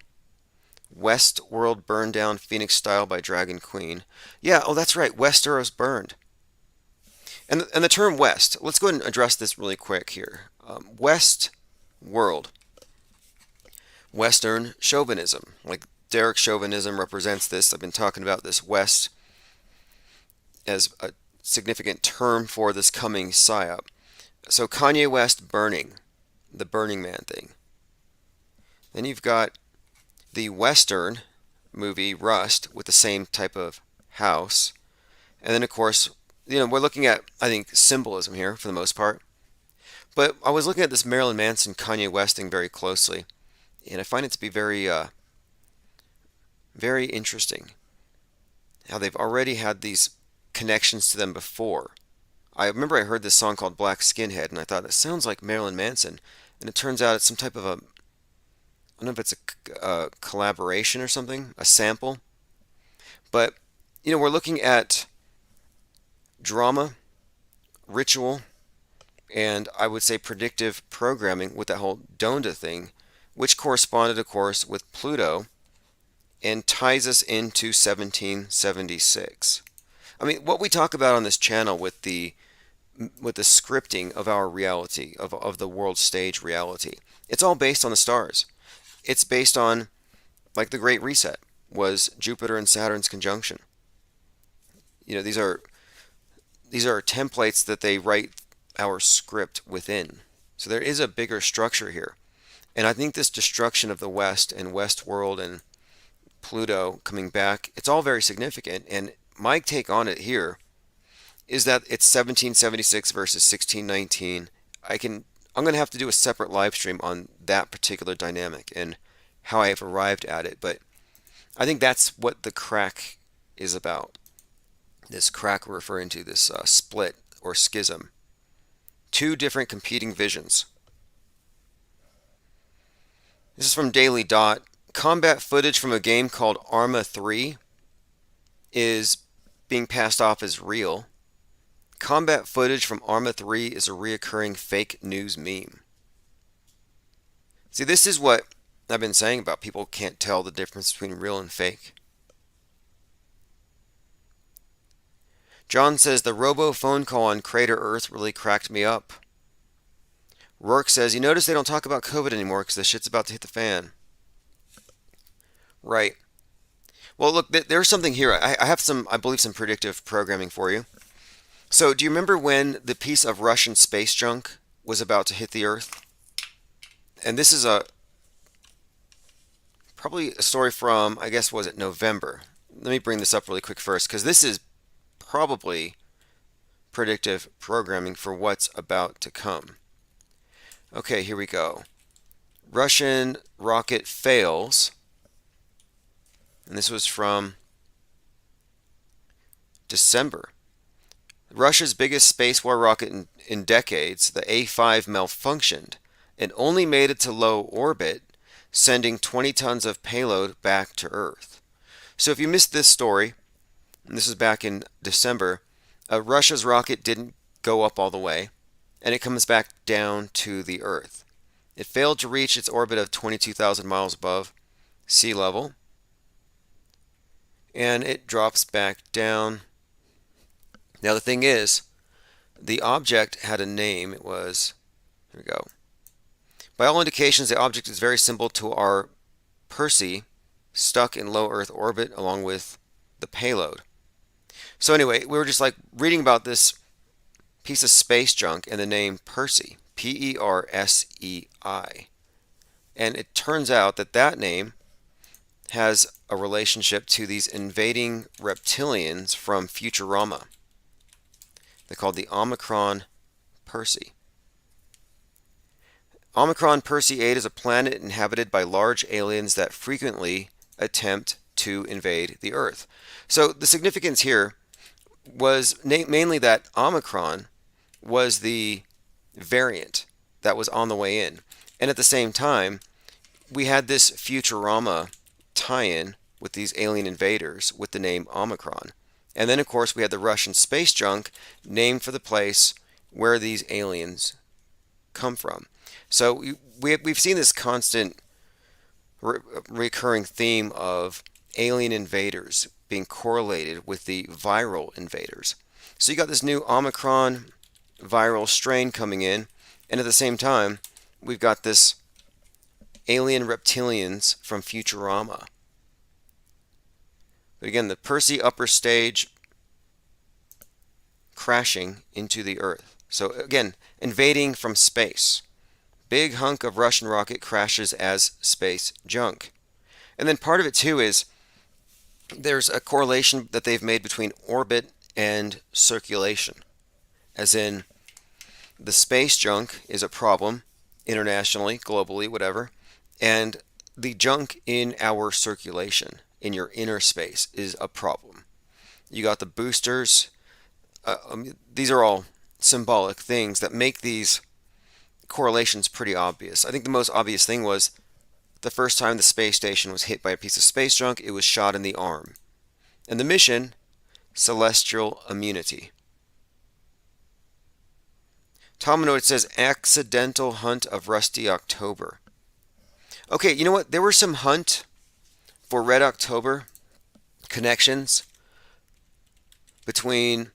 Westworld burned down Phoenix style by Dragon Queen. Yeah, oh, that's right. Westeros burned. And the term West, let's go ahead and address this really quick here. West world. Western chauvinism. Like Derek Chauvinism represents this. I've been talking about this West as a significant term for this coming psyop. So Kanye West burning, the Burning Man thing. Then you've got the Western movie Rust with the same type of house. And then, of course, you know, we're looking at, I think, symbolism here for the most part. But I was looking at this Marilyn Manson Kanye West thing very closely, and I find it to be very, very interesting how they've already had these connections to them before. I remember I heard this song called Black Skinhead, and I thought, it sounds like Marilyn Manson. And it turns out it's some type of I don't know if it's a collaboration or something, a sample. But, you know, we're looking at drama, ritual, and I would say predictive programming with that whole Donda thing, which corresponded, of course, with Pluto and ties us into 1776. I mean, what we talk about on this channel with the scripting of our reality, of the world stage reality, it's all based on the stars. It's based on, like the Great Reset was Jupiter and Saturn's conjunction. You know, these are templates that they write our script within. So there is a bigger structure here. And I think this destruction of the West and Westworld and Pluto coming back, it's all very significant. And my take on it here is that it's 1776 versus 1619. I'm going to have to do a separate live stream on that particular dynamic and how I have arrived at it. But I think that's what the crack is about. This crack we're referring to, this split or schism. Two different competing visions. This is from Daily Dot. Combat footage from a game called Arma 3 is being passed off as real. Combat footage from Arma 3 is a reoccurring fake news meme. See, this is what I've been saying about people can't tell the difference between real and fake. John says, the robo phone call on Crater Earth really cracked me up. Rourke says, you notice they don't talk about COVID anymore because the shit's about to hit the fan. Right. Well, look, there's something here. I have I believe, some predictive programming for you. So, do you remember when the piece of Russian space junk was about to hit the Earth? And this is probably a story from, I guess, was it November? Let me bring this up really quick first, because this is probably predictive programming for what's about to come. Okay, here we go. Russian rocket fails. And this was from December. Russia's biggest space war rocket in decades, the A5 malfunctioned and only made it to low orbit, sending 20 tons of payload back to Earth. So if you missed this story, and this is back in December, Russia's rocket didn't go up all the way, and it comes back down to the Earth. It failed to reach its orbit of 22,000 miles above sea level, and it drops back down. Now the thing is, the object had a name. It was, here we go. By all indications, the object is very similar to our Percy, stuck in low Earth orbit along with the payload. So anyway, we were just like reading about this piece of space junk and the name Percy, Persei. And it turns out that that name has a relationship to these invading reptilians from Futurama. They're called the Omicron Persei. Omicron Persei 8 is a planet inhabited by large aliens that frequently attempt to invade the Earth. So the significance here was mainly that Omicron was the variant that was on the way in. And at the same time, we had this Futurama tie-in with these alien invaders with the name Omicron. And then, of course, we had the Russian space junk named for the place where these aliens come from. So we've seen this constant recurring theme of alien invaders being correlated with the viral invaders. So you got this new Omicron viral strain coming in, and at the same time, we've got this alien reptilians from Futurama. But again, the Percy upper stage crashing into the Earth. So again, invading from space. Big hunk of Russian rocket crashes as space junk. And then part of it too is there's a correlation that they've made between orbit and circulation. As in, the space junk is a problem internationally, globally, whatever, and the junk in our circulation, in your inner space, is a problem. You got the boosters. These are all symbolic things that make these correlations pretty obvious. I think the most obvious thing was the first time the space station was hit by a piece of space junk, it was shot in the arm. And the mission, celestial immunity. Tominoid says, accidental hunt of Rusty October. Okay, you know what? There were some hunt for Red October connections between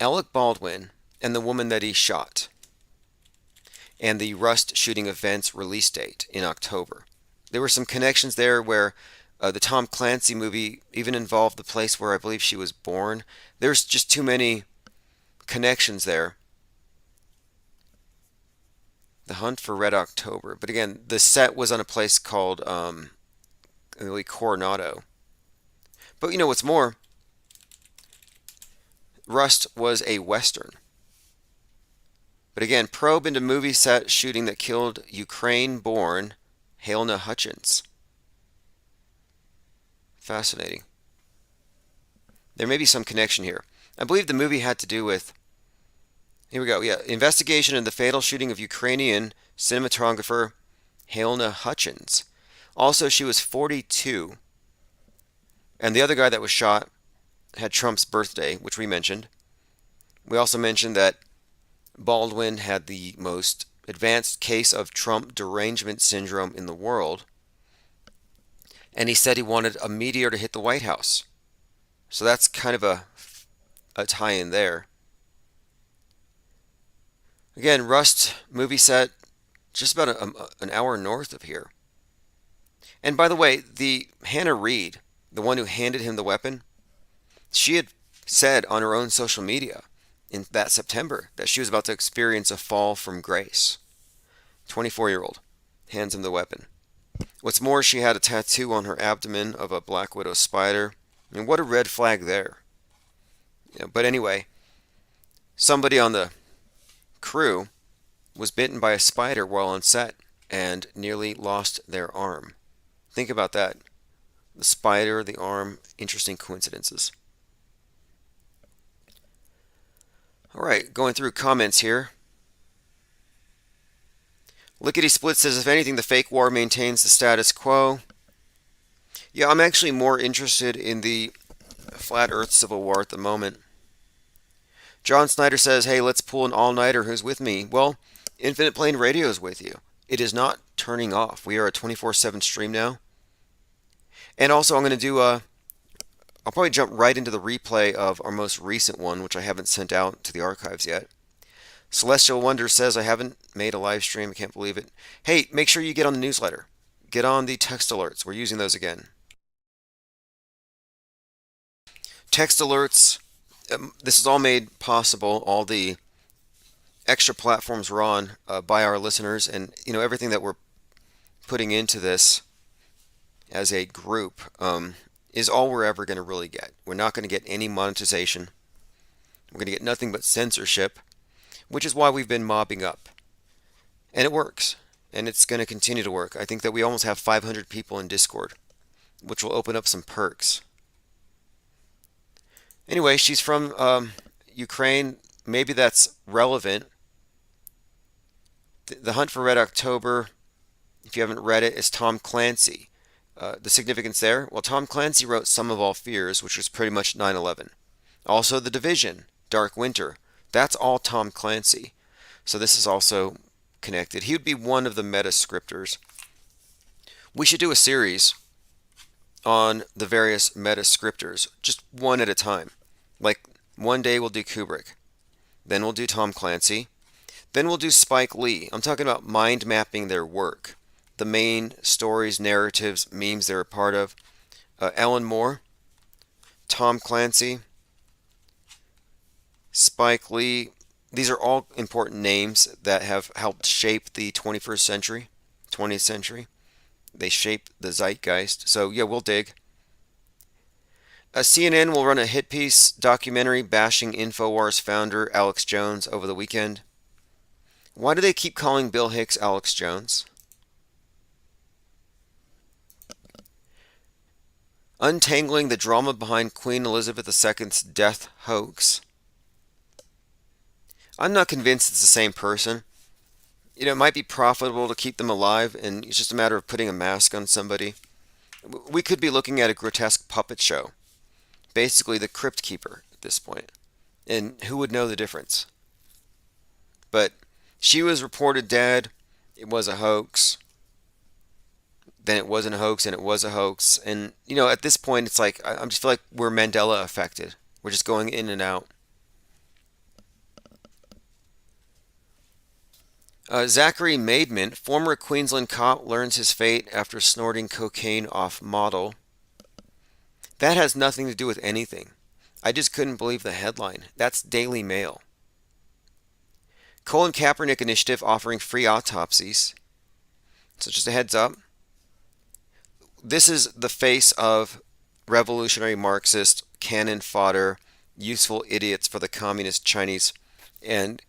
Alec Baldwin and the woman that he shot, and the Rust shooting event's release date in October. There were some connections there where the Tom Clancy movie even involved the place where I believe she was born. There's just too many connections there. The Hunt for Red October. But again, the set was on a place called Coronado. But you know what's more? Rust was a Western. But again, probe into movie set shooting that killed Ukraine-born Helena Hutchins. Fascinating. There may be some connection here. I believe the movie had to do with, here we go, yeah, investigation into the fatal shooting of Ukrainian cinematographer Helena Hutchins. Also, she was 42. And the other guy that was shot had Trump's birthday, which we mentioned. We also mentioned that Baldwin had the most advanced case of Trump derangement syndrome in the world. And he said he wanted a meteor to hit the White House. So that's kind of a tie-in there. Again, Rust movie set just about an hour north of here. And by the way, the Hannah Reid, the one who handed him the weapon, she had said on her own social media in that September that she was about to experience a fall from grace. 24-year-old hands him the weapon. What's more, she had a tattoo on her abdomen of a Black Widow spider. I mean, what a red flag there. Yeah, but anyway, somebody on the crew was bitten by a spider while on set and nearly lost their arm. Think about that. The spider, the arm, interesting coincidences. All right, going through comments here. Lickety Split says, if anything, the fake war maintains the status quo. Yeah, I'm actually more interested in the Flat Earth Civil War at the moment. John Snyder says, hey, let's pull an all-nighter. Who's with me? Well, Infinite Plane Radio is with you. It is not turning off. We are a 24/7 stream now. And also, I'm going to do I'll probably jump right into the replay of our most recent one, which I haven't sent out to the archives yet. Celestial Wonder says, I haven't made a live stream. I can't believe it. Hey, make sure you get on the newsletter. Get on the text alerts. We're using those again. Text alerts. This is all made possible. All the extra platforms we're on by our listeners, and everything that we're putting into this as a group is all we're ever going to really get. We're not going to get any monetization. We're going to get nothing but censorship, which is why we've been mobbing up. And it works. And it's going to continue to work. I think that we almost have 500 people in Discord, which will open up some perks. Anyway, she's from Ukraine. Maybe that's relevant. The Hunt for Red October, if you haven't read it, is Tom Clancy. The significance there? Well, Tom Clancy wrote Sum of All Fears, which was pretty much 9/11. Also, The Division, Dark Winter. That's all Tom Clancy. So this is also connected. He would be one of the meta scripters. We should do a series on the various meta scripters, just one at a time. Like, one day we'll do Kubrick. Then we'll do Tom Clancy. Then we'll do Spike Lee. I'm talking about mind mapping their work. The main stories, narratives, memes they're a part of. Alan Moore, Tom Clancy, Spike Lee. These are all important names that have helped shape the 21st century, 20th century. They shape the zeitgeist. So, yeah, we'll dig. CNN will run a hit piece documentary bashing InfoWars founder Alex Jones over the weekend. Why do they keep calling Bill Hicks Alex Jones? Untangling the drama behind Queen Elizabeth II's death hoax. I'm not convinced it's the same person. It might be profitable to keep them alive, and it's just a matter of putting a mask on somebody. We could be looking at a grotesque puppet show. Basically, the Crypt Keeper at this point. And who would know the difference? But she was reported dead. It was a hoax. Then it wasn't a hoax, and it was a hoax. And, at this point, it's like, I just feel like we're Mandela affected. We're just going in and out. Zachary Maidment, former Queensland cop, learns his fate after snorting cocaine off model. That has nothing to do with anything. I just couldn't believe the headline. That's Daily Mail. Colin Kaepernick initiative offering free autopsies. So just a heads up. This is the face of revolutionary Marxist cannon fodder, useful idiots for the communist Chinese. And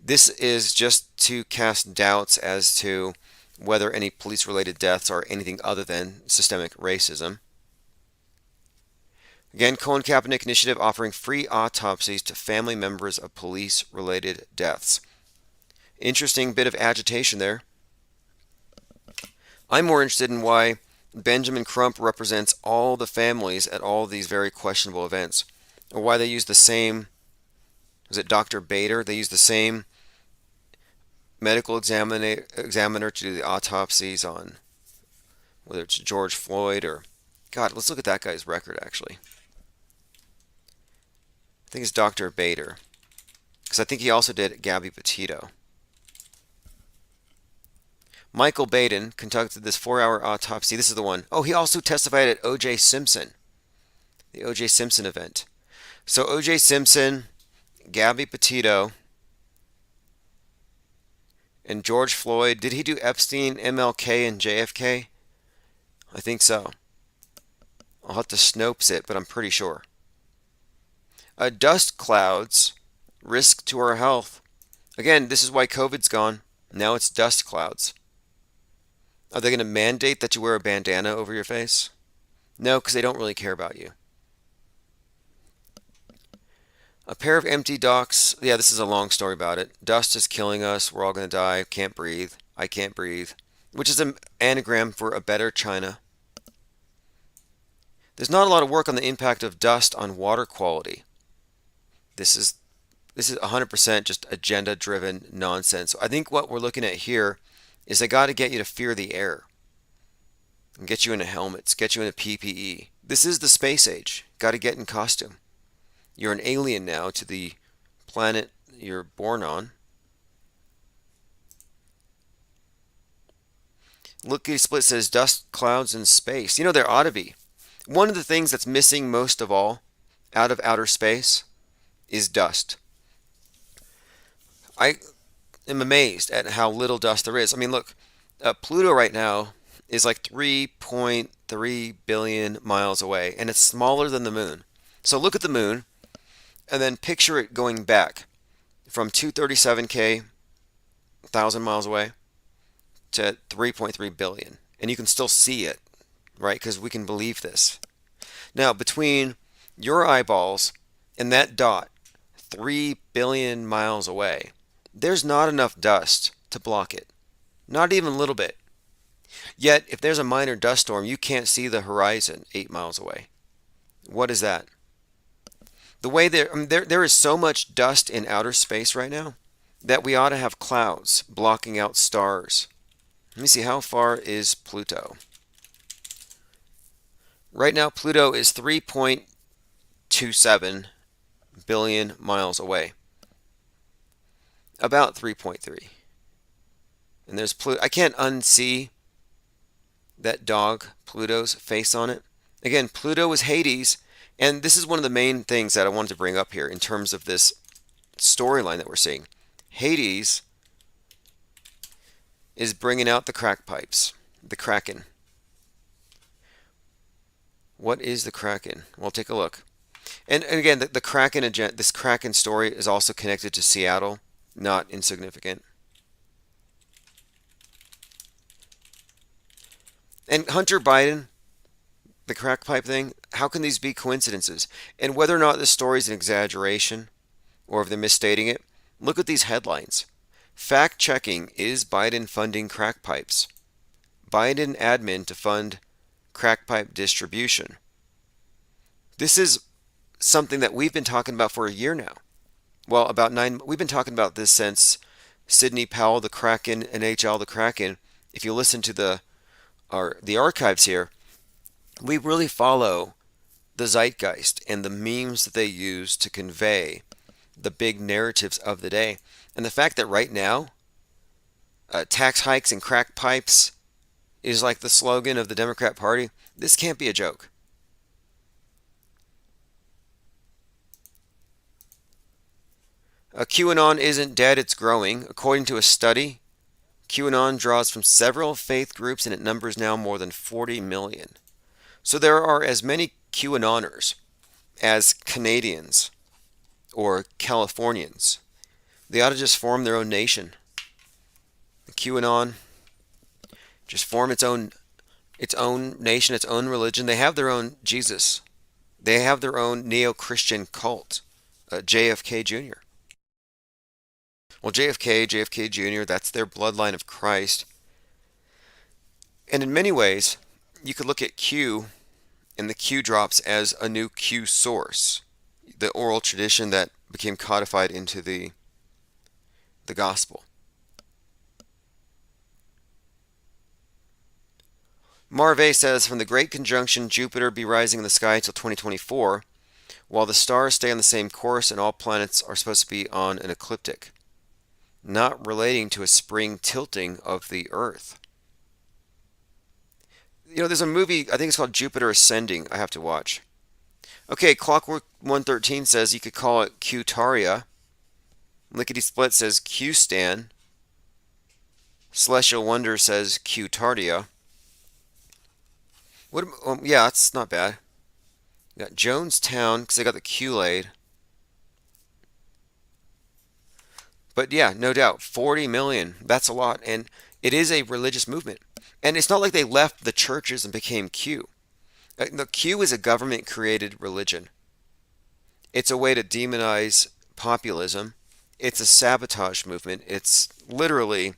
this is just to cast doubts as to whether any police-related deaths are anything other than systemic racism. Again, Colin Kaepernick initiative offering free autopsies to family members of police-related deaths. Interesting bit of agitation there. I'm more interested in why Benjamin Crump represents all the families at all these very questionable events, or why they use the same, was it Dr. Bader? They use the same medical examiner to do the autopsies on whether it's George Floyd or, God, let's look at that guy's record actually. I think it's Dr. Bader, because I think he also did Gabby Petito. Michael Baden conducted this 4-hour autopsy. This is the one. Oh, he also testified at O.J. Simpson, the O.J. Simpson event. So O.J. Simpson, Gabby Petito, and George Floyd. Did he do Epstein, MLK, and JFK? I think so. I'll have to Snopes it, but I'm pretty sure. Dust clouds, risk to our health. Again, this is why COVID's gone. Now it's dust clouds. Are they going to mandate that you wear a bandana over your face? No, because they don't really care about you. A pair of empty docks. Yeah, this is a long story about it. Dust is killing us. We're all going to die. Can't breathe. I can't breathe. Which is an anagram for a better China. There's not a lot of work on the impact of dust on water quality. This is 100% just agenda-driven nonsense. I think what we're looking at here is they got to get you to fear the air. And get you into helmets, get you into PPE. This is the space age. Got to get in costume. You're an alien now to the planet you're born on. Lickety Split says dust clouds in space. You know, there ought to be. One of the things that's missing most of all out of outer space is dust. I am amazed at how little dust there is. I mean, look, Pluto right now is like 3.3 billion miles away, and it's smaller than the moon. So look at the moon, and then picture it going back from 237K, 1,000 miles away, to 3.3 billion. And you can still see it, right? Because we can believe this. Now, between your eyeballs and that dot, 3 billion miles away, there's not enough dust to block it. Not even a little bit. Yet, if there's a minor dust storm, you can't see the horizon 8 miles away. What is that? The way there is so much dust in outer space right now that we ought to have clouds blocking out stars. Let me see, how far is Pluto? Right now, Pluto is 3.27 billion miles away. About 3.3. And there's Pluto. I can't unsee that dog, Pluto's face on it. Again, Pluto is Hades, and this is one of the main things that I wanted to bring up here in terms of this storyline that we're seeing. Hades is bringing out the crack pipes, the Kraken. What is the Kraken? Well, take a look. And again, the Kraken agenda, this Kraken story is also connected to Seattle, not insignificant. And Hunter Biden, the crack pipe thing, how can these be coincidences? And whether or not this story is an exaggeration or if they're misstating it, look at these headlines. Fact checking, is Biden funding crack pipes? Biden admin to fund crack pipe distribution. This is something that we've been talking about for a year now. Well, we've been talking about this since Sidney Powell, the Kraken, and NHL, the Kraken. If you listen to the archives here, we really follow the zeitgeist and the memes that they use to convey the big narratives of the day. And the fact that right now, tax hikes and crack pipes is like the slogan of the Democrat Party, this can't be a joke. QAnon isn't dead, it's growing. According to a study, QAnon draws from several faith groups and it numbers now more than 40 million. So there are as many QAnoners as Canadians or Californians. They ought to just form their own nation. The QAnon just form its own nation, its own religion. They have their own Jesus. They have their own neo-Christian cult, JFK Jr. Well, JFK Jr., that's their bloodline of Christ. And in many ways, you could look at Q and the Q drops as a new Q source, the oral tradition that became codified into the gospel. Marve says, from the Great Conjunction, Jupiter be rising in the sky until 2024, while the stars stay on the same course and all planets are supposed to be on an ecliptic, not relating to a spring tilting of the Earth. You know, there's a movie, I think it's called Jupiter Ascending, I have to watch. Okay, Clockwork 113 says you could call it Qtaria. Lickety Split says Qstan. Celestial Wonder says Qtardia. Yeah, that's not bad. You got Jonestown, because they got the Q-Laid. But yeah, no doubt, 40 million, that's a lot. And it is a religious movement. And it's not like they left the churches and became Q. The Q is a government-created religion. It's a way to demonize populism. It's a sabotage movement. It's literally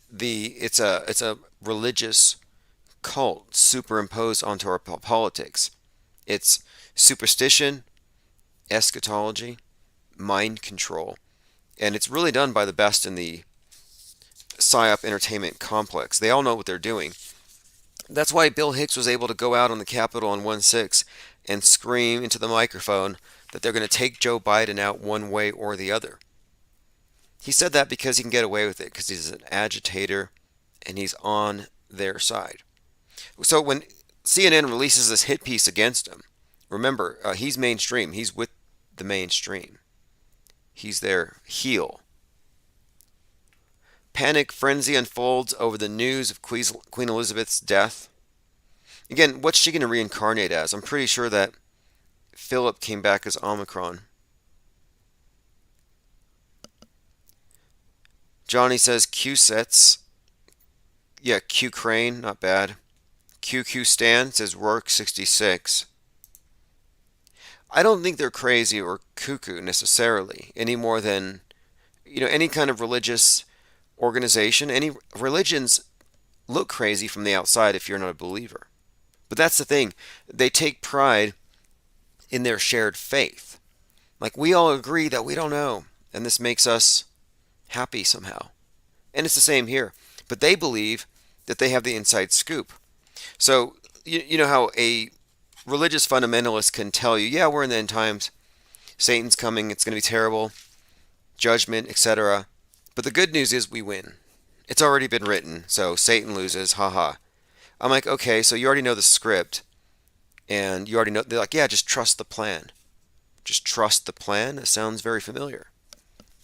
it's a religious cult superimposed onto our politics. It's superstition, eschatology, mind control, and it's really done by the best in the PSYOP entertainment complex. They all know what they're doing. That's why Bill Hicks was able to go out on the Capitol on 1/6 and scream into the microphone that they're going to take Joe Biden out one way or the other. He said that because he can get away with it, because he's an agitator and he's on their side. So when CNN releases this hit piece against him, remember, he's mainstream. He's with the mainstream. He's their heel. Panic frenzy unfolds over the news of Queen Elizabeth's death. Again, what's she going to reincarnate as? I'm pretty sure that Philip came back as Omicron. Johnny says Q sets. Yeah, Q Crane, not bad. QQ Stan says Rourke 66. I don't think they're crazy or cuckoo necessarily, any more than, any kind of religious organization. Any religions look crazy from the outside if you're not a believer. But that's the thing. They take pride in their shared faith. Like, we all agree that we don't know, and this makes us happy somehow. And it's the same here. But they believe that they have the inside scoop. So, you know how a religious fundamentalist can tell you, yeah, we're in the end times, Satan's coming, it's going to be terrible, judgment, etc. But the good news is we win. It's already been written, so Satan loses, haha. I'm like, okay, so you already know the script, and you already know, they're like, yeah, just trust the plan. Just trust the plan? That sounds very familiar.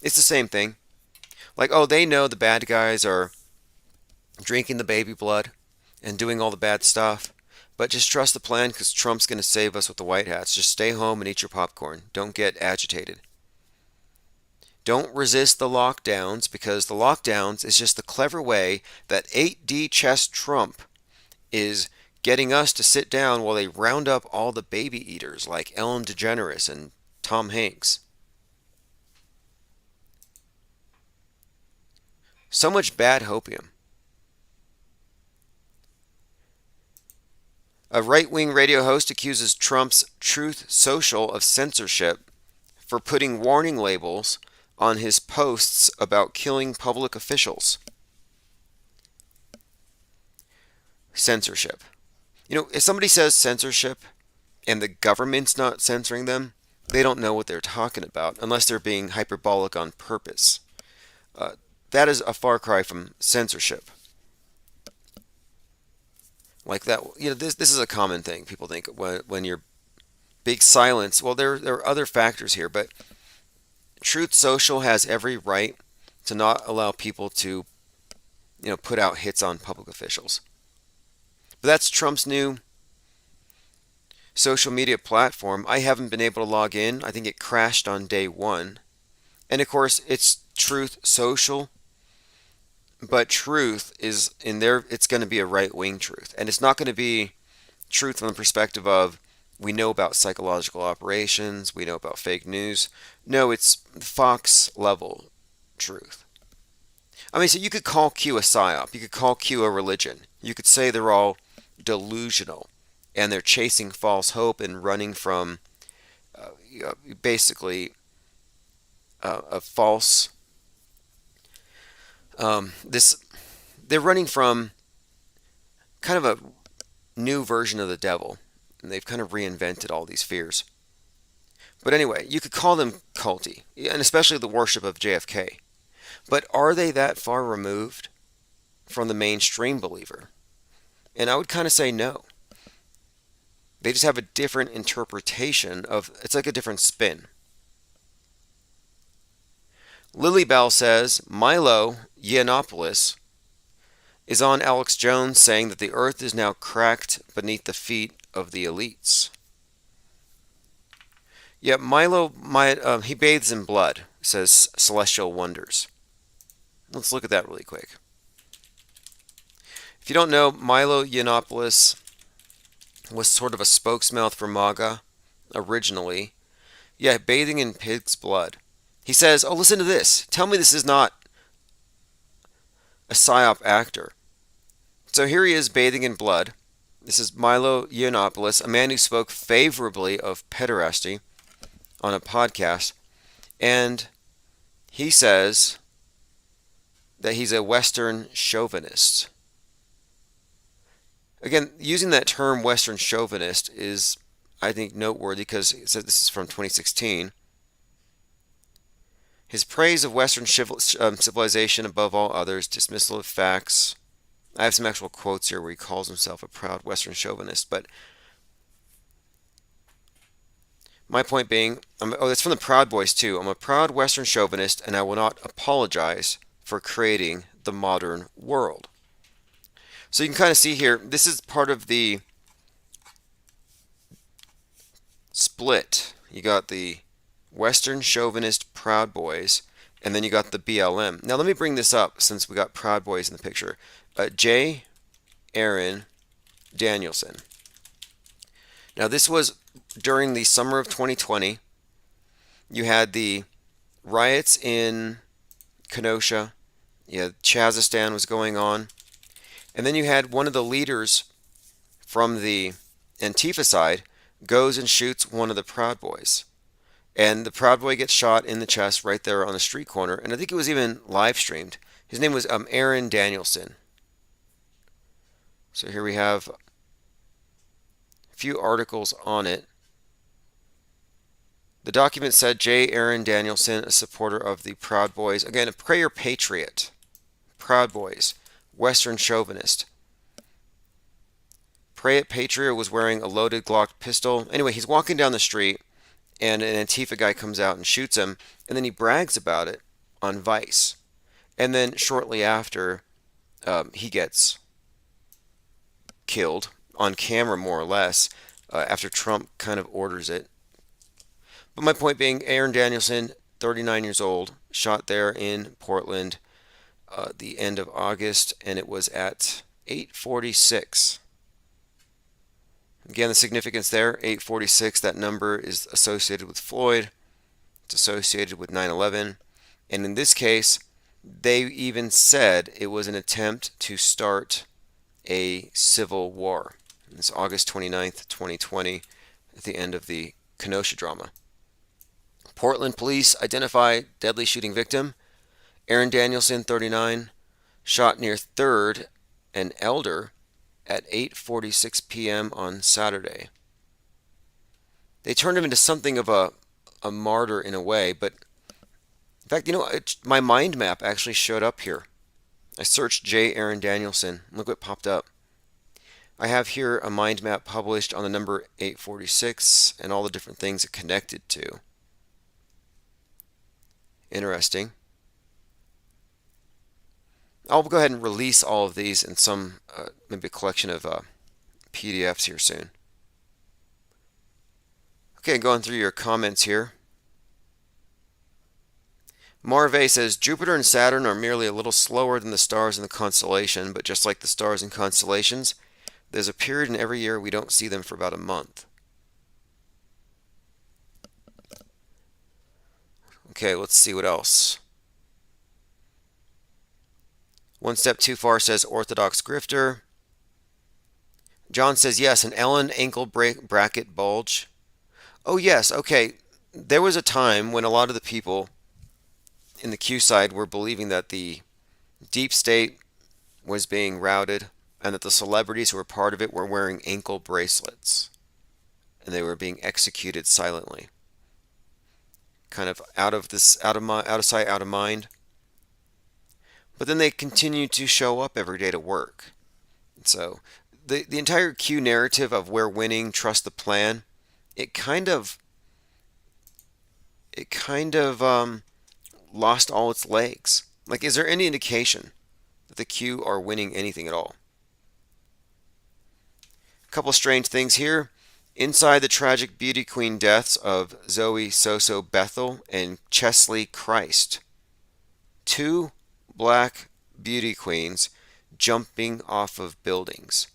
It's the same thing. Like, oh, they know the bad guys are drinking the baby blood and doing all the bad stuff, but just trust the plan because Trump's going to save us with the white hats. Just stay home and eat your popcorn. Don't get agitated. Don't resist the lockdowns, because the lockdowns is just the clever way that 8D Chess Trump is getting us to sit down while they round up all the baby eaters like Ellen DeGeneres and Tom Hanks. So much bad hopium. A right-wing radio host accuses Trump's Truth Social of censorship for putting warning labels on his posts about killing public officials. Censorship. If somebody says censorship and the government's not censoring them, they don't know what they're talking about unless they're being hyperbolic on purpose. That is a far cry from censorship. Like that, this is a common thing. People think when you're big silence. Well, there are other factors here, but Truth Social has every right to not allow people to, put out hits on public officials. But that's Trump's new social media platform. I haven't been able to log in. I think it crashed on day one. And of course, it's Truth Social. But truth is in there, it's going to be a right-wing truth. And it's not going to be truth from the perspective of, we know about psychological operations, we know about fake news. No, it's Fox level truth. I mean, so you could call Q a psyop, you could call Q a religion, you could say they're all delusional and they're chasing false hope and running from basically a false they're running from kind of a new version of the devil, and they've kind of reinvented all these fears. But anyway, you could call them culty, and especially the worship of JFK. But are they that far removed from the mainstream believer? And I would kind of say no. They just have a different interpretation of, it's like a different spin. Lily Bell says Milo Yiannopoulos is on Alex Jones saying that the earth is now cracked beneath the feet of the elites. Yeah, Milo, he bathes in blood, says Celestial Wonders. Let's look at that really quick. If you don't know, Milo Yiannopoulos was sort of a spokesmouth for MAGA originally. Yeah, bathing in pig's blood. He says, "Oh, listen to this. Tell me this is not a psyop actor." So here he is bathing in blood. This is Milo Yiannopoulos, a man who spoke favorably of pederasty on a podcast, and he says that he's a Western chauvinist. Again, using that term Western chauvinist is, I think, noteworthy because it says this is from 2016. His praise of Western civilization above all others, dismissal of facts. I have some actual quotes here where he calls himself a proud Western chauvinist, but my point being, that's from the Proud Boys too. I'm a proud Western chauvinist, and I will not apologize for creating the modern world. So you can kind of see here, this is part of the split. You got the Western chauvinist Proud Boys, and then you got the BLM. Now let me bring this up since we got Proud Boys in the picture. J. Aaron Danielson. Now this was during the summer of 2020. You had the riots in Kenosha. Chazistan was going on. And then you had one of the leaders from the Antifa side goes and shoots one of the Proud Boys. And the Proud Boy gets shot in the chest right there on the street corner. And I think it was even live streamed. His name was Aaron Danielson. So here we have a few articles on it. The document said J. Aaron Danielson, a supporter of the Proud Boys. Again, a prayer patriot. Proud Boys. Western chauvinist. Pray Patriot was wearing a loaded Glock pistol. Anyway, he's walking down the street, and an Antifa guy comes out and shoots him, and then he brags about it on Vice. And then shortly after, he gets killed on camera, more or less, after Trump kind of orders it. But my point being, Aaron Danielson, 39 years old, shot there in Portland the end of August, and it was at 8:46. Again, the significance there, 8:46, that number is associated with Floyd. It's associated with 9/11. And in this case, they even said it was an attempt to start a civil war. It's August 29th, 2020, at the end of the Kenosha drama. Portland police identify deadly shooting victim. Aaron Danielson, 39, shot near 3rd and Elder at 8:46 p.m. on Saturday. They turned him into something of a martyr in a way, but in fact, my mind map actually showed up here. I searched J. Aaron Danielson. Look what popped up. I have here a mind map published on the number 846 and all the different things it connected to. Interesting. I'll go ahead and release all of these in some, maybe a collection of PDFs here soon. Okay, going through your comments here. Marve says, Jupiter and Saturn are merely a little slower than the stars in the constellation, but just like the stars in constellations, there's a period in every year we don't see them for about a month. Okay, let's see what else. One Step Too Far says Orthodox Grifter. John says, yes, an Ellen ankle bracket bulge. Oh, yes, okay. There was a time when a lot of the people in the Q side were believing that the deep state was being routed and that the celebrities who were part of it were wearing ankle bracelets and they were being executed silently. Kind of out of sight, out of mind. But then they continue to show up every day to work. And so the entire Q narrative of we're winning, trust the plan, it kind of lost all its legs. Like, is there any indication that the Q are winning anything at all? A couple strange things here. Inside the tragic beauty queen deaths of Zoe Soso Bethel and Chesley Christ, 2 black beauty queens jumping off of buildings.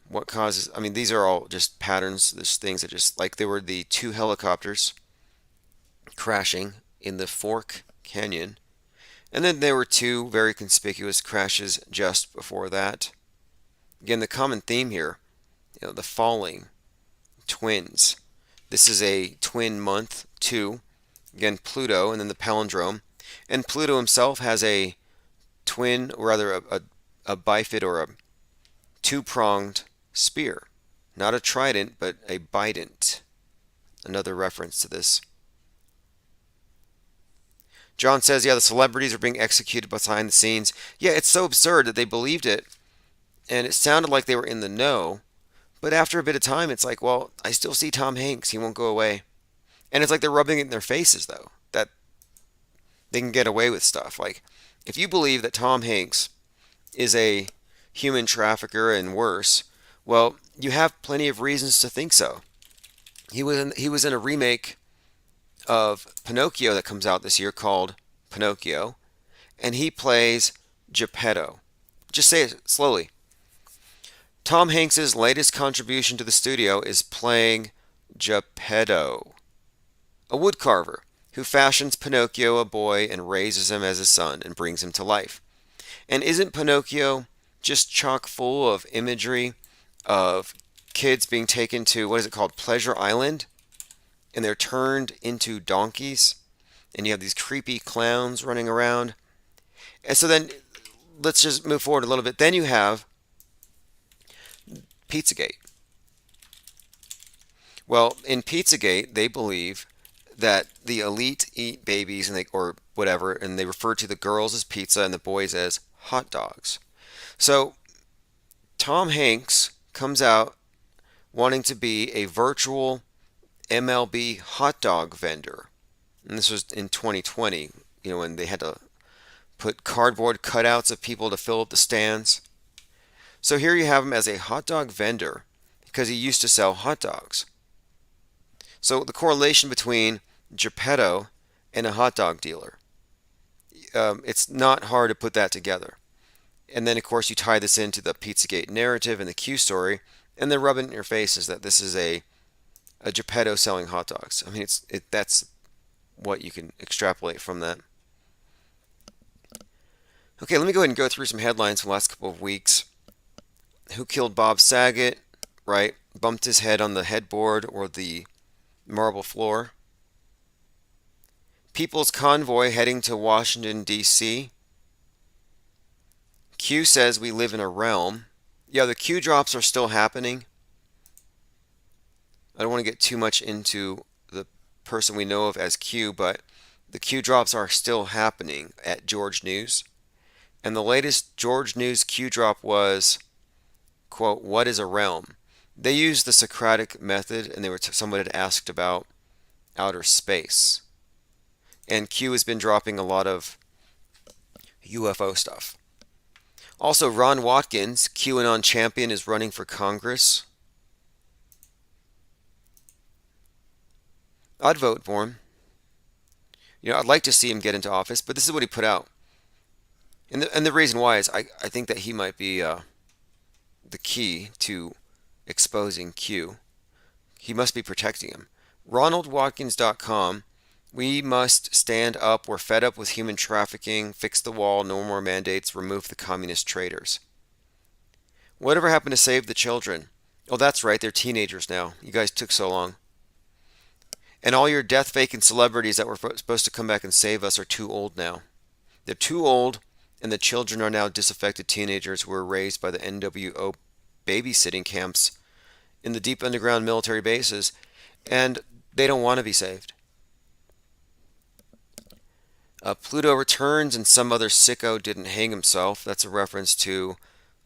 What causes, I mean, these are all just patterns, there's things that just, like there were the two helicopters crashing in the Fork Canyon, and then there were two very conspicuous crashes just before that. Again, the common theme here, the falling twins. This is a twin month, 2. Again, Pluto, and then the palindrome. And Pluto himself has a twin, or rather a bifid or a two-pronged spear. Not a trident, but a bident. Another reference to this. John says, yeah, the celebrities are being executed behind the scenes. Yeah, it's so absurd that they believed it, and it sounded like they were in the know. But after a bit of time, it's like, well, I still see Tom Hanks. He won't go away. And it's like they're rubbing it in their faces, though, that they can get away with stuff. Like, if you believe that Tom Hanks is a human trafficker and worse, well, you have plenty of reasons to think so. He was in a remake of Pinocchio that comes out this year called Pinocchio, and he plays Geppetto. Just say it slowly. Tom Hanks's latest contribution to the studio is playing Geppetto, a woodcarver who fashions Pinocchio a boy and raises him as a son and brings him to life. And isn't Pinocchio just chock full of imagery of kids being taken to, what is it called, Pleasure Island? And they're turned into donkeys, and you have these creepy clowns running around. And so then, let's just move forward a little bit. Then you have Pizzagate. Well, in Pizzagate, they believe that the elite eat babies and or whatever, and they refer to the girls as pizza and the boys as hot dogs. So Tom Hanks comes out wanting to be a virtual MLB hot dog vendor. And this was in 2020, when they had to put cardboard cutouts of people to fill up the stands. So here you have him as a hot dog vendor because he used to sell hot dogs. So the correlation between Geppetto and a hot dog dealer, it's not hard to put that together. And then, of course, you tie this into the Pizzagate narrative and the Q story, and then rub it in your faces that this is a Geppetto selling hot dogs. I mean, that's what you can extrapolate from that. Okay, let me go ahead and go through some headlines from the last couple of weeks. Who killed Bob Saget? Right, bumped his head on the headboard or the marble floor. People's convoy heading to Washington, D.C. Q says we live in a realm. Yeah, the Q drops are still happening. I don't want to get too much into the person we know of as Q, but the Q drops are still happening at George News. And the latest George News Q drop was, quote, what is a realm? They used the Socratic method, and someone had asked about outer space. And Q has been dropping a lot of UFO stuff. Also, Ron Watkins, QAnon champion, is running for Congress. I'd vote for him. I'd like to see him get into office, but this is what he put out. And the reason why is I think that he might be the key to exposing Q. He must be protecting him. RonaldWatkins.com. We must stand up. We're fed up with human trafficking. Fix the wall. No more mandates. Remove the communist traitors. Whatever happened to save the children? Oh, that's right. They're teenagers now. You guys took so long. And all your death faking celebrities that were supposed to come back and save us are too old now. They're too old, and the children are now disaffected teenagers who were raised by the NWO babysitting camps in the deep underground military bases, and they don't want to be saved. Pluto returns and some other sicko didn't hang himself. That's a reference to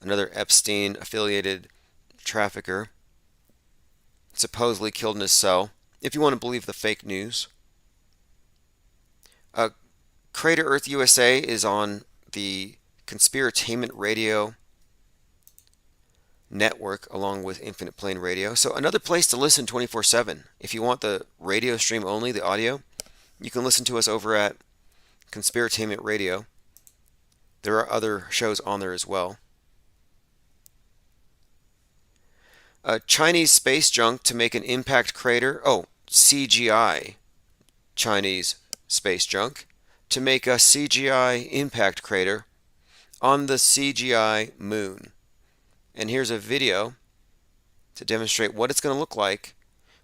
another Epstein-affiliated trafficker, supposedly killed in his cell, if you want to believe the fake news. Crater Earth USA is on the Conspiratainment Radio network along with Infinite Plane Radio. So another place to listen 24/7. If you want the radio stream only, the audio, you can listen to us over at Conspiratainment Radio. There are other shows on there as well. Chinese space junk to make an impact crater. Oh, CGI. Chinese space junk to make a CGI impact crater on the CGI moon. And here's a video to demonstrate what it's going to look like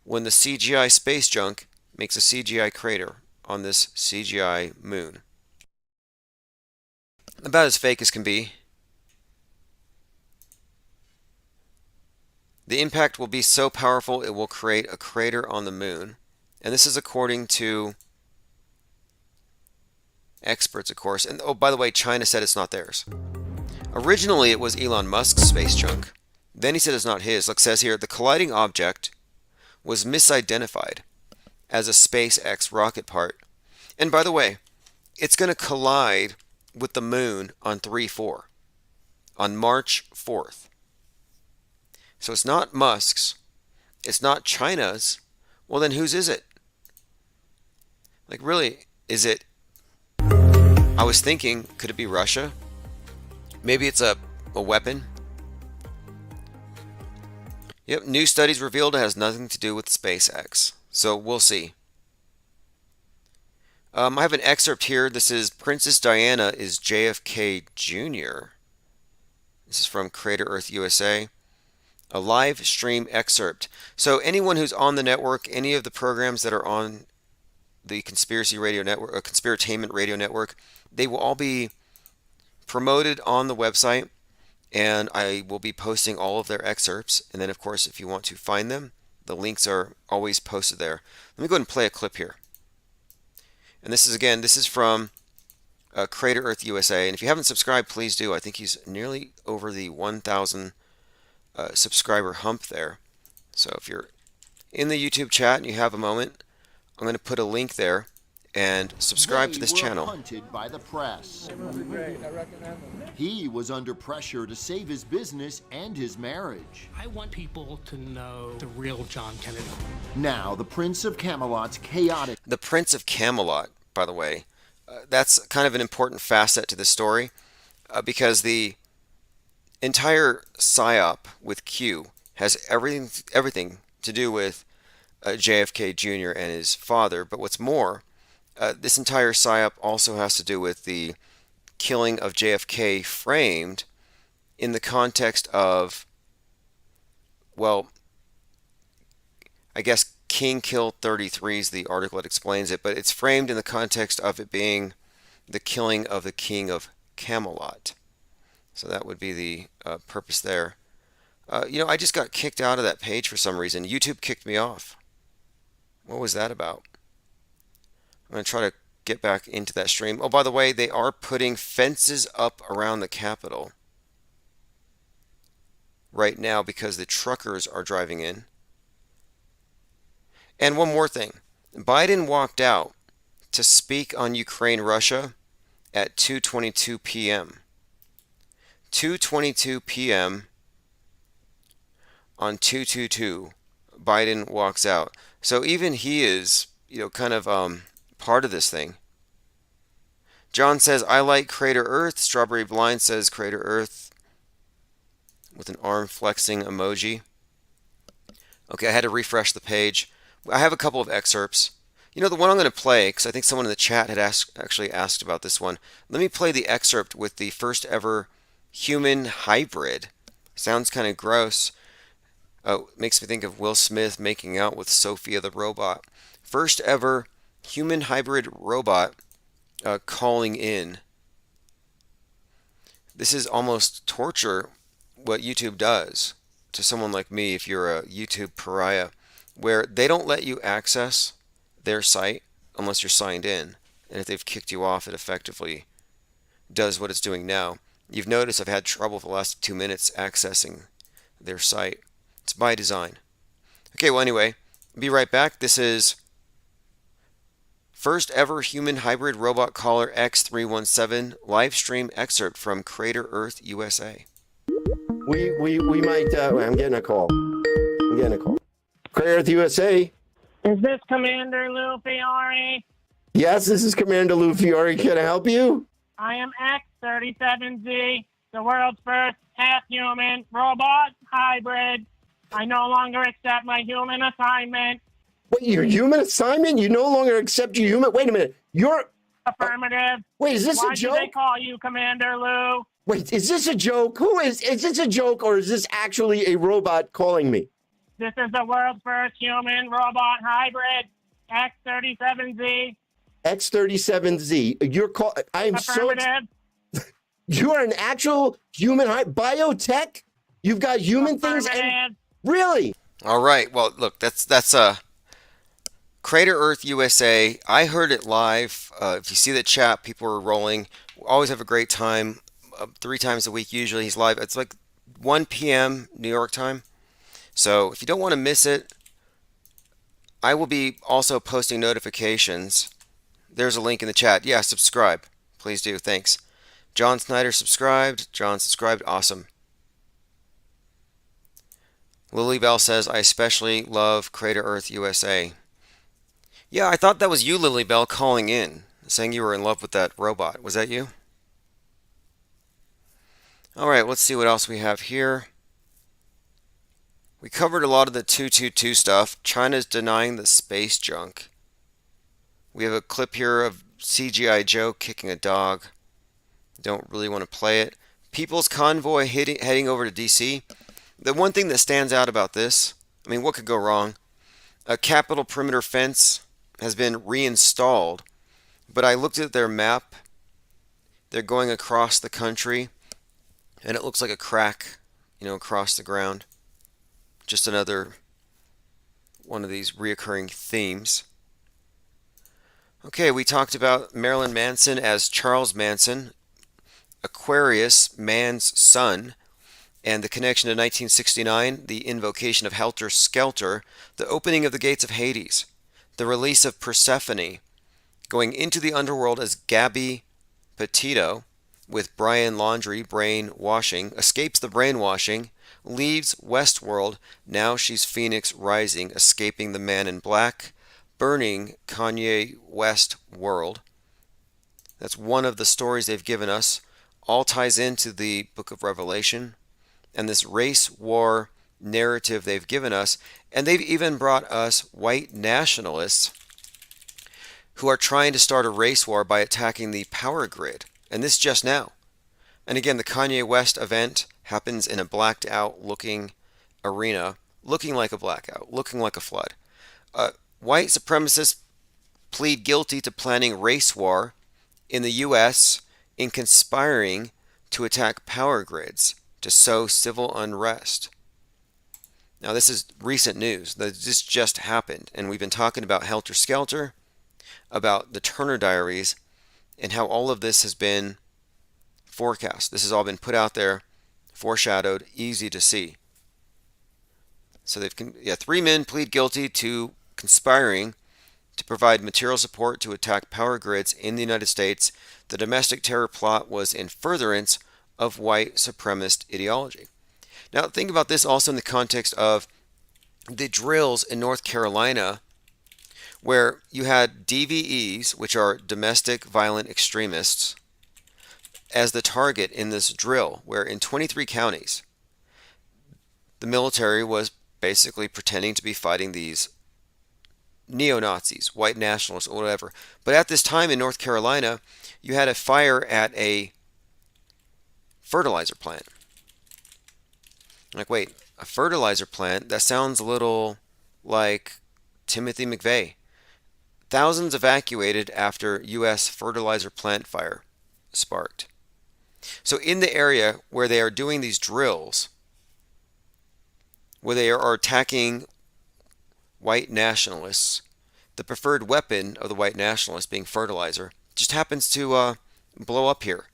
when the CGI space junk makes a CGI crater on this CGI moon. About as fake as can be. The impact will be so powerful it will create a crater on the moon. And this is according to experts, of course. And oh, by the way, China said it's not theirs. Originally, it was Elon Musk's space junk. Then he said it's not his. Look, it says here, the colliding object was misidentified as a SpaceX rocket part. And by the way, it's going to collide with the moon on 3/4, on March 4th. So it's not Musk's. It's not China's. Well, then whose is it? Like, really, is it? I was thinking, could it be Russia? Maybe it's a weapon? Yep, new studies revealed it has nothing to do with SpaceX. So we'll see. I have an excerpt here. This is Princess Diana is JFK Jr. This is from Crater Earth USA. A live stream excerpt. So anyone who's on the network, any of the programs that are on the Conspiracy Radio Network, Conspiratainment Radio Network, they will all be promoted on the website, and I will be posting all of their excerpts. And then, of course, if you want to find them, the links are always posted there. Let me go ahead and play a clip here. And this is from Crater Earth USA. And if you haven't subscribed, please do. I think he's nearly over the 1,000 subscriber hump there. So if you're in the YouTube chat and you have a moment, I'm going to put a link there and subscribe to this channel. Hunted by the press. He was under pressure to save his business and his marriage. I want people to know the real John Kennedy. Now, the Prince of Camelot's chaotic... The Prince of Camelot, by the way, that's kind of an important facet to the story because the entire PSYOP with Q has everything to do with JFK Jr. and his father. But what's more, this entire PSYOP also has to do with the killing of JFK framed in the context of, well, I guess King killed 33 is the article that explains it, but it's framed in the context of it being the killing of the King of Camelot. So that would be the purpose there. I just got kicked out of that page for some reason. YouTube kicked me off. What was that about? I'm going to try to get back into that stream. Oh, by the way, they are putting fences up around the Capitol right now because the truckers are driving in. And one more thing. Biden walked out to speak on Ukraine-Russia at 2:22 p.m. 2:22 p.m. on 2/22, Biden walks out. So even he is, kind of part of this thing. John says, I like Crater Earth. Strawberry Blind says Crater Earth with an arm flexing emoji. Okay, I had to refresh the page. I have a couple of excerpts. The one I'm going to play, because I think someone in the chat had actually asked about this one. Let me play the excerpt with the first ever human hybrid. Sounds kind of gross. Makes me think of Will Smith making out with Sophia the robot. First ever human hybrid robot calling in. This is almost torture what YouTube does to someone like me if you're a YouTube pariah, where they don't let you access their site unless you're signed in. And if they've kicked you off, it effectively does what it's doing now. You've noticed I've had trouble for the last 2 minutes accessing their site. It's by design. Okay, well anyway, be right back. This is first ever human hybrid robot caller X317 live stream excerpt from Crater Earth USA. We might, I'm getting a call. Crater Earth USA. Is this Commander Lou Fiore? Yes, this is Commander Lou Fiore. Can I help you? I am X37Z, the world's first half-human robot hybrid. I no longer accept my human assignment. Wait, your human assignment? You no longer accept your human? Wait a minute. You're... Affirmative. Wait, is this Why a joke? do they call you Commander Lou? Wait, is this a joke? Is this a joke or is this actually a robot calling me? This is the world's first human robot hybrid, X-37Z. X-37Z. I'm so... Affirmative. You are an actual human biotech? You've got human things and... Really? All right. Well, look, that's Crater Earth USA. I heard it live. If you see the chat, people are rolling. We always have a great time. 3 times a week usually. He's live. It's like 1 p.m. New York time. So if you don't want to miss it, I will be also posting notifications. There's a link in the chat. Yeah, subscribe. Please do. Thanks. John Snyder subscribed. John subscribed. Awesome. Lily Bell says, I especially love Crater Earth USA. Yeah, I thought that was you, Lily Bell, calling in, saying you were in love with that robot. Was that you? All right, let's see what else we have here. We covered a lot of the 222 stuff. China's denying the space junk. We have a clip here of CGI Joe kicking a dog. Don't really want to play it. People's convoy heading over to D.C. The one thing that stands out about this, I mean, what could go wrong? A Capitol perimeter fence has been reinstalled, but I looked at their map. They're going across the country, and it looks like a crack, across the ground. Just another one of these reoccurring themes. Okay, we talked about Marilyn Manson as Charles Manson, Aquarius, man's son, and the connection to 1969, the invocation of Helter Skelter, the opening of the gates of Hades, the release of Persephone, going into the underworld as Gabby Petito with Brian Laundrie brainwashing, escapes the brainwashing, leaves Westworld, now she's Phoenix Rising, escaping the Man in Black, burning Kanye West world. That's one of the stories they've given us. All ties into the book of Revelation and this race war narrative they've given us. And they've even brought us white nationalists who are trying to start a race war by attacking the power grid. And this just now. And again, the Kanye West event happens in a blacked out looking arena, looking like a blackout, looking like a flood. White supremacists plead guilty to planning race war in the U.S. in conspiring to attack power grids to sow civil unrest. Now, this is recent news. This just happened, and we've been talking about Helter Skelter, about the Turner Diaries, and how all of this has been forecast. This has all been put out there, foreshadowed, easy to see. So 3 men plead guilty to conspiring to provide material support to attack power grids in the United States. The domestic terror plot was in furtherance of white supremacist ideology. Now, think about this also in the context of the drills in North Carolina, where you had DVEs, which are domestic violent extremists, as the target in this drill, where in 23 counties, the military was basically pretending to be fighting these neo-Nazis, white nationalists, or whatever. But at this time in North Carolina, you had a fire at a fertilizer plant. Like, wait, a fertilizer plant? That sounds a little like Timothy McVeigh. Thousands evacuated after U.S. fertilizer plant fire sparked. So in the area where they are doing these drills, where they are attacking white nationalists, the preferred weapon of the white nationalists being fertilizer, just happens to blow up here.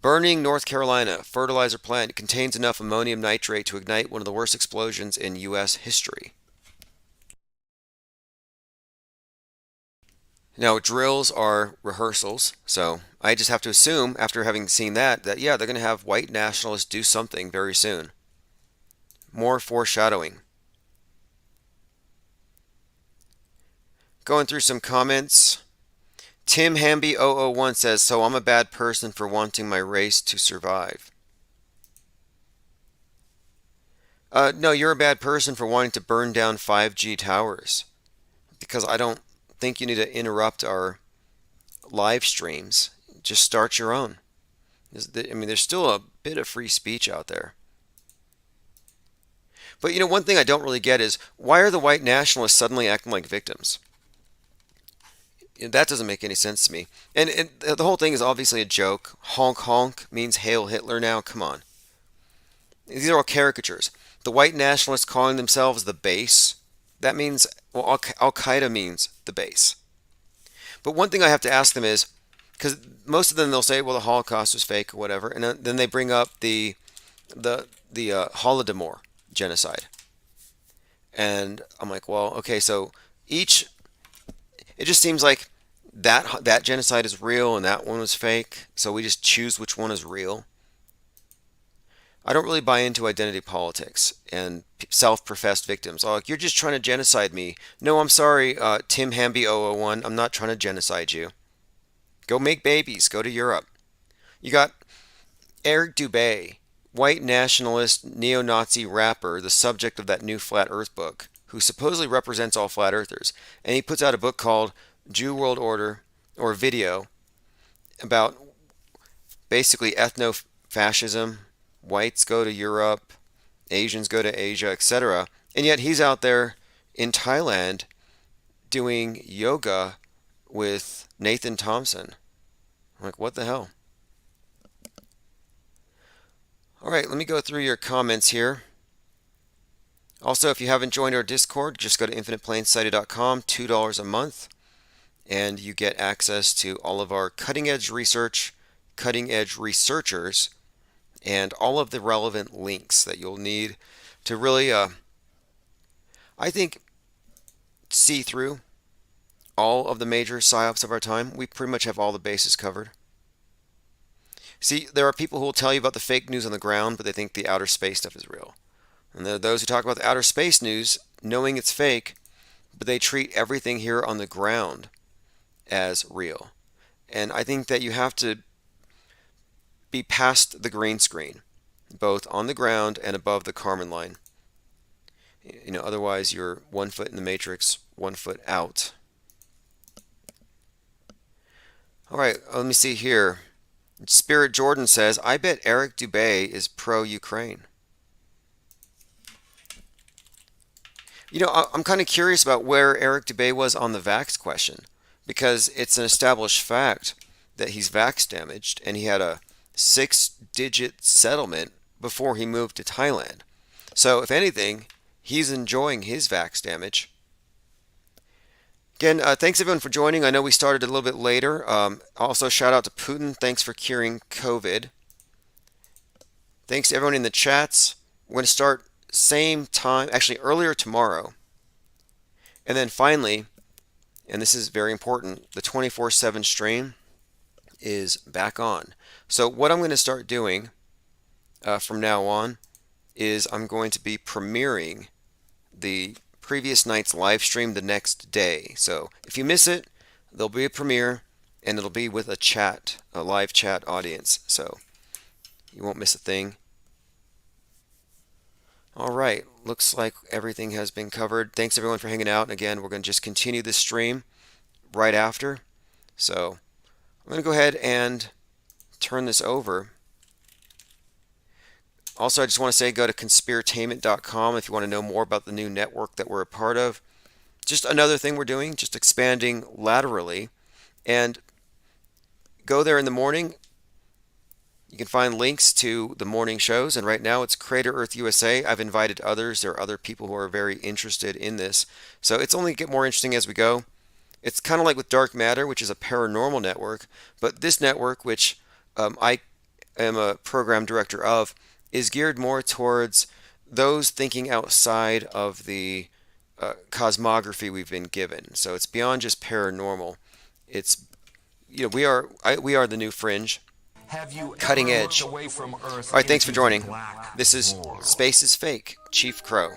Burning, North Carolina, fertilizer plant contains enough ammonium nitrate to ignite one of the worst explosions in U.S. history. Now, drills are rehearsals, so I just have to assume, after having seen that yeah, they're going to have white nationalists do something very soon. More foreshadowing. Going through some comments. Tim Hamby 001 says, so I'm a bad person for wanting my race to survive. No, you're a bad person for wanting to burn down 5G towers, because I don't think you need to interrupt our live streams. Just start your own. I mean, there's still a bit of free speech out there. But you know, one thing I don't really get is, why are the white nationalists suddenly acting like victims? That doesn't make any sense to me. And the whole thing is obviously a joke. Honk honk means Hail Hitler now. Come on. These are all caricatures. The white nationalists calling themselves the base, that means, well, Al-Qaeda means the base. But one thing I have to ask them is, because most of them, they'll say, well, the Holocaust was fake or whatever, and then they bring up the Holodomor genocide. And I'm like, well, okay, so it just seems like that genocide is real and that one was fake, so we just choose which one is real. I don't really buy into identity politics and self-professed victims. Oh, you're just trying to genocide me. No, I'm sorry, Tim Hamby 001. I'm not trying to genocide you. Go make babies. Go to Europe. You got Eric Dubay, white nationalist, neo-Nazi rapper, the subject of that new Flat Earth book, who supposedly represents all flat earthers. And he puts out a book called Jew World Order, or video, about basically ethno-fascism. Whites go to Europe, Asians go to Asia, etc. And yet he's out there in Thailand doing yoga with Nathan Thompson. I'm like, what the hell? All right, let me go through your comments here. Also, if you haven't joined our Discord, just go to infiniteplainsighted.com, $2 a month, and you get access to all of our cutting-edge research, cutting-edge researchers, and all of the relevant links that you'll need to really, I think, see through all of the major psyops of our time. We pretty much have all the bases covered. See, there are people who will tell you about the fake news on the ground, but they think the outer space stuff is real. And there are those who talk about the outer space news, knowing it's fake, but they treat everything here on the ground as real. And I think that you have to be past the green screen, both on the ground and above the Kármán line. You know, otherwise you're 1 foot in the matrix, 1 foot out. All right, let me see here. Spirit Jordan says, I bet Eric Dubay is pro-Ukraine. You know, I'm kind of curious about where Eric Dubay was on the vax question, because it's an established fact that he's vax damaged, and he had a 6-digit settlement before he moved to Thailand. So, if anything, he's enjoying his vax damage. Again, thanks everyone for joining. I know we started a little bit later. Also, shout out to Putin. Thanks for curing COVID. Thanks to everyone in the chats. We're going to start same time, actually earlier tomorrow. And then finally, and this is very important, the 24/7 stream is back on. So what I'm going to start doing from now on is I'm going to be premiering the previous night's live stream the next day. So if you miss it, there'll be a premiere and it'll be with a live chat audience. So you won't miss a thing. All right, looks like everything has been covered. Thanks everyone for hanging out. And again, we're going to just continue this stream right after. So I'm going to go ahead and turn this over. Also, I just want to say go to conspiratainment.com if you want to know more about the new network that we're a part of. Just another thing we're doing, just expanding laterally. And go there in the morning. You can find links to the morning shows, and right now it's Crater Earth USA. I've invited others. There are other people who are very interested in this. So it's only get more interesting as we go. It's kind of like with Dark Matter, which is a paranormal network, but this network, which I am a program director of, is geared more towards those thinking outside of the cosmography we've been given. So it's beyond just paranormal. It's, you know, we are the new fringe. Cutting edge. All right, thanks for joining. This is Space is Fake, Chief Crow.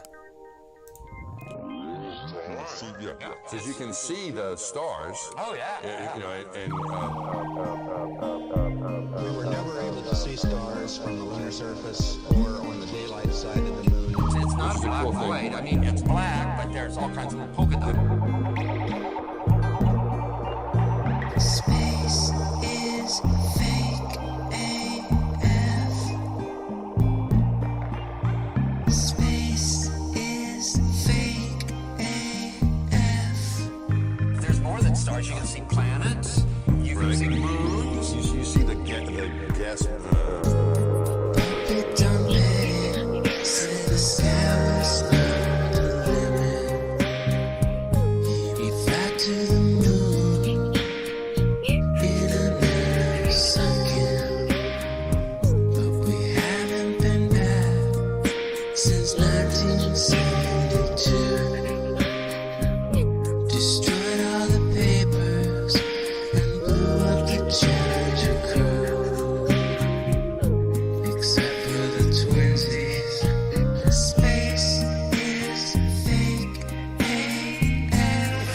Because you can see the stars. Oh yeah. You know, and we were never able to see stars from the lunar surface or on the daylight side of the moon. It's not a black void. I mean, it's black, but there's all kinds of little polka dots. Space is fake AF. Space is fake AF. There's more than stars. You can see planets. You can see moons. You see the gas. It don't let it. Say the sky was not the limit. We fly to the moon in another second, but we haven't been back since 1972. Destroyed all the papers and blew up the Challenger crew, except for the twinsies. Space is fake AF.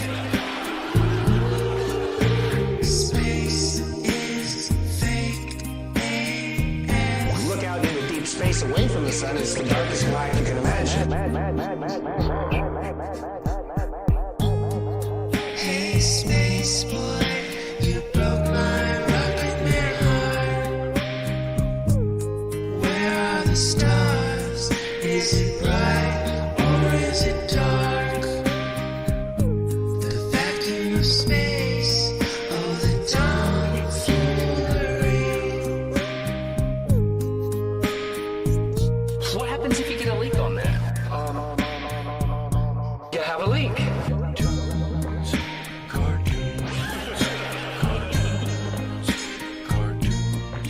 Space is fake AF. Look out into deep space away from the sun, it's the darkest black you can imagine. Hey, space boy, you broke my rocket man heart. Where are the stars? Is it bright or is it dark? The vacuum of space, oh, the tomfoolery. What happens if you get a leak on that? You have a leak.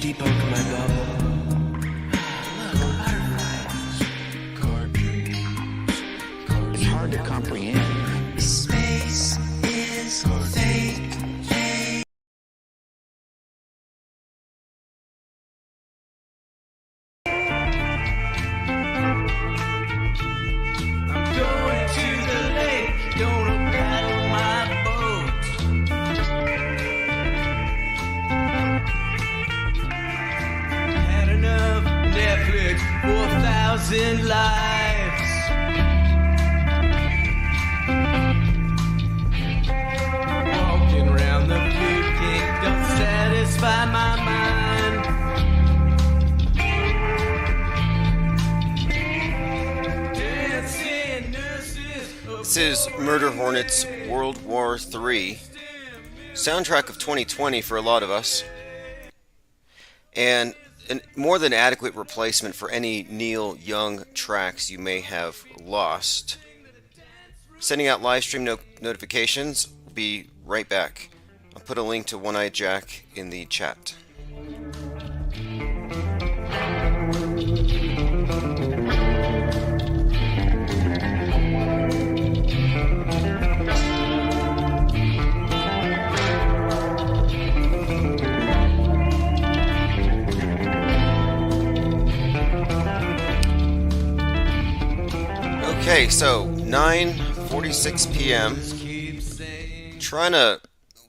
Debunk my bubble. It's hard to comprehend. Space is fake. I'm going to the lake, gonna paddle my boat. Had enough Netflix, 4,000 lives. Walking around the food king don't satisfy my mind. Dancing nurses. This is Murder Hornets World War III, soundtrack of 2020 for a lot of us, and a more than adequate replacement for any Neil Young tracks you may have lost. Sending out live stream notifications. We'll be right back. I'll put a link to One Eye Jack in the chat. Okay, so 9:46 p.m. Trying to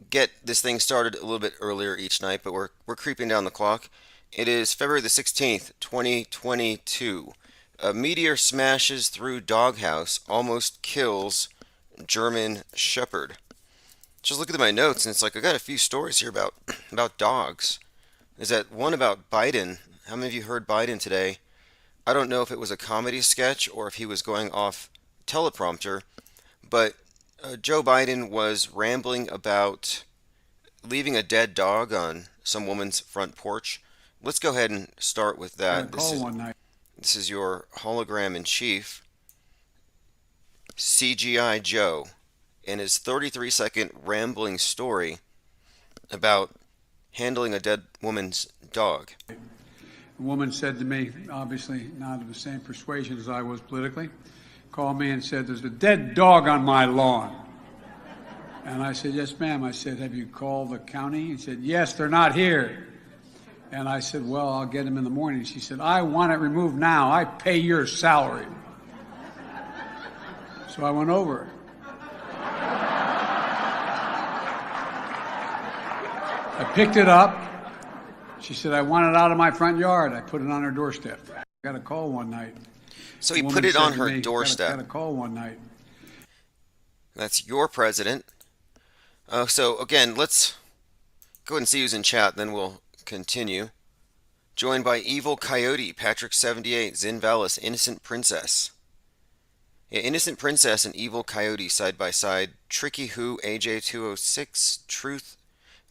get this thing started a little bit earlier each night, but we're creeping down the clock. It is February the 16th, 2022. A meteor smashes through doghouse, almost kills German Shepherd. Just looking at my notes, and it's like I got a few stories here about dogs. There's that one about Biden. How many of you heard Biden today? I don't know if it was a comedy sketch or if he was going off teleprompter, but Joe Biden was rambling about leaving a dead dog on some woman's front porch. Let's go ahead and start with that. This is your hologram in chief, CGI Joe, and his 33-second rambling story about handling a dead woman's dog. A woman said to me, obviously not of the same persuasion as I was politically, called me and said, "There's a dead dog on my lawn." And I said, "Yes, ma'am." I said, "Have you called the county?" He said, "Yes, they're not here." And I said, "Well, I'll get him in the morning." She said, "I want it removed now. I pay your salary." So I went over. I picked it up. She said, "I want it out of my front yard." I put it on her doorstep. I got a call one night So he A put woman it on said to her me, doorstep. Got a call one night. That's your president. So again, let's go ahead and see who's in chat, then we'll continue. Joined by Evil Coyote, Patrick78, Zin Valis, Innocent Princess. Yeah, Innocent Princess and Evil Coyote side by side. Tricky Who, AJ206, Truth,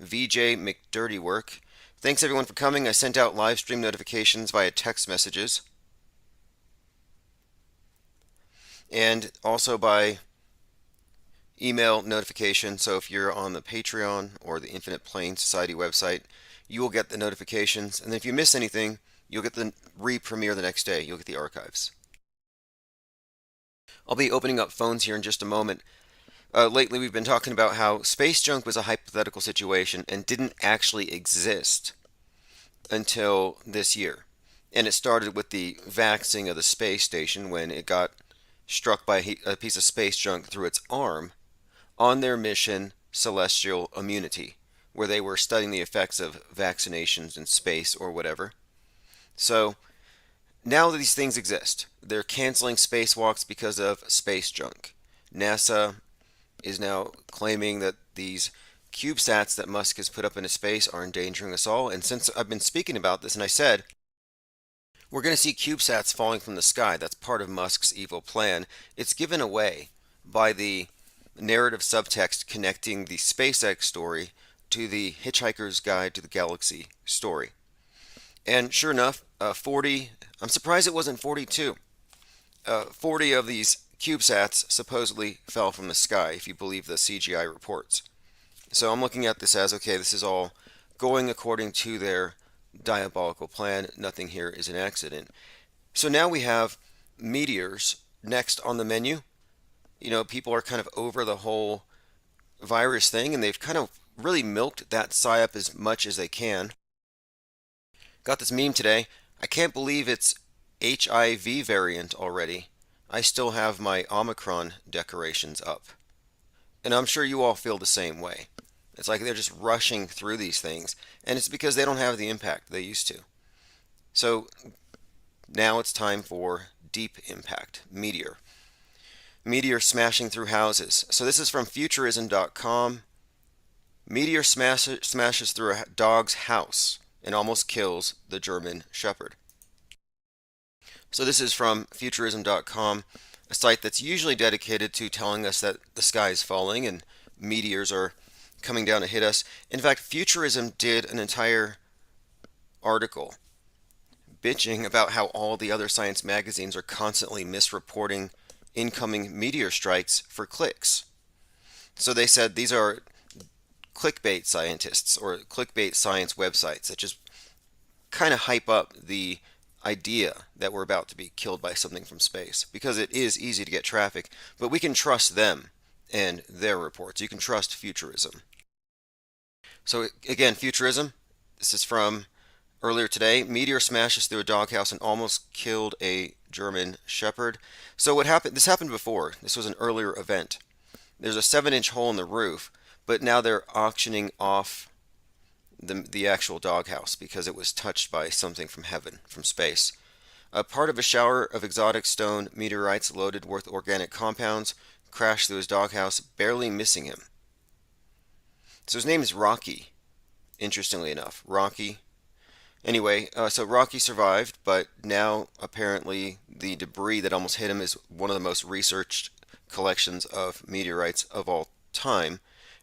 VJ McDirtywork. Thanks everyone for coming. I sent out live stream notifications via text messages. And also by email notification. So if you're on the Patreon or the Infinite Plane Society website, you will get the notifications. And then if you miss anything, you'll get the re-premiere the next day. You'll get the archives. I'll be opening up phones here in just a moment. Lately we've been talking about how space junk was a hypothetical situation and didn't actually exist until this year. And it started with the vaxing of the space station when it got struck by a piece of space junk through its arm on their mission Celestial Immunity, where they were studying the effects of vaccinations in space or whatever. So now that these things exist, they're canceling spacewalks because of space junk. NASA is now claiming that these CubeSats that Musk has put up into space are endangering us all. And since I've been speaking about this, and I said, we're going to see CubeSats falling from the sky. That's part of Musk's evil plan. It's given away by the narrative subtext connecting the SpaceX story to the Hitchhiker's Guide to the Galaxy story. And sure enough, 40, I'm surprised it wasn't 42. 40 of these CubeSats supposedly fell from the sky, if you believe the CGI reports. So I'm looking at this as, okay, this is all going according to their diabolical plan. Nothing here is an accident. So now we have meteors next on the menu. You know, people are kind of over the whole virus thing, and they've kind of really milked that psyop as much as they can. Got this meme today. I can't believe it's HIV variant already. I still have my Omicron decorations up. And I'm sure you all feel the same way. It's like they're just rushing through these things, and it's because they don't have the impact they used to. So now it's time for deep impact, meteor. Meteor smashing through houses. So this is from Futurism.com. Meteor smashes through a dog's house and almost kills the German Shepherd. So this is from Futurism.com, a site that's usually dedicated to telling us that the sky is falling and meteors are coming down to hit us. In fact, Futurism did an entire article bitching about how all the other science magazines are constantly misreporting incoming meteor strikes for clicks. So they said these are clickbait scientists or clickbait science websites that just kind of hype up the idea that we're about to be killed by something from space, because it is easy to get traffic, but we can trust them and their reports. You can trust Futurism. So again, Futurism, this is from earlier today. Meteor smashes through a doghouse and almost killed a German Shepherd. So what happened, this happened before. This was an earlier event. There's a 7-inch hole in the roof, but now they're auctioning off the actual doghouse because it was touched by something from heaven, from space. A part of a shower of exotic stone meteorites loaded with organic compounds crashed through his doghouse, barely missing him. So his name is Rocky, interestingly enough. Rocky. Anyway, so Rocky survived, but now apparently the debris that almost hit him is one of the most researched collections of meteorites of all time.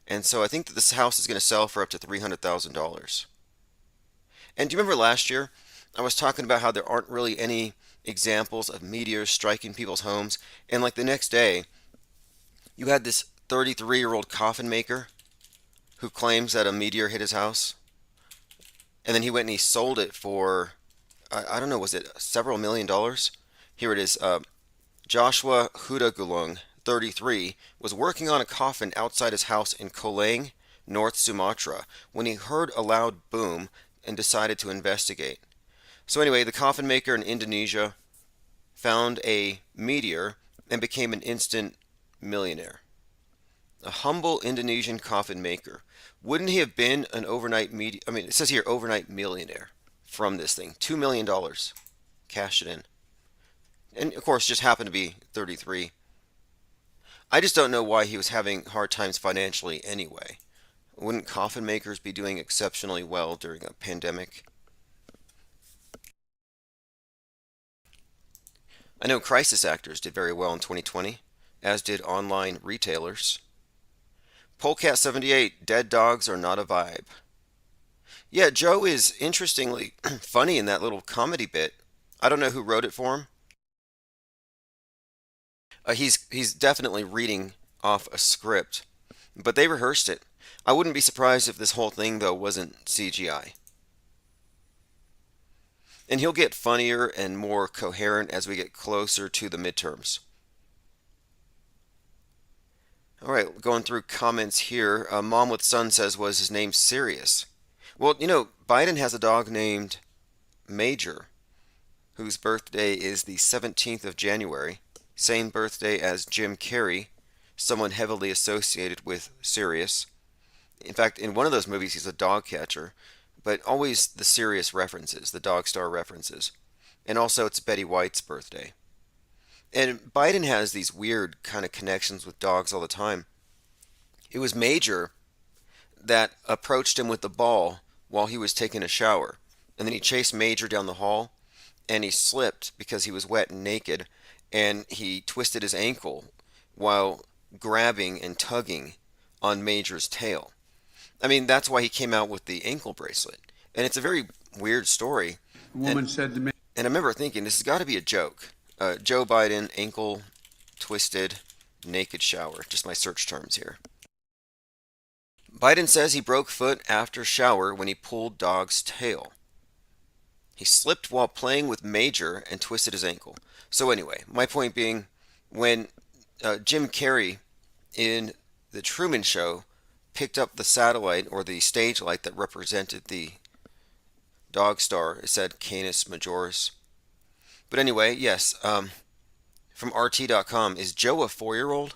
And so I think that this house is going to sell for up to $300,000. And do you remember last year I was talking about how there aren't really any examples of meteors striking people's homes? And like the next day, you had this 33-year-old coffin maker who claims that a meteor hit his house. And then he went and he sold it for, I don't know, was it several $1 million? Here it is. Joshua Hudagulung, 33, was working on a coffin outside his house in Kolang, North Sumatra, when he heard a loud boom and decided to investigate. So anyway, the coffin maker in Indonesia found a meteor and became an instant millionaire. A humble Indonesian coffin maker. Wouldn't he have been an overnight it says here overnight millionaire from this thing. $2 million. Cashed it in. And of course, just happened to be 33. I just don't know why he was having hard times financially anyway. Wouldn't coffin makers be doing exceptionally well during a pandemic? I know crisis actors did very well in 2020, as did online retailers. Polecat78, dead dogs are not a vibe. Yeah, Joe is interestingly funny in that little comedy bit. I don't know who wrote it for him. He's definitely reading off a script, but they rehearsed it. I wouldn't be surprised if this whole thing, though, wasn't CGI. And he'll get funnier and more coherent as we get closer to the midterms. All right, going through comments here. Mom with Son says, was his name Sirius? Well, Biden has a dog named Major, whose birthday is the 17th of January, same birthday as Jim Carrey, someone heavily associated with Sirius. In fact, in one of those movies, he's a dog catcher, but always the Sirius references, the Dog Star references. And also, it's Betty White's birthday. And Biden has these weird kind of connections with dogs all the time. It was Major that approached him with the ball while he was taking a shower. And then he chased Major down the hall, and he slipped because he was wet and naked, and he twisted his ankle while grabbing and tugging on Major's tail. I mean, that's why he came out with the ankle bracelet. And it's a very weird story. A woman said to me, and I remember thinking, this has got to be a joke. Joe Biden, ankle twisted, naked shower. Just my search terms here. Biden says he broke foot after shower when he pulled dog's tail. He slipped while playing with Major and twisted his ankle. So anyway, my point being, when Jim Carrey in The Truman Show picked up the satellite or the stage light that represented the Dog Star, it said Canis Majoris. But anyway, yes, from RT.com, is Joe a 4-year-old?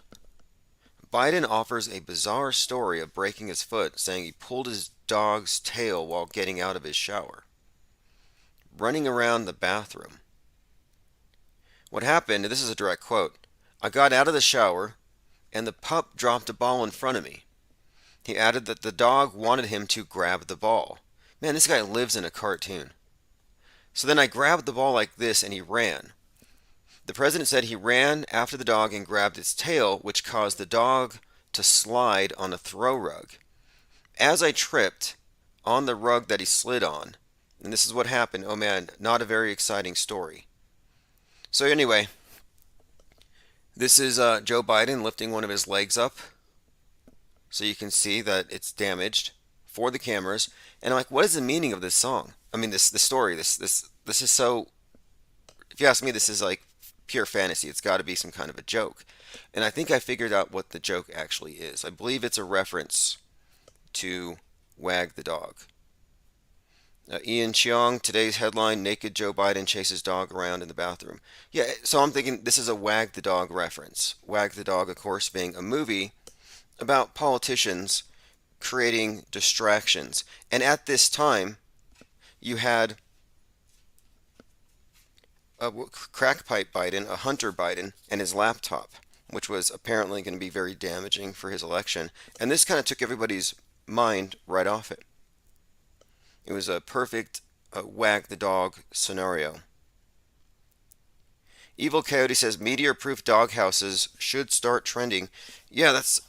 Biden offers a bizarre story of breaking his foot, saying he pulled his dog's tail while getting out of his shower. Running around the bathroom. What happened, and this is a direct quote, I got out of the shower and the pup dropped a ball in front of me. He added that the dog wanted him to grab the ball. Man, this guy lives in a cartoon. So then I grabbed the ball like this and he ran. The president said he ran after the dog and grabbed its tail, which caused the dog to slide on a throw rug. As I tripped on the rug that he slid on, and this is what happened. Oh man, not a very exciting story. So anyway, this is Joe Biden lifting one of his legs up, so you can see that it's damaged for the cameras. And I'm like, what is the meaning of this song? I mean, the story. This is so. If you ask me, this is like pure fantasy. It's got to be some kind of a joke. And I think I figured out what the joke actually is. I believe it's a reference to Wag the Dog. Ian Cheong, today's headline, Naked Joe Biden chases dog around in the bathroom. Yeah, so I'm thinking this is a Wag the Dog reference. Wag the Dog, of course, being a movie about politicians creating distractions. And at this time, you had a crack pipe Biden, a Hunter Biden, and his laptop, which was apparently going to be very damaging for his election. And this kind of took everybody's mind right off it. It was a perfect Wag the Dog scenario. Evil Coyote says meteor-proof doghouses should start trending. Yeah, that's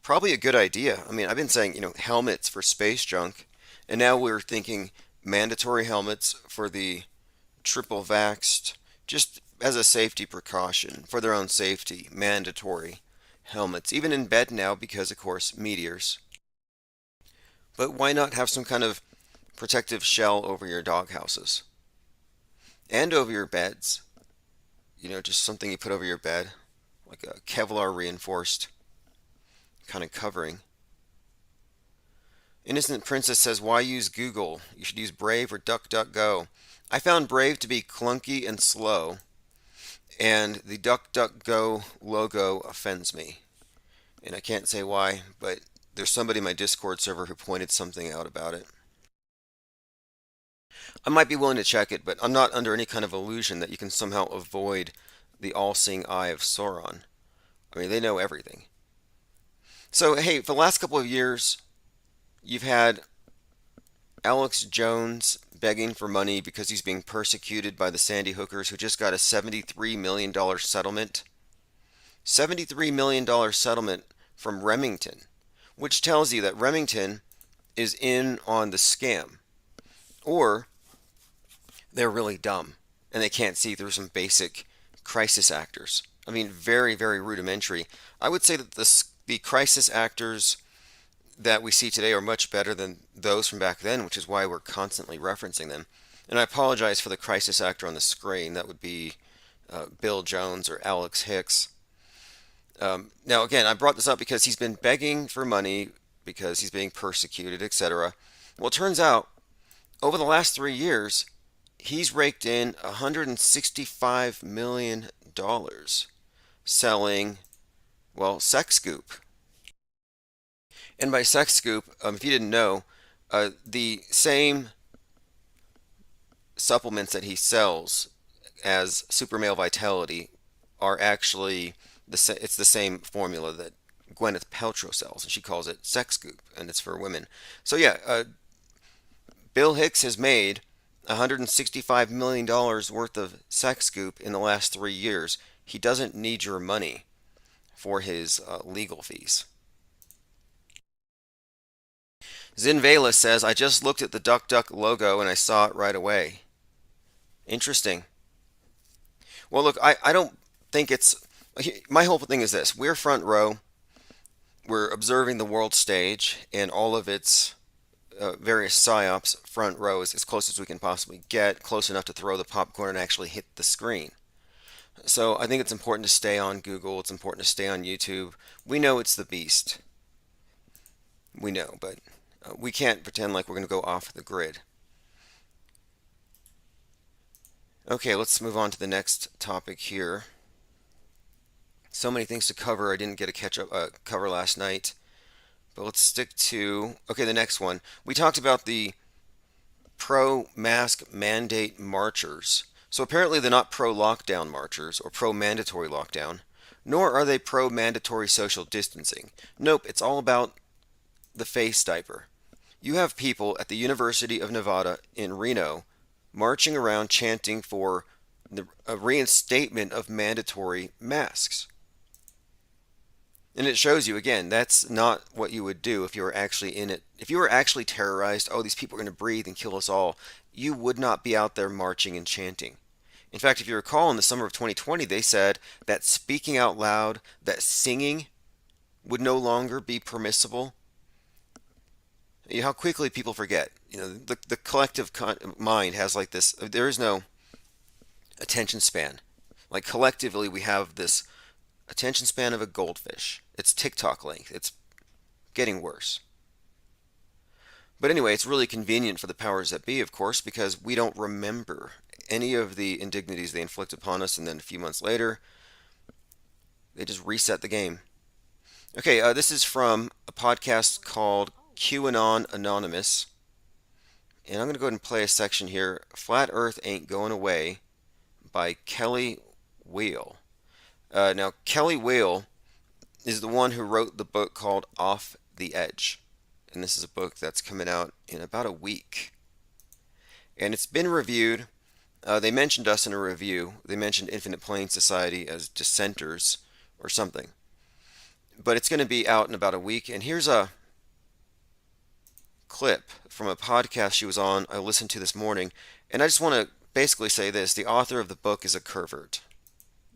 probably a good idea. I mean, I've been saying, helmets for space junk, and now we're thinking mandatory helmets for the triple vaxxed, just as a safety precaution, for their own safety, mandatory helmets, even in bed now because, of course, meteors. But why not have some kind of protective shell over your doghouses? And over your beds. Just something you put over your bed, like a Kevlar reinforced kind of covering. Innocent Princess says, why use Google? You should use Brave or DuckDuckGo. I found Brave to be clunky and slow, and the DuckDuckGo logo offends me. And I can't say why, but there's somebody in my Discord server who pointed something out about it. I might be willing to check it, but I'm not under any kind of illusion that you can somehow avoid the all-seeing eye of Sauron. I mean, they know everything. So, hey, for the last couple of years, you've had Alex Jones begging for money because he's being persecuted by the Sandy Hookers, who just got a $73 million settlement. $73 million settlement from Remington, which tells you that Remington is in on the scam. Or they're really dumb and they can't see through some basic crisis actors. I mean, very, very rudimentary. I would say that the crisis actors that we see today are much better than those from back then, which is why we're constantly referencing them. And I apologize for the crisis actor on the screen. That would be Bill Jones or Alex Hicks. Now, again, I brought this up because he's been begging for money because he's being persecuted, etc. Well, it turns out, over the last 3 years, he's raked in $165 million selling, well, Sex Scoop. And by Sex Scoop, if you didn't know, the same supplements that he sells as Super Male Vitality are actually it's the same formula that Gwyneth Paltrow sells, and she calls it Sex Scoop, and it's for women. So yeah, Bill Hicks has made $165 million worth of Sex Scoop in the last 3 years. He doesn't need your money for his legal fees. Zinvela says, I just looked at the Duck Duck logo and I saw it right away. Interesting. Well, look, I don't think it's... My whole thing is this. We're front row. We're observing the world stage and all of its various psyops front row is as close as we can possibly get, close enough to throw the popcorn and actually hit the screen. So I think it's important to stay on Google. It's important to stay on YouTube. We know it's the beast. We know, but we can't pretend like we're going to go off the grid. Okay, let's move on to the next topic here. So many things to cover. I didn't get a cover last night. But let's stick to, okay, the next one. We talked about the pro-mask mandate marchers. So apparently they're not pro-lockdown marchers or pro-mandatory lockdown, nor are they pro-mandatory social distancing. Nope, it's all about the face diaper. You have people at the University of Nevada in Reno marching around chanting for a reinstatement of mandatory masks. And it shows you, again, that's not what you would do if you were actually in it. If you were actually terrorized, oh, these people are going to breathe and kill us all, you would not be out there marching and chanting. In fact, if you recall, in the summer of 2020, they said that speaking out loud, that singing would no longer be permissible. You know, how quickly people forget. You know, the collective mind has like this, there is no attention span. Like collectively, we have this attention span of a goldfish. It's TikTok length. It's getting worse. But anyway, it's really convenient for the powers that be, of course, because we don't remember any of the indignities they inflict upon us, and then a few months later, they just reset the game. Okay, this is from a podcast called QAnon Anonymous. And I'm going to go ahead and play a section here. Flat Earth Ain't Going Away by Kelly Whale. Now, Kelly Whale is the one who wrote the book called Off the Edge. And this is a book that's coming out in about a week. And it's been reviewed. They mentioned us in a review. They mentioned Infinite Plane Society as dissenters or something. But it's going to be out in about a week. And here's a clip from a podcast she was on I listened to this morning. And I just want to basically say this. The author of the book is a pervert.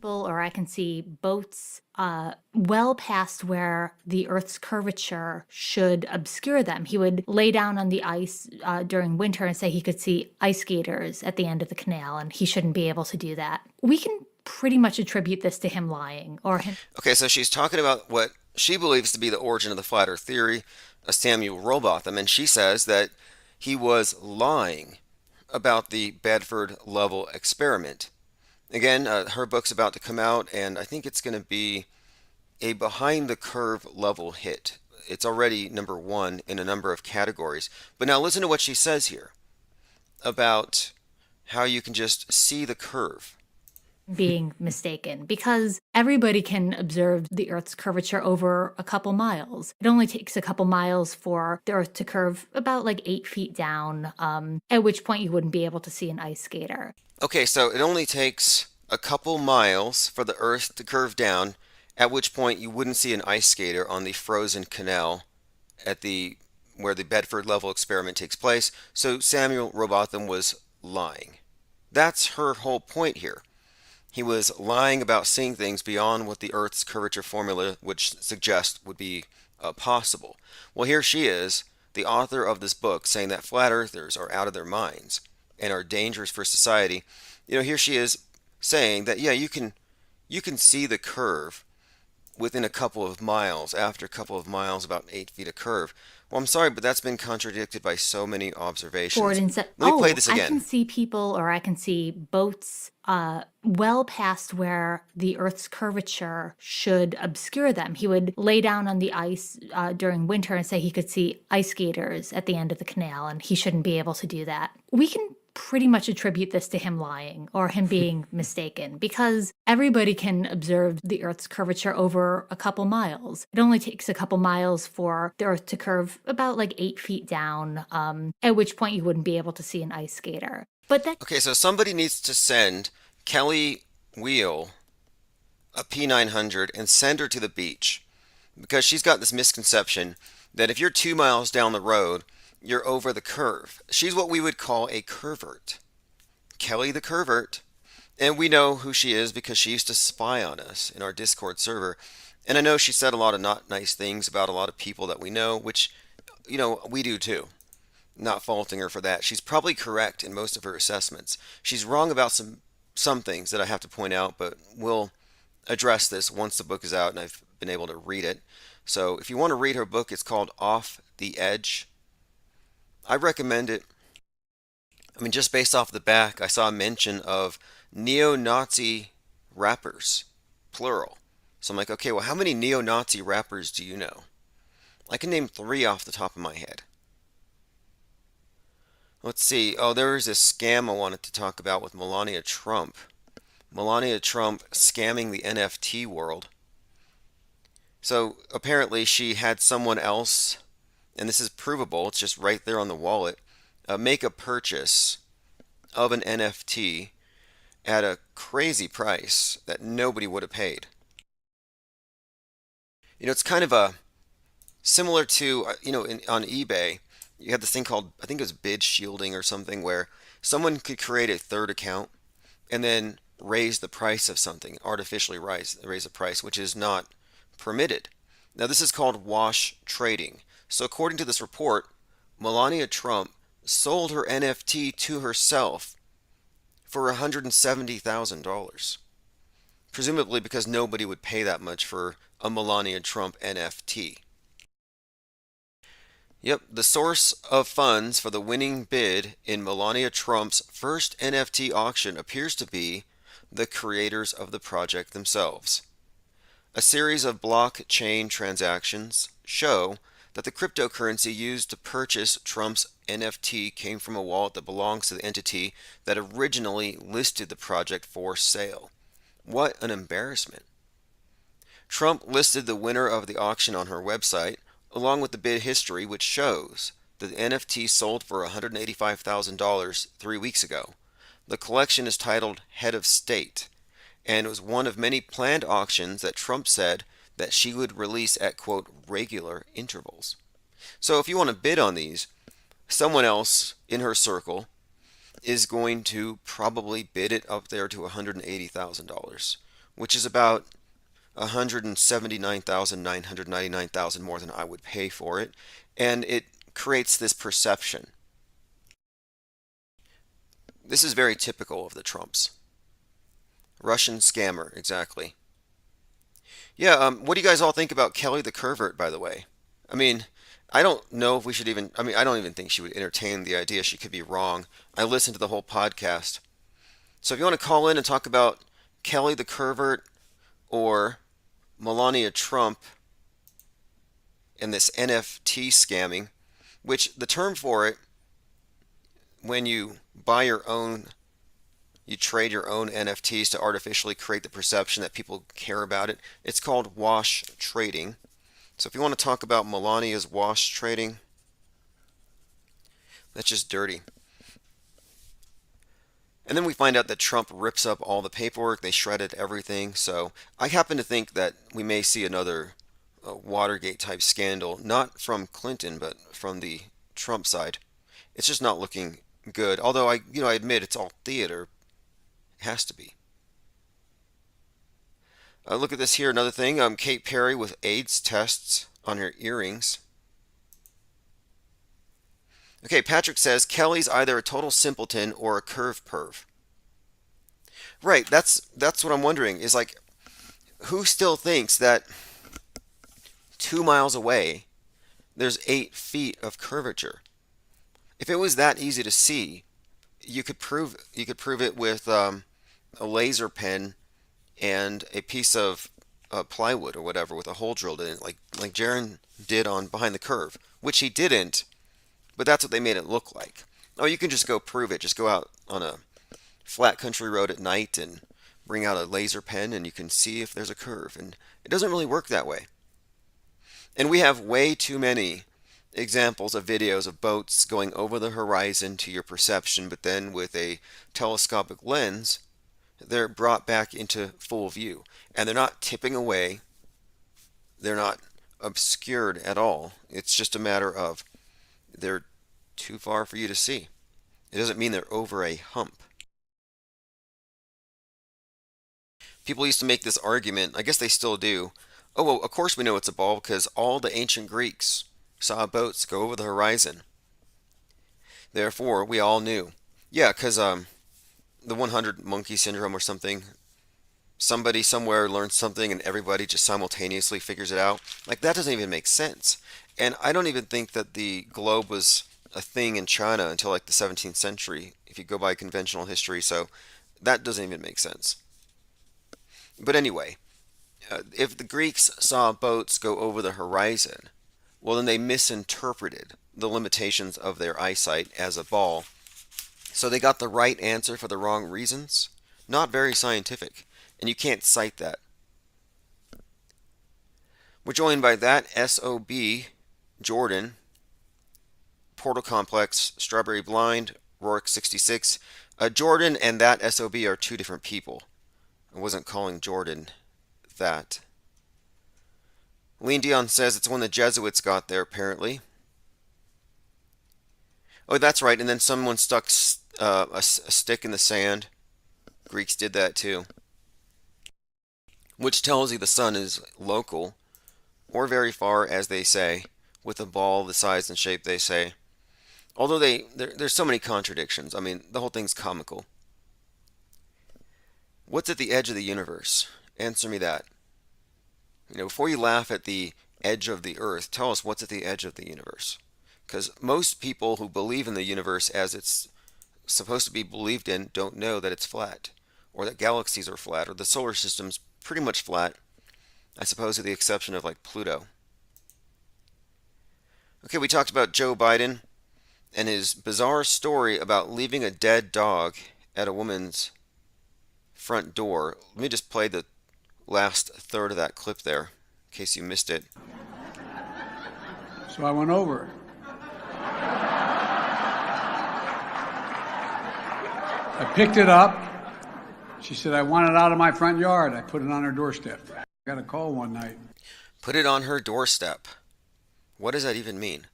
Or I can see boats well past where the Earth's curvature should obscure them. He would lay down on the ice during winter and say he could see ice skaters at the end of the canal, and he shouldn't be able to do that. We can pretty much attribute this to him lying or him. Okay, so she's talking about what she believes to be the origin of the flat Earth theory, Samuel Rowbotham, and she says that he was lying about the Bedford Level experiment. Again, her book's about to come out, and I think it's going to be a behind-the-curve level hit. It's already number 1 in a number of categories. But now listen to what she says here. about how you can just see the curve. Being mistaken because everybody can observe the Earth's curvature over a couple miles. It only takes a couple miles for the Earth to curve about like 8 feet down, at which point you wouldn't be able to see an ice skater. Okay, so it only takes a couple miles for the Earth to curve down, at which point you wouldn't see an ice skater on the frozen canal at the where the Bedford level experiment takes place. So Samuel Robotham was lying. That's her whole point here. He was lying about seeing things beyond what the Earth's curvature formula would suggest would be possible. Well, here she is, the author of this book, saying that flat earthers are out of their minds and are dangerous for society. Here she is saying that, yeah, you can see the curve within a couple of miles, after a couple of miles, about 8 feet of curve. Well, I'm sorry, but that's been contradicted by so many observations. Let me play this again. I can see people, or I can see boats well past where the Earth's curvature should obscure them. He would lay down on the ice during winter and say he could see ice skaters at the end of the canal, and he shouldn't be able to do that. We can pretty much attribute this to him lying or him being mistaken because everybody can observe the Earth's curvature over a couple miles. It only takes a couple miles for the Earth to curve about like 8 feet down, at which point you wouldn't be able to see an ice skater. Okay, so somebody needs to send Kelly Wheel a P900 and send her to the beach because she's got this misconception that if you're 2 miles down the road, you're over the curve. She's what we would call a curvert. Kelly the curvert. And we know who she is because she used to spy on us in our Discord server. And I know she said a lot of not nice things about a lot of people that we know, which, we do too. Not faulting her for that. She's probably correct in most of her assessments. She's wrong about some things that I have to point out, but we'll address this once the book is out and I've been able to read it. So if you want to read her book, it's called Off the Edge. I recommend it. I mean, just based off the back, I saw a mention of neo-Nazi rappers, plural. So I'm like, okay, well, how many neo-Nazi rappers do you know? I can name 3 off the top of my head. Let's see. Oh, there is a scam I wanted to talk about with Melania Trump. Melania Trump scamming the NFT world. So apparently she had someone else, and this is provable, it's just right there on the wallet, make a purchase of an NFT at a crazy price that nobody would have paid. It's kind of similar to, on eBay, you have this thing called, I think it was bid shielding or something, where someone could create a third account and then raise the price of something, artificially raise the price, which is not permitted. Now this is called wash trading. So according to this report, Melania Trump sold her NFT to herself for $170,000. Presumably because nobody would pay that much for a Melania Trump NFT. Yep, the source of funds for the winning bid in Melania Trump's first NFT auction appears to be the creators of the project themselves. A series of blockchain transactions show that the cryptocurrency used to purchase Trump's NFT came from a wallet that belongs to the entity that originally listed the project for sale. What an embarrassment. Trump listed the winner of the auction on her website, along with the bid history, which shows that the NFT sold for $185,000 3 weeks ago. The collection is titled Head of State, and it was one of many planned auctions that Trump said that she would release at, quote, regular intervals. So if you want to bid on these, someone else in her circle is going to probably bid it up there to $180,000, which is about $179,999 more than I would pay for it, and it creates this perception. This is very typical of the Trumps. Russian scammer, exactly. Yeah, what do you guys all think about Kelly the Curvert, by the way? I mean, I don't know if we should even, I don't even think she would entertain the idea. She could be wrong. I listened to the whole podcast. So if you want to call in and talk about Kelly the Curvert or Melania Trump and this NFT scamming, which the term for it, when you buy your own, you trade your own NFTs to artificially create the perception that people care about it. It's called wash trading. So if you want to talk about Melania's wash trading, that's just dirty. And then we find out that Trump rips up all the paperwork. They shredded everything. So I happen to think that we may see another Watergate type scandal, not from Clinton, but from the Trump side. It's just not looking good. Although I admit it's all theater. It has to be. Look at this here. Another thing. Kate Perry with AIDS tests on her earrings. Okay, Patrick says Kelly's either a total simpleton or a curve perv. Right, that's what I'm wondering, is like, who still thinks that 2 miles away there's 8 feet of curvature? If it was that easy to see, you could prove it with a laser pen and a piece of plywood or whatever with a hole drilled in it, like Jaron did on Behind the Curve, which he didn't. But that's what they made it look like. Oh, you can just go prove it. Just go out on a flat country road at night and bring out a laser pen and you can see if there's a curve. And it doesn't really work that way. And we have way too many examples of videos of boats going over the horizon to your perception, but then with a telescopic lens, they're brought back into full view. And they're not tipping away. They're not obscured at all. It's just a matter of they're too far for you to see. It doesn't mean they're over a hump. People used to make this argument, I guess they still do. Oh, well, of course we know it's a ball because all the ancient Greeks saw boats go over the horizon. Therefore, we all knew. Yeah, because the 100 monkey syndrome or something, somebody somewhere learns something and everybody just simultaneously figures it out. Like, that doesn't even make sense. And I don't even think that the globe was a thing in China until like the 17th century, if you go by conventional history, so that doesn't even make sense. But anyway, if the Greeks saw boats go over the horizon, well then they misinterpreted the limitations of their eyesight as a ball. So they got the right answer for the wrong reasons. Not very scientific, and you can't cite that. We're joined by that SOB, Jordan, Portal Complex, Strawberry Blind, Rourke 66. Jordan and that SOB are two different people. I wasn't calling Jordan that. Lean Dion says it's when the Jesuits got there, apparently. Oh, that's right. And then someone stuck a stick in the sand. Greeks did that too. Which tells you the sun is local, or very far, as they say, with a ball the size and shape they say. Although there's so many contradictions. I mean, the whole thing's comical. What's at the edge of the universe? Answer me that. Before you laugh at the edge of the earth, tell us what's at the edge of the universe. Because most people who believe in the universe as it's supposed to be believed in don't know that it's flat, or that galaxies are flat, or the solar system's pretty much flat, I suppose with the exception of like Pluto. Okay, we talked about Joe Biden and his bizarre story about leaving a dead dog at a woman's front door. Let me just play the last third of that clip there, in case you missed it. So I went over. I picked it up. She said, I want it out of my front yard. I put it on her doorstep. I got a call one night. Put it on her doorstep. What does that even mean?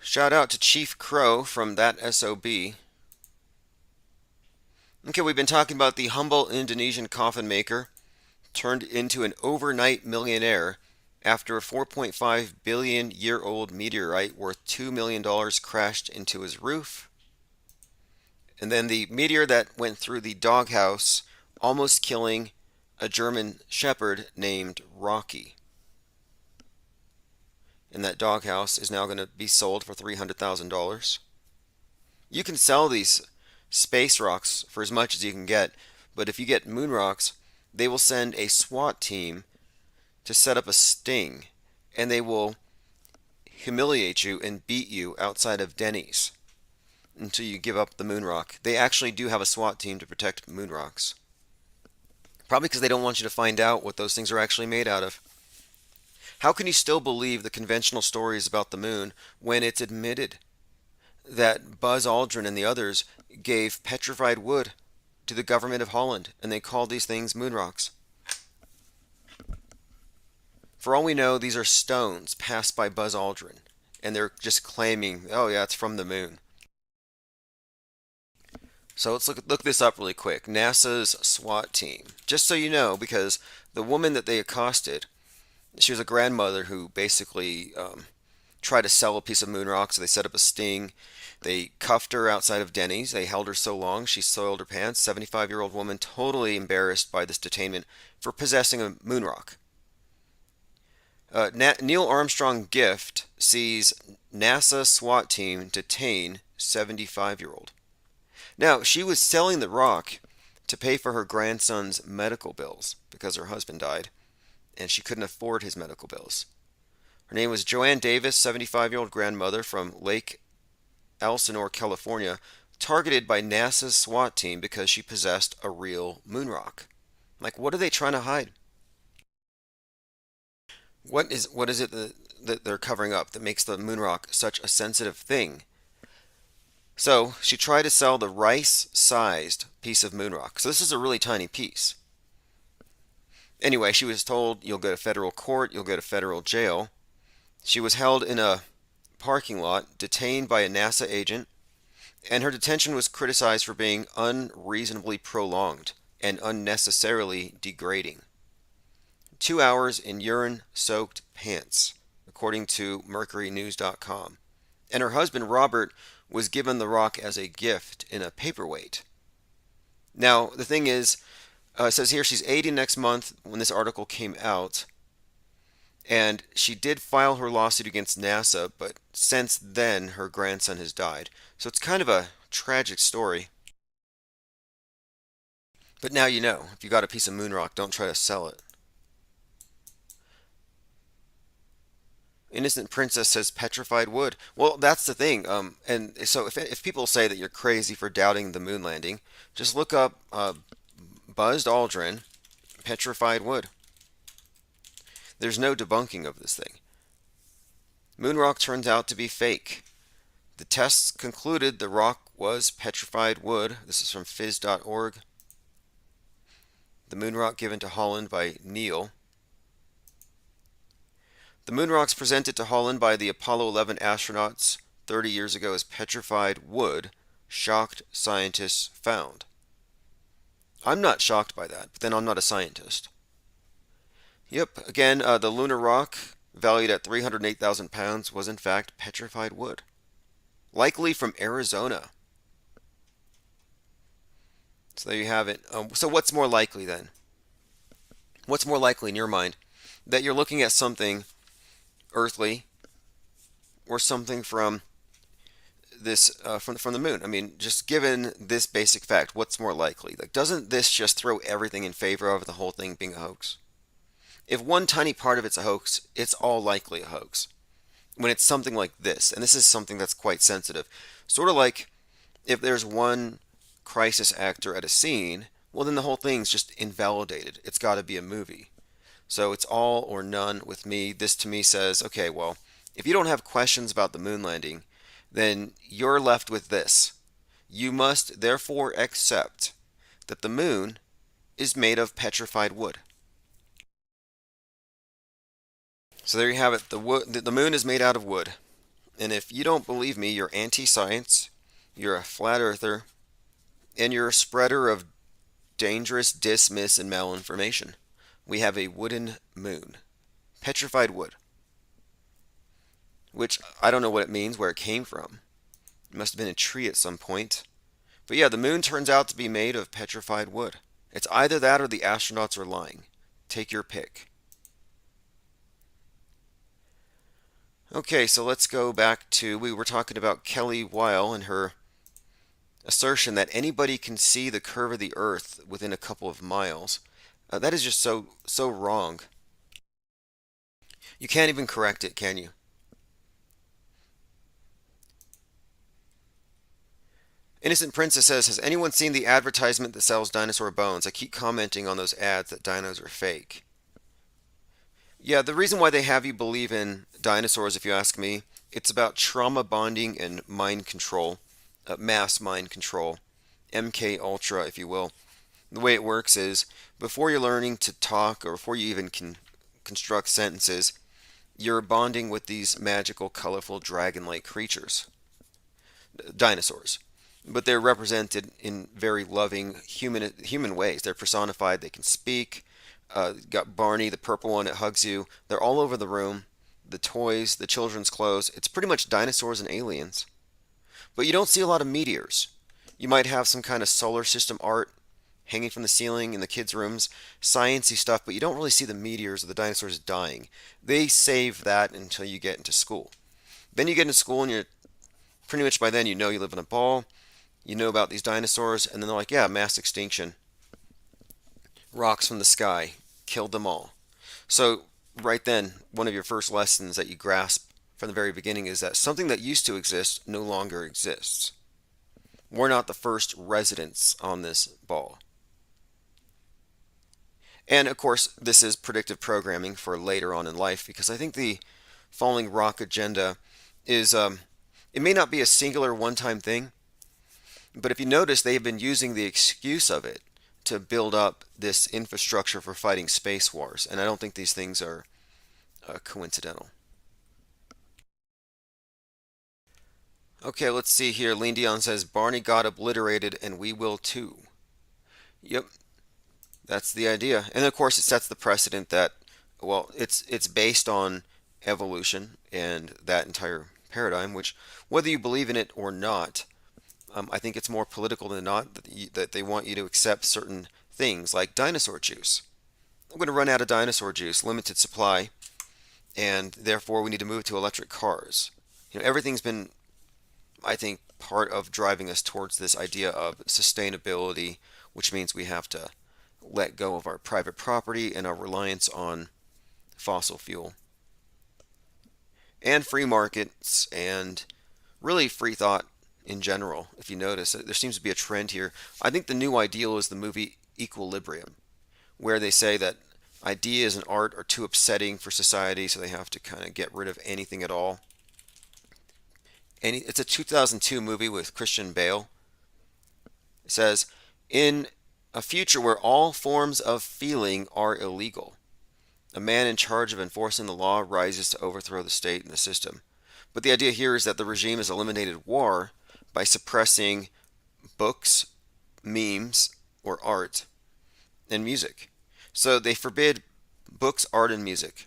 Shout out to Chief Crow from that SOB. Okay, we've been talking about the humble Indonesian coffin maker turned into an overnight millionaire after a 4.5 billion year old meteorite worth $2 million crashed into his roof. And then the meteor that went through the doghouse, almost killing a German shepherd named Rocky. And that doghouse is now going to be sold for $300,000. You can sell these space rocks for as much as you can get, but if you get moon rocks, they will send a SWAT team to set up a sting, and they will humiliate you and beat you outside of Denny's. until you give up the moon rock. They actually do have a SWAT team to protect moon rocks. Probably because they don't want you to find out what those things are actually made out of. How can you still believe the conventional stories about the moon when it's admitted that Buzz Aldrin and the others gave petrified wood to the government of Holland and they called these things moon rocks? For all we know, these are stones passed by Buzz Aldrin, and they're just claiming, oh yeah, it's from the moon. So let's look this up really quick. NASA's SWAT team. Just so you know, because the woman that they accosted, she was a grandmother who basically tried to sell a piece of moon rock, so they set up a sting. They cuffed her outside of Denny's. They held her so long she soiled her pants. 75-year-old woman, totally embarrassed by this detainment for possessing a moon rock. Neil Armstrong gift sees NASA SWAT team detain 75-year-old. Now, she was selling the rock to pay for her grandson's medical bills because her husband died and she couldn't afford his medical bills. Her name was Joanne Davis, 75-year-old grandmother from Lake Elsinore, California, targeted by NASA's SWAT team because she possessed a real moon rock. Like, what are they trying to hide? What is it that they're covering up that makes the moon rock such a sensitive thing? So she tried to sell the rice-sized piece of moon rock. So this is a really tiny piece. Anyway, she was told, you'll go to federal court, you'll go to federal jail. She was held in a parking lot, detained by a NASA agent, and her detention was criticized for being unreasonably prolonged and unnecessarily degrading. 2 hours in urine-soaked pants, according to MercuryNews.com. And her husband, Robert, was given the rock as a gift in a paperweight. Now, the thing is, it says here she's 80 next month when this article came out. And she did file her lawsuit against NASA, but since then her grandson has died. So it's kind of a tragic story. But now you know, if you got a piece of moon rock, don't try to sell it. Innocent Princess says petrified wood. Well, that's the thing. And so if people say that you're crazy for doubting the moon landing, just look up Buzz Aldrin, petrified wood. There's no debunking of this thing. Moon rock turns out to be fake. The tests concluded the rock was petrified wood. This is from phys.org. The moon rock given to Holland by Neil. The moon rocks presented to Holland by the Apollo 11 astronauts 30 years ago as petrified wood, shocked scientists found. I'm not shocked by that, but then I'm not a scientist. Yep, again, the lunar rock, valued at 308,000 pounds, was in fact petrified wood. Likely from Arizona. So there you have it. So what's more likely then? What's more likely in your mind? That you're looking at something earthly or something from this from the moon? I mean, just given this basic fact, what's more likely? Like, doesn't this just throw everything in favor of the whole thing being a hoax? If one tiny part of it's a hoax, it's all likely a hoax. When it's something like this, and this is something that's quite sensitive, sort of like if there's one crisis actor at a scene, well then the whole thing's just invalidated. It's got to be a movie. So it's all or none with me. This to me says, okay, well, if you don't have questions about the moon landing, then you're left with this. You must therefore accept that the moon is made of petrified wood. So there you have it. The moon is made out of wood. And if you don't believe me, you're anti-science, you're a flat earther, and you're a spreader of dangerous dismiss and malinformation. We have a wooden moon. Petrified wood. Which, I don't know what it means, where it came from. It must have been a tree at some point. But yeah, the moon turns out to be made of petrified wood. It's either that or the astronauts are lying. Take your pick. Okay, so let's go back to, we were talking about Kelly Weil and her assertion that anybody can see the curve of the Earth within a couple of miles. That is just so wrong. You can't even correct it, can you? Innocent Princess says, has anyone seen the advertisement that sells dinosaur bones? I keep commenting on those ads that dinos are fake. Yeah, the reason why they have you believe in dinosaurs, if you ask me, it's about trauma bonding and mind control, mass mind control, MK Ultra, if you will. The way it works is, before you're learning to talk or before you even can construct sentences, you're bonding with these magical, colorful, dragon-like creatures, dinosaurs. But they're represented in very loving human ways. They're personified. They can speak. Got Barney, the purple one that hugs you. They're all over the room. The toys, the children's clothes. It's pretty much dinosaurs and aliens. But you don't see a lot of meteors. You might have some kind of solar system art hanging from the ceiling in the kids' rooms, sciencey stuff, but you don't really see the meteors or the dinosaurs dying. They save that until you get into school. Then you get into school and you're pretty much by then you know you live in a ball. You know about these dinosaurs, and then they're like, yeah, mass extinction. Rocks from the sky. Killed them all. So, right then, one of your first lessons that you grasp from the very beginning is that something that used to exist no longer exists. We're not the first residents on this ball. And, of course, this is predictive programming for later on in life, because I think the Falling Rock agenda is, it may not be a singular one-time thing, but if you notice, they've been using the excuse of it to build up this infrastructure for fighting space wars. And I don't think these things are coincidental. Okay, let's see here. Lean Dion says, Barney got obliterated and we will too. Yep, that's the idea. And of course, it sets the precedent that, well, it's based on evolution and that entire paradigm, which, whether you believe in it or not, I think it's more political than not that they want you to accept certain things like dinosaur juice. I'm going to run out of dinosaur juice, limited supply, and therefore we need to move to electric cars. You know, everything's been, I think, part of driving us towards this idea of sustainability, which means we have to let go of our private property and our reliance on fossil fuel. And free markets and really free thought in general. If you notice, there seems to be a trend here. I think the new ideal is the movie Equilibrium, where they say that ideas and art are too upsetting for society, so they have to kind of get rid of anything at all. And it's a 2002 movie with Christian Bale. It says, in a future where all forms of feeling are illegal, a man in charge of enforcing the law rises to overthrow the state and the system. But the idea here is that the regime has eliminated war by suppressing books, memes, or art, and music. So they forbid books, art, and music.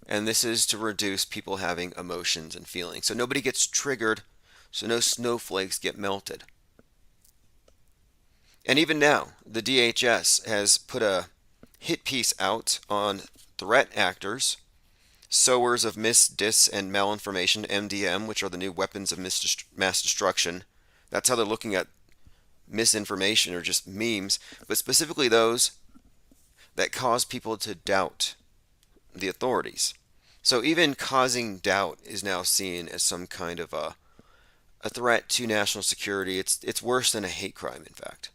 And this is to reduce people having emotions and feelings. So nobody gets triggered, so no snowflakes get melted. And even now, the DHS has put a hit piece out on threat actors, sowers of mis, dis, and malinformation, MDM, which are the new weapons of mass destruction. That's how they're looking at misinformation or just memes, but specifically those that cause people to doubt the authorities. So even causing doubt is now seen as some kind of a threat to national security. It's worse than a hate crime, in fact.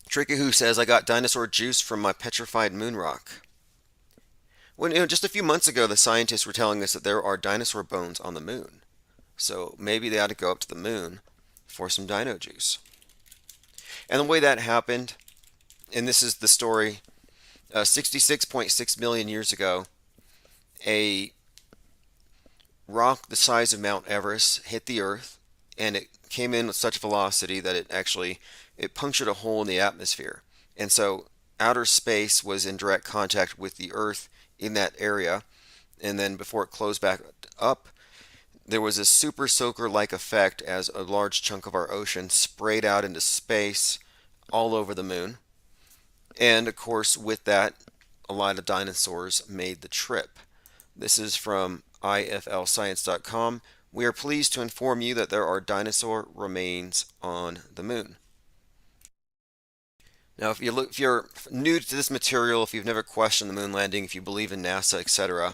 Tricky Who says, I got dinosaur juice from my petrified moon rock. When, just a few months ago, the scientists were telling us that there are dinosaur bones on the moon. So maybe they ought to go up to the moon for some dino juice. And the way that happened, and this is the story, 66.6 million years ago, a rock the size of Mount Everest hit the Earth, and it came in with such velocity that it punctured a hole in the atmosphere. And so outer space was in direct contact with the Earth in that area. And then before it closed back up, there was a super soaker-like effect as a large chunk of our ocean sprayed out into space all over the moon. And of course, with that, a lot of dinosaurs made the trip. This is from iflscience.com. We are pleased to inform you that there are dinosaur remains on the moon. Now, if you're new to this material, if you've never questioned the moon landing, if you believe in NASA, etc.,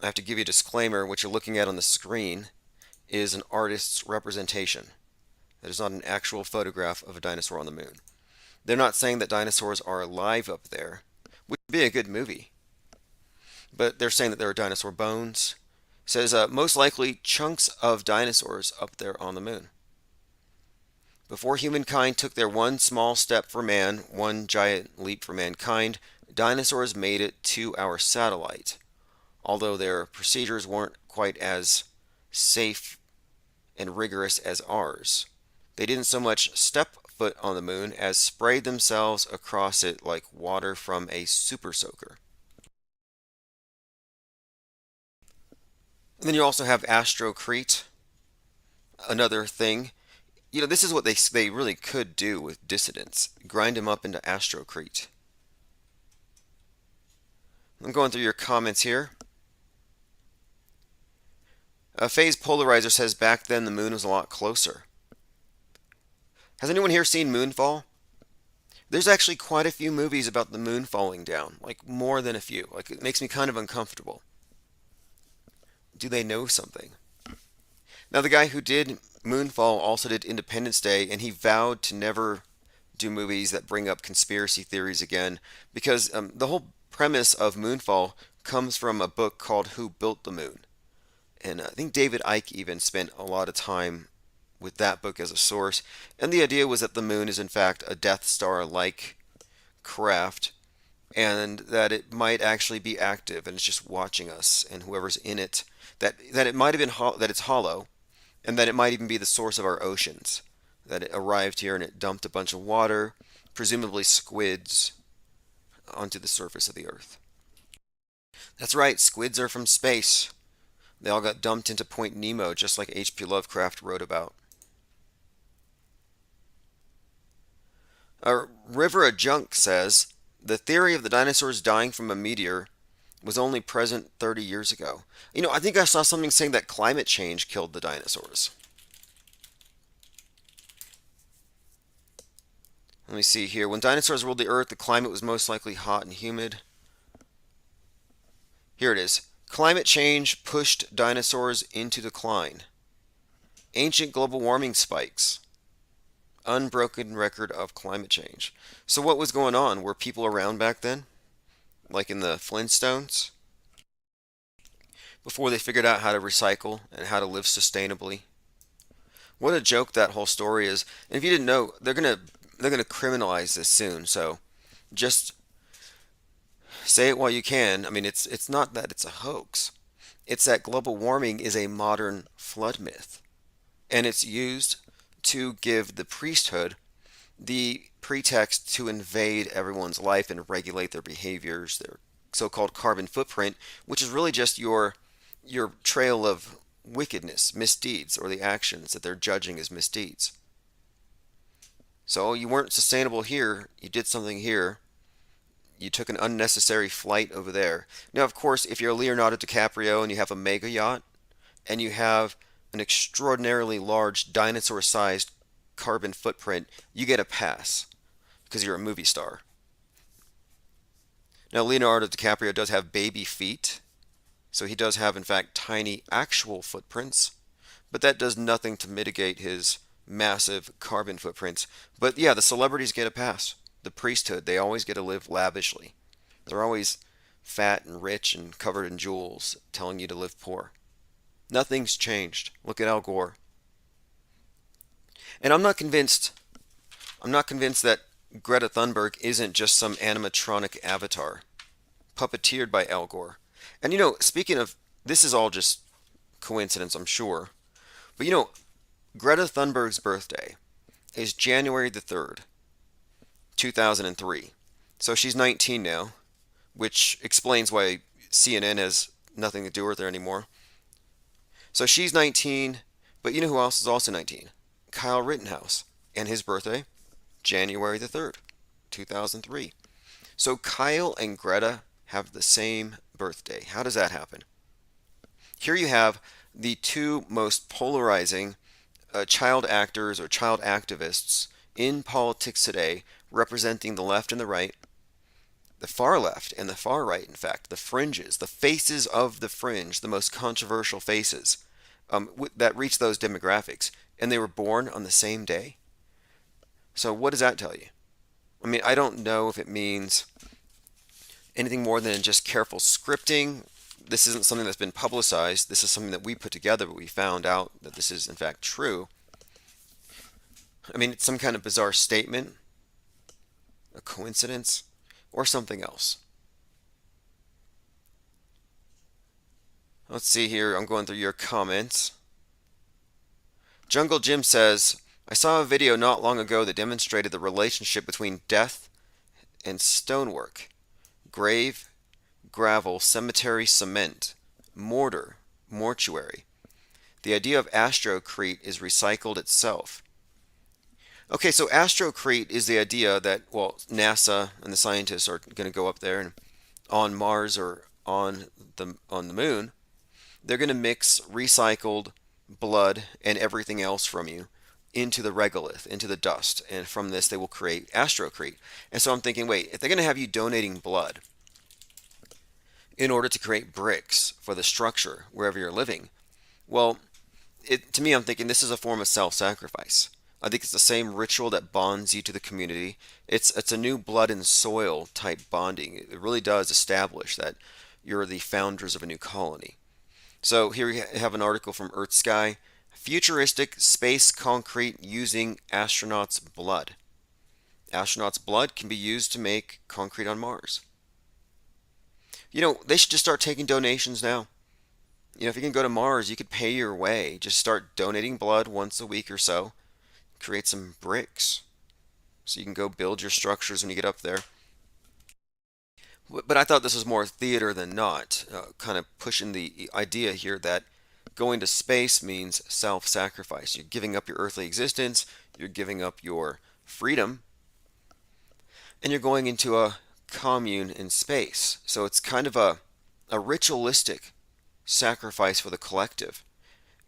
I have to give you a disclaimer. What you're looking at on the screen is an artist's representation. That is not an actual photograph of a dinosaur on the moon. They're not saying that dinosaurs are alive up there, which would be a good movie. But they're saying that there are dinosaur bones. It says most likely chunks of dinosaurs up there on the moon. Before humankind took their one small step for man, one giant leap for mankind, dinosaurs made it to our satellite. Although their procedures weren't quite as safe and rigorous as ours. They didn't so much step foot on the moon as sprayed themselves across it like water from a super soaker. And then you also have Astrocrete, another thing. You know, this is what they really could do with dissidents. Grind them up into Astrocrete. I'm going through your comments here. Phase Polarizer says back then the moon was a lot closer. Has anyone here seen Moonfall? There's actually quite a few movies about the moon falling down. Like more than a few. Like it makes me kind of uncomfortable. Do they know something? Now the guy who did Moonfall also did Independence Day, and he vowed to never do movies that bring up conspiracy theories again, because the whole premise of Moonfall comes from a book called Who Built the Moon. And I think David Icke even spent a lot of time with that book as a source. And the idea was that the moon is in fact a Death Star-like craft, and that it might actually be active and it's just watching us and whoever's in it. That it might have been that it's hollow, and that it might even be the source of our oceans. That it arrived here and it dumped a bunch of water, presumably squids, onto the surface of the Earth. That's right, squids are from space. They all got dumped into Point Nemo, just like H.P. Lovecraft wrote about. River Junk says, the theory of the dinosaurs dying from a meteor was only present 30 years ago. You know, I think I saw something saying that climate change killed the dinosaurs. Let me see here. When dinosaurs ruled the Earth, the climate was most likely hot and humid. Here it is. Climate change pushed dinosaurs into decline. Ancient global warming spikes. Unbroken record of climate change. So what was going on? Were people around back then? Like in the Flintstones? Before they figured out how to recycle and how to live sustainably? What a joke that whole story is. And if you didn't know, they're gonna criminalize this soon, so just say it while you can. I mean, it's not that it's a hoax. It's that global warming is a modern flood myth. And it's used to give the priesthood the pretext to invade everyone's life and regulate their behaviors, their so-called carbon footprint, which is really just your trail of wickedness, misdeeds, or the actions that they're judging as misdeeds. So you weren't sustainable here, you did something here, you took an unnecessary flight over there. Now, of course, if you're Leonardo DiCaprio and you have a mega yacht, and you have an extraordinarily large dinosaur-sized carbon footprint, you get a pass, because you're a movie star. Now, Leonardo DiCaprio does have baby feet, so he does have, in fact, tiny actual footprints, but that does nothing to mitigate his massive carbon footprints. But yeah, the celebrities get a pass. The priesthood, they always get to live lavishly. They're always fat and rich and covered in jewels, telling you to live poor. Nothing's changed. Look at Al Gore. And I'm not convinced that Greta Thunberg isn't just some animatronic avatar, puppeteered by Al Gore. And you know, speaking of, this is all just coincidence, I'm sure, but you know, Greta Thunberg's birthday is January the 3rd, 2003. So she's 19 now, which explains why CNN has nothing to do with her anymore. So she's 19, but you know who else is also 19? Kyle Rittenhouse. And his birthday, January the 3rd, 2003. So Kyle and Greta have the same birthday. How does that happen? Here you have the two most polarizing child actors or child activists in politics today, representing the left and the right, the far left and the far right, in fact, the fringes, the faces of the fringe, the most controversial faces. that reach those demographics, and they were born on the same day. So what does that tell you? I mean, I don't know if it means anything more than just careful scripting. This isn't something that's been publicized. This is something that we put together, but we found out that this is in fact true. I mean, it's some kind of bizarre statement, a coincidence, or something else. Let's see here. I'm going through your comments. Jungle Jim says, I saw a video not long ago that demonstrated the relationship between death and stonework, grave, gravel, cemetery, cement, mortar, mortuary. The idea of astrocrete is recycled itself. Okay, so astrocrete is the idea that, well, NASA and the scientists are going to go up there and on Mars or on the moon, they're going to mix recycled blood and everything else from you into the regolith, into the dust, and from this they will create astrocrete. And so I'm thinking, wait, if they're going to have you donating blood in order to create bricks for the structure wherever you're living, well, to me, I'm thinking this is a form of self-sacrifice. I think it's the same ritual that bonds you to the community. It's a new blood and soil type bonding. It really does establish that you're the founders of a new colony. So here we have an article from Earth Sky. Futuristic space concrete using astronauts' blood. Astronauts' blood can be used to make concrete on Mars. You know, they should just start taking donations now. You know, if you can go to Mars, you could pay your way. Just start donating blood once a week or so. Create some bricks so you can go build your structures when you get up there. But I thought this was more theater than not, kind of pushing the idea here that going to space means self-sacrifice. You're giving up your earthly existence, you're giving up your freedom, and you're going into a commune in space. So it's kind of a ritualistic sacrifice for the collective.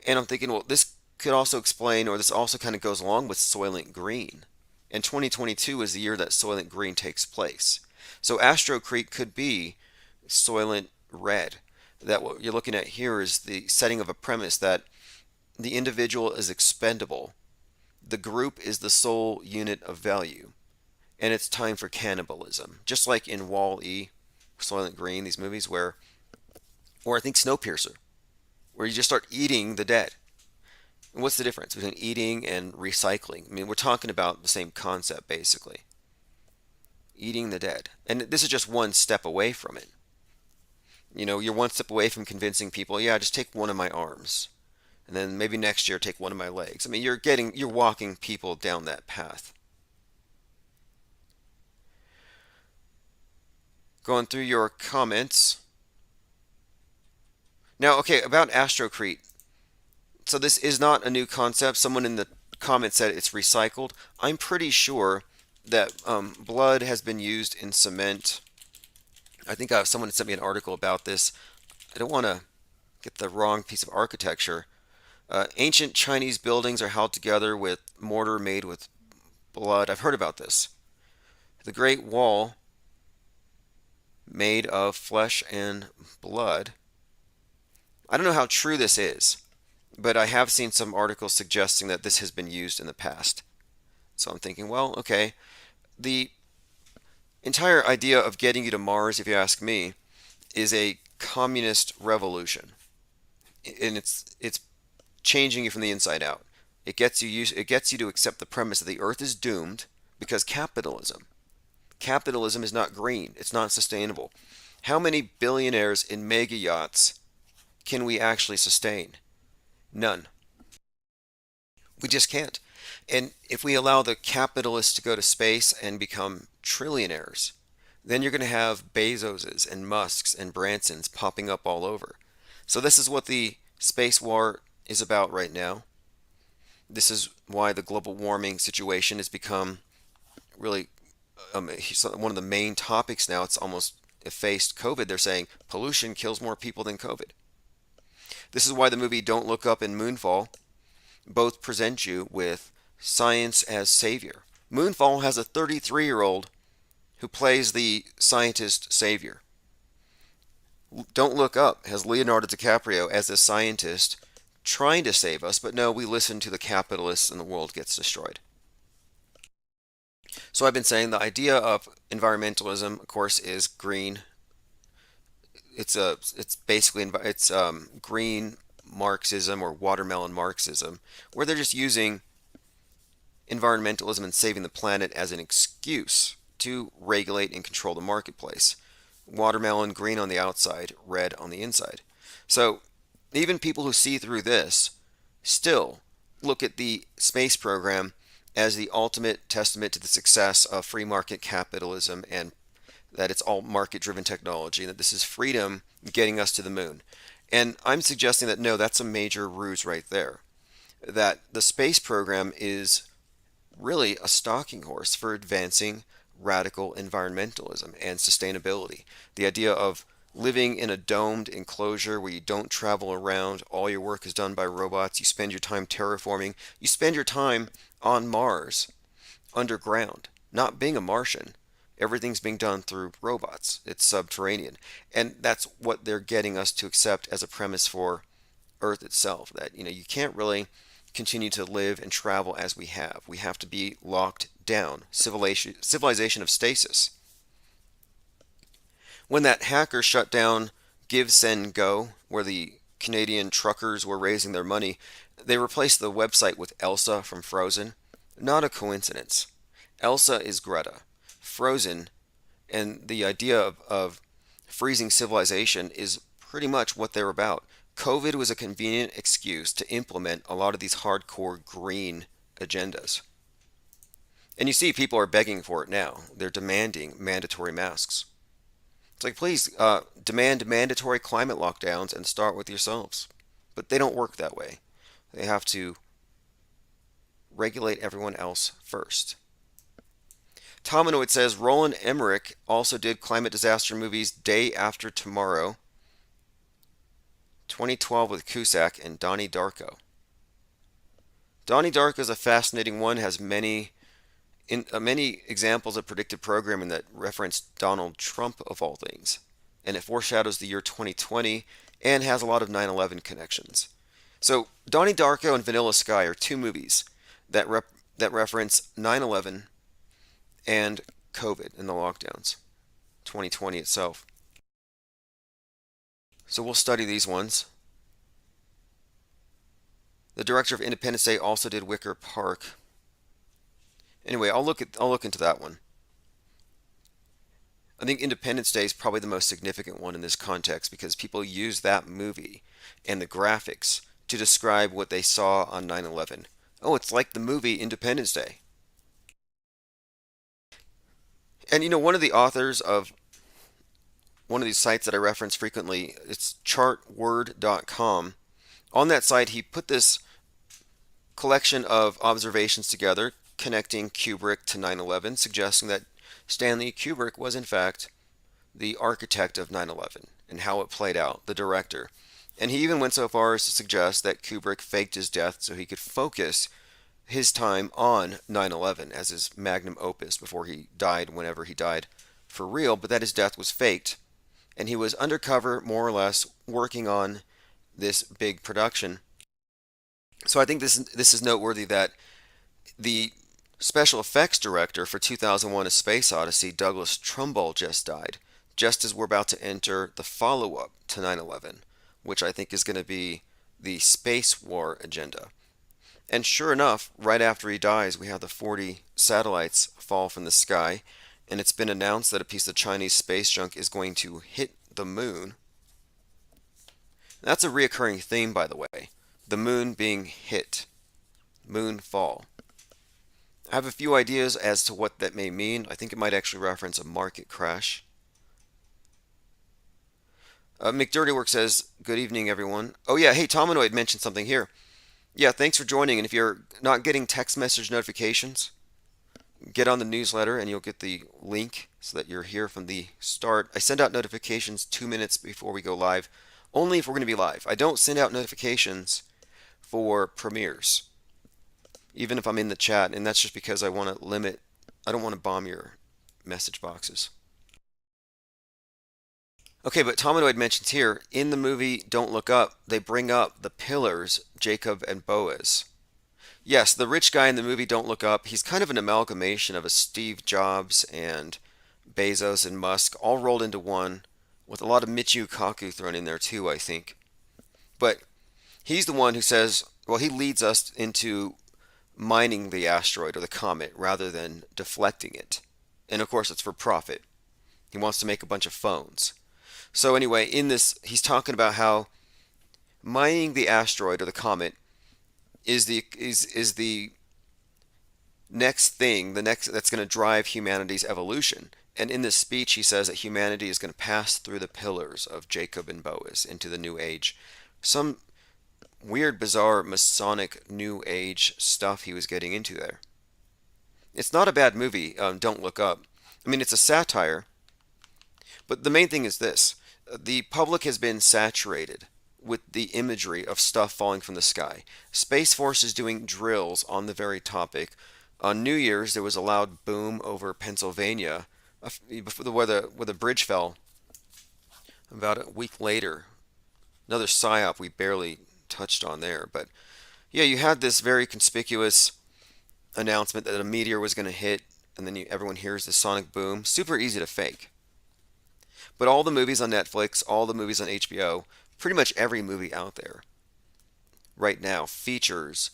And I'm thinking, well, this could also explain, or this also kind of goes along with Soylent Green. And 2022 is the year that Soylent Green takes place. So astrocrete could be Soylent Red. That what you're looking at here is the setting of a premise that the individual is expendable, the group is the sole unit of value, and it's time for cannibalism. Just like in Wall-E, Soylent Green, these movies or I think Snowpiercer, where you just start eating the dead. And what's the difference between eating and recycling? I mean, we're talking about the same concept, basically. Eating the dead. And this is just one step away from it. You know, you're one step away from convincing people, yeah, just take one of my arms. And then maybe next year take one of my legs. I mean, you're walking people down that path. Going through your comments. Now, okay, about astrocrete. So this is not a new concept. Someone in the comments said it's recycled. I'm pretty sure that blood has been used in cement. I think someone sent me an article about this. I don't want to get the wrong piece of architecture. Ancient Chinese buildings are held together with mortar made with blood. I've heard about this. The Great Wall made of flesh and blood. I don't know how true this is, but I have seen some articles suggesting that this has been used in the past. So I'm thinking, well, okay, the entire idea of getting you to Mars, if you ask me, is a communist revolution, and it's changing you from the inside out. It gets you to accept the premise that the Earth is doomed because capitalism is not green. It's not sustainable. How many billionaires in mega yachts can we actually sustain? None. We just can't. And if we allow the capitalists to go to space and become trillionaires, then you're going to have Bezoses and Musks and Bransons popping up all over. So this is what the space war is about right now. This is why the global warming situation has become really one of the main topics now. It's almost effaced COVID. They're saying pollution kills more people than COVID. This is why the movie Don't Look Up and Moonfall both present you with science as savior. Moonfall has a 33-year-old who plays the scientist savior. Don't Look Up has Leonardo DiCaprio as a scientist trying to save us, but no, we listen to the capitalists and the world gets destroyed. So I've been saying the idea of environmentalism, of course, is green. It's basically green Marxism or watermelon Marxism, where they're just using environmentalism and saving the planet as an excuse to regulate and control the marketplace. Watermelon, green on the outside, red on the inside. So even people who see through this still look at the space program as the ultimate testament to the success of free market capitalism, and that it's all market-driven technology, and that this is freedom getting us to the moon. And I'm suggesting that no, that's a major ruse right there. That the space program is really a stalking horse for advancing radical environmentalism and sustainability. The idea of living in a domed enclosure where you don't travel around, all your work is done by robots, you spend your time terraforming, you spend your time on Mars, underground, not being a Martian. Everything's being done through robots. It's subterranean. And that's what they're getting us to accept as a premise for Earth itself, that you can't really continue to live and travel as we have. We have to be locked down. Civilization of stasis. When that hacker shut down Give, Send, Go, where the Canadian truckers were raising their money, they replaced the website with Elsa from Frozen. Not a coincidence. Elsa is Greta. Frozen, and the idea of freezing civilization is pretty much what they're about. COVID was a convenient excuse to implement a lot of these hardcore green agendas. And you see people are begging for it now. They're demanding mandatory masks. It's like, please demand mandatory climate lockdowns and start with yourselves. But they don't work that way. They have to regulate everyone else first. Tominoid says Roland Emmerich also did climate disaster movies Day After Tomorrow, 2012 with Cusack and Donnie Darko. Donnie Darko is a fascinating one, has many examples of predictive programming that reference Donald Trump of all things, and it foreshadows the year 2020 and has a lot of 9/11 connections. So Donnie Darko and Vanilla Sky are two movies that reference 9/11 and COVID and the lockdowns, 2020 itself. So we'll study these ones. The director of Independence Day also did Wicker Park. Anyway, I'll look into that one. I think Independence Day is probably the most significant one in this context because people use that movie and the graphics to describe what they saw on 9/11. Oh, it's like the movie Independence Day. And one of the authors of one of these sites that I reference frequently, it's chartword.com. On that site, he put this collection of observations together connecting Kubrick to 9/11, suggesting that Stanley Kubrick was in fact the architect of 9/11 and how it played out, the director. And he even went so far as to suggest that Kubrick faked his death so he could focus his time on 9/11 as his magnum opus before he died, whenever he died for real, but that his death was faked. And he was undercover, more or less, working on this big production. So I think this is noteworthy that the special effects director for 2001 A Space Odyssey, Douglas Trumbull, just died, just as we're about to enter the follow-up to 9/11, which I think is going to be the space war agenda. And sure enough, right after he dies, we have the 40 satellites fall from the sky, and it's been announced that a piece of Chinese space junk is going to hit the moon. That's a reoccurring theme, by the way. The moon being hit. Moonfall. I have a few ideas as to what that may mean. I think it might actually reference a market crash. McDirtywork says, good evening, everyone. Oh yeah, hey, Tominoid mentioned something here. Yeah, thanks for joining. And if you're not getting text message notifications, get on the newsletter and you'll get the link so that you're here from the start. I send out notifications 2 minutes before we go live, only if we're going to be live. I don't send out notifications for premieres, even if I'm in the chat, and that's just because I don't want to bomb your message boxes. Okay, but Tominoid mentions here in the movie Don't Look Up, they bring up the pillars, Jacob and Boaz. Yes, the rich guy in the movie Don't Look Up, he's kind of an amalgamation of a Steve Jobs and Bezos and Musk all rolled into one, with a lot of Michio Kaku thrown in there too, I think. But he's the one who says, well, he leads us into mining the asteroid or the comet rather than deflecting it. And of course, it's for profit. He wants to make a bunch of phones. So anyway, in this, he's talking about how mining the asteroid or the comet is the next thing, the next that's going to drive humanity's evolution. And in this speech, he says that humanity is going to pass through the pillars of Jacob and Boaz into the New Age. Some weird, bizarre, Masonic New Age stuff he was getting into there. It's not a bad movie, Don't Look Up. I mean, it's a satire, but the main thing is this. The public has been saturated with the imagery of stuff falling from the sky. Space Force is doing drills on the very topic. On New Year's, there was a loud boom over Pennsylvania where the bridge fell. About a week later, another psyop we barely touched on there. But yeah, you had this very conspicuous announcement that a meteor was going to hit, and then everyone hears the sonic boom. Super easy to fake. But all the movies on Netflix, all the movies on HBO, pretty much every movie out there right now features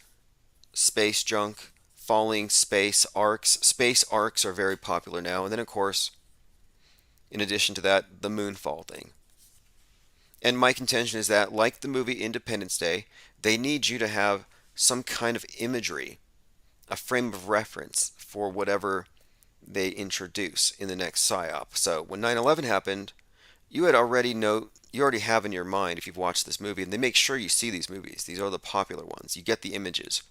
space junk, falling space arcs. Space arcs are very popular now. And then, of course, in addition to that, the moonfall thing. And my contention is that, like the movie Independence Day, they need you to have some kind of imagery, a frame of reference for whatever they introduce in the next psyop. So when 9/11 happened, you already have in your mind, if you've watched this movie, and they make sure you see these movies. These are the popular ones. You get the images.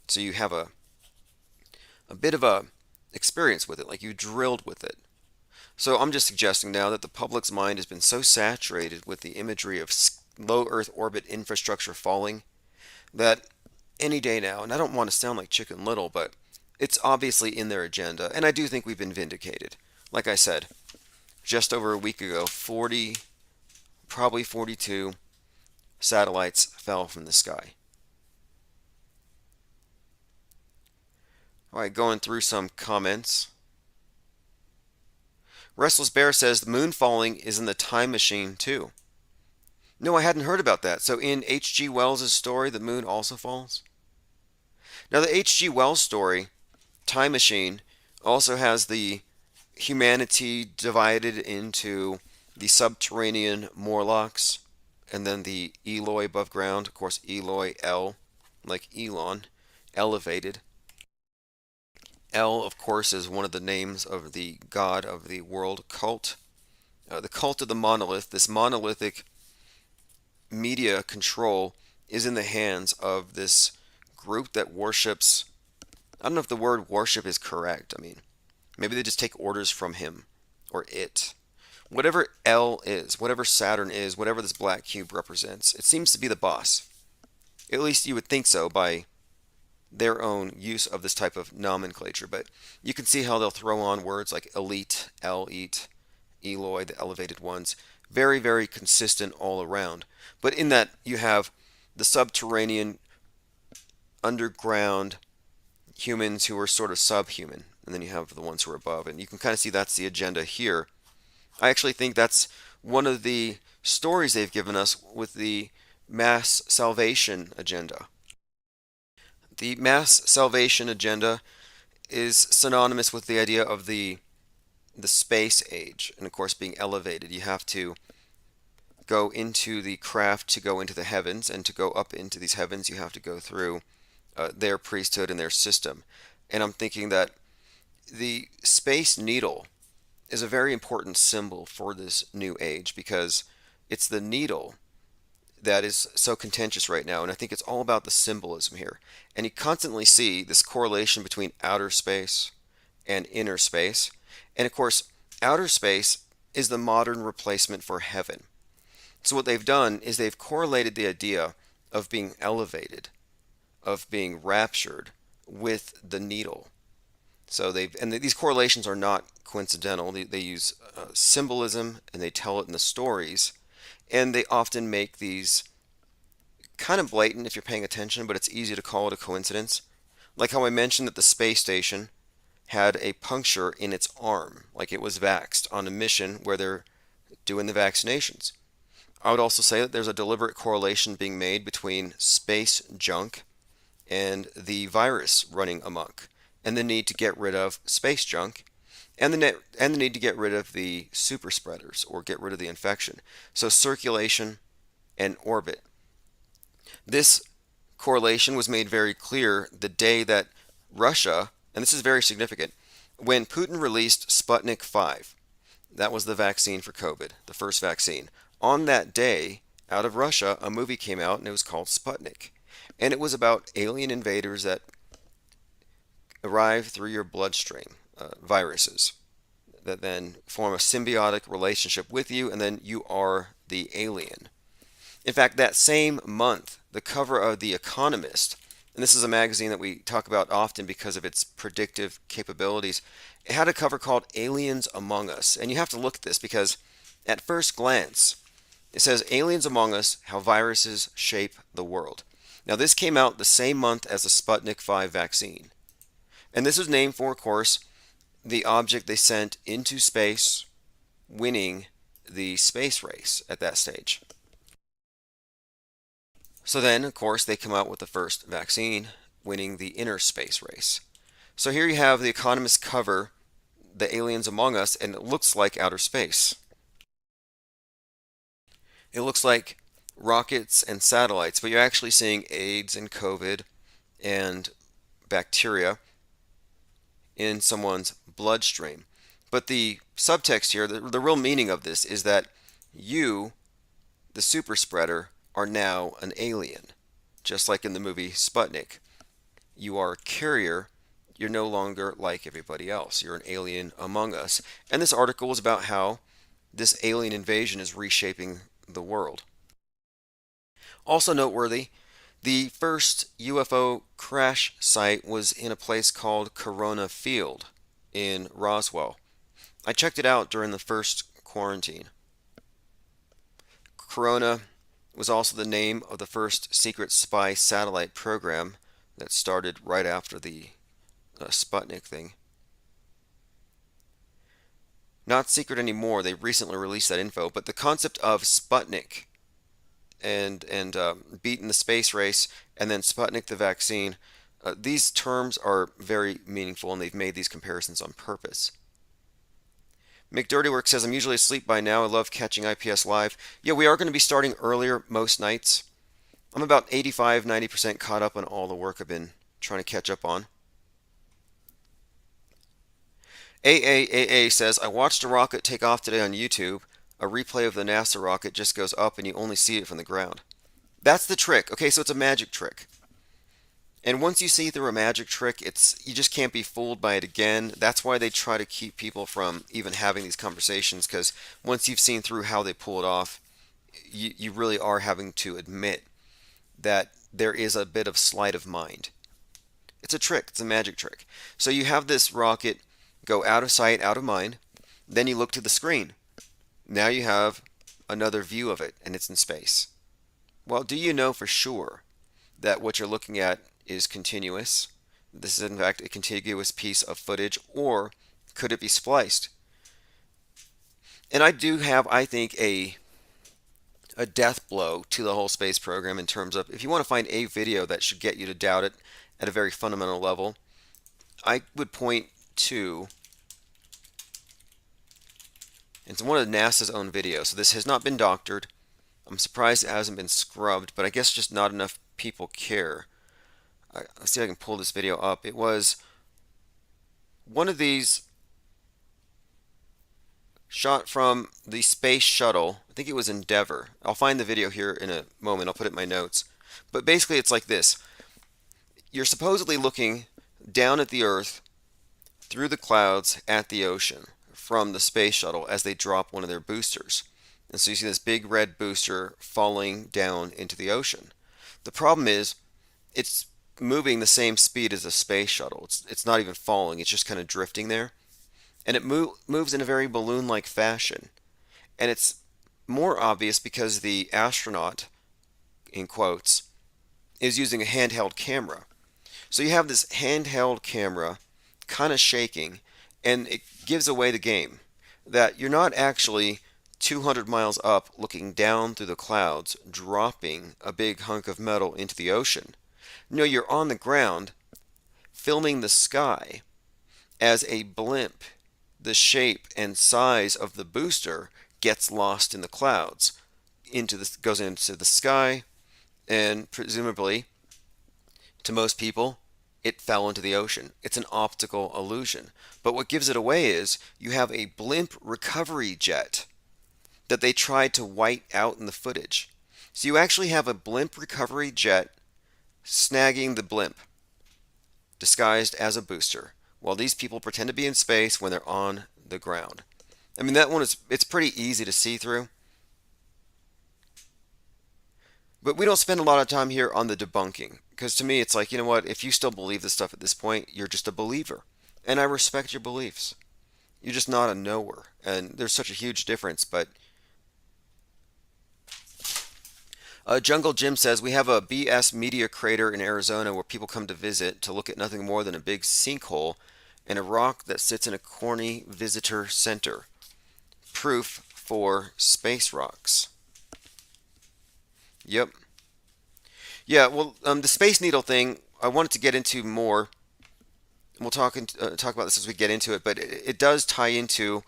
So you have a bit of a experience with it, like you drilled with it. So I'm just suggesting now that the public's mind has been so saturated with the imagery of low Earth orbit infrastructure falling that any day now, and I don't want to sound like Chicken Little, but it's obviously in their agenda, and I do think we've been vindicated. Like I said, just over a week ago, 40, probably 42 satellites fell from the sky. All right, going through some comments. Restless Bear says the moon falling is in the Time Machine too. No, I hadn't heard about that. So in H.G. Wells' story, the moon also falls? Now the H.G. Wells story, Time Machine, also has the humanity divided into the subterranean Morlocks and then the Eloi above ground. Of course, Eloi, El, like Elon, elevated. El, of course, is one of the names of the god of the world cult. The cult of the monolith, this monolithic media control, is in the hands of this group that worships. I don't know if the word worship is correct. I mean, maybe they just take orders from him or it. Whatever El is, whatever Saturn is, whatever this black cube represents, it seems to be the boss. At least you would think so by their own use of this type of nomenclature. But you can see how they'll throw on words like elite, El-eat, Eloi, the elevated ones. Very, very consistent all around. But in that you have the subterranean, underground humans who are sort of subhuman. And then you have the ones who are above. And you can kind of see that's the agenda here. I actually think that's one of the stories they've given us with the mass salvation agenda. The mass salvation agenda is synonymous with the idea of the space age, and of course being elevated. You have to go into the craft to go into the heavens, and to go up into these heavens you have to go through their priesthood and their system. And I'm thinking that the Space Needle is a very important symbol for this new age, because it's the needle that is so contentious right now, and I think it's all about the symbolism here. And you constantly see this correlation between outer space and inner space. And of course, outer space is the modern replacement for heaven. So what they've done is they've correlated the idea of being elevated, of being raptured, with the needle. So these correlations are not coincidental. They use symbolism and they tell it in the stories, and they often make these kind of blatant if you're paying attention, but it's easy to call it a coincidence. Like how I mentioned that the space station had a puncture in its arm, like it was vaxxed on a mission where they're doing the vaccinations. I would also say that there's a deliberate correlation being made between space junk and the virus running amok, and the need to get rid of space junk, and the need to get rid of the super spreaders or get rid of the infection. So circulation and orbit. This correlation was made very clear the day that Russia, and this is very significant, when Putin released Sputnik 5, that was the vaccine for COVID, the first vaccine. On that day, out of Russia, a movie came out and it was called Sputnik. And it was about alien invaders that arrive through your bloodstream, viruses, that then form a symbiotic relationship with you, and then you are the alien. In fact, that same month, the cover of The Economist, and this is a magazine that we talk about often because of its predictive capabilities, it had a cover called Aliens Among Us. And you have to look at this because at first glance, it says Aliens Among Us, How Viruses Shape the World. Now this came out the same month as the Sputnik 5 vaccine. And this was named for, of course, the object they sent into space, winning the space race at that stage. So then, of course, they come out with the first vaccine, winning the inner space race. So here you have The Economist cover, The Aliens Among Us, and it looks like outer space. It looks like rockets and satellites, but you're actually seeing AIDS and COVID and bacteria in someone's bloodstream. But the subtext here, the real meaning of this is that you, the super spreader, are now an alien. Just like in the movie Sputnik. You are a carrier. You're no longer like everybody else. You're an alien among us. And this article is about how this alien invasion is reshaping the world. Also noteworthy, the first UFO crash site was in a place called Corona Field in Roswell. I checked it out during the first quarantine. Corona was also the name of the first secret spy satellite program that started right after the Sputnik thing. Not secret anymore, they recently released that info, but the concept of Sputnik and beating the space race and then Sputnik the vaccine, these terms are very meaningful and they've made these comparisons on purpose. McDirtywork says, I'm usually asleep by now. I love catching IPS live. Yeah, we are going to be starting earlier most nights. I'm about 85-90% caught up on all the work I've been trying to catch up on. AAAA says, I watched a rocket take off today on YouTube. A replay of the NASA rocket just goes up and you only see it from the ground. That's the trick. Okay, so it's a magic trick. And once you see through a magic trick, you just can't be fooled by it again. That's why they try to keep people from even having these conversations, because once you've seen through how they pull it off, you really are having to admit that there is a bit of sleight of mind. It's a trick. It's a magic trick. So you have this rocket go out of sight, out of mind. Then you look to the screen. Now you have another view of it, and it's in space. Well, do you know for sure that what you're looking at is continuous? This is in fact a contiguous piece of footage, or could it be spliced? And I do have, I think, a death blow to the whole space program in terms of, if you want to find a video that should get you to doubt it at a very fundamental level, I would point to, it's one of NASA's own videos. So this has not been doctored. I'm surprised it hasn't been scrubbed, but I guess just not enough people care. Let's see if I can pull this video up. It was one of these shot from the space shuttle. I think it was Endeavour. I'll find the video here in a moment. I'll put it in my notes. But basically it's like this. You're supposedly looking down at the Earth through the clouds at the ocean from the space shuttle as they drop one of their boosters. And so you see this big red booster falling down into the ocean. The problem is, it's moving the same speed as a space shuttle. It's not even falling, it's just kind of drifting there. And it moves in a very balloon-like fashion. And it's more obvious because the astronaut, in quotes, is using a handheld camera. So you have this handheld camera kind of shaking, and it gives away the game that you're not actually 200 miles up looking down through the clouds, dropping a big hunk of metal into the ocean. No, you're on the ground filming the sky as a blimp. The shape and size of the booster gets lost in the clouds, goes into the sky, and presumably, to most people, it fell into the ocean. It's an optical illusion. But what gives it away is you have a blimp recovery jet that they tried to white out in the footage. So you actually have a blimp recovery jet snagging the blimp, disguised as a booster, while these people pretend to be in space when they're on the ground. I mean, that one it's pretty easy to see through. But we don't spend a lot of time here on the debunking, because to me it's like, you know what, if you still believe this stuff at this point, you're just a believer. And I respect your beliefs. You're just not a knower. And there's such a huge difference, but Jungle Jim says, we have a BS meteor crater in Arizona where people come to visit to look at nothing more than a big sinkhole and a rock that sits in a corny visitor center. Proof for space rocks. Yep. Yeah, well, the Space Needle thing, I wanted to get into more. We'll talk about this as we get into it, but it does tie into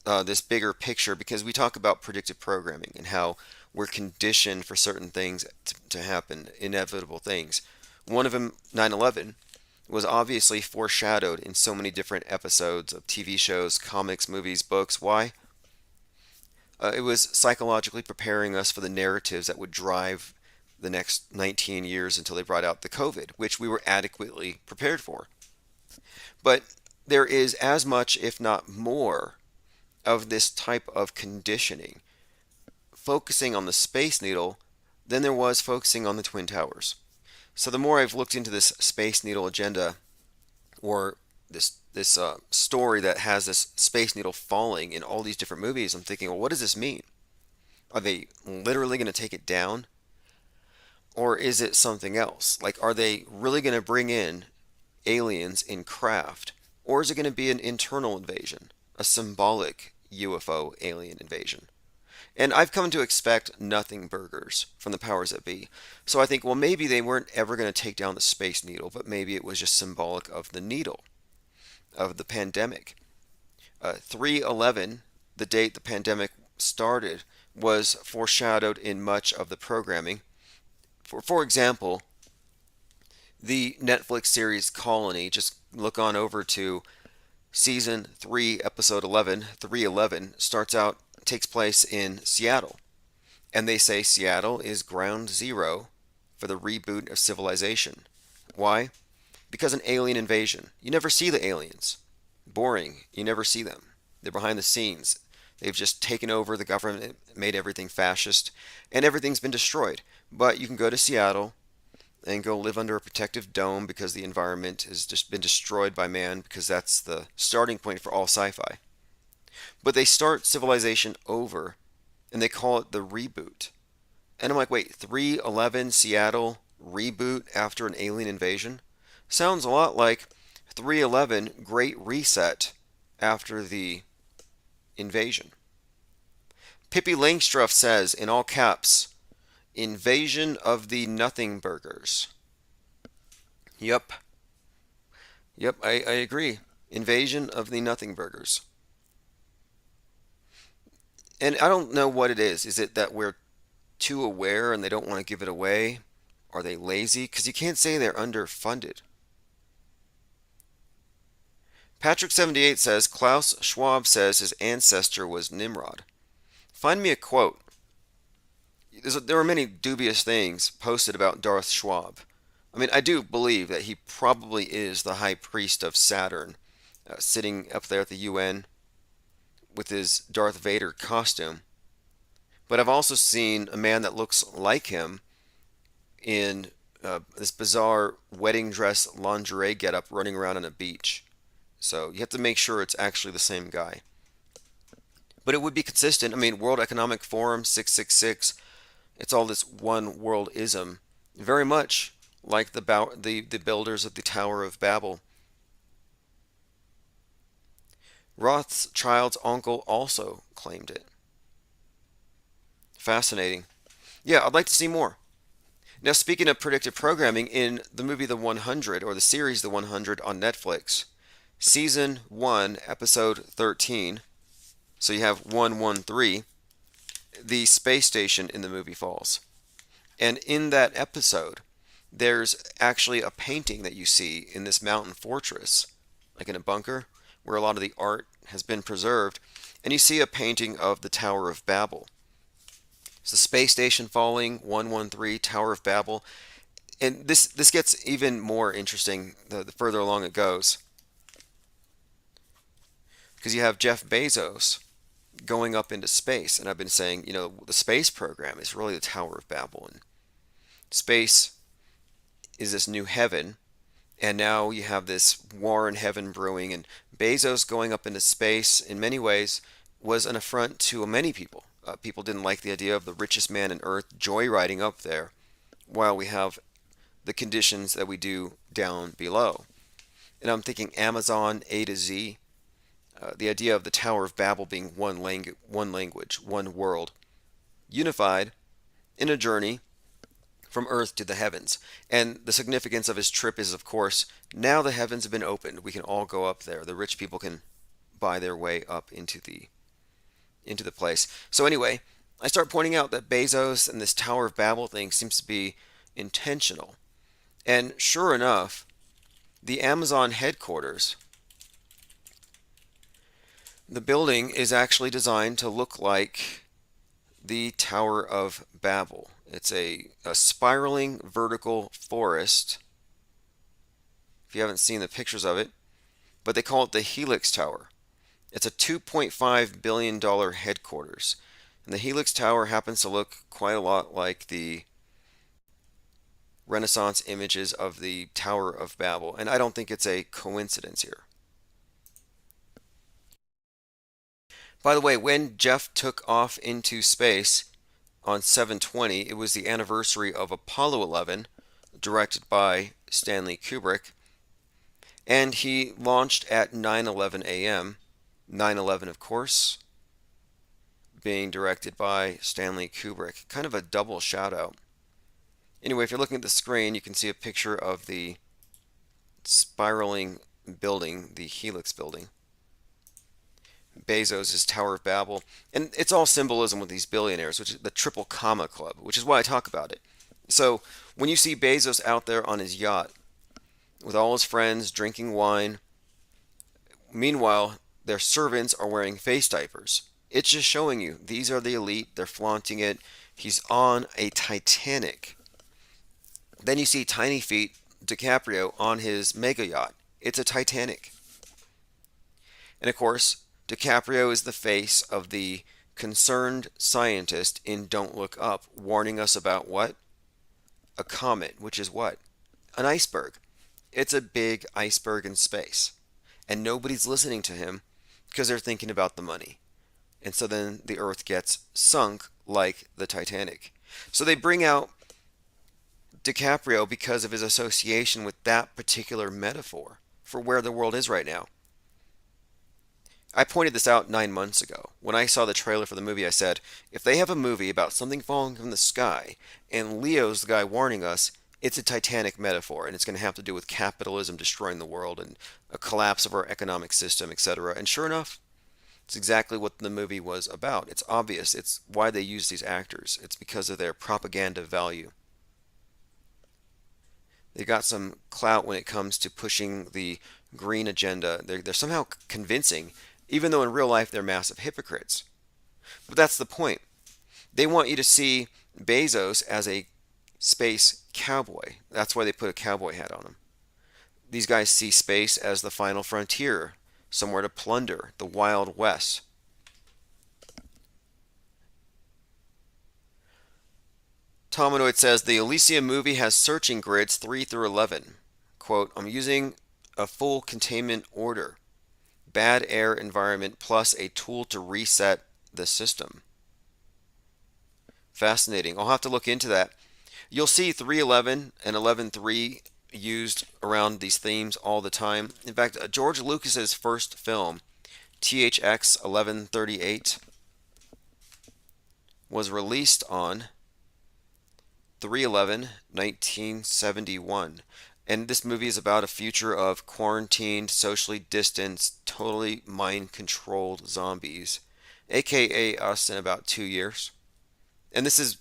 this bigger picture because we talk about predictive programming and how we're conditioned for certain things to happen, inevitable things. One of them, 9/11, was obviously foreshadowed in so many different episodes of TV shows, comics, movies, books. Why? It was psychologically preparing us for the narratives that would drive the next 19 years until they brought out the COVID, which we were adequately prepared for. But there is as much, if not more, of this type of conditioning focusing on the Space Needle than there was focusing on the Twin Towers. So the more I've looked into this Space Needle agenda, or this story that has this Space Needle falling in all these different movies, I'm thinking, well, what does this mean? Are they literally going to take it down? Or is it something else? Like, are they really going to bring in aliens in craft? Or is it going to be an internal invasion? A symbolic UFO alien invasion? And I've come to expect nothing burgers from the powers that be. So I think, well, maybe they weren't ever going to take down the Space Needle, but maybe it was just symbolic of the needle, of the pandemic. 3/11, the date the pandemic started, was foreshadowed in much of the programming. For example, the Netflix series Colony, just look on over to season 3, episode 11, 3/11, takes place in Seattle. And they say Seattle is ground zero for the reboot of civilization. Why? Because an alien invasion. You never see the aliens. Boring. You never see them. They're behind the scenes. They've just taken over the government, made everything fascist, and everything's been destroyed. But you can go to Seattle and go live under a protective dome because the environment has just been destroyed by man, because that's the starting point for all sci-fi. But they start civilization over, and they call it the reboot. And I'm like, wait, 3/11 Seattle reboot after an alien invasion? Sounds a lot like 3/11 Great Reset after the invasion. Pippi Langstruff says, in all caps, invasion of the nothing burgers. Yep, I agree. Invasion of the nothing burgers. And I don't know what it is. Is it that we're too aware and they don't want to give it away? Are they lazy? Because you can't say they're underfunded. Patrick78 says, Klaus Schwab says his ancestor was Nimrod. Find me a quote. There were many dubious things posted about Darth Schwab. I mean, I do believe that he probably is the high priest of Saturn, sitting up there at the UN with his Darth Vader costume. But I've also seen a man that looks like him in this bizarre wedding dress lingerie getup running around on a beach. So you have to make sure it's actually the same guy. But it would be consistent. I mean, World Economic Forum 666, it's all this one world-ism, very much like the builders of the Tower of Babel. Rothschild's uncle also claimed it. Fascinating. Yeah, I'd like to see more. Now, speaking of predictive programming, in the movie The 100, or the series The 100 on Netflix, Season 1, Episode 13, so you have 113, the space station in the movie falls. And in that episode, there's actually a painting that you see in this mountain fortress, like in a bunker, where a lot of the art has been preserved, and you see a painting of the Tower of Babel. It's the space station falling, 113, Tower of Babel. And this gets even more interesting the further along it goes. Because you have Jeff Bezos going up into space, and I've been saying, you know, the space program is really the Tower of Babel, and space is this new heaven, and now you have this war in heaven brewing, and Bezos going up into space in many ways was an affront to many people. People didn't like the idea of the richest man on earth joyriding up there while we have the conditions that we do down below. And I'm thinking Amazon A to Z, the idea of the Tower of Babel being one language, one world, unified in a journey from earth to the heavens. And the significance of his trip is, of course, now the heavens have been opened. We can all go up there. The rich people can buy their way up into the place. So anyway, I start pointing out that Bezos and this Tower of Babel thing seems to be intentional. And sure enough, the Amazon headquarters, the building is actually designed to look like the Tower of Babel. It's a spiraling vertical forest, if you haven't seen the pictures of it, but they call it the Helix Tower. It's a $2.5 billion headquarters. And the Helix Tower happens to look quite a lot like the Renaissance images of the Tower of Babel. And I don't think it's a coincidence here. By the way, when Jeff took off into space on 7/20, it was the anniversary of Apollo 11, directed by Stanley Kubrick. And he launched at 9:11 a.m. 9/11, of course, being directed by Stanley Kubrick. Kind of a double shout out. Anyway, if you're looking at the screen, you can see a picture of the spiraling building, the Helix building. Bezos' Tower of Babel. And it's all symbolism with these billionaires, which is the Triple Comma Club, which is why I talk about it. So when you see Bezos out there on his yacht with all his friends drinking wine, meanwhile, their servants are wearing face diapers. It's just showing you, these are the elite, they're flaunting it. He's on a Titanic. Then you see Tiny Feet DiCaprio on his mega yacht. It's a Titanic. And of course, DiCaprio is the face of the concerned scientist in Don't Look Up, warning us about what? A comet, which is what? An iceberg. It's a big iceberg in space. And nobody's listening to him because they're thinking about the money. And so then the Earth gets sunk like the Titanic. So they bring out DiCaprio because of his association with that particular metaphor for where the world is right now. I pointed this out 9 months ago. When I saw the trailer for the movie, I said, if they have a movie about something falling from the sky, and Leo's the guy warning us, it's a Titanic metaphor, and it's going to have to do with capitalism destroying the world and a collapse of our economic system, etc. And sure enough, it's exactly what the movie was about. It's obvious. It's why they use these actors. It's because of their propaganda value. They got some clout when it comes to pushing the green agenda. They're somehow convincing, even though in real life they're massive hypocrites. But that's the point. They want you to see Bezos as a space cowboy. That's why they put a cowboy hat on him. These guys see space as the final frontier, somewhere to plunder, the Wild West. Tominoid says the Elysium movie has searching grids 3 through 11. Quote, I'm using a full containment order, bad air environment, plus a tool to reset the system. Fascinating. I'll have to look into that. You'll see 311 and 11.3 used around these themes all the time. In fact, George Lucas's first film, THX 1138, was released on 3/11, 1971. And this movie is about a future of quarantined, socially distanced, totally mind-controlled zombies, aka us in about 2 years. And this is,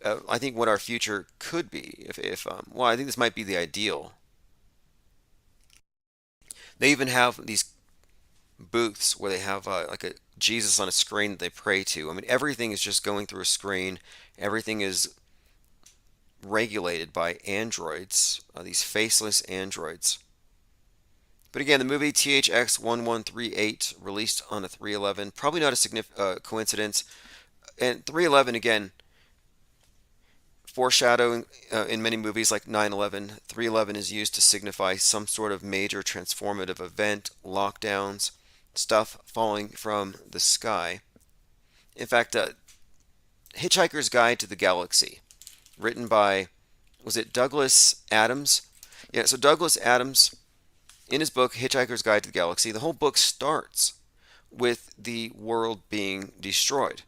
I think, what our future could be. Well, I think this might be the ideal. They even have these booths where they have like a Jesus on a screen that they pray to. I mean, everything is just going through a screen. Everything is regulated by androids, these faceless androids. But again, the movie THX 1138 released on a 3/11, probably not a coincidence. And 3/11 again, foreshadowing in many movies like 9/11. 3/11 is used to signify some sort of major transformative event, lockdowns, stuff falling from the sky. In fact, Hitchhiker's Guide to the Galaxy, written by, was it Douglas Adams? Yeah, so Douglas Adams, in his book Hitchhiker's Guide to the Galaxy, the whole book starts with the world being destroyed.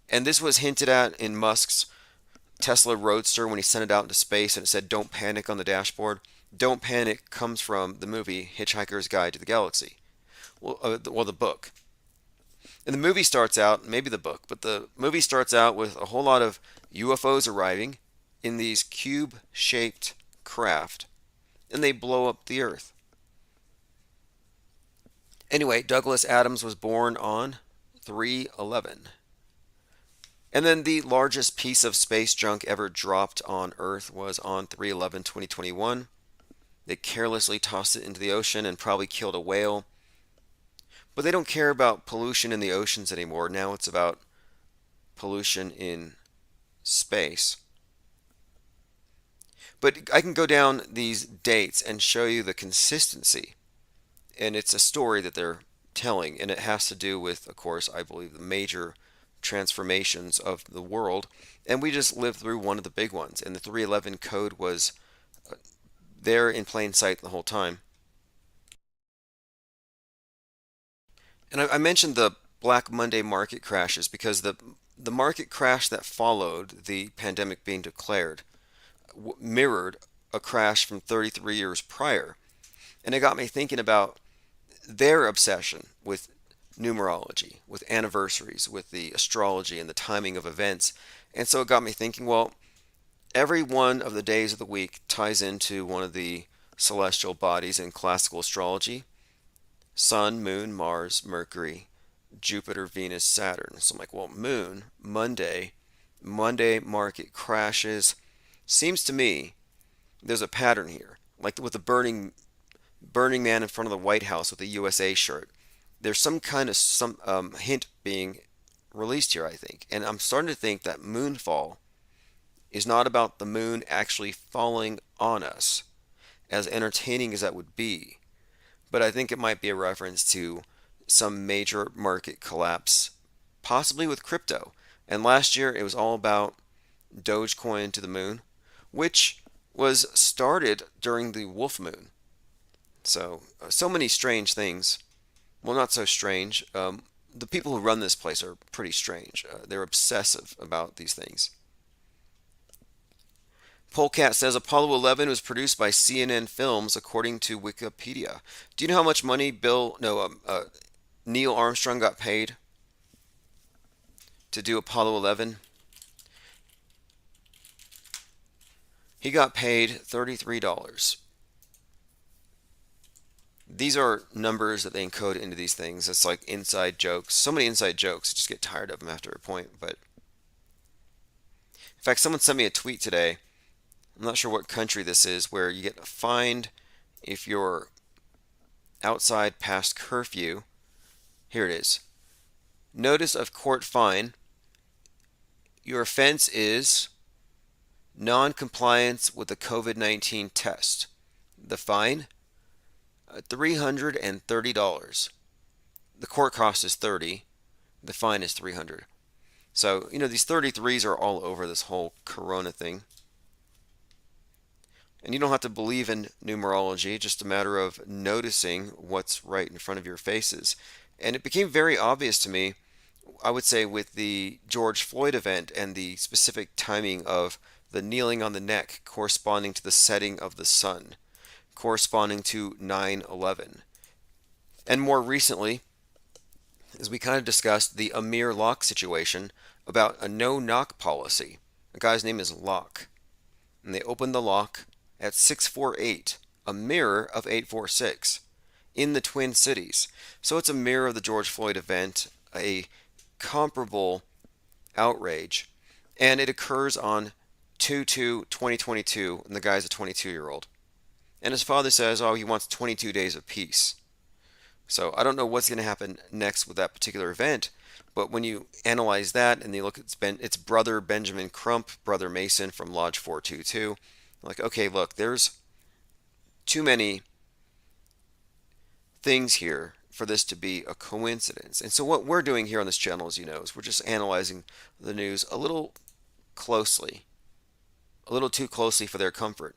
And this was hinted at in Musk's Tesla Roadster when he sent it out into space and it said, "Don't panic" on the dashboard. "Don't panic" comes from the movie Hitchhiker's Guide to the Galaxy. Well, the book. And the movie starts out, maybe the book, but the movie starts out with a whole lot of UFOs arriving in these cube-shaped craft, and they blow up the Earth. Anyway, Douglas Adams was born on 3/11. And then the largest piece of space junk ever dropped on Earth was on 3/11/2021. They carelessly tossed it into the ocean and probably killed a whale. But they don't care about pollution in the oceans anymore. Now it's about pollution in space. But I can go down these dates and show you the consistency. And it's a story that they're telling. And it has to do with, of course, I believe, the major transformations of the world. And we just lived through one of the big ones. And the 3/11 code was there in plain sight the whole time. And I mentioned the Black Monday market crashes because the market crash that followed the pandemic being declared mirrored a crash from 33 years prior. And it got me thinking about their obsession with numerology, with anniversaries, with the astrology and the timing of events. And so it got me thinking, well, every one of the days of the week ties into one of the celestial bodies in classical astrology: Sun, Moon, Mars, Mercury, Jupiter, Venus, Saturn. So I'm like, well, Moon, Monday market crashes. Seems to me there's a pattern here. Like with the Burning Man in front of the White House with the USA shirt. There's some kind of hint being released here, I think. And I'm starting to think that moonfall is not about the moon actually falling on us, as entertaining as that would be. But I think it might be a reference to some major market collapse, possibly with crypto. And last year it was all about Dogecoin to the moon, which was started during the Wolf Moon. So many strange things. Well, not so strange. The people who run this place are pretty strange. They're obsessive about these things. Polecat says Apollo 11 was produced by CNN Films, according to Wikipedia. Do you know how much money Neil Armstrong got paid to do Apollo 11? He got paid $33. These are numbers that they encode into these things. It's like inside jokes. So many inside jokes. I just get tired of them after a point. But in fact, someone sent me a tweet today. I'm not sure what country this is, where you get fined if you're outside past curfew. Here it is. Notice of court fine Your offense is non-compliance with the COVID-19 test. The fine, $330. The court cost is $30. The fine is $300. So, these 33s are all over this whole corona thing. And you don't have to believe in numerology, just a matter of noticing what's right in front of your faces. And it became very obvious to me, I would say, with the George Floyd event and the specific timing of the kneeling on the neck corresponding to the setting of the sun, corresponding to 9/11. And more recently, as we kind of discussed, the Amir Locke situation about a no-knock policy. The guy's name is Locke. And they opened the lock at 648, a mirror of 846, in the Twin Cities. So it's a mirror of the George Floyd event, a comparable outrage, and it occurs on 2/2/2022, and the guy's a 22-year-old. And his father says, he wants 22 days of peace. So I don't know what's going to happen next with that particular event, but when you analyze that and you look at its brother Benjamin Crump, brother Mason from Lodge 422, like, okay, look, there's too many things here for this to be a coincidence. And so what we're doing here on this channel, as you know, is we're just analyzing the news a little closely, a little too closely for their comfort.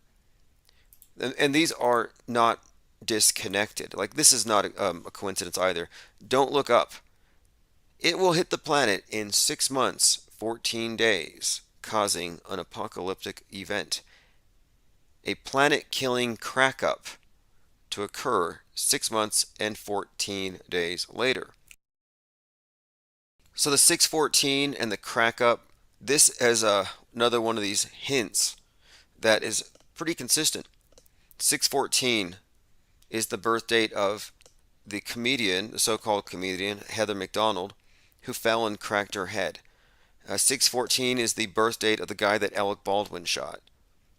And these are not disconnected. Like, this is not a coincidence either. Don't look up. It will hit the planet in 6 months, 14 days, causing an apocalyptic event. A planet-killing crack-up to occur 6 months and 14 days later. So the 614 and the crack-up, this is another one of these hints that is pretty consistent. 614 is the birth date of the comedian, the so-called comedian, Heather McDonald, who fell and cracked her head. 614 is the birth date of the guy that Alec Baldwin shot.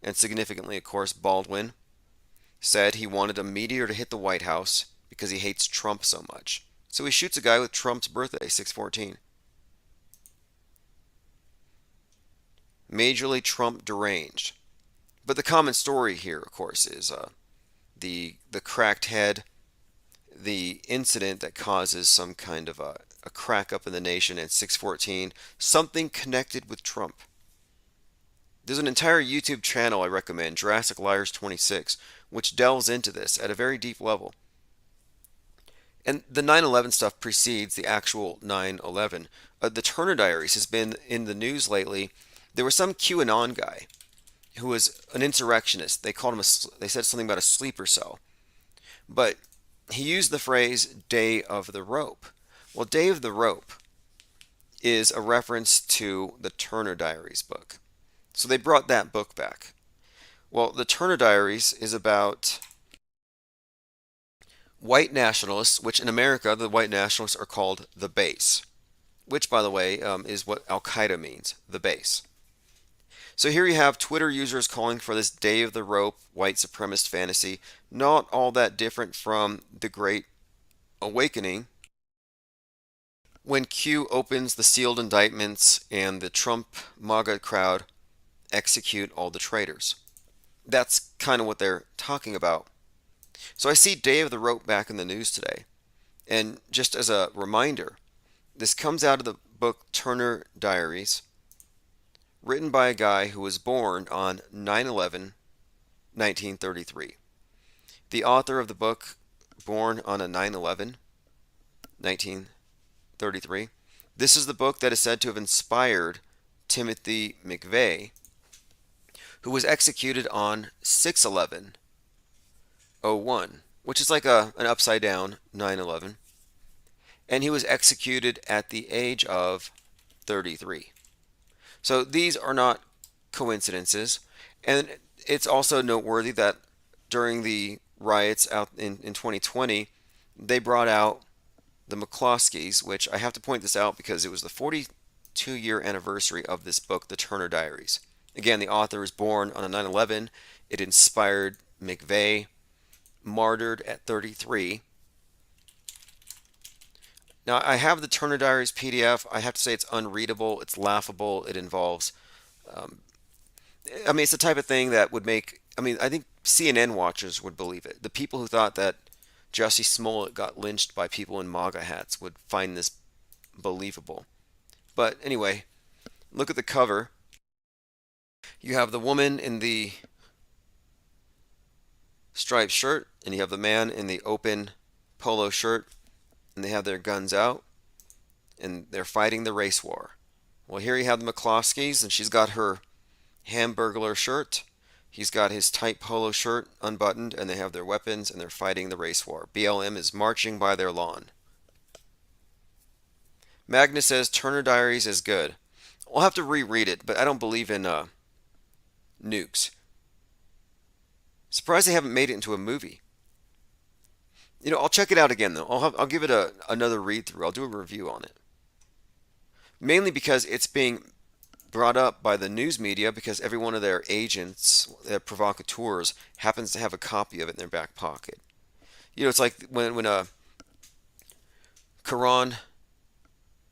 And significantly, of course, Baldwin said he wanted a meteor to hit the White House because he hates Trump so much. So he shoots a guy with Trump's birthday, 614. Majorly Trump deranged. But the common story here, of course, is the cracked head, the incident that causes some kind of a crack up in the nation at 614, something connected with Trump. There's an entire YouTube channel I recommend, Jurassic Liars 26, which delves into this at a very deep level. And the 9/11 stuff precedes the actual 9/11. The Turner Diaries has been in the news lately. There was some QAnon guy who was an insurrectionist. They called him they said something about a sleeper cell. But he used the phrase Day of the Rope. Well, Day of the Rope is a reference to the Turner Diaries book. So they brought that book back. Well, the Turner Diaries is about white nationalists, which in America, the white nationalists are called the base, which, by the way, is what Al-Qaeda means, the base. So here you have Twitter users calling for this Day of the Rope white supremacist fantasy, not all that different from the Great Awakening, when Q opens the sealed indictments and the Trump MAGA crowd execute all the traitors. That's kind of what they're talking about. So I see Day of the Rope back in the news today. And just as a reminder, this comes out of the book Turner Diaries, written by a guy who was born on 9/11, 1933. The author of the book, born on a 9/11, 1933. This is the book that is said to have inspired Timothy McVeigh, who was executed on 6/11/01, which is like an upside down 9/11. And he was executed at the age of 33. So these are not coincidences. And it's also noteworthy that during the riots out in 2020, they brought out the McCloskeys, which I have to point this out because it was the 42-year anniversary of this book, The Turner Diaries. Again, the author was born on a 9/11. It inspired McVeigh, martyred at 33. Now, I have the Turner Diaries PDF. I have to say it's unreadable, it's laughable, it involves, um, I mean, it's the type of thing that would make, I mean, I think CNN watchers would believe it. The people who thought that Jussie Smollett got lynched by people in MAGA hats would find this believable. But anyway, look at the cover. You have the woman in the striped shirt, and you have the man in the open polo shirt, and they have their guns out, and they're fighting the race war. Well, here you have the McCloskeys, and she's got her Hamburglar shirt. He's got his tight polo shirt unbuttoned, and they have their weapons, and they're fighting the race war. BLM is marching by their lawn. Magnus says Turner Diaries is good. I'll have to reread it, but I don't believe in nukes. Surprised they haven't made it into a movie. You know, I'll check it out again though. I'll give it another read through. I'll do a review on it. Mainly because it's being brought up by the news media because every one of their agents, their provocateurs, happens to have a copy of it in their back pocket. You know, it's like when a Quran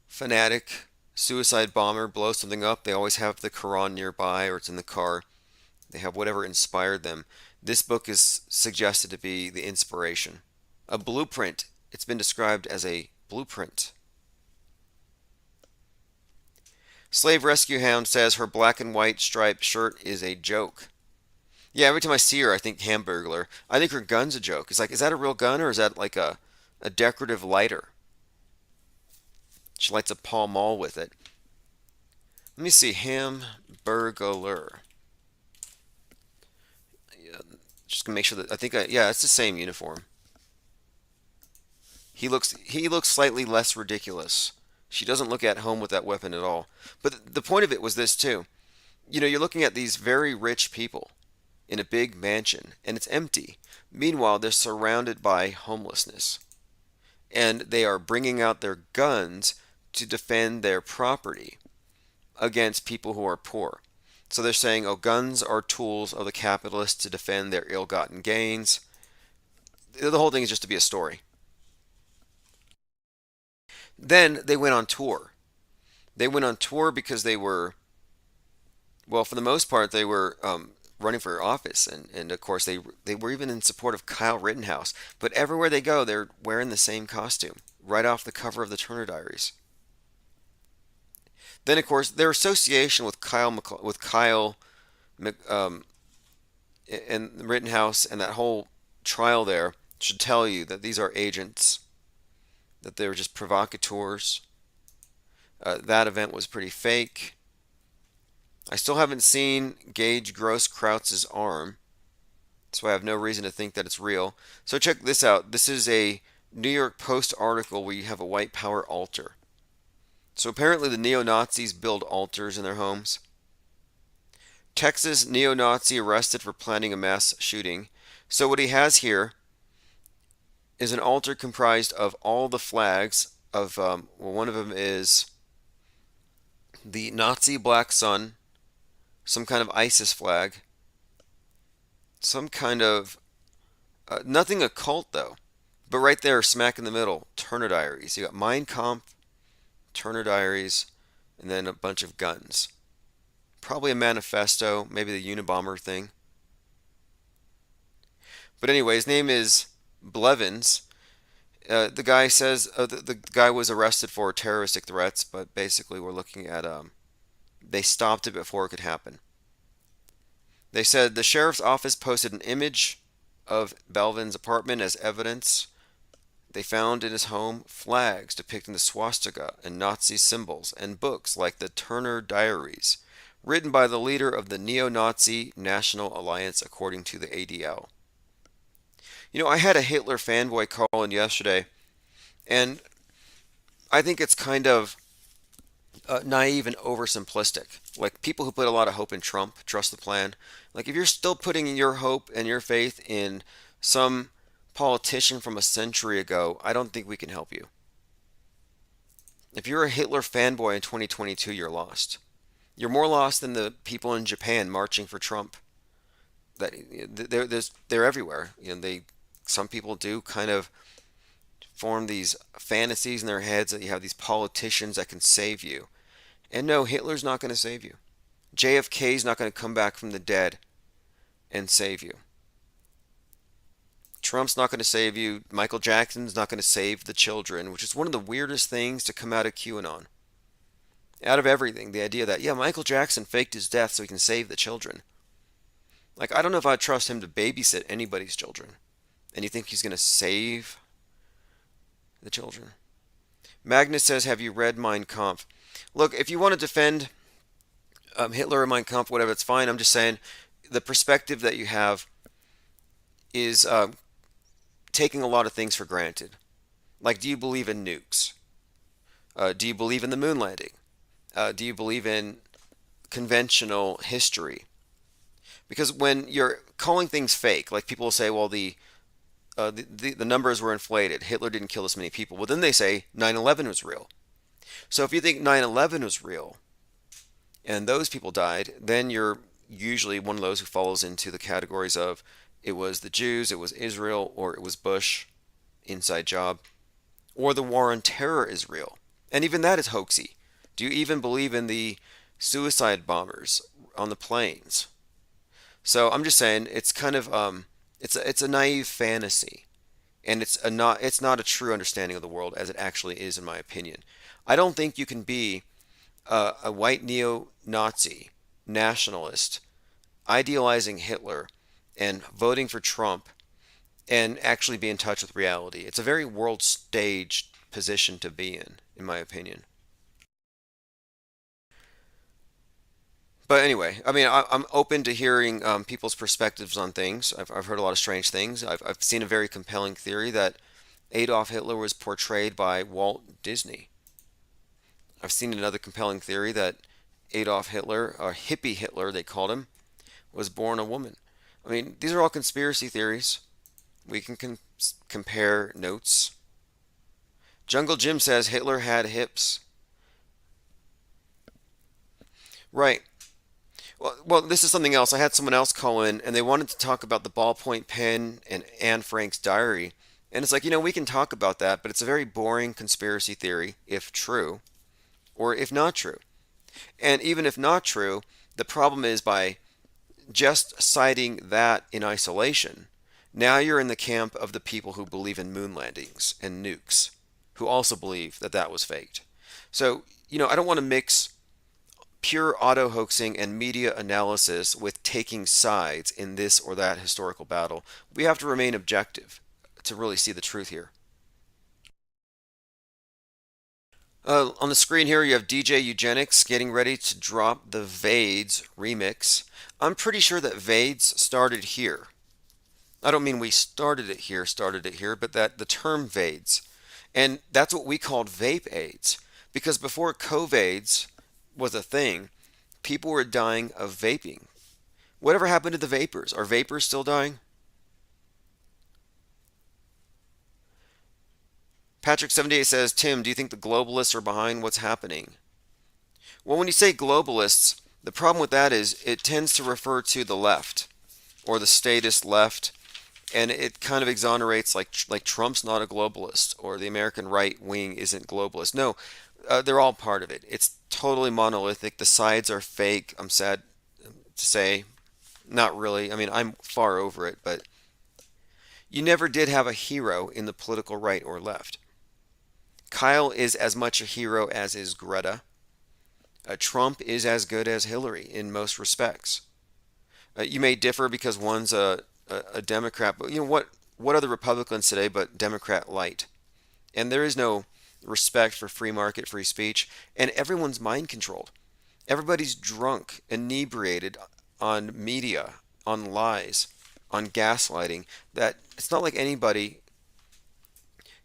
fanatic suicide bomber blows something up, they always have the Quran nearby or it's in the car. They have whatever inspired them. This book is suggested to be the inspiration. A blueprint. It's been described as a blueprint. Slave Rescue Hound says her black and white striped shirt is a joke. Yeah, every time I see her, I think Hamburglar. I think her gun's a joke. It's like, is that a real gun or is that like a decorative lighter? She lights a Pall Mall with it. Let me see. Hamburglar. Yeah, just gonna make sure that yeah, it's the same uniform. He looks slightly less ridiculous. She doesn't look at home with that weapon at all. But the point of it was this too. You know, you're looking at these very rich people in a big mansion and it's empty. Meanwhile, they're surrounded by homelessness. And they are bringing out their guns to defend their property against people who are poor. So they're saying, oh, guns are tools of the capitalists to defend their ill-gotten gains. The whole thing is just to be a story. Then they went on tour. They went on tour because they were, well, for the most part, they were running for office. And of course, they were even in support of Kyle Rittenhouse. But everywhere they go, they're wearing the same costume, right off the cover of the Turner Diaries. Then, of course, their association with Kyle and Rittenhouse and that whole trial there should tell you that these are agents, that they were just provocateurs. That event was pretty fake. I still haven't seen Gage Grosskreuz's arm, so I have no reason to think that it's real. So check this out. This is a New York Post article where you have a white power altar. So apparently the neo-Nazis build altars in their homes. Texas neo-Nazi arrested for planning a mass shooting. So what he has here is an altar comprised of all the flags of, well, one of them is the Nazi black sun, some kind of ISIS flag, some kind of, nothing occult though, but right there, smack in the middle, Turner Diaries. You got Mein Kampf, Turner Diaries, and then a bunch of guns. Probably a manifesto, maybe the Unabomber thing. But anyway, his name is Blevins. The guy says the guy was arrested for terroristic threats, but basically we're looking at they stopped it before it could happen. They said the sheriff's office posted an image of Belvin's apartment as evidence. They found in his home flags depicting the swastika and Nazi symbols and books like the Turner Diaries, written by the leader of the Neo-Nazi National Alliance, according to the ADL. You know, I had a Hitler fanboy call in yesterday, and I think it's kind of naive and oversimplistic. Like, people who put a lot of hope in Trump trust the plan. Like, if you're still putting your hope and your faith in some politician from a century ago, I don't think we can help you. If you're a Hitler fanboy in 2022, you're lost. You're more lost than the people in Japan marching for Trump. That they're everywhere. You know, some people do kind of form these fantasies in their heads that you have these politicians that can save you. And no, Hitler's not going to save you. JFK's not going to come back from the dead and save you. Trump's not going to save you. Michael Jackson's not going to save the children, which is one of the weirdest things to come out of QAnon. Out of everything, the idea that, yeah, Michael Jackson faked his death so he can save the children. Like, I don't know if I'd trust him to babysit anybody's children. And you think he's going to save the children? Magnus says, have you read Mein Kampf? Look, if you want to defend Hitler or Mein Kampf, whatever, it's fine. I'm just saying the perspective that you have is taking a lot of things for granted. Like, do you believe in nukes? Do you believe in the moon landing? Do you believe in conventional history? Because when you're calling things fake, like people will say, well, the numbers were inflated. Hitler didn't kill this many people. Well, then they say 9/11 was real. So if you think 9/11 was real and those people died, then you're usually one of those who falls into the categories of it was the Jews, it was Israel, or it was Bush, inside job, or the war on terror is real. And even that is hoaxy. Do you even believe in the suicide bombers on the planes? So I'm just saying it's kind of it's a naive fantasy, and it's not a true understanding of the world as it actually is, in my opinion. I don't think you can be a white neo-Nazi nationalist, idealizing Hitler, and voting for Trump, and actually be in touch with reality. It's a very world stage position to be in my opinion. But anyway, I mean, I'm open to hearing people's perspectives on things. I've heard a lot of strange things. I've seen a very compelling theory that Adolf Hitler was portrayed by Walt Disney. I've seen another compelling theory that Adolf Hitler, or hippie Hitler they called him, was born a woman. I mean, these are all conspiracy theories. We can compare notes. Jungle Jim says Hitler had hips. Right. Well, this is something else. I had someone else call in, and they wanted to talk about the ballpoint pen and Anne Frank's diary. And it's like, we can talk about that, but it's a very boring conspiracy theory, if true, or if not true. And even if not true, the problem is by just citing that in isolation, now you're in the camp of the people who believe in moon landings and nukes, who also believe that that was faked. So, I don't want to mix pure auto-hoaxing and media analysis with taking sides in this or that historical battle. We have to remain objective to really see the truth here. On the screen here, you have DJ Eugenics getting ready to drop the Vades remix. I'm pretty sure that Vades started here. I don't mean we started it here, but that the term Vades. And that's what we called vape AIDS. Because before COVIDs was a thing, people were dying of vaping. Whatever happened to the vapors? Are vapors still dying? Patrick78 says, Tim, do you think the globalists are behind what's happening? Well, when you say globalists, the problem with that is it tends to refer to the left, or the statist left, and it kind of exonerates like Trump's not a globalist, or the American right wing isn't globalist. No, they're all part of it. It's totally monolithic. The sides are fake. I'm sad to say. Not really. I mean, I'm far over it, but you never did have a hero in the political right or left. Kyle is as much a hero as is Greta. Trump is as good as Hillary in most respects. You may differ because one's a Democrat, but what are the Republicans today but Democrat light? And there is no respect for free market, free speech, and everyone's mind controlled. Everybody's drunk, inebriated on media, on lies, on gaslighting, that it's not like anybody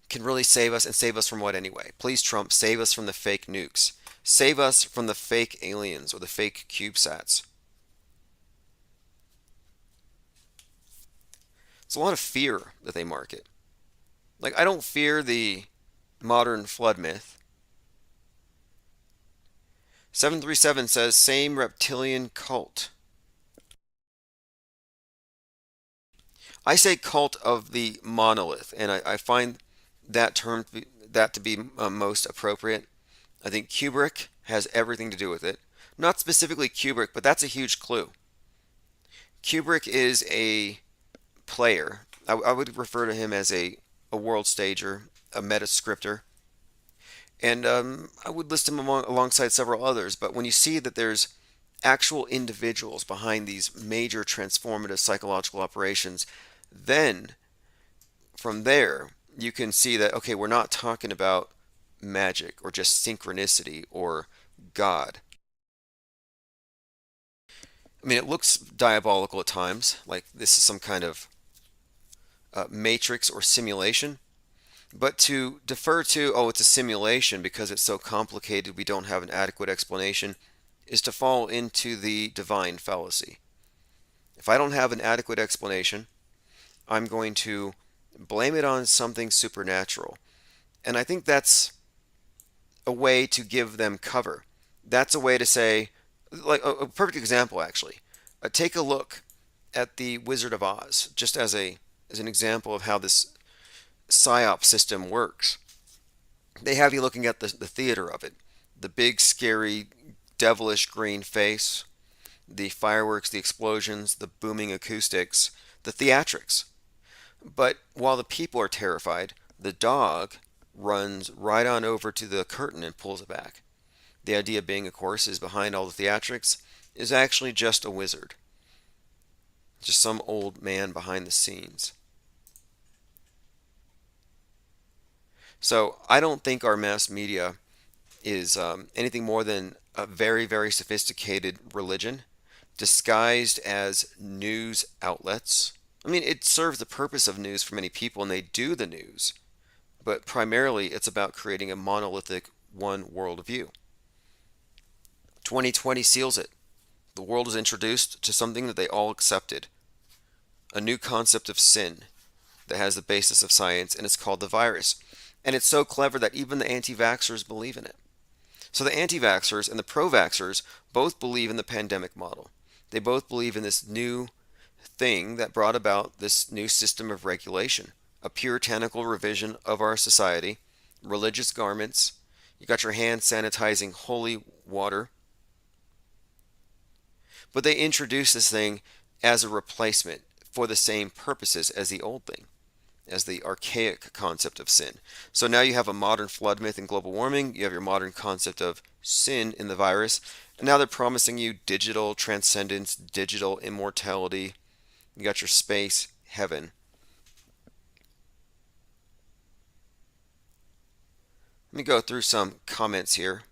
can really save us, and save us from what anyway? Please, Trump, save us from the fake nukes. Save us from the fake aliens or the fake CubeSats. It's a lot of fear that they market. Like, I don't fear the modern flood myth. 737 says, same reptilian cult. I say cult of the monolith, and I find that term that to be most appropriate. I think Kubrick has everything to do with it. Not specifically Kubrick, but that's a huge clue. Kubrick is a player. I would refer to him as a world stager, a meta scripter, and I would list him alongside several others. But when you see that there's actual individuals behind these major transformative psychological operations, then from there you can see that, okay, we're not talking about magic or just synchronicity or God. I mean, it looks diabolical at times, like this is some kind of matrix or simulation. But to defer to, oh, it's a simulation because it's so complicated we don't have an adequate explanation, is to fall into the divine fallacy. If I don't have an adequate explanation, I'm going to blame it on something supernatural. And I think that's a way to give them cover. That's a way to say, like a perfect example actually. Take a look at the Wizard of Oz, just as an example of how this PSYOP system works. They have you looking at the theater of it. The big, scary, devilish green face, the fireworks, the explosions, the booming acoustics, the theatrics. But while the people are terrified, the dog runs right on over to the curtain and pulls it back. The idea being, of course, is behind all the theatrics is actually just a wizard. Just some old man behind the scenes. So I don't think our mass media is anything more than a very, very sophisticated religion disguised as news outlets. I mean, it serves the purpose of news for many people, and they do the news. But primarily, it's about creating a monolithic one worldview. 2020 seals it. The world is introduced to something that they all accepted. A new concept of sin that has the basis of science, and it's called the virus. And it's so clever that even the anti-vaxxers believe in it. So the anti-vaxxers and the pro-vaxxers both believe in the pandemic model. They both believe in this new thing that brought about this new system of regulation, a puritanical revision of our society, religious garments. You got your hand sanitizing holy water. But they introduced this thing as a replacement for the same purposes as the old thing, as the archaic concept of sin. So now you have a modern flood myth in global warming, you have your modern concept of sin in the virus, and now they're promising you digital transcendence, digital immortality. You got your space heaven. Let me go through some comments here.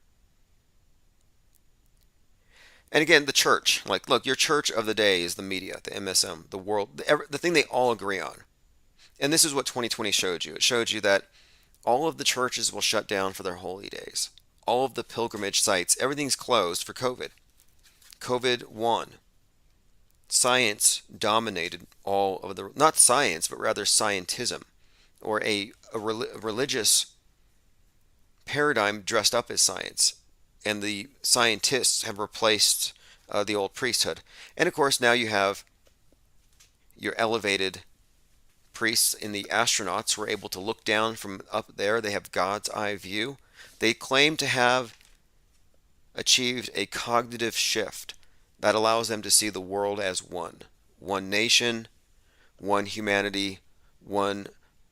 And again, the church, like, look, your church of the day is the media, the MSM, the world, the thing they all agree on. And this is what 2020 showed you. It showed you that all of the churches will shut down for their holy days. All of the pilgrimage sites, everything's closed for COVID. COVID won. Science dominated all of the, not science, but rather scientism, or a religious paradigm dressed up as science. And the scientists have replaced the old priesthood. And of course, now you have your elevated priests in the astronauts who are able to look down from up there. They have God's eye view. They claim to have achieved a cognitive shift that allows them to see the world as one. One nation, one humanity, one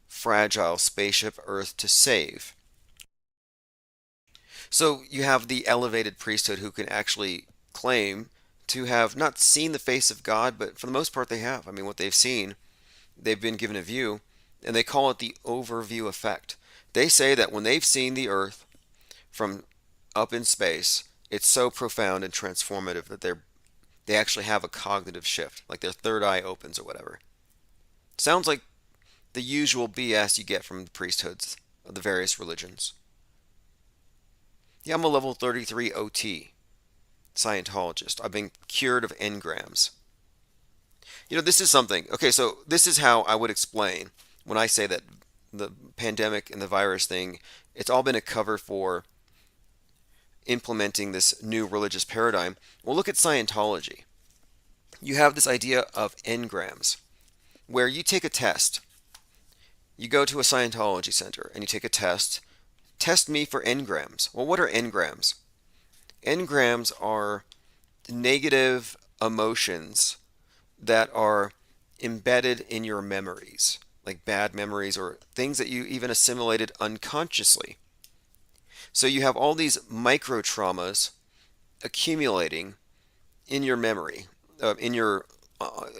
fragile spaceship Earth to save. So you have the elevated priesthood who can actually claim to have not seen the face of God, but for the most part they have. I mean, what they've seen, they've been given a view, and they call it the overview effect. They say that when they've seen the Earth from up in space, it's so profound and transformative that they actually have a cognitive shift, like their third eye opens or whatever. Sounds like the usual BS you get from the priesthoods of the various religions. Yeah, I'm a level 33 OT, Scientologist. I've been cured of engrams. You know, this is something. Okay, so this is how I would explain when I say that the pandemic and the virus thing, it's all been a cover for implementing this new religious paradigm. Well, look at Scientology. You have this idea of engrams, where you take a test. You go to a Scientology center and you take a test. Test me for engrams. Well, what are engrams? Engrams are negative emotions that are embedded in your memories, like bad memories or things that you even assimilated unconsciously. So you have all these micro traumas accumulating in your memory, in your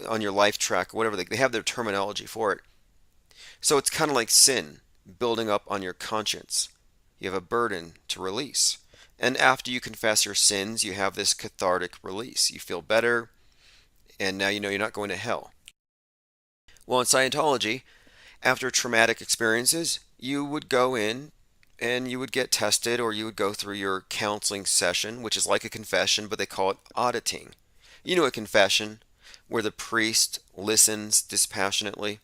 on your life track, whatever they have their terminology for it. So it's kind of like sin building up on your conscience. You have a burden to release. And after you confess your sins, you have this cathartic release. You feel better, and now you know you're not going to hell. Well, in Scientology, after traumatic experiences, you would go in and you would get tested, or you would go through your counseling session, which is like a confession, but they call it auditing. You know, a confession where the priest listens dispassionately.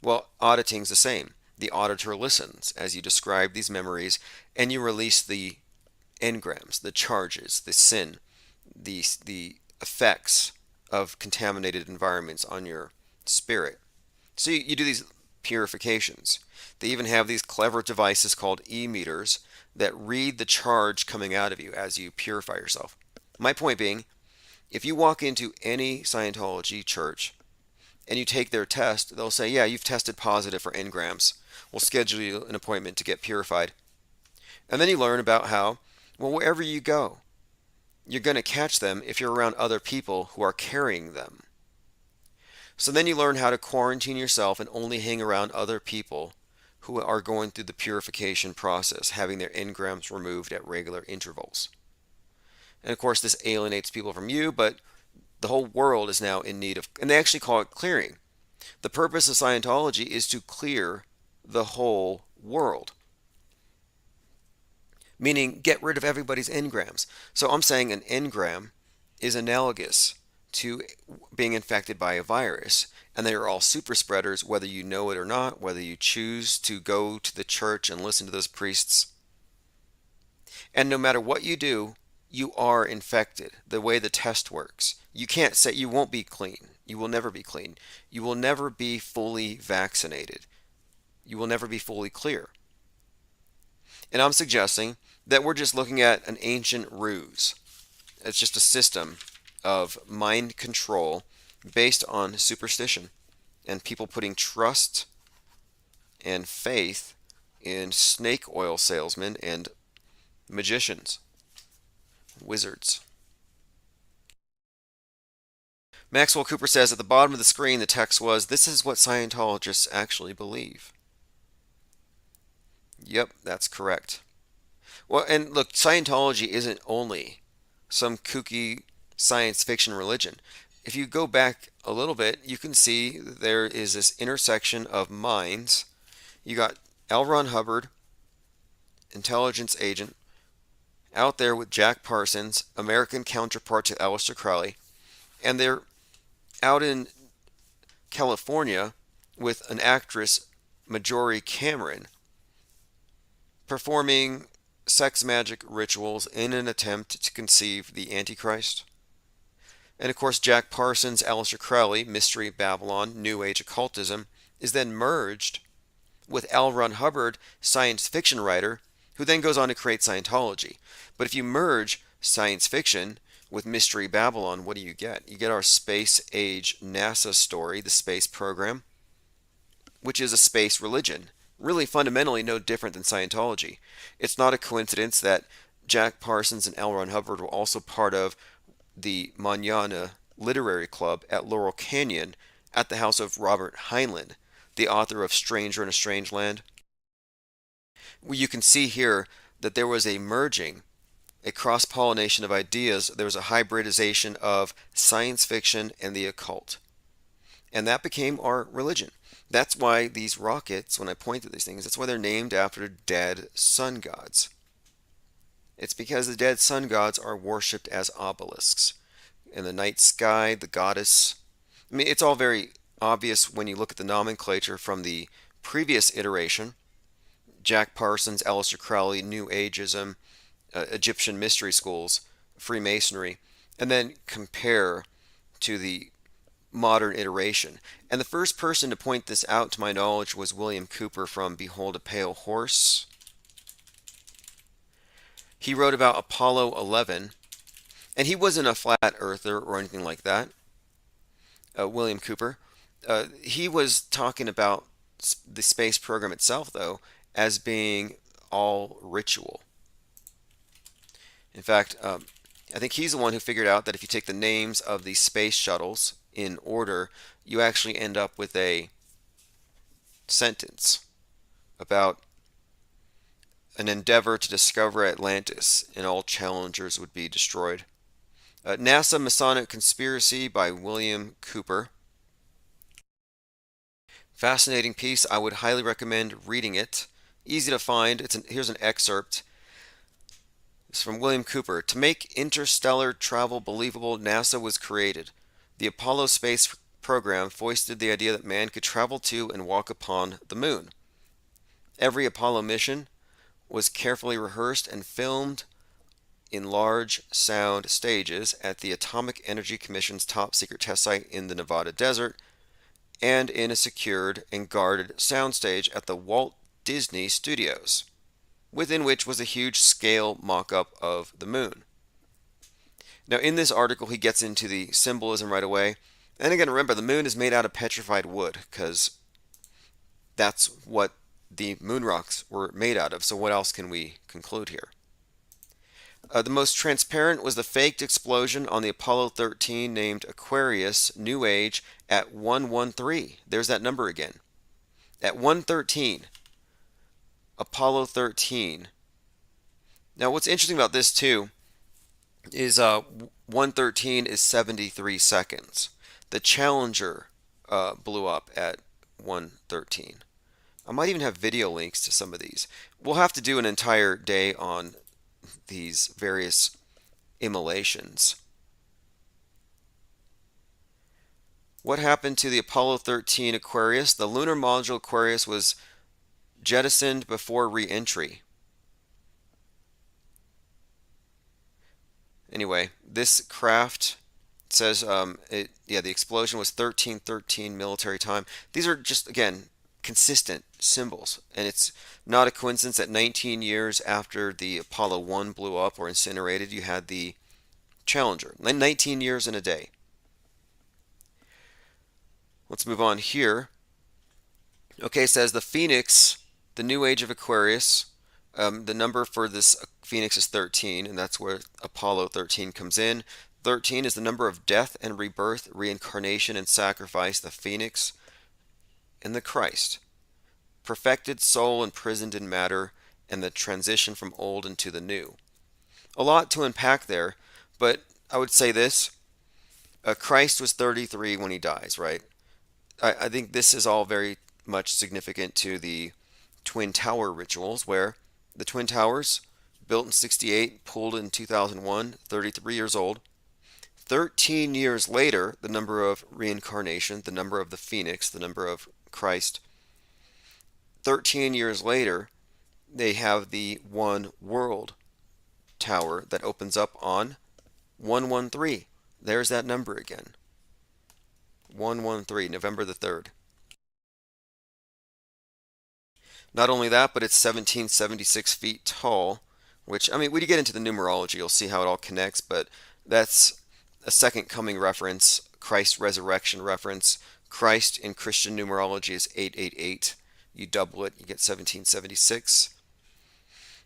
Well, auditing's the same. The auditor listens as you describe these memories, and you release the engrams, the charges, the sin, the effects of contaminated environments on your spirit. So you do these purifications. They even have these clever devices called e-meters that read the charge coming out of you as you purify yourself. My point being, if you walk into any Scientology church and you take their test, they'll say, yeah, you've tested positive for engrams. We'll schedule you an appointment to get purified. And then you learn about how, well, wherever you go, you're going to catch them if you're around other people who are carrying them. So then you learn how to quarantine yourself and only hang around other people who are going through the purification process, having their engrams removed at regular intervals. And of course, this alienates people from you, but the whole world is now in need of, and they actually call it clearing. The purpose of Scientology is to clear the whole world, meaning get rid of everybody's engrams. So I'm saying an engram is analogous to being infected by a virus, and they are all super spreaders, whether you know it or not, whether you choose to go to the church and listen to those priests. And no matter what you do, you are infected. The way the test works, you can't say you won't be clean. You will never be clean. You will never be fully vaccinated. You will never be fully clear. And I'm suggesting that we're just looking at an ancient ruse. It's just a system of mind control based on superstition and people putting trust and faith in snake oil salesmen and magicians, wizards. Maxwell Cooper says at the bottom of the screen the text was, "This is what Scientologists actually believe." Yep, that's correct. Well, and look, Scientology isn't only some kooky science fiction religion. If you go back a little bit, you can see there is this intersection of minds. You got L. Ron Hubbard, intelligence agent, out there with Jack Parsons, American counterpart to Aleister Crowley, and they're out in California with an actress, Marjorie Cameron, performing sex magic rituals in an attempt to conceive the Antichrist. And of course, Jack Parsons, Aleister Crowley, Mystery Babylon, New Age occultism, is then merged with L. Ron Hubbard, science fiction writer, who then goes on to create Scientology. But if you merge science fiction with Mystery Babylon, what do you get? You get our space age NASA story, the space program, which is a space religion. Really fundamentally no different than Scientology. It's not a coincidence that Jack Parsons and L. Ron Hubbard were also part of the Manana Literary Club at Laurel Canyon at the house of Robert Heinlein, the author of Stranger in a Strange Land. Well, you can see here that there was a merging, a cross-pollination of ideas. There was a hybridization of science fiction and the occult. And that became our religion. That's why these rockets, when I point to these things, that's why they're named after dead sun gods. It's because the dead sun gods are worshipped as obelisks. In the night sky, the goddess. I mean, it's all very obvious when you look at the nomenclature from the previous iteration. Jack Parsons, Aleister Crowley, New Ageism, Egyptian mystery schools, Freemasonry, and then compare to the modern iteration. And the first person to point this out, to my knowledge, was William Cooper from Behold a Pale Horse. He wrote about Apollo 11, and he wasn't a flat earther or anything like that. William Cooper. He was talking about the space program itself, though, as being all ritual. In fact, I think he's the one who figured out that if you take the names of the space shuttles in order, you actually end up with a sentence about an endeavor to discover Atlantis, and all challengers would be destroyed. NASA Masonic Conspiracy by William Cooper. Fascinating piece. I would highly recommend reading it. Easy to find. Here's an excerpt. It's from William Cooper. To make interstellar travel believable, NASA was created. The Apollo space program foisted the idea that man could travel to and walk upon the moon. Every Apollo mission was carefully rehearsed and filmed in large sound stages at the Atomic Energy Commission's top secret test site in the Nevada desert, and in a secured and guarded soundstage at the Walt Disney Studios, within which was a huge scale mock-up of the moon. Now in this article he gets into the symbolism right away. And again, remember, the moon is made out of petrified wood, because that's what the moon rocks were made out of. So what else can we conclude here? The most transparent was the faked explosion on the Apollo 13 named Aquarius New Age at 113. There's that number again. At 113. Apollo 13. Now what's interesting about this too is 113 is 73 seconds. The Challenger blew up at 113. I might even have video links to some of these. We'll have to do an entire day on these various immolations. What happened to the Apollo 13 Aquarius? The lunar module Aquarius was jettisoned before re-entry. Anyway, this craft says the explosion was 1313 military time. These are just, again, consistent symbols, and it's not a coincidence that 19 years after the Apollo 1 blew up or incinerated, you had the Challenger. 19 years in a day. Let's move on here. Okay, it says the Phoenix, the new age of Aquarius, the number for this Phoenix is 13, and that's where Apollo 13 comes in. 13 is the number of death and rebirth, reincarnation and sacrifice, the Phoenix and the Christ. Perfected soul imprisoned in matter, and the transition from old into the new. A lot to unpack there, but I would say this. Christ was 33 when he dies, right? I think this is all very much significant to the Twin Tower rituals, where the Twin Towers, built in 68, pulled in 2001, 33 years old. 13 years later, the number of reincarnation, the number of the Phoenix, the number of Christ. 13 years later, they have the One World Tower that opens up on 113. There's that number again. 113, November the 3rd. Not only that, but it's 1776 feet tall, which, I mean, when you get into the numerology, you'll see how it all connects, but that's a second coming reference, Christ resurrection reference. Christ in Christian numerology is 888. You double it, you get 1776.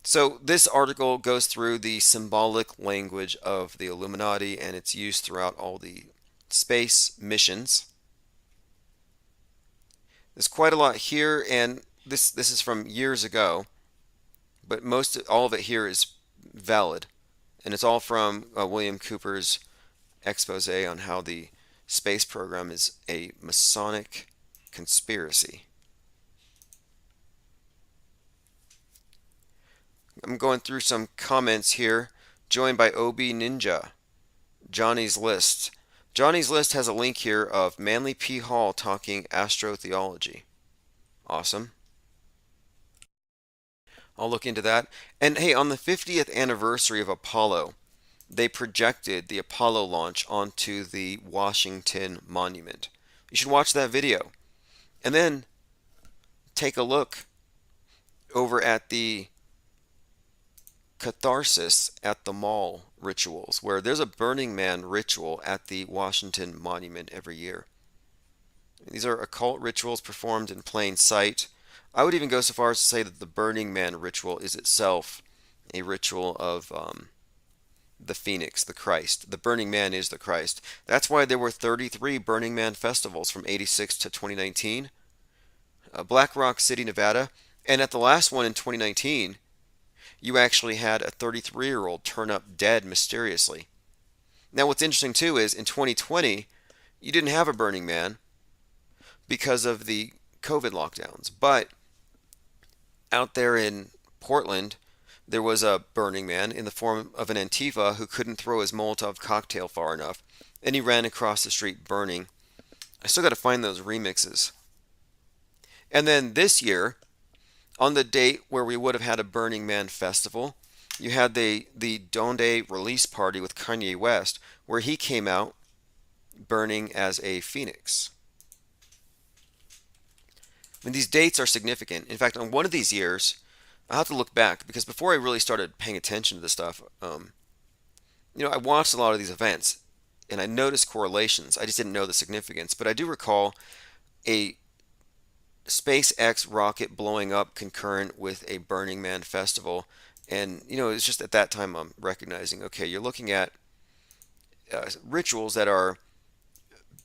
So this article goes through the symbolic language of the Illuminati and its use throughout all the space missions. There's quite a lot here, and this is from years ago, but all of it here is valid, and it's all from William Cooper's expose on how the space program is a Masonic conspiracy. I'm going through some comments here, joined by OB Ninja. Johnny's List. Johnny's List has a link here of Manly P. Hall talking astrotheology. Awesome. I'll look into that. And hey, on the 50th anniversary of Apollo, they projected the Apollo launch onto the Washington Monument. You should watch that video. And then take a look over at the Catharsis at the Mall rituals, where there's a Burning Man ritual at the Washington Monument every year. These are occult rituals performed in plain sight. I would even go so far as to say that the Burning Man ritual is itself a ritual of the Phoenix, the Christ. The Burning Man is the Christ. That's why there were 33 Burning Man festivals from 86 to 2019. Black Rock City, Nevada. And at the last one in 2019, you actually had a 33-year-old turn up dead mysteriously. Now what's interesting too is in 2020, you didn't have a Burning Man because of the COVID lockdowns. But out there in Portland, there was a Burning Man in the form of an Antifa who couldn't throw his Molotov cocktail far enough, and he ran across the street burning. I still got to find those remixes. And then this year, on the date where we would have had a Burning Man festival, you had the Donde release party with Kanye West, where he came out burning as a phoenix. And these dates are significant. In fact, on one of these years, I'll have to look back, because before I really started paying attention to this stuff, I watched a lot of these events, and I noticed correlations. I just didn't know the significance. But I do recall a SpaceX rocket blowing up concurrent with a Burning Man festival. And, it's just at that time I'm recognizing, okay, you're looking at rituals that are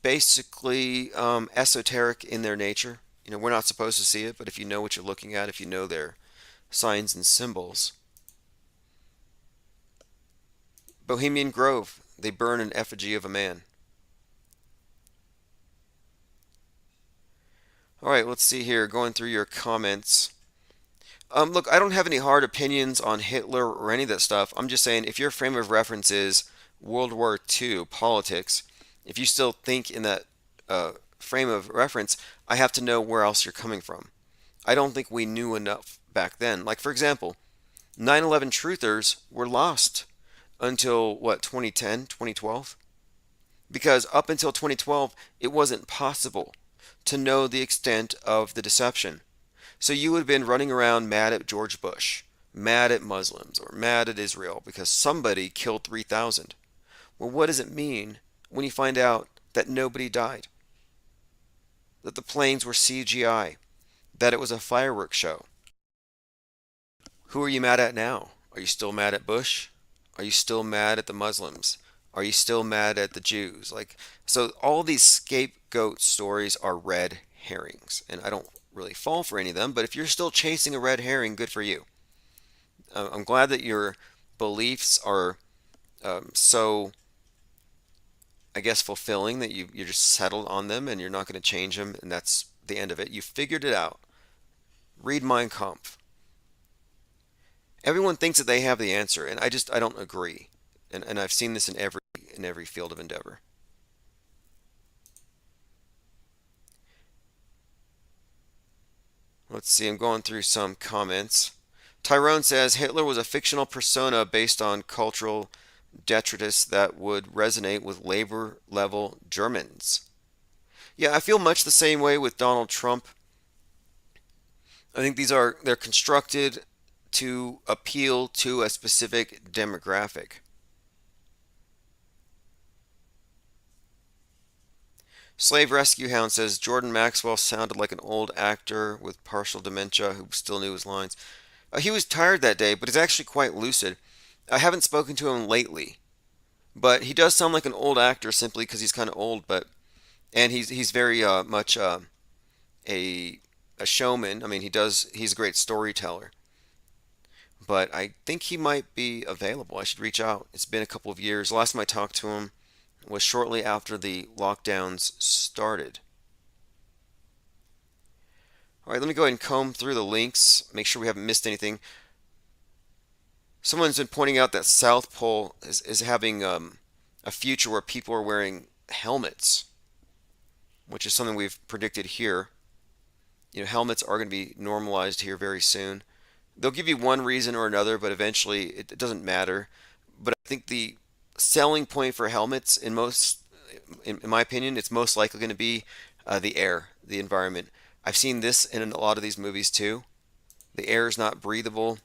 basically esoteric in their nature. We're not supposed to see it, but if you know what you're looking at, if you know their signs and symbols. Bohemian Grove, they burn an effigy of a man. All right, let's see here, going through your comments. Look, I don't have any hard opinions on Hitler or any of that stuff. I'm just saying, if your frame of reference is World War II politics, if you still think in that frame of reference, I have to know where else you're coming from. I don't think we knew enough back then. Like, for example, 9/11 truthers were lost until, 2010, 2012? Because up until 2012, it wasn't possible to know the extent of the deception. So you would have been running around mad at George Bush, mad at Muslims, or mad at Israel because somebody killed 3,000. Well, what does it mean when you find out that nobody died? That the planes were CGI? That it was a fireworks show? Who are you mad at now? Are you still mad at Bush? Are you still mad at the Muslims? Are you still mad at the Jews? So all these scapegoat stories are red herrings, and I don't really fall for any of them, but if you're still chasing a red herring, good for you. I'm glad that your beliefs are so, I guess, fulfilling, that you're just settled on them and you're not going to change them, and that's the end of it. You figured it out. Read Mein Kampf. Everyone thinks that they have the answer, and I don't agree. And I've seen this in every field of endeavor. Let's see, I'm going through some comments. Tyrone says Hitler was a fictional persona based on cultural detritus that would resonate with labor level Germans. Yeah, I feel much the same way with Donald Trump. I think they're constructed to appeal to a specific demographic. Slave Rescue Hound says Jordan Maxwell sounded like an old actor with partial dementia who still knew his lines. He was tired that day, but he's actually quite lucid. I haven't spoken to him lately, but he does sound like an old actor simply because he's kind of old. And he's very much a showman. I mean, he's a great storyteller. But I think he might be available. I should reach out. It's been a couple of years. The last time I talked to him was shortly after the lockdowns started. All right, let me go ahead and comb through the links, make sure we haven't missed anything. Someone's been pointing out that South Pole is having a future where people are wearing helmets, which is something we've predicted here. Helmets are going to be normalized here very soon. They'll give you one reason or another, but eventually it doesn't matter. But I think the selling point for helmets in my opinion, it's most likely going to be the air, the environment. I've seen this in a lot of these movies too. The air is not breathable.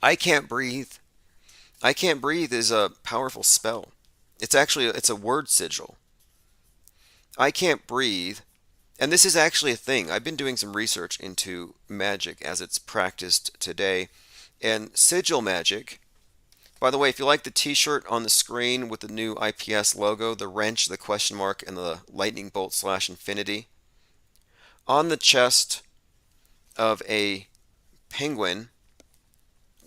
I can't breathe. I can't breathe is a powerful spell. It's a word sigil. I can't breathe. And this is actually a thing. I've been doing some research into magic as it's practiced today. And sigil magic, by the way, if you like the t-shirt on the screen with the new IPS logo, the wrench, the question mark, and the lightning bolt / infinity, on the chest of a penguin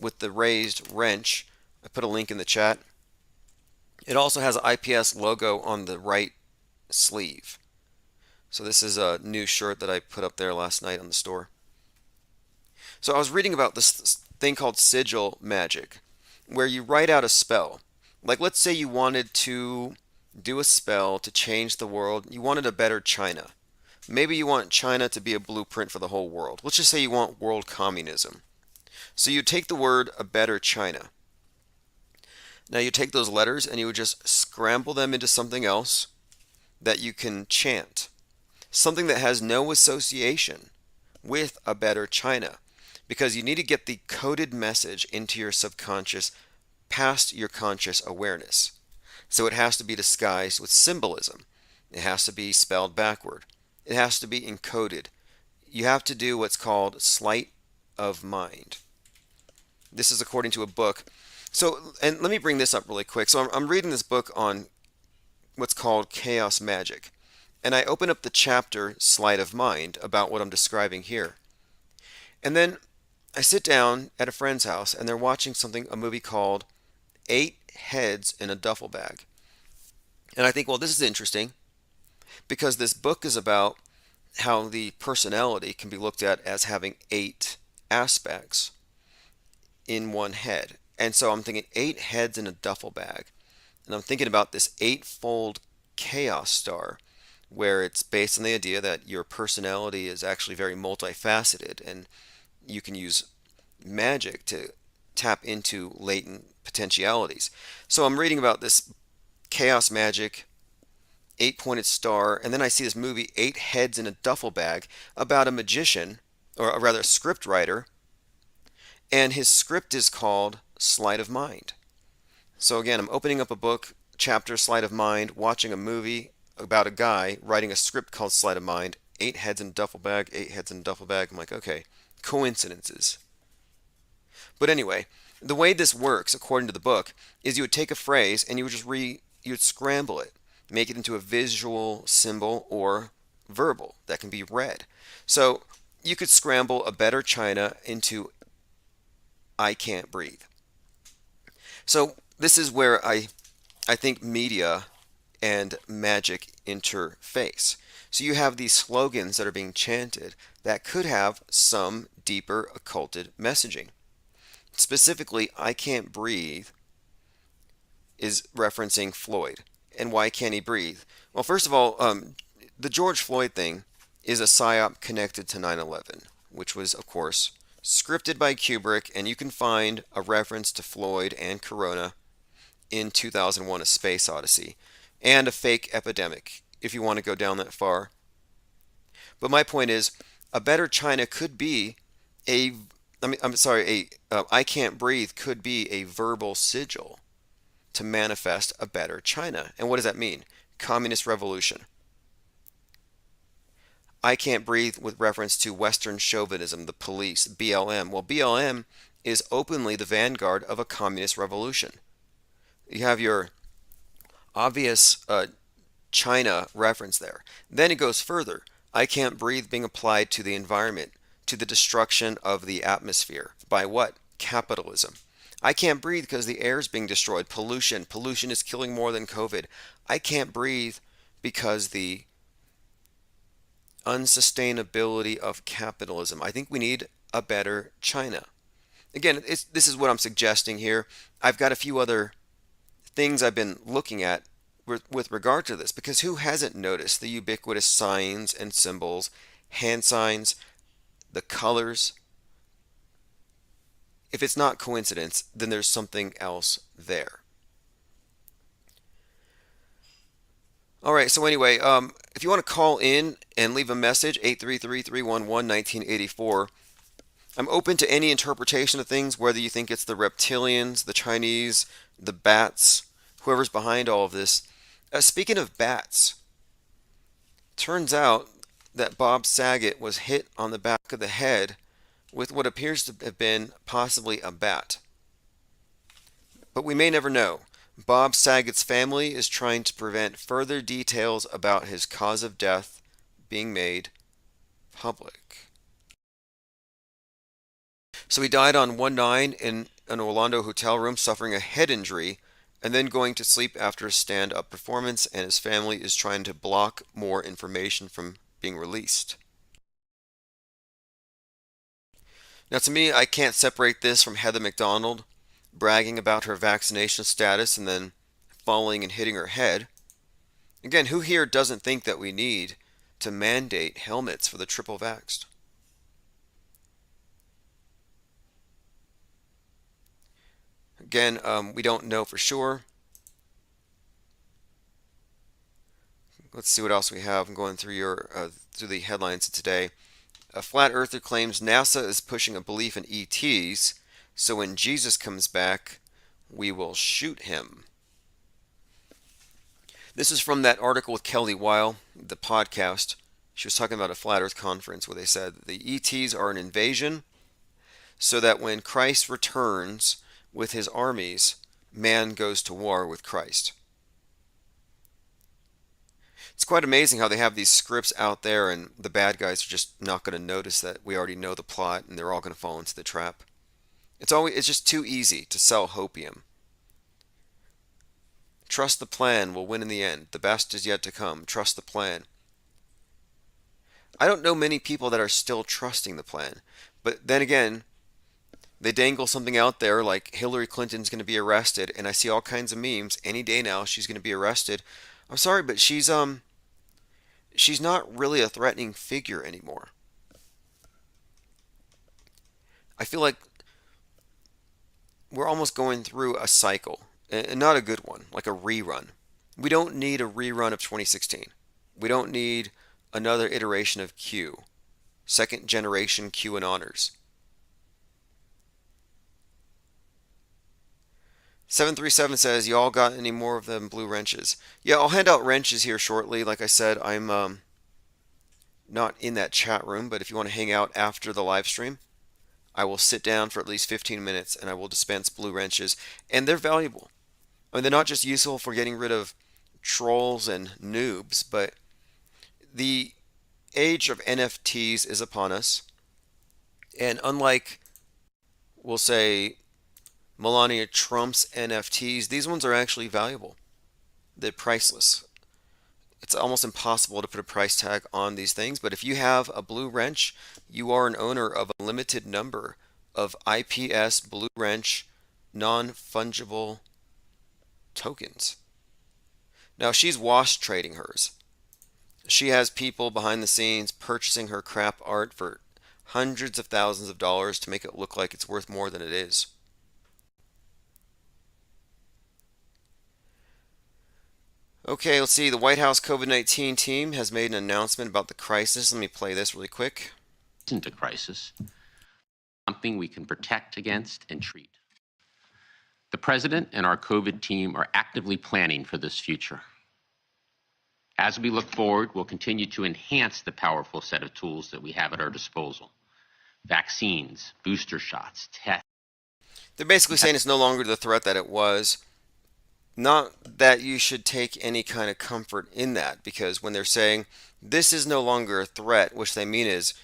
with the raised wrench, I put a link in the chat. It also has an IPS logo on the right sleeve. So this is a new shirt that I put up there last night on the store. So I was reading about this thing called sigil magic, where you write out a spell. Like, let's say you wanted to do a spell to change the world. You wanted a better China. Maybe you want China to be a blueprint for the whole world. Let's just say you want world communism. So you take the word a better China. Now you take those letters and you would just scramble them into something else that you can chant. Something that has no association with a better China. Because you need to get the coded message into your subconscious past your conscious awareness. So it has to be disguised with symbolism. It has to be spelled backward. It has to be encoded. You have to do what's called sleight of mind. This is according to a book. So, and let me bring this up really quick. So I'm reading this book on what's called chaos magic. And I open up the chapter Sleight of Mind about what I'm describing here. And then I sit down at a friend's house and they're watching a movie called 8 Heads in a Duffel Bag. And I think, well, this is interesting because this book is about how the personality can be looked at as having 8 aspects in one head. And so I'm thinking 8 heads in a duffel bag. And I'm thinking about this 8-fold chaos star, where it's based on the idea that your personality is actually very multifaceted and you can use magic to tap into latent potentialities. So I'm reading about this chaos magic 8-pointed star, and then I see this movie 8 Heads in a Duffel Bag about a magician, or rather a script writer, and his script is called Sleight of Mind. So again, I'm opening up a book, chapter Sleight of Mind, watching a movie about a guy writing a script called Sleight of Mind, 8 heads in a duffel bag, 8 heads in a duffel bag. I'm like, okay, coincidences. But anyway, the way this works, according to the book, is you would take a phrase and you would you would scramble it, make it into a visual symbol or verbal that can be read. So you could scramble a better China into I can't breathe. So this is where I think media and magic interface. So you have these slogans that are being chanted that could have some deeper occulted messaging. Specifically, I can't breathe is referencing Floyd. And why can't he breathe? Well, first of all, the George Floyd thing is a psyop connected to 9/11, which was, of course, scripted by Kubrick, and you can find a reference to Floyd and Corona in 2001: A Space Odyssey, and a fake epidemic, if you want to go down that far. But my point is, a better China could be I can't breathe could be a verbal sigil to manifest a better China. And what does that mean? Communist revolution. I can't breathe with reference to Western chauvinism, the police, BLM. Well, BLM is openly the vanguard of a communist revolution. You have your obvious China reference there. Then it goes further. I can't breathe being applied to the environment, to the destruction of the atmosphere. By what? Capitalism. I can't breathe because the air is being destroyed. Pollution. Pollution is killing more than COVID. I can't breathe because the unsustainability of capitalism. I think we need a better China. Again, this is what I'm suggesting here. I've got a few other things I've been looking at with regard to this, because who hasn't noticed the ubiquitous signs and symbols, hand signs, the colors? If it's not coincidence, then there's something else there. All right, so anyway, if you want to call in and leave a message, 833-311-1984. I'm open to any interpretation of things, whether you think it's the reptilians, the Chinese, the bats, whoever's behind all of this. Speaking of bats, turns out that Bob Saget was hit on the back of the head with what appears to have been possibly a bat. But we may never know. Bob Saget's family is trying to prevent further details about his cause of death being made public. So he died on 1/9 in an Orlando hotel room suffering a head injury and then going to sleep after a stand-up performance, and his family is trying to block more information from being released. Now to me, I can't separate this from Heather McDonald bragging about her vaccination status and then falling and hitting her head. Again, who here doesn't think that we need to mandate helmets for the triple vaxxed? Again, we don't know for sure. Let's see what else we have. I'm going through through the headlines today. A flat earther claims NASA is pushing a belief in ETs, so when Jesus comes back, we will shoot him. This is from that article with Kelly Weil, the podcast. She was talking about a flat earth conference where they said the ETs are an invasion, so that when Christ returns with his armies, man goes to war with Christ. It's quite amazing how they have these scripts out there and the bad guys are just not going to notice that we already know the plot and they're all going to fall into the trap. It's just too easy to sell hopium. Trust the plan will win in the end. The best is yet to come. Trust the plan. I don't know many people that are still trusting the plan. But then again, they dangle something out there like Hillary Clinton's going to be arrested, and I see all kinds of memes. Any day now she's going to be arrested. I'm sorry, but she's not really a threatening figure anymore. I feel like we're almost going through a cycle, and not a good one, like a rerun. We don't need a rerun of 2016. We don't need another iteration of Q, second generation QAnoners. 737 says, y'all got any more of them blue wrenches? Yeah, I'll hand out wrenches here shortly. Like I said, I'm not in that chat room, but if you want to hang out after the live stream, I will sit down for at least 15 minutes and I will dispense blue wrenches. And they're valuable. I mean, they're not just useful for getting rid of trolls and noobs, but the age of NFTs is upon us. And unlike, we'll say, Melania Trump's NFTs, these ones are actually valuable. They're priceless. It's almost impossible to put a price tag on these things, but if you have a blue wrench, you are an owner of a limited number of IPS blue wrench non-fungible tokens. Now, she's wash trading hers. She has people behind the scenes purchasing her crap art for hundreds of thousands of dollars to make it look like it's worth more than it is. Okay, let's see. The White House COVID-19 team has made an announcement about the crisis. Let me play this really quick. It isn't a crisis. Something we can protect against and treat. The president and our COVID team are actively planning for this future. As we look forward, we'll continue to enhance the powerful set of tools that we have at our disposal. Vaccines, booster shots, tests. They're basically saying it's no longer the threat that it was. Not that you should take any kind of comfort in that, because when they're saying this is no longer a threat, which they mean is,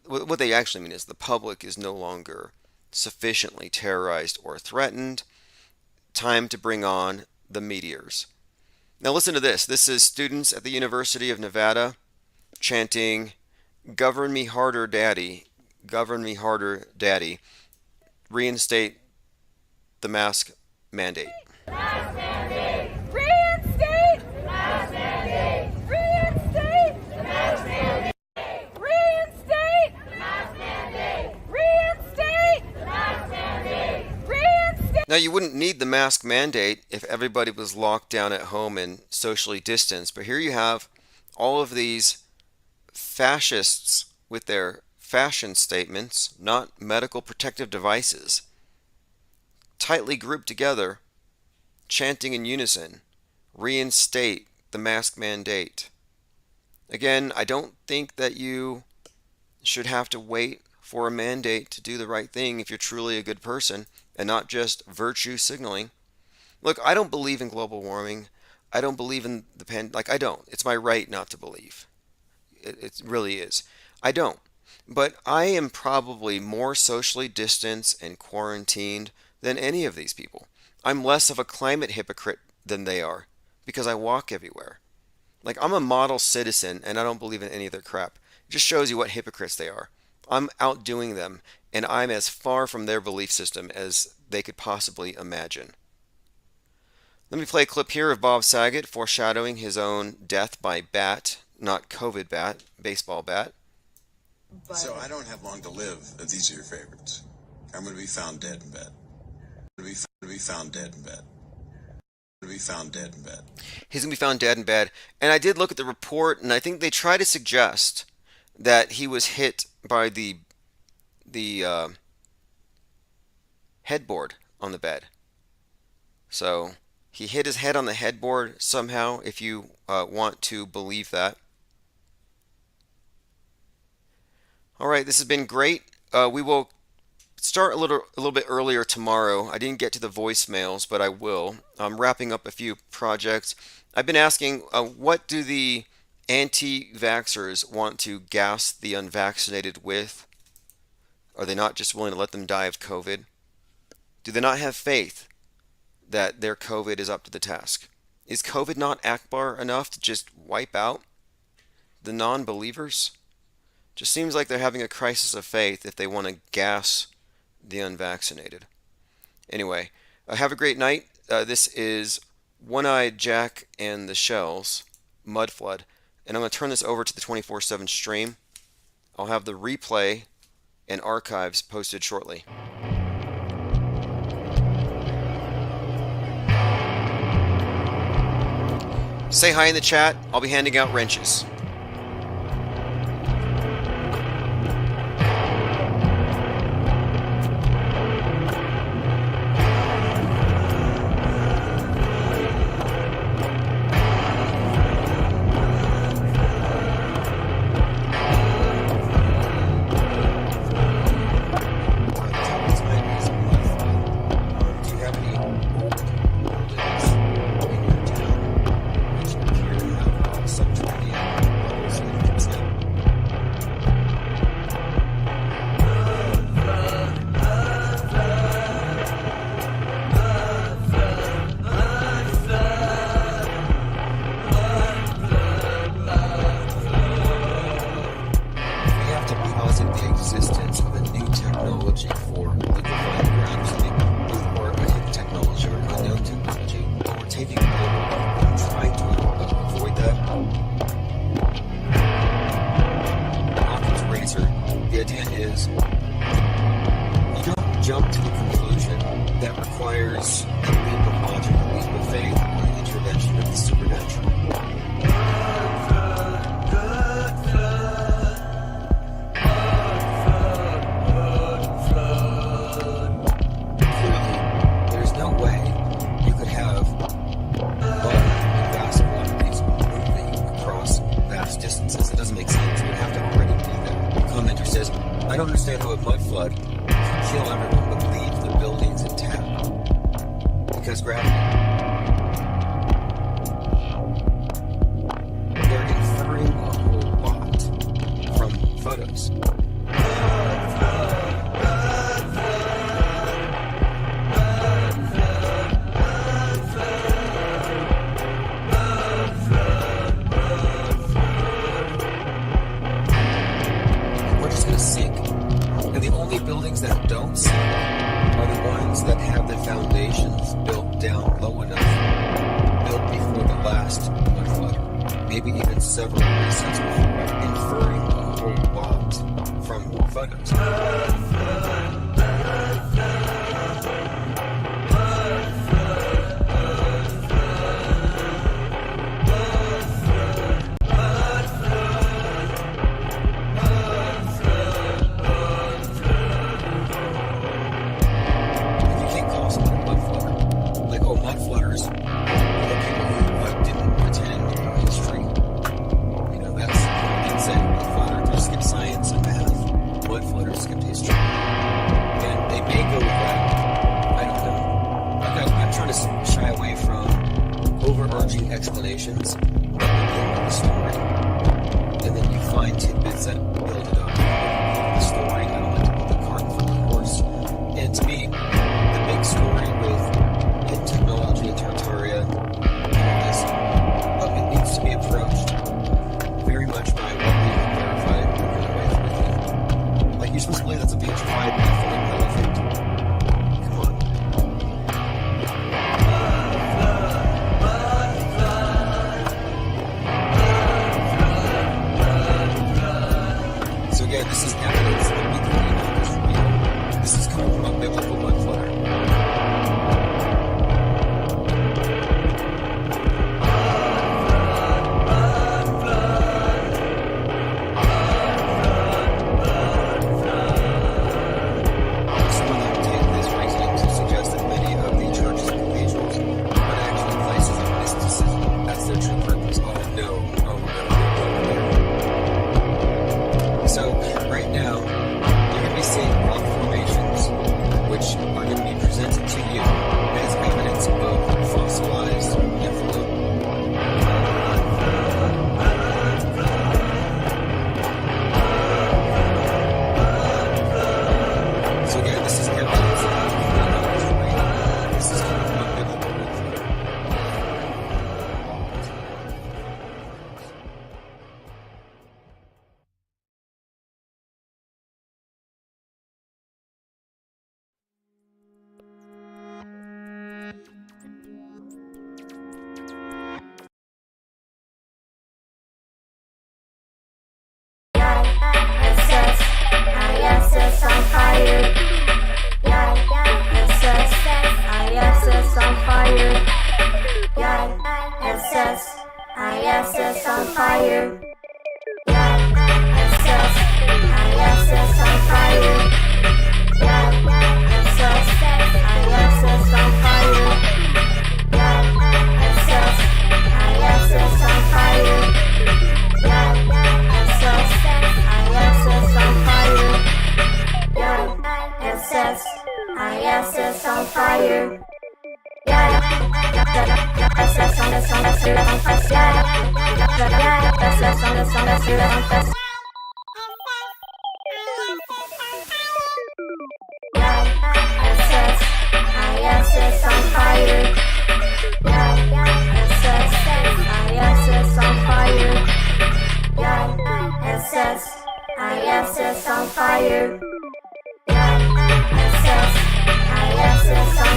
what they actually mean is the public is no longer sufficiently terrorized or threatened. Time to bring on the meteors. Now listen to this. This is students at the University of Nevada chanting, "Govern me harder, Daddy. Govern me harder, Daddy. Reinstate the mask mandate." Mask mandate! Reinstate! Mask mandate! Reinstate! Mask mandate! Reinstate! Mask mandate! Reinstate! Mask mandate! Reinstate! Now, you wouldn't need the mask mandate if everybody was locked down at home and socially distanced, but here you have all of these fascists with their fashion statements, not medical protective devices, tightly grouped together, chanting in unison, reinstate the mask mandate. Again, I don't think that you should have to wait for a mandate to do the right thing if you're truly a good person and not just virtue signaling. Look, I don't believe in global warming. I don't believe in the I don't. It's my right not to believe. It really is. I don't. But I am probably more socially distanced and quarantined than any of these people. I'm less of a climate hypocrite than they are because I walk everywhere. Like, I'm a model citizen and I don't believe in any of their crap. It just shows you what hypocrites they are. I'm outdoing them, and I'm as far from their belief system as they could possibly imagine. Let me play a clip here of Bob Saget foreshadowing his own death by bat, not COVID bat, baseball bat. So I don't have long to live. These are your favorites. I'm going to be found dead in bed. I'm going to be found dead in bed. I'm going to be found dead in bed. He's going to be found dead in bed. And I did look at the report, and I think they try to suggest that he was hit by the headboard on the bed. So he hit his head on the headboard somehow, if you want to believe that. All right, this has been great. We will start a little bit earlier tomorrow. I didn't get to the voicemails, but I will. I'm wrapping up a few projects. I've been asking, what do the anti-vaxxers want to gas the unvaccinated with? Are they not just willing to let them die of COVID? Do they not have faith that their COVID is up to the task? Is COVID not Akbar enough to just wipe out the non-believers? Just seems like they're having a crisis of faith if they want to gas the unvaccinated. Anyway, have a great night. This is One-Eyed Jack and the Shells, Mudflood. And I'm going to turn this over to the 24/7 stream. I'll have the replay and archives posted shortly. Say hi in the chat. I'll be handing out wrenches. From photos. things that build it up. The story, I don't like to put the cart before the horse. And to me, the big story with hidden technology and Tartaria is it needs to be approached very much by what we can verify with it. Like, you're supposed to believe that's a vitrified methylene elephant. Come on. So again, this is evidence that we can know is real. This is coming from a biblical mud flutter. Someone had taken this reasoning to suggest that many of the churches and cathedrals are actually places of mysticism. That's their true purpose. Oh no, oh no. So right now, you're going to be seeing rock formations, which are going to be presented to you as evidence of fossilized Nephilim. So again, this is evidence that is real. This is coming from a biblical movement. ISS on fire. ISS on fire. ISS on fire. ISS on fire. ISS on fire. ISS on fire. ISS on fire. ISS on fire. ISS on fire. ISS on fire. ISS on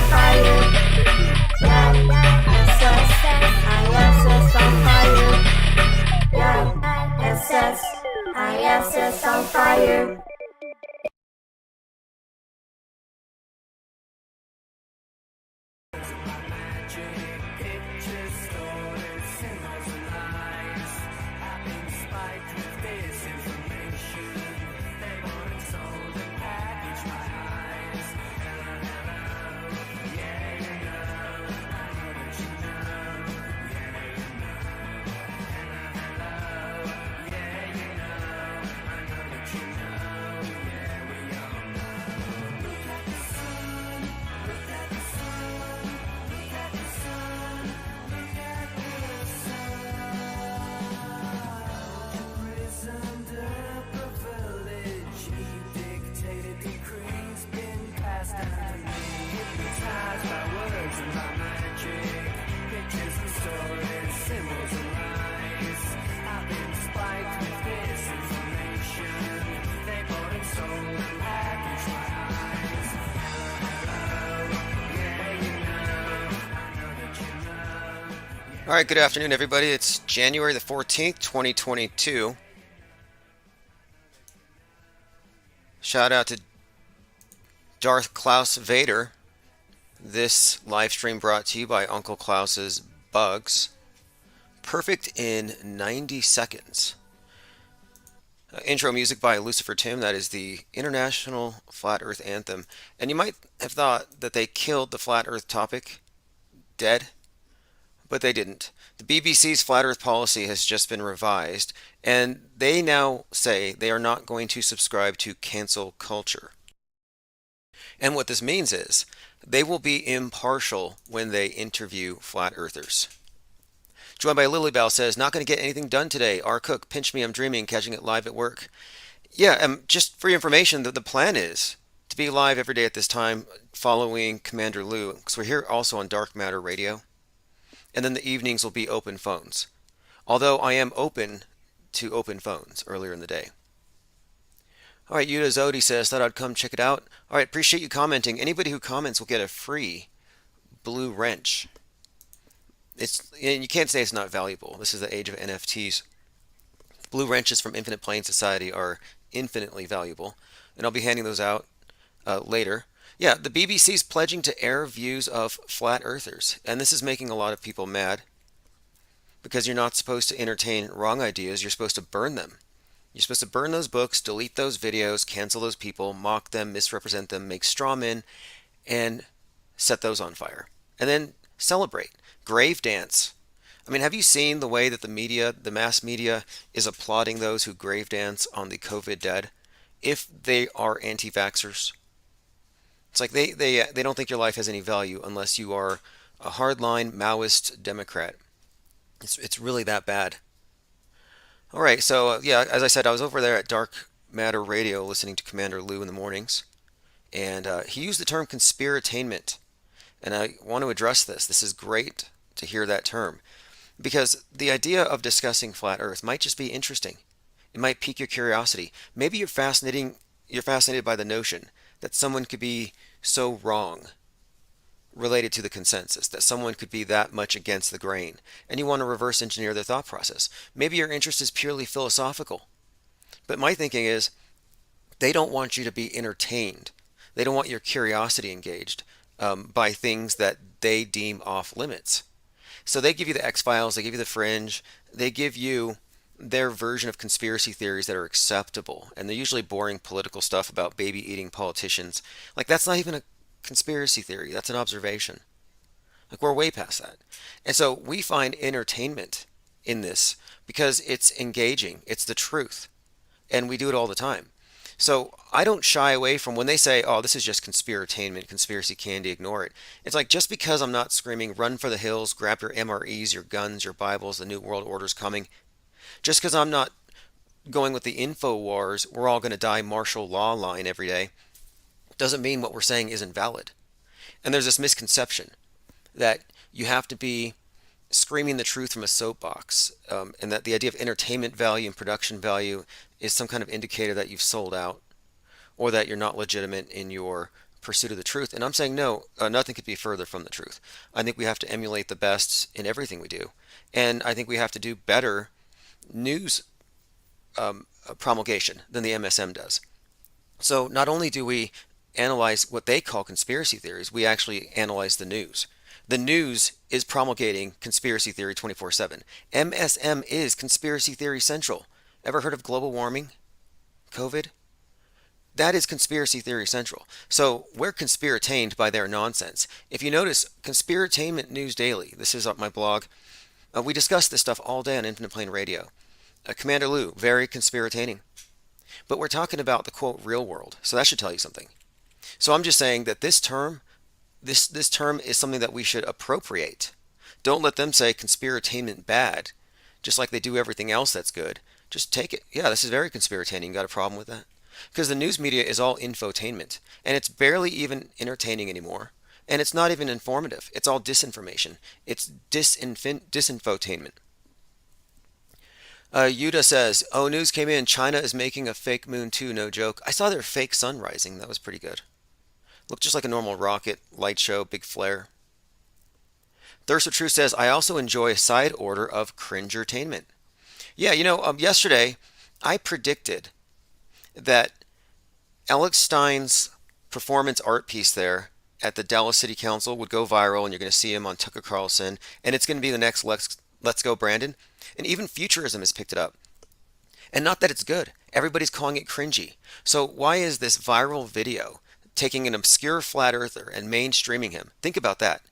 fire. ISS on fire. ISS on fire. ISS on fire. All right, good afternoon, everybody. It's January the 14th, 2022. Shout out to Darth Klaus Vader. This live stream brought to you by Uncle Klaus's Bugs. Perfect in 90 seconds. Intro music by Lucifer Tim. That is the International Flat Earth Anthem. And you might have thought that they killed the flat Earth topic dead. But they didn't. The BBC's flat Earth policy has just been revised, and they now say they are not going to subscribe to cancel culture. And what this means is they will be impartial when they interview flat earthers. Joined by Lilybell says, not going to get anything done today. R. Cook, pinch me, I'm dreaming, catching it live at work. Yeah, just for your information, the plan is to be live every day at this time following Commander Lou, because we're here also on Dark Matter Radio. And then the evenings will be open phones. Although I am open to open phones earlier in the day. All right, Yuda Zodi says, thought I'd come check it out. All right, appreciate you commenting. Anybody who comments will get a free blue wrench. And you can't say it's not valuable. This is the age of NFTs. Blue wrenches from Infinite Plane Society are infinitely valuable, and I'll be handing those out later. Yeah, the BBC's pledging to air views of flat earthers, and this is making a lot of people mad because you're not supposed to entertain wrong ideas, you're supposed to burn them. You're supposed to burn those books, delete those videos, cancel those people, mock them, misrepresent them, make straw men, and set those on fire. And then celebrate. Grave dance. I mean, have you seen the way that the media, the mass media, is applauding those who grave dance on the COVID dead if they are anti-vaxxers? It's like they don't think your life has any value unless you are a hardline Maoist Democrat. It's really that bad. All right, so yeah, as I said, I was over there at Dark Matter Radio listening to Commander Lou in the mornings, and he used the term conspiratainment, and I want to address this. This is great to hear that term, because the idea of discussing flat Earth might just be interesting. It might pique your curiosity. Maybe you're fascinated by the notion that someone could be so wrong related to the consensus, that someone could be that much against the grain, and you want to reverse engineer their thought process. Maybe your interest is purely philosophical. But my thinking is, they don't want you to be entertained. They don't want your curiosity engaged by things that they deem off limits. So they give you the X-Files, they give you the Fringe, they give you their version of conspiracy theories that are acceptable, and they're usually boring political stuff about baby-eating politicians. Like, that's not even a conspiracy theory, that's an observation. Like, we're way past that. And so we find entertainment in this because it's engaging, it's the truth, and we do it all the time. So I don't shy away from when they say, oh, this is just conspiratainment, conspiracy candy, ignore it. It's like, just because I'm not screaming, run for the hills, grab your MREs, your guns, your Bibles, the New World Order's coming, just because I'm not going with the InfoWars, we're all going to die martial law line every day, doesn't mean what we're saying isn't valid. And there's this misconception that you have to be screaming the truth from a soapbox, and that the idea of entertainment value and production value is some kind of indicator that you've sold out or that you're not legitimate in your pursuit of the truth. And I'm saying no, nothing could be further from the truth. I think we have to emulate the best in everything we do. And I think we have to do better news promulgation than the MSM does. So not only do we analyze what they call conspiracy theories, we actually analyze the news. The news is promulgating conspiracy theory 24/7. MSM is conspiracy theory central. Ever heard of global warming? COVID? That is conspiracy theory central. So we're conspiratained by their nonsense. If you notice, Conspiratainment News Daily, this is on my blog, we discuss this stuff all day on Infinite Plane Radio. Commander Lou, very conspirataining. But we're talking about the quote real world, so that should tell you something. So I'm just saying that this term, this term is something that we should appropriate. Don't let them say conspiratainment bad, just like they do everything else that's good. Just take it. Yeah, this is very conspirataining. Got a problem with that? Because the news media is all infotainment, and it's barely even entertaining anymore. And it's not even informative. It's all disinformation. It's disinfotainment. Yuda says, oh, news came in. China is making a fake moon too, no joke. I saw their fake sun rising. That was pretty good. Looked just like a normal rocket, light show, big flare. Thirst of Truth says, I also enjoy a side order of cringertainment. Yeah, yesterday I predicted that Alex Stein's performance art piece there at the Dallas City Council would go viral, and you're going to see him on Tucker Carlson, and it's going to be the next Let's Go Brandon. And even Futurism has picked it up. And not that it's good. Everybody's calling it cringy. So why is this viral video taking an obscure flat earther and mainstreaming him? Think about that.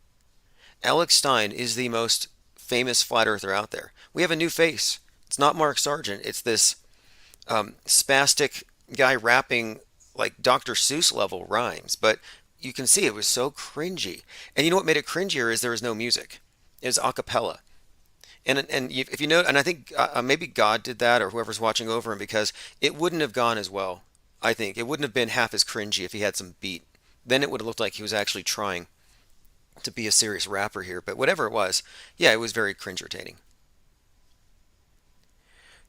Alex Stein is the most famous flat earther out there. We have a new face. It's not Mark Sargent. It's this spastic guy rapping like Dr. Seuss level rhymes. But you can see it was so cringy. And you know what made it cringier is there was no music. It was a cappella. If you know, and I think maybe God did that, or whoever's watching over him, because it wouldn't have gone as well. I think it wouldn't have been half as cringy if he had some beat. Then it would have looked like he was actually trying to be a serious rapper here. But whatever it was, yeah, it was very cringe entertaining.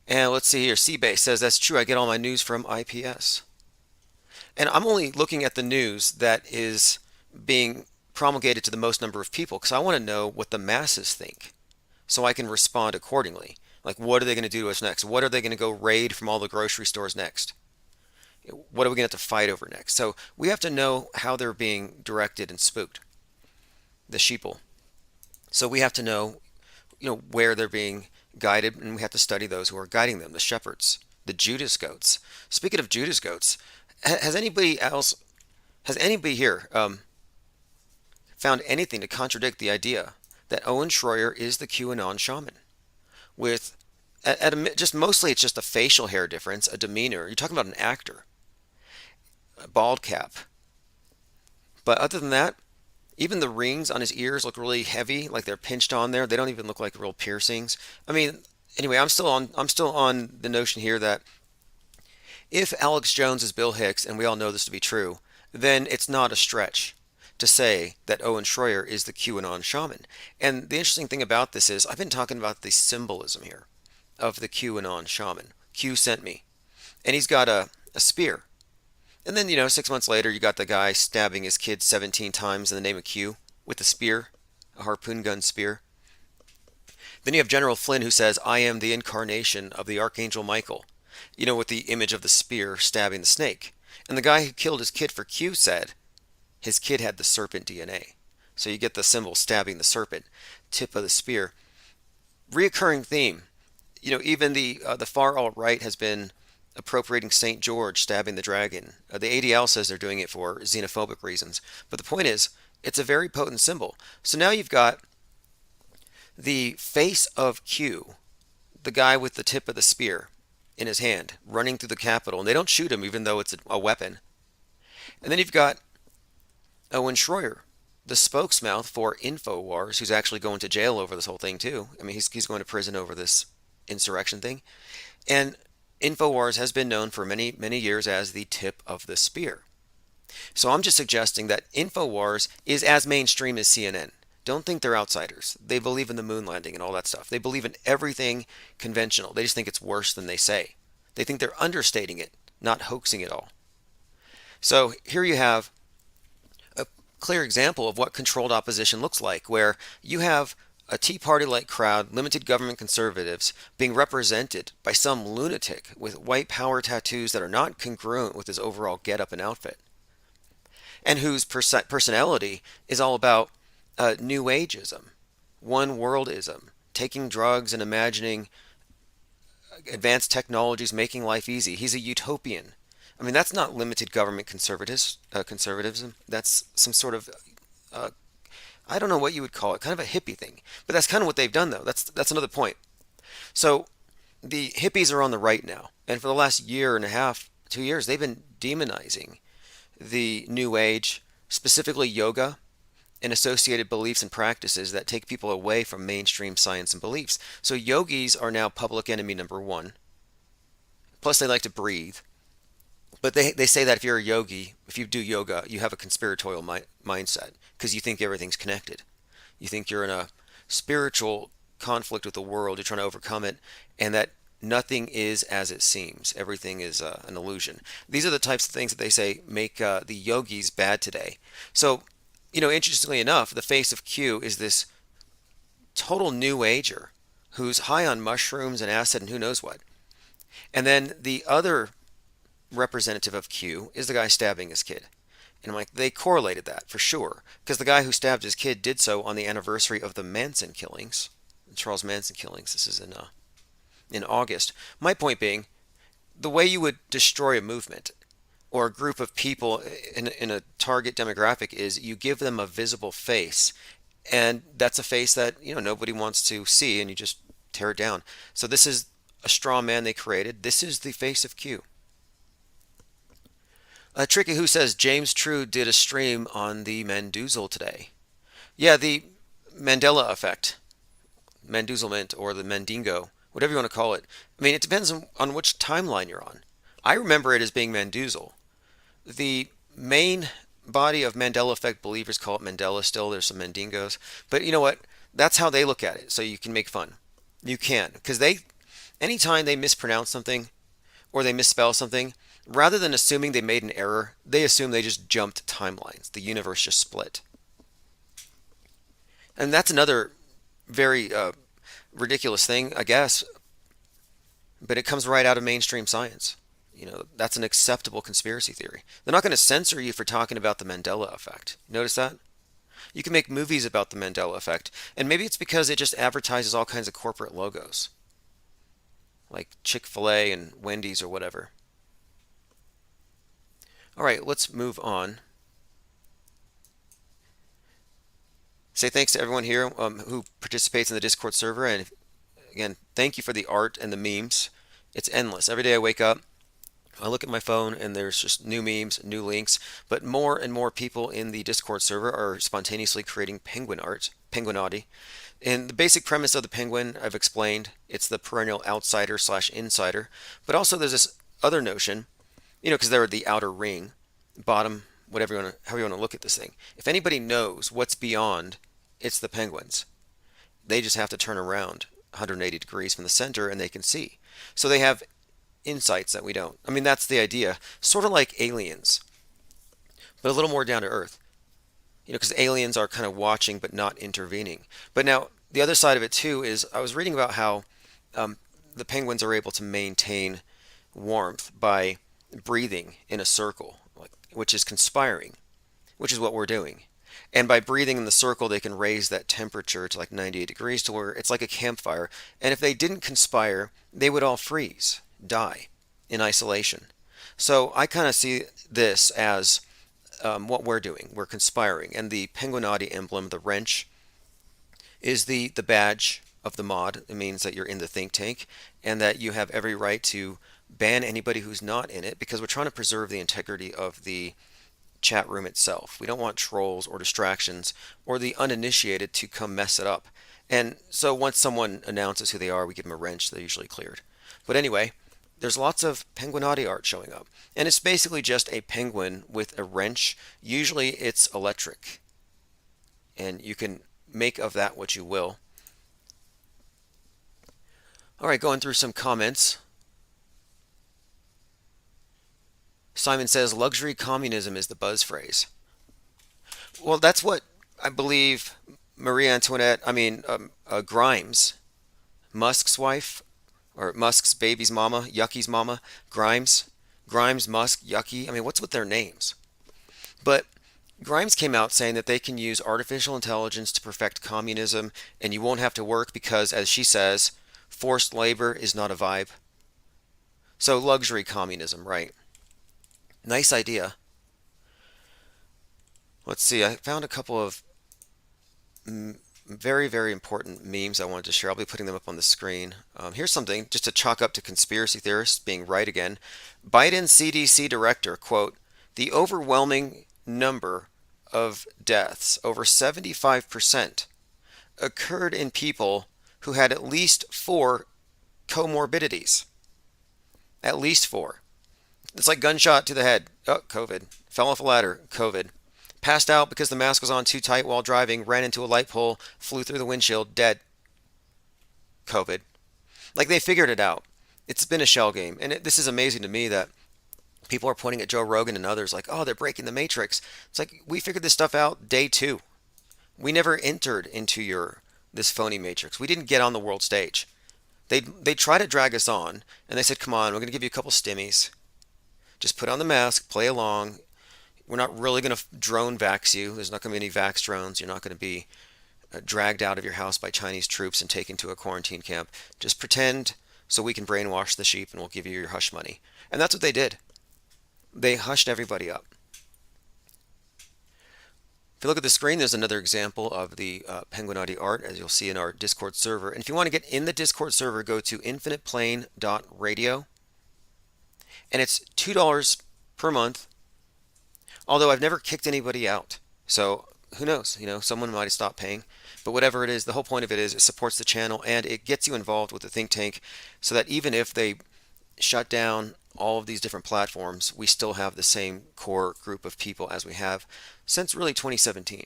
And let's see here. Seabase says that's true. I get all my news from IPS. And I'm only looking at the news that is being promulgated to the most number of people because I want to know what the masses think so I can respond accordingly. Like, what are they going to do to us next? What are they going to go raid from all the grocery stores next? What are we going to have to fight over next? So we have to know how they're being directed and spooked, the sheeple. So we have to know, where they're being guided, and we have to study those who are guiding them, the shepherds, the Judas goats. Speaking of Judas goats, has anybody here found anything to contradict the idea that Owen Schroyer is the QAnon shaman? With just mostly it's just a facial hair difference, a demeanor. You're talking about an actor, a bald cap. But other than that, even the rings on his ears look really heavy, like they're pinched on there. They don't even look like real piercings. I mean, anyway, I'm still on the notion here that if Alex Jones is Bill Hicks, and we all know this to be true, then it's not a stretch to say that Owen Schroyer is the QAnon shaman. And the interesting thing about this is I've been talking about the symbolism here of the QAnon shaman. Q sent me. And he's got a spear. And then, 6 months later, you got the guy stabbing his kid 17 times in the name of Q with a spear, a harpoon gun spear. Then you have General Flynn who says, I am the incarnation of the Archangel Michael, with the image of the spear stabbing the snake. And the guy who killed his kid for Q said his kid had the serpent DNA. So you get the symbol stabbing the serpent, tip of the spear. Reoccurring theme. Even the far alt-right has been appropriating St. George stabbing the dragon. The ADL says they're doing it for xenophobic reasons. But the point is, it's a very potent symbol. So now you've got the face of Q, the guy with the tip of the spear in his hand, running through the Capitol. And they don't shoot him even though it's a weapon. And then you've got Owen Schroyer, the spokesmouth for InfoWars, who's actually going to jail over this whole thing too. I mean, he's going to prison over this insurrection thing. And InfoWars has been known for many, many years as the tip of the spear. So I'm just suggesting that InfoWars is as mainstream as CNN. Don't think they're outsiders. They believe in the moon landing and all that stuff. They believe in everything conventional. They just think it's worse than they say. They think they're understating it, not hoaxing it all. So here you have a clear example of what controlled opposition looks like, where you have a Tea Party-like crowd, limited government conservatives, being represented by some lunatic with white power tattoos that are not congruent with his overall getup and outfit, and whose personality is all about New Ageism, one worldism, taking drugs and imagining advanced technologies making life easy. He's a utopian. I mean, that's not limited government conservatism. That's some sort of I don't know what you would call it, kind of a hippie thing. But that's kind of what they've done, though. That's another point. So the hippies are on the right now. And for the last year and a half, 2 years, they've been demonizing the New Age, specifically yoga and associated beliefs and practices that take people away from mainstream science and beliefs. So yogis are now public enemy number one. Plus, they like to breathe. But they say that if you're a yogi, if you do yoga, you have a conspiratorial mindset because you think everything's connected. You think you're in a spiritual conflict with the world, you're trying to overcome it, and that nothing is as it seems. Everything is an illusion. These are the types of things that they say make the yogis bad today. So, interestingly enough, the face of Q is this total new ager who's high on mushrooms and acid and who knows what. And then the other representative of Q is the guy stabbing his kid. And I'm like, they correlated that for sure. Because the guy who stabbed his kid did so on the anniversary of the Manson killings, the Charles Manson killings. This is in August. My point being, the way you would destroy a movement or a group of people in a target demographic is you give them a visible face. And that's a face that, nobody wants to see, and you just tear it down. So this is a straw man they created. This is the face of Q. Tricky Who says James True did a stream on the Mendoozle today. Yeah, the Mandela effect. Menduzelment or the Mendingo, whatever you want to call it. I mean, it depends on which timeline you're on. I remember it as being Menduzel. The main body of Mandela effect believers call it Mandela still. There's some Mendingos. But you know what? That's how they look at it. So you can make fun. You can. Because anytime they mispronounce something or they misspell something, rather than assuming they made an error, they assume they just jumped timelines. The universe just split. And that's another very ridiculous thing, I guess. But it comes right out of mainstream science. That's an acceptable conspiracy theory. They're not going to censor you for talking about the Mandela effect. Notice that? You can make movies about the Mandela effect, and maybe it's because it just advertises all kinds of corporate logos, like Chick-fil-A and Wendy's or whatever. All right, let's move on. Say thanks to everyone here who participates in the Discord server, and again, thank you for the art and the memes. It's endless. Every day I wake up, I look at my phone and there's just new memes, new links, but more and more people in the Discord server are spontaneously creating penguin art, Penguinati. And the basic premise of the penguin, I've explained, it's the perennial outsider / insider, but also there's this other notion, because they're the outer ring, bottom, however you want to look at this thing. If anybody knows what's beyond, it's the penguins. They just have to turn around 180 degrees from the center and they can see. So they have insights that we don't. I mean, that's the idea. Sort of like aliens, but a little more down to earth. Because aliens are kind of watching but not intervening. But now, the other side of it too is I was reading about how the penguins are able to maintain warmth by breathing in a circle, which is conspiring, which is what we're doing. And by breathing in the circle, they can raise that temperature to like 98 degrees to where it's like a campfire. And if they didn't conspire, they would all freeze, die in isolation. So I kind of see this as what we're doing. We're conspiring. And the Penguinati emblem, the wrench, is the badge of the mod. It means that you're in the think tank and that you have every right to ban anybody who's not in it, because we're trying to preserve the integrity of the chat room itself. We don't want trolls or distractions or the uninitiated to come mess it up. And so once someone announces who they are, we give them a wrench. They're usually cleared. But anyway, there's lots of Penguinati art showing up. And it's basically just a penguin with a wrench. Usually it's electric. And you can make of that what you will. All right, going through some comments. Simon says, luxury communism is the buzz phrase. Well, that's what I believe Marie Antoinette, Grimes, Musk's wife, or Musk's baby's mama, Yucky's mama, Grimes, Musk, Yucky. I mean, what's with their names? But Grimes came out saying that they can use artificial intelligence to perfect communism, and you won't have to work because, as she says, forced labor is not a vibe. So luxury communism, right? Nice idea. Let's see, I found a couple of very, very important memes I wanted to share. I'll be putting them up on the screen. Here's something just to chalk up to conspiracy theorists being right again. Biden CDC director, quote, the overwhelming number of deaths, over 75%, occurred in people who had at least 4 comorbidities. At least 4. It's like gunshot to the head. Oh, COVID. Fell off a ladder. COVID. Passed out because the mask was on too tight while driving. Ran into a light pole. Flew through the windshield. Dead. COVID. Like they figured it out. It's been a shell game. And this is amazing to me that people are pointing at Joe Rogan and others like, oh, they're breaking the matrix. It's like we figured this stuff out day 2. We never entered into this phony matrix. We didn't get on the world stage. They try to drag us on. And they said, come on, we're going to give you a couple stimmies. Just put on the mask, play along. We're not really going to drone vax you. There's not going to be any vax drones. You're not going to be dragged out of your house by Chinese troops and taken to a quarantine camp. Just pretend so we can brainwash the sheep and we'll give you your hush money. And that's what they did. They hushed everybody up. If you look at the screen, there's another example of the Penguinati art, as you'll see in our Discord server. And if you want to get in the Discord server, go to infiniteplane.radio. And it's $2 per month, although I've never kicked anybody out. So who knows? Someone might have stopped paying. But whatever it is, the whole point of it is it supports the channel and it gets you involved with the think tank so that even if they shut down all of these different platforms, we still have the same core group of people as we have since really 2017.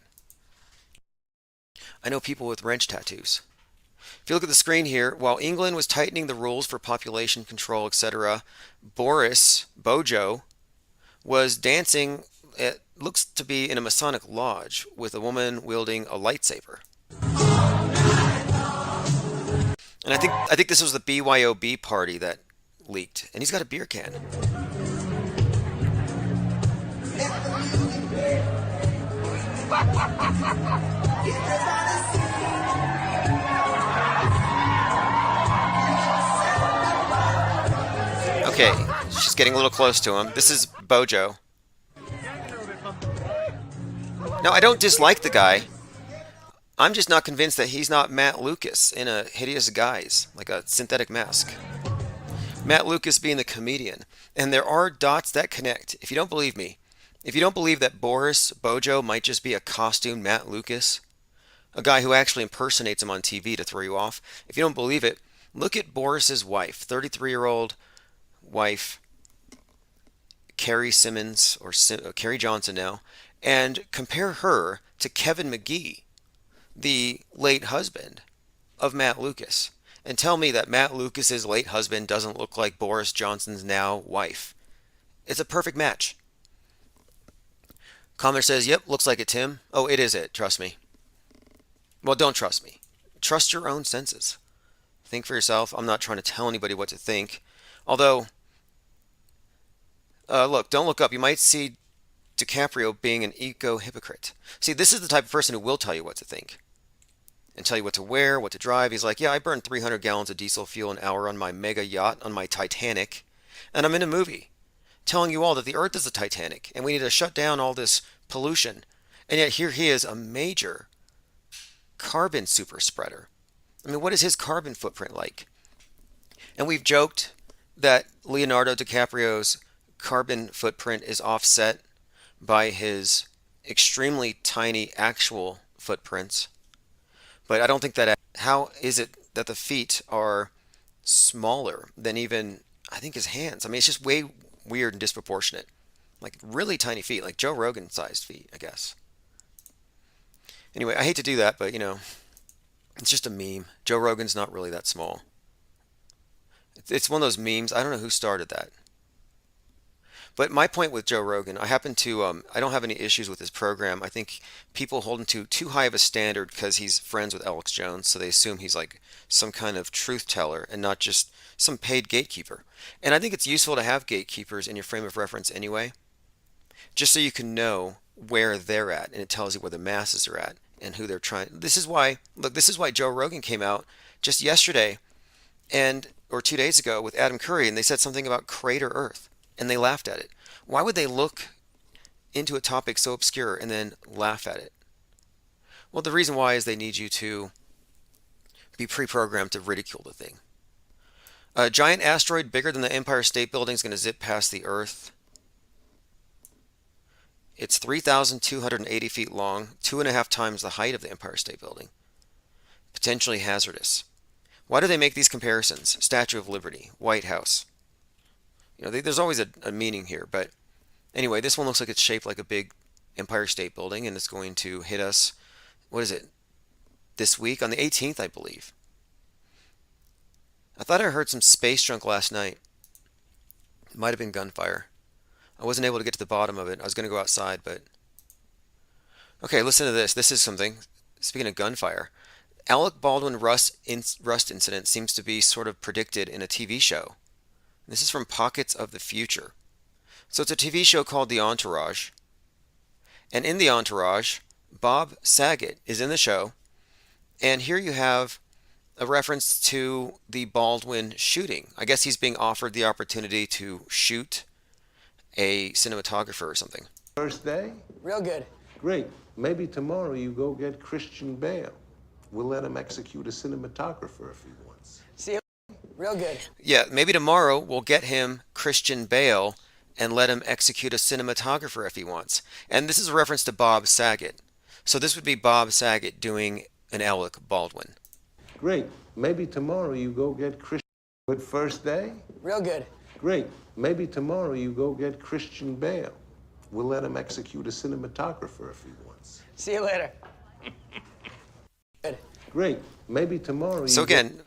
I know people with wrench tattoos. If you look at the screen here, while England was tightening the rules for population control, etc., Bojo, was dancing, it looks to be in a Masonic lodge with a woman wielding a lightsaber. And I think this was the BYOB party that leaked. And he's got a beer can. Okay, she's getting a little close to him. This is Bojo. Now, I don't dislike the guy. I'm just not convinced that he's not Matt Lucas in a hideous guise, like a synthetic mask. Matt Lucas being the comedian. And there are dots that connect. If you don't believe me, if you don't believe that Boris Bojo might just be a costume Matt Lucas, a guy who actually impersonates him on TV to throw you off, if you don't believe it, look at Boris's wife, 33-year-old wife, Carrie Simmons, or Carrie Johnson now, and compare her to Kevin McGee, the late husband of Matt Lucas, and tell me that Matt Lucas's late husband doesn't look like Boris Johnson's now wife. It's a perfect match. Commenter says, yep, looks like it, Tim. Oh, it is it, trust me. Well, don't trust me. Trust your own senses. Think for yourself. I'm not trying to tell anybody what to think. Although, look, don't look up. You might see DiCaprio being an eco-hypocrite. See, this is the type of person who will tell you what to think and tell you what to wear, what to drive. He's like, yeah, I burn 300 gallons of diesel fuel an hour on my mega yacht, on my Titanic, and I'm in a movie telling you all that the Earth is the Titanic and we need to shut down all this pollution. And yet here he is, a major carbon super spreader. I mean, what is his carbon footprint like? And we've joked that Leonardo DiCaprio's carbon footprint is offset by his extremely tiny actual footprints. But I don't think that, how is it that the feet are smaller than even, I think, his hands? I mean, it's just way weird and disproportionate. Like really tiny feet, like Joe Rogan sized feet, I guess. Anyway, I hate to do that, but you know, it's just a meme. Joe Rogan's not really that small. It's one of those memes. I don't know who started that. But my point with Joe Rogan, I happen to, I don't have any issues with his program. I think people hold him to too high of a standard because he's friends with Alex Jones, so they assume he's like some kind of truth teller and not just some paid gatekeeper. And I think it's useful to have gatekeepers in your frame of reference anyway, just so you can know where they're at, and it tells you where the masses are at and who they're trying. This is why, look, this is why Joe Rogan came out just yesterday or 2 days ago with Adam Curry, and they said something about Crater Earth. And they laughed at it. Why would they look into a topic so obscure and then laugh at it? Well, the reason why is they need you to be pre-programmed to ridicule the thing. A giant asteroid bigger than the Empire State Building is going to zip past the Earth. It's 3,280 feet long, 2.5 times the height of the Empire State Building. Potentially hazardous. Why do they make these comparisons? Statue of Liberty, White House. You know, there's always a meaning here, but anyway, this one looks like it's shaped like a big Empire State Building, and it's going to hit us, what is it, this week? On the 18th, I believe. I thought I heard some space junk last night. It might have been gunfire. I wasn't able to get to the bottom of it. I was going to go outside, but... Okay, listen to this. This is something. Speaking of gunfire, Alec Baldwin rust incident seems to be sort of predicted in a TV show. This is from Pockets of the Future. So it's a TV show called The Entourage. And in The Entourage, Bob Saget is in the show. And here you have a reference to the Baldwin shooting. I guess he's being offered the opportunity to shoot a cinematographer or something. First day? Real good. Great. Maybe tomorrow you go get Christian Bale. We'll let him execute a cinematographer if he wants. See him? Real good. Yeah, maybe tomorrow we'll get him Christian Bale and let him execute a cinematographer if he wants. And this is a reference to Bob Saget. So this would be Bob Saget doing an Alec Baldwin. Great. Maybe tomorrow you go get Christian. Good first day? Real good. Great. Maybe tomorrow you go get Christian Bale. We'll let him execute a cinematographer if he wants. See you later. Good. Great. Maybe tomorrow you So again,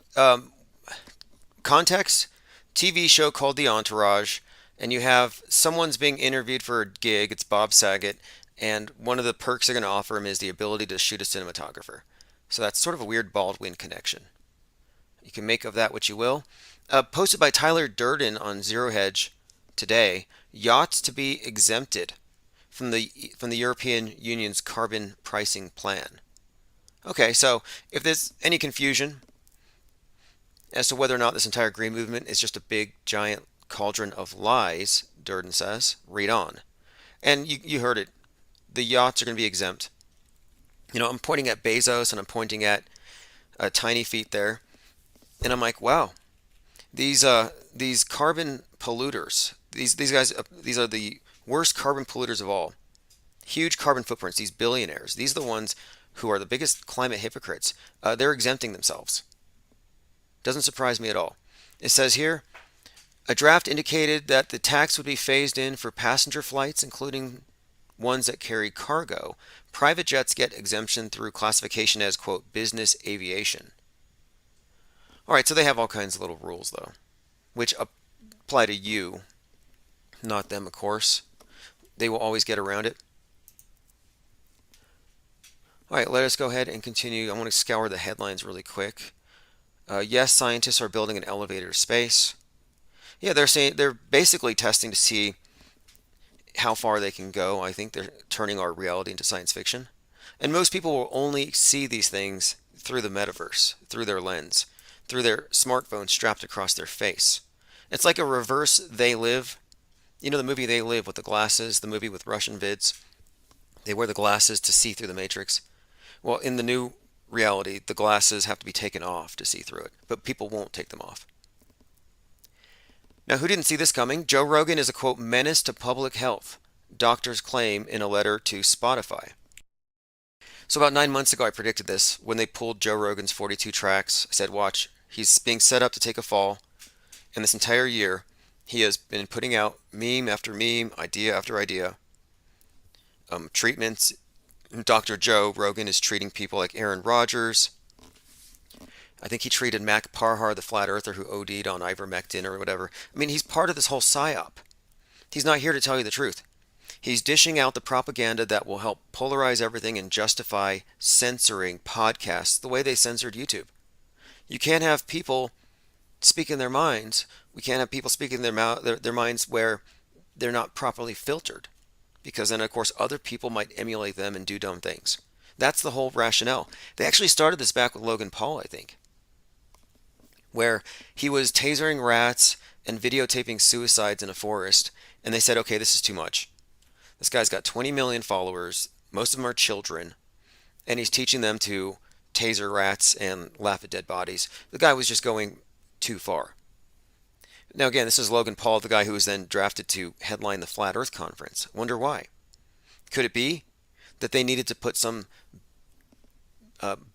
context, TV show called The Entourage, and you have someone's being interviewed for a gig, it's Bob Saget, and one of the perks they're going to offer him is the ability to shoot a cinematographer. So that's sort of a weird Baldwin connection. You can make of that what you will. Posted by Tyler Durden on Zero Hedge today, yachts to be exempted from the European Union's carbon pricing plan. Okay, so if there's any confusion as to whether or not this entire green movement is just a big giant cauldron of lies, Durden says, read on. And you heard it. The yachts are going to be exempt. You know, I'm pointing at Bezos and I'm pointing at Tiny Feet there. And I'm like, wow, these carbon polluters, these guys, these are the worst carbon polluters of all. Huge carbon footprints, these billionaires. These are the ones who are the biggest climate hypocrites. They're exempting themselves. Doesn't surprise me at all. It says here, a draft indicated that the tax would be phased in for passenger flights, including ones that carry cargo. Private jets get exemption through classification as, quote, business aviation. All right, so they have all kinds of little rules, though, which apply to you, not them, of course. They will always get around it. All right, let us go ahead and continue. I want to scour the headlines really quick. Yes, scientists are building an elevator to space. Yeah, they're basically testing to see how far they can go. I think they're turning our reality into science fiction. And most people will only see these things through the metaverse, through their lens, through their smartphone strapped across their face. It's like a reverse They Live. You know the movie They Live with the glasses, the movie with Russian vids? They wear the glasses to see through the matrix. Well, in the new reality, the glasses have to be taken off to see through it, but people won't take them off. Now, who didn't see this coming? Joe Rogan is a, quote, menace to public health, doctors claim in a letter to Spotify. So about 9 months ago, I predicted this when they pulled Joe Rogan's 42 tracks. I said, watch, he's being set up to take a fall. And this entire year, he has been putting out meme after meme, idea after idea, treatments. Dr. Joe Rogan is treating people like Aaron Rodgers. I think he treated Mac Parhar, the flat earther who OD'd on ivermectin or whatever. I mean, he's part of this whole psyop. He's not here to tell you the truth. He's dishing out the propaganda that will help polarize everything and justify censoring podcasts the way they censored YouTube. You can't have people speaking their minds. We can't have people speaking their minds where they're not properly filtered, because then, of course, other people might emulate them and do dumb things. That's the whole rationale. They actually started this back with Logan Paul, I think, where he was tasering rats and videotaping suicides in a forest, and they said, okay, this is too much. This guy's got 20 million followers, most of them are children, and he's teaching them to taser rats and laugh at dead bodies. The guy was just going too far. Now again, this is Logan Paul, the guy who was then drafted to headline the Flat Earth Conference. Wonder why? Could it be that they needed to put some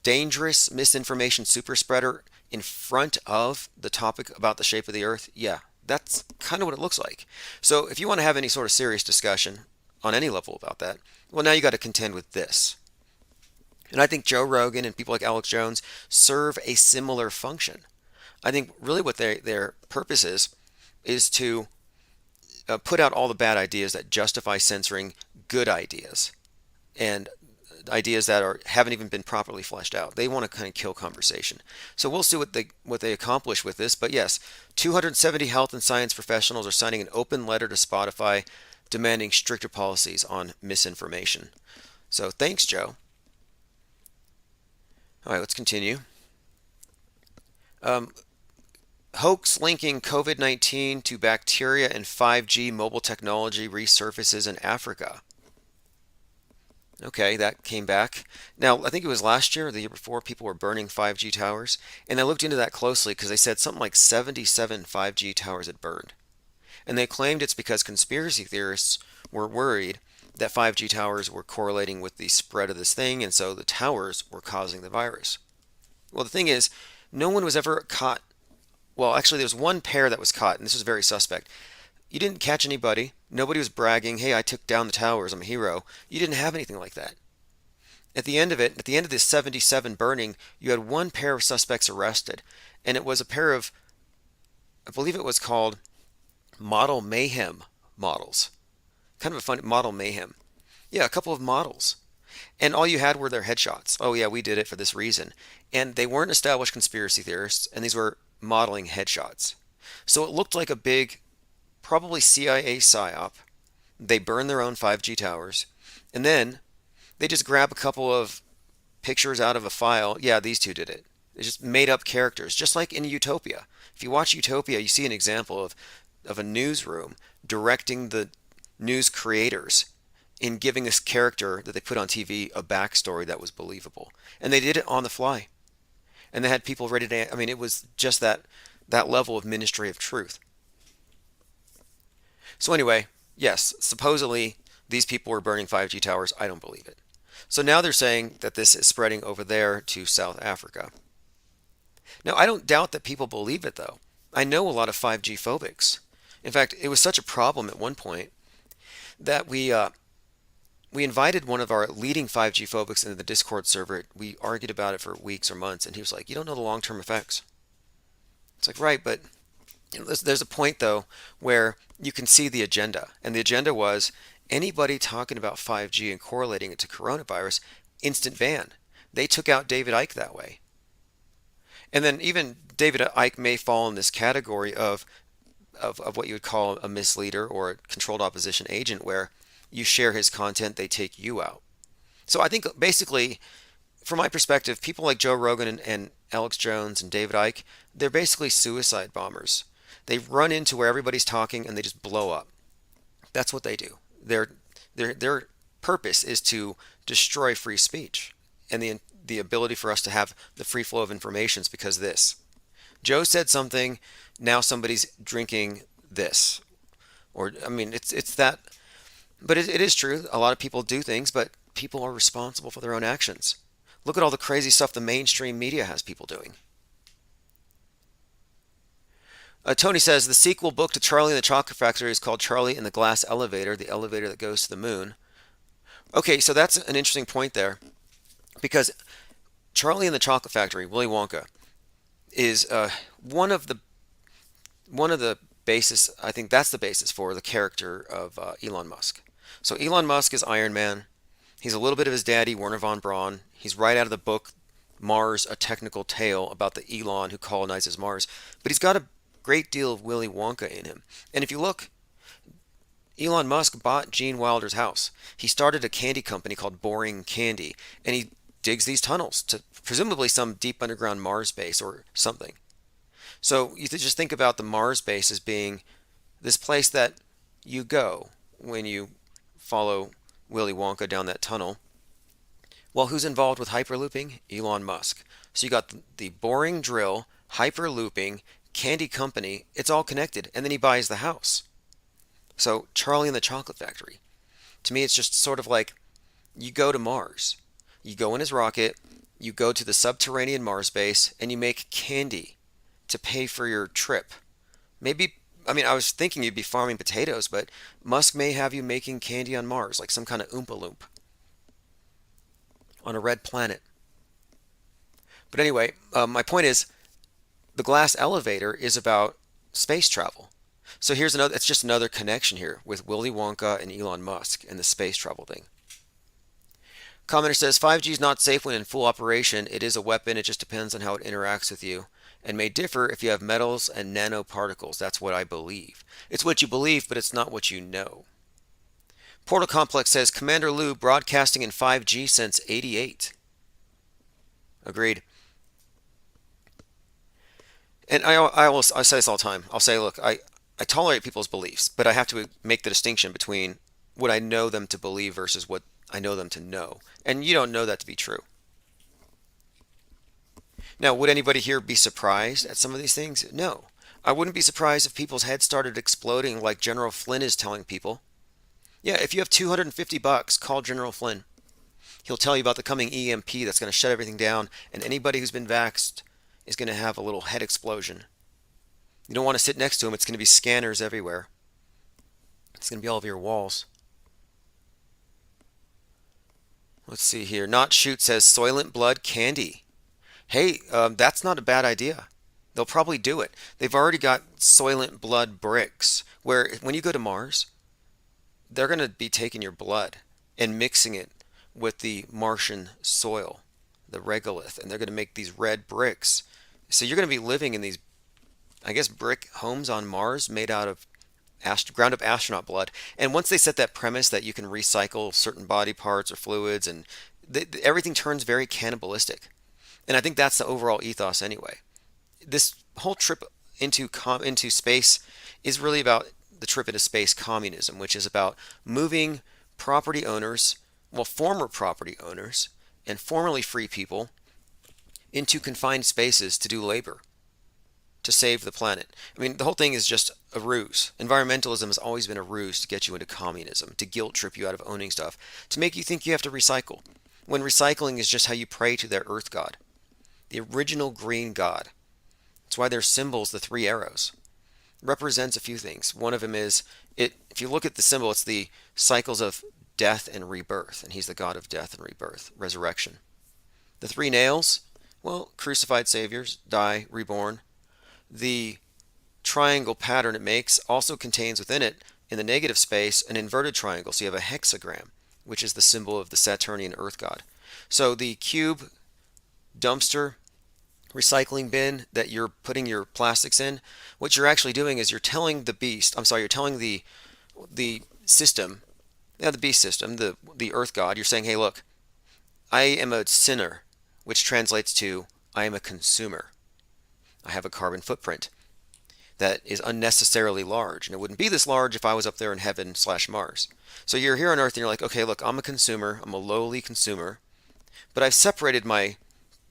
dangerous misinformation super spreader in front of the topic about the shape of the Earth? Yeah, that's kind of what it looks like. So if you want to have any sort of serious discussion on any level about that, well, now you got to contend with this. And I think Joe Rogan and people like Alex Jones serve a similar function. I think really what their purpose is to put out all the bad ideas that justify censoring good ideas and ideas that haven't even been properly fleshed out. They want to kind of kill conversation. So we'll see what they accomplish with this. But yes, 270 health and science professionals are signing an open letter to Spotify demanding stricter policies on misinformation. So thanks, Joe. All right, let's continue. Hoax linking COVID-19 to bacteria and 5G mobile technology resurfaces in Africa. Okay, that came back. Now, I think it was last year or the year before, people were burning 5G towers. And I looked into that closely because they said something like 77 5G towers had burned. And they claimed it's because conspiracy theorists were worried that 5G towers were correlating with the spread of this thing, and so the towers were causing the virus. Well, the thing is, no one was ever caught. Well, actually, there's one pair that was caught, and this was very suspect. You didn't catch anybody. Nobody was bragging, hey, I took down the towers, I'm a hero. You didn't have anything like that. At the end of it, at the end of this 77 burning, you had one pair of suspects arrested, and it was a pair of, I believe it was called Model Mayhem models. Kind of a fun Model Mayhem. Yeah, a couple of models. And all you had were their headshots. Oh yeah, we did it for this reason. And they weren't established conspiracy theorists, and these were modeling headshots. So it looked like a big, probably CIA psyop. They burned their own 5G towers, and then they just grab a couple of pictures out of a file. Yeah, these two did it. They just made up characters, just like in Utopia. If you watch Utopia, you see an example of a newsroom directing the news creators in giving this character that they put on TV a backstory that was believable. And they did it on the fly. And they had people ready to, I mean, it was just that level of ministry of truth. So anyway, yes, supposedly these people were burning 5G towers. I don't believe it. So now they're saying that this is spreading over there to South Africa. Now, I don't doubt that people believe it, though. I know a lot of 5G phobics. In fact, it was such a problem at one point that we invited one of our leading 5G phobics into the Discord server. We argued about it for weeks or months, and he was like, you don't know the long-term effects. It's like, right, but there's a point, though, where you can see the agenda. And the agenda was anybody talking about 5G and correlating it to coronavirus, instant ban. They took out David Icke that way. And then even David Icke may fall in this category of what you would call a misleader or a controlled opposition agent, where you share his content, they take you out. So I think basically, from my perspective, people like Joe Rogan and Alex Jones and David Icke, they're basically suicide bombers. They run into where everybody's talking and they just blow up. That's what they do. Their purpose is to destroy free speech and the ability for us to have the free flow of information is because of this. Joe said something, now somebody's drinking this. Or, I mean, it's that. But it is true. A lot of people do things, but people are responsible for their own actions. Look at all the crazy stuff the mainstream media has people doing. Tony says the sequel book to Charlie and the Chocolate Factory is called Charlie and the Glass Elevator, the elevator that goes to the moon. Okay, so that's an interesting point there, because Charlie and the Chocolate Factory, Willy Wonka, is one of the basis. I think that's the basis for the character of Elon Musk. So Elon Musk is Iron Man. He's a little bit of his daddy, Werner von Braun. He's right out of the book Mars, A Technical Tale, about the Elon who colonizes Mars. But he's got a great deal of Willy Wonka in him. And if you look, Elon Musk bought Gene Wilder's house. He started a candy company called Boring Candy, and he digs these tunnels to presumably some deep underground Mars base or something. So you just think about the Mars base as being this place that you go when you follow Willy Wonka down that tunnel. Well, who's involved with hyperlooping? Elon Musk. So you got the boring drill, hyperlooping, candy company, it's all connected, and then he buys the house. So Charlie and the Chocolate Factory. To me, it's just sort of like you go to Mars. You go in his rocket, you go to the subterranean Mars base, and you make candy to pay for your trip. Maybe, I mean, I was thinking you'd be farming potatoes, but Musk may have you making candy on Mars, like some kind of Oompa Loomp on a red planet. But anyway, my point is, the glass elevator is about space travel. So here's another, it's just another connection here with Willy Wonka and Elon Musk and the space travel thing. Commenter says 5G is not safe when in full operation. It is a weapon. It just depends on how it interacts with you and may differ if you have metals and nanoparticles. That's what I believe. It's what you believe, but it's not what you know. Portal Complex says Commander Lou broadcasting in 5G since '88. Agreed. And I say this all the time. I'll say, look, I tolerate people's beliefs, but I have to make the distinction between what I know them to believe versus what I know them to know. And you don't know that to be true. Now, would anybody here be surprised at some of these things? No. I wouldn't be surprised if people's heads started exploding like General Flynn is telling people. Yeah, if you have $250, call General Flynn. He'll tell you about the coming EMP that's going to shut everything down, and anybody who's been vaxxed is going to have a little head explosion. You don't want to sit next to him. It's going to be scanners everywhere. It's going to be all over your walls. Let's see here. Not Shoot says Soylent Blood candy. Hey, that's not a bad idea. They'll probably do it. They've already got Soylent Blood bricks, where when you go to Mars, they're going to be taking your blood and mixing it with the Martian soil, the regolith, and they're going to make these red bricks. So you're going to be living in these, I guess, brick homes on Mars made out of ground up astronaut blood. And once they set that premise that you can recycle certain body parts or fluids, and everything turns very cannibalistic. And I think that's the overall ethos anyway. This whole trip into space is really about the trip into space communism, which is about moving property owners, well, former property owners and formerly free people into confined spaces to do labor to save the planet. I mean, the whole thing is just a ruse. Environmentalism has always been a ruse to get you into communism, to guilt trip you out of owning stuff, to make you think you have to recycle, when recycling is just how you pray to their earth god, the original green god. That's why their symbols, the three arrows, represents a few things. One of them is, if you look at the symbol, it's the cycles of death and rebirth, and he's the god of death and rebirth, resurrection. The three nails, well, crucified saviors, die, reborn. The triangle pattern it makes also contains within it, in the negative space, an inverted triangle. So you have a hexagram, which is the symbol of the Saturnian earth god. So the cube dumpster recycling bin that you're putting your plastics in, what you're actually doing is you're telling the beast, you're telling the system, the beast system, the earth god, you're saying, hey, look, I am a sinner, which translates to I am a consumer. I have a carbon footprint that is unnecessarily large, and it wouldn't be this large if I was up there in heaven/Mars. So you're here on Earth and you're like, okay, look, I'm a consumer, I'm a lowly consumer, but I've separated my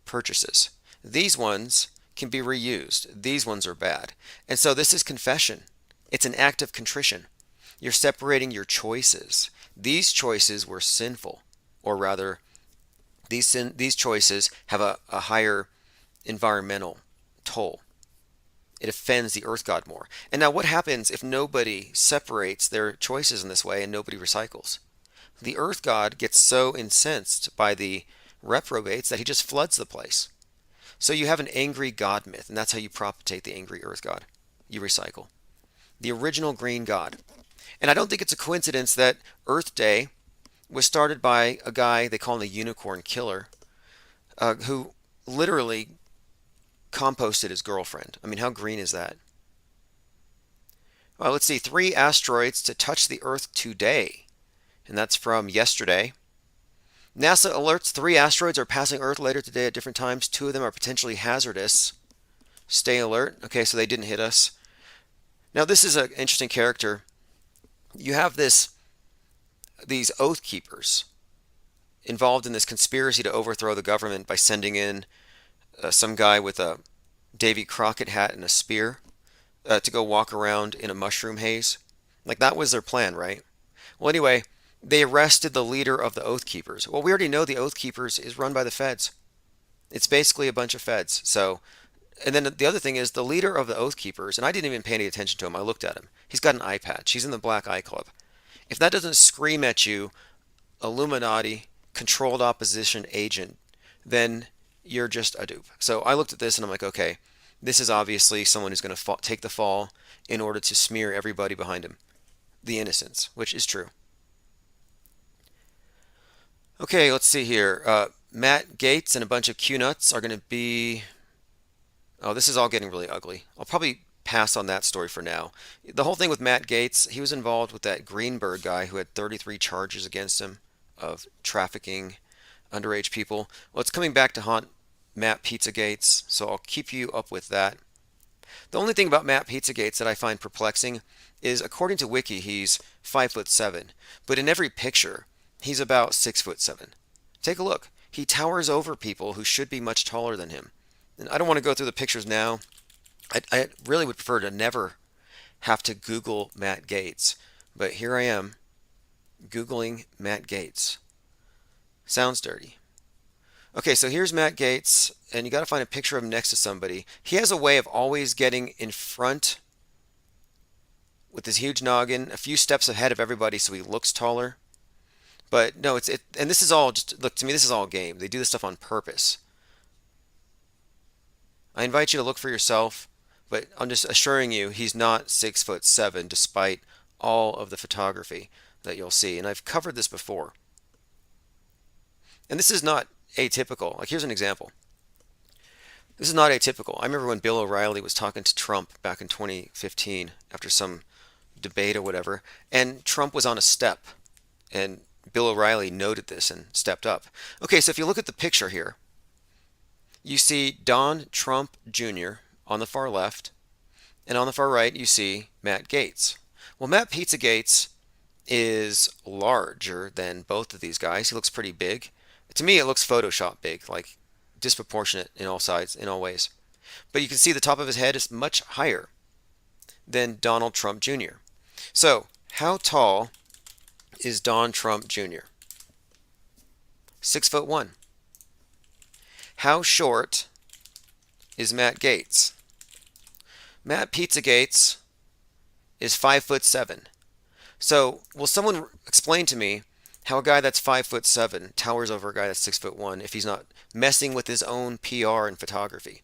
purchases. These ones can be reused. These ones are bad. And so this is confession. It's an act of contrition. You're separating your choices. These choices were sinful, or rather, these choices have a higher environmental toll. It offends the earth god more. And now what happens if nobody separates their choices in this way and nobody recycles? The earth god gets so incensed by the reprobates that he just floods the place. So you have an angry god myth, and that's how you propagate the angry earth god. You recycle. The original green god. And I don't think it's a coincidence that Earth Day was started by a guy they call him the Unicorn Killer, who literally composted his girlfriend. I mean, how green is that? Well, let's see. 3 asteroids to touch the Earth today. And that's from yesterday. NASA alerts 3 asteroids are passing Earth later today at different times. 2 of them are potentially hazardous. Stay alert. Okay, so they didn't hit us. Now, this is an interesting character. You have these oath keepers involved in this conspiracy to overthrow the government by sending in some guy with a Davy Crockett hat and a spear to go walk around in a mushroom haze. Like, that was their plan, right? Well, anyway, they arrested the leader of the Oath Keepers. Well, we already know the Oath Keepers is run by the feds. It's basically a bunch of feds. So, and then the other thing is the leader of the Oath Keepers, and I didn't even pay any attention to him. I looked at him. He's got an eye patch. He's in the Black Eye Club. If that doesn't scream at you, Illuminati, controlled opposition agent, then you're just a dupe. So I looked at this and I'm like, okay, this is obviously someone who's going to take the fall in order to smear everybody behind him. The innocents, which is true. Okay, let's see here. Matt Gaetz and a bunch of Q-nuts are going to be... Oh, this is all getting really ugly. I'll probably pass on that story for now. The whole thing with Matt Gaetz, he was involved with that Greenberg guy who had 33 charges against him of trafficking underage people. Well, it's coming back to haunt Matt Pizzagates, so I'll keep you up with that. The only thing about Matt Pizzagates that I find perplexing is, according to Wiki, he's 5'7", but in every picture, he's about 6'7". Take a look. He towers over people who should be much taller than him. And I don't want to go through the pictures now. I really would prefer to never have to Google Matt Gaetz, but here I am. Googling Matt Gaetz. Sounds dirty. Okay, so here's Matt Gaetz, and you got to find a picture of him next to somebody. He has a way of always getting in front with his huge noggin, a few steps ahead of everybody so he looks taller. But no, and this is all just, look, to me, this is all game. They do this stuff on purpose. I invite you to look for yourself, but I'm just assuring you he's not 6'7" despite all of the photography that you'll see. And I've covered this before. And this is not atypical. Like, here's an example. This is not atypical. I remember when Bill O'Reilly was talking to Trump back in 2015 after some debate or whatever, and Trump was on a step, and Bill O'Reilly noted this and stepped up. Okay, so if you look at the picture here, you see Don Trump Jr. on the far left, and on the far right you see Matt Gaetz. Well, Matt Pizza Gaetz is larger than both of these guys. He looks pretty big. To me, it looks Photoshop big, like disproportionate in all sides, in all ways. But you can see the top of his head is much higher than Donald Trump Jr. So, how tall is Don Trump Jr.? 6'1". How short is Matt Gaetz? Matt Pizza Gaetz is 5'7". So, will someone explain to me how a guy that's 5'7" towers over a guy that's 6'1" if he's not messing with his own PR and photography?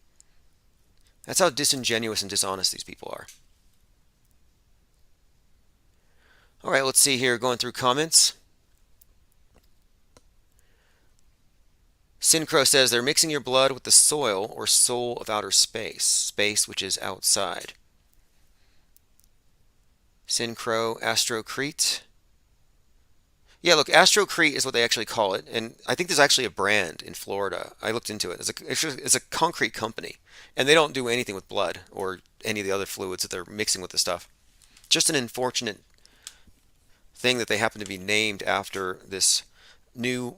That's how disingenuous and dishonest these people are. All right, let's see here, going through comments. Syncro says they're mixing your blood with the soil or soul of outer space, space which is outside. Syncro, Astrocrete. Yeah, look, Astrocrete is what they actually call it, and I think there's actually a brand in Florida. I looked into it. It's a concrete company, and they don't do anything with blood or any of the other fluids that they're mixing with the stuff. Just an unfortunate thing that they happen to be named after this new,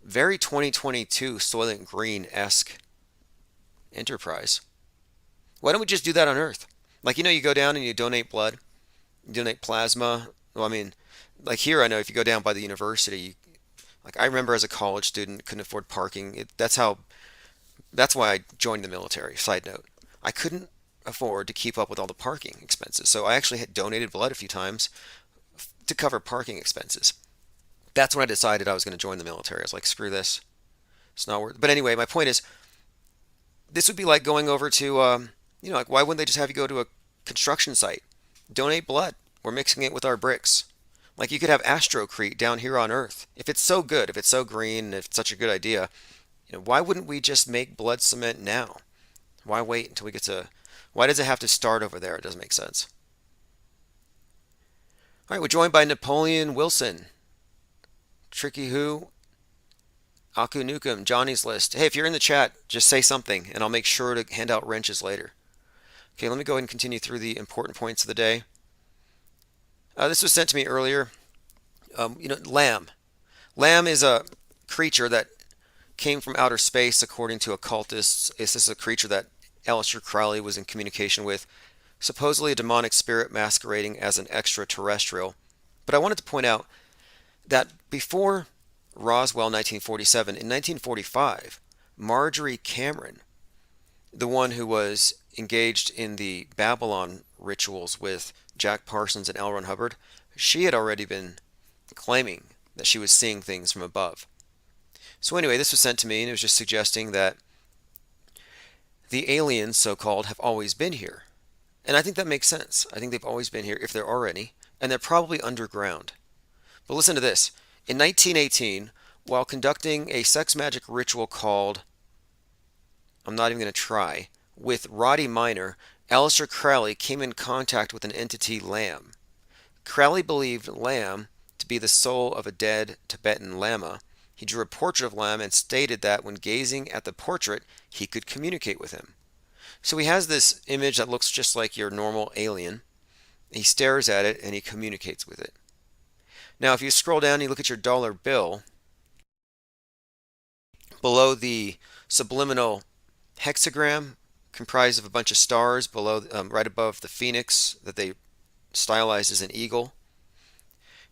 very 2022 Soylent Green-esque enterprise. Why don't we just do that on Earth? Like, you go down and you donate blood, you donate plasma. Well, I mean, like here, I know if you go down by the university, like I remember as a college student, couldn't afford parking. That's why I joined the military. Side note, I couldn't afford to keep up with all the parking expenses, so I actually had donated blood a few times to cover parking expenses. That's when I decided I was going to join the military. I was like, screw this, it's not worth it. But anyway, my point is, this would be like going over to, like why wouldn't they just have you go to a construction site, donate blood? We're mixing it with our bricks. Like you could have Astrocrete down here on Earth. If it's so good, if it's so green, and if it's such a good idea, why wouldn't we just make blood cement now? Why wait until we get to? Why does it have to start over there? It doesn't make sense. All right, we're joined by Napoleon Wilson, Tricky Who, Aku Nukem, Johnny's List. Hey, if you're in the chat, just say something, and I'll make sure to hand out wrenches later. Okay, let me go ahead and continue through the important points of the day. This was sent to me earlier. Lamb. Lamb is a creature that came from outer space, according to occultists. This is a creature that Aleister Crowley was in communication with, supposedly a demonic spirit masquerading as an extraterrestrial. But I wanted to point out that before Roswell 1947, in 1945, Marjorie Cameron, the one who was engaged in the Babylon rituals with Jack Parsons and L. Ron Hubbard, she had already been claiming that she was seeing things from above. So anyway, this was sent to me, and it was just suggesting that the aliens, so-called, have always been here. And I think that makes sense. I think they've always been here, if there are any, and they're probably underground. But listen to this. In 1918, while conducting a sex magic ritual called, I'm not even going to try, with Roddy Minor, Aleister Crowley came in contact with an entity, Lamb. Crowley believed Lamb to be the soul of a dead Tibetan Lama. He drew a portrait of Lamb and stated that when gazing at the portrait, he could communicate with him. So he has this image that looks just like your normal alien. He stares at it and he communicates with it. Now, if you scroll down and you look at your dollar bill, below the subliminal hexagram, comprised of a bunch of stars below, right above the phoenix that they stylized as an eagle.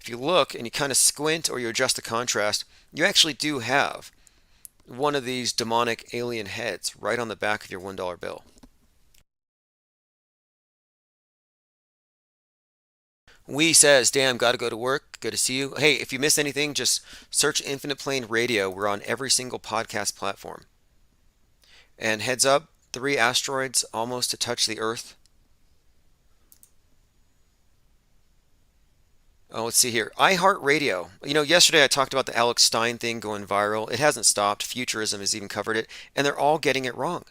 if you look and you kind of squint or you adjust the contrast, you actually do have one of these demonic alien heads right on the back of your $1 bill. We says, damn, gotta go to work. Good to see you. Hey, if you missed anything, just search Infinite Plane Radio. We're on every single podcast platform. And heads up, 3 asteroids almost to touch the Earth. Oh, let's see here. iHeartRadio. You know, yesterday I talked about the Alex Stein thing going viral. It hasn't stopped. Futurism has even covered it, and they're all getting it wrong.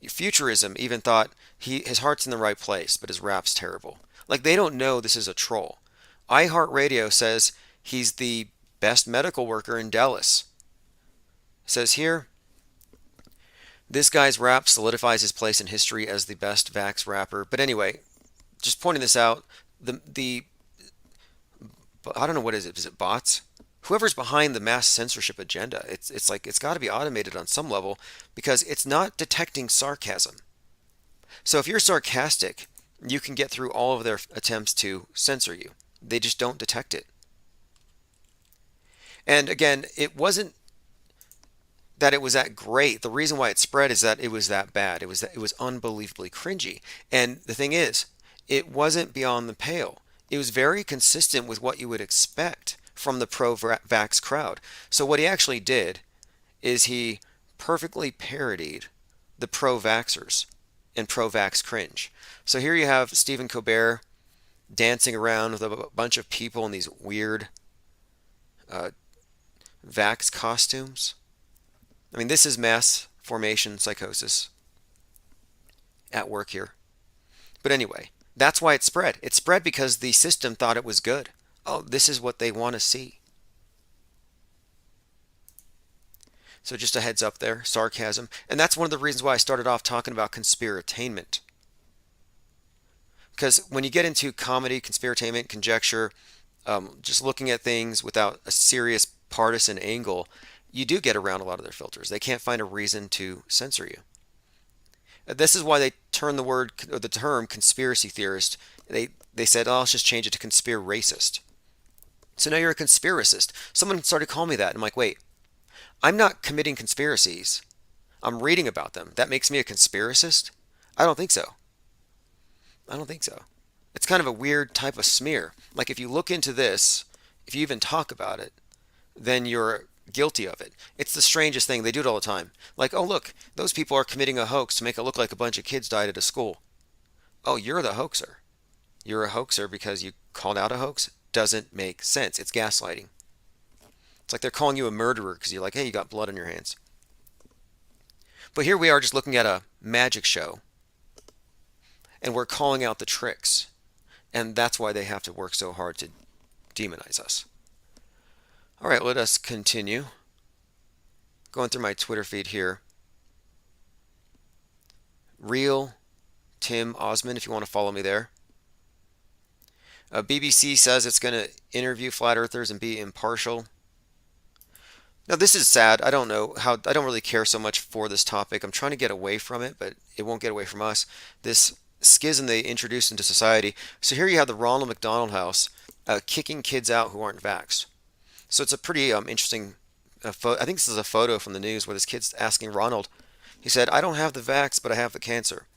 Futurism even thought his heart's in the right place, but his rap's terrible. Like, they don't know this is a troll. iHeartRadio says he's the best medical worker in Dallas. It says here, this guy's rap solidifies his place in history as the best vax rapper. But anyway, just pointing this out, the I don't know, what is it? Is it bots? Whoever's behind the mass censorship agenda, it's like it's got to be automated on some level because it's not detecting sarcasm. So if you're sarcastic, you can get through all of their attempts to censor you. They just don't detect it. And again, it wasn't that it was that great. The reason why it spread is that it was that bad. It was unbelievably cringy. And the thing is, it wasn't beyond the pale. It was very consistent with what you would expect from the pro-vax crowd. So what he actually did is he perfectly parodied the pro-vaxxers and pro-vax cringe. So here you have Stephen Colbert dancing around with a bunch of people in these weird vax costumes. I mean, this is mass formation psychosis at work here. But anyway, that's why it spread. It spread because the system thought it was good. Oh, this is what they want to see. So just a heads up there, sarcasm. And that's one of the reasons why I started off talking about conspiratainment. Because when you get into comedy, conspiratainment, conjecture, just looking at things without a serious partisan angle, you do get around a lot of their filters. They can't find a reason to censor you. This is why they turned the term conspiracy theorist. They said, oh, let's just change it to conspiracist. So now you're a conspiracist. Someone started calling me that. I'm like, wait, I'm not committing conspiracies. I'm reading about them. That makes me a conspiracist? I don't think so. I don't think so. It's kind of a weird type of smear. Like, if you look into this, if you even talk about it, then you're guilty of it. It's the strangest thing. They do it all the time. Like, oh, look, those people are committing a hoax to make it look like a bunch of kids died at a school. Oh, you're the hoaxer. You're a hoaxer because you called out a hoax? Doesn't make sense. It's gaslighting. It's like they're calling you a murderer because you're like, hey, you got blood on your hands. But here we are just looking at a magic show, and we're calling out the tricks. And that's why they have to work so hard to demonize us. All right, let us continue. Going through my Twitter feed here. Real Tim Osmond, if you want to follow me there. BBC says it's going to interview flat earthers and be impartial. Now, this is sad. I don't know how. I don't really care so much for this topic. I'm trying to get away from it, but it won't get away from us. This schism they introduced into society. So here you have the Ronald McDonald House kicking kids out who aren't vaxxed. So it's a pretty interesting photo. I think this is a photo from the news where this kid's asking Ronald. He said, I don't have the vax, but I have the cancer.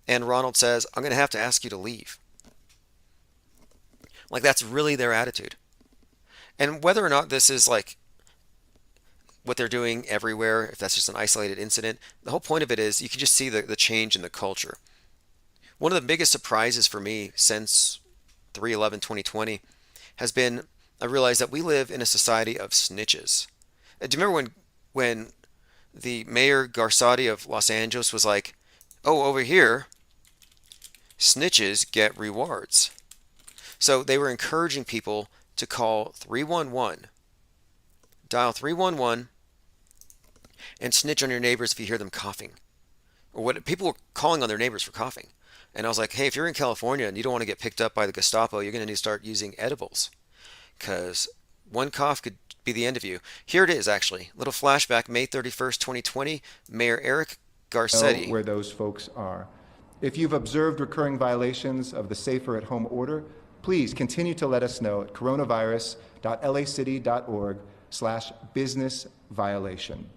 And Ronald says, I'm going to have to ask you to leave. Like, that's really their attitude. And whether or not this is like what they're doing everywhere, if that's just an isolated incident, the whole point of it is you can just see the change in the culture. One of the biggest surprises for me since 3/11/2020 has been I realized that we live in a society of snitches. Do you remember when the Mayor Garcetti of Los Angeles was like, oh, over here, snitches get rewards. So they were encouraging people to call 311, dial 311, and snitch on your neighbors if you hear them coughing. Or what people were calling on their neighbors for coughing. And I was like, hey, if you're in California and you don't want to get picked up by the Gestapo, you're going to need to start using edibles. Because one cough could be the end of you. Here it is, actually. Little flashback, May 31st, 2020. Mayor Eric Garcetti. Where those folks are. If you've observed recurring violations of the Safer at Home order, Please continue to let us know at coronavirus.lacity.org/business violation.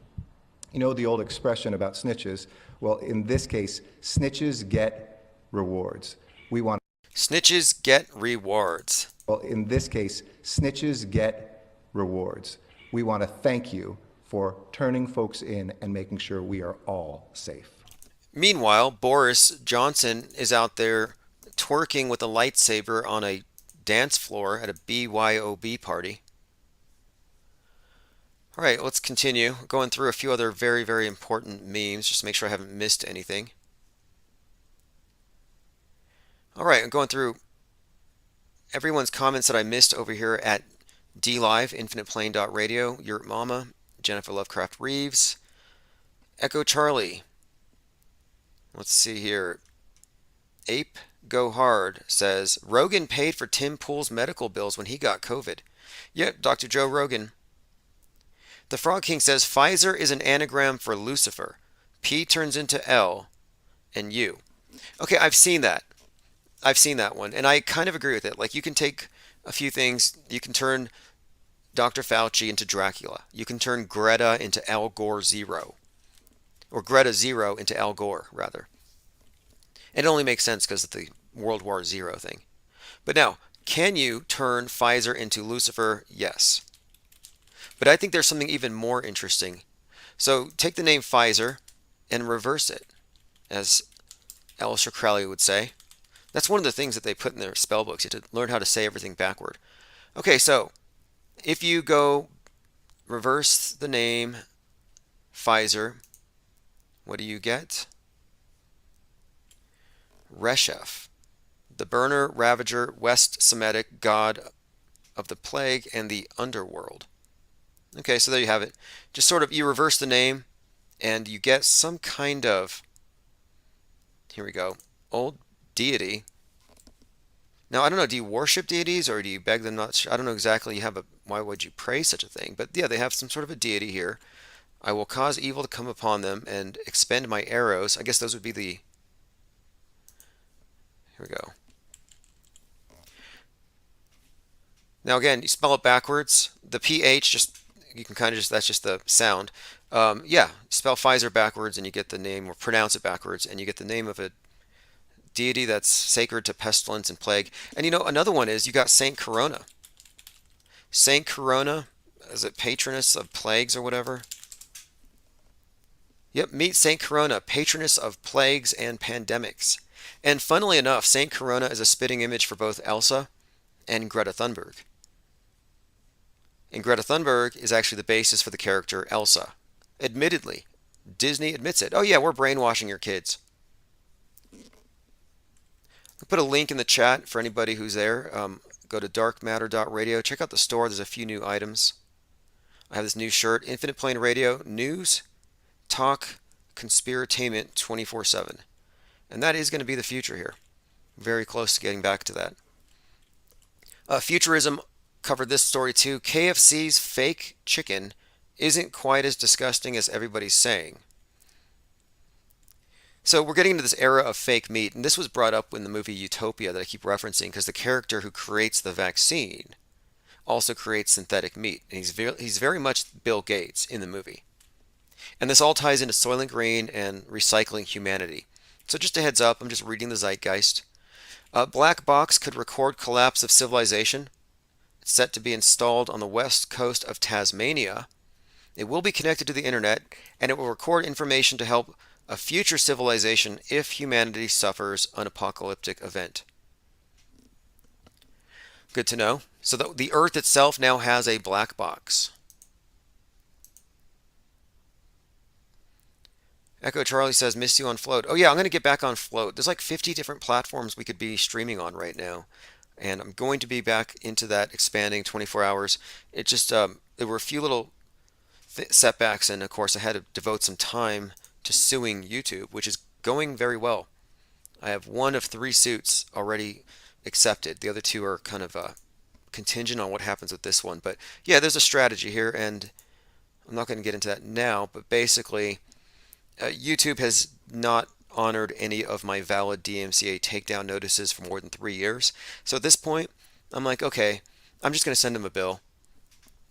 You know the old expression about snitches? Well, in this case, snitches get rewards. We want Snitches get rewards. Well, in this case, snitches get rewards. We want to thank you for turning folks in and making sure we are all safe. Meanwhile, Boris Johnson is out there twerking with a lightsaber on a dance floor at a BYOB party. All right, let's continue. Going through a few other very, very important memes just to make sure I haven't missed anything. All right, I'm going through everyone's comments that I missed over here at DLive, infiniteplane.radio, Yurt Mama, Jennifer Lovecraft Reeves, Echo Charlie. Let's see here. Ape Go Hard says, Rogan paid for Tim Pool's medical bills when he got COVID. Yep, Dr. Joe Rogan. The Frog King says, Pfizer is an anagram for Lucifer. P turns into L and U. Okay, I've seen that. I've seen that one, and I kind of agree with it. Like, you can take a few things. You can turn Dr. Fauci into Dracula. You can turn Greta into Al Gore Zero. Or Greta Zero into Al Gore, rather. It only makes sense because of the World War Zero thing. But now, can you turn Pfizer into Lucifer? Yes. But I think there's something even more interesting. So take the name Pfizer and reverse it, as Aleister Crowley would say. That's one of the things that they put in their spell books. You have to learn how to say everything backward. Okay, so if you go reverse the name Pfizer, what do you get? Reshef, the burner, ravager, West Semitic god of the plague and the underworld. Okay, so there you have it. Just sort of, you reverse the name and you get some kind of, here we go, old deity. Now, I don't know, do you worship deities or do you beg them not? I don't know exactly. Why would you pray such a thing? But yeah, they have some sort of a deity here. I will cause evil to come upon them and expend my arrows. I guess those would be the, here we go. Now again, you spell it backwards. The PH, just, you can kind of just, that's just the sound. Yeah, spell Pfizer backwards and you get the name, or pronounce it backwards, and you get the name of a deity that's sacred to pestilence and plague. And you know, another one is, you got Saint Corona. Saint Corona, is it patroness of plagues or whatever? Yep, meet Saint Corona, patroness of plagues and pandemics. And funnily enough, Saint Corona is a spitting image for both Elsa and Greta Thunberg. And Greta Thunberg is actually the basis for the character Elsa. Admittedly, Disney admits it. Oh yeah, we're brainwashing your kids. I'll put a link in the chat for anybody who's there. Go to darkmatter.radio. Check out the store. There's a few new items. I have this new shirt. Infinite Plane Radio. News, talk, conspiratainment 24/7. And that is going to be the future here. Very close to getting back to that. Futurism covered this story too. KFC's fake chicken isn't quite as disgusting as everybody's saying. So we're getting into this era of fake meat, and this was brought up in the movie Utopia that I keep referencing, because the character who creates the vaccine also creates synthetic meat, and he's very much Bill Gates in the movie. And this all ties into Soylent Green and recycling humanity. So just a heads up, I'm just reading the zeitgeist. Black box could record collapse of civilization. It's set to be installed on the west coast of Tasmania. It will be connected to the internet, and it will record information to help a future civilization if humanity suffers an apocalyptic event. Good to know. So the Earth itself now has a black box. Echo Charlie says, missed you on Float. Oh yeah, I'm going to get back on Float. There's like 50 different platforms we could be streaming on right now. And I'm going to be back into that, expanding 24 hours. It just, there were a few little setbacks, and of course I had to devote some time to suing YouTube, which is going very well. I have 1 of 3 suits already accepted. The other 2 are kind of contingent on what happens with this one. But yeah, there's a strategy here, and I'm not going to get into that now, but basically YouTube has not honored any of my valid DMCA takedown notices for more than 3 years. So at this point, I'm like, okay, I'm just going to send them a bill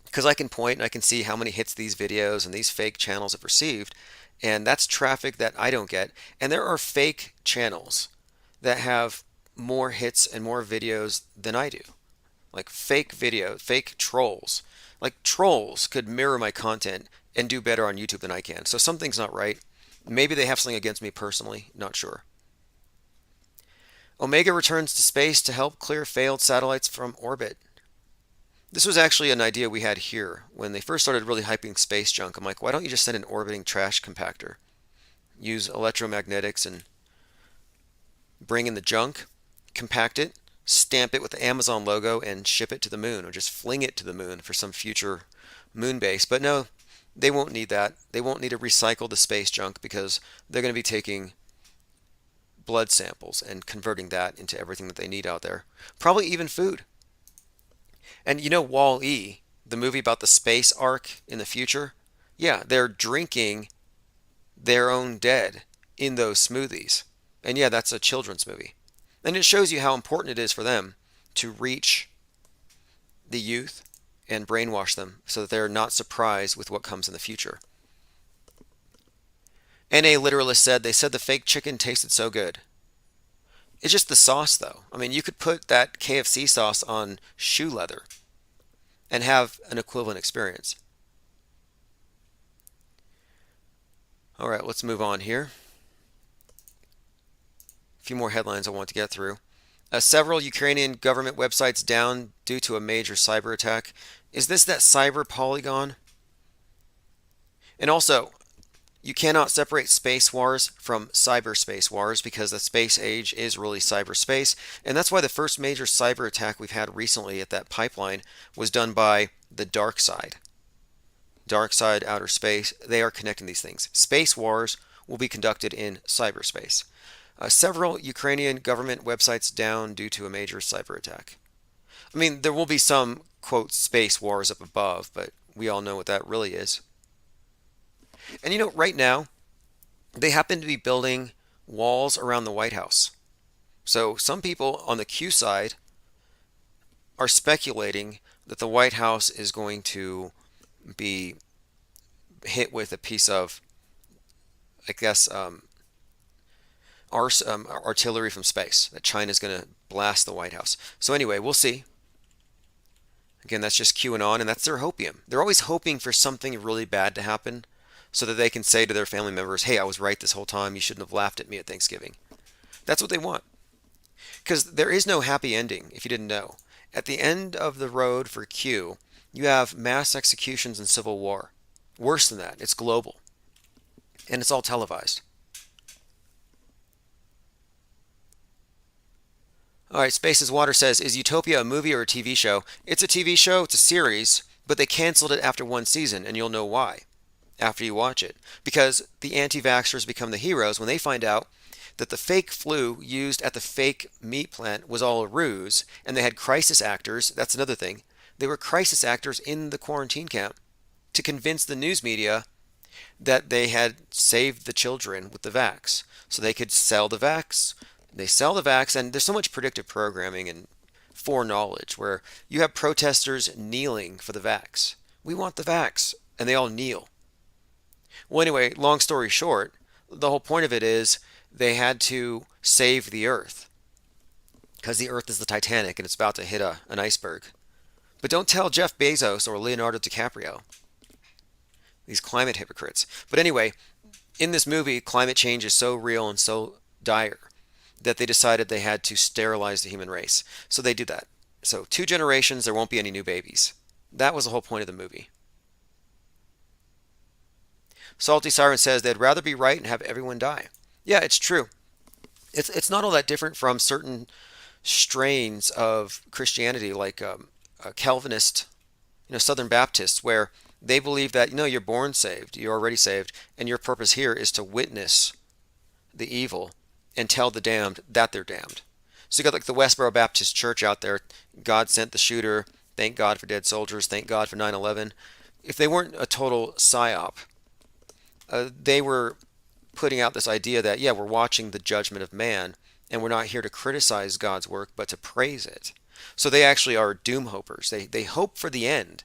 because I can point and I can see how many hits these videos and these fake channels have received. And that's traffic that I don't get. And there are fake channels that have more hits and more videos than I do. Like fake video, fake trolls. Like trolls could mirror my content and do better on YouTube than I can. So something's not right. Maybe they have something against me personally, not sure. Omega returns to space to help clear failed satellites from orbit. This was actually an idea we had here when they first started really hyping space junk. I'm like, why don't you just send an orbiting trash compactor? Use electromagnetics and bring in the junk, compact it, stamp it with the Amazon logo, and ship it to the moon, or just fling it to the moon for some future moon base. But no, they won't need that. They won't need to recycle the space junk because they're going to be taking blood samples and converting that into everything that they need out there. Probably even food. And you know Wall-E, the movie about the space ark in the future? Yeah, they're drinking their own dead in those smoothies. And yeah, that's a children's movie. And it shows you how important it is for them to reach the youth and brainwash them so that they're not surprised with what comes in the future. NA Literalist said, they said the fake chicken tasted so good. It's just the sauce, though. I mean, you could put that KFC sauce on shoe leather and have an equivalent experience. All right, let's move on here. A few more headlines I want to get through. Several Ukrainian government websites down due to a major cyber attack. Is this that cyber Polygon? And also, you cannot separate space wars from cyberspace wars because the space age is really cyberspace. And that's why the first major cyber attack we've had recently at that pipeline was done by the dark side. Dark side, outer space, they are connecting these things. Space wars will be conducted in cyberspace. Several Ukrainian government websites down due to a major cyber attack. I mean, there will be some, quote, space wars up above, but we all know what that really is. And you know, right now, they happen to be building walls around the White House. So some people on the Q side are speculating that the White House is going to be hit with a piece of, I guess, artillery from space, that China's going to blast the White House. So anyway, we'll see. Again, that's just QAnon, and that's their hopium. They're always hoping for something really bad to happen so that they can say to their family members, hey, I was right this whole time. You shouldn't have laughed at me at Thanksgiving. That's what they want. Because there is no happy ending, if you didn't know. At the end of the road for Q, you have mass executions and civil war. Worse than that, it's global. And it's all televised. All right, Spaces Water says, is Utopia a movie or a TV show? It's a TV show, it's a series, but they canceled it after one season, and you'll know why after you watch it. Because the anti-vaxxers become the heroes when they find out that the fake flu used at the fake meat plant was all a ruse, and they had crisis actors. That's another thing. They were crisis actors in the quarantine camp to convince the news media that they had saved the children with the vax, so they could sell the vax. They sell the vax, and there's so much predictive programming and foreknowledge where you have protesters kneeling for the vax. We want the vax, and they all kneel. Well, anyway, long story short, the whole point of it is they had to save the Earth because the Earth is the Titanic and it's about to hit an iceberg. But don't tell Jeff Bezos or Leonardo DiCaprio. These climate hypocrites. But anyway, in this movie, climate change is so real and so dire that they decided they had to sterilize the human race. So they do that. So 2 generations, there won't be any new babies. That was the whole point of the movie. Salty Siren says they'd rather be right and have everyone die. Yeah, it's true. It's not all that different from certain strains of Christianity, like Calvinist, Southern Baptists, where they believe that, you're born saved, you're already saved, and your purpose here is to witness the evil and tell the damned that they're damned. So you got like the Westboro Baptist Church out there. God sent the shooter. Thank God for dead soldiers. Thank God for 9/11. If they weren't a total psyop, they were putting out this idea that, yeah, we're watching the judgment of man, and we're not here to criticize God's work, but to praise it. So they actually are doom hopers. They hope for the end.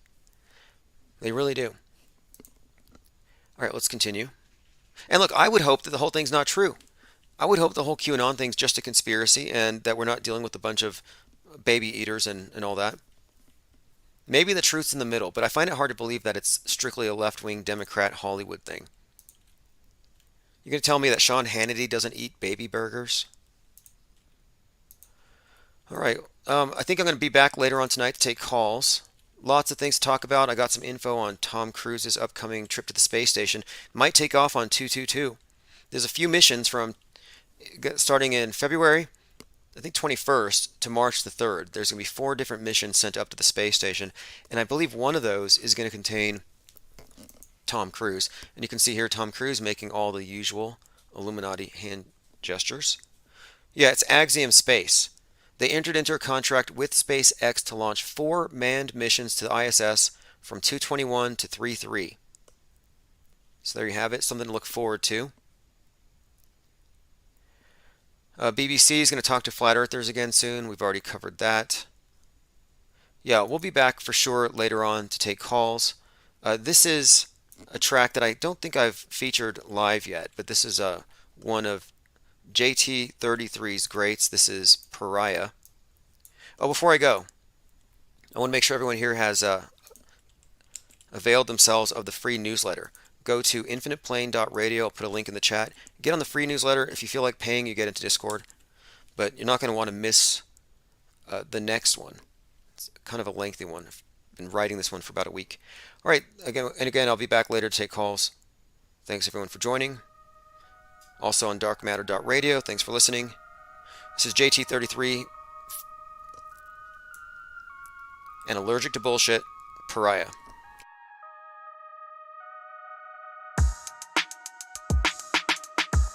They really do. All right, let's continue. And look, I would hope that the whole thing's not true. I would hope the whole QAnon thing's just a conspiracy and that we're not dealing with a bunch of baby eaters and all that. Maybe the truth's in the middle, but I find it hard to believe that it's strictly a left-wing Democrat Hollywood thing. You're going to tell me that Sean Hannity doesn't eat baby burgers? All right. I think I'm going to be back later on tonight to take calls. Lots of things to talk about. I got some info on Tom Cruise's upcoming trip to the space station. Might take off on 222. There's a few missions from starting in February, I think 21st, to March the 3rd. There's going to be 4 different missions sent up to the space station, and I believe one of those is going to contain Tom Cruise. And you can see here Tom Cruise making all the usual Illuminati hand gestures. Yeah, it's Axiom Space. They entered into a contract with SpaceX to launch 4 manned missions to the ISS from 221 to 33. So there you have it, something to look forward to. BBC is going to talk to flat earthers again soon. We've already covered that. Yeah, we'll be back for sure later on to take calls. This is a track that I don't think I've featured live yet, but this is one of JT33's greats. This is Pariah. Oh, before I go, I want to make sure everyone here has availed themselves of the free newsletter. Go to infiniteplane.radio. I'll put a link in the chat. Get on the free newsletter. If you feel like paying, you get into Discord. But you're not going to want to miss the next one. It's kind of a lengthy one. I've been writing this one for about a week. All right. Again, I'll be back later to take calls. Thanks, everyone, for joining. Also on darkmatter.radio. Thanks for listening. This is JT33 and Allergic to Bullshit, Pariah.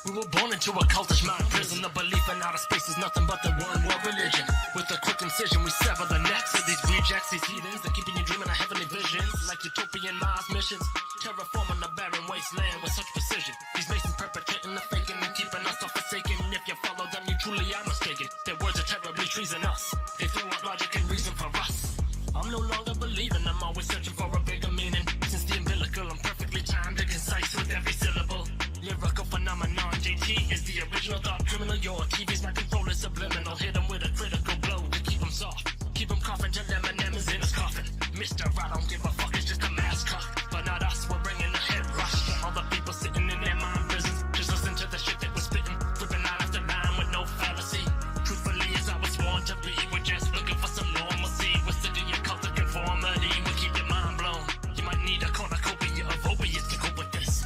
We were born into a cultish mind prison. The belief in outer space is nothing but the one world religion. With a quick incision, we sever the necks of these rejects, these heathens. They're keeping you dreaming of heavenly visions, like utopian Mars missions. Terraforming the barren wasteland with such precision. These masons perpetrating the faking and keeping us all forsaken. If you follow them, you truly are mistaken. Their words are terribly treasonous. They throw out logic and reason for us. I'm no longer believing, I'm always searching for a bigger meaning. Since the umbilical, I'm perfectly timed and concise with every syllable. Lyrical phenomenon, JT is the original thought criminal. Your TV's my controller subliminal. Hit him with a critical blow to keep him soft. Keep him coughing till Eminem is in his coffin. Mister, I don't give a fuck, it's just a mascot. But not us, we're bringing the head rush. All the people sitting in their mind prisons. Just listen to the shit that we're spitting. Flipping out after line with no fallacy. Truthfully, as I was sworn to be, we're just looking for some normalcy. We're sick of your cult of conformity. We'll keep your mind blown. You might need a cornucopia of opiates to cope with this.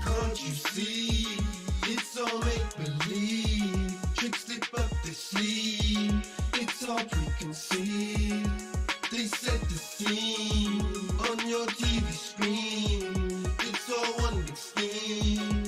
Can't you see? It's all make-believe. Tricks slip up their sleeve. It's all preconceived. They set the scene on your TV screen. It's all one big scheme.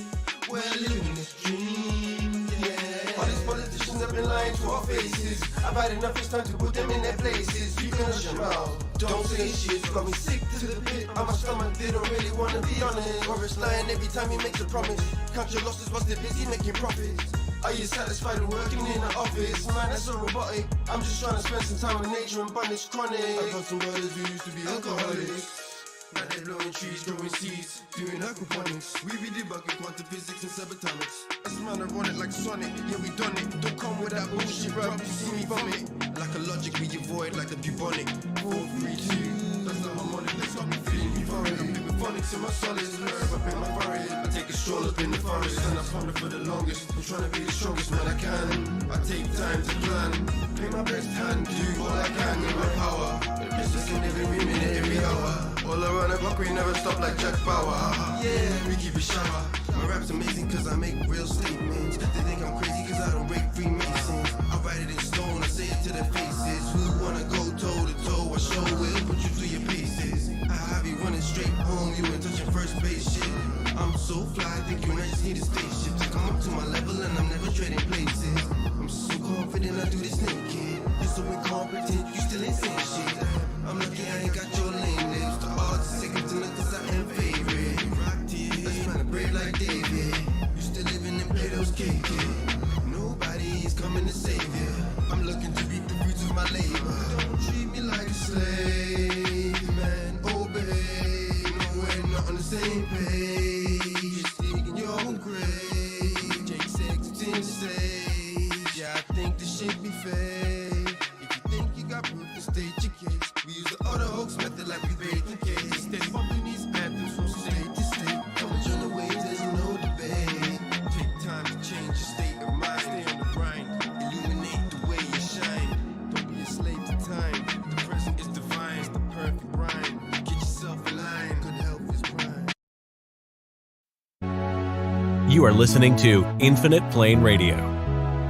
We're living this dream, yeah. All these politicians have been lying to our faces. I've had enough, it's time to put them in their places. You can shut your mouth, don't say shit. Got me sick to the pit, and my stomach didn't really wanna be honest. Horace lying every time he makes a promise. Count your losses whilst they're busy making profits. Are you satisfied with working in the office? Man, that's so robotic. I'm just trying to spend some time with nature and banish chronic. I got some brothers who used to be alcoholics. Now they're blowing trees, growing seeds, doing aquaponics. We be debugging quantum physics and subatomics. This man I run it like Sonic, yeah we done it. Don't come with that bullshit, bro. You see me vomit. Like a logic we avoid like the bubonic. 4, 3, 2. That's the harmonic that's got me feeling euphoric. I'm living phonics in my solids, nerve up in my forehead. I take a stroll up in the forest and I ponder for the longest. I'm trying to be the strongest man I can. I take time to plan, play my best hand, do all I can in my power. It's just in every minute, every hour. All around the clock, we never stop like Jack Bauer. Yeah, we keep it shower. My rap's amazing cause I make real statements. They think I'm crazy cause I don't break Freemasons. I write it in stone, I say it to their faces. Who wanna go toe to toe? I sure will put you through your paces. I have you running straight home, you ain't touching first base shit. I'm so fly, think you might just need a spaceship to come up to my level and I'm never trading places. I'm so confident I do this naked. You're so incompetent, you still ain't saying shit. I'm lucky I ain't got your lame lips. The odds are second to none cause I am favorite. Let's find a brave like David. got proof to state your case. We use the auto hoax method like we paid the case. Steady bumping these anthems from state to state. Coming on the way, there's no debate. Take time to change your state of mind. Stay on the grind, illuminate the way you shine. Don't be a slave to time. The present is divine, it's the perfect rhyme. Get yourself in line, good health is prime. You are listening to Infinite Plane Radio.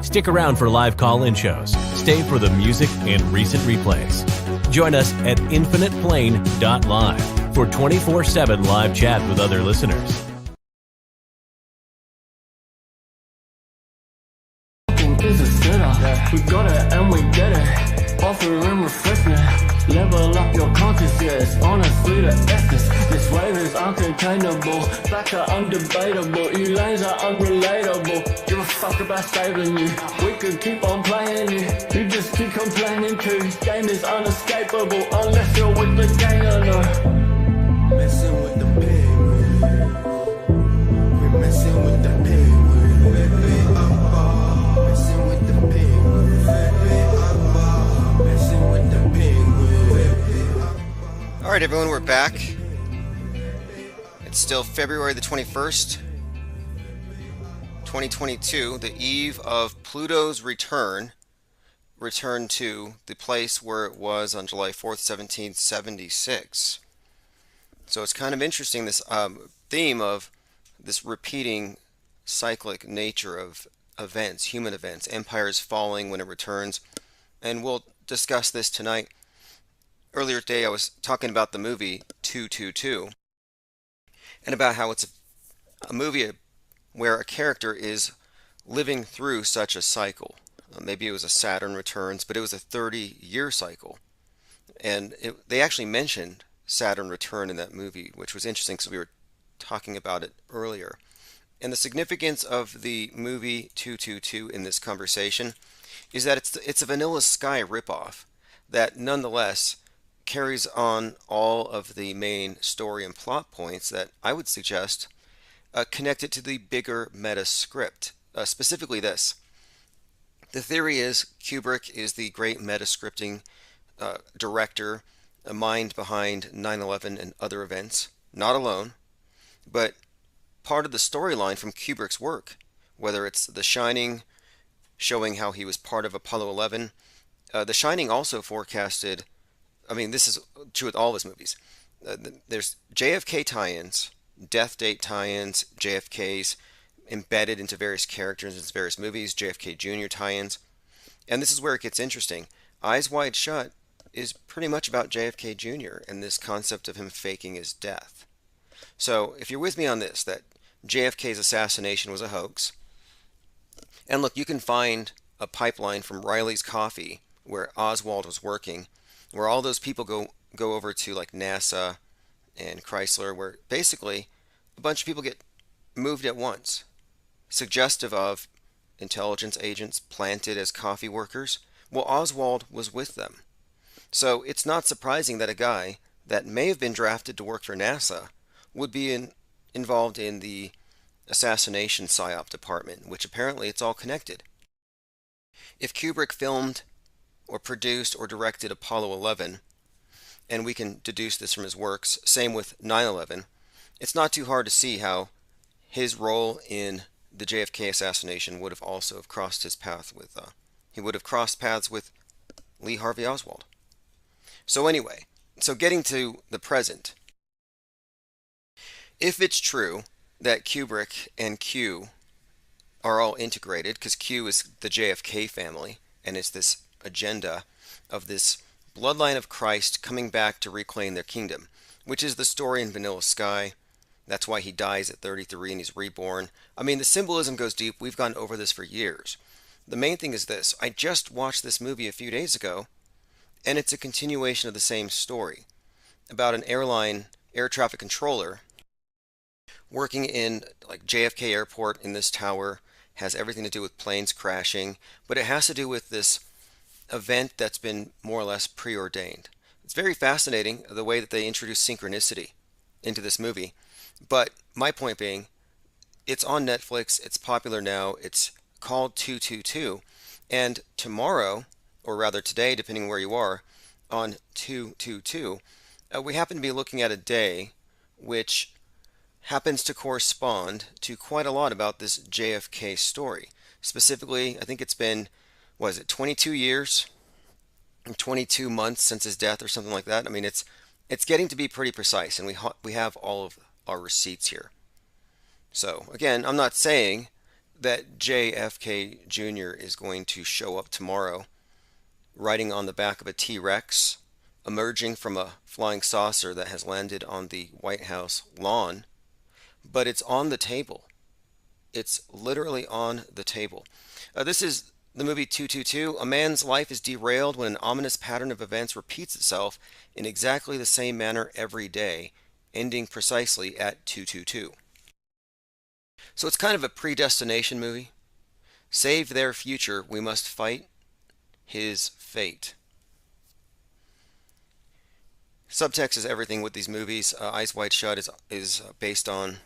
Stick around for live call-in shows. Stay for the music and recent replays. Join us at infiniteplane.live for 24/7 live chat with other listeners. Is a sinner. We got it and we get it. Offering refreshment. Level up your consciousness. Honestly, the essence. This wave is uncontainable. Facts are undebatable. You lanes are unrelatable. Give a fuck about saving you. We could keep on playing you. You just keep complaining too. Game is unescapable unless you're with the gang or no. Messing with the penguin. We're messing with the penguin. Messing with the penguin. Messing with the penguin. All right, everyone, we're back. It's still February the 21st, 2022, the eve of Pluto's return to the place where it was on July 4th, 1776. So it's kind of interesting, this theme of this repeating cyclic nature of events, human events, empires falling when it returns, and we'll discuss this tonight. Earlier today I was talking about the movie 222 and about how it's a movie where a character is living through such a cycle. Maybe it was a Saturn Returns, but it was a 30-year cycle. And they actually mentioned Saturn Return in that movie, which was interesting because we were talking about it earlier. And the significance of the movie 222 in this conversation is that it's a Vanilla Sky ripoff that nonetheless carries on all of the main story and plot points that I would suggest connect it to the bigger meta script. Specifically this. The theory is Kubrick is the great meta scripting director, a mind behind 9/11 and other events, not alone, but part of the storyline from Kubrick's work, whether it's The Shining, showing how he was part of Apollo 11. The Shining also forecasted, I mean, this is true with all of his movies. There's JFK tie-ins, death date tie-ins, JFK's embedded into various characters in various movies, JFK Jr. tie-ins. And this is where it gets interesting. Eyes Wide Shut is pretty much about JFK Jr. and this concept of him faking his death. So if you're with me on this, that JFK's assassination was a hoax, and look, you can find a pipeline from Riley's Coffee where Oswald was working, where all those people go over to like NASA and Chrysler, where basically a bunch of people get moved at once, suggestive of intelligence agents planted as coffee workers. Well, Oswald was with them. So it's not surprising that a guy that may have been drafted to work for NASA would be involved in the assassination PSYOP department, which apparently it's all connected. If Kubrick filmed or produced or directed Apollo 11, and we can deduce this from his works, same with 9/11, it's not too hard to see how his role in the JFK assassination would have also crossed his path with, he would have crossed paths with Lee Harvey Oswald. So anyway, so getting to the present, if it's true that Kubrick and Q are all integrated, because Q is the JFK family, and it's this agenda of this bloodline of Christ coming back to reclaim their kingdom, which is the story in Vanilla Sky. That's why he dies at 33 and he's reborn. I mean, the symbolism goes deep. We've gone over this for years. The main thing is this. I just watched this movie a few days ago, and it's a continuation of the same story about an air traffic controller working in like JFK Airport in this tower. Has everything to do with planes crashing, but it has to do with this event that's been more or less preordained. It's very fascinating the way that they introduce synchronicity into this movie. But my point being, it's on Netflix, it's popular now, it's called 222, and tomorrow or rather today, depending where you are, on 222, we happen to be looking at a day which happens to correspond to quite a lot about this JFK story. Specifically, I think it's been, was it 22 years, 22 months since his death or something like that. I mean, it's getting to be pretty precise, and we have all of our receipts here. So again, I'm not saying that JFK Jr. is going to show up tomorrow riding on the back of a T-Rex, emerging from a flying saucer that has landed on the White House lawn, but it's on the table. It's literally on the table. This is the movie 222. A man's life is derailed when an ominous pattern of events repeats itself in exactly the same manner every day, ending precisely at 222. So it's kind of a predestination movie. Save their future, we must fight his fate. Subtext is everything with these movies. Eyes Wide Shut is based on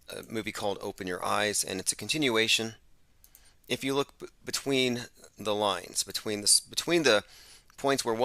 a movie called Open Your Eyes, and it's a continuation. If you look between the lines, between the points where one